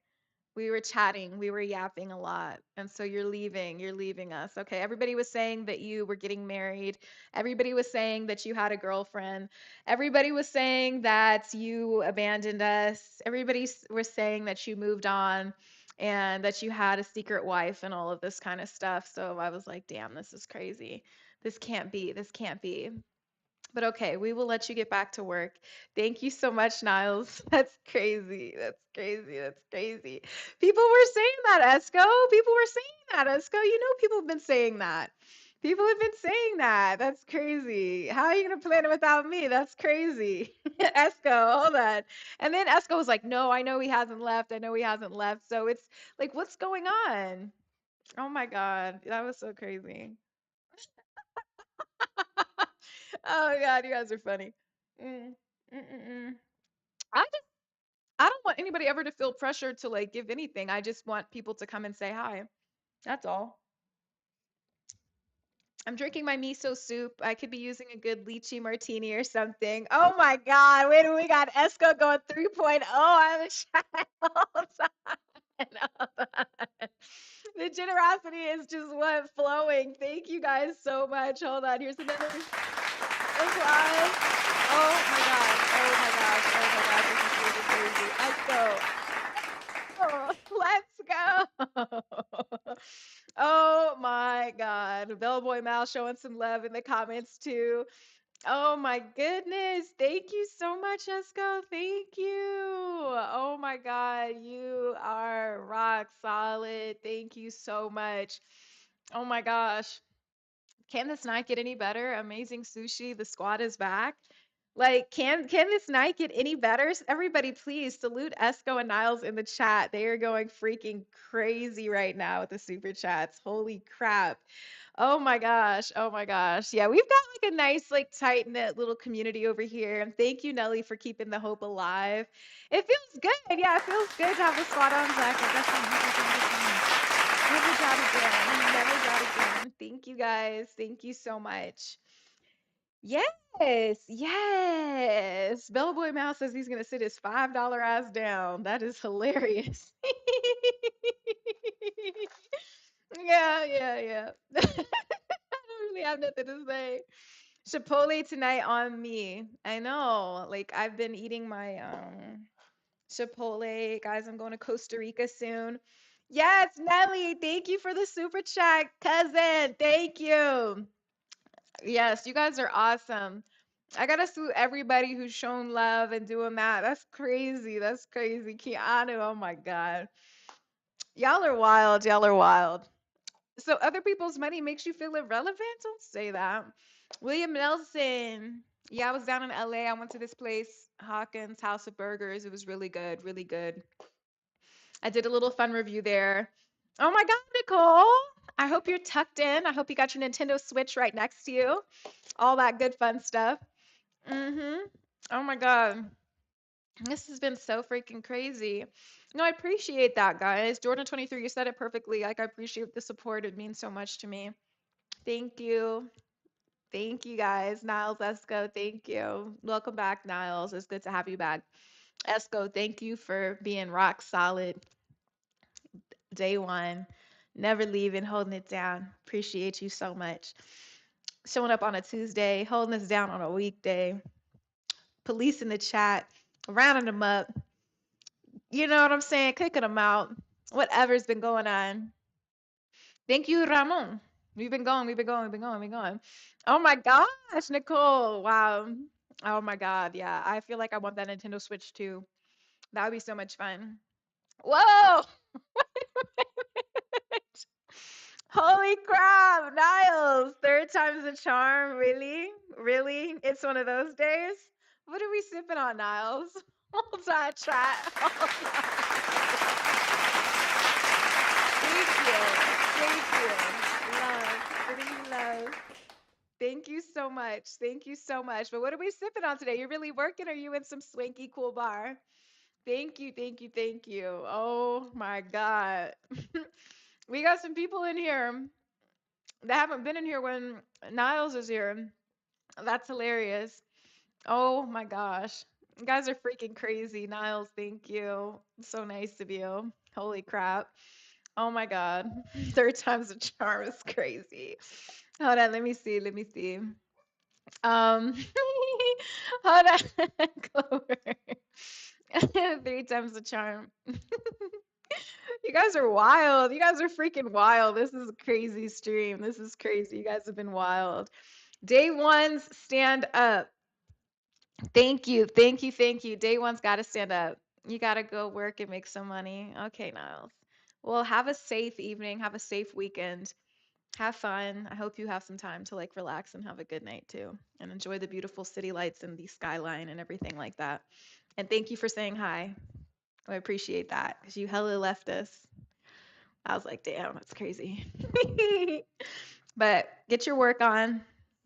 Speaker 2: We were chatting, we were yapping a lot. And so you're leaving us. Okay. Everybody was saying that you were getting married. Everybody was saying that you had a girlfriend. Everybody was saying that you abandoned us. Everybody was saying that you moved on and that you had a secret wife and all of this kind of stuff. So I was like, damn, this is crazy. This can't be. This can't be. But okay, we will let you get back to work. Thank you so much, Niles. That's crazy. That's crazy. That's crazy. People were saying that, Esco. People were saying that, Esco. You know, people have been saying that. People have been saying that. That's crazy. How are you going to plan it without me? That's crazy. Esco, hold on. And then Esco was like, no, I know he hasn't left. I know he hasn't left. So it's like, what's going on? Oh my God. That was so crazy. Oh God, you guys are funny. Mm, mm. I just I don't want anybody ever to feel pressure to like give anything. I just want people to come and say hi. That's all. I'm drinking my miso soup. I could be using a good lychee martini or something. Oh my God, wait, we got Esco going 3.0 on the channel. The generosity is just what flowing. Thank you guys so much. Hold on, here's another applause. Oh my gosh. Oh my gosh. Oh my gosh. This is really crazy. Let's go. Let's go. Oh my God. Bellboy Mal showing some love in the comments too. Oh my goodness. Thank you so much, Esco. Thank you. Oh my God. You are rock solid. Thank you so much. Oh my gosh. Can this night get any better? Amazing sushi. The squad is back. Like, can this night get any better? Everybody, please salute Esco and Niles in the chat. They are going freaking crazy right now with the super chats. Holy crap. Oh my gosh. Oh my gosh. Yeah, we've got like a nice, like tight knit little community over here. And thank you, Nelly, for keeping the hope alive. It feels good. Yeah, it feels good to have the squad on back. Never doubt again. Never doubt again. Thank you guys. Thank you so much. Yes, yes. Bellboy Mouse says he's gonna sit his $5 ass down. That is hilarious. Yeah. I don't really have nothing to say. Chipotle tonight on me. I know. Like I've been eating my Chipotle. Guys, I'm going to Costa Rica soon. Yes, Nelly, thank you for the super chat, cousin. Thank you. Yes, you guys are awesome. I gotta salute everybody who's shown love and doing that. That's crazy. That's crazy. Keanu, oh my God. Y'all are wild. Y'all are wild. So other people's money makes you feel irrelevant? Don't say that. William Nelson. Yeah, I was down in LA. I went to this place, Hawkins House of Burgers. It was really good, really good. I did a little fun review there. Oh my God, Nicole. I hope you're tucked in. I hope you got your Nintendo Switch right next to you. All that good fun stuff. Oh my God. This has been so freaking crazy. No, I appreciate that, guys. Jordan 23, you said it perfectly. Like, I appreciate the support. It means so much to me. Thank you. Thank you, guys. Niles, Esco, thank you. Welcome back, Niles. It's good to have you back. Esco, thank you for being rock solid day one. Never leaving, holding it down. Appreciate you so much. Showing up on a Tuesday, holding us down on a weekday. Police in the chat, rounding them up. You know what I'm saying? Kicking them out. Whatever's been going on. Thank you, Ramon. We've been going, we've been going, we've been going, we've been going. Oh my gosh, Nicole. Wow. Oh my God. Yeah. I feel like I want that Nintendo Switch too. That would be so much fun. Whoa. Holy crap. Niles. Third time's a charm. Really? Really? It's one of those days? What are we sipping on, Niles? Hold on, chat. Thank you. Love. Pretty love. Thank you so much. Thank you so much. But what are we sipping on today? You really working or you in some swanky cool bar? Thank you, thank you, thank you. Oh my God. We got some people in here that haven't been in here when Niles is here. That's hilarious. Oh my gosh. You guys are freaking crazy. Niles, thank you. So nice of you. Holy crap. Oh my God. Third time's a charm is crazy. Hold on, let me see. Let me see. Um, hold on, Clover. Three times the charm. You guys are wild. You guys are freaking wild. This is a crazy stream. This is crazy. You guys have been wild. Day one's stand up. Thank you. Thank you. Thank you. Day one's got to stand up. You got to go work and make some money. Okay, Niles. Well, have a safe evening. Have a safe weekend. Have fun. I hope you have some time to like relax and have a good night too. And enjoy the beautiful city lights and the skyline and everything like that. And thank you for saying hi. I appreciate that because you hella left us. I was like, damn, that's crazy. But get your work on.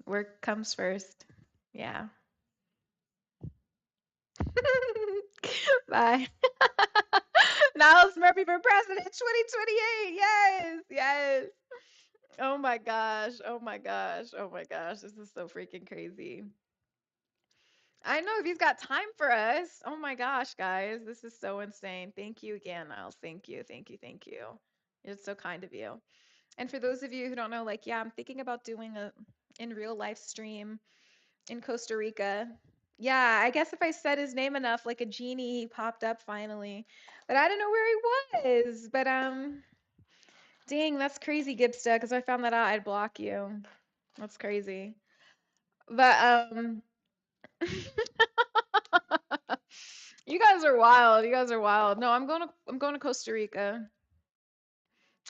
Speaker 2: Work comes first. Yeah. Bye. Niles Murphy for president 2028. Yes. Yes. Oh my gosh. Oh my gosh. Oh my gosh. This is so freaking crazy. I know if he's got time for us. Oh my gosh, guys. This is so insane. Thank you again, Niles. Thank you. Thank you. Thank you. It's so kind of you. And for those of you who don't know, like, yeah, I'm thinking about doing a in real life stream in Costa Rica. Yeah, I guess if I said his name enough, like a genie, he popped up finally. But I don't know where he was. But dang, that's crazy, Gibsta, because I found that out, I'd block you. That's crazy. But you guys are wild. You guys are wild. No, I'm going to Costa Rica.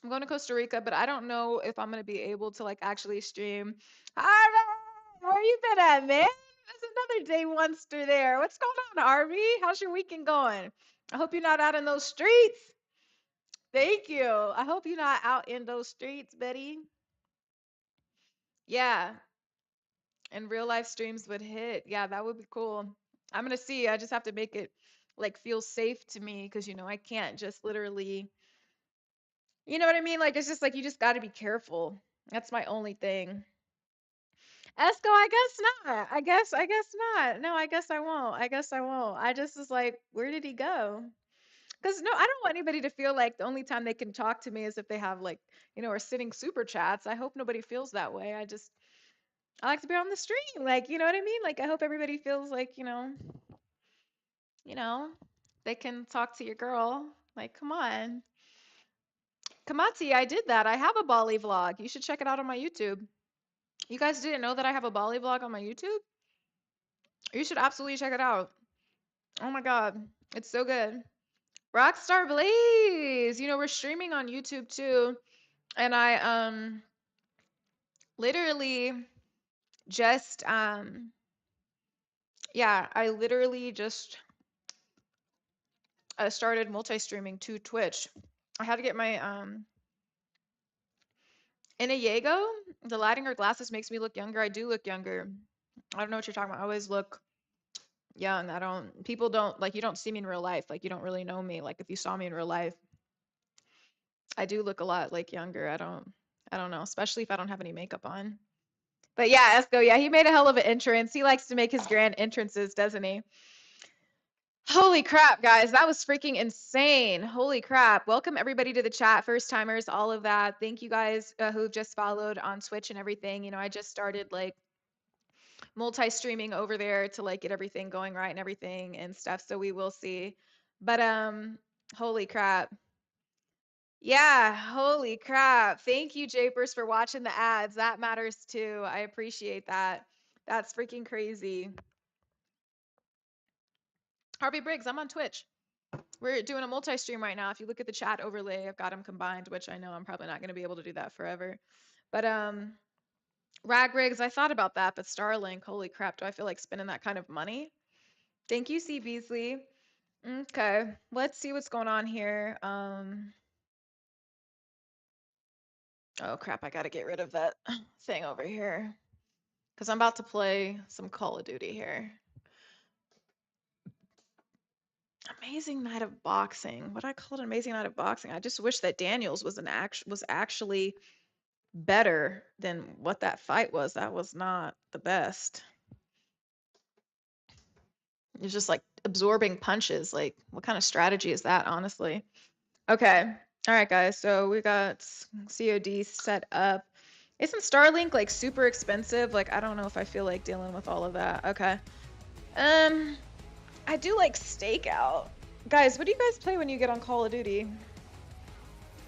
Speaker 2: I'm going to Costa Rica, but I don't know if I'm gonna be able to like actually stream. Harvey, where you been at, man? There's another day onester there. What's going on, Harvey? How's your weekend going? I hope you're not out in those streets. Thank you. I hope you're not out in those streets, Betty. Yeah, and real life streams would hit. Yeah, that would be cool. I'm gonna see. I just have to make it like feel safe to me because I can't just literally, you know what I mean? Like it's just like you just got to be careful. That's my only thing. Esco, I guess not. I guess not. No, I guess I won't. I guess I won't. I just was like, where did he go? Because no, I don't want anybody to feel like the only time they can talk to me is if they have like, are sitting super chats. I hope nobody feels that way. I just I like to be on the stream. Like, you know what I mean? Like, I hope everybody feels like, they can talk to your girl. Like, come on. Kamati, I did that. I have a Bali vlog. You should check it out on my YouTube. You guys didn't know that I have a Bali vlog on my YouTube? You should absolutely check it out. Oh my God. It's so good. Rockstar Blaze. We're streaming on YouTube too. And I literally just I literally just started multi-streaming to Twitch. I had to get my Inayego. The lighting her glasses makes me look younger. I do look younger. I don't know what you're talking about. I always look young. People don't, like, you don't see me in real life. Like, you don't really know me. Like, if you saw me in real life, I do look a lot, like, younger. I don't know, especially if I don't have any makeup on. But yeah, Esco, yeah, he made a hell of an entrance. He likes to make his grand entrances, doesn't he? Holy crap, guys. That was freaking insane. Holy crap. Welcome everybody to the chat, first timers, all of that. Thank you guys who've just followed on Twitch and everything. I just started like multi-streaming over there to like get everything going right and everything and stuff. So we will see. But holy crap. Yeah, holy crap. Thank you, Japers, for watching the ads. That matters too. I appreciate that. That's freaking crazy. Harvey Briggs, I'm on Twitch. We're doing a multi-stream right now. If you look at the chat overlay, I've got them combined, which I know I'm probably not going to be able to do that forever. But Rag Rigs, I thought about that, but Starlink, holy crap, do I feel like spending that kind of money? Thank you, C. Beasley. Okay, let's see what's going on here. Oh crap, I gotta get rid of that thing over here because I'm about to play some Call of Duty here. Amazing Night of Boxing. What I called an Amazing Night of Boxing. I just wish that Daniels was actually better than what that fight was. That was not the best. It's just like absorbing punches. Like, what kind of strategy is that, honestly? Okay. All right, guys. So we got COD set up. Isn't Starlink like super expensive? Like, I don't know if I feel like dealing with all of that. Okay. I do like Stakeout. Guys, what do you guys play when you get on Call of Duty?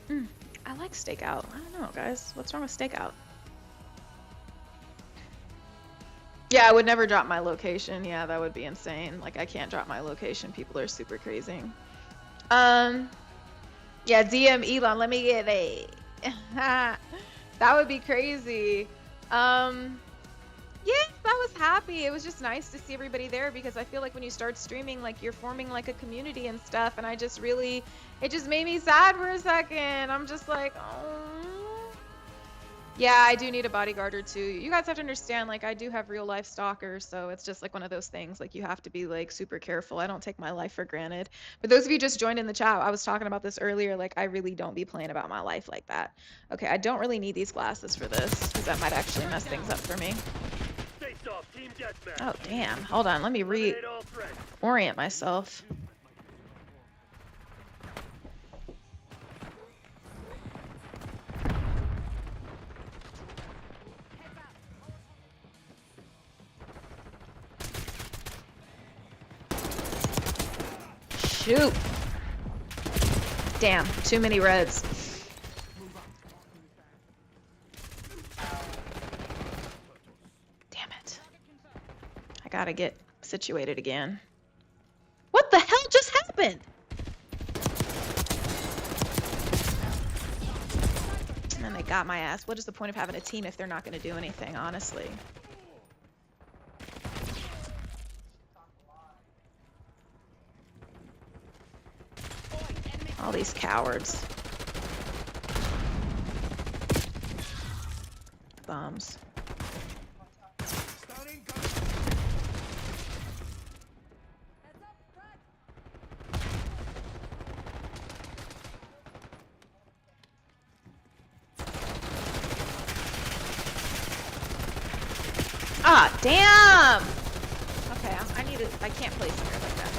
Speaker 2: I like Stakeout. I don't know, guys. What's wrong with Stakeout? Yeah, I would never drop my location. Yeah, that would be insane. Like, I can't drop my location. People are super crazy. Yeah, DM Elon, let me get a. That would be crazy. Yeah, I was happy. It was just nice to see everybody there because I feel like when you start streaming, like you're forming like a community and stuff. And it just made me sad for a second. I'm just like, oh. Yeah, I do need a bodyguard or two. You guys have to understand, like, I do have real life stalkers, so it's just like one of those things. Like, you have to be like super careful. I don't take my life for granted. But those of you just joined in the chat, I was talking about this earlier. Like, I really don't be playing about my life like that. Okay, I don't really need these glasses for this because that might actually mess things up for me. Oh, damn. Hold on. Let me reorient myself. Shoot. Damn, too many reds. Damn it. I gotta get situated again. What the hell just happened? And then they got my ass. What is the point of having a team if they're not gonna do anything, honestly? All these cowards. Bums. Ah, damn! Okay, I can't place here like that.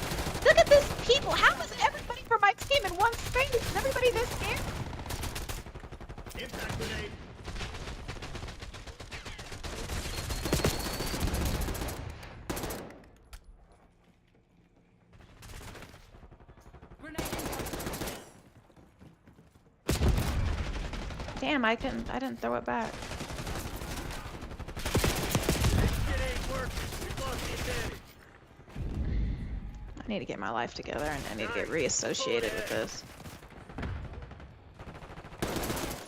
Speaker 2: Look at this people! How is everybody from my team in one space? Is everybody this scared? Impact grenade.
Speaker 1: Damn, I didn't throw it back. I need to get my life together and I need to get reassociated with this.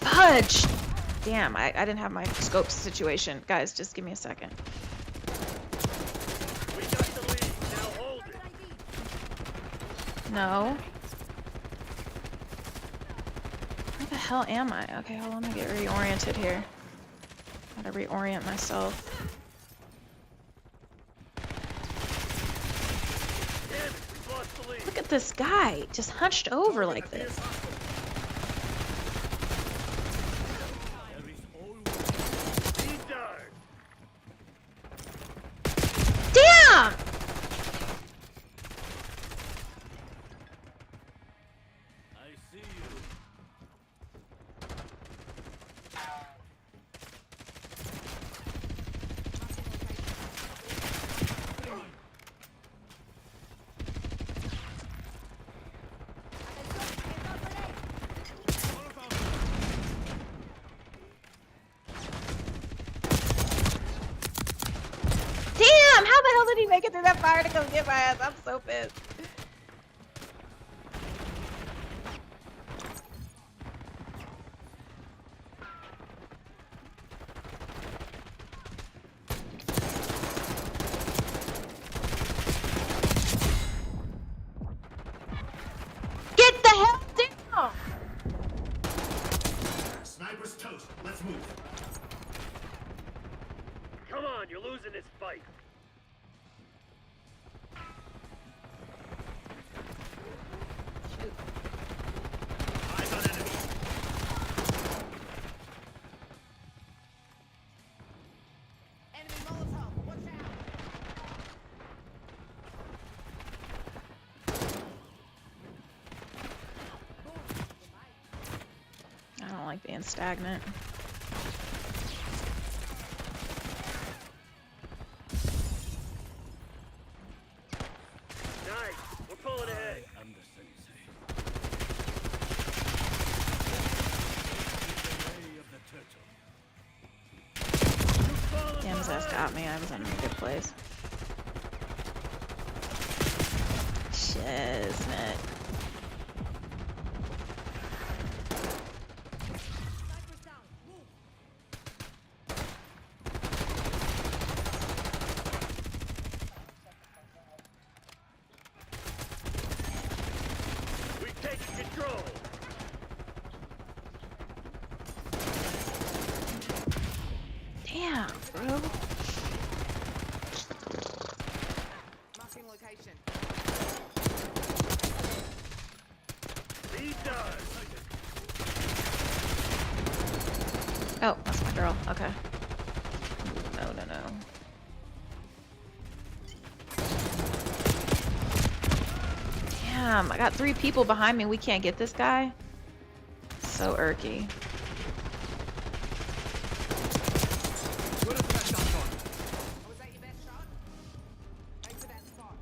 Speaker 1: Fudge! Damn, I didn't have my scope situation. Guys, just give me a second.
Speaker 7: We got the lead. Now hold it.
Speaker 1: No. Where the hell am I? Okay, hold on, I'm gonna get reoriented here. Gotta reorient myself.
Speaker 7: Damn it, we lost the lead.
Speaker 1: Look at this guy, just hunched over like this.
Speaker 7: Lead dart.
Speaker 1: Damn!
Speaker 7: I see you.
Speaker 1: Damn! How the hell did he make it through that fire to come get my ass? I'm so pissed. Get the hell down!
Speaker 7: Sniper's toast. Let's move. Come on, you're losing this fight. Eyes on enemy.
Speaker 4: Enemy Molotov, watch out!
Speaker 1: I don't like being stagnant.
Speaker 7: Nice. We're pulling ahead.
Speaker 1: Damn, his ass got me. I was in a good place. Shiznit.
Speaker 4: Sniper's down, move!
Speaker 7: We've taken control.
Speaker 1: Damn, bro.
Speaker 4: Marking location.
Speaker 7: Lead dart.
Speaker 1: Oh, that's my girl. Okay. No, no, no. Damn, I got 3 people behind me. We can't get this guy. So irky.
Speaker 4: Was that your best shot? Aim for that spot.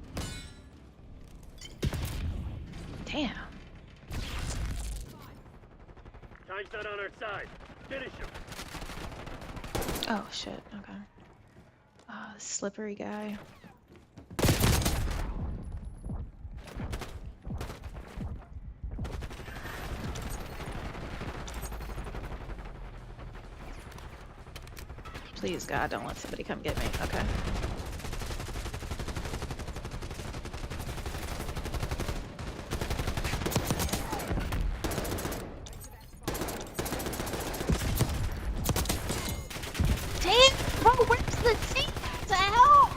Speaker 1: Damn.
Speaker 7: Time's not on our side. Finish him.
Speaker 1: Oh, shit. Okay. Oh, this slippery guy. Please, God, don't let somebody come get me. Okay. Damn, bro, where's the team? What the hell?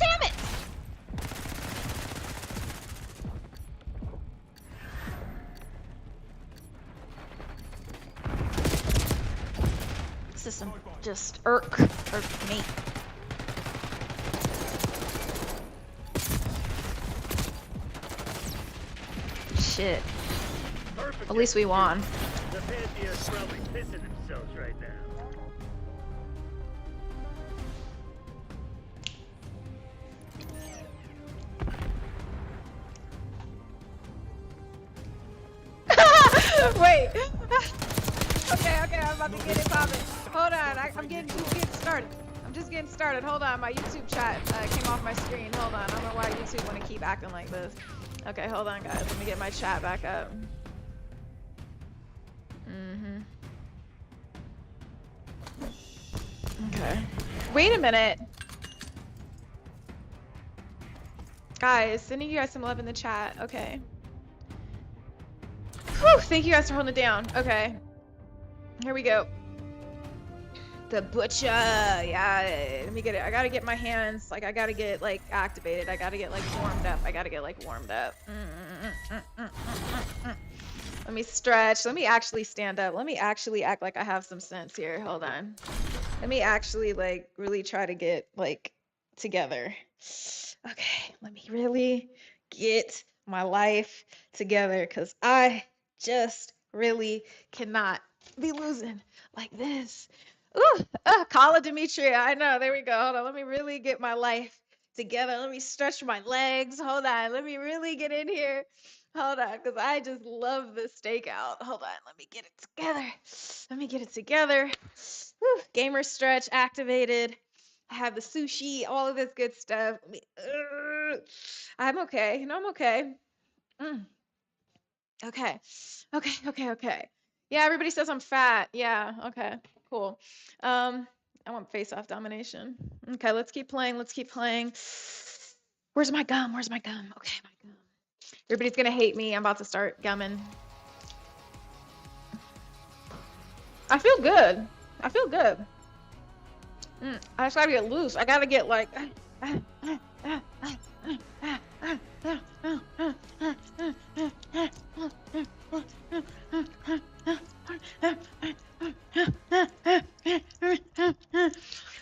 Speaker 1: Damn it! System just irk me. Shit.
Speaker 7: Perfect.
Speaker 1: At least we won.
Speaker 7: The Pantheon's probably pissing themselves right now.
Speaker 2: Wait. Okay, I'm about to get it popping. Hold on, I'm getting started. I'm just getting started. Hold on, my YouTube chat came off my screen. Hold on, I don't know why YouTube want to keep acting like this. Okay, hold on, guys. Let me get my chat back up. Okay. Wait a minute. Guys, sending you guys some love in the chat. Okay. Whew, thank you guys for holding it down. Okay. Here we go. The butcher. Yeah. Let me get it. I gotta get my hands, like, I gotta get, like, activated. I gotta get, like, warmed up. Let me stretch. Let me actually stand up. Let me actually act like I have some sense here. Hold on. Let me actually, like, really try to get, like, together. Okay, let me really get my life together because I just really cannot be losing like this. Ooh, call it Demetria. I know. There we go. Hold on. Let me really get my life together. Let me stretch my legs. Hold on. Let me really get in here. Hold on, because I just love this stakeout. Hold on. Let me get it together. Let me get it together. Whew, gamer stretch activated. I have the sushi, all of this good stuff. I'm okay. No, I'm okay. Okay. Okay. Yeah, everybody says I'm fat. Yeah, okay. Cool. I want face-off domination. Okay, let's keep playing. Where's my gum? Okay, my gum. Everybody's gonna hate me. I'm about to start gumming. I feel good. I just gotta get loose. I gotta get like.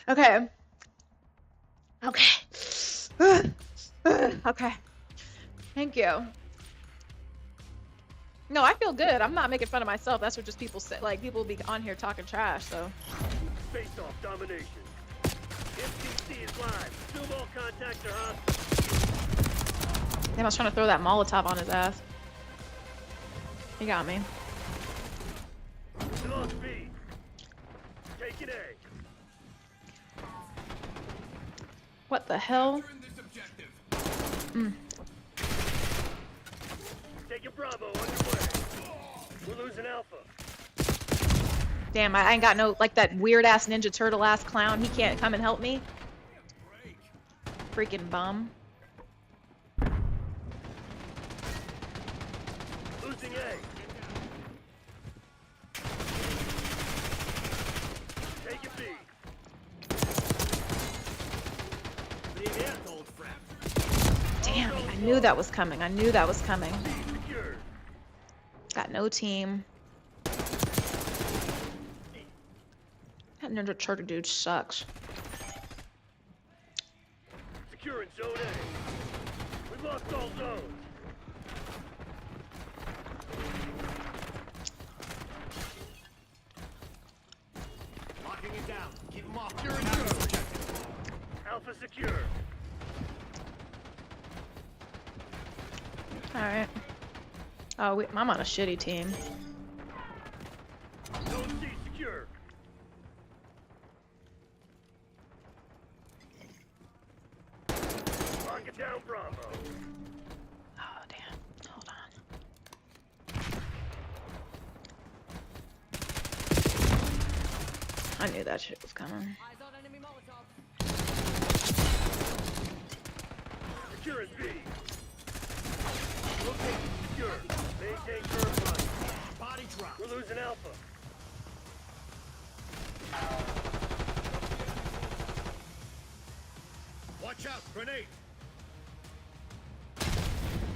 Speaker 2: Okay. Okay. Thank you. No, I feel good. I'm not making fun of myself. That's what just people say. Like, people be on here talking trash, so.
Speaker 7: Face off domination. MCC is live. Assume all contacts are hostile.
Speaker 1: Damn, I was trying to throw that Molotov on his ass. He got me.
Speaker 7: Lost B. Taking A.
Speaker 1: What the hell?
Speaker 7: Taking Bravo underway. We're losing Alpha.
Speaker 1: Damn, I ain't got no, like, that weird-ass Ninja Turtle-ass clown. He can't come and help me. Freaking bum.
Speaker 7: Losing A. Taking B.
Speaker 1: Damn, I knew that was coming.
Speaker 7: Secured.
Speaker 1: Got no team. That Ninja Turtle dude sucks.
Speaker 7: Securing Zone A. We've lost all zones. Locking it down. Keep them off. Alpha secure.
Speaker 1: Alright. Oh, I'm on a shitty team.
Speaker 7: Zone C secure. Lock it down, Bravo.
Speaker 1: Oh, damn. Hold on. I knew that shit was coming.
Speaker 7: Securing B. Location secure. Maintain current line. Body drop. We're losing Alpha. Watch out, grenade.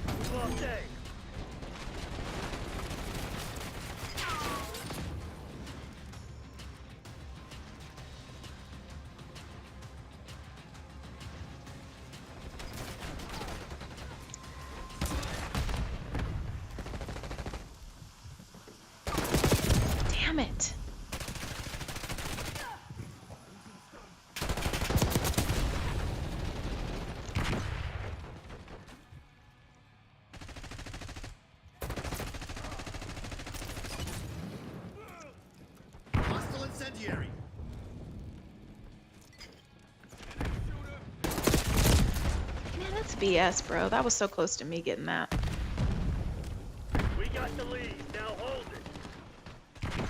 Speaker 7: We've lost A.
Speaker 1: Damn it.
Speaker 6: Incendiary.
Speaker 1: Man, that's BS, bro. That was so close to me getting that.
Speaker 7: We got the lead. Now hold it.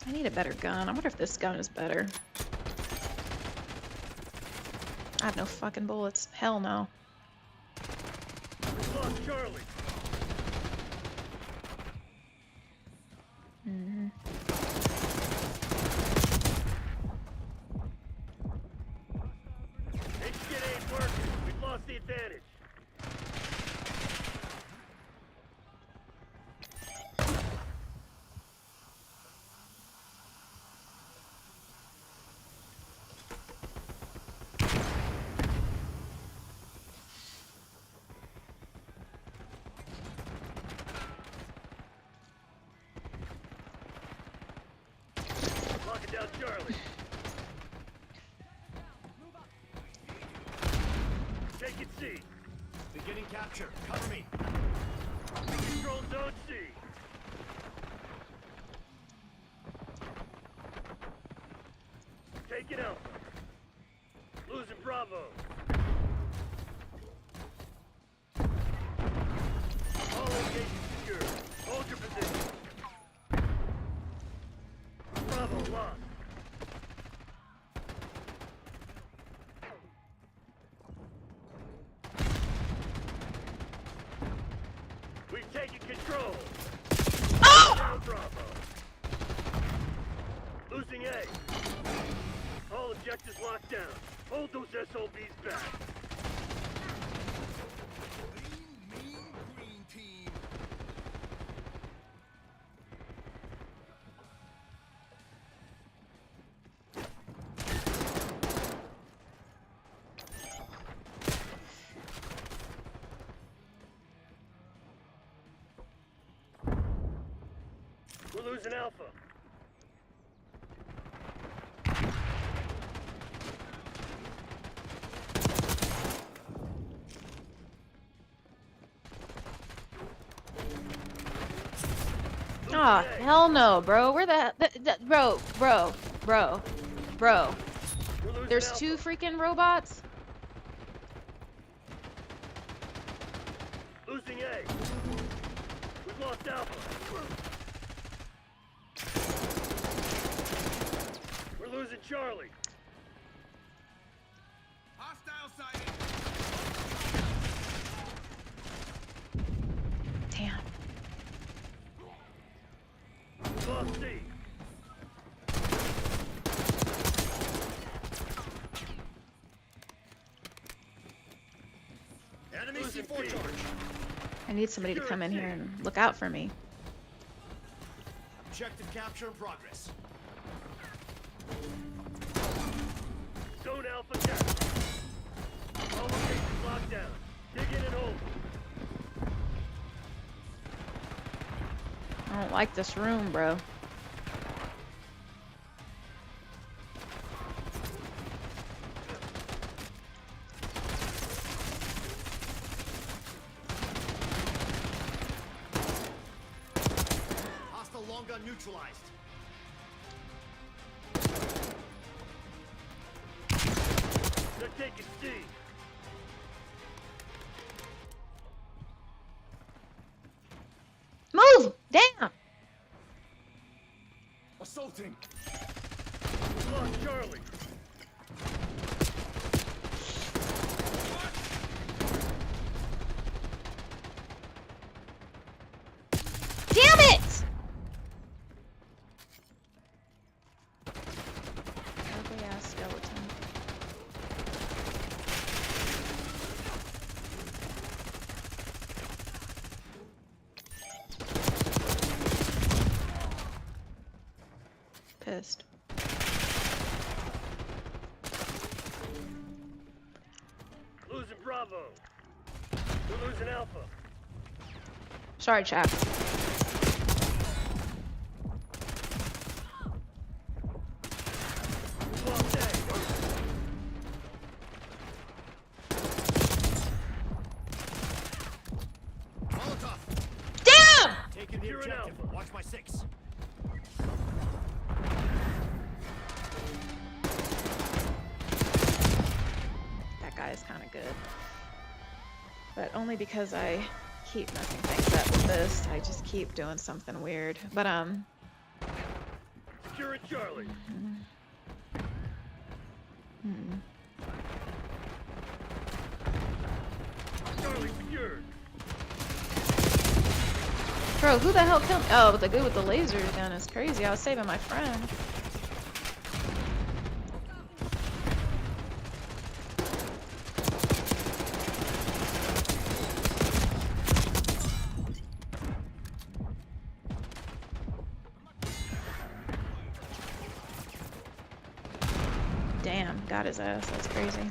Speaker 1: I need a better gun. I wonder if this gun is better. I have no fucking bullets. Hell no.
Speaker 7: We lost Charlie.
Speaker 1: Mm-hmm.
Speaker 7: This shit ain't working. We've lost the advantage. Locking down Charlie. Take it C.
Speaker 6: Beginning capture. Cover me.
Speaker 7: Control zone C. Taking Alpha. Losing Bravo. All locations secure. Hold your position. Bravo lost. We've taken control. Down Bravo. Losing A. All objectives locked down. Hold those SOBs back.
Speaker 6: Mean green team.
Speaker 7: We're losing Alpha.
Speaker 1: Oh, hell no, bro. Where bro.
Speaker 7: We're losing
Speaker 1: There's
Speaker 7: Alpha.
Speaker 1: two freaking robots?
Speaker 7: Losing A. We've lost Alpha. We're losing Charlie.
Speaker 6: Hostile sighting.
Speaker 1: Damn.
Speaker 7: Lost C.
Speaker 6: Enemy
Speaker 7: Losing
Speaker 6: C4
Speaker 7: B.
Speaker 6: charge.
Speaker 1: I need somebody to come in here and look out for me.
Speaker 6: Objective capture in progress.
Speaker 7: Zone Alpha down. All locations locked down. Dig in and hold.
Speaker 1: I don't like this room, bro.
Speaker 6: Hostile long gun neutralized.
Speaker 7: They're taking C.
Speaker 1: Move! Damn!
Speaker 6: Assaulting.
Speaker 7: We lost Charlie.
Speaker 1: Damn it! Ugly ass skeleton. Pissed.
Speaker 7: Losing Bravo. We're losing Alpha.
Speaker 1: Sorry, chap.
Speaker 7: We lost A.
Speaker 6: Molotov.
Speaker 1: Damn!
Speaker 6: Taking the
Speaker 7: You're an
Speaker 6: objective.
Speaker 7: alpha.
Speaker 6: Watch my 6.
Speaker 1: guy is kind of good. But only because I keep messing things up with this. I just keep doing something weird. But,
Speaker 7: Secure Charlie. Charlie secured.
Speaker 1: Bro, who the hell killed me? Oh, the dude with the laser gun is crazy. I was saving my friend. Damn, got his ass. That's crazy.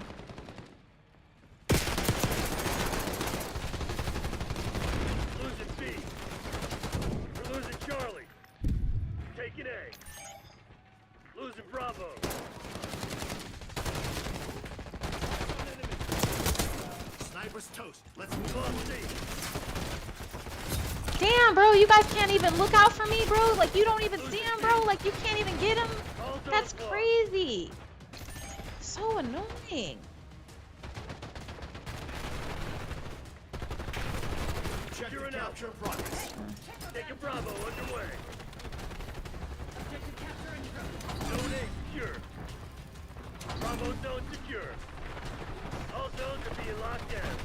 Speaker 7: Losing B. We're losing Charlie. Taking A. Losing Bravo. Sniper's toast. Let's move on. C.
Speaker 1: Damn, bro, you guys can't even look out for me, bro. Like, you don't even see him, bro. Like, you can't even get him. That's crazy. So annoying.
Speaker 7: Secure and capture in progress. Taking Bravo underway. Zone A secure. Bravo zone secure. All zones are being locked down.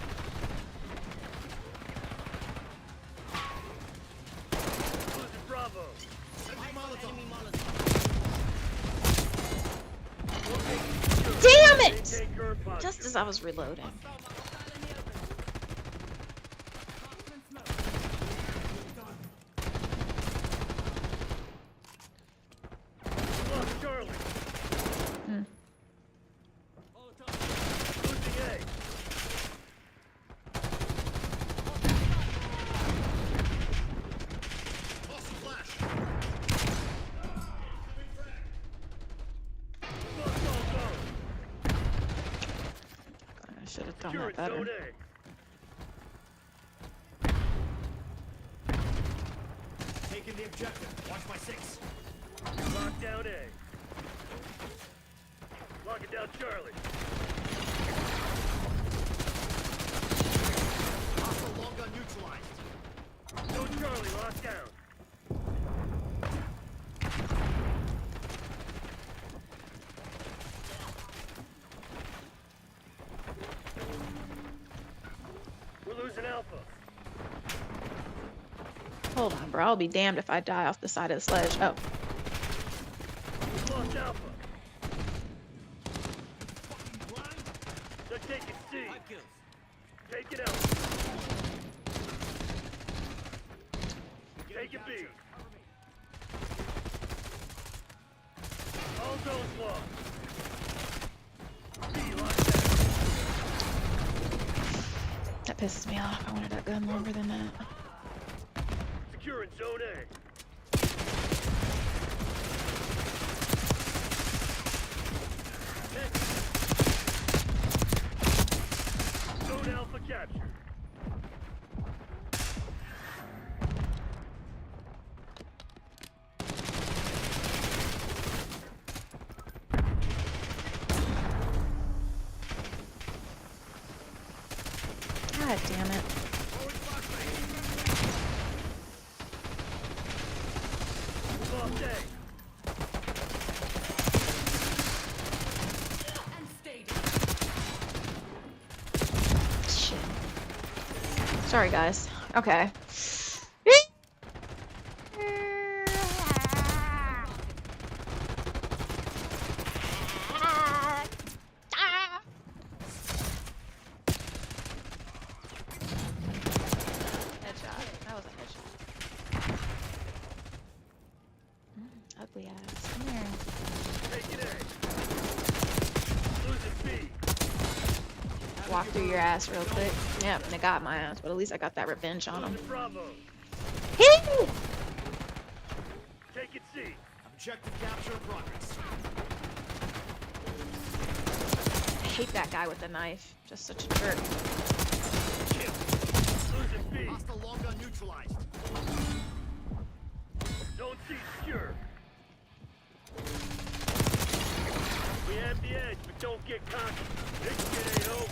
Speaker 7: Losing Bravo.
Speaker 1: Damn it! Just as I was reloading.
Speaker 7: Lost Charlie. Losing A. Lost Flash. Lost all zones.
Speaker 1: I should have done
Speaker 7: Secure
Speaker 1: that better.
Speaker 7: Zone A. Taking the objective. Watch my 6. Lock down A. Locking down Charlie. Hostile long gun neutralized. Zone Charlie locked down. We're losing Alpha.
Speaker 1: Hold on, bro. I'll be damned if I die off the side of the sledge. Oh.
Speaker 7: We've lost Alpha. They're taking C. Taking Alpha. Taking B. All zones lost. B locked down.
Speaker 1: That pisses me off. I wanted that gun longer than that.
Speaker 7: Securing Zone A. Zone Alpha captured.
Speaker 1: God damn it.
Speaker 7: Lost A.
Speaker 1: Shit. Sorry, guys. Okay. Headshot. That was a headshot. Ugly ass. Come here.
Speaker 7: Taking A. Losing B.
Speaker 1: Walk through your ass real quick. Yep, they got my ass, but at least I got that revenge on them.
Speaker 7: Losing Bravo.
Speaker 1: Hee!
Speaker 7: Taking C. Objective capture in progress.
Speaker 1: I hate that guy with the knife. Just such a jerk.
Speaker 7: Kill. Losing B. Hostile long gun neutralized. Zone C secure. We have the edge. don't get cocky. This shit ain't over.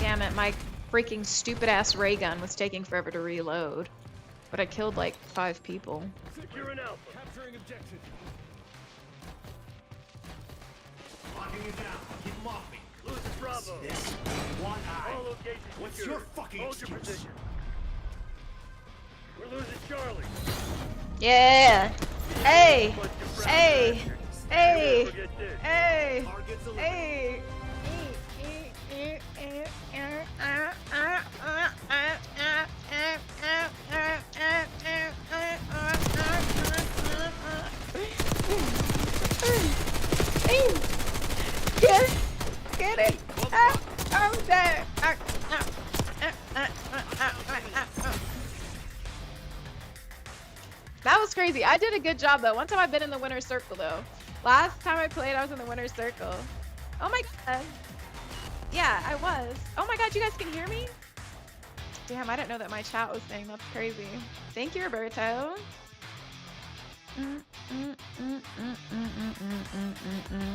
Speaker 2: Damn it, my freaking stupid ass ray gun was taking forever to reload. But I killed like 5 people.
Speaker 7: Secure an alpha.
Speaker 6: Capturing objective. Locking it down. Keep them off me.
Speaker 7: Losing Bravo.
Speaker 6: This one eye.
Speaker 7: All locations
Speaker 6: What's
Speaker 7: secure.
Speaker 6: your fucking
Speaker 7: Hold your
Speaker 6: excuse?
Speaker 7: position. We're losing Charlie.
Speaker 2: Yeah! Hey!
Speaker 7: Bunch of brown
Speaker 2: Hey!
Speaker 7: bastards.
Speaker 2: Hey!
Speaker 7: You won't forget this.
Speaker 2: Hey!
Speaker 6: Targets eliminated.
Speaker 2: Hey! Get it! Get it! I'm dead! That was crazy. I did a good job though. One time I've been in the winner's circle though. Last time I played, I was in the winner's circle. Oh my god. Yeah, I was. Oh my god, you guys can hear me? Damn, I didn't know that my chat was saying. That's crazy. Thank you, Roberto.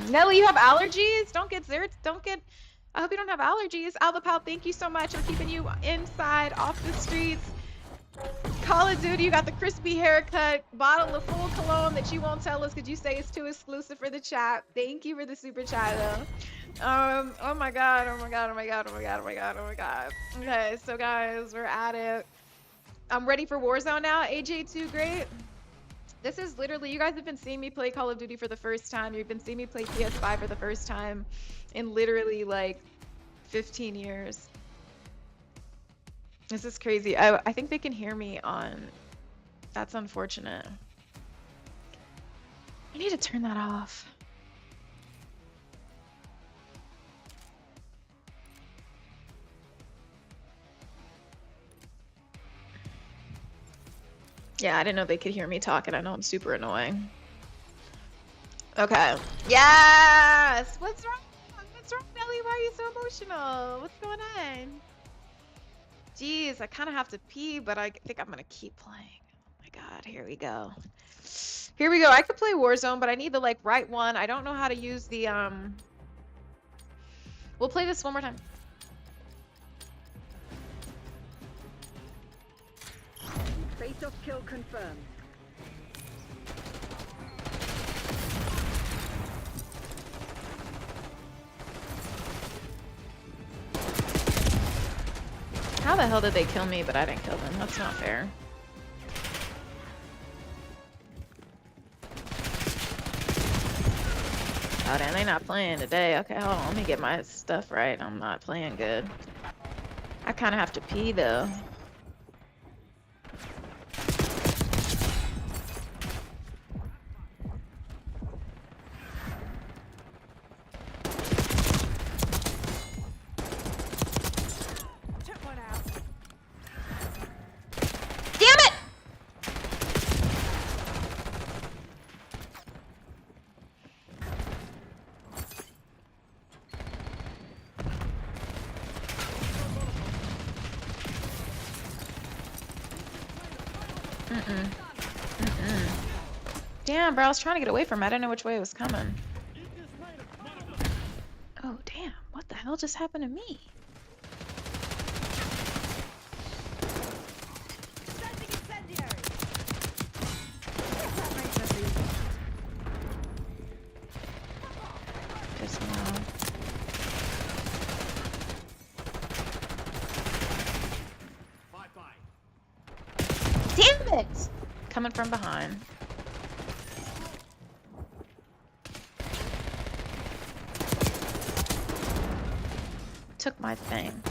Speaker 2: Nelly, you have allergies? Don't get zero. Don't get. I hope you don't have allergies. Alba Pal, thank you so much for keeping you inside, off the streets. Call of Duty, you got the crispy haircut, bottle of full cologne that you won't tell us because you say it's too exclusive for the chat. Thank you for the super chat though. Oh my god, oh my god, oh my god, oh my god, oh my god, oh my god. Okay, so guys, we're at it. I'm ready for Warzone now. AJ2, great. This is literally, you guys have been seeing me play Call of Duty for the first time. You've been seeing me play PS5 for the first time in literally like 15 years. This is crazy. I think they can hear me on. That's unfortunate. I need to turn that off. Yeah, I didn't know they could hear me talking. I know I'm super annoying. Okay. Yes! What's wrong? What's wrong, Nelly? Why are you so emotional? What's going on? Jeez, I kind of have to pee, but I think I'm going to keep playing. Oh my god, here we go. Here we go. I could play Warzone, but I need the like right one. I don't know how to use the We'll play this one more time.
Speaker 4: Face-off kill confirmed.
Speaker 2: How the hell did they kill me, but I didn't kill them? That's not fair. Oh, damn, they not playing today. Okay, hold on. Let me get my stuff right. I'm not playing good. I kind of have to pee, though. Damn, bro, I was trying to get away from it. I didn't know which way it was coming. Oh, damn. What the hell just happened to me? Just now. Damn it! Coming from behind. Took my thing.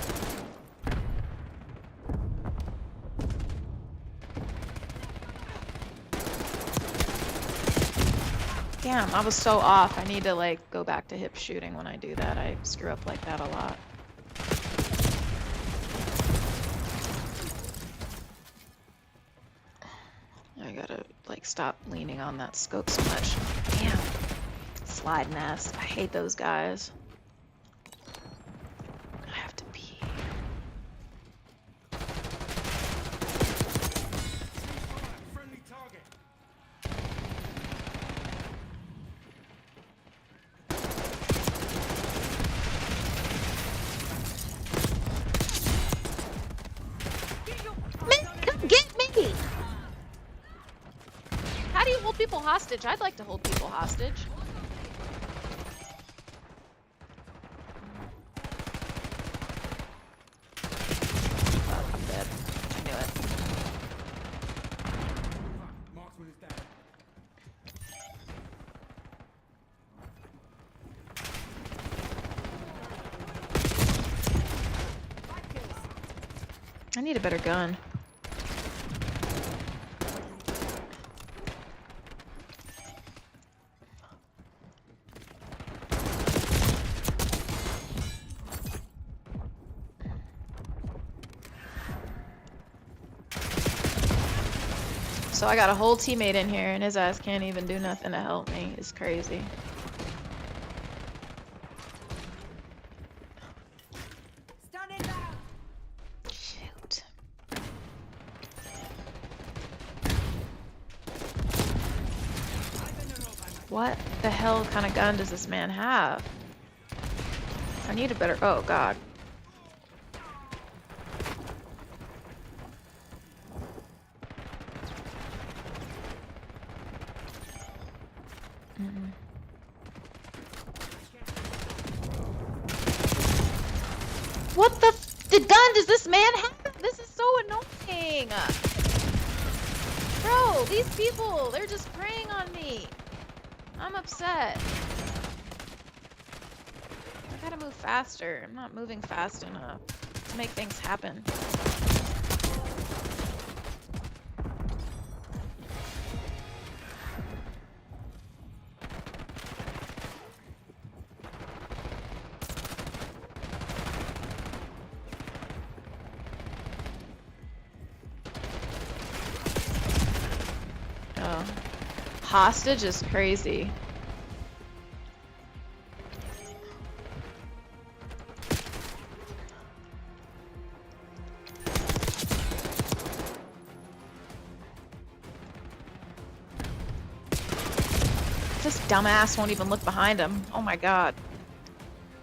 Speaker 2: Damn, I was so off. I need to like go back to hip shooting when I do that. I screw up like that a lot. I gotta like stop leaning on that scope so much. Damn. Slide nest. I hate those guys. I have to pee.
Speaker 6: Friendly target.
Speaker 2: Hold people hostage. I'd like to hold people hostage. Oh, I'm dead. I knew it.
Speaker 6: Marksman is down.
Speaker 2: I need a better gun. So I got a whole teammate in here and his ass can't even do nothing to help me. It's crazy.
Speaker 4: Standing down.
Speaker 2: Shoot. What the hell kind of gun does this man have? I need a better... Oh, God. What the gun does this man have? This is so annoying. Bro, these people, they're just preying on me. I'm upset. I gotta move faster. I'm not moving fast enough to make things happen. Oh. Hostage is crazy. This dumbass won't even look behind him. Oh my God.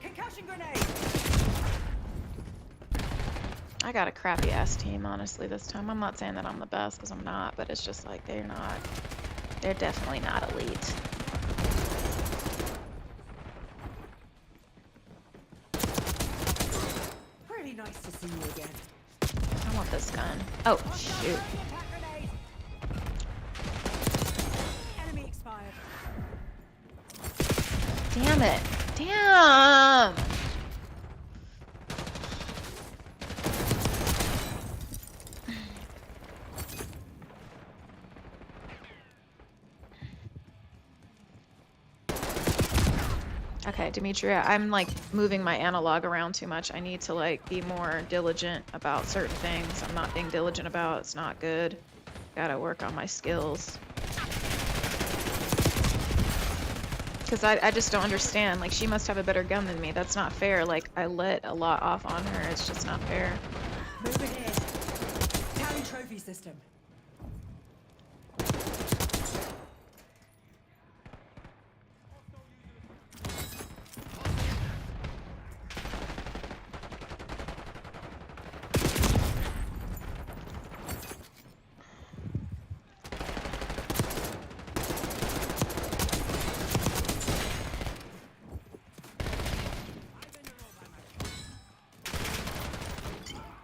Speaker 4: Concussion grenade.
Speaker 2: I got a crappy ass team, honestly, this time. I'm not saying that I'm the best, because I'm not, but it's just like they're not. They're definitely not elite.
Speaker 4: Pretty nice to see you again.
Speaker 2: I want this gun. Oh, shoot.
Speaker 4: Attack grenade. Enemy expired.
Speaker 2: Damn it. Damn! Okay, Demetria, I'm like moving my analog around too much. I need to like be more diligent about certain things. I'm not being diligent about. It's not good. Gotta work on my skills. Because I just don't understand. Like, she must have a better gun than me. That's not fair. Like, I let a lot off on her. It's just not fair.
Speaker 4: Moving in. Tally trophy system.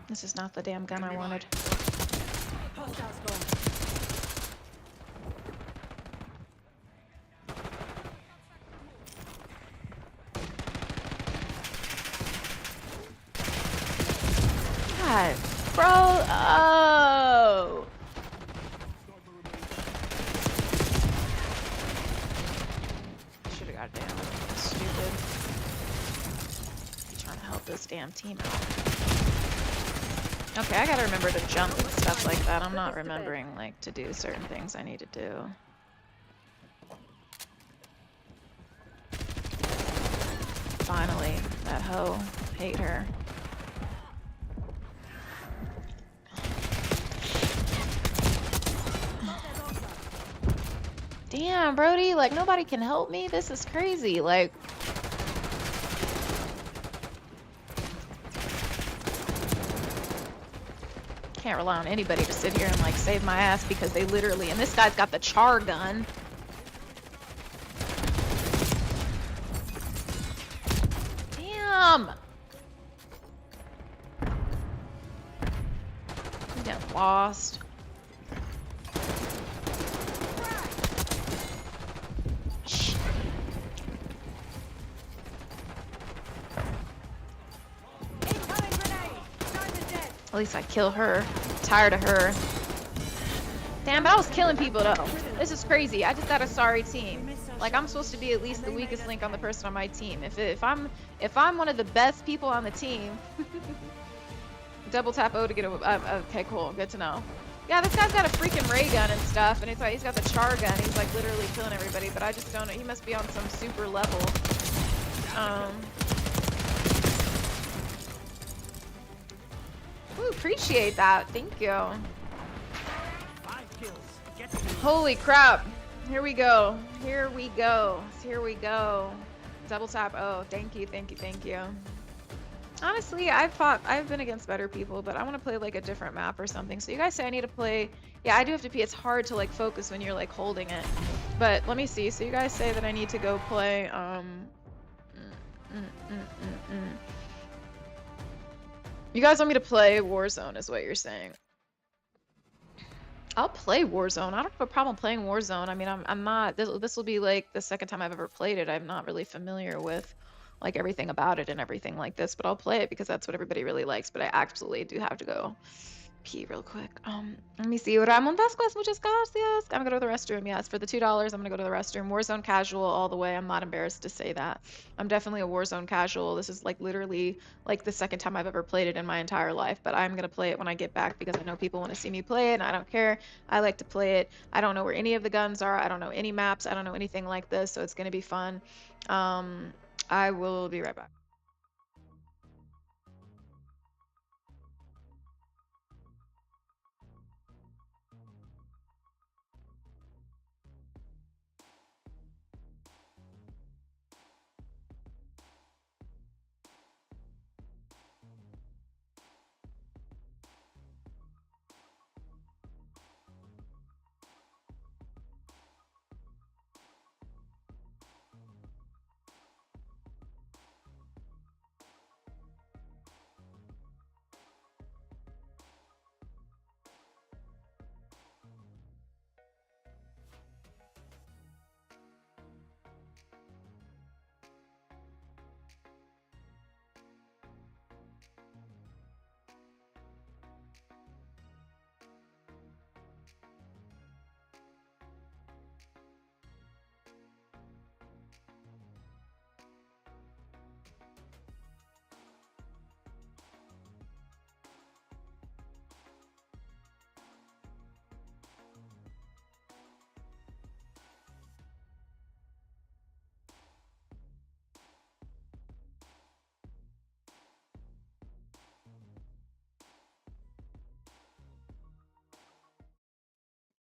Speaker 2: This is not the damn gun I wanted.
Speaker 4: Hostiles gone.
Speaker 2: God, bro. Oh. Should have got down. Stupid. Trying to help this damn team out. Okay, I gotta remember to jump and stuff like that. I'm not remembering like to do certain things I need to do. Finally, that hoe. Hate her. Damn, Brody, like nobody can help me? This is crazy. Like, can't rely on anybody to sit here and like save my ass because they literally, and this guy's got the char gun. Damn. I'm getting lost. Shit.
Speaker 4: Incoming grenade! Sniper's dead!
Speaker 2: At least I kill her. Tired of her. Damn, but I was killing people though. This is crazy. I just got a sorry team. Like I'm supposed to be at least the weakest link on the person on my team. If I'm one of the best people on the team, double tap O to get a. Okay, cool. Good to know. Yeah, this guy's got a freaking ray gun and stuff, and it's like he's got the char gun. He's like literally killing everybody, but I just don't know. He must be on some super level. Ooh, appreciate that. Thank you.
Speaker 7: 5 kills. Get to
Speaker 2: Holy crap. Here we go. Here we go. Here we go. Double tap. Oh, thank you. Thank you. Thank you. Honestly, I've been against better people, but I want to play like a different map or something. So you guys say I need to play. Yeah, I do have to pee. It's hard to like focus when you're like holding it. But let me see. So you guys say that I need to go play You guys want me to play Warzone is what you're saying. I'll play Warzone. I don't have a problem playing Warzone. I mean, I'm not. This will be like the second time I've ever played it. I'm not really familiar with like everything about it and everything like this, but I'll play it because that's what everybody really likes. But I absolutely do have to go pee real quick. Let me see. Ramon Vasquez, muchas gracias. I'm gonna go to the restroom. Yes, for the $2, I'm gonna go to the restroom. Warzone casual all the way. I'm not embarrassed to say that. I'm definitely a Warzone casual. This is like literally like the second time I've ever played it in my entire life. But I'm gonna play it when I get back because I know people want to see me play it, and I don't care. I like to play it. I don't know where any of the guns are. I don't know any maps. I don't know anything like this, so it's gonna be fun. I will be right back.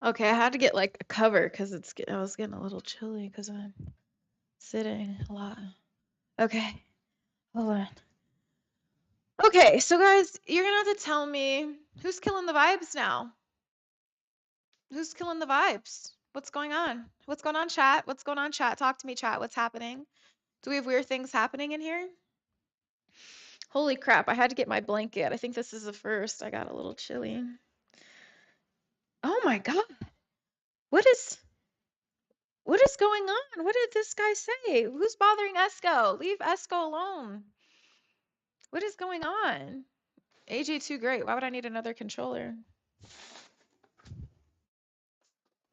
Speaker 2: Okay, I had to get like a cover because I was getting a little chilly because I'm sitting a lot. Okay, hold on. Okay, so guys, you're gonna have to tell me who's killing the vibes now. Who's killing the vibes? What's going on? What's going on, chat? What's going on, chat? Talk to me, chat. What's happening? Do we have weird things happening in here? Holy crap, I had to get my blanket. I think this is the first. I got a little chilly. Oh my god. What is going on? What did this guy say? Who's bothering Esco? Leave Esco alone. What is going on? AJ too great. Why would I need another controller?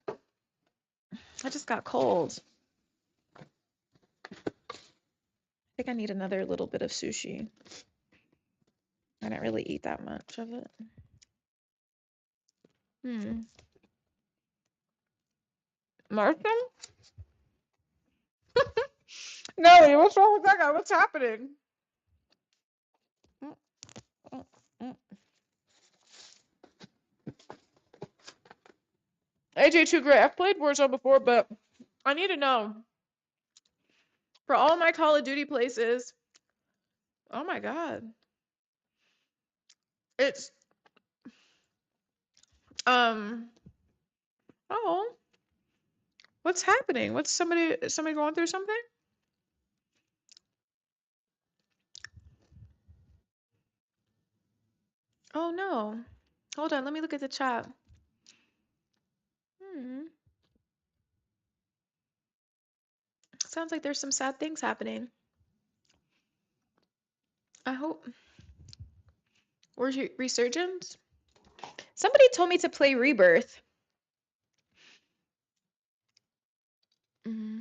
Speaker 2: I just got cold. I think I need another little bit of sushi. I didn't really eat that much of it. Martin? No, what's wrong with that guy? What's happening? AJ too great. I've played Warzone before, but I need to know. For all my Call of Duty places. Oh my god. It's Um, oh, what's happening? What's somebody going through something? Oh no. Hold on, let me look at the chat. Hmm. Sounds like there's some sad things happening. I hope. Where's your resurgence? Somebody told me to play Rebirth. Hmm.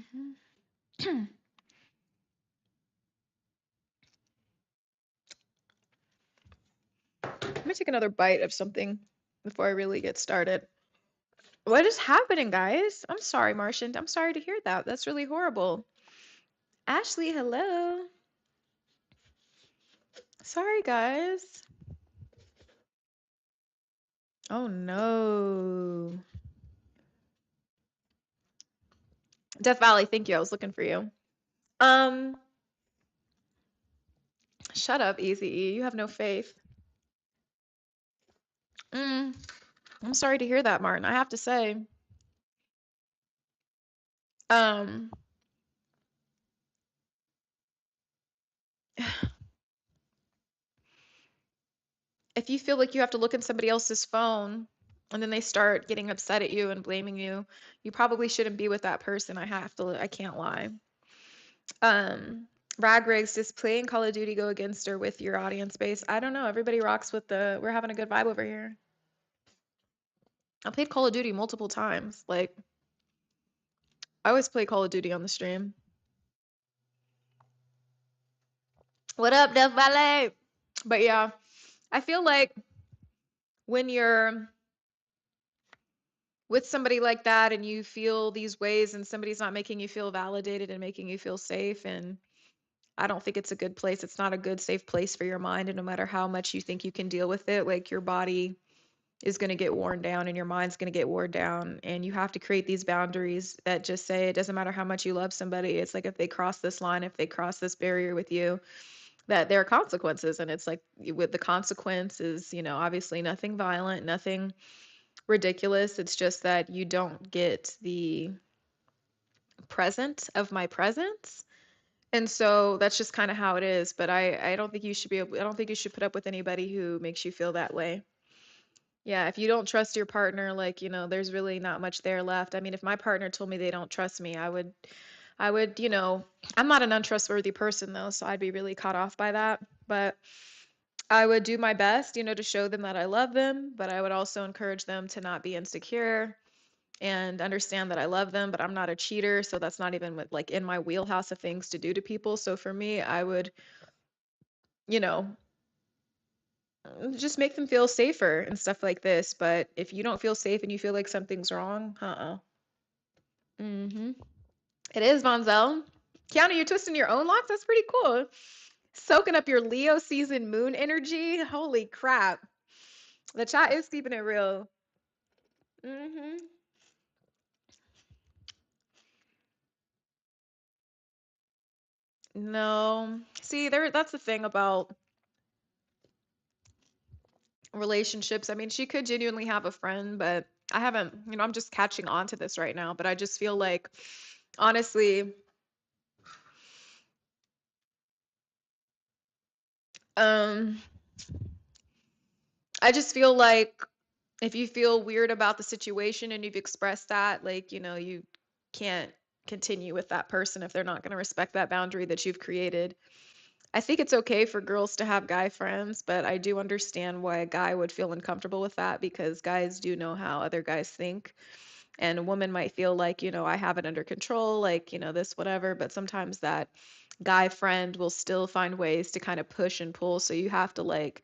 Speaker 2: Let me take another bite of something before I really get started. What is happening, guys? I'm sorry, Martian. I'm sorry to hear that. That's really horrible. Ashley, hello. Sorry, guys. Oh no. Death Valley, thank you. I was looking for you. Um, Shut up, Easy E. You have no faith. I'm sorry to hear that, Martin. I have to say. Um, if you feel like you have to look in somebody else's phone and then they start getting upset at you and blaming you, you probably shouldn't be with that person. I can't lie. Um, Ragrigs, does playing Call of Duty go against or with your audience base? I don't know. Everybody rocks with we're having a good vibe over here. I played Call of Duty multiple times. Like, I always play Call of Duty on the stream. What up, Death Ballet? But yeah, I feel like when you're with somebody like that and you feel these ways and somebody's not making you feel validated and making you feel safe, and I don't think it's a good place. It's not a good, safe place for your mind. And no matter how much you think you can deal with it, like your body is going to get worn down and your mind's going to get worn down. And you have to create these boundaries that just say it doesn't matter how much you love somebody. It's like if they cross this line, if they cross this barrier with you, that there are consequences. And it's like with the consequences, obviously nothing violent, nothing ridiculous. It's just that you don't get the present of my presence. And so that's just kind of how it is. But I don't think you should I don't think you should put up with anybody who makes you feel that way. Yeah, if you don't trust your partner, like, there's really not much there left. I mean, if my partner told me they don't trust me, I would, I'm not an untrustworthy person though, so I'd be really caught off by that. But I would do my best, to show them that I love them, but I would also encourage them to not be insecure and understand that I love them, but I'm not a cheater, so that's not even like in my wheelhouse of things to do to people. So for me, I would, you know, just make them feel safer and stuff like this. But if you don't feel safe and you feel like something's wrong, Mm-hmm. It is, Vonzel. Keanu, you're twisting your own locks? That's pretty cool. Soaking up your Leo season moon energy. Holy crap. The chat is keeping it real. Mm-hmm. No. See, that's the thing about relationships. I mean, she could genuinely have a friend, but I haven't, I'm just catching on to this right now, but I just feel like honestly, um I just feel like if you feel weird about the situation and you've expressed that, like, you can't continue with that person if they're not going to respect that boundary that you've created. I think it's okay for girls to have guy friends, but I do understand why a guy would feel uncomfortable with that because guys do know how other guys think. And a woman might feel like, I have it under control, like, this, whatever. But sometimes that guy friend will still find ways to kind of push and pull. So you have to, like,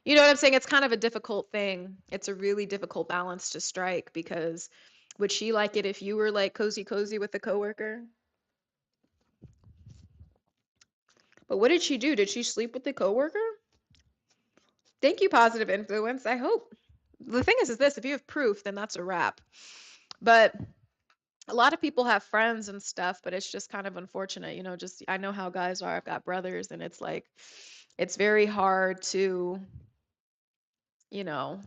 Speaker 2: you know what I'm saying? It's kind of a difficult thing. It's a really difficult balance to strike because would she like it if you were like cozy with a coworker? But what did she do? Did she sleep with the coworker? Thank you, positive influence. I hope. The thing is this, if you have proof, then that's a wrap. But a lot of people have friends and stuff, but it's just kind of unfortunate, just I know how guys are. I've got brothers and it's like it's very hard to, you know,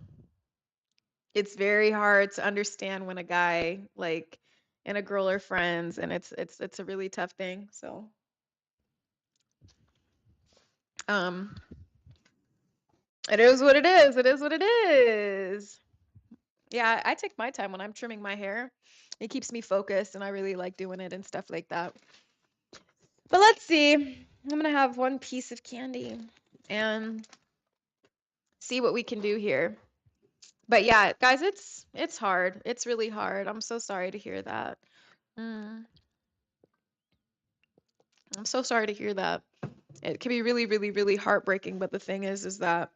Speaker 2: it's very hard to understand when a guy like and a girl are friends, and it's a really tough thing. So um it is what it is. It is what it is. Yeah, I take my time when I'm trimming my hair. It keeps me focused and I really like doing it and stuff like that. But let's see. I'm gonna have one piece of candy and see what we can do here. But yeah, guys, it's hard. It's really hard. I'm so sorry to hear that. Mm, I'm so sorry to hear that. It can be really, really, really heartbreaking. But the thing is that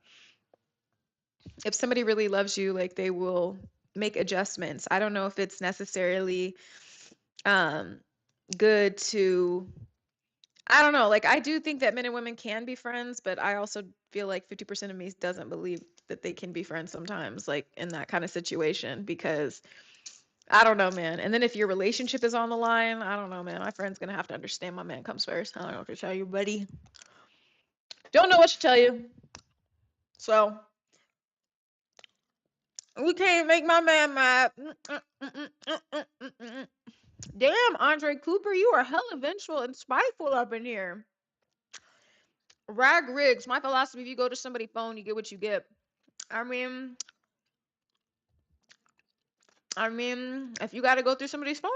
Speaker 2: if somebody really loves you, like they will make adjustments. I don't know if it's necessarily um good to, I don't know, like I do think that men and women can be friends, but I also feel like 50% of me doesn't believe that they can be friends sometimes, like in that kind of situation, because I don't know, man. And then if your relationship is on the line, I don't know, man. My friend's gonna have to understand my man comes first. I don't know what to tell you, buddy. Don't know what to tell you. So we can't make my man mad. Damn, Andre Cooper, you are hella vengeful and spiteful up in here. Rag Riggs, my philosophy: if you go to somebody's phone, you get what you get. I mean, if you got to go through somebody's phone,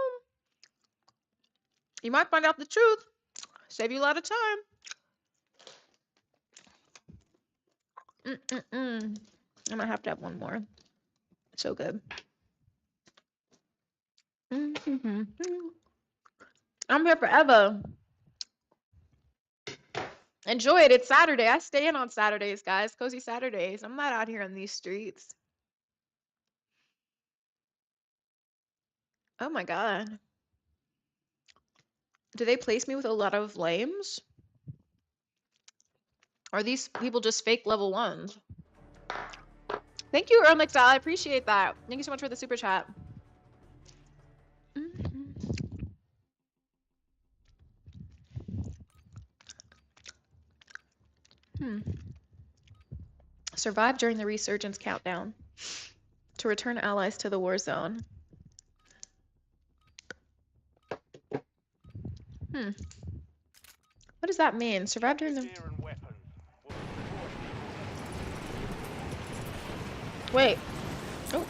Speaker 2: you might find out the truth. Save you a lot of time. I'm gonna have to have one more. So good. I'm here forever. Enjoy it. It's Saturday. I stay in on Saturdays, guys. Cozy Saturdays. I'm not out here on these streets. Oh my God. Do they place me with a lot of lames? Are these people just fake level ones? Thank you, Earl McDowell. I appreciate that. Thank you so much for the super chat. Survive during the resurgence countdown. To return allies to the war zone. What does that mean? Survive during the... Wait. Oh.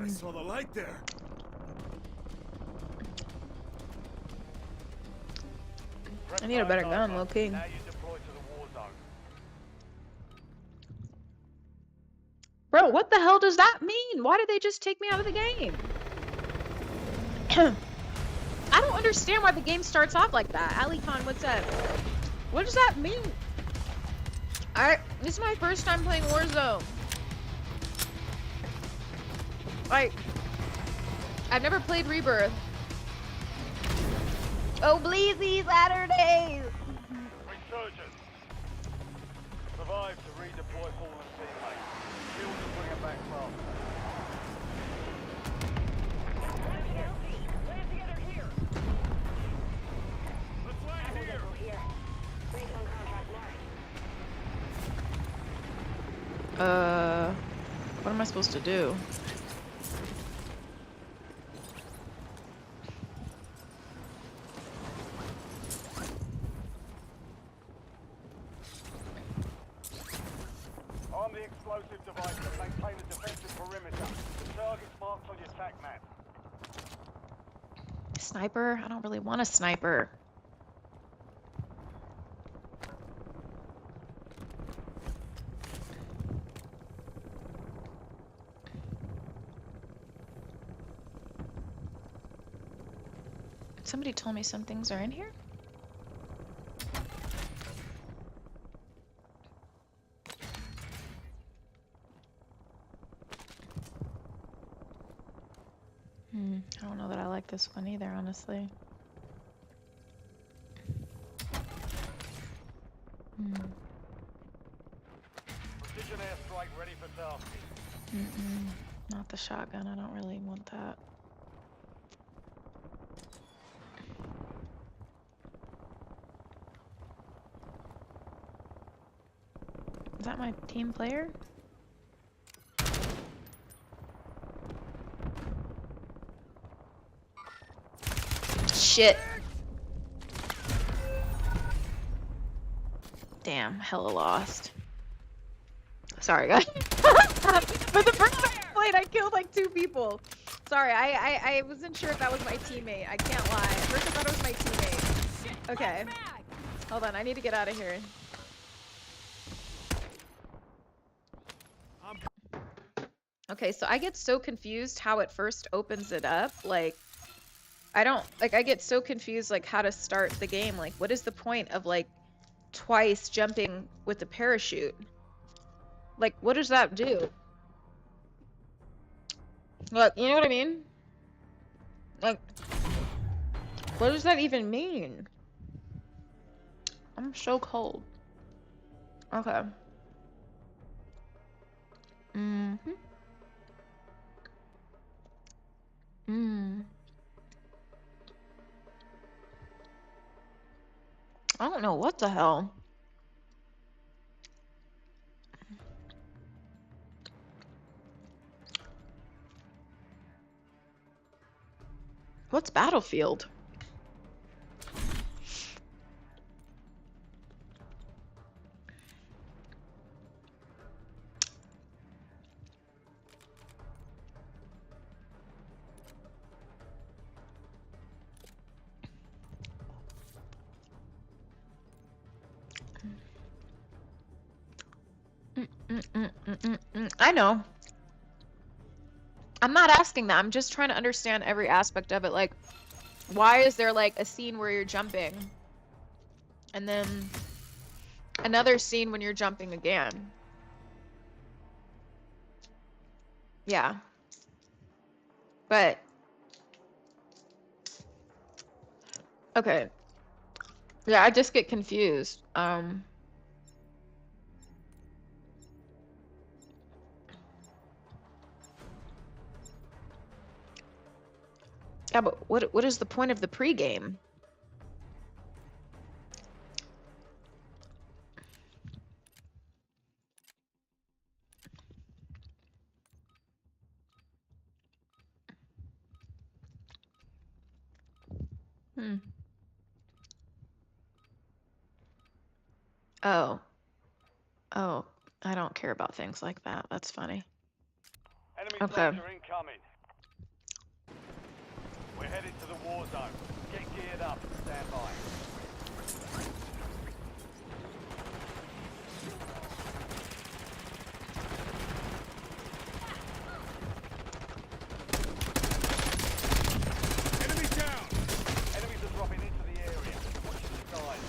Speaker 7: I saw the light there.
Speaker 2: I need a better gun, low key.
Speaker 7: Now you deploy to the war zone.
Speaker 2: Bro, what the hell does that mean? Why did they just take me out of the game? I don't understand why the game starts off like that. Ali Khan, what's up? What does that mean? This is my first time playing Warzone. Like, I've never played Rebirth. Oh, Bleezy Saturdays!
Speaker 7: Resurgence. Survive to redeploy fallen teammates. Shield and bring them back fast. Let's land here.
Speaker 2: What am I supposed to do?
Speaker 7: Arm the explosive device and maintain a defensive perimeter. The target's marked on your attack map.
Speaker 2: Sniper? I don't really want a sniper. Somebody told me some things are in here. I don't know that I like this one either, honestly.
Speaker 7: Precision airstrike ready for tasking.
Speaker 1: Not the shotgun. I don't really want that. Is that my team player? Shit. Damn, hella lost. Sorry, guys. But the first time I played, I killed like 2 people. Sorry, I wasn't sure if that was my teammate. I can't lie. At first I thought it was my teammate. Okay. Hold on, I need to get out of here. Okay, so I get so confused how it first opens it up. Like, I get so confused like how to start the game. Like, what is the point of like twice jumping with the parachute? Like, what does that do? Like, you know what I mean? Like, what does that even mean? I'm so cold. Okay. I don't know what the hell. What's Battlefield? I know. I'm not asking that. I'm just trying to understand every aspect of it. Like, why is there like a scene where you're jumping and then another scene when you're jumping again? Yeah. But okay. Yeah, I just get confused. Yeah, but what is the point of the pregame? Oh. Oh, I don't care about things like that. That's funny.
Speaker 7: Enemy
Speaker 1: Okay.
Speaker 7: soldier incoming. We're headed to the war zone. Get geared up and stand by.
Speaker 6: Enemy down!
Speaker 7: Enemies are dropping into the area. Watch the skies.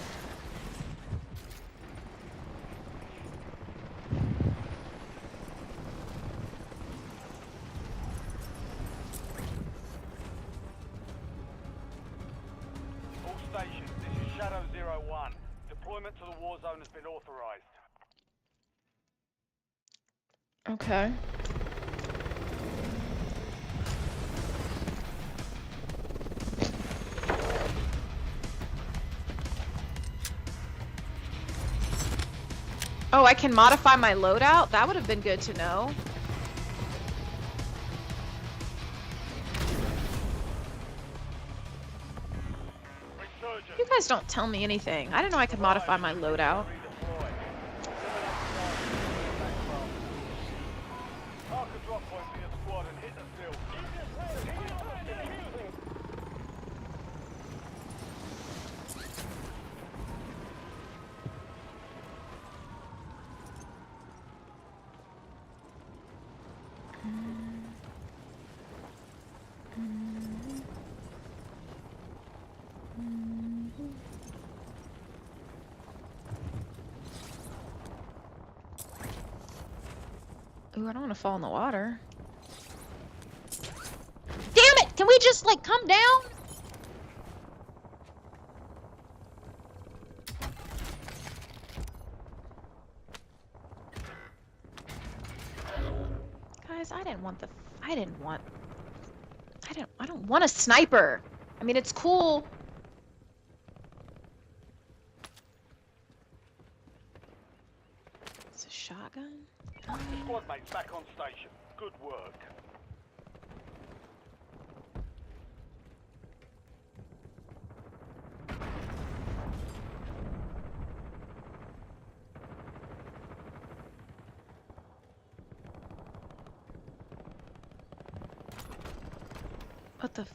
Speaker 7: All stations, this is Shadow 01. Deployment to the war zone has been authorized.
Speaker 1: Okay. Oh, I can modify my loadout? That would have been good to know.
Speaker 7: Resurgence.
Speaker 1: You guys don't tell me anything. I didn't know I could modify my loadout.
Speaker 7: Redeploy. Mark a drop point for your squad and hit the field.
Speaker 1: Ooh, I don't want to fall in the water. Damn it! Can we just, like, come down? I don't want a sniper. I mean, it's cool. It's a shotgun.
Speaker 7: The squad mate's back on station. Good work.
Speaker 1: What the?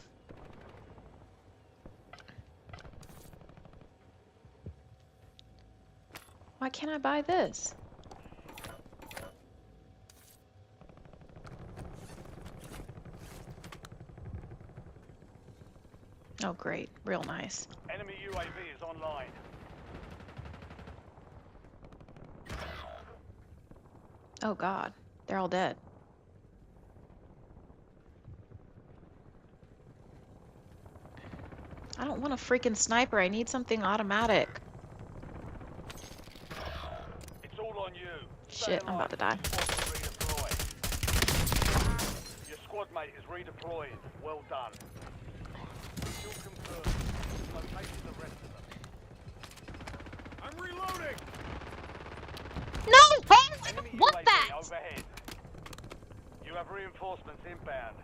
Speaker 1: Why can't I buy this? Oh, great. Real nice.
Speaker 7: Enemy UAV is online.
Speaker 1: Oh, God. They're all dead. I don't want a freaking sniper. I need something automatic.
Speaker 7: It's all on you.
Speaker 1: Shit, I'm about to die.
Speaker 7: Your squad mate is redeploying. Well done. Kill confirmed. Located the rest of them. I'm reloading.
Speaker 1: No! I
Speaker 7: Enemy
Speaker 1: don't want
Speaker 7: UAV
Speaker 1: that!
Speaker 7: overhead. You have reinforcements inbound.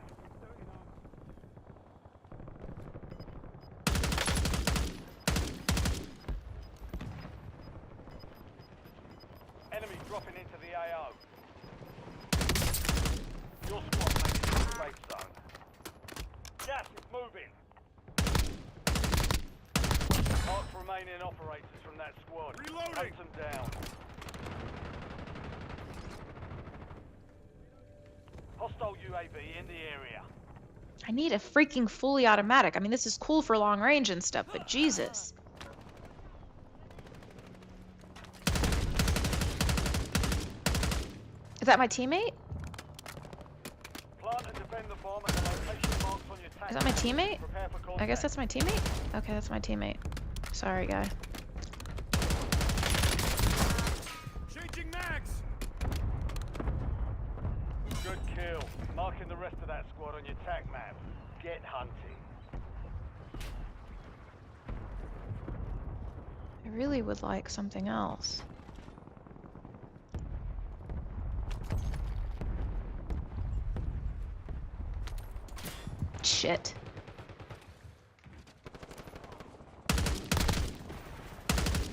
Speaker 7: Enemy dropping into the AO. Your squad mate is in the safe zone. Gas is moving. Mark remaining operators from that squad. Reloading. Hunt them down. Hostile UAV in the area.
Speaker 1: I need a freaking fully automatic. I mean, this is cool for long range and stuff, but Jesus. Is that my teammate?
Speaker 7: Plant and defend the bomb at the location marks on your
Speaker 1: Is that my teammate?
Speaker 7: Prepare for contact.
Speaker 1: I guess that's my teammate? Okay, that's my teammate. Sorry, guy.
Speaker 7: Changing mags. Good kill. Marking the rest of that squad on your tac map. Get hunting.
Speaker 1: I really would like something else. Shit.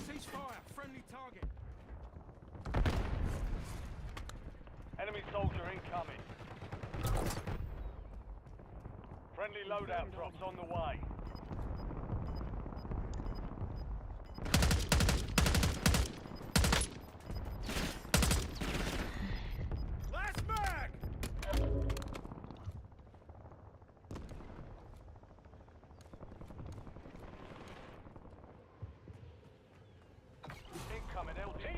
Speaker 7: Ceasefire. Friendly target. Enemy soldier incoming. Friendly loadout drops on the way. Last mag! Incoming LTV.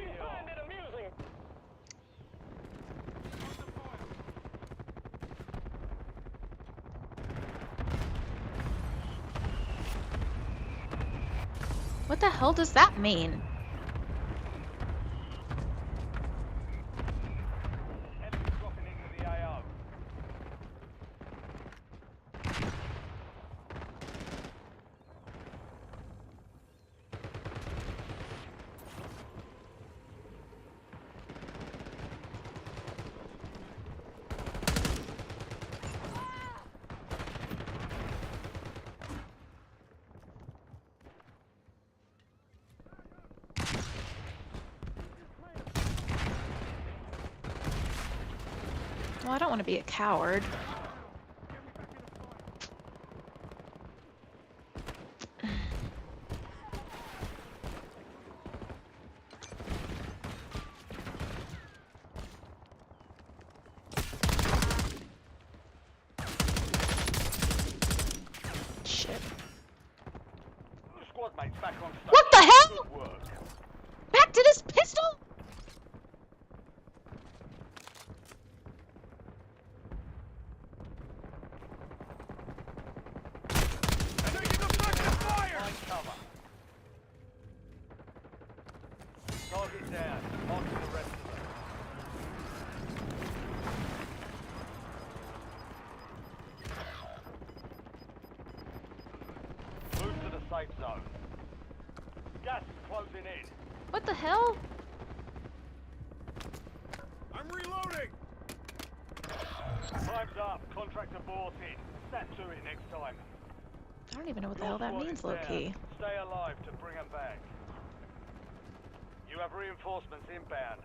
Speaker 1: What the hell does that mean?
Speaker 7: Enemy dropping into the AO.
Speaker 1: Well, I don't want to be a coward. Shit.
Speaker 7: Your squad mates back on station.
Speaker 1: What the hell?
Speaker 7: Good work.
Speaker 1: Back to this pistol?
Speaker 7: Taking the fucking fire! Find cover. Target down. Marking the rest of them. safe zone. Gas is closing in.
Speaker 2: What the hell?
Speaker 6: I'm reloading!
Speaker 7: Time's up. Contract aborted. Stat to it next time.
Speaker 1: I don't even know what the
Speaker 7: Your
Speaker 1: hell that
Speaker 7: squad
Speaker 1: means,
Speaker 7: is
Speaker 1: low
Speaker 7: down.
Speaker 1: key.
Speaker 7: Stay alive to bring them back. You have reinforcements inbound.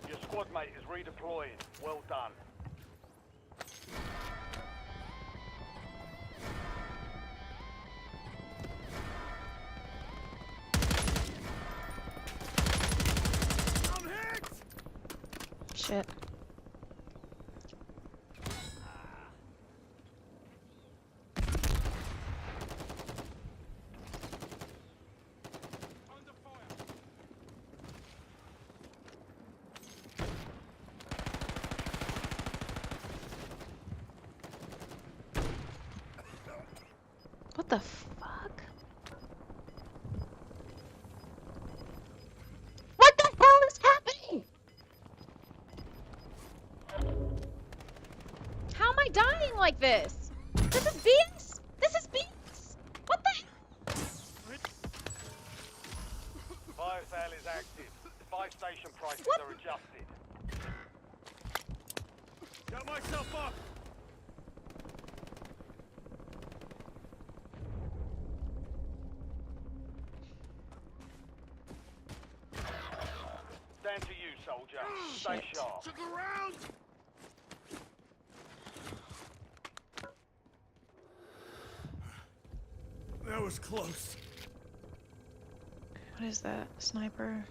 Speaker 7: Your squad mate is redeploying. Well done.
Speaker 6: I'm hit!
Speaker 1: Shit.
Speaker 6: Under fire!
Speaker 1: What the fuck? What the hell is happening?
Speaker 2: How am I dying like this? This is BS. This is BS. What the hell?
Speaker 7: Fire sale is active. Buy station prices are adjusted.
Speaker 6: Got myself up!
Speaker 7: Stand to you, soldier. Stay
Speaker 1: Shit.
Speaker 7: sharp.
Speaker 6: Took around! That was close.
Speaker 1: What is that? Sniper?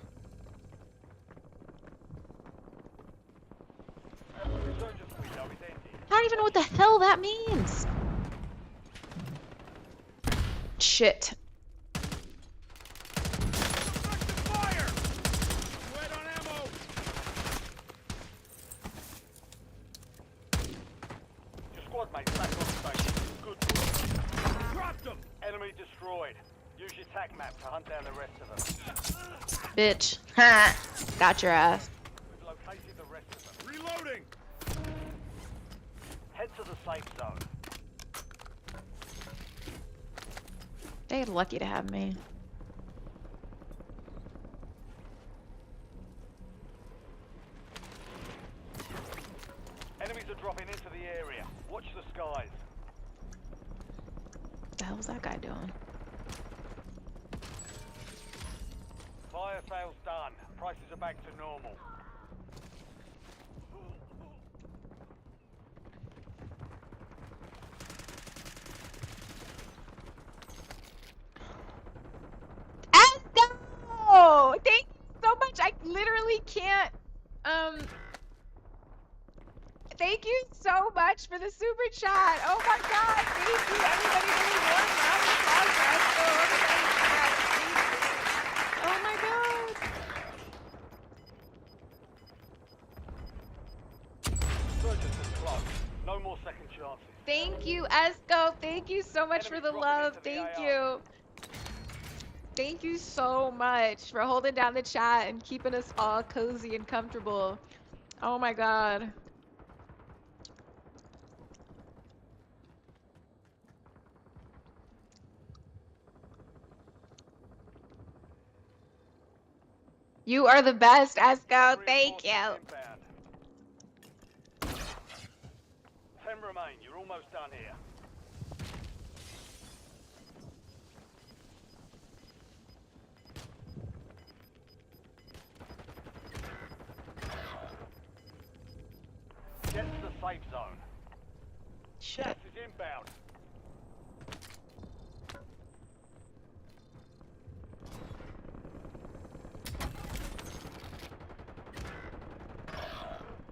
Speaker 7: Resurgence window is ended.
Speaker 1: I don't even know what the hell that means. Shit.
Speaker 6: Effective fire! Wet on ammo!
Speaker 7: Your squad mates back on station. Good work.
Speaker 6: Dropped him!
Speaker 7: Enemy destroyed. Use your tac map to hunt down the rest of them.
Speaker 1: Bitch. Ha! Got your ass.
Speaker 7: We've located the rest of them.
Speaker 6: Reloading!
Speaker 7: Head to the safe zone.
Speaker 1: They're lucky to have me.
Speaker 7: Enemies are dropping into the area. Watch the skies.
Speaker 1: What the hell's that guy doing?
Speaker 7: Fire sales done. Prices are back to normal.
Speaker 2: Oh, thank you so much. I literally can't. Thank you so much for the super chat. Oh my God, thank you, everybody. Really warm round of applause for us. So everybody, oh my God.
Speaker 7: Resurgence is close. No more second chances.
Speaker 2: Thank you, Esco. Thank you so much for the love. Thank you. Thank you so much for holding down the chat and keeping us all cozy and comfortable. Oh my God. You are the best, Esco. Thank you.
Speaker 7: Reinforcements inbound. 10 remain. You're almost done here. Get to the safe zone.
Speaker 1: Shit.
Speaker 7: Gas is inbound.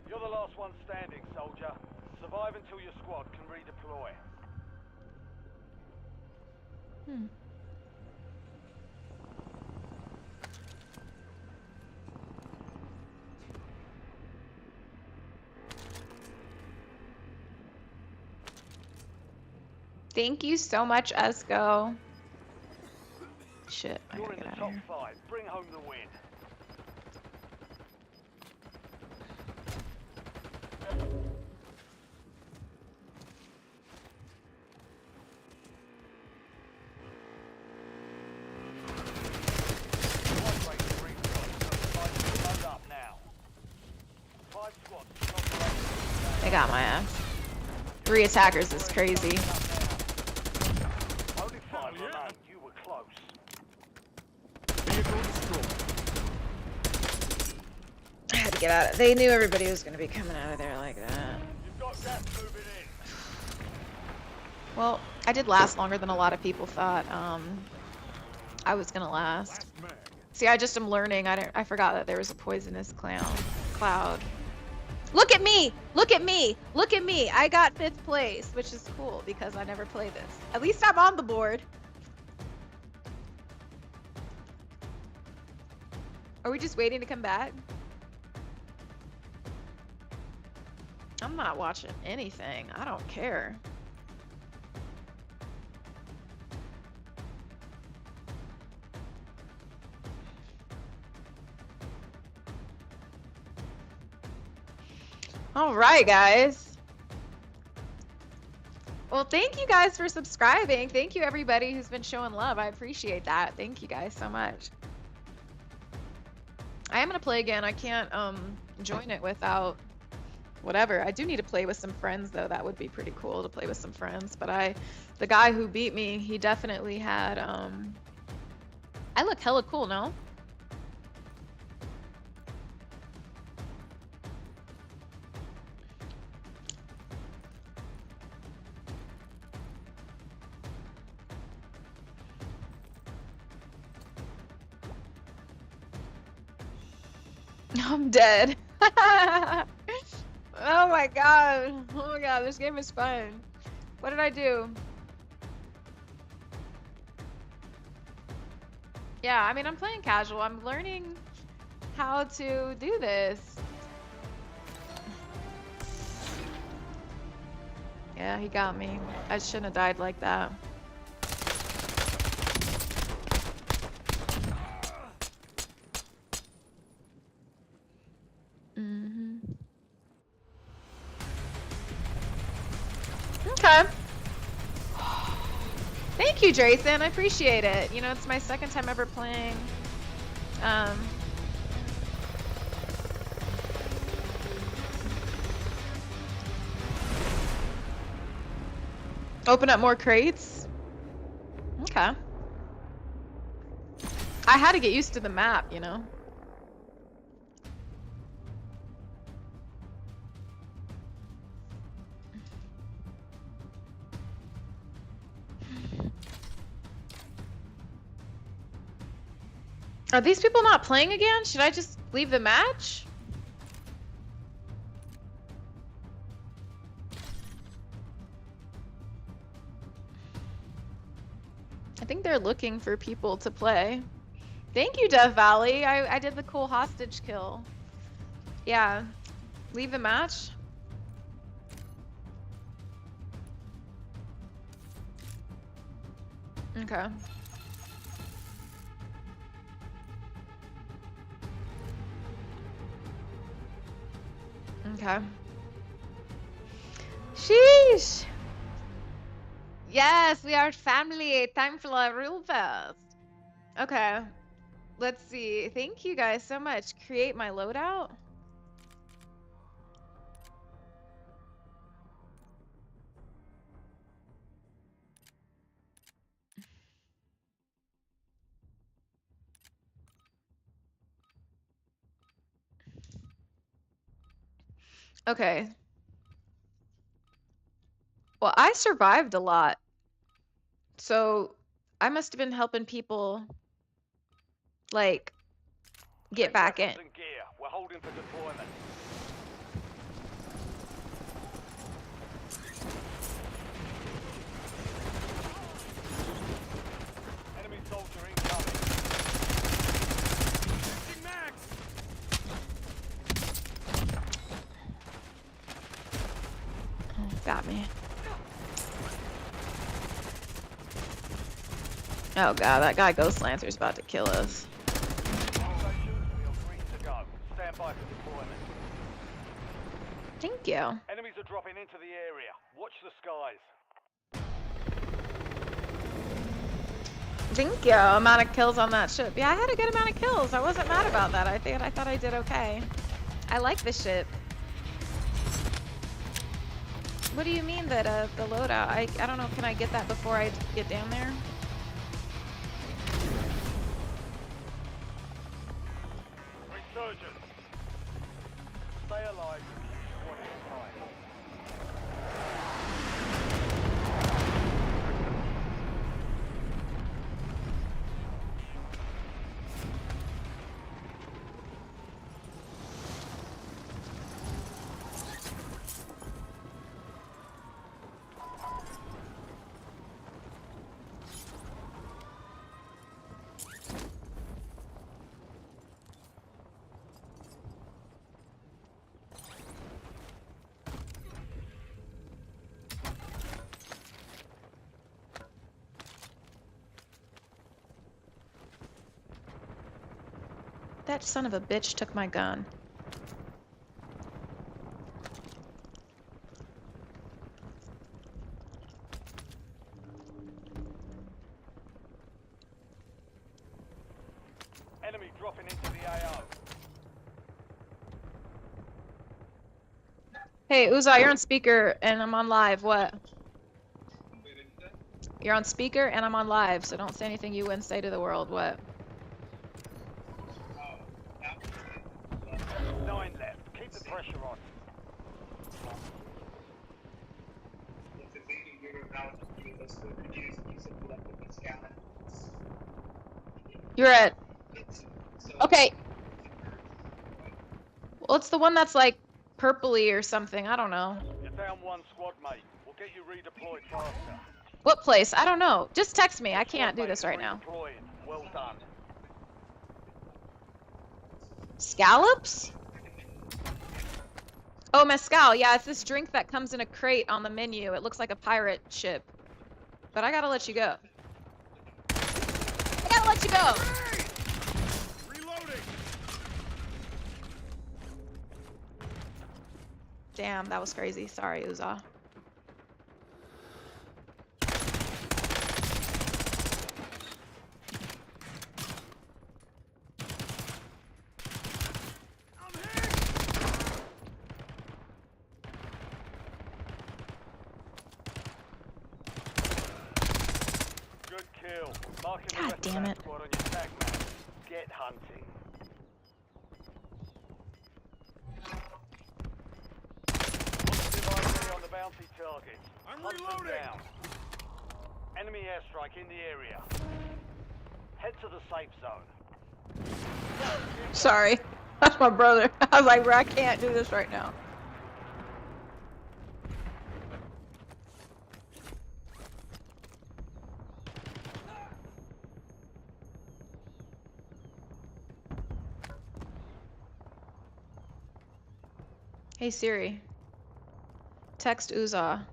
Speaker 7: You're the last one standing, soldier. Survive until your squad can redeploy.
Speaker 1: Hmm.
Speaker 2: Thank you so much, Esco.
Speaker 1: Shit. I
Speaker 7: You're
Speaker 1: gotta
Speaker 7: in
Speaker 1: get
Speaker 7: the
Speaker 1: out
Speaker 7: top
Speaker 1: of here.
Speaker 7: 5. Bring home the win.
Speaker 1: They got my ass. 3 attackers is crazy.
Speaker 7: Only 5 remain. You were close.
Speaker 6: Vehicle destroyed.
Speaker 1: I had to get out of it. They knew everybody was going to be coming out of there like that.
Speaker 7: You've got gas moving in.
Speaker 2: Well, I did last longer than a lot of people thought I was gonna last.
Speaker 6: Last mag.
Speaker 2: See, I just am learning. I forgot that there was a poisonous cloud. Look at me! Look at me! Look at me! I got 5th place, which is cool because I never play this. At least I'm on the board. Are we just waiting to come back? I'm not watching anything. I don't care. All right, guys. Well, thank you guys for subscribing. Thank you, everybody who's been showing love. I appreciate that. Thank you guys so much. I am going to play again. I can't join it without whatever. I do need to play with some friends, though. That would be pretty cool to play with some friends. But the guy who beat me, he definitely had... I look hella cool, no? I'm dead. Oh my god. Oh my god, this game is fun. What did I do? Yeah, I mean, I'm playing casual. I'm learning how to do this. Yeah, he got me. I shouldn't have died like that. Okay. Thank you, Drayson. I appreciate it. You know, it's my 2nd time ever playing. Open up more crates. Okay. I had to get used to the map, you know. Are these people not playing again? Should I just leave the match? I think they're looking for people to play. Thank you, Death Valley. I did the cool hostage kill. Yeah. Leave the match? Okay. Okay. Sheesh. Yes, we are family. Time fly real fast. Okay. Let's see. Thank you guys so much. Create my loadout. Okay. Well, I survived a lot. So I must have been helping people, like, get back in.
Speaker 7: Weapons and gear. We're holding for deployment. Enemy soldier incoming.
Speaker 6: Max.
Speaker 1: Got me. Oh god, that guy Ghost Lancer's about to kill us.
Speaker 7: All stations, we are free to go. Stand by for deployment.
Speaker 1: Thank you.
Speaker 7: Enemies are dropping into the area. Watch the skies.
Speaker 1: Thank you. Amount of kills on that ship. Yeah, I had a good amount of kills. I wasn't mad about that. I thought I did okay. I like the ship. What do you mean that the loadout? I don't know. Can I get that before I get down there?
Speaker 7: Resurgence. Stay alive. What is time?
Speaker 1: That son of a bitch took my gun.
Speaker 7: Enemy dropping into the AO.
Speaker 1: Hey, Uza, you're on speaker and I'm on live. What? You're on speaker and I'm on live, so don't say anything you wouldn't say to the world. What?
Speaker 7: 9 left. Keep the pressure on.
Speaker 1: You're at... Okay. Well, it's the one that's like purpley or something. I don't know.
Speaker 7: You're down 1 squad, mate. We'll get you redeployed faster.
Speaker 1: What place? I don't know. Just text me. I can't do this right now.
Speaker 7: Redeployed. Well done.
Speaker 1: Scallops? Oh, mezcal. Yeah, it's this drink that comes in a crate on the menu. It looks like a pirate ship. But I gotta let you go. I gotta let you go.
Speaker 7: Reloading.
Speaker 1: Damn, that was crazy. Sorry, Uza.
Speaker 7: Good kill. Marking the
Speaker 1: God
Speaker 7: rest of
Speaker 1: damn
Speaker 7: that
Speaker 1: it.
Speaker 7: squad on your tag map. Get hunting. Positive ID on the bounty targets. Hunt them down. Enemy airstrike in the area. Head to the safe zone.
Speaker 1: Sorry. That's my brother. I was like, bro, I can't do this right now. Hey Siri. Text Uza.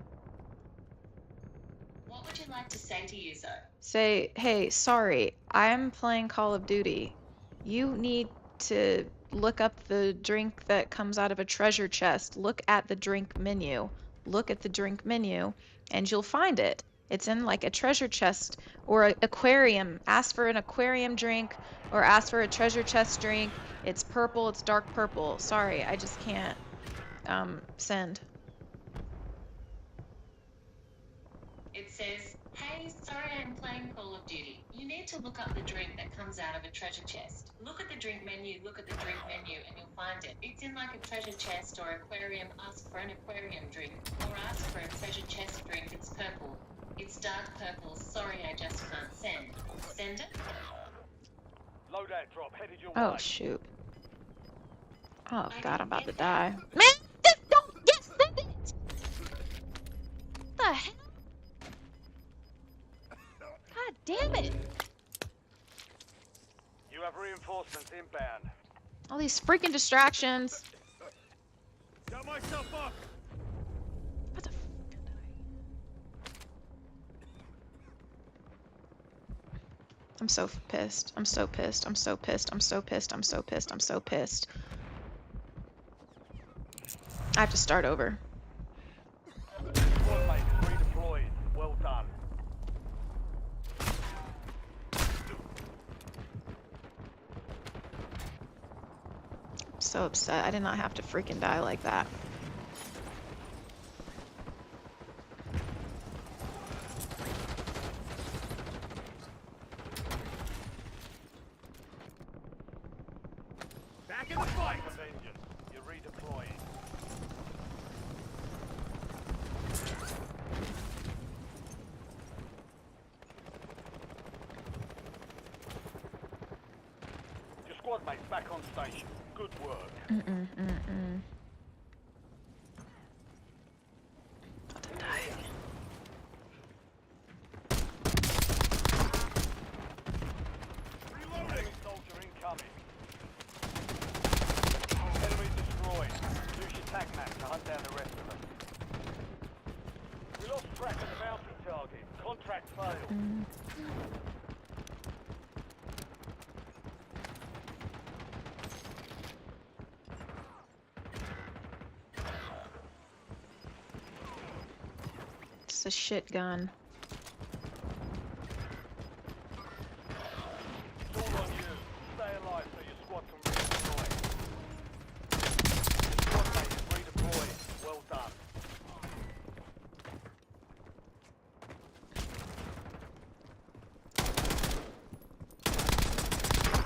Speaker 8: What would you like to say to Yuzo?
Speaker 1: Say, hey, sorry, I'm playing Call of Duty. You need to look up the drink that comes out of a treasure chest. Look at the drink menu. Look at the drink menu, and you'll find it. It's in like a treasure chest or an aquarium. Ask for an aquarium drink or ask for a treasure chest drink. It's purple, it's dark purple. Sorry, I just can't send.
Speaker 8: It says, hey, sorry I'm playing Call of Duty. You need to look up the drink that comes out of a treasure chest. Look at the drink menu, and you'll find it. It's in like a treasure chest or aquarium. Ask for an aquarium drink. Or ask for a treasure chest drink. It's purple. It's dark purple. Sorry, I just can't send. Send it?
Speaker 7: Loadout drop headed your
Speaker 1: Oh
Speaker 7: way.
Speaker 1: shoot. Oh god, I'm about to die. Man, just don't get send it! What the hell? God damn it!
Speaker 7: You have reinforcements inbound.
Speaker 1: All these freaking distractions.
Speaker 7: Got myself up.
Speaker 1: What the f- I'm so pissed. I'm so pissed. I'm so pissed. I'm so pissed. I'm so pissed. I'm so pissed. I have to start over.
Speaker 7: Squad mate is redeployed. Well done.
Speaker 1: I'm so upset. I did not have to freaking die like that.
Speaker 7: Back in the fight! Vengeance. You're redeploying. Your squad mate's back on station. Good work.
Speaker 1: About to die.
Speaker 7: Enemy soldier incoming. Enemy destroyed. Use your tac map to hunt down the rest of them. We lost track of the bounty target. Contract failed.
Speaker 1: It's a shit gun.
Speaker 7: It's all on you. Stay alive so your squad can redeploy. Your squad mate is redeployed. Well done.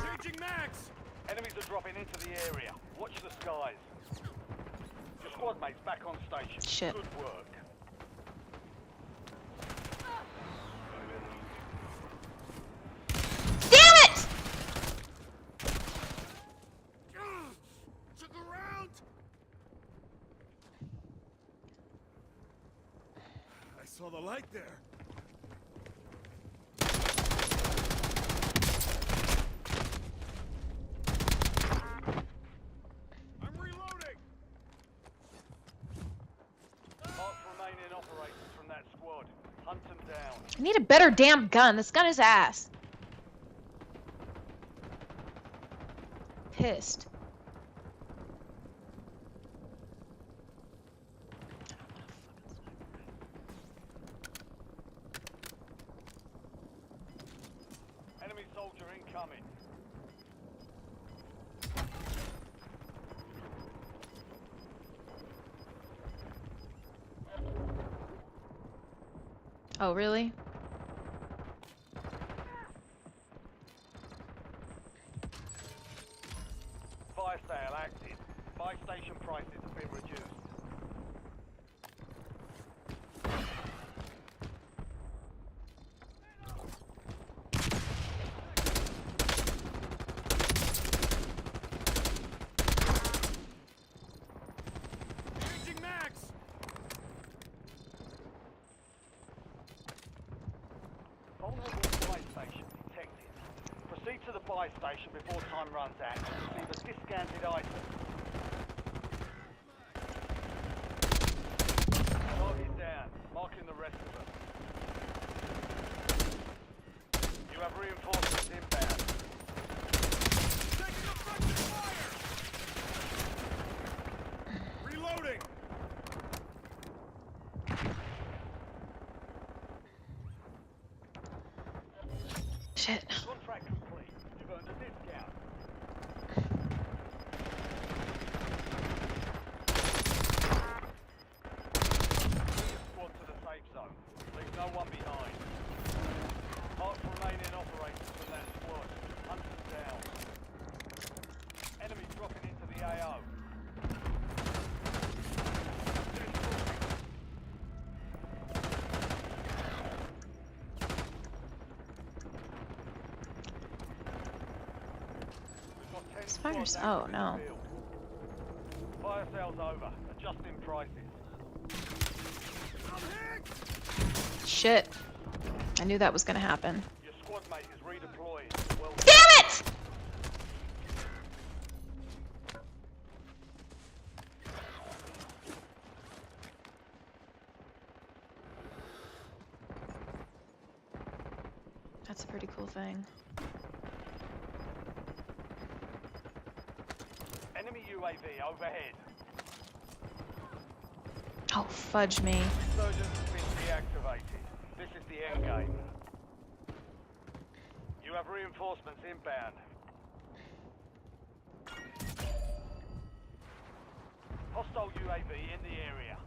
Speaker 7: Changing mags! Enemies are dropping into the area. Watch the skies. Your squad mate's back on station.
Speaker 1: Shit.
Speaker 7: Good work.
Speaker 1: Damn it!
Speaker 7: Took around!
Speaker 6: I saw the light there.
Speaker 7: I'm reloading! Mark remaining operators from that squad. Hunt them down.
Speaker 1: I need a better damn gun. This gun is ass. Pissed.
Speaker 7: Enemy soldier incoming.
Speaker 1: Oh, really?
Speaker 7: Fire sale active. Buy station prices have been reduced. Changing mags! Vulnerable buy station detected. Proceed to the buy station before time runs out to receive a discounted item. Target down, marking the rest of them. You have reinforcements inbound. Taking effective fire! Reloading!
Speaker 1: Shit.
Speaker 7: Contract complete. You've earned a discount. Squad to the safe zone. Leave no one behind. Mark remaining operators from that squad. Hunt them down. Enemy dropping into the AO. We've got 10
Speaker 1: Spiders.
Speaker 7: squads
Speaker 1: Oh,
Speaker 7: active in
Speaker 1: no.
Speaker 7: the field. Fire sales over. Adjusting prices.
Speaker 1: Shit. I knew that was gonna happen.
Speaker 7: Your squad mate is redeployed. Well
Speaker 1: Damn it! That's a pretty cool thing.
Speaker 7: Enemy UAV overhead.
Speaker 1: Oh, fudge me.
Speaker 7: Resurgence has been deactivated. This is the end game. You have reinforcements inbound. Hostile UAV in the area.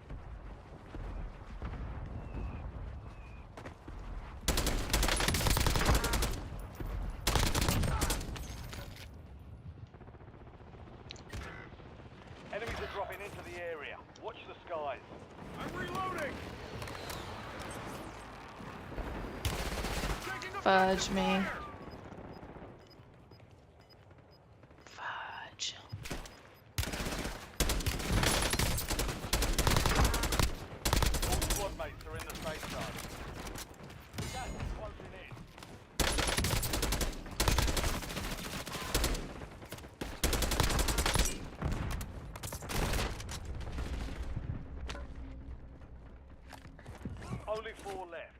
Speaker 1: Fudge me. Fudge.
Speaker 7: All squad mates are in the safe zone. Gas is closing in. Only 4 left.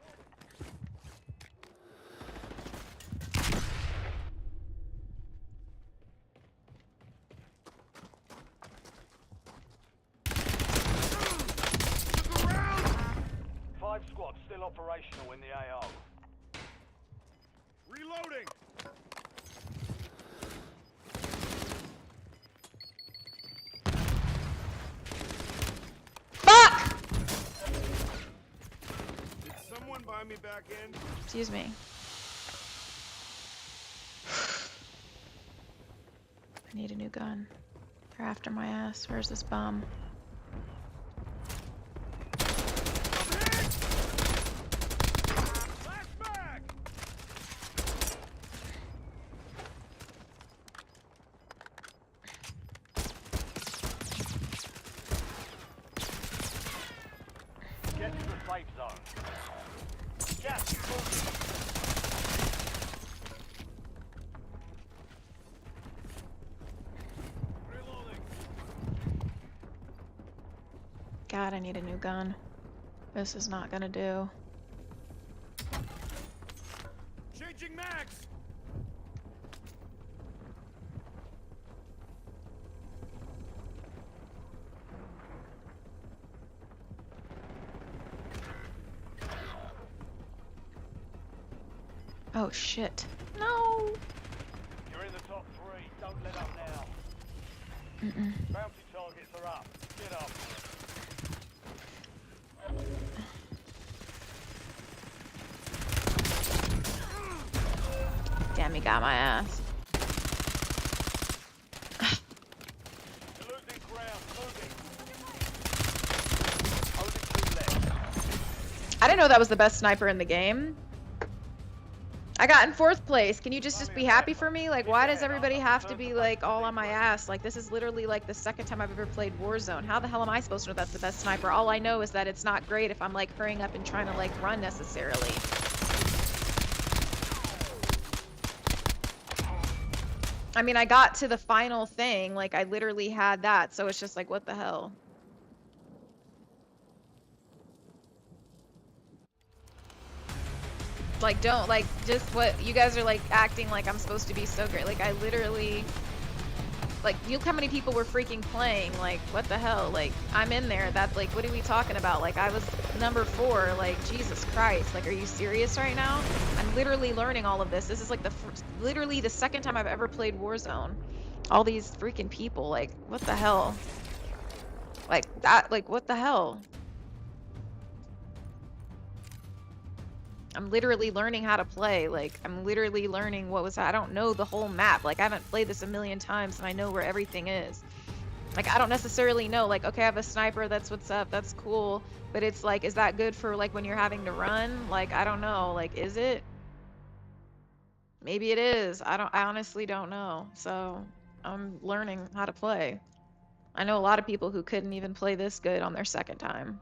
Speaker 7: Five squads still operational in the AO.
Speaker 6: Reloading.
Speaker 1: Fuck!
Speaker 6: Did someone buy me back in?
Speaker 1: Excuse me. I need a new gun. They're after my ass. Where's this bum?
Speaker 6: Flashback!
Speaker 7: Get to the safe zone. Gas is moving.
Speaker 6: Reloading.
Speaker 1: God, I need a new gun. This is not gonna do.
Speaker 6: Changing mags.
Speaker 1: Oh shit. No!
Speaker 7: You're in the top 3. Don't let up now.
Speaker 1: Mm-mm.
Speaker 7: Bounty targets are up. Get up.
Speaker 1: Damn, he got my ass.
Speaker 7: You're losing ground. Moving. Only 2 left.
Speaker 1: I didn't know that was the best sniper in the game. I got in 4th place. Can you just be happy for me? Like, why does everybody have to be like all on my ass? Like, this is literally like the 2nd time I've ever played Warzone. How the hell am I supposed to know that's the best sniper? All I know is that it's not great if I'm like hurrying up and trying to like run necessarily. I mean, I got to the final thing. Like, I literally had that. So it's just like, what the hell? Like, don't, like, just what, you guys are, like, acting like I'm supposed to be so great. Like, I literally, like, you know how many people were freaking playing? Like, what the hell? Like, I'm in there. That, like, what are we talking about? Like, I was number 4. Like, Jesus Christ. Like, are you serious right now? I'm literally learning all of this. This is, like, literally the 2nd time I've ever played Warzone. All these freaking people. Like, what the hell? Like, that, like, what the hell? I'm literally learning how to play. Like, I'm literally learning what was, I don't know the whole map. Like, I haven't played this a million times and I know where everything is. Like, I don't necessarily know, like, okay, I have a sniper, that's what's up, that's cool. But it's like, is that good for, like, when you're having to run? Like, I don't know. Like, is it? Maybe it is. I honestly don't know. So, I'm learning how to play. I know a lot of people who couldn't even play this good on their 2nd time.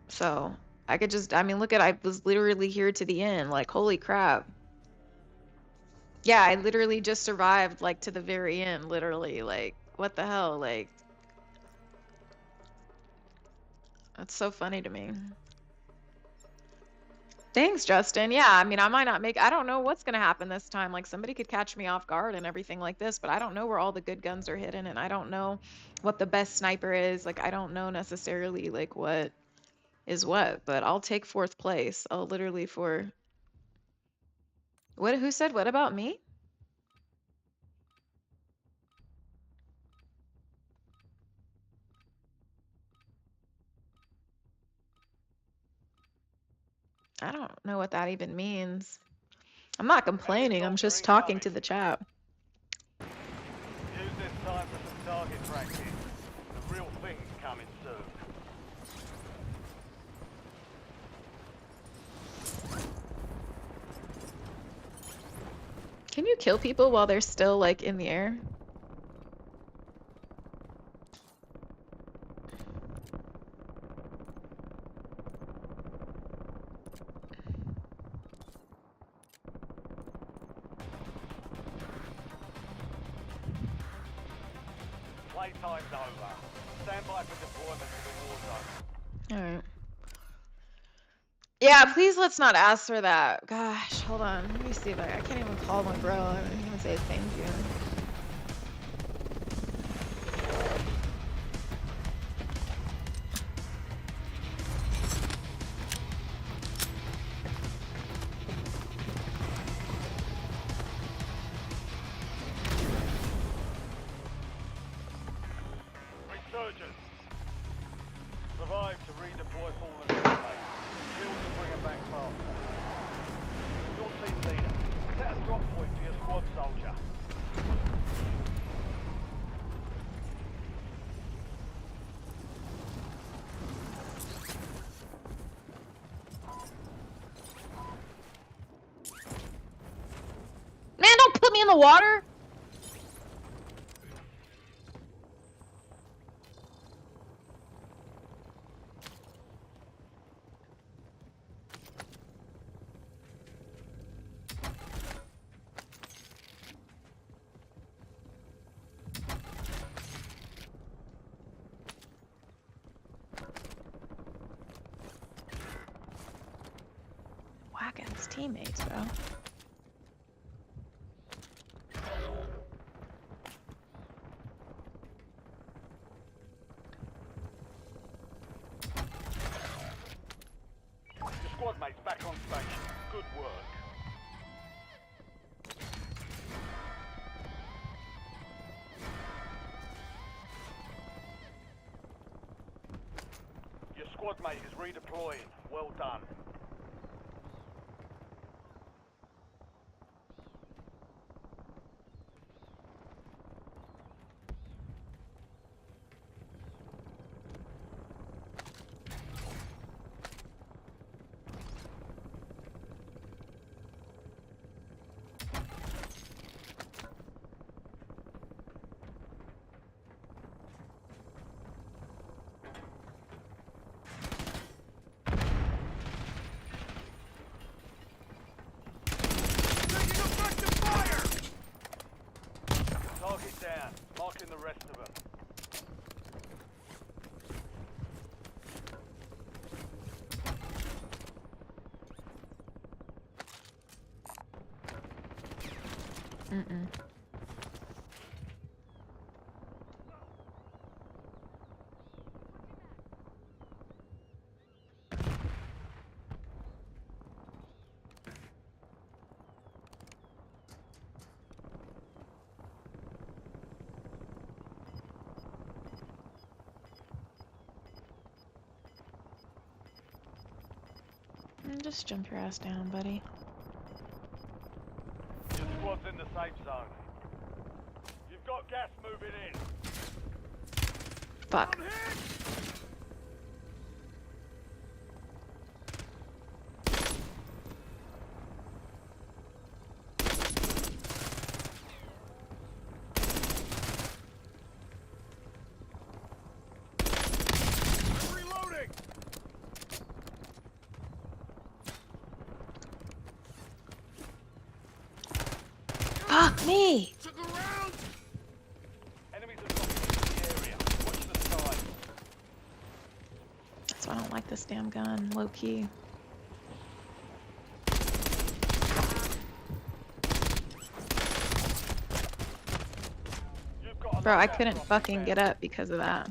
Speaker 1: So, I could just, I mean, look at, I was literally here to the end. Like, holy crap. Yeah, I literally just survived, like, to the very end, literally. Like, what the hell? Like, that's so funny to me. Thanks, Justin. Yeah, I mean, I might not make, I don't know what's gonna happen this time. Like, somebody could catch me off guard and everything like this, but I don't know where all the good guns are hidden, and I don't know what the best sniper is. Like, I don't know necessarily, like, what is what, but I'll take 4th place. I'll literally for... What, who said what about me? I don't know what that even means. I'm not complaining, I'm just talking to the chat.
Speaker 7: Use this time for some target practice. The real thing's coming soon.
Speaker 1: Can you kill people while they're still like in the air?
Speaker 7: Playtime's over. Stand by for deployment to the war zone.
Speaker 1: Alright. Yeah, please let's not ask for that. Gosh, hold on. Let me see if I can't even call my bro. I don't even say thank you.
Speaker 7: Resurgence. Survive to redeploy fallen teammates. Kill to bring it back faster. Your team leader. Set a drop point for your squad soldier.
Speaker 2: Man, don't put me in the water.
Speaker 1: Whacking his teammates, bro.
Speaker 7: Your squad mates back on station. Good work. Your squad mate is redeploying. Well done. Target down. Marking the rest of them.
Speaker 1: Mm-mm. Just jump your ass down, buddy.
Speaker 7: Your squad's in the safe zone. You've got gas moving in.
Speaker 1: Fuck.
Speaker 7: Reloading!
Speaker 1: Fuck me!
Speaker 7: Enemies are dropping into the area. Watch the sky.
Speaker 1: That's why I don't like this damn gun, low key.
Speaker 7: You've got a
Speaker 1: Bro, I
Speaker 7: loadout
Speaker 1: couldn't
Speaker 7: drop
Speaker 1: fucking
Speaker 7: inbound.
Speaker 1: get up because of that.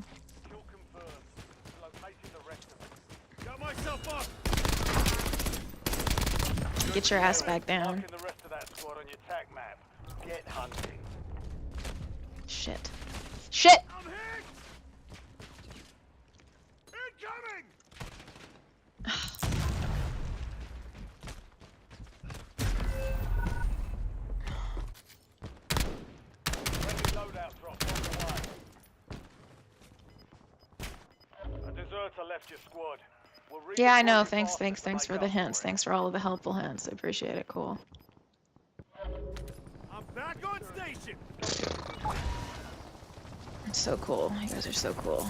Speaker 7: Kill confirmed. Locating the rest of them. Got myself up.
Speaker 1: Get your ass back down.
Speaker 7: Marking the rest of that squad on your tac map. Get hunting.
Speaker 1: Shit.
Speaker 2: Shit.
Speaker 7: I'm hit! Incoming! Friendly loadout drop on the way. A deserter left your squad. We'll
Speaker 1: Yeah, I
Speaker 7: redeploy
Speaker 1: know.
Speaker 7: you
Speaker 1: Thanks,
Speaker 7: faster
Speaker 1: thanks,
Speaker 7: to
Speaker 1: thanks
Speaker 7: make
Speaker 1: for
Speaker 7: up
Speaker 1: the hints.
Speaker 7: it.
Speaker 1: Thanks for all of the helpful hints. I appreciate it. Cool.
Speaker 7: Back on station.
Speaker 1: It's so cool. You guys are so cool.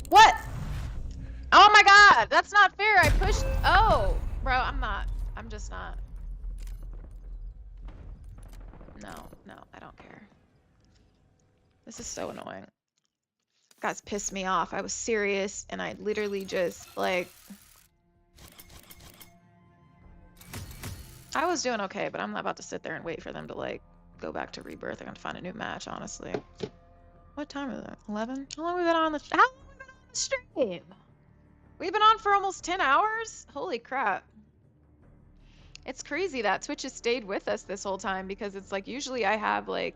Speaker 1: What? Oh my god, that's not fair. I pushed. Oh, bro, I'm not. I'm just not. No, no, I don't care. This is so annoying. Guys pissed me off. I was serious and I literally just like. I was doing okay, but I'm not about to sit there and wait for them to like go back to rebirth. I'm gonna find a new match, honestly. What time is it? 11? How long have we been on the stream? We've been on for almost 10 hours? Holy crap. It's crazy that Twitch has stayed with us this whole time because it's like usually I have like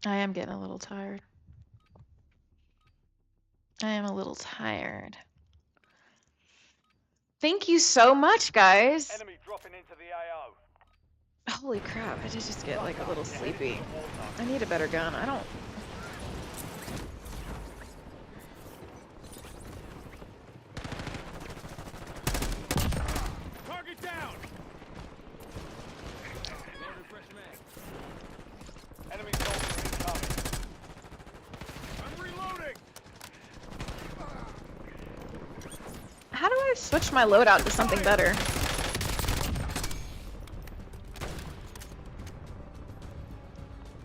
Speaker 1: I am getting a little tired. I am a little tired. Thank you so much, guys.
Speaker 7: Enemy dropping into the AO.
Speaker 1: Holy crap, I did just get like a little sleepy. I need a better gun. I don't.
Speaker 7: Target down. Enemy soldier incoming. I'm reloading.
Speaker 1: How do I switch my loadout to something better?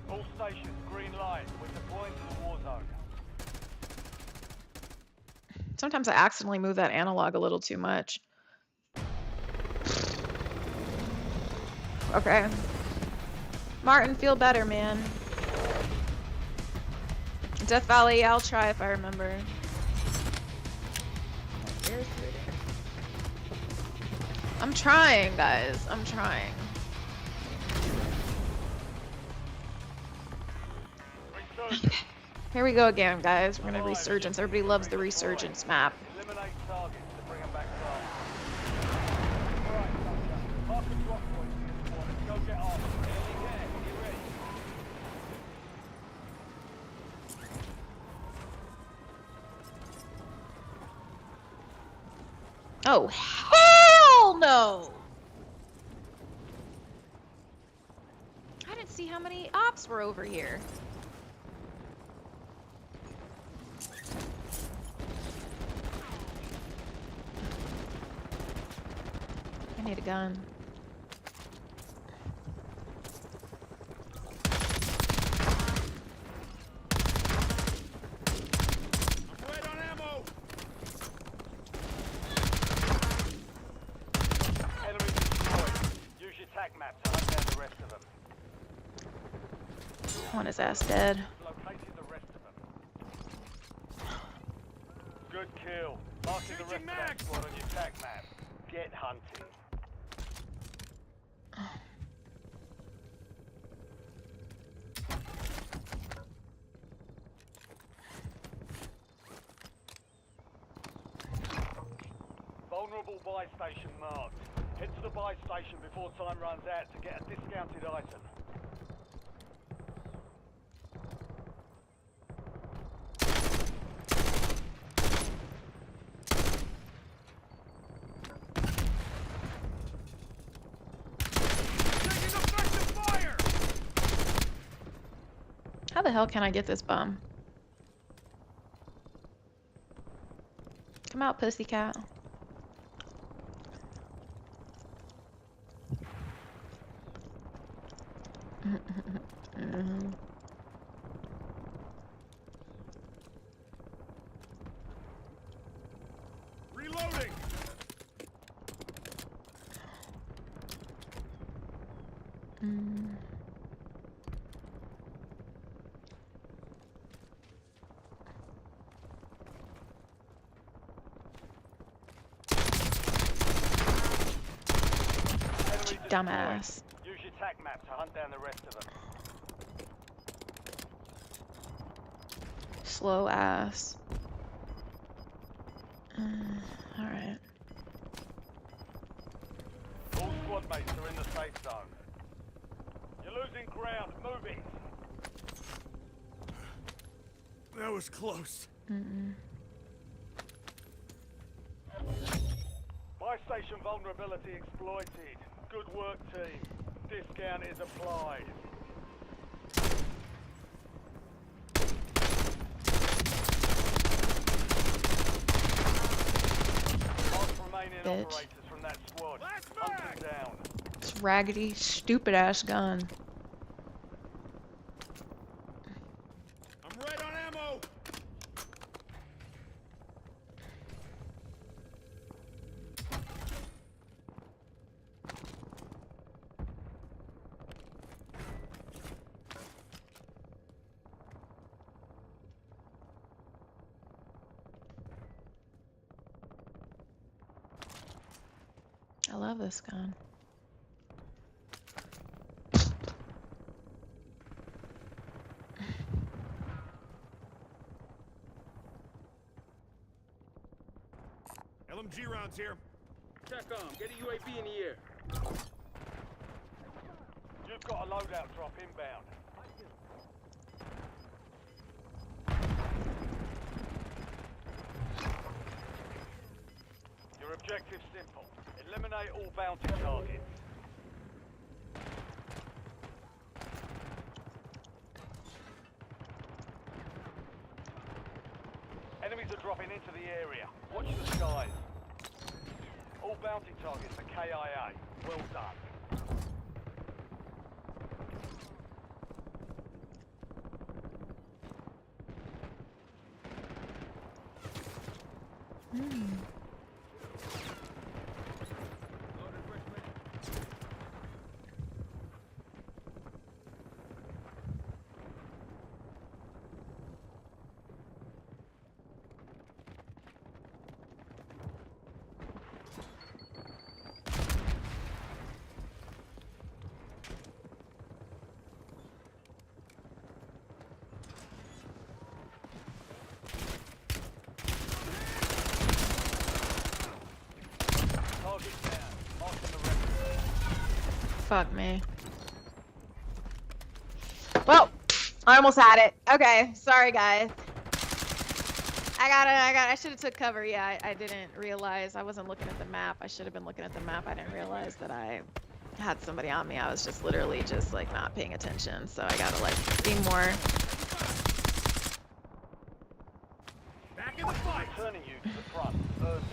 Speaker 7: All stations, green light. We're deploying to the war zone.
Speaker 1: Sometimes I accidentally move that analog a little too much. Okay. Martin, feel better, man. Death Valley, I'll try if I remember. I'm trying, guys. I'm trying. Here we go again, guys. We're gonna resurgence. Everybody loves the resurgence map.
Speaker 7: Eliminate targets to bring them back fast. Alright, Soldier. Mark the drop point for your squad. Go get off. You ready?
Speaker 1: Oh, hell no! I didn't see how many ops were over here. I need a gun.
Speaker 7: I'm red on ammo. Enemy destroyed. Use your tac map to hunt down the rest of them.
Speaker 1: I want his ass dead.
Speaker 7: Located the rest of them. Good kill. Marking the rest of that squad on your tac map. Get hunting. Vulnerable buy station marked. Head to the buy station before time runs out to get a discounted item. Taking effective fire!
Speaker 1: How the hell can I get this bum? Come out, pussycat. Mhm.
Speaker 7: Reloading!
Speaker 1: Mm.
Speaker 7: Enemy
Speaker 1: Dumbass.
Speaker 7: destroyed. Use your tac map to hunt down the rest of them.
Speaker 1: Slow ass. Alright.
Speaker 7: All squad mates are in the safe zone. You're losing ground. Move it.
Speaker 6: That was close.
Speaker 7: Buy station vulnerability exploited. Good work, team. Discount is applied. Last remaining
Speaker 1: Bitch.
Speaker 7: operators from that squad. Hunt them down.
Speaker 1: This raggedy, stupid ass gun.
Speaker 6: I'm right on ammo.
Speaker 1: I love this gun.
Speaker 6: LMG rounds here.
Speaker 9: TACOM, get a UAV in the air.
Speaker 7: You've got a loadout drop inbound. Your objective's simple. Eliminate all bounty targets. Enemies are dropping into the area. Watch the skies. All bounty targets are KIA. Well done. Target down. Marking the record.
Speaker 1: Fuck me.
Speaker 2: Well, I almost had it. Okay, sorry guys. I should have took cover. Yeah, I didn't realize. I wasn't looking at the map. I should have been looking at the map. I didn't realize that I had somebody on me. I was just literally just like not paying attention. So I gotta like be more.
Speaker 6: Back in the fight.
Speaker 7: Turning you to the front. Earn this.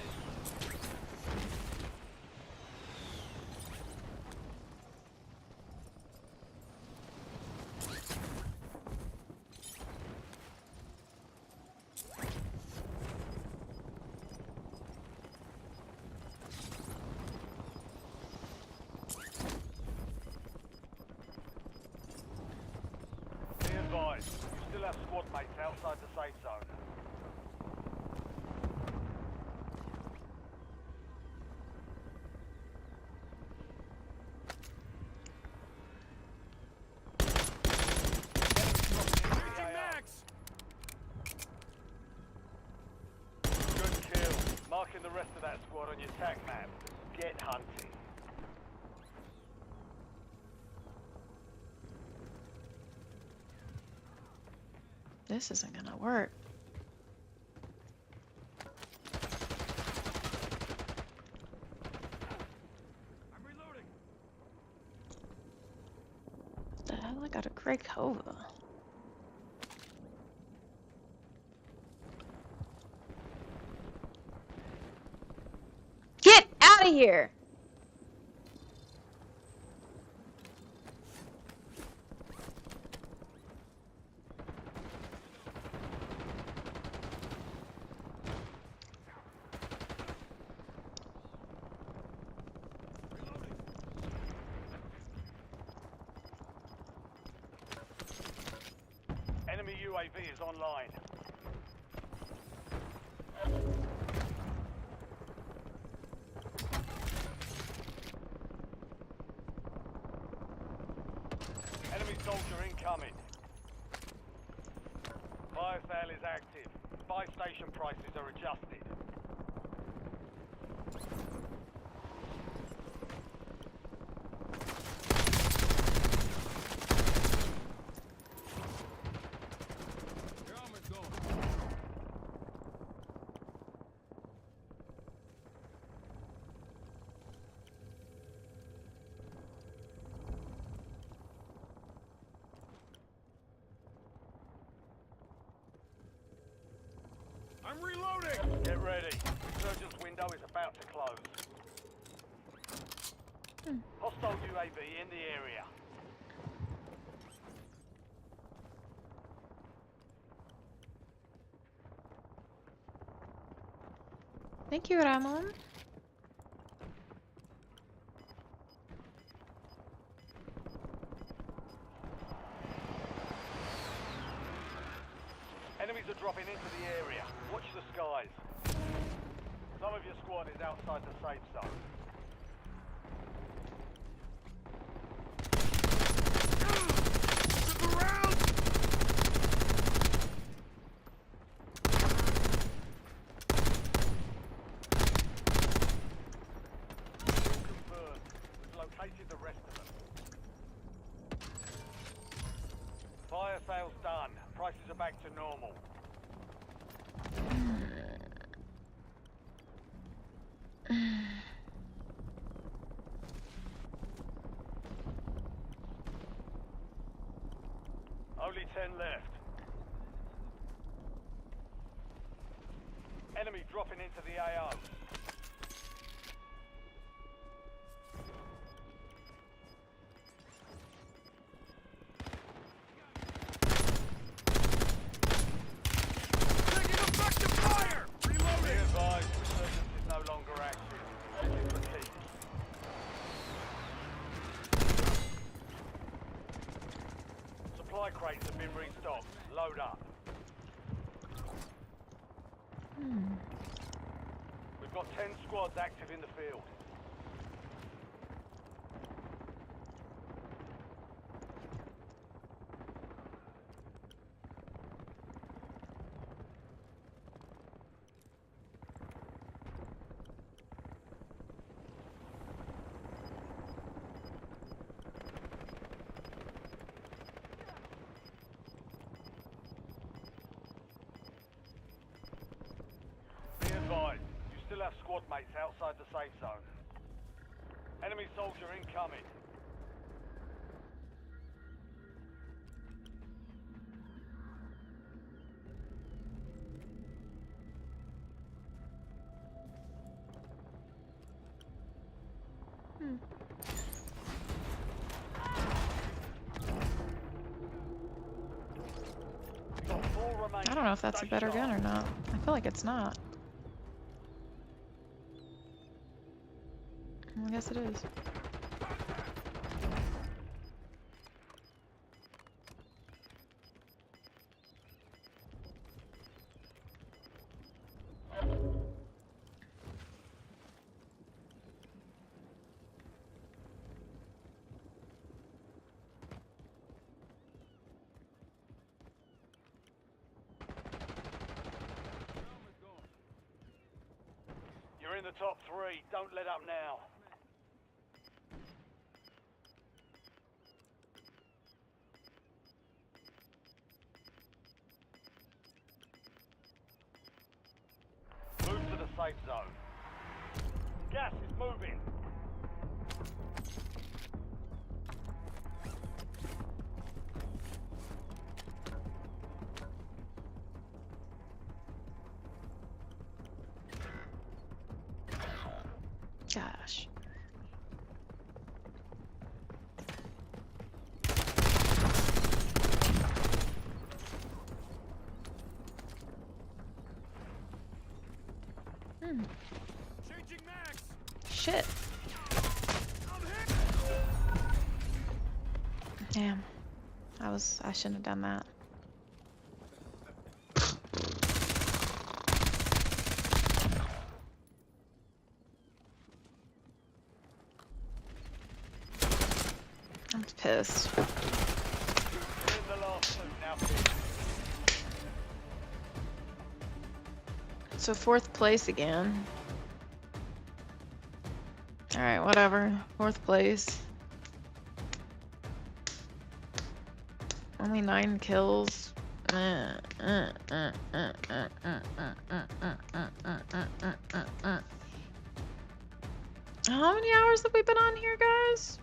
Speaker 7: Be advised, you still have squad mates outside the safe zone.
Speaker 6: Reaching max.
Speaker 7: Good kill. Marking the rest of that squad on your tac map. Get hunting.
Speaker 1: This isn't gonna work.
Speaker 7: I'm reloading.
Speaker 1: What the hell? I got a Krakova. Get out of here!
Speaker 7: UAV is online. Enemy soldier incoming. Fire sale is active. Buy station prices are adjusted.
Speaker 9: Your armor's gone. I'm reloading!
Speaker 7: Get ready. Resurgence window is about to close. Hostile UAV in the area.
Speaker 1: Thank you, Ramon.
Speaker 7: Enemies are dropping into the area. Watch the skies. Some of your squad is outside the safe zone.
Speaker 9: Look around!
Speaker 7: Confirmed. We've located the rest of them. Fire sales done. Prices are back to normal. Only 10 left. Enemy dropping into the AO.
Speaker 9: Taking effective fire!
Speaker 7: Be
Speaker 9: Reloading!
Speaker 7: advised, resurgence is no longer active. Repeat. Supply crates have been restocked. Load up. We've got 10 squads active in the field. Be advised, you still have squad mates outside the safe zone. Enemy soldier incoming. We've got 4 remaining.
Speaker 1: I don't know if that's a
Speaker 7: Stay
Speaker 1: better
Speaker 7: sharp.
Speaker 1: gun or not. I feel like it's not. I guess it is.
Speaker 7: You're in the top 3. Don't let up now. Move to the safe zone. Gas is moving.
Speaker 1: Gosh.
Speaker 9: Changing max!
Speaker 1: Shit. Damn. I shouldn't have done that. pissed.
Speaker 7: You're in the last two, now finish.
Speaker 1: So 4th place again. Alright, whatever. 4th place. Only 9 kills. How many hours have we been on here, guys?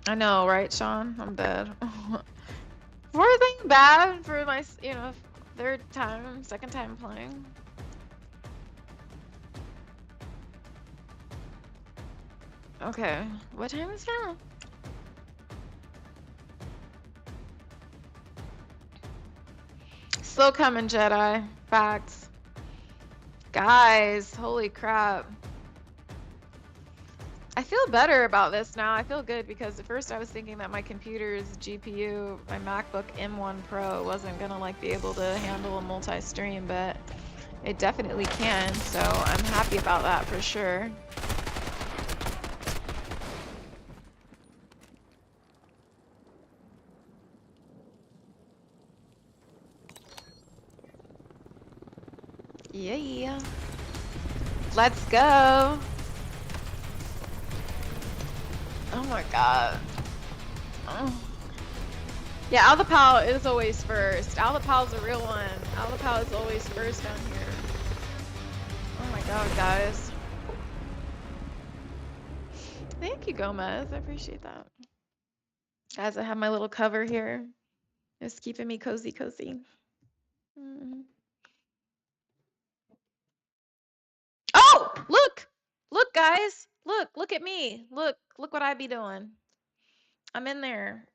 Speaker 1: I know, right, Sean? I'm dead. Fourth thing bad for my, you know, 3rd time, 2nd time playing. Okay, what time is now? Slow coming, Jedi. Facts. Guys, holy crap. I feel better about this now. I feel good because at first I was thinking that my computer's GPU, my MacBook M1 Pro, wasn't gonna like be able to handle a multi-stream, but it definitely can, so I'm happy about that for sure. Yeah. Let's go. Oh my god. Oh. Yeah, Althapal is always first. Althapal's a real one. Althapal is always first down here. Oh my god, guys. Thank you, Gomez. I appreciate that. Guys, I have my little cover here. It's keeping me cozy. Oh, look! Look, guys! Look at me. Look what I be doing. I'm in there.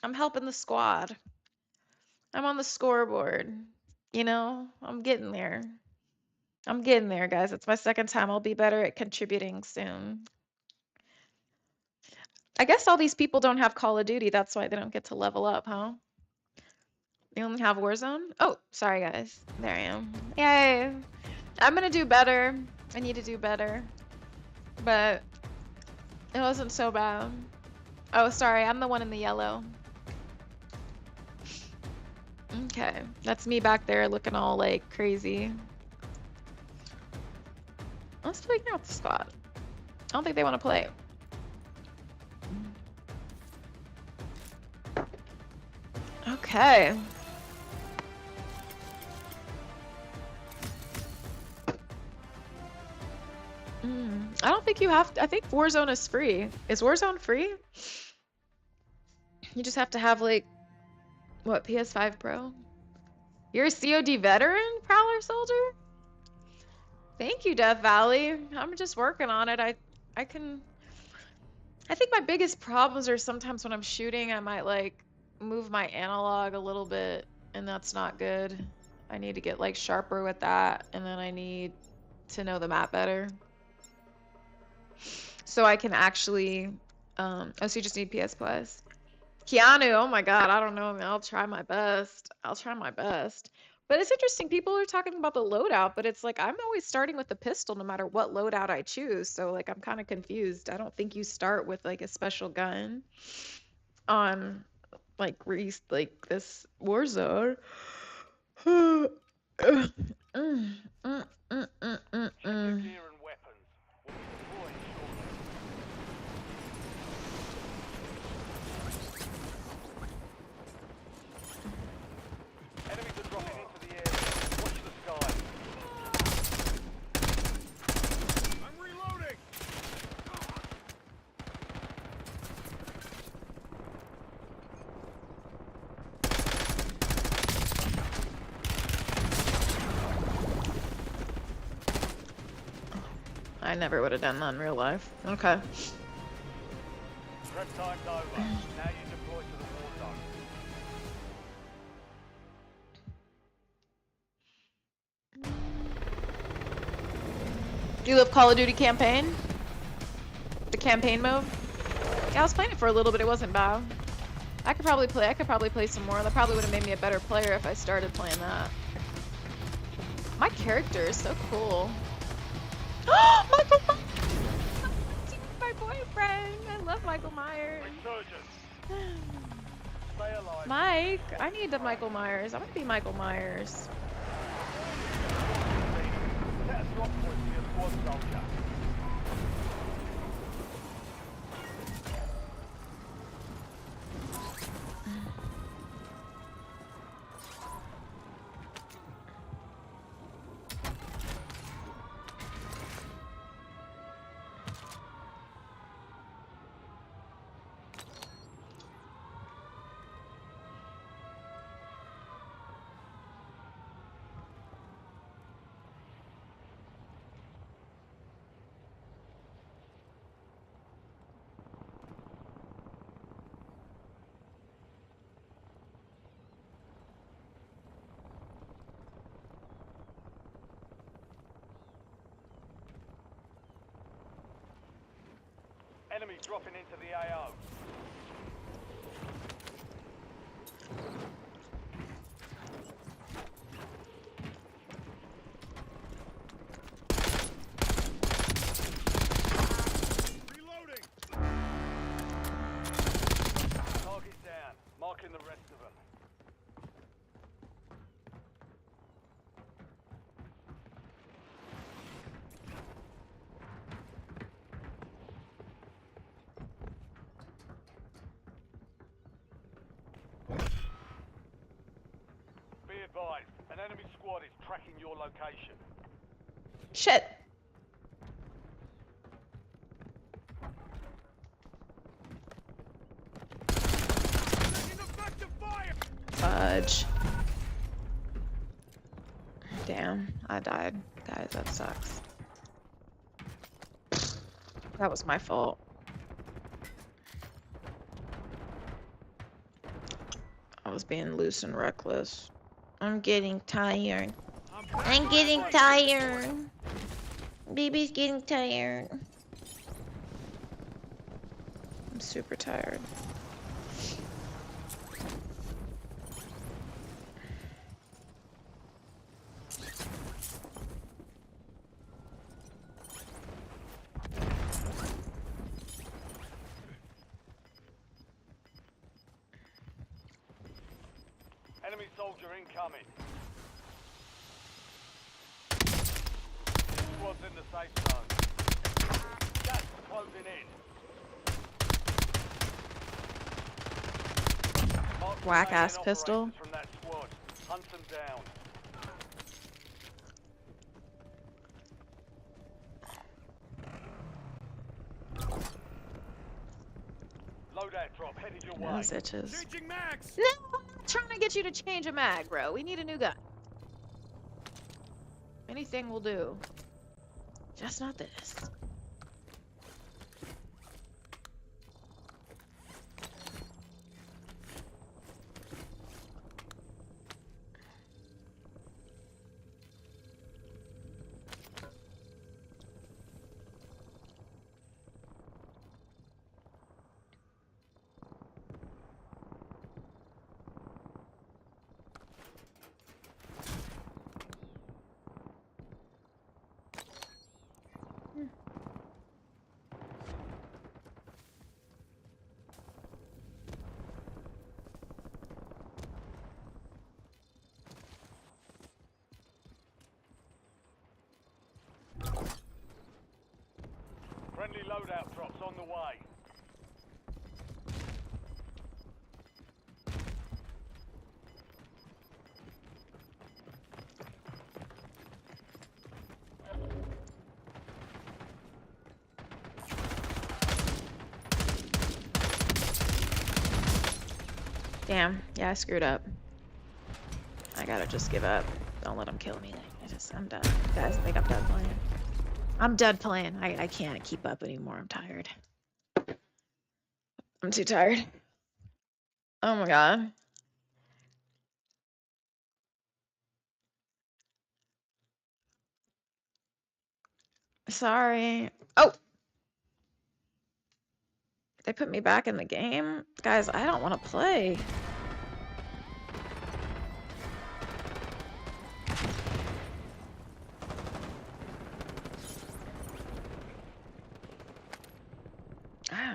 Speaker 1: I'm helping the squad. I'm on the scoreboard. You know, I'm getting there. I'm getting there, guys. It's my 2nd time. I'll be better at contributing soon. I guess all these people don't have Call of Duty. That's why they don't get to level up, huh? They only have Warzone? Oh, sorry, guys. There I am. Yay! I'm gonna do better. I need to do better. But it wasn't so bad. Oh, sorry. I'm the one in the yellow. Okay. That's me back there looking all, like, crazy. Let's play out the squad. I don't think they want to play. Okay. I don't think you have to. I think Warzone is free. Is Warzone free? You just have to have, like, what, PS5 Pro? You're a COD veteran, Prowler Soldier? Thank you, Death Valley. I'm just working on it. I think my biggest problems are sometimes when I'm shooting, I might, like, move my analog a little bit, and that's not good. I need to get, like, sharper with that, and then I need to know the map better. So I can actually, oh, so you just need PS Plus. Keanu, oh my god, I don't know, man. I'll try my best. But it's interesting, people are talking about the loadout, but it's like, I'm always starting with the pistol no matter what loadout I choose. So, like, I'm kind of confused. I don't think you start with, like, a special gun on, like, this Warzone.
Speaker 7: Enemies are dropping into the area. Watch the sky.
Speaker 9: I'm reloading.
Speaker 1: I never would have done that in real life. Okay.
Speaker 7: Prep time's over. Now you deploy to the war zone.
Speaker 1: Do you love Call of Duty campaign? The campaign mode? Yeah, I was playing it for a little bit. It wasn't bad. I could probably play some more. That probably would have made me a better player if I started playing that.
Speaker 2: My character is so cool. Michael Myers! My boyfriend. I love Michael Myers.
Speaker 7: Resurgence. Stay alive.
Speaker 2: Mike, I need the Michael Myers. I want to be Michael Myers.
Speaker 7: Set a drop point for your squad soldier. Enemy dropping into the AO.
Speaker 9: Reloading.
Speaker 7: Target down. Marking the rest of them. Be advised, an enemy squad is tracking your location.
Speaker 2: Shit.
Speaker 9: Taking effective fire.
Speaker 2: Fudge. Damn, I died. Guys, that sucks. That was my fault. I was being loose and reckless. I'm getting tired. I'm getting tired. Baby's getting tired. I'm super tired.
Speaker 7: Enemy soldier incoming. Squad's in the safe zone. Gas closing in. Mark the
Speaker 2: Whack-ass
Speaker 7: remaining
Speaker 2: pistol.
Speaker 7: operators from that squad. Hunt them down. Loadout drop headed your way.
Speaker 2: Those itches.
Speaker 9: Changing mags.
Speaker 2: No, I'm not trying to get you to change a mag, bro. We need a new gun. Anything will do. Just not this.
Speaker 7: Friendly loadout drops on the way.
Speaker 2: Damn. Yeah, I screwed up. I gotta just give up. Don't let them kill me. I'm done. Guys, I think I'm done playing. I'm done playing. I can't keep up anymore. I'm tired. I'm too tired. Oh my god. Sorry. Oh! They put me back in the game? Guys, I don't want to play.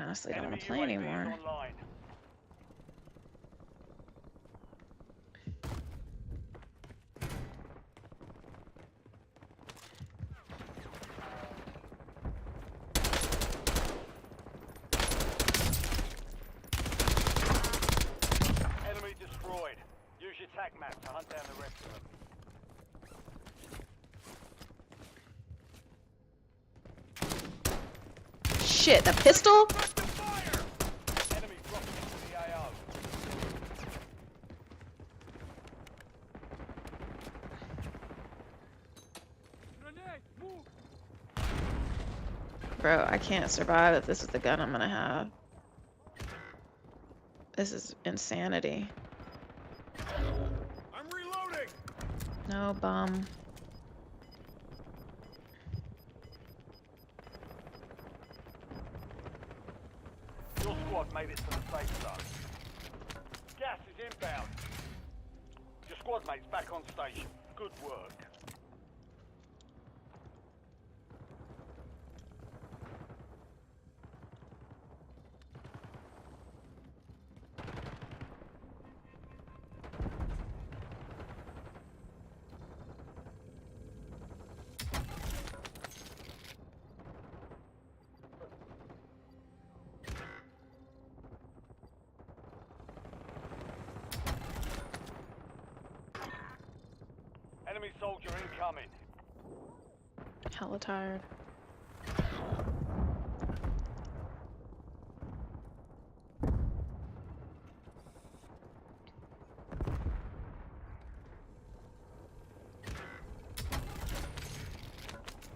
Speaker 1: honestly don't want
Speaker 7: Enemy
Speaker 1: to play
Speaker 7: UAV is
Speaker 1: anymore.
Speaker 7: online. Enemy destroyed. Use your tac map to hunt down the rest of them.
Speaker 1: Shit, the pistol?
Speaker 7: Enemy dropping into the AO.
Speaker 9: Grenade, move!
Speaker 1: Bro, I can't survive if this is the gun I'm gonna have. This is insanity.
Speaker 9: I'm reloading!
Speaker 1: No bum.
Speaker 7: Your squad made it to the safe zone. Gas is inbound. Your squad mate's back on station. Good work. Enemy soldier incoming.
Speaker 1: Hella tired.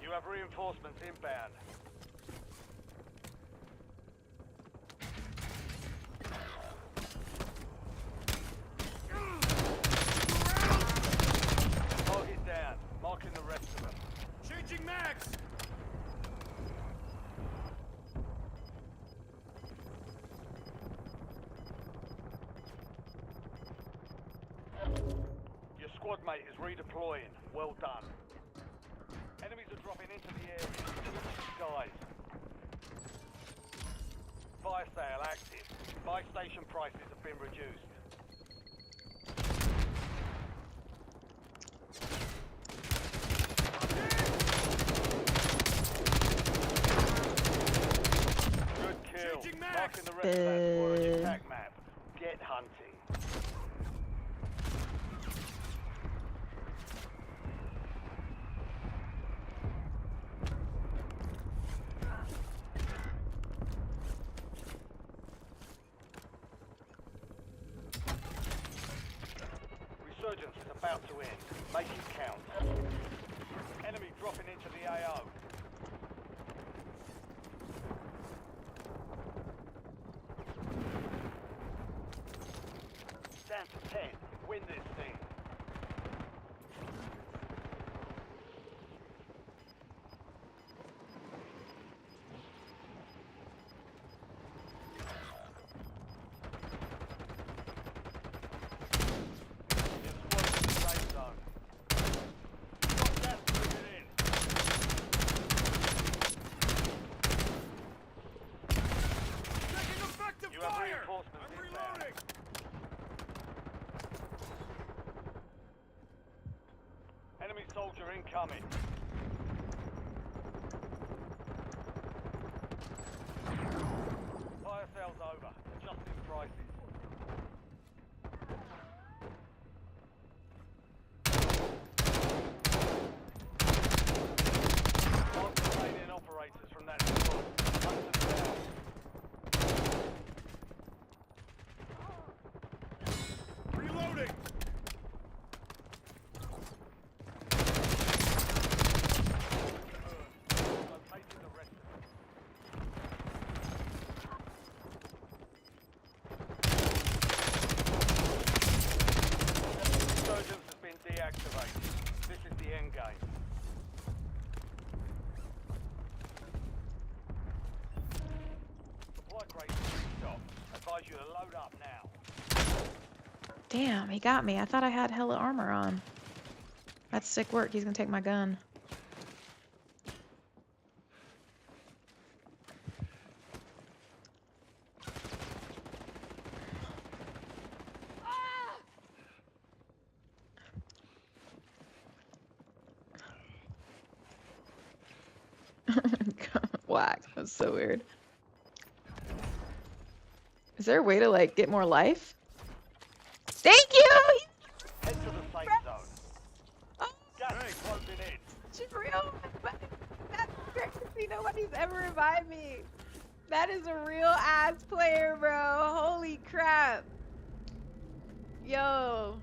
Speaker 7: You have reinforcements inbound. Target down. Marking the rest of them.
Speaker 9: Changing mags!
Speaker 7: Your squad mate is redeploying. Well done. Enemies are dropping into the area. Guys. Fire sale active. Buy station prices have been reduced. Good kill.
Speaker 9: Changing mags!
Speaker 7: Marking the rest of that squad on your attack map. Get hunting. Resurgence is about to end. Make it count. Enemy dropping into the AO. Down to 10. Win this thing. Your squad's in the safe zone. Got gas moving in.
Speaker 9: Taking effective
Speaker 7: You have
Speaker 9: fire!
Speaker 7: reinforcements
Speaker 9: I'm
Speaker 7: inbound.
Speaker 9: reloading!
Speaker 7: Enemy soldier incoming. Fire sales over. Adjusting prices. Mark the remaining operators from that squad. Hunt them down.
Speaker 9: Reloading!
Speaker 7: Locating the rest of them. Resurgence has been deactivated. This is the end game. Supply crates restocked. Advise you to load up now.
Speaker 1: Damn, he got me. I thought I had hella armor on. That's sick work. He's gonna take my gun. back. That's so weird. Is there a way to like get more life? Thank you!
Speaker 7: Head to the safe zone.
Speaker 1: Oh,
Speaker 7: Gas is closing in.
Speaker 1: she's real. That's crazy. Nobody's ever revived me. That is a real ass player, bro. Holy crap. Yo.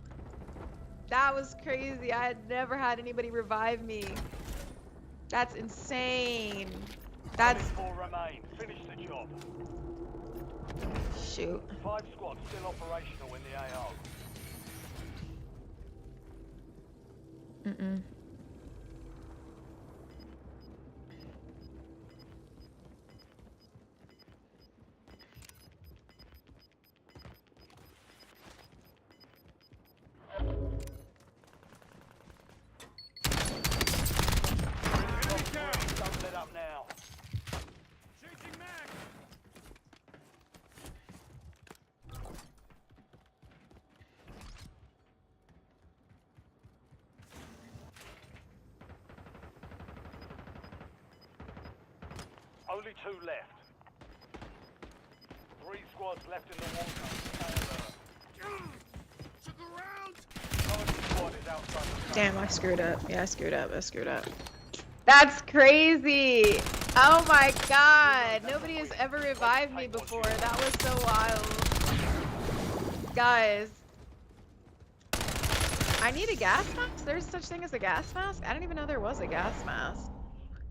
Speaker 1: That was crazy. I had never had anybody revive me. That's insane. That's...
Speaker 7: 4 remain. Finish the job.
Speaker 1: Shoot.
Speaker 7: 5 squads still operational in the AO.
Speaker 1: Mm-mm.
Speaker 7: Don't let up now.
Speaker 9: Changing mag.
Speaker 7: Only 2 left. 3 squads left in the war zone.
Speaker 9: Took around.
Speaker 7: Target squad is outside the zone.
Speaker 1: Damn, I screwed up. Yeah, I screwed up. I screwed up. That's crazy. Oh my god. Nobody has ever revived me before. That was so wild. Guys. I need a gas mask? There's such thing as a gas mask? I didn't even know there was a gas mask.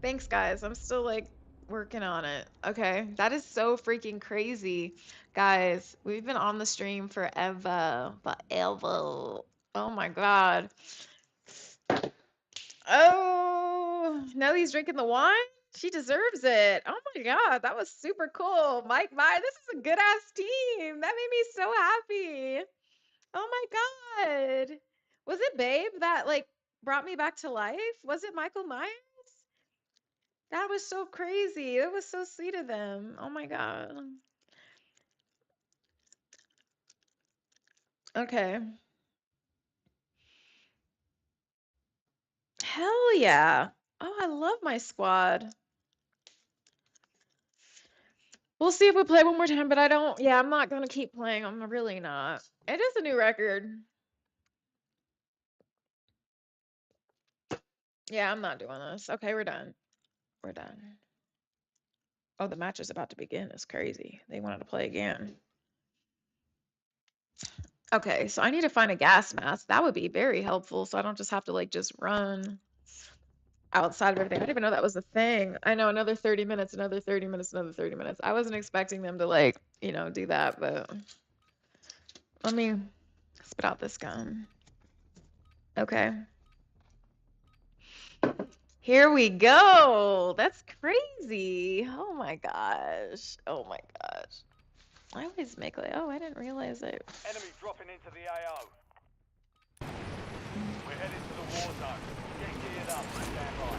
Speaker 1: Thanks, guys. I'm still like working on it. Okay. That is so freaking crazy. Guys, we've been on the stream forever. Forever. Oh my god. Oh, Nellie's drinking the wine? She deserves it. Oh my god, that was super cool. Mike, this is a good ass team. That made me so happy. Oh my god. Was it Babe that like brought me back to life? Was it Michael Myers? That was so crazy. It was so sweet of them. Oh my god. Okay. Hell yeah. Oh, I love my squad. We'll see if we play one more time, but I'm not gonna keep playing. I'm really not. It is a new record. Yeah, I'm not doing this. Okay, we're done. We're done. Oh, the match is about to begin. It's crazy. They wanted to play again. Okay, so I need to find a gas mask. That would be very helpful, so I don't just have to like just run outside of everything. I didn't even know that was a thing. I know, another 30 minutes, another 30 minutes, another 30 minutes. I wasn't expecting them to like, do that, but let me spit out this gun. Okay. Here we go. That's crazy. Oh my gosh. Oh my gosh. I always make like, oh, I didn't realize it.
Speaker 7: Enemy dropping into the AO. We're headed to the war zone. Get geared up and stand by.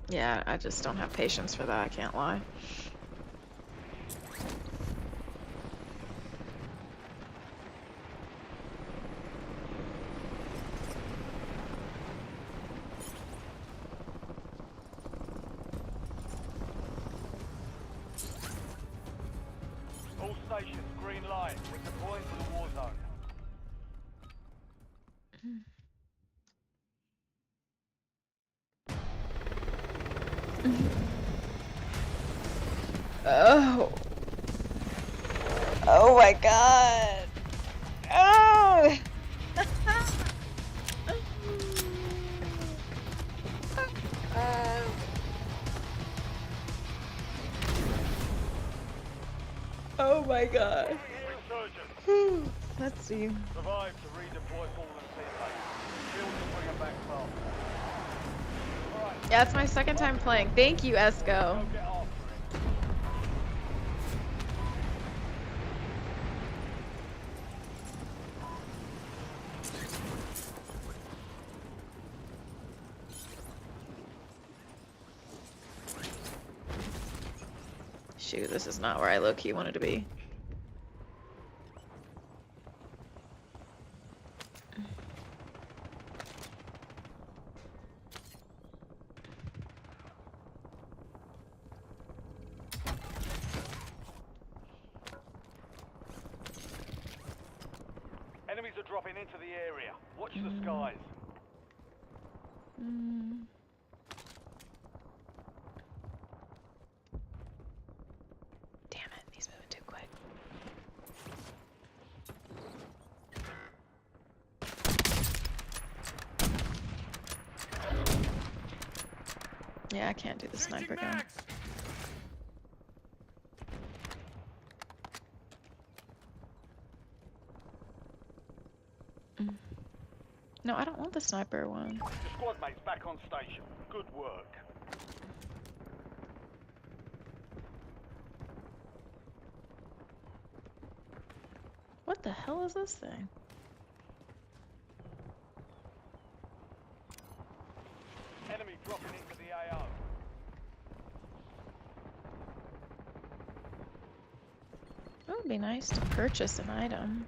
Speaker 1: Yeah, I just don't have patience for that. I can't lie.
Speaker 7: All stations, green light. We're deploying to the war zone.
Speaker 1: Oh. Oh my god. Oh. Oh my god.
Speaker 7: Resurgence.
Speaker 1: Let's see.
Speaker 7: Survive to redeploy fallen teammates. Shield to bring them back fast. Alright,
Speaker 1: Yeah, it's my second time playing. Thank you, Esco.
Speaker 7: go get after it.
Speaker 1: Shoot, this is not where I low-key wanted to be.
Speaker 7: dropping into the area. Watch the skies.
Speaker 1: Damn it, he's moving too quick. Yeah, I can't do the sniper gun.
Speaker 9: Max!
Speaker 1: No, I don't want the sniper one.
Speaker 7: Your squad mate's back on station. Good work.
Speaker 1: What the hell is this thing?
Speaker 7: Enemy dropping into the AO.
Speaker 1: It would be nice to purchase an item.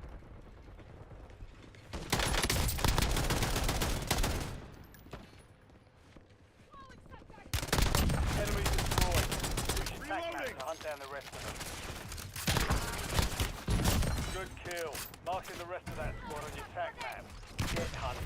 Speaker 7: Enemy destroyed. Use your tac map to hunt down the rest of them. Good kill. Marking the rest of that squad on your tac map. Get hunting.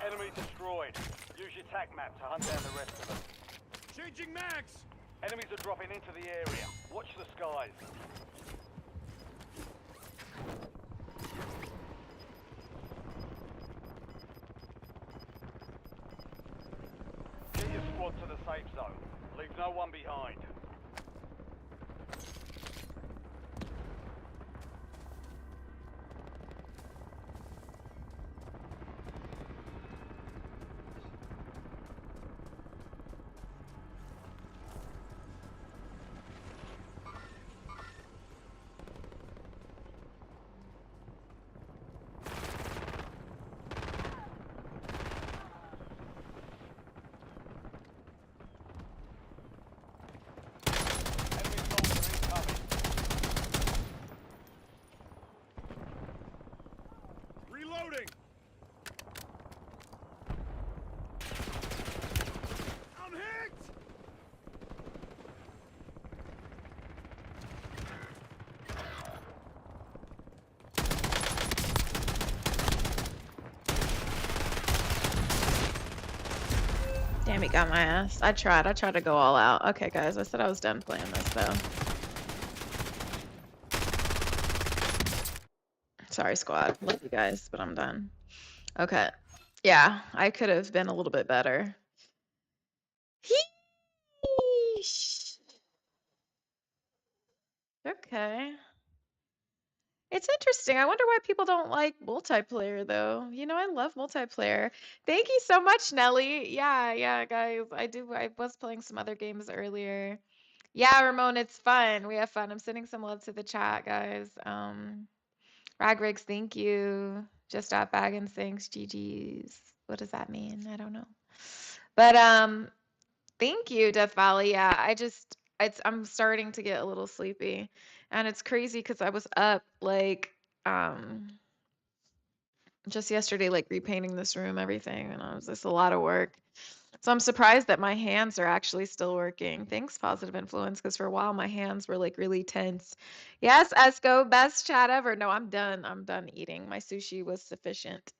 Speaker 7: Enemy destroyed. Use your tac map to hunt down the rest of them.
Speaker 9: Changing max!
Speaker 7: Enemies are dropping into the area. Watch the skies. Get your squad to the safe zone. Leave no one behind. Enemy soldier incoming.
Speaker 9: Reloading! I'm hit!
Speaker 1: Damn, he got my ass. I tried to go all out. Okay, guys, I said I was done playing this, though. Sorry, squad. Love you guys, but I'm done. Okay. Yeah, I could have been a little bit better. Yeesh. Okay. It's interesting. I wonder why people don't like multiplayer, though. You know, I love multiplayer. Thank you so much, Nelly. Yeah, guys. I was playing some other games earlier. Yeah, Ramon, it's fun. We have fun. I'm sending some love to the chat, guys. Ragrigs, thank you. Just at Baggins, thanks. GG's. What does that mean? I don't know. But thank you, Death Valley. Yeah, I'm starting to get a little sleepy. And it's crazy because I was up like just yesterday, like repainting this room, everything, and it was just a lot of work. So I'm surprised that my hands are actually still working. Thanks, Positive Influence, because for a while my hands were like really tense. Yes, Esco, best chat ever. No, I'm done. I'm done eating. My sushi was sufficient.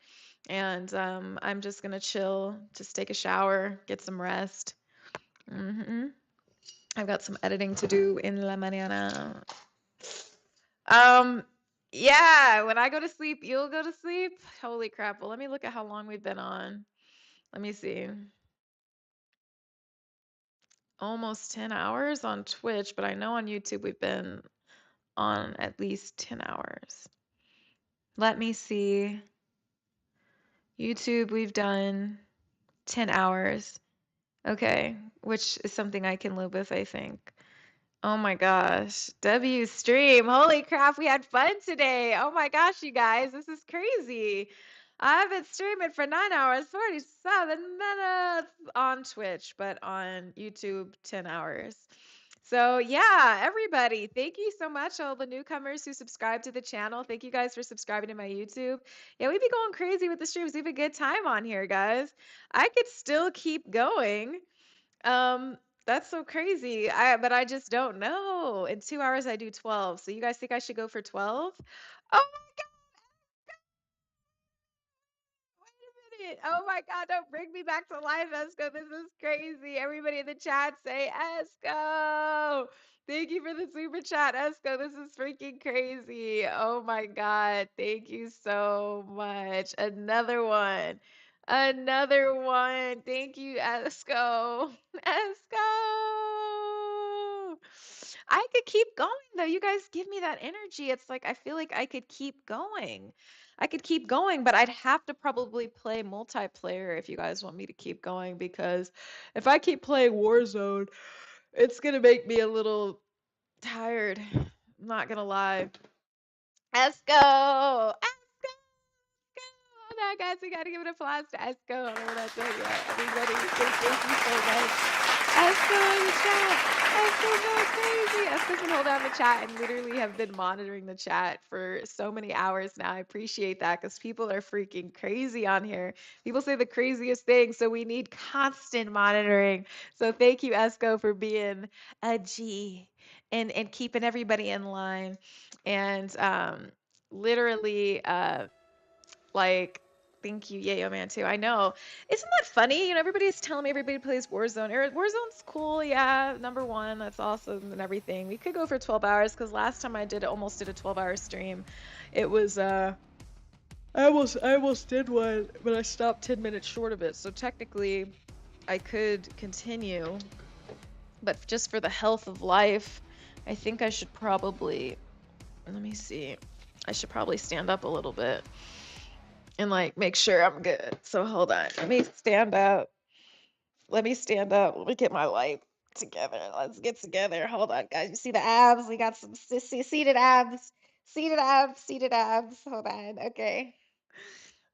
Speaker 1: And I'm just gonna chill, just take a shower, get some rest. I've got some editing to do in la mañana. Yeah, when I go to sleep, you'll go to sleep. Holy crap. Well, let me look at how long we've been on. Let me see. Almost 10 hours on Twitch, but I know on YouTube we've been on at least 10 hours. Let me see. YouTube, we've done 10 hours. Okay, which is something I can live with, I think. Oh my gosh. W stream. Holy crap, we had fun today. Oh my gosh, you guys, this is crazy. I've been streaming for 9 hours, 47 minutes on Twitch, but on YouTube, 10 hours.
Speaker 2: So yeah, everybody, thank you so much, all the newcomers who subscribe to the channel. Thank you guys for subscribing to my YouTube. Yeah, we be going crazy with the streams. We have a good time on here, guys. I could still keep going. That's so crazy. But I just don't know. In 2 hours, I do 12. So you guys think I should go for 12? Oh minute. Oh my God, don't bring me back to life, Esco. This is crazy. Everybody in the chat say Esco. Thank you for the super chat, Esco. This is freaking crazy. Oh my God. Thank you so much. Another one. Another one. Thank you, Esco. Esco. I could keep going though. You guys give me that energy. It's like I feel like I could keep going. I could keep going, but I'd have to probably play multiplayer if you guys want me to keep going, because if I keep playing Warzone, it's gonna make me a little tired. I'm not gonna lie. Let's go! Hold on, guys. We gotta give an applause to Esco. I don't know what I said yet. Everybody, thank you so much. Esco in the chat. Esco's going crazy. Esco's been holding down the chat and literally have been monitoring the chat for so many hours now. I appreciate that because people are freaking crazy on here. People say the craziest things, so we need constant monitoring. So thank you, Esco, for being a G and keeping everybody in line. And literally, like, thank you, Yayo Man, too. I know. Isn't that funny? You know, everybody's telling me everybody plays Warzone. Warzone's cool, yeah, number one. That's awesome and everything. We could go for 12 hours because last time I almost did a 12-hour stream. It was, I almost did one, but I stopped 10 minutes short of it. So technically, I could continue. But just for the health of life, I think I should probably, let me see. I should probably stand up a little bit and like make sure I'm good. So hold on. Let me stand up. Let me stand up. Let me get my life together. Let's get together. Hold on, guys. You see the abs? We got some seated abs. Seated abs. Seated abs. Hold on. Okay.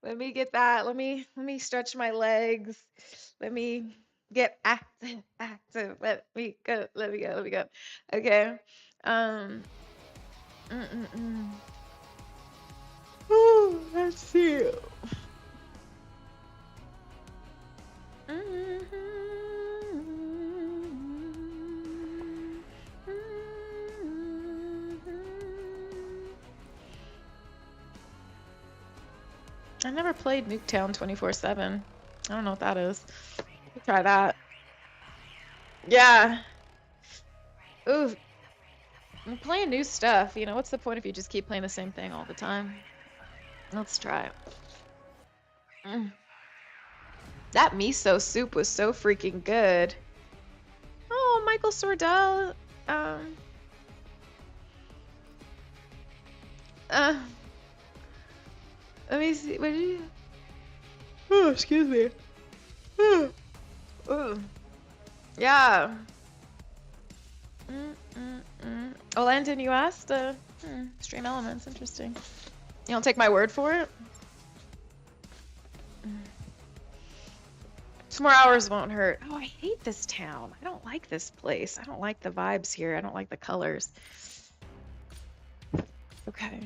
Speaker 2: Let me get that. Let me stretch my legs. Let me get active. Active. Let me go. Let me go. Let me go. Okay. Um. Ooh, let's see. I never played Nuketown 24/7. I don't know what that is. We'll try that. Yeah. Ooh. I'm playing new stuff. You know, what's the point if you just keep playing the same thing all the time? Let's try it. That miso soup was so freaking good. Oh, Michael Sordell. Let me see. What did you? Oh, excuse me. Ooh. Yeah. Oh, Landon, you asked? Stream elements. Interesting. You don't take my word for it? 2 more hours won't hurt. Oh, I hate this town. I don't like this place. I don't like the vibes here. I don't like the colors. Okay.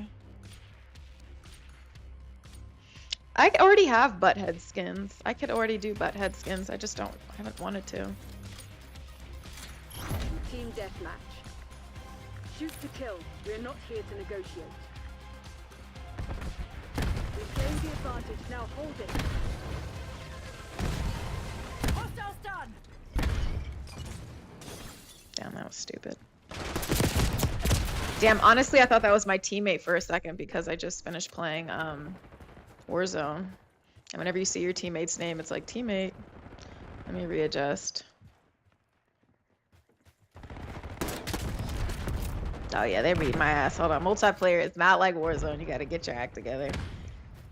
Speaker 2: I already have butthead skins. I could already do butthead skins. I just haven't wanted to.
Speaker 10: Team deathmatch. Shoot to kill. We're not here to negotiate. We've gained the advantage. Now hold it.
Speaker 4: Hostiles done.
Speaker 2: Damn, that was stupid. Damn, honestly, I thought that was my teammate for a second because I just finished playing Warzone. And whenever you see your teammate's name, it's like, teammate. Let me readjust. Oh yeah, they're beating my ass. Hold on, multiplayer is not like Warzone. You gotta get your act together.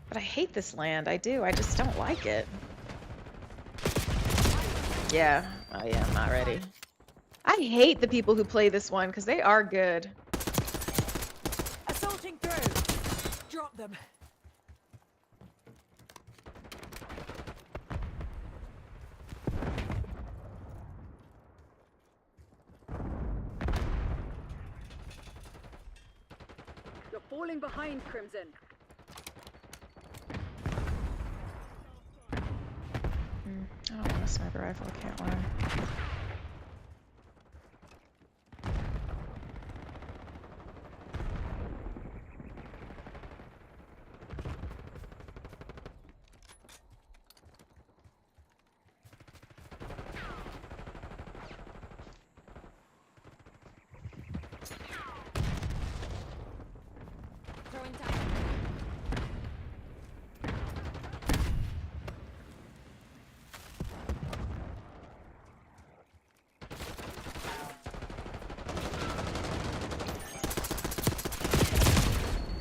Speaker 2: But I hate this land. I do. I just don't like it. Yeah. Oh yeah, I'm not ready. I hate the people who play this one because they are good.
Speaker 4: Assaulting through. Drop them.
Speaker 10: falling behind, Crimson.
Speaker 1: I don't want a sniper rifle, I can't lie.
Speaker 4: Throwing down.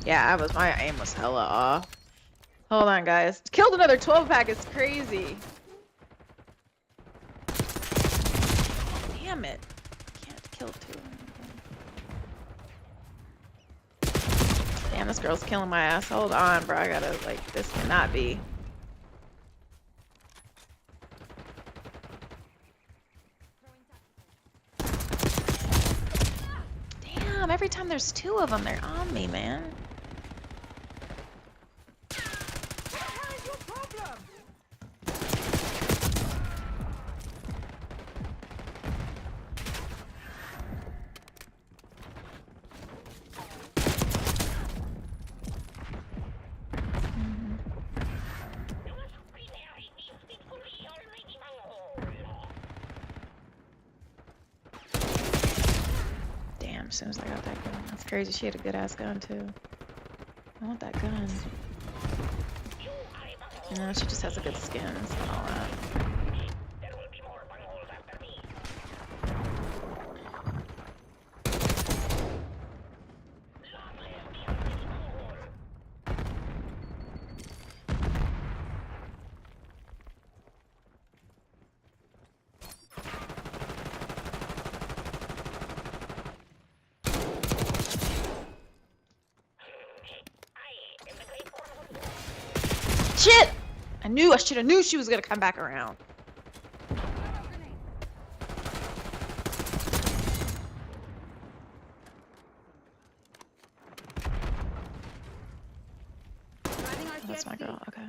Speaker 1: Yeah, my aim was hella off. Hold on, guys. Killed another 12 pack. It's crazy. Damn it. Can't kill two. Damn, this girl's killing my ass. Hold on, bro. I gotta, like, this cannot be. Damn, every time there's two of them, they're on me, man. As soon as I got that gun. That's crazy. She had a good ass gun too. I want that gun. No, she just has a good skin and all that. Shit! I should have knew she was gonna come back around. That's my girl, okay.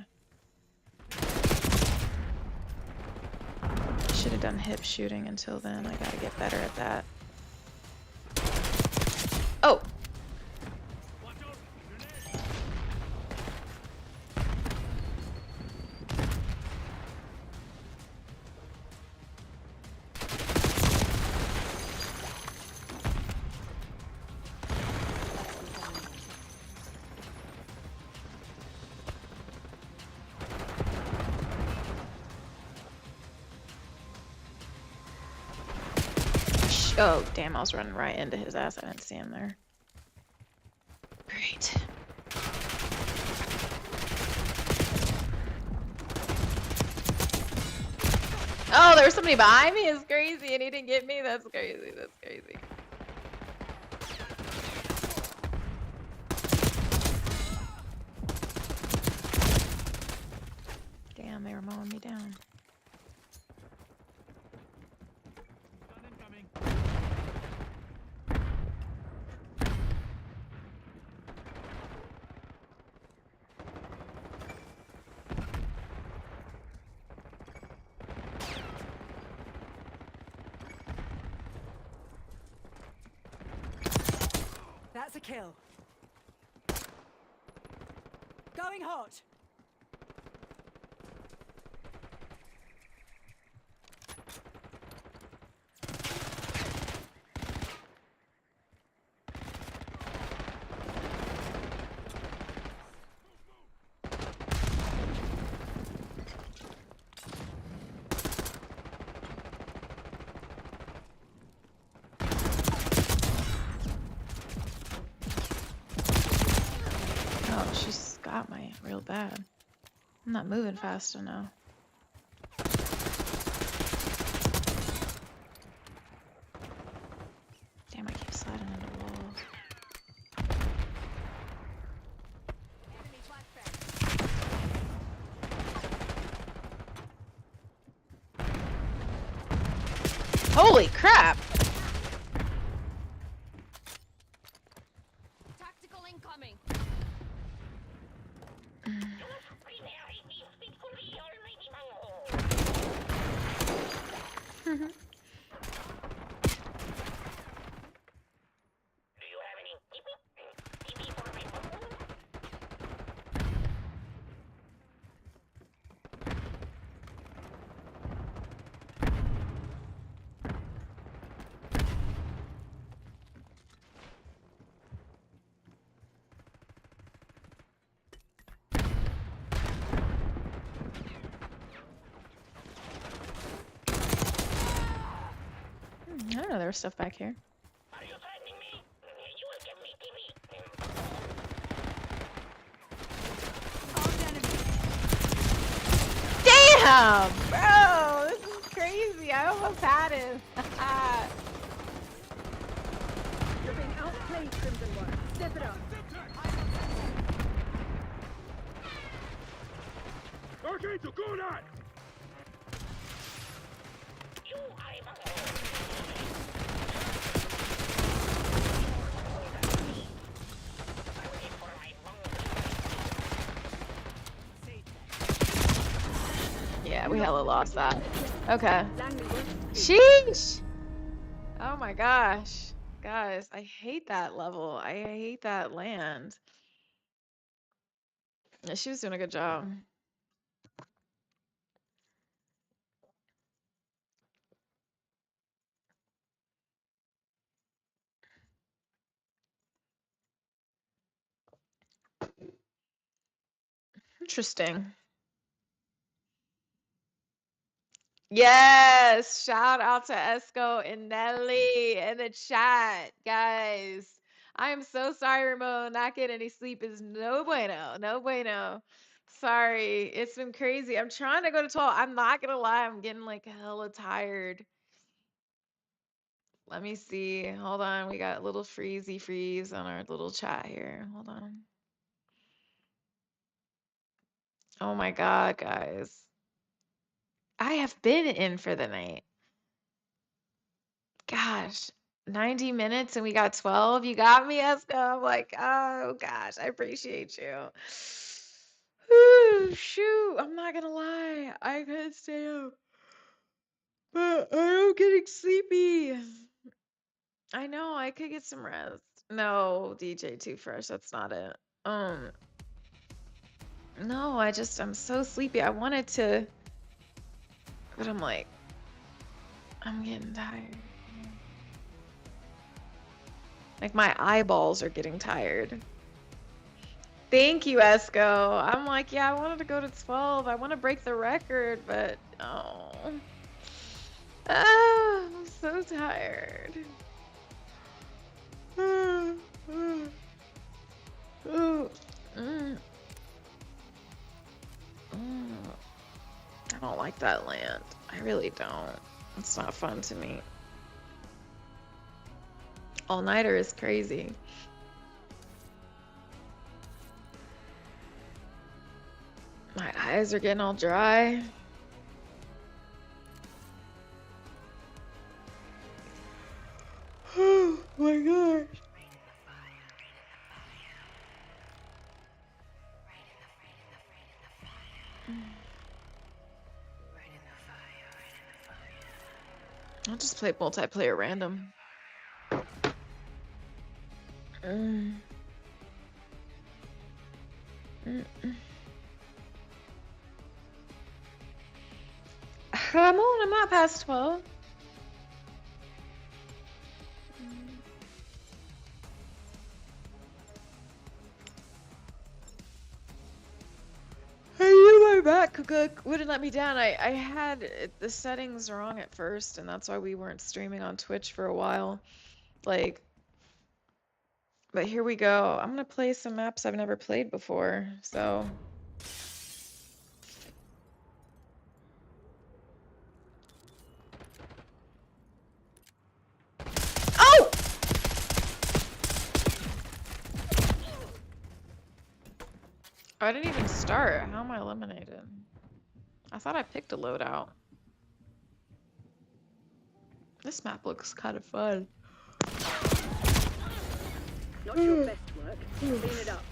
Speaker 1: Should have done hip shooting until then. I gotta get better at that. Oh! Oh, damn, I was running right into his ass. I didn't see him there. Great. Oh, there was somebody behind me? It's crazy, and he didn't get me? That's crazy. That's crazy. Damn, they were mowing me down.
Speaker 4: That's a kill. Going hot.
Speaker 1: Oh, she's got me real bad. I'm not moving fast enough. Damn, I keep sliding into walls. Holy crap!
Speaker 4: Tactical incoming.
Speaker 1: I don't know there was stuff back here. Damn, bro, this is crazy. I almost had him.
Speaker 10: You're being outplayed, Crimson One. Step it up.
Speaker 9: Archangel, going on!
Speaker 1: Yeah, we hella lost that. Okay. Sheesh. Oh my gosh. Guys, I hate that level. I hate that land. Yeah, she was doing a good job. Interesting. Yes, shout out to Esco and Nelly in the chat, guys. I am so sorry, Ramon. Not getting any sleep is no bueno, no bueno. Sorry, it's been crazy. I'm trying to go to 12. I'm not gonna lie, I'm getting like hella tired. Let me see. Hold on, we got a little freezy freeze on our little chat here. Hold on. Oh my God, guys. I have been in for the night. Gosh, 90 minutes and we got 12. You got me, Esco. I'm like, oh gosh, I appreciate you. Whew, shoot, I'm not gonna lie. I couldn't stay up. But I'm getting sleepy. I know, I could get some rest. No, DJ Too Fresh, that's not it. No, I'm so sleepy. I wanted to, but I'm like, I'm getting tired. Like my eyeballs are getting tired. Thank you, Esco. I'm like, yeah, I wanted to go to 12. I want to break the record, but oh. Ah, I'm so tired. I don't like that land. I really don't. It's not fun to me. All-nighter is crazy. My eyes are getting all dry. Oh my gosh. I'll just play multiplayer random. I'm not past 12. I knew my back wouldn't let me down. I had the settings wrong at first, and that's why we weren't streaming on Twitch for a while. Like, but here we go. I'm gonna play some maps I've never played before, so. Oh! I didn't even start. How am I eliminated? I thought I picked a loadout. This map looks kind of fun.
Speaker 10: Not your best work. Clean it up.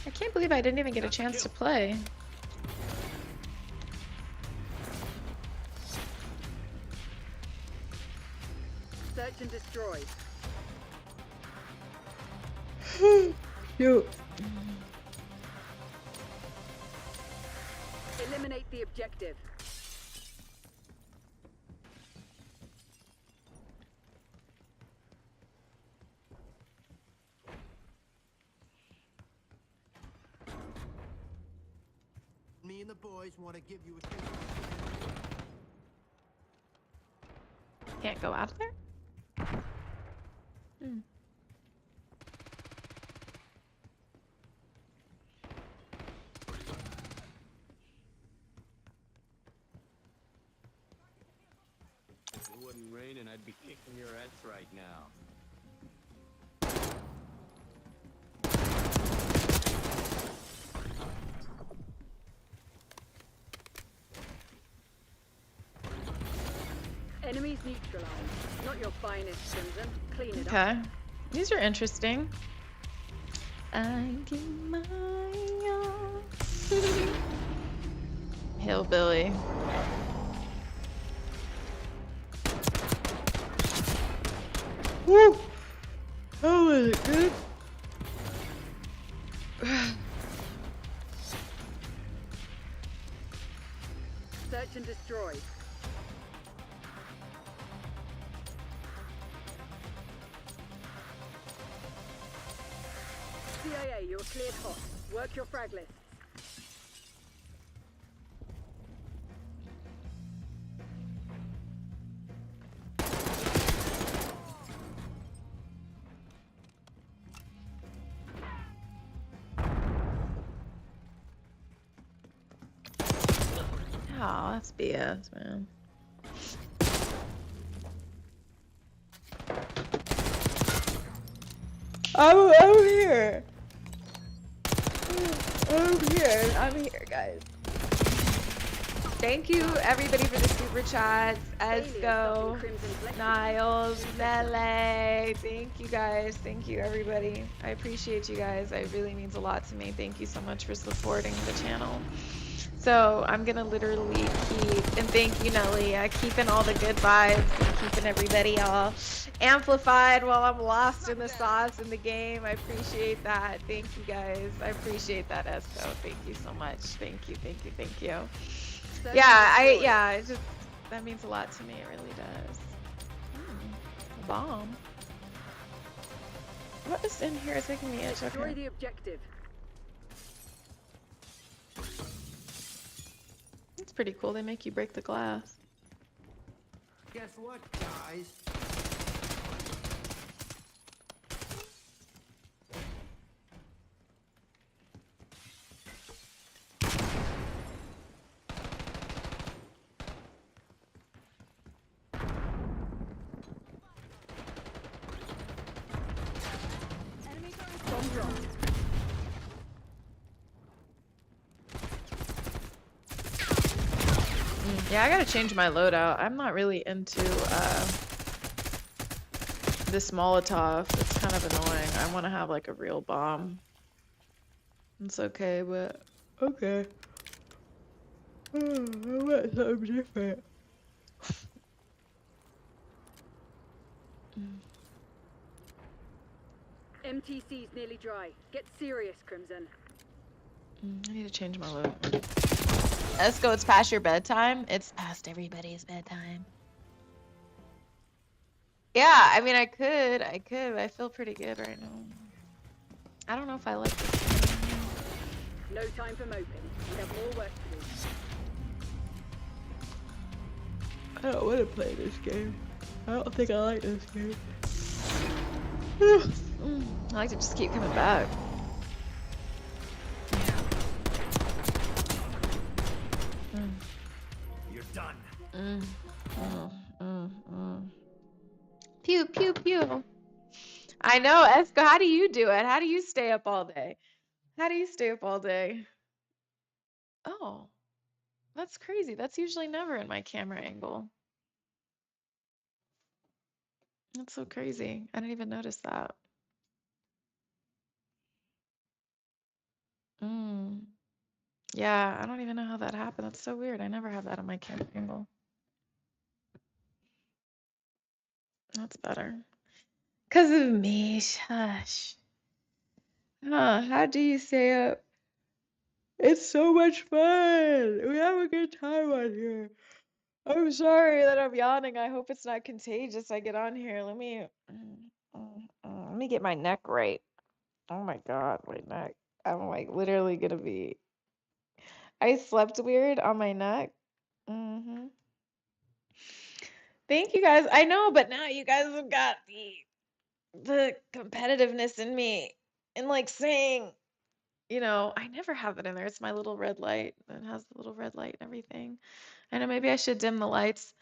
Speaker 1: I can't believe I didn't even get a chance to play.
Speaker 10: Search and destroy.
Speaker 1: Yo.
Speaker 10: Eliminate the objective.
Speaker 11: Me and the boys want to give you a taste.
Speaker 1: Can't go out there? Hmm.
Speaker 11: If it wouldn't rain, and I'd be kicking your ass right now.
Speaker 10: Enemies neutralized. Not your finest, Crimson. Clean it up.
Speaker 1: Okay. These are interesting. I give my all. Hillbilly. Woo! Oh, was it good?
Speaker 10: Search and destroy. CIA, you're cleared hot. Work your frag list.
Speaker 1: Oh, that's BS, man. I'm here. I'm here, guys. Thank you, everybody, for the super chats. Esco, Niles, Mele. Thank you, guys. Thank you, everybody. I appreciate you guys. It really means a lot to me. Thank you so much for supporting the channel. So I'm gonna literally keep, and thank you, Nelly, keeping all the good vibes and keeping everybody all amplified while I'm lost in the sauce in the game. I appreciate that. Thank you, guys. I appreciate that, Esco. Thank you so much. Thank you, thank you, thank you. Yeah, it just, that means a lot to me. It really does. A bomb. What is in here? It's making me itch.
Speaker 10: Destroy
Speaker 1: Okay.
Speaker 10: the objective.
Speaker 1: It's pretty cool. They make you break the glass.
Speaker 11: Guess what, guys?
Speaker 10: Bomb drop.
Speaker 1: Yeah, I gotta change my loadout. I'm not really into this Molotov. It's kind of annoying. I want to have like a real bomb. It's okay, but okay. I want something different.
Speaker 10: MTC's nearly dry. Get serious, Crimson.
Speaker 1: I need to change my loadout. Esco, it's past your bedtime? It's past everybody's bedtime. Yeah, I mean, I could, but I feel pretty good right now. I don't know if I like this game.
Speaker 10: No time for moping. We have more work to do.
Speaker 1: I don't want to play this game. I don't think I like this game. I like to just keep coming back.
Speaker 6: You're done.
Speaker 1: Pew, pew, pew. I know, Esco, how do you do it? How do you stay up all day? How do you stay up all day? Oh, That's crazy. That's usually never in my camera angle. That's so crazy. I didn't even notice that. Mm. Yeah, I don't even know how that happened. That's so weird. I never have that on my camera angle. That's better. Because of me. Shush. Huh, how do you stay up? It's so much fun. We have a good time on here. I'm sorry that I'm yawning. I hope it's not contagious. I get on here. Let me get my neck right. Oh my God, my neck. I'm like literally gonna be. I slept weird on my neck. hmm Thank you guys. I know, but now you guys have got the competitiveness in me and like saying, I never have it in there. It's my little red light. It has the little red light and everything. I know maybe I should dim the lights.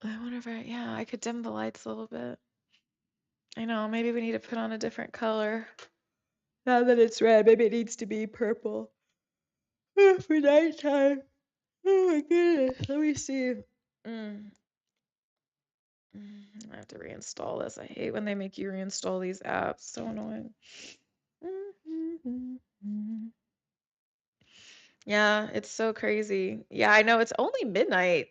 Speaker 1: I wonder if I could dim the lights a little bit. I know, maybe we need to put on a different color. Now that it's red, maybe it needs to be purple. For nighttime. Oh my goodness. Let me see. Mm. I have to reinstall this. I hate when they make you reinstall these apps. So annoying. Yeah, it's so crazy. Yeah, I know it's only midnight,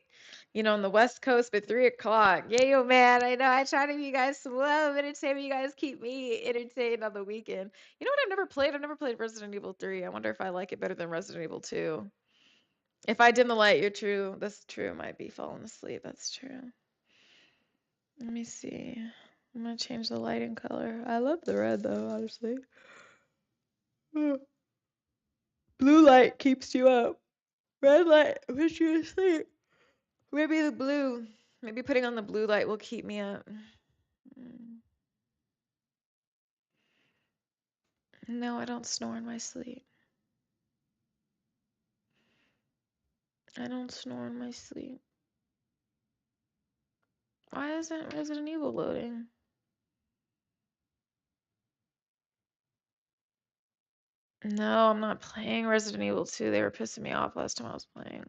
Speaker 1: on the West Coast, but 3 o'clock. Yeah, yo, man. I know. I try to give you guys some love, entertainment. You guys keep me entertained on the weekend. You know what I've never played? I've never played Resident Evil 3. I wonder if I like it better than Resident Evil 2. If I dim the light, you're true. That's true. I might be falling asleep. That's true. Let me see. I'm gonna change the lighting color. I love the red though, honestly. Blue light keeps you up. Red light puts you to sleep. Maybe the blue. Maybe putting on the blue light will keep me up. No, I don't snore in my sleep. I don't snore in my sleep. Why isn't Resident Evil loading? No, I'm not playing Resident Evil 2. They were pissing me off last time I was playing.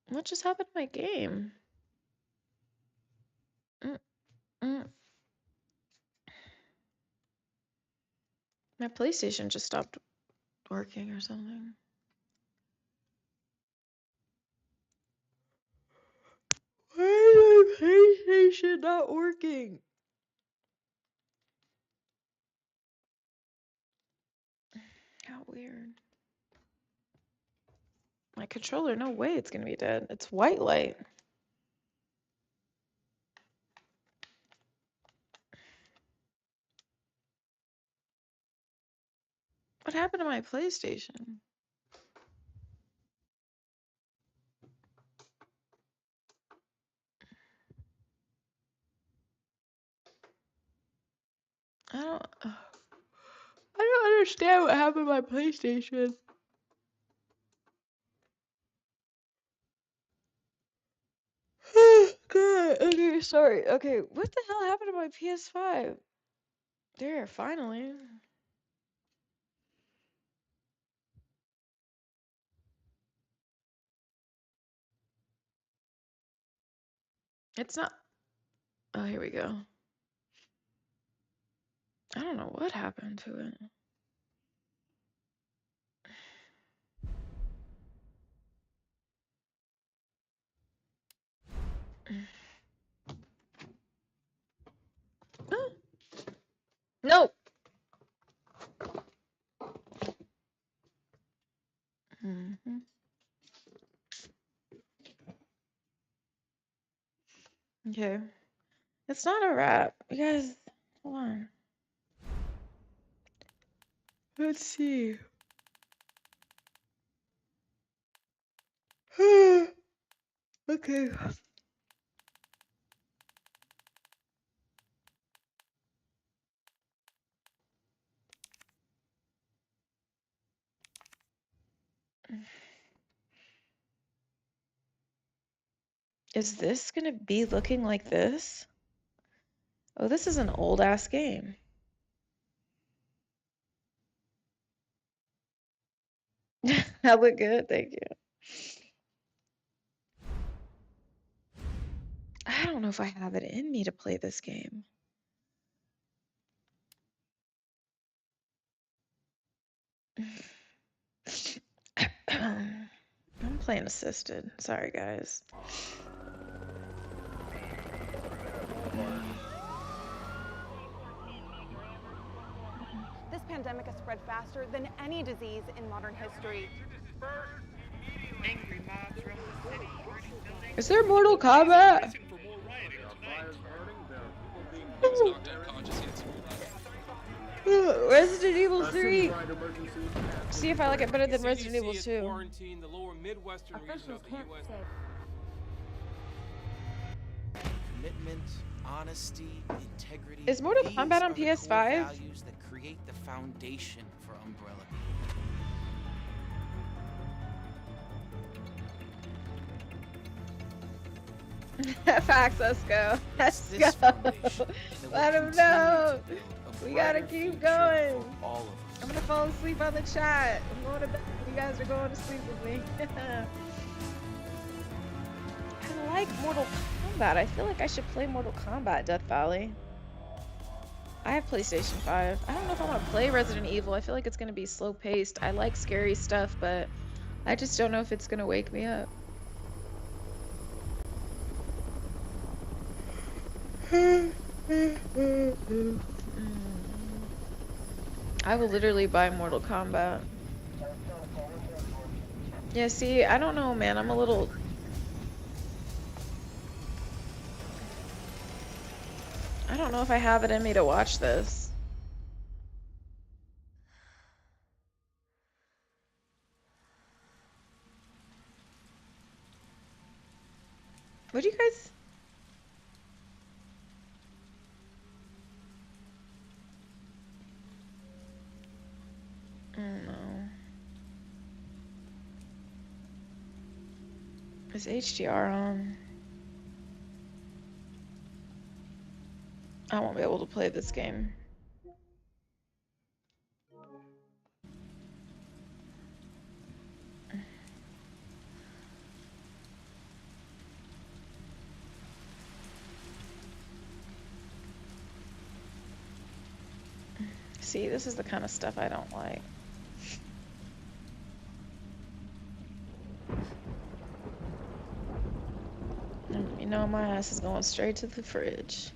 Speaker 1: What just happened to my game? Mm. My PlayStation just stopped working or something. Why is my PlayStation not working? How weird. My controller, no way it's gonna be dead. It's white light. What happened to my PlayStation? I don't understand what happened to my PlayStation. God, okay, sorry. Okay, what the hell happened to my PS5? There, finally. It's not. Oh, here we go. I don't know what happened to it. No. Okay. It's not a wrap. You guys, hold on. Let's see. Okay. Is this gonna be looking like this? Oh, this is an old ass game. I look good, thank you. I don't know if I have it in me to play this game. I'm playing assisted. Sorry, guys.
Speaker 12: This pandemic has spread faster than any disease in modern history.
Speaker 1: Is there Mortal Kombat? Resident Evil 3. See if I like it better than Resident Evil 2.
Speaker 6: The lower Midwestern region of the US.
Speaker 13: Commitment, honesty, integrity.
Speaker 1: Is Mortal Kombat on
Speaker 13: These are the
Speaker 1: PS5?
Speaker 13: core values that create the foundation for Umbrella.
Speaker 1: Facts, let's go. Let's go. Let him know. We gotta keep going. I'm gonna fall asleep on the chat. I'm going to bed. You guys are going to sleep with me. I like Mortal Kombat. I feel like I should play Mortal Kombat, Death Valley. I have PlayStation 5. I don't know if I want to play Resident Evil. I feel like it's gonna be slow paced. I like scary stuff, but I just don't know if it's gonna wake me up. I will literally buy Mortal Kombat. Yeah, see, I don't know, man. I'm a little... I don't know if I have it in me to watch this. What do you guys... I don't know. Is HDR on? I won't be able to play this game. See, this is the kind of stuff I don't like. You know, my ass is going straight to the fridge.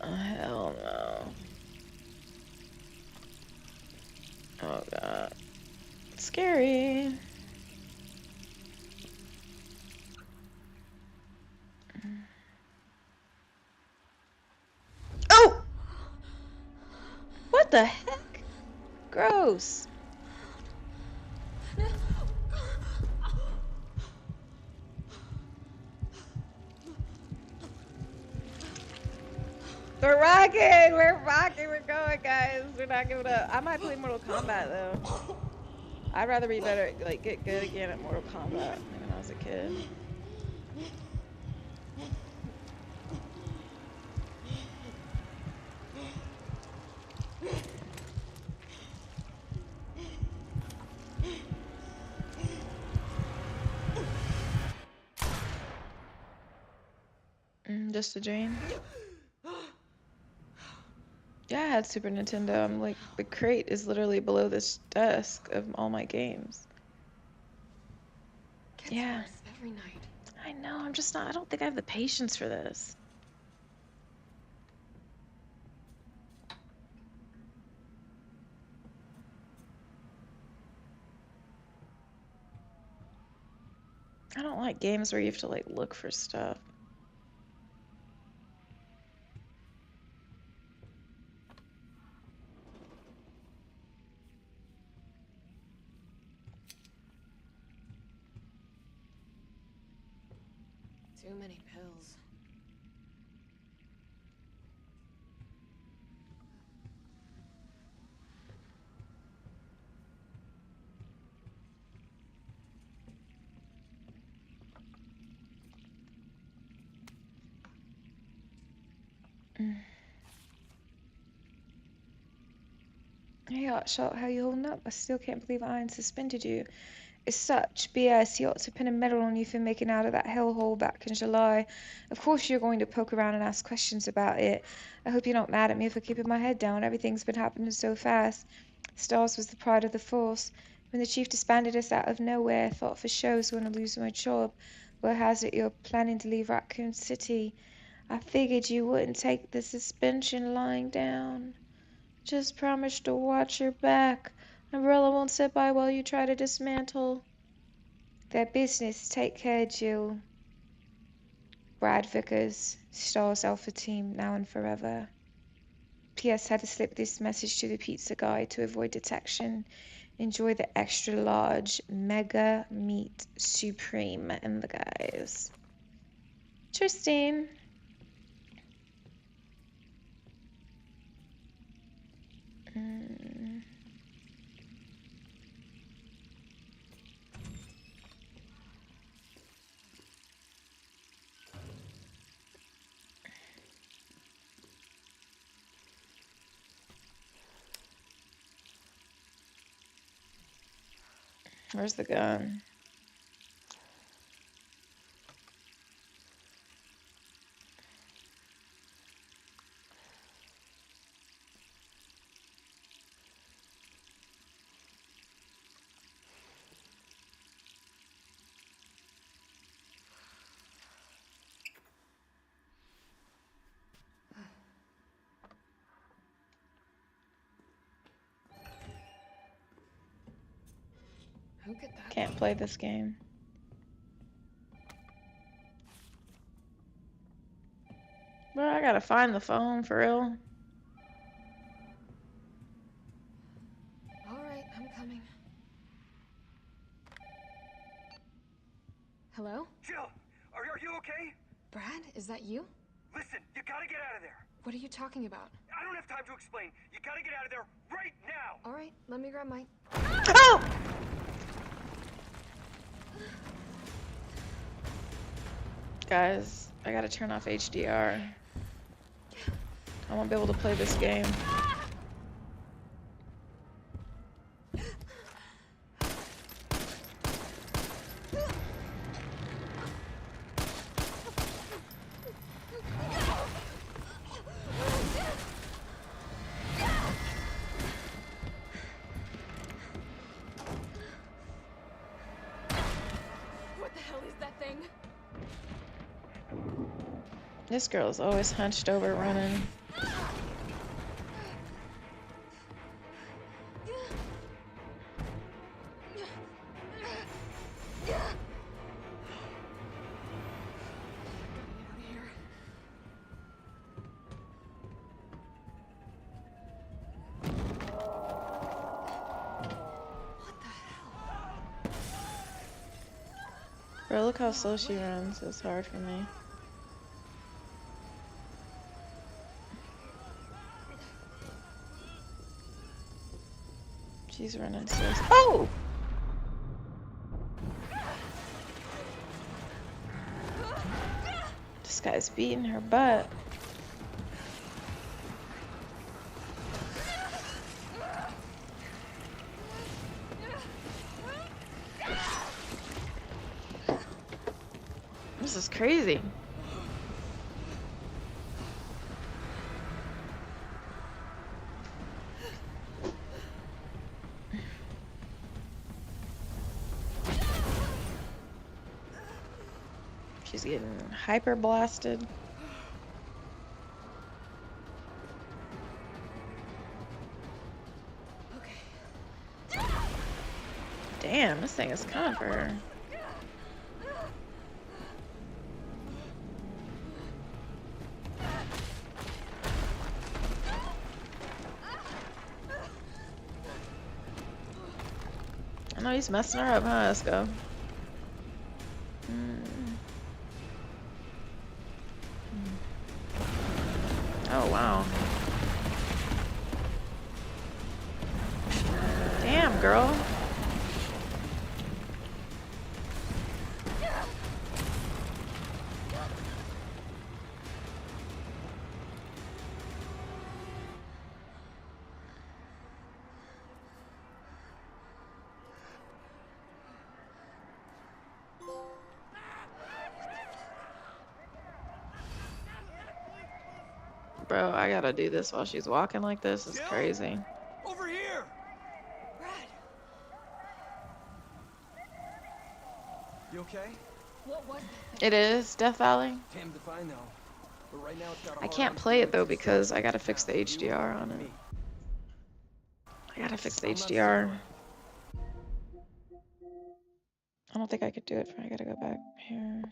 Speaker 1: Hell no. Oh god. Scary. Oh! What the heck? Gross. We're rocking! We're rocking! We're going, guys! We're not giving up. I might play Mortal Kombat, though. I'd rather be better, like, get good again at Mortal Kombat than when I was a kid. Just a dream. Yeah, I had Super Nintendo. I'm like, the crate is literally below this desk of all my games. Yeah.
Speaker 14: Every night.
Speaker 1: I know, I'm just not, I don't think I have the patience for this. I don't like games where you have to like look for stuff.
Speaker 14: Too many pills.
Speaker 1: hotshot. How you holding up? I still can't believe Iron suspended you. It's such BS. He ought to pin a medal on you for making out of that hellhole back in July. Of course you're going to poke around and ask questions about it. I hope you're not mad at me for keeping my head down. Everything's been happening so fast. Stars was the pride of the force. When the chief disbanded us out of nowhere, I thought for sure I was going to lose my job. Word has it you're planning to leave Raccoon City. I figured you wouldn't take the suspension lying down. Just promise to watch your back. Umbrella won't sit by while you try to dismantle their business. Take care, Jill. Brad Vickers, Stars Alpha Team, now and forever. P.S. Had to slip this message to the pizza guy to avoid detection. Enjoy the extra large mega meat supreme and the guys. Interesting. Where's the gun?
Speaker 14: Who could that
Speaker 1: Can't play this game. Bro, I gotta find the phone for real.
Speaker 14: Alright, I'm coming. Hello?
Speaker 9: Jill, are you okay?
Speaker 14: Brad, is that you?
Speaker 9: Listen, you gotta get out of there.
Speaker 14: What are you talking about?
Speaker 9: I don't have time to explain. You gotta get out of there right now.
Speaker 14: Alright, let me grab my...
Speaker 1: Oh! Guys, I gotta turn off HDR. I won't be able to play this game.
Speaker 14: What the hell is that thing?
Speaker 1: This girl's always hunched over running. Bro, look how slow she runs. It's hard for me. She's running so. Oh! This guy's beating her butt. This is crazy. She's getting hyper blasted.
Speaker 14: Okay.
Speaker 1: Damn, this thing is coming for her. I know he's messing her up, huh? Let's go. Oh, wow. Damn, girl. Bro, I gotta do this while she's walking like this. It's crazy.
Speaker 9: Over here!
Speaker 14: Brad,
Speaker 9: You okay?
Speaker 14: what was that thing?
Speaker 1: It is Death Valley.
Speaker 9: Damned if I know. But right now it's got a
Speaker 1: I
Speaker 9: hard
Speaker 1: can't
Speaker 9: on
Speaker 1: play it though
Speaker 9: to
Speaker 1: because
Speaker 9: stay
Speaker 1: I gotta fix the
Speaker 9: down.
Speaker 1: HDR on
Speaker 9: You and
Speaker 1: it.
Speaker 9: me.
Speaker 1: I gotta fix the
Speaker 9: I'm not
Speaker 1: HDR.
Speaker 9: sticking
Speaker 1: I don't think I could do it. I gotta go back here.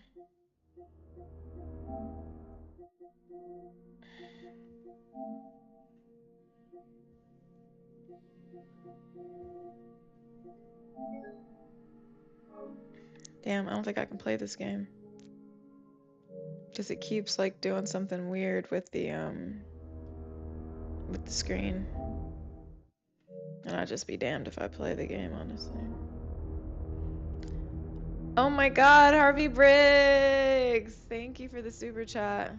Speaker 1: Damn, I don't think I can play this game. Because it keeps like doing something weird with the screen. And I'd just be damned if I play the game, honestly. Oh my god, Harvey Briggs! Thank you for the super chat.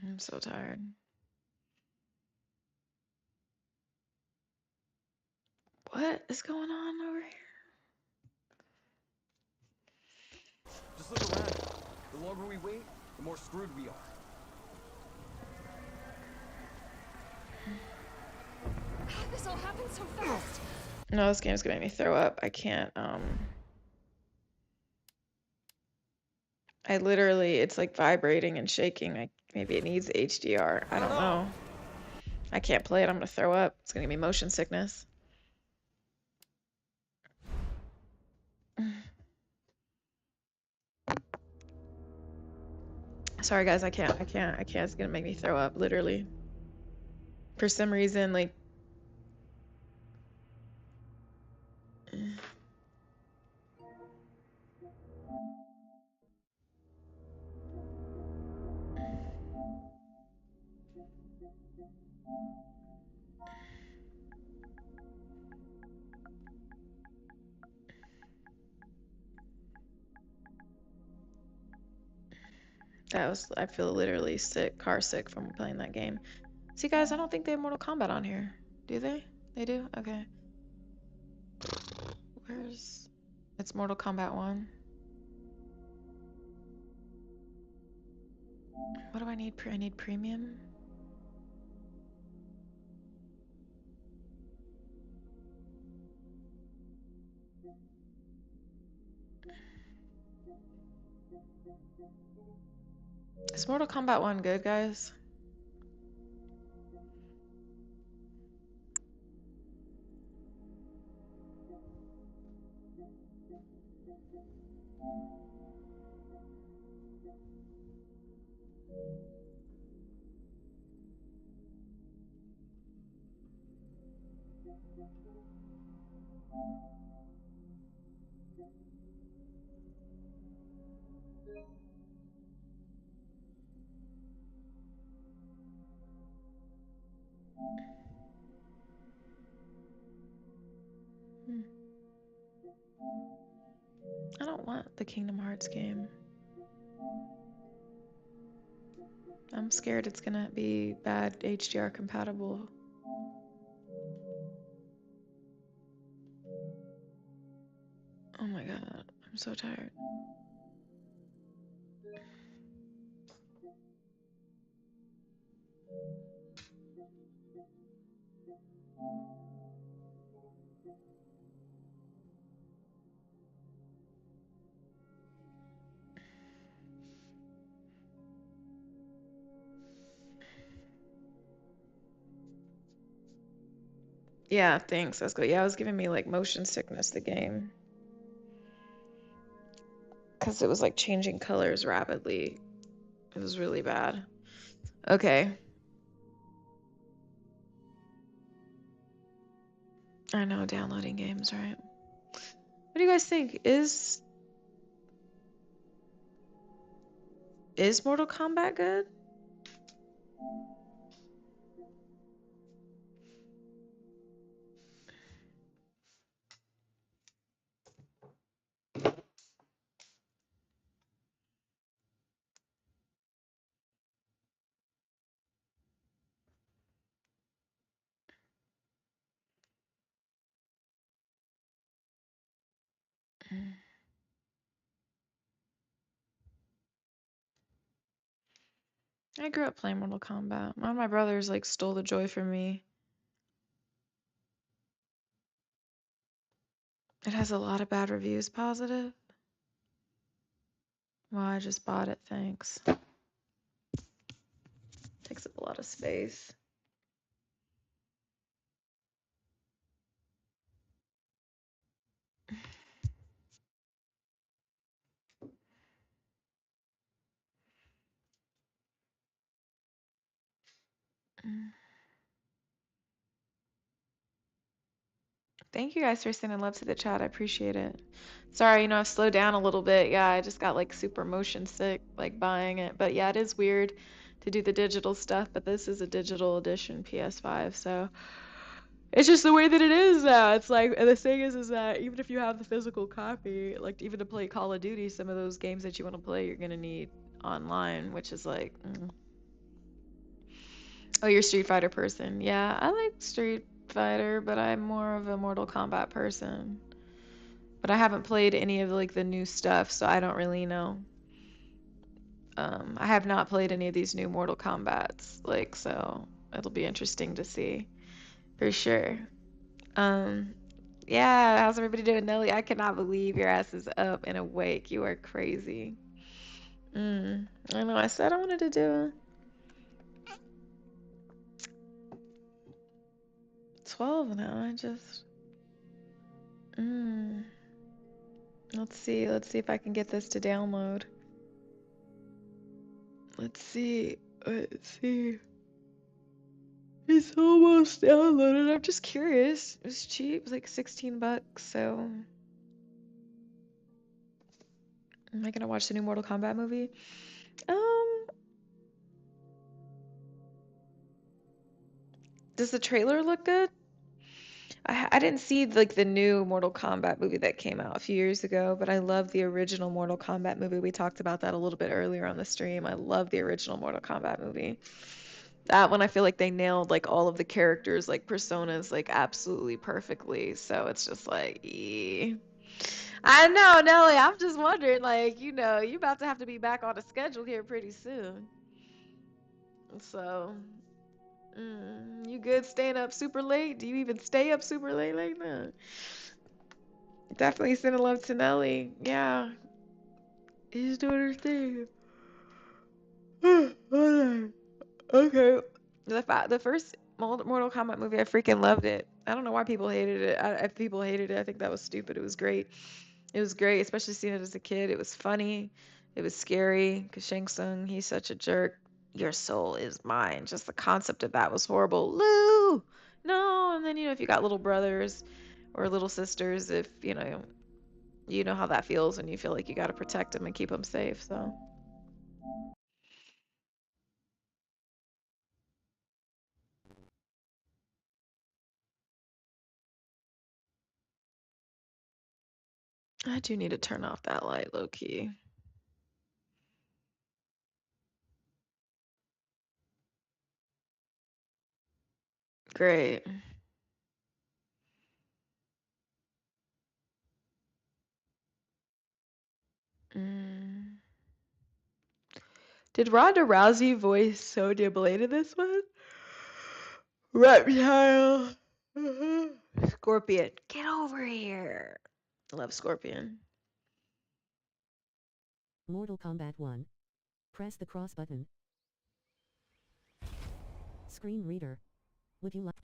Speaker 1: I'm so tired. What is going on over here?
Speaker 9: Just look around. The longer we wait, the more screwed we are.
Speaker 14: This all happened so fast.
Speaker 1: No, this game's gonna make me throw up. I can't, I literally, it's like vibrating and shaking. Maybe it needs HDR. I don't know. I can't play it. I'm gonna throw up. It's gonna give me motion sickness. Sorry guys, I can't. It's gonna make me throw up, literally. For some reason, like I feel literally sick, car sick from playing that game. See guys, I don't think they have Mortal Kombat on here. Do they? They do? Okay. It's Mortal Kombat 1. What do I need? I need premium. Is Mortal Kombat 1 good, guys? I don't want the Kingdom Hearts game. I'm scared it's gonna be bad HDR compatible. Oh my god, I'm so tired. Yeah, thanks. That's good. Yeah, it was giving me like motion sickness, the game. Because it was like changing colors rapidly. It was really bad. Okay. I know, downloading games, right? What do you guys think? Is Mortal Kombat good? I grew up playing Mortal Kombat. One of my brothers like stole the joy from me. It has a lot of bad reviews, positive. Well, I just bought it, thanks. Takes up a lot of space. Thank you guys for sending love to the chat. I appreciate it. Sorry, I've slowed down a little bit. Yeah, I just got like super motion sick, like buying it. But yeah, it is weird to do the digital stuff, but this is a digital edition PS5, so it's just the way that it is now. It's like, and the thing is that even if you have the physical copy, like even to play Call of Duty, some of those games that you want to play, you're gonna need online, which is like, Oh, you're a Street Fighter person. Yeah, I like Street Fighter, but I'm more of a Mortal Kombat person. But I haven't played any of like the new stuff, so I don't really know. I have not played any of these new Mortal Kombats, like, so it'll be interesting to see for sure. Yeah, how's everybody doing? Nelly, I cannot believe your ass is up and awake. You are crazy. I know, I said I wanted to do 12 now. I just let's see if I can get this to download. Let's see. It's almost downloaded. I'm just curious. It was cheap. It was like 16 bucks, so am I gonna watch the new Mortal Kombat movie? Does the trailer look good? I didn't see like the new Mortal Kombat movie that came out a few years ago, but I love the original Mortal Kombat movie. We talked about that a little bit earlier on the stream. I love the original Mortal Kombat movie. That one I feel like they nailed like all of the characters, like personas, like absolutely perfectly. So it's just like, I know, Nelly. I'm just wondering, like, you about to have to be back on a schedule here pretty soon. So, you good staying up super late? Do you even stay up super late like that? Definitely sending love to Nelly. Yeah. He's doing her thing. Okay. The first Mortal Kombat movie, I freaking loved it. I don't know why people hated it. If people hated it, I think that was stupid. It was great. It was great, especially seeing it as a kid. It was funny. It was scary because Shang Tsung, he's such a jerk. Your soul is mine. Just the concept of that was horrible. Lou! No! And then, if you got little brothers or little sisters, if, you know how that feels when you feel like you got to protect them and keep them safe, so. I do need to turn off that light low key. Great. Did Ronda Rousey voice Sonya Blade in this one? Reptile. Scorpion. Get over here. I love Scorpion.
Speaker 15: Mortal Kombat 1. Press the cross button. Screen reader. Would you like...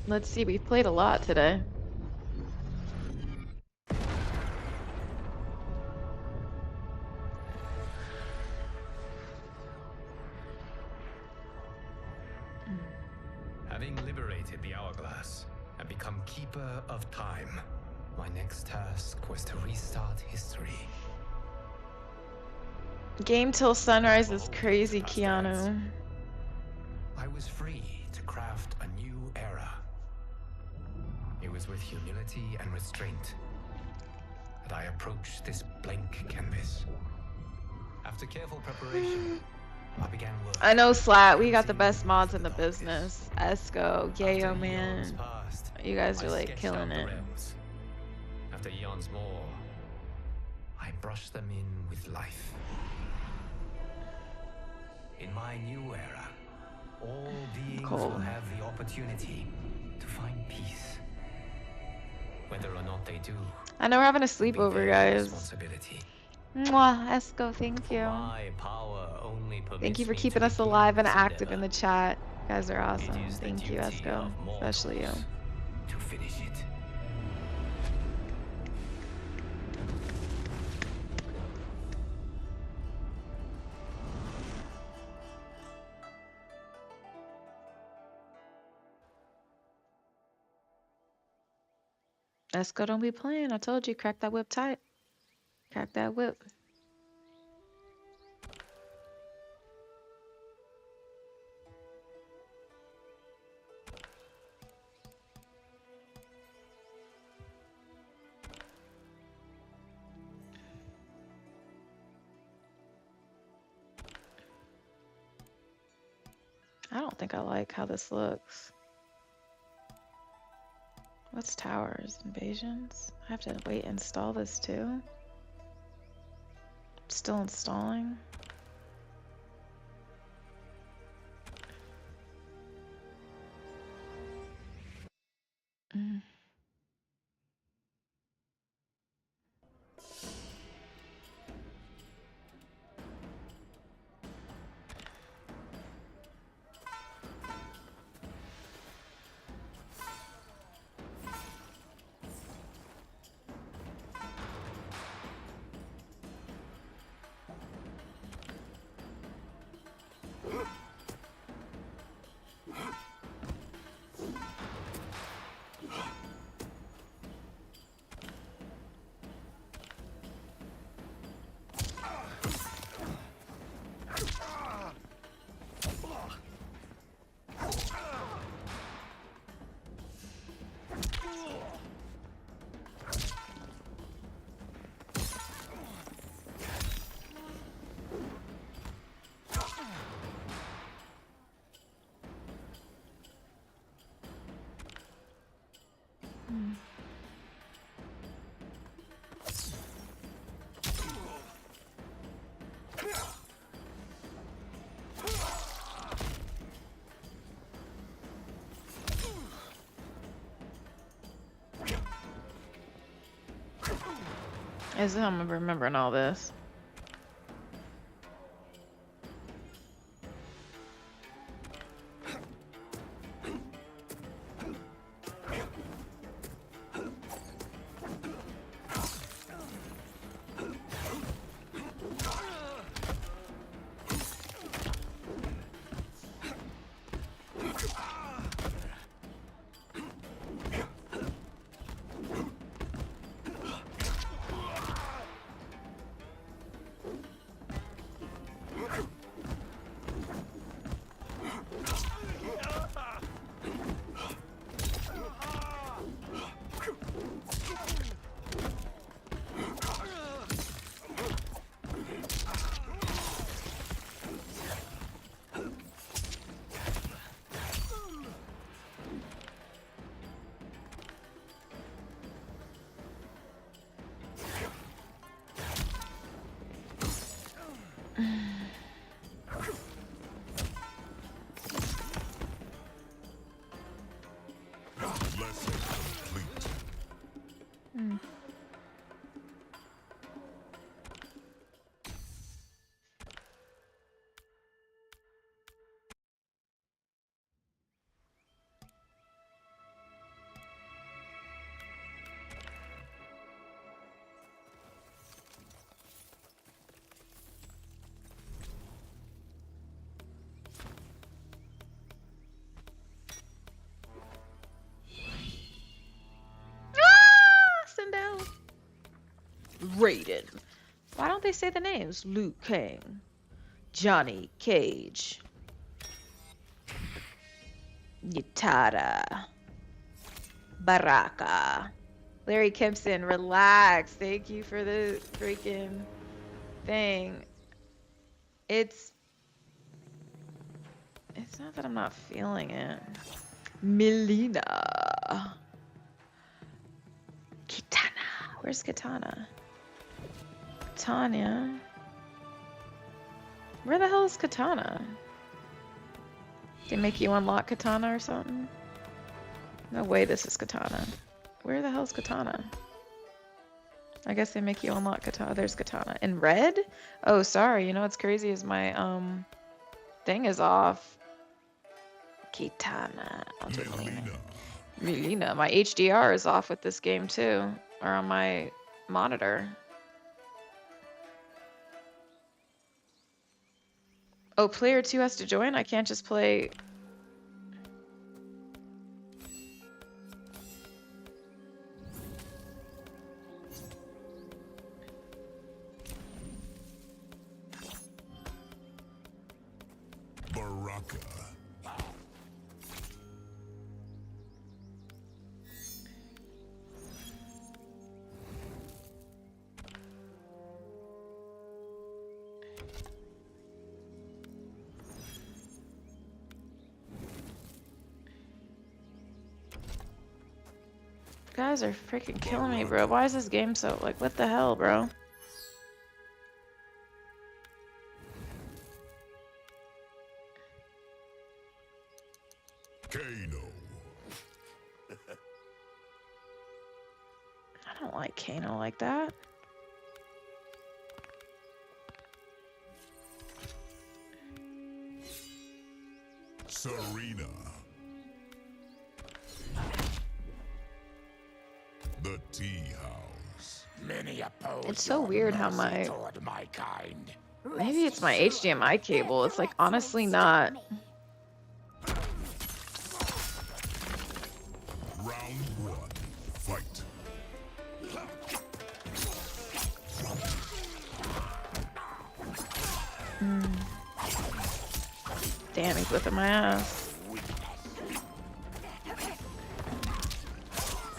Speaker 1: Let's see, we've played a lot today.
Speaker 16: Having liberated the hourglass and become keeper of time, my next task was to restart history.
Speaker 1: Game till sunrise is crazy, Keanu.
Speaker 16: I was free to craft a new era. It was with humility and restraint that I approached this blank canvas. After careful preparation, I began work.
Speaker 1: I know, Slat, we got the best mods in the business. Esco, Yayo, man. You guys are like killing it.
Speaker 16: After eons more, I brushed them in with life. In my new era, all beings will have the opportunity to find peace. Whether or not they do,
Speaker 1: I know we're having a sleepover, guys.
Speaker 16: responsibility.
Speaker 1: Mwah, Esco, thank you.
Speaker 16: My power only
Speaker 1: Thank you for
Speaker 16: permits me
Speaker 1: keeping
Speaker 16: to
Speaker 1: us
Speaker 16: begin
Speaker 1: alive and
Speaker 16: this
Speaker 1: active in
Speaker 16: endeavor.
Speaker 1: the chat. You guys are
Speaker 16: It
Speaker 1: awesome.
Speaker 16: is the
Speaker 1: Thank you,
Speaker 16: duty
Speaker 1: Esco.
Speaker 16: of
Speaker 1: Especially you.
Speaker 16: mortals to finish it.
Speaker 1: Esco, don't be playing. I told you, crack that whip tight. Crack that whip. I don't think I like how this looks. What's towers? Invasions? I have to wait and install this too? Still installing? Mm. As I'm remembering all this. Raiden. Why don't they say the names? Liu Kang, Johnny Cage, Yutara, Baraka. Larry Kempson, relax. Thank you for the freaking thing. It's not that I'm not feeling it. Melina. Kitana. Where's Katana? Tanya. Where the hell is Katana? They make you unlock Katana or something? No way this is Katana. Where the hell is Katana? I guess they make you unlock Katana. There's Katana. In red? Oh, sorry. You know what's crazy is my thing is off. Kitana. I'll do Melina. My HDR is off with this game too. Or on my monitor. Oh, player 2 has to join? I can't just play...
Speaker 17: Baraka.
Speaker 1: Guys are freaking killing me, bro. Why is this game so, like, what the hell, bro?
Speaker 17: Kano.
Speaker 1: I don't like Kano like that.
Speaker 17: Serena. The tea house.
Speaker 6: Many oppose
Speaker 1: It's so weird how my...
Speaker 6: toward my kind.
Speaker 1: Maybe it's my HDMI cable. It's like honestly not...
Speaker 17: Round 1. Fight.
Speaker 1: Damn, he's whipping my ass.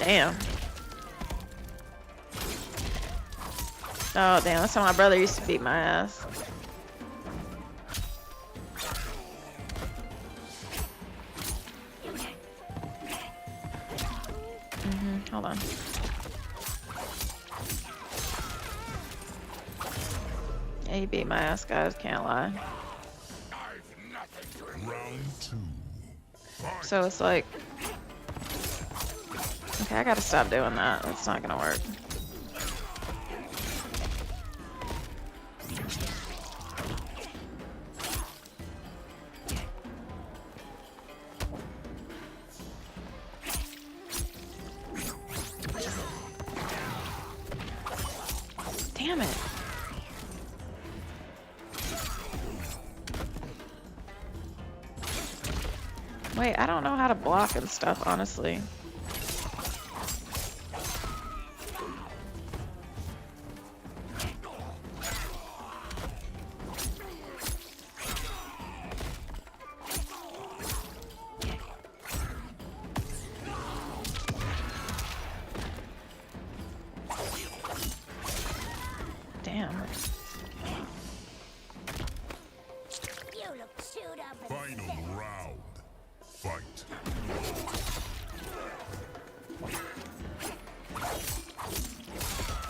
Speaker 1: Damn. Oh, damn, that's how my brother used to beat my ass. Hold on. Yeah, he beat my ass, guys, can't lie.
Speaker 17: Round 2.
Speaker 1: So it's like... Okay, I gotta stop doing that. That's not gonna work. Damn it. Wait, I don't know how to block and stuff, honestly. Damn.
Speaker 17: Final round. Fight.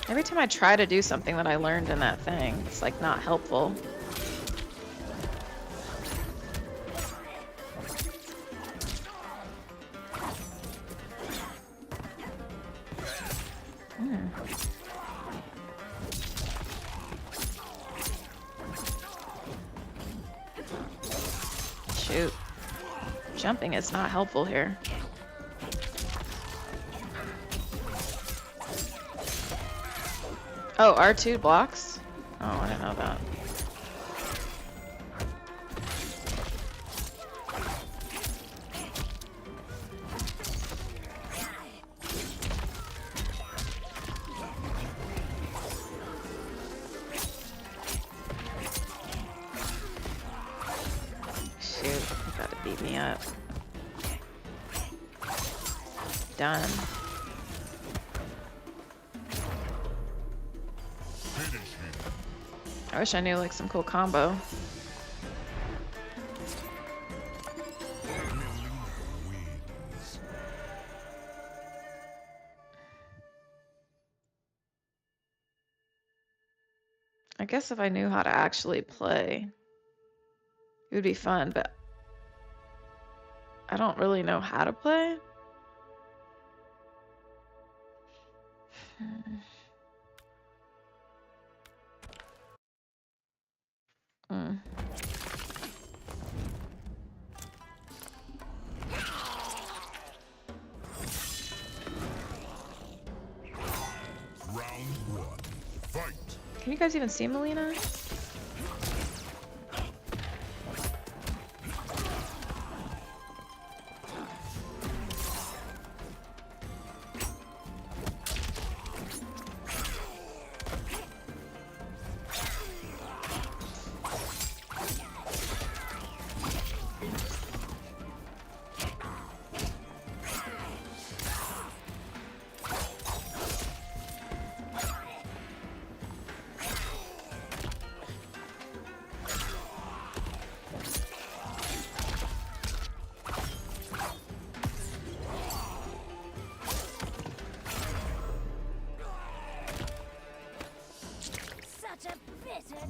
Speaker 1: Every time I try to do something that I learned in that thing, it's like not helpful. Shoot. Jumping is not helpful here. Oh, R2 blocks? Oh, I didn't know that. done. I wish I knew like some cool combo. I guess if I knew how to actually play, it would be fun, but I don't really know how to play. Mm.
Speaker 17: Round one. Fight.
Speaker 1: Can you guys even see Melina?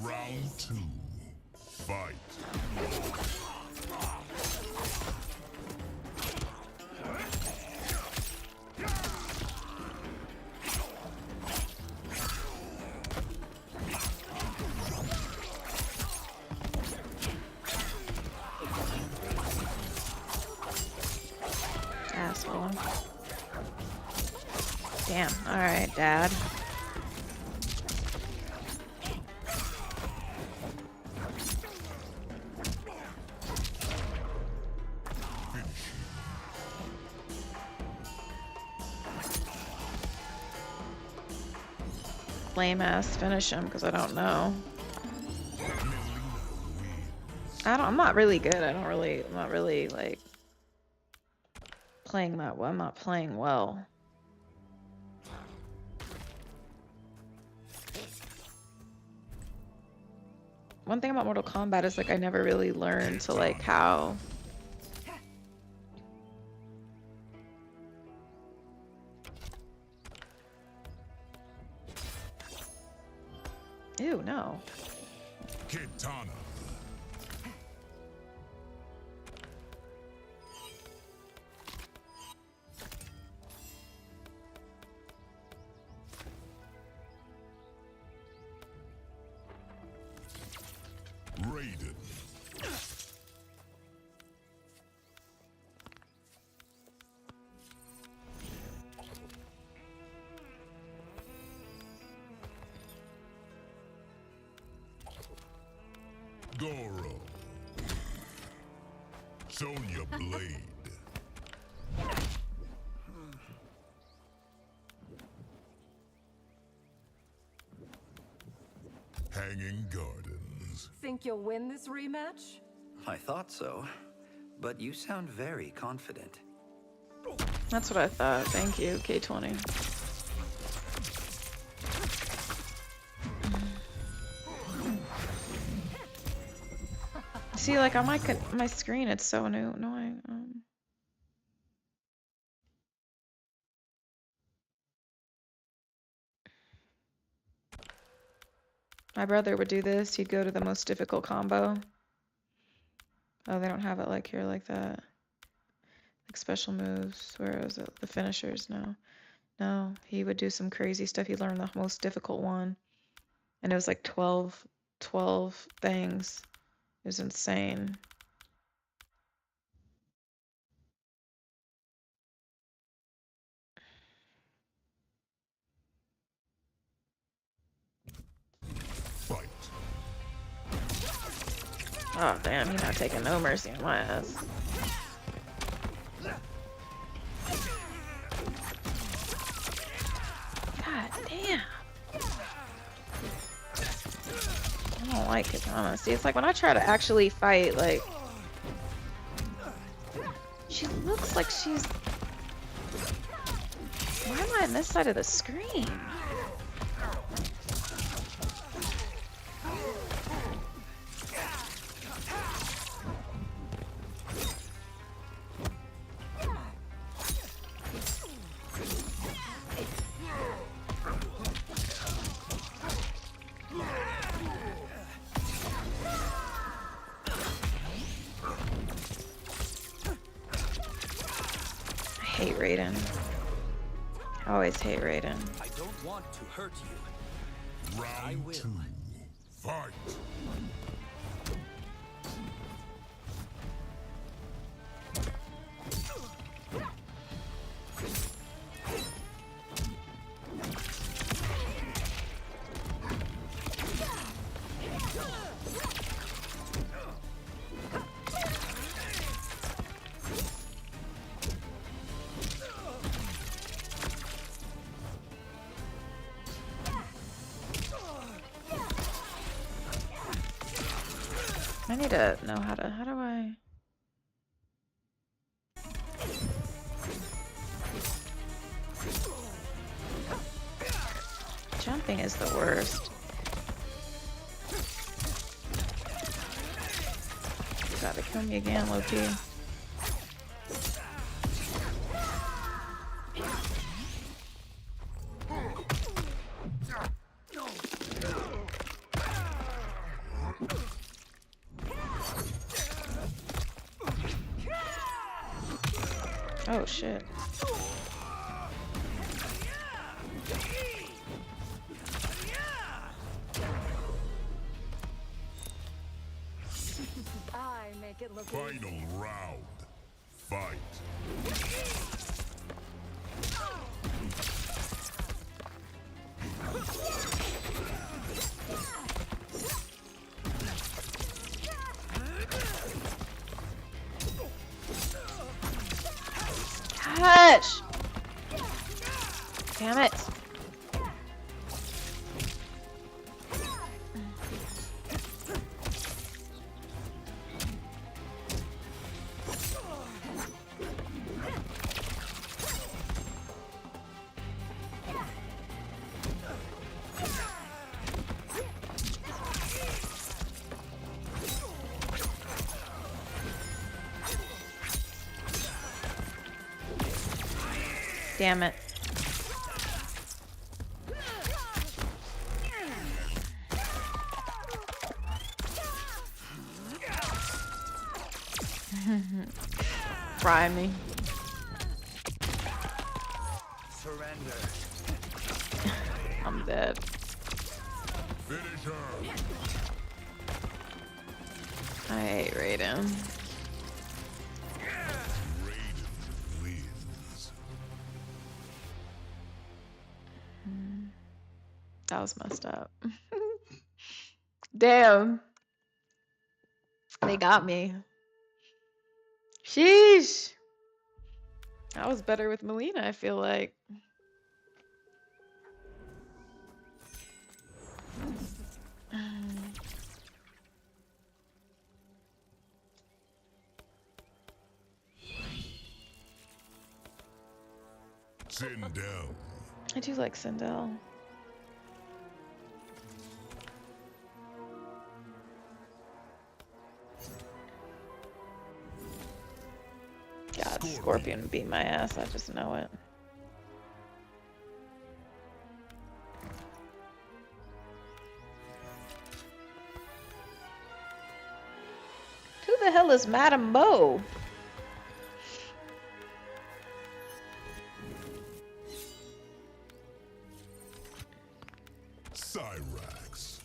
Speaker 17: Round two. Fight.
Speaker 1: Asshole. Damn. Alright, Dad. Lame ass finish him because I don't know. I'm not really good. I'm not really like playing that well. I'm not playing well. One thing about Mortal Kombat is like I never really learned to like how ew, no.
Speaker 17: Kitana. Raiden. Goro. Sonya Blade. Hanging Gardens.
Speaker 4: Think you'll win this rematch?
Speaker 18: I thought so, but you sound very confident.
Speaker 1: That's what I thought. Thank you, K20. See, like on my screen, it's so annoying. My brother would do this. He'd go to the most difficult combo. Oh, they don't have it like here like that. Like special moves. Where is it? The finishers? No. No, he would do some crazy stuff. He learned the most difficult one. And it was like 12 things. It was insane. Oh damn, you're not taking no mercy on my ass. God damn. I don't like it, honestly. It's like when I try to actually fight, like she looks like she's Why am I on this side of the screen? I hate Raiden. I always hate Raiden.
Speaker 9: I don't want to hurt you. I
Speaker 17: Round
Speaker 9: will.
Speaker 17: 2. Fight.
Speaker 1: I need to know how do I? Jumping is the worst. Gotta kill me again, Loki. Oh shit.
Speaker 10: I make it look
Speaker 17: Final round. Fight.
Speaker 1: Gosh! Damn it. Damn it. Fry me.
Speaker 9: Surrender.
Speaker 1: I'm dead.
Speaker 17: Finish her.
Speaker 1: I hate Raiden.
Speaker 17: Raiden wins.
Speaker 1: That was messed up. Damn. They got me. Sheesh. I was better with Melina, I feel like.
Speaker 17: Sindel.
Speaker 1: I do like Sindel. God, Scorpion beat my ass, I just know it. Who the hell is Madame Bo?
Speaker 17: Cyrax.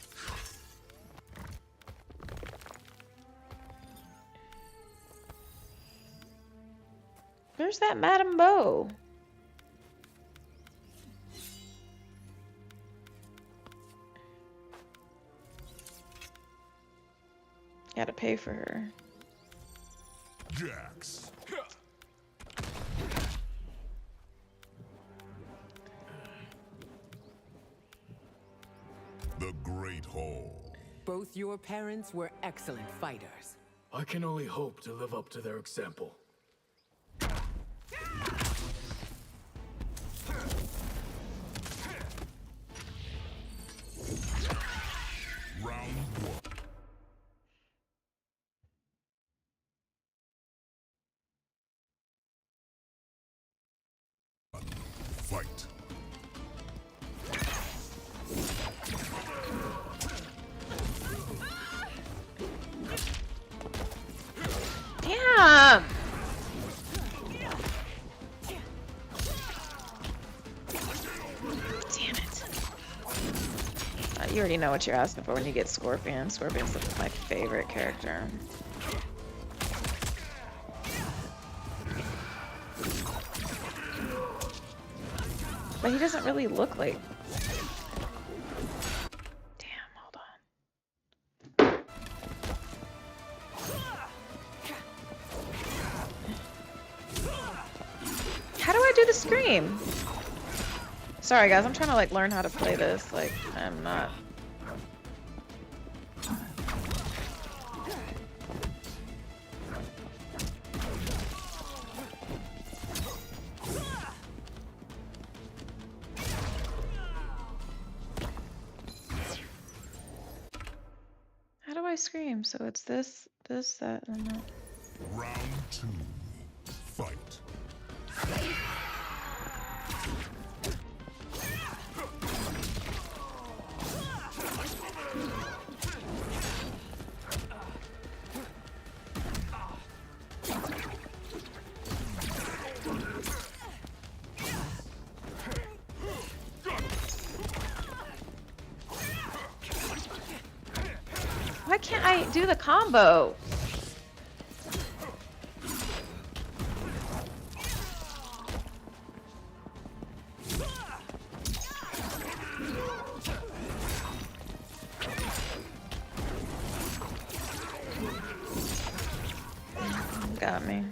Speaker 1: Where's that Madame Bo? Gotta pay for her.
Speaker 17: Jax. The Great Hall.
Speaker 19: Both your parents were excellent fighters.
Speaker 11: I can only hope to live up to their example.
Speaker 17: Fight.
Speaker 1: Damn! Damn it. You already know what you're asking for when you get Scorpion. Scorpion's my favorite character. But he doesn't really look like... Damn, hold on. How do I do the scream? Sorry guys, I'm trying to like learn how to play this. Like, I'm not... How do I scream? So it's this, that, and that.
Speaker 17: Round 2. Fight.
Speaker 1: Why can't I do the combo? Got me.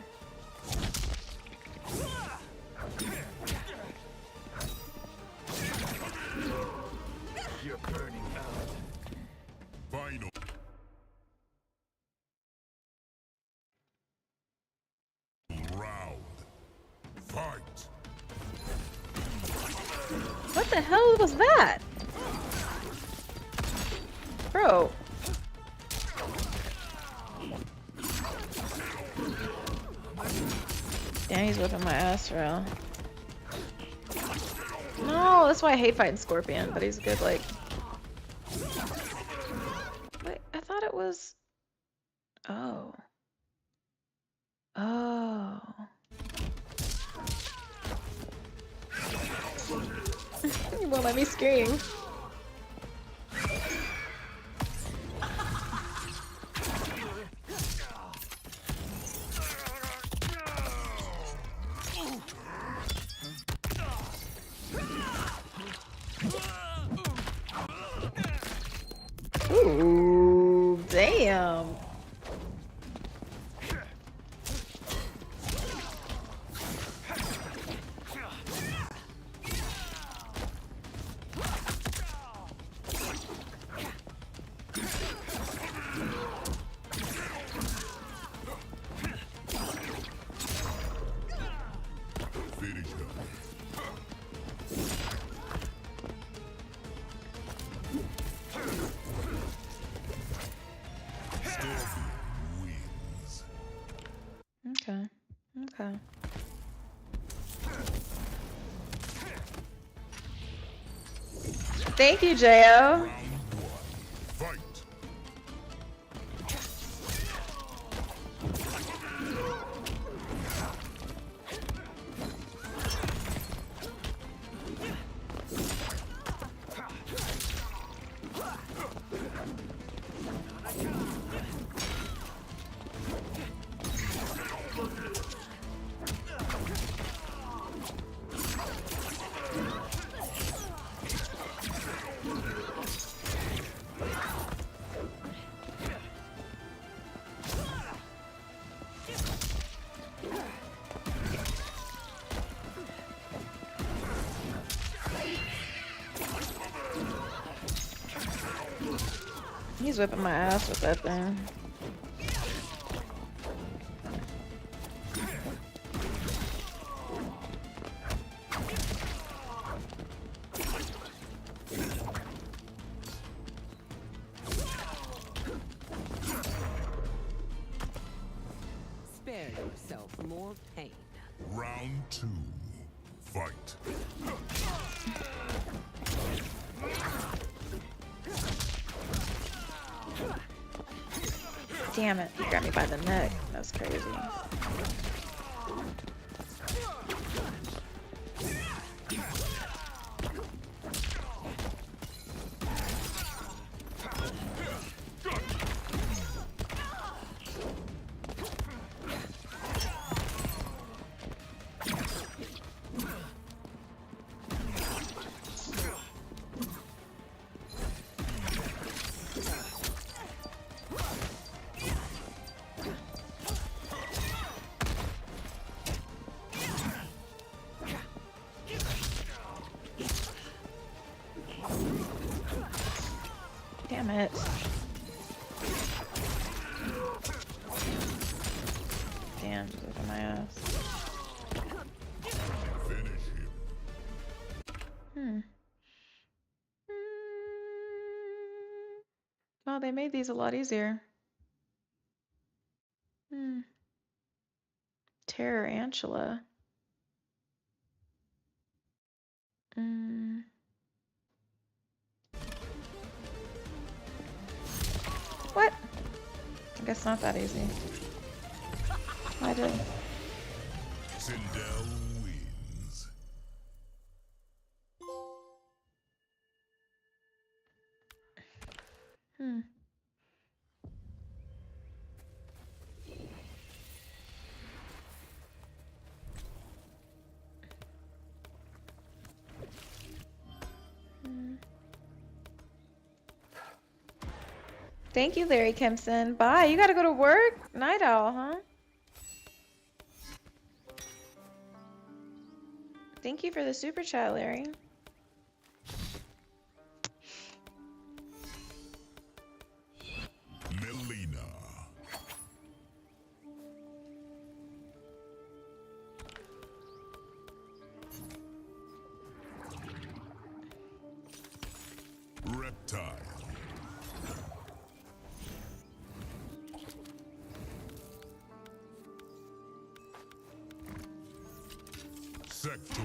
Speaker 17: You're burning out. Final. Round. Fight.
Speaker 1: What the hell was that? Bro. Damn, he's whipping my ass, bro. No, that's why I hate fighting Scorpion, but he's good, like... Wait, I thought it was... Oh. Oh. You won't let me scream. Ooh, damn.
Speaker 17: Finish her. Wins.
Speaker 1: Okay. Okay. Thank you, Jo.
Speaker 17: Fight.
Speaker 1: He's whipping my ass with that thing.
Speaker 19: Spare yourself more pain.
Speaker 17: Round 2. Fight.
Speaker 1: Damn it, he grabbed me by the neck. That's crazy. Damn it. Damn, look at my ass.
Speaker 17: Finish him.
Speaker 1: Well, they made these a lot easier. Tarantula. What? I guess not that easy. I did.
Speaker 17: Sindel wins.
Speaker 1: Thank you, Larry Kempson. Bye. You gotta go to work? Night owl, huh? Thank you for the super chat, Larry.
Speaker 17: Melina. Reptile. Sector.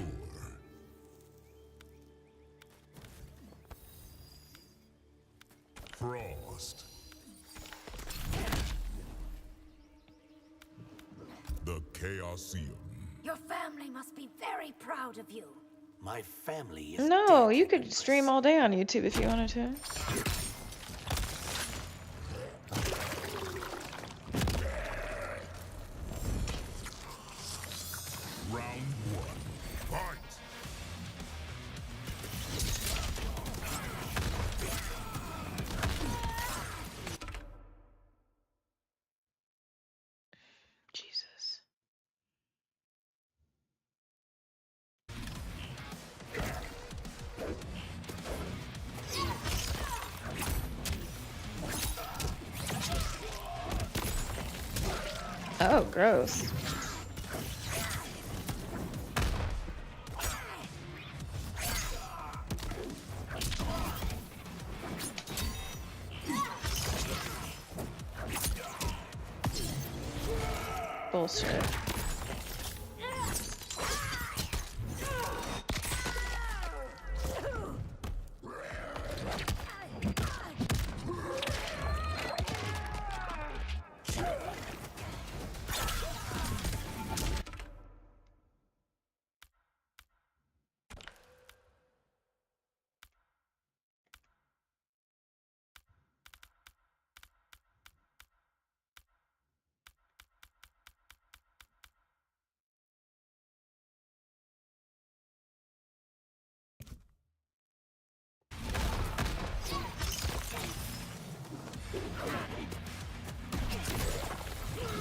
Speaker 17: Frost. The Chaosium.
Speaker 14: Your family must be very proud of you.
Speaker 20: My family is
Speaker 1: No, you could stream all day on YouTube if you wanted to.
Speaker 17: Round one. Fight!
Speaker 1: Jesus. Oh, gross. Bullshit.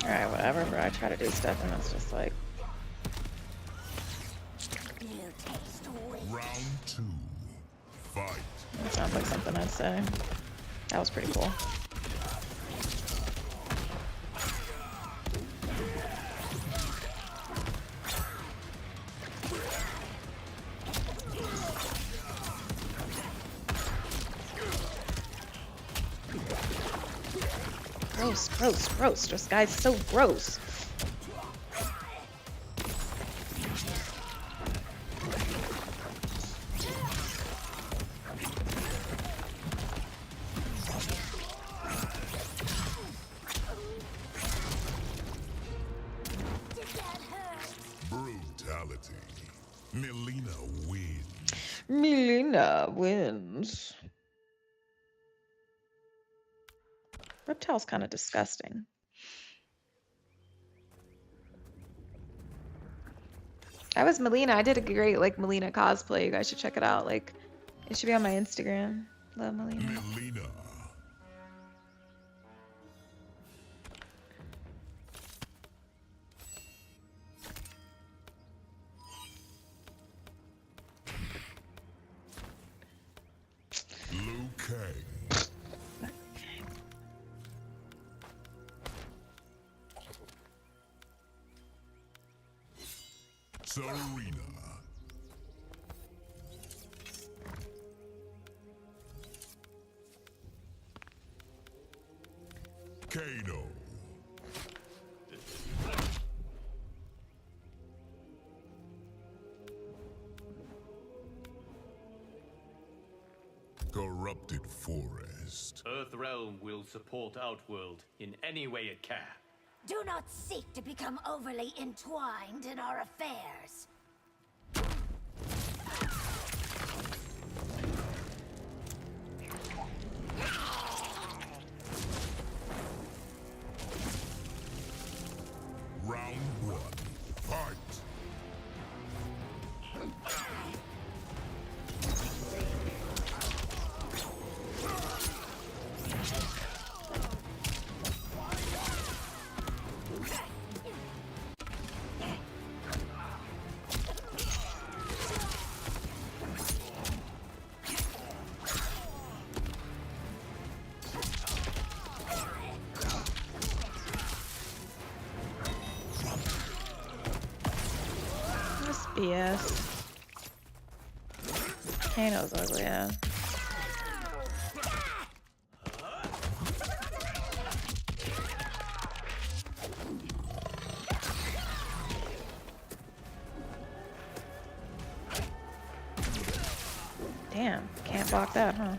Speaker 1: Alright, whatever, bro. I try to do stuff and it's just like...
Speaker 17: Round two. Fight.
Speaker 1: That sounds like something I'd say. That was pretty cool. Gross, gross, gross. This guy's so gross.
Speaker 17: Brutality. Melina wins.
Speaker 1: Melina wins. Reptile's kind of disgusting. I was Melina. I did a great like Melina cosplay. You guys should check it out. Like, it should be on my Instagram. Love Melina.
Speaker 17: Melina. Liu Kang. Serena. Kano. Corrupted forest.
Speaker 11: Earthrealm will support Outworld in any way it can.
Speaker 14: Do not seek to become overly entwined in our affairs.
Speaker 17: Round one. Fight.
Speaker 1: BS. Kano's ugly, yeah. Damn, can't block that, huh?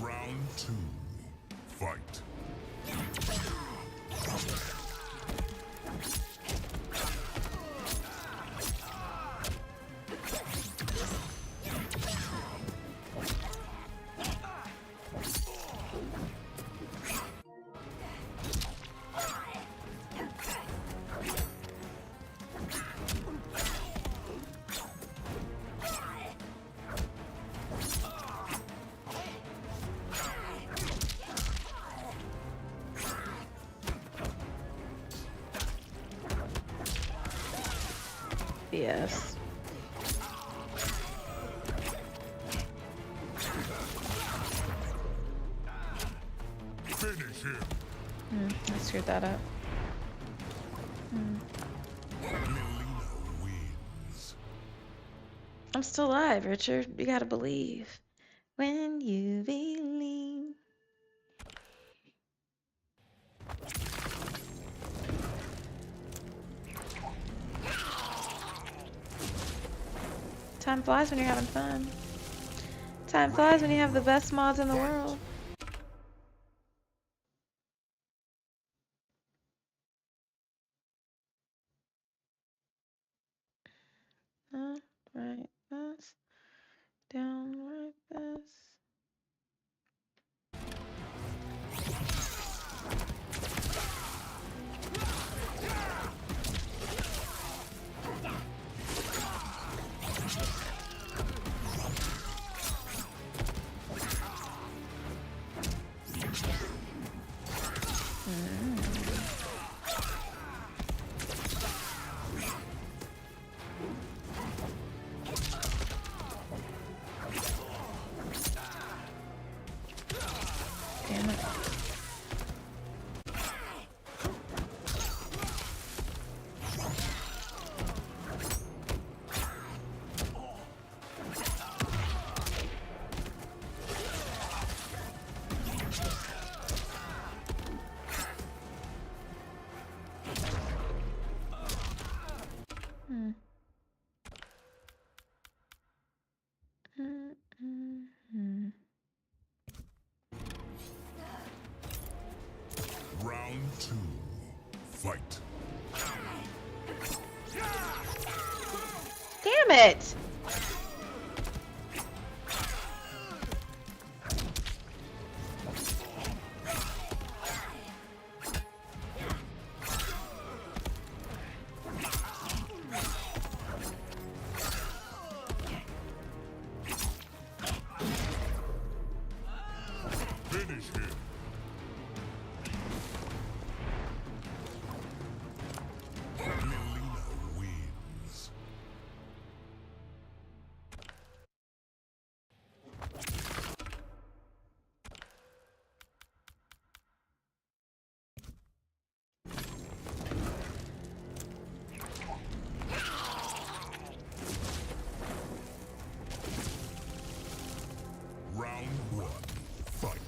Speaker 17: Round two. Fight.
Speaker 1: BS.
Speaker 17: Finish him.
Speaker 1: I screwed that up.
Speaker 17: Melina wins.
Speaker 1: I'm still alive, Richard. You gotta believe. When you believe. Time flies when you're having fun. Time flies when you have the best mods in the world. Right this. Down like this.
Speaker 17: Round 2. Fight.
Speaker 1: Damn it!
Speaker 17: Finish him. Melina wins. Round 1. Fight.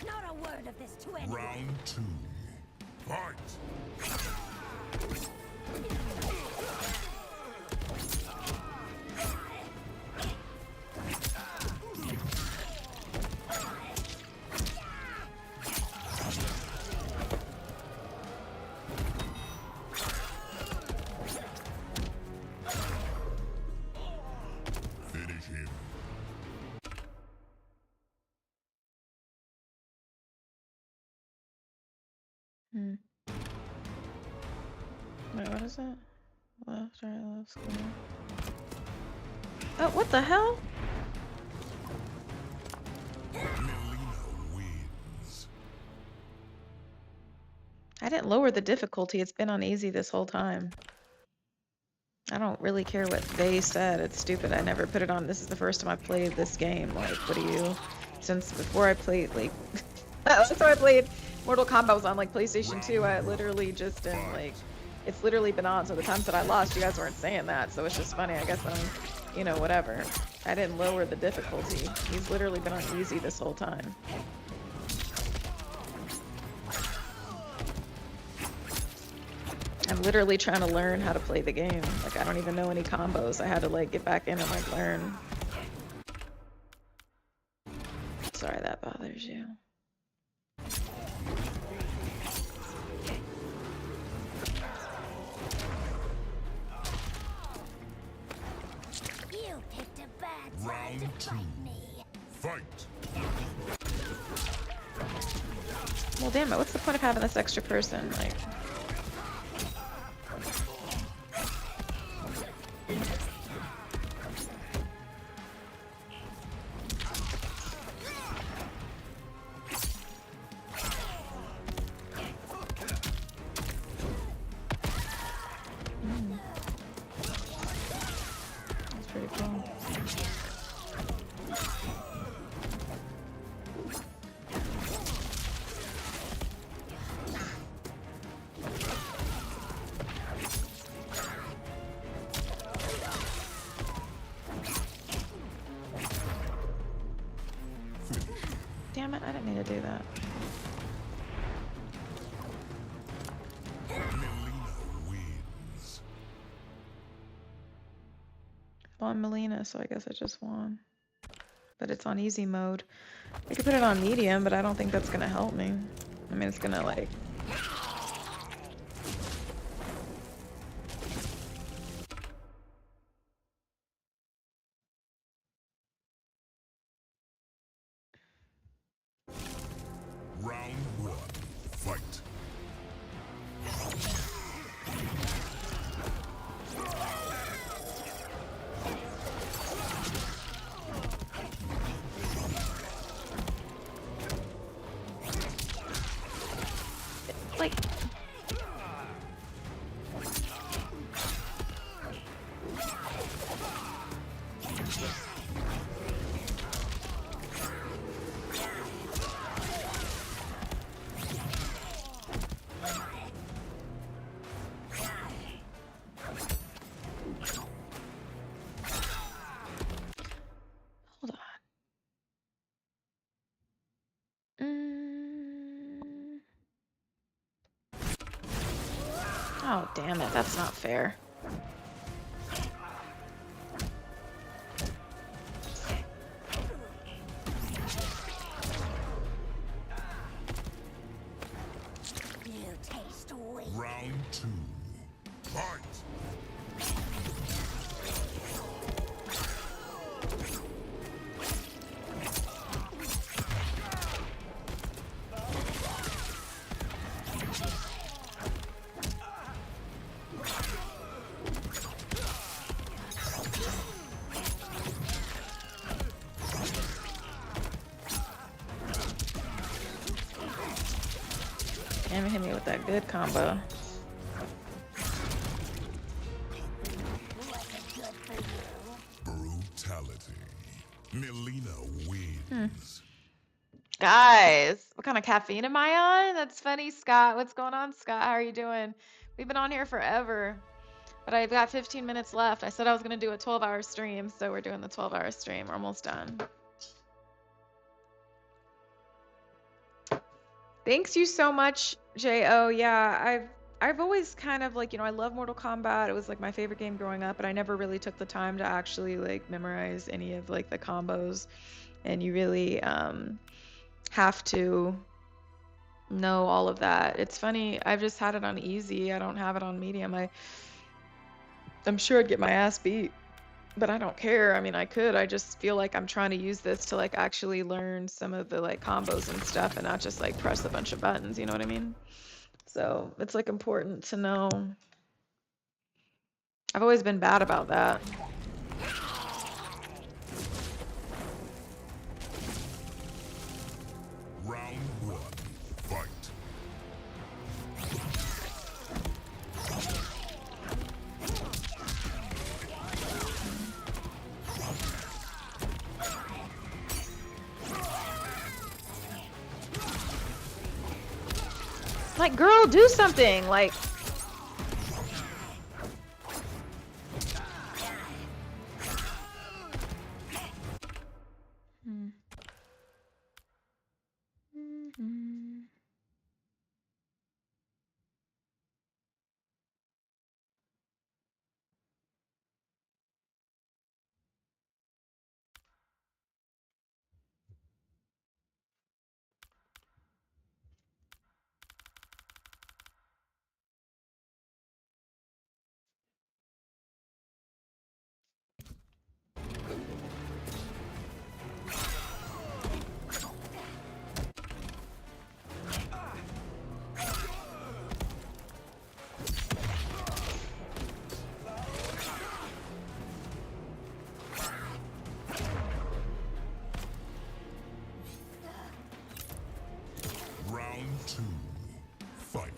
Speaker 14: Not a word of this to anyone.
Speaker 17: Round 2. Fight. Finish him.
Speaker 1: Hmm. Wait, what is that? Left, right, left, square. Oh, what the hell?
Speaker 17: Melina wins.
Speaker 1: I didn't lower the difficulty. It's been on easy this whole time. I don't really care what they said. It's stupid. I never put it on. This is the first time I've played this game. Like, what do you... Since before I played, like... That's why I played Mortal Kombat was on, like, PlayStation 2. I literally just am, like... It's literally been on, so the times that I lost, you guys weren't saying that. So it's just funny. I guess I'm, you know, whatever. I didn't lower the difficulty. He's literally been on easy this whole time. I'm literally trying to learn how to play the game. Like, I don't even know any combos. I had to, like, get back in and, like, learn. Sorry that bothers you.
Speaker 14: You picked a bad time
Speaker 17: Round
Speaker 14: to
Speaker 17: 2.
Speaker 14: fight me.
Speaker 17: Fight.
Speaker 1: Well, damn it. What's the point of having this extra person? Like... That's pretty cool. Damn it, I didn't mean to do that.
Speaker 17: Melina wins.
Speaker 1: Well, I'm Melina, so I guess I just won. But it's on easy mode. I could put it on medium, but I don't think that's gonna help me. I mean, it's gonna, like...
Speaker 17: Round 1. Fight.
Speaker 1: Like... Damn it, that's not fair.
Speaker 14: You taste weak.
Speaker 17: Round 2. Fight!
Speaker 1: Damn, hit me with that good combo.
Speaker 17: Brutality. Melina wins.
Speaker 1: Guys, what kind of caffeine am I on? That's funny, Scott. What's going on, Scott? How are you doing? We've been on here forever, but I've got 15 minutes left. I said I was going to do a 12-hour stream, so we're doing the 12-hour stream. We're almost done. Thanks you so much, J.O. Yeah, I've always kind of like, I love Mortal Kombat. It was like my favorite game growing up, but I never really took the time to actually like memorize any of like the combos. And you really have to know all of that. It's funny, I've just had it on easy. I don't have it on medium. I'm sure I'd get my ass beat, but I don't care. I mean, I could. I just feel like I'm trying to use this to like actually learn some of the like combos and stuff and not just like press a bunch of buttons, you know what I mean? So it's like important to know. I've always been bad about that.
Speaker 17: Round 1. Fight.
Speaker 1: Like, girl, do something. Like,
Speaker 17: Round 2. Fight.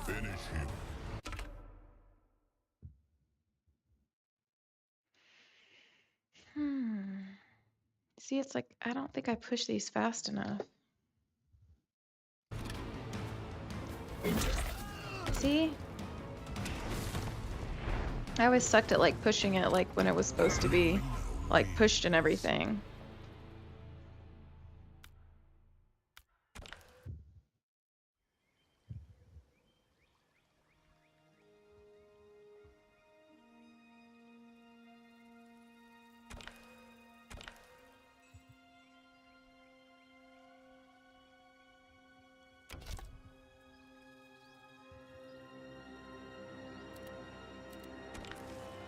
Speaker 17: Finish him.
Speaker 1: See, it's like, I don't think I push these fast enough. See? I always sucked at like pushing it like when it was supposed to be like pushed and everything.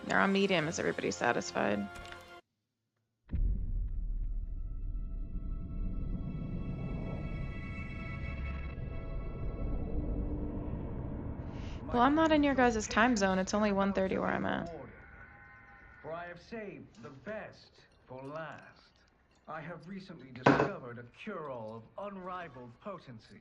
Speaker 1: They're on medium. Is everybody satisfied? Well, I'm not in your guys' time zone. It's only 1:30 where I'm at.
Speaker 21: For I have saved the best for last. I have recently discovered a cure-all of unrivaled potency.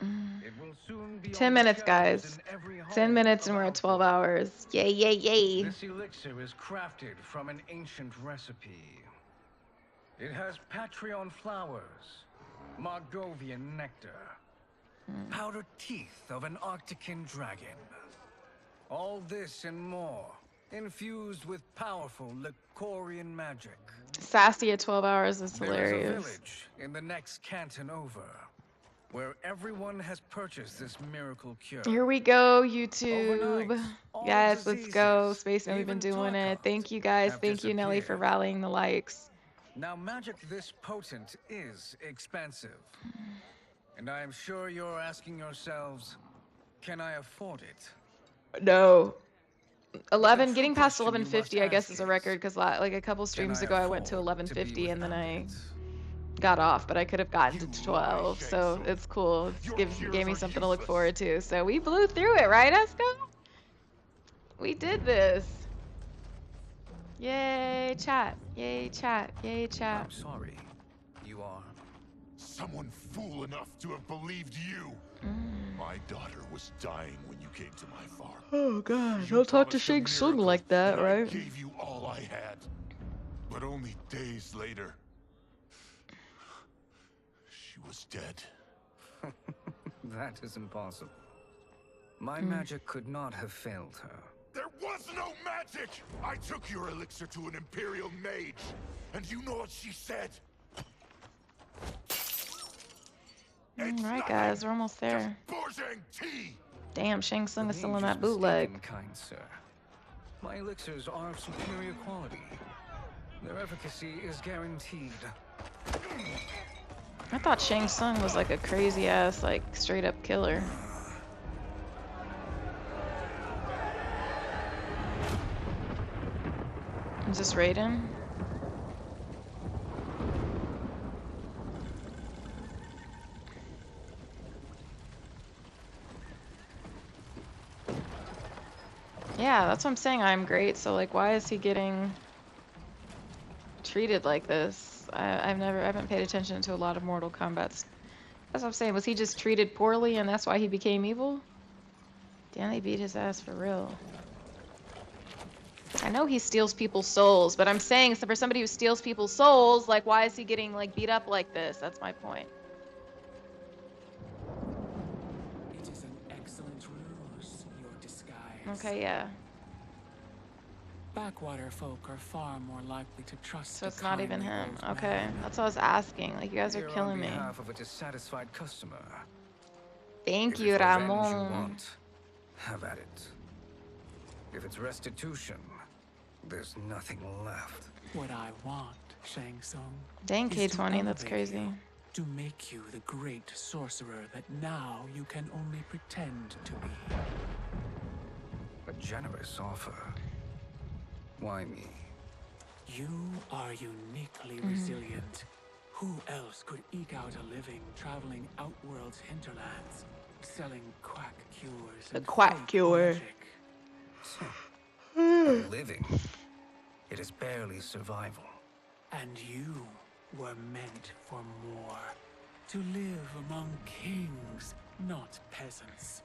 Speaker 21: It will soon be
Speaker 1: 10
Speaker 21: on the
Speaker 1: minutes,
Speaker 21: shelves
Speaker 1: guys.
Speaker 21: in every
Speaker 1: 10
Speaker 21: home
Speaker 1: minutes and we're at 12 hours. Yay, yay, yay.
Speaker 21: This elixir is crafted from an ancient recipe. It has Patreon flowers, Margovian nectar, powdered teeth of an Arctican dragon. All this and more, infused with powerful Lycorian magic.
Speaker 1: Sassy at 12 hours is
Speaker 21: There is a
Speaker 1: hilarious.
Speaker 21: village in the next canton over, where everyone has purchased this miracle cure.
Speaker 1: Here we go, YouTube. Yes, let's go. Spaceman, we've been doing it. Thank you guys. Thank you, Nelly, for rallying the likes.
Speaker 21: Now, magic this potent is expensive. And I am sure you're asking yourselves, can I afford it?
Speaker 1: No. 11, getting past 1150, I guess, is a record because like a couple streams ago I went to 1150 and then I got off, but I could have gotten to 12, so it's cool. It gave me something to look forward to. So we blew through it, right, Esco? We did this. Yay, chat. Yay, chat. Yay, chat.
Speaker 21: I'm sorry. You are?
Speaker 17: Someone fool enough to have believed you. My daughter was dying when you came to my farm.
Speaker 1: Oh god, don't talk to Shang Tsung like that, right?
Speaker 17: I gave you all I had. But only days later, she was dead.
Speaker 21: That is impossible. My magic could not have failed her.
Speaker 17: There was no magic! I took your elixir to an Imperial mage, and you know what she said?
Speaker 1: Alright guys, we're almost there. Damn, Shang Tsung is still in that bootleg.
Speaker 21: Kind sir. My elixirs are of superior quality. Their efficacy is guaranteed.
Speaker 1: I thought Shang Tsung was like a crazy ass, like straight up killer. Is this Raiden? Yeah, that's what I'm saying. I'm great. So like, why is he getting treated like this? I haven't paid attention to a lot of Mortal Kombat's. That's what I'm saying. Was he just treated poorly and that's why he became evil? Damn, they beat his ass for real. I know he steals people's souls, but I'm saying, so for somebody who steals people's souls, like, why is he getting like beat up like this? That's my point.
Speaker 22: It is an excellent ruse, your disguise.
Speaker 1: Okay, yeah.
Speaker 22: Backwater folk are far more likely to trust.
Speaker 1: So it's not even him. Okay, that's what I was asking. Like, you guys are killing me.
Speaker 21: On behalf of a dissatisfied customer.
Speaker 1: Thank
Speaker 21: If
Speaker 1: you,
Speaker 21: it's revenge
Speaker 1: Ramon.
Speaker 21: you want, have at it. If it's restitution, there's nothing left.
Speaker 22: What I want, Shang Tsung.
Speaker 1: Dang,
Speaker 22: is to
Speaker 1: K20, that's
Speaker 22: elevate
Speaker 1: crazy.
Speaker 22: you, to make you the great sorcerer that now you can only pretend to be.
Speaker 21: A generous offer. Why me?
Speaker 22: You are uniquely resilient. Who else could eke out a living traveling Outworld's hinterlands, selling quack cures?
Speaker 1: The quack cure.
Speaker 21: A living. It is barely survival.
Speaker 22: And you were meant for more. To live among kings, not peasants.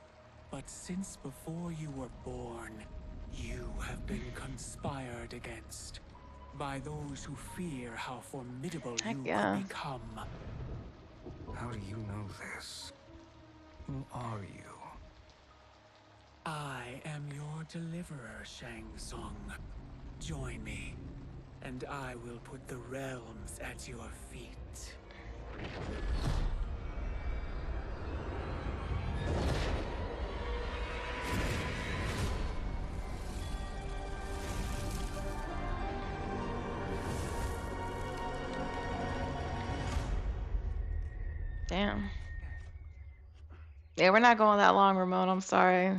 Speaker 22: But since before you were born, you have been conspired against by those who fear how formidable you could become.
Speaker 21: How do you know this? Who are you?
Speaker 22: I am your deliverer, Shang Tsung. Join me, and I will put the realms at your feet.
Speaker 1: Damn. Yeah, we're not going that long, Ramon. I'm sorry.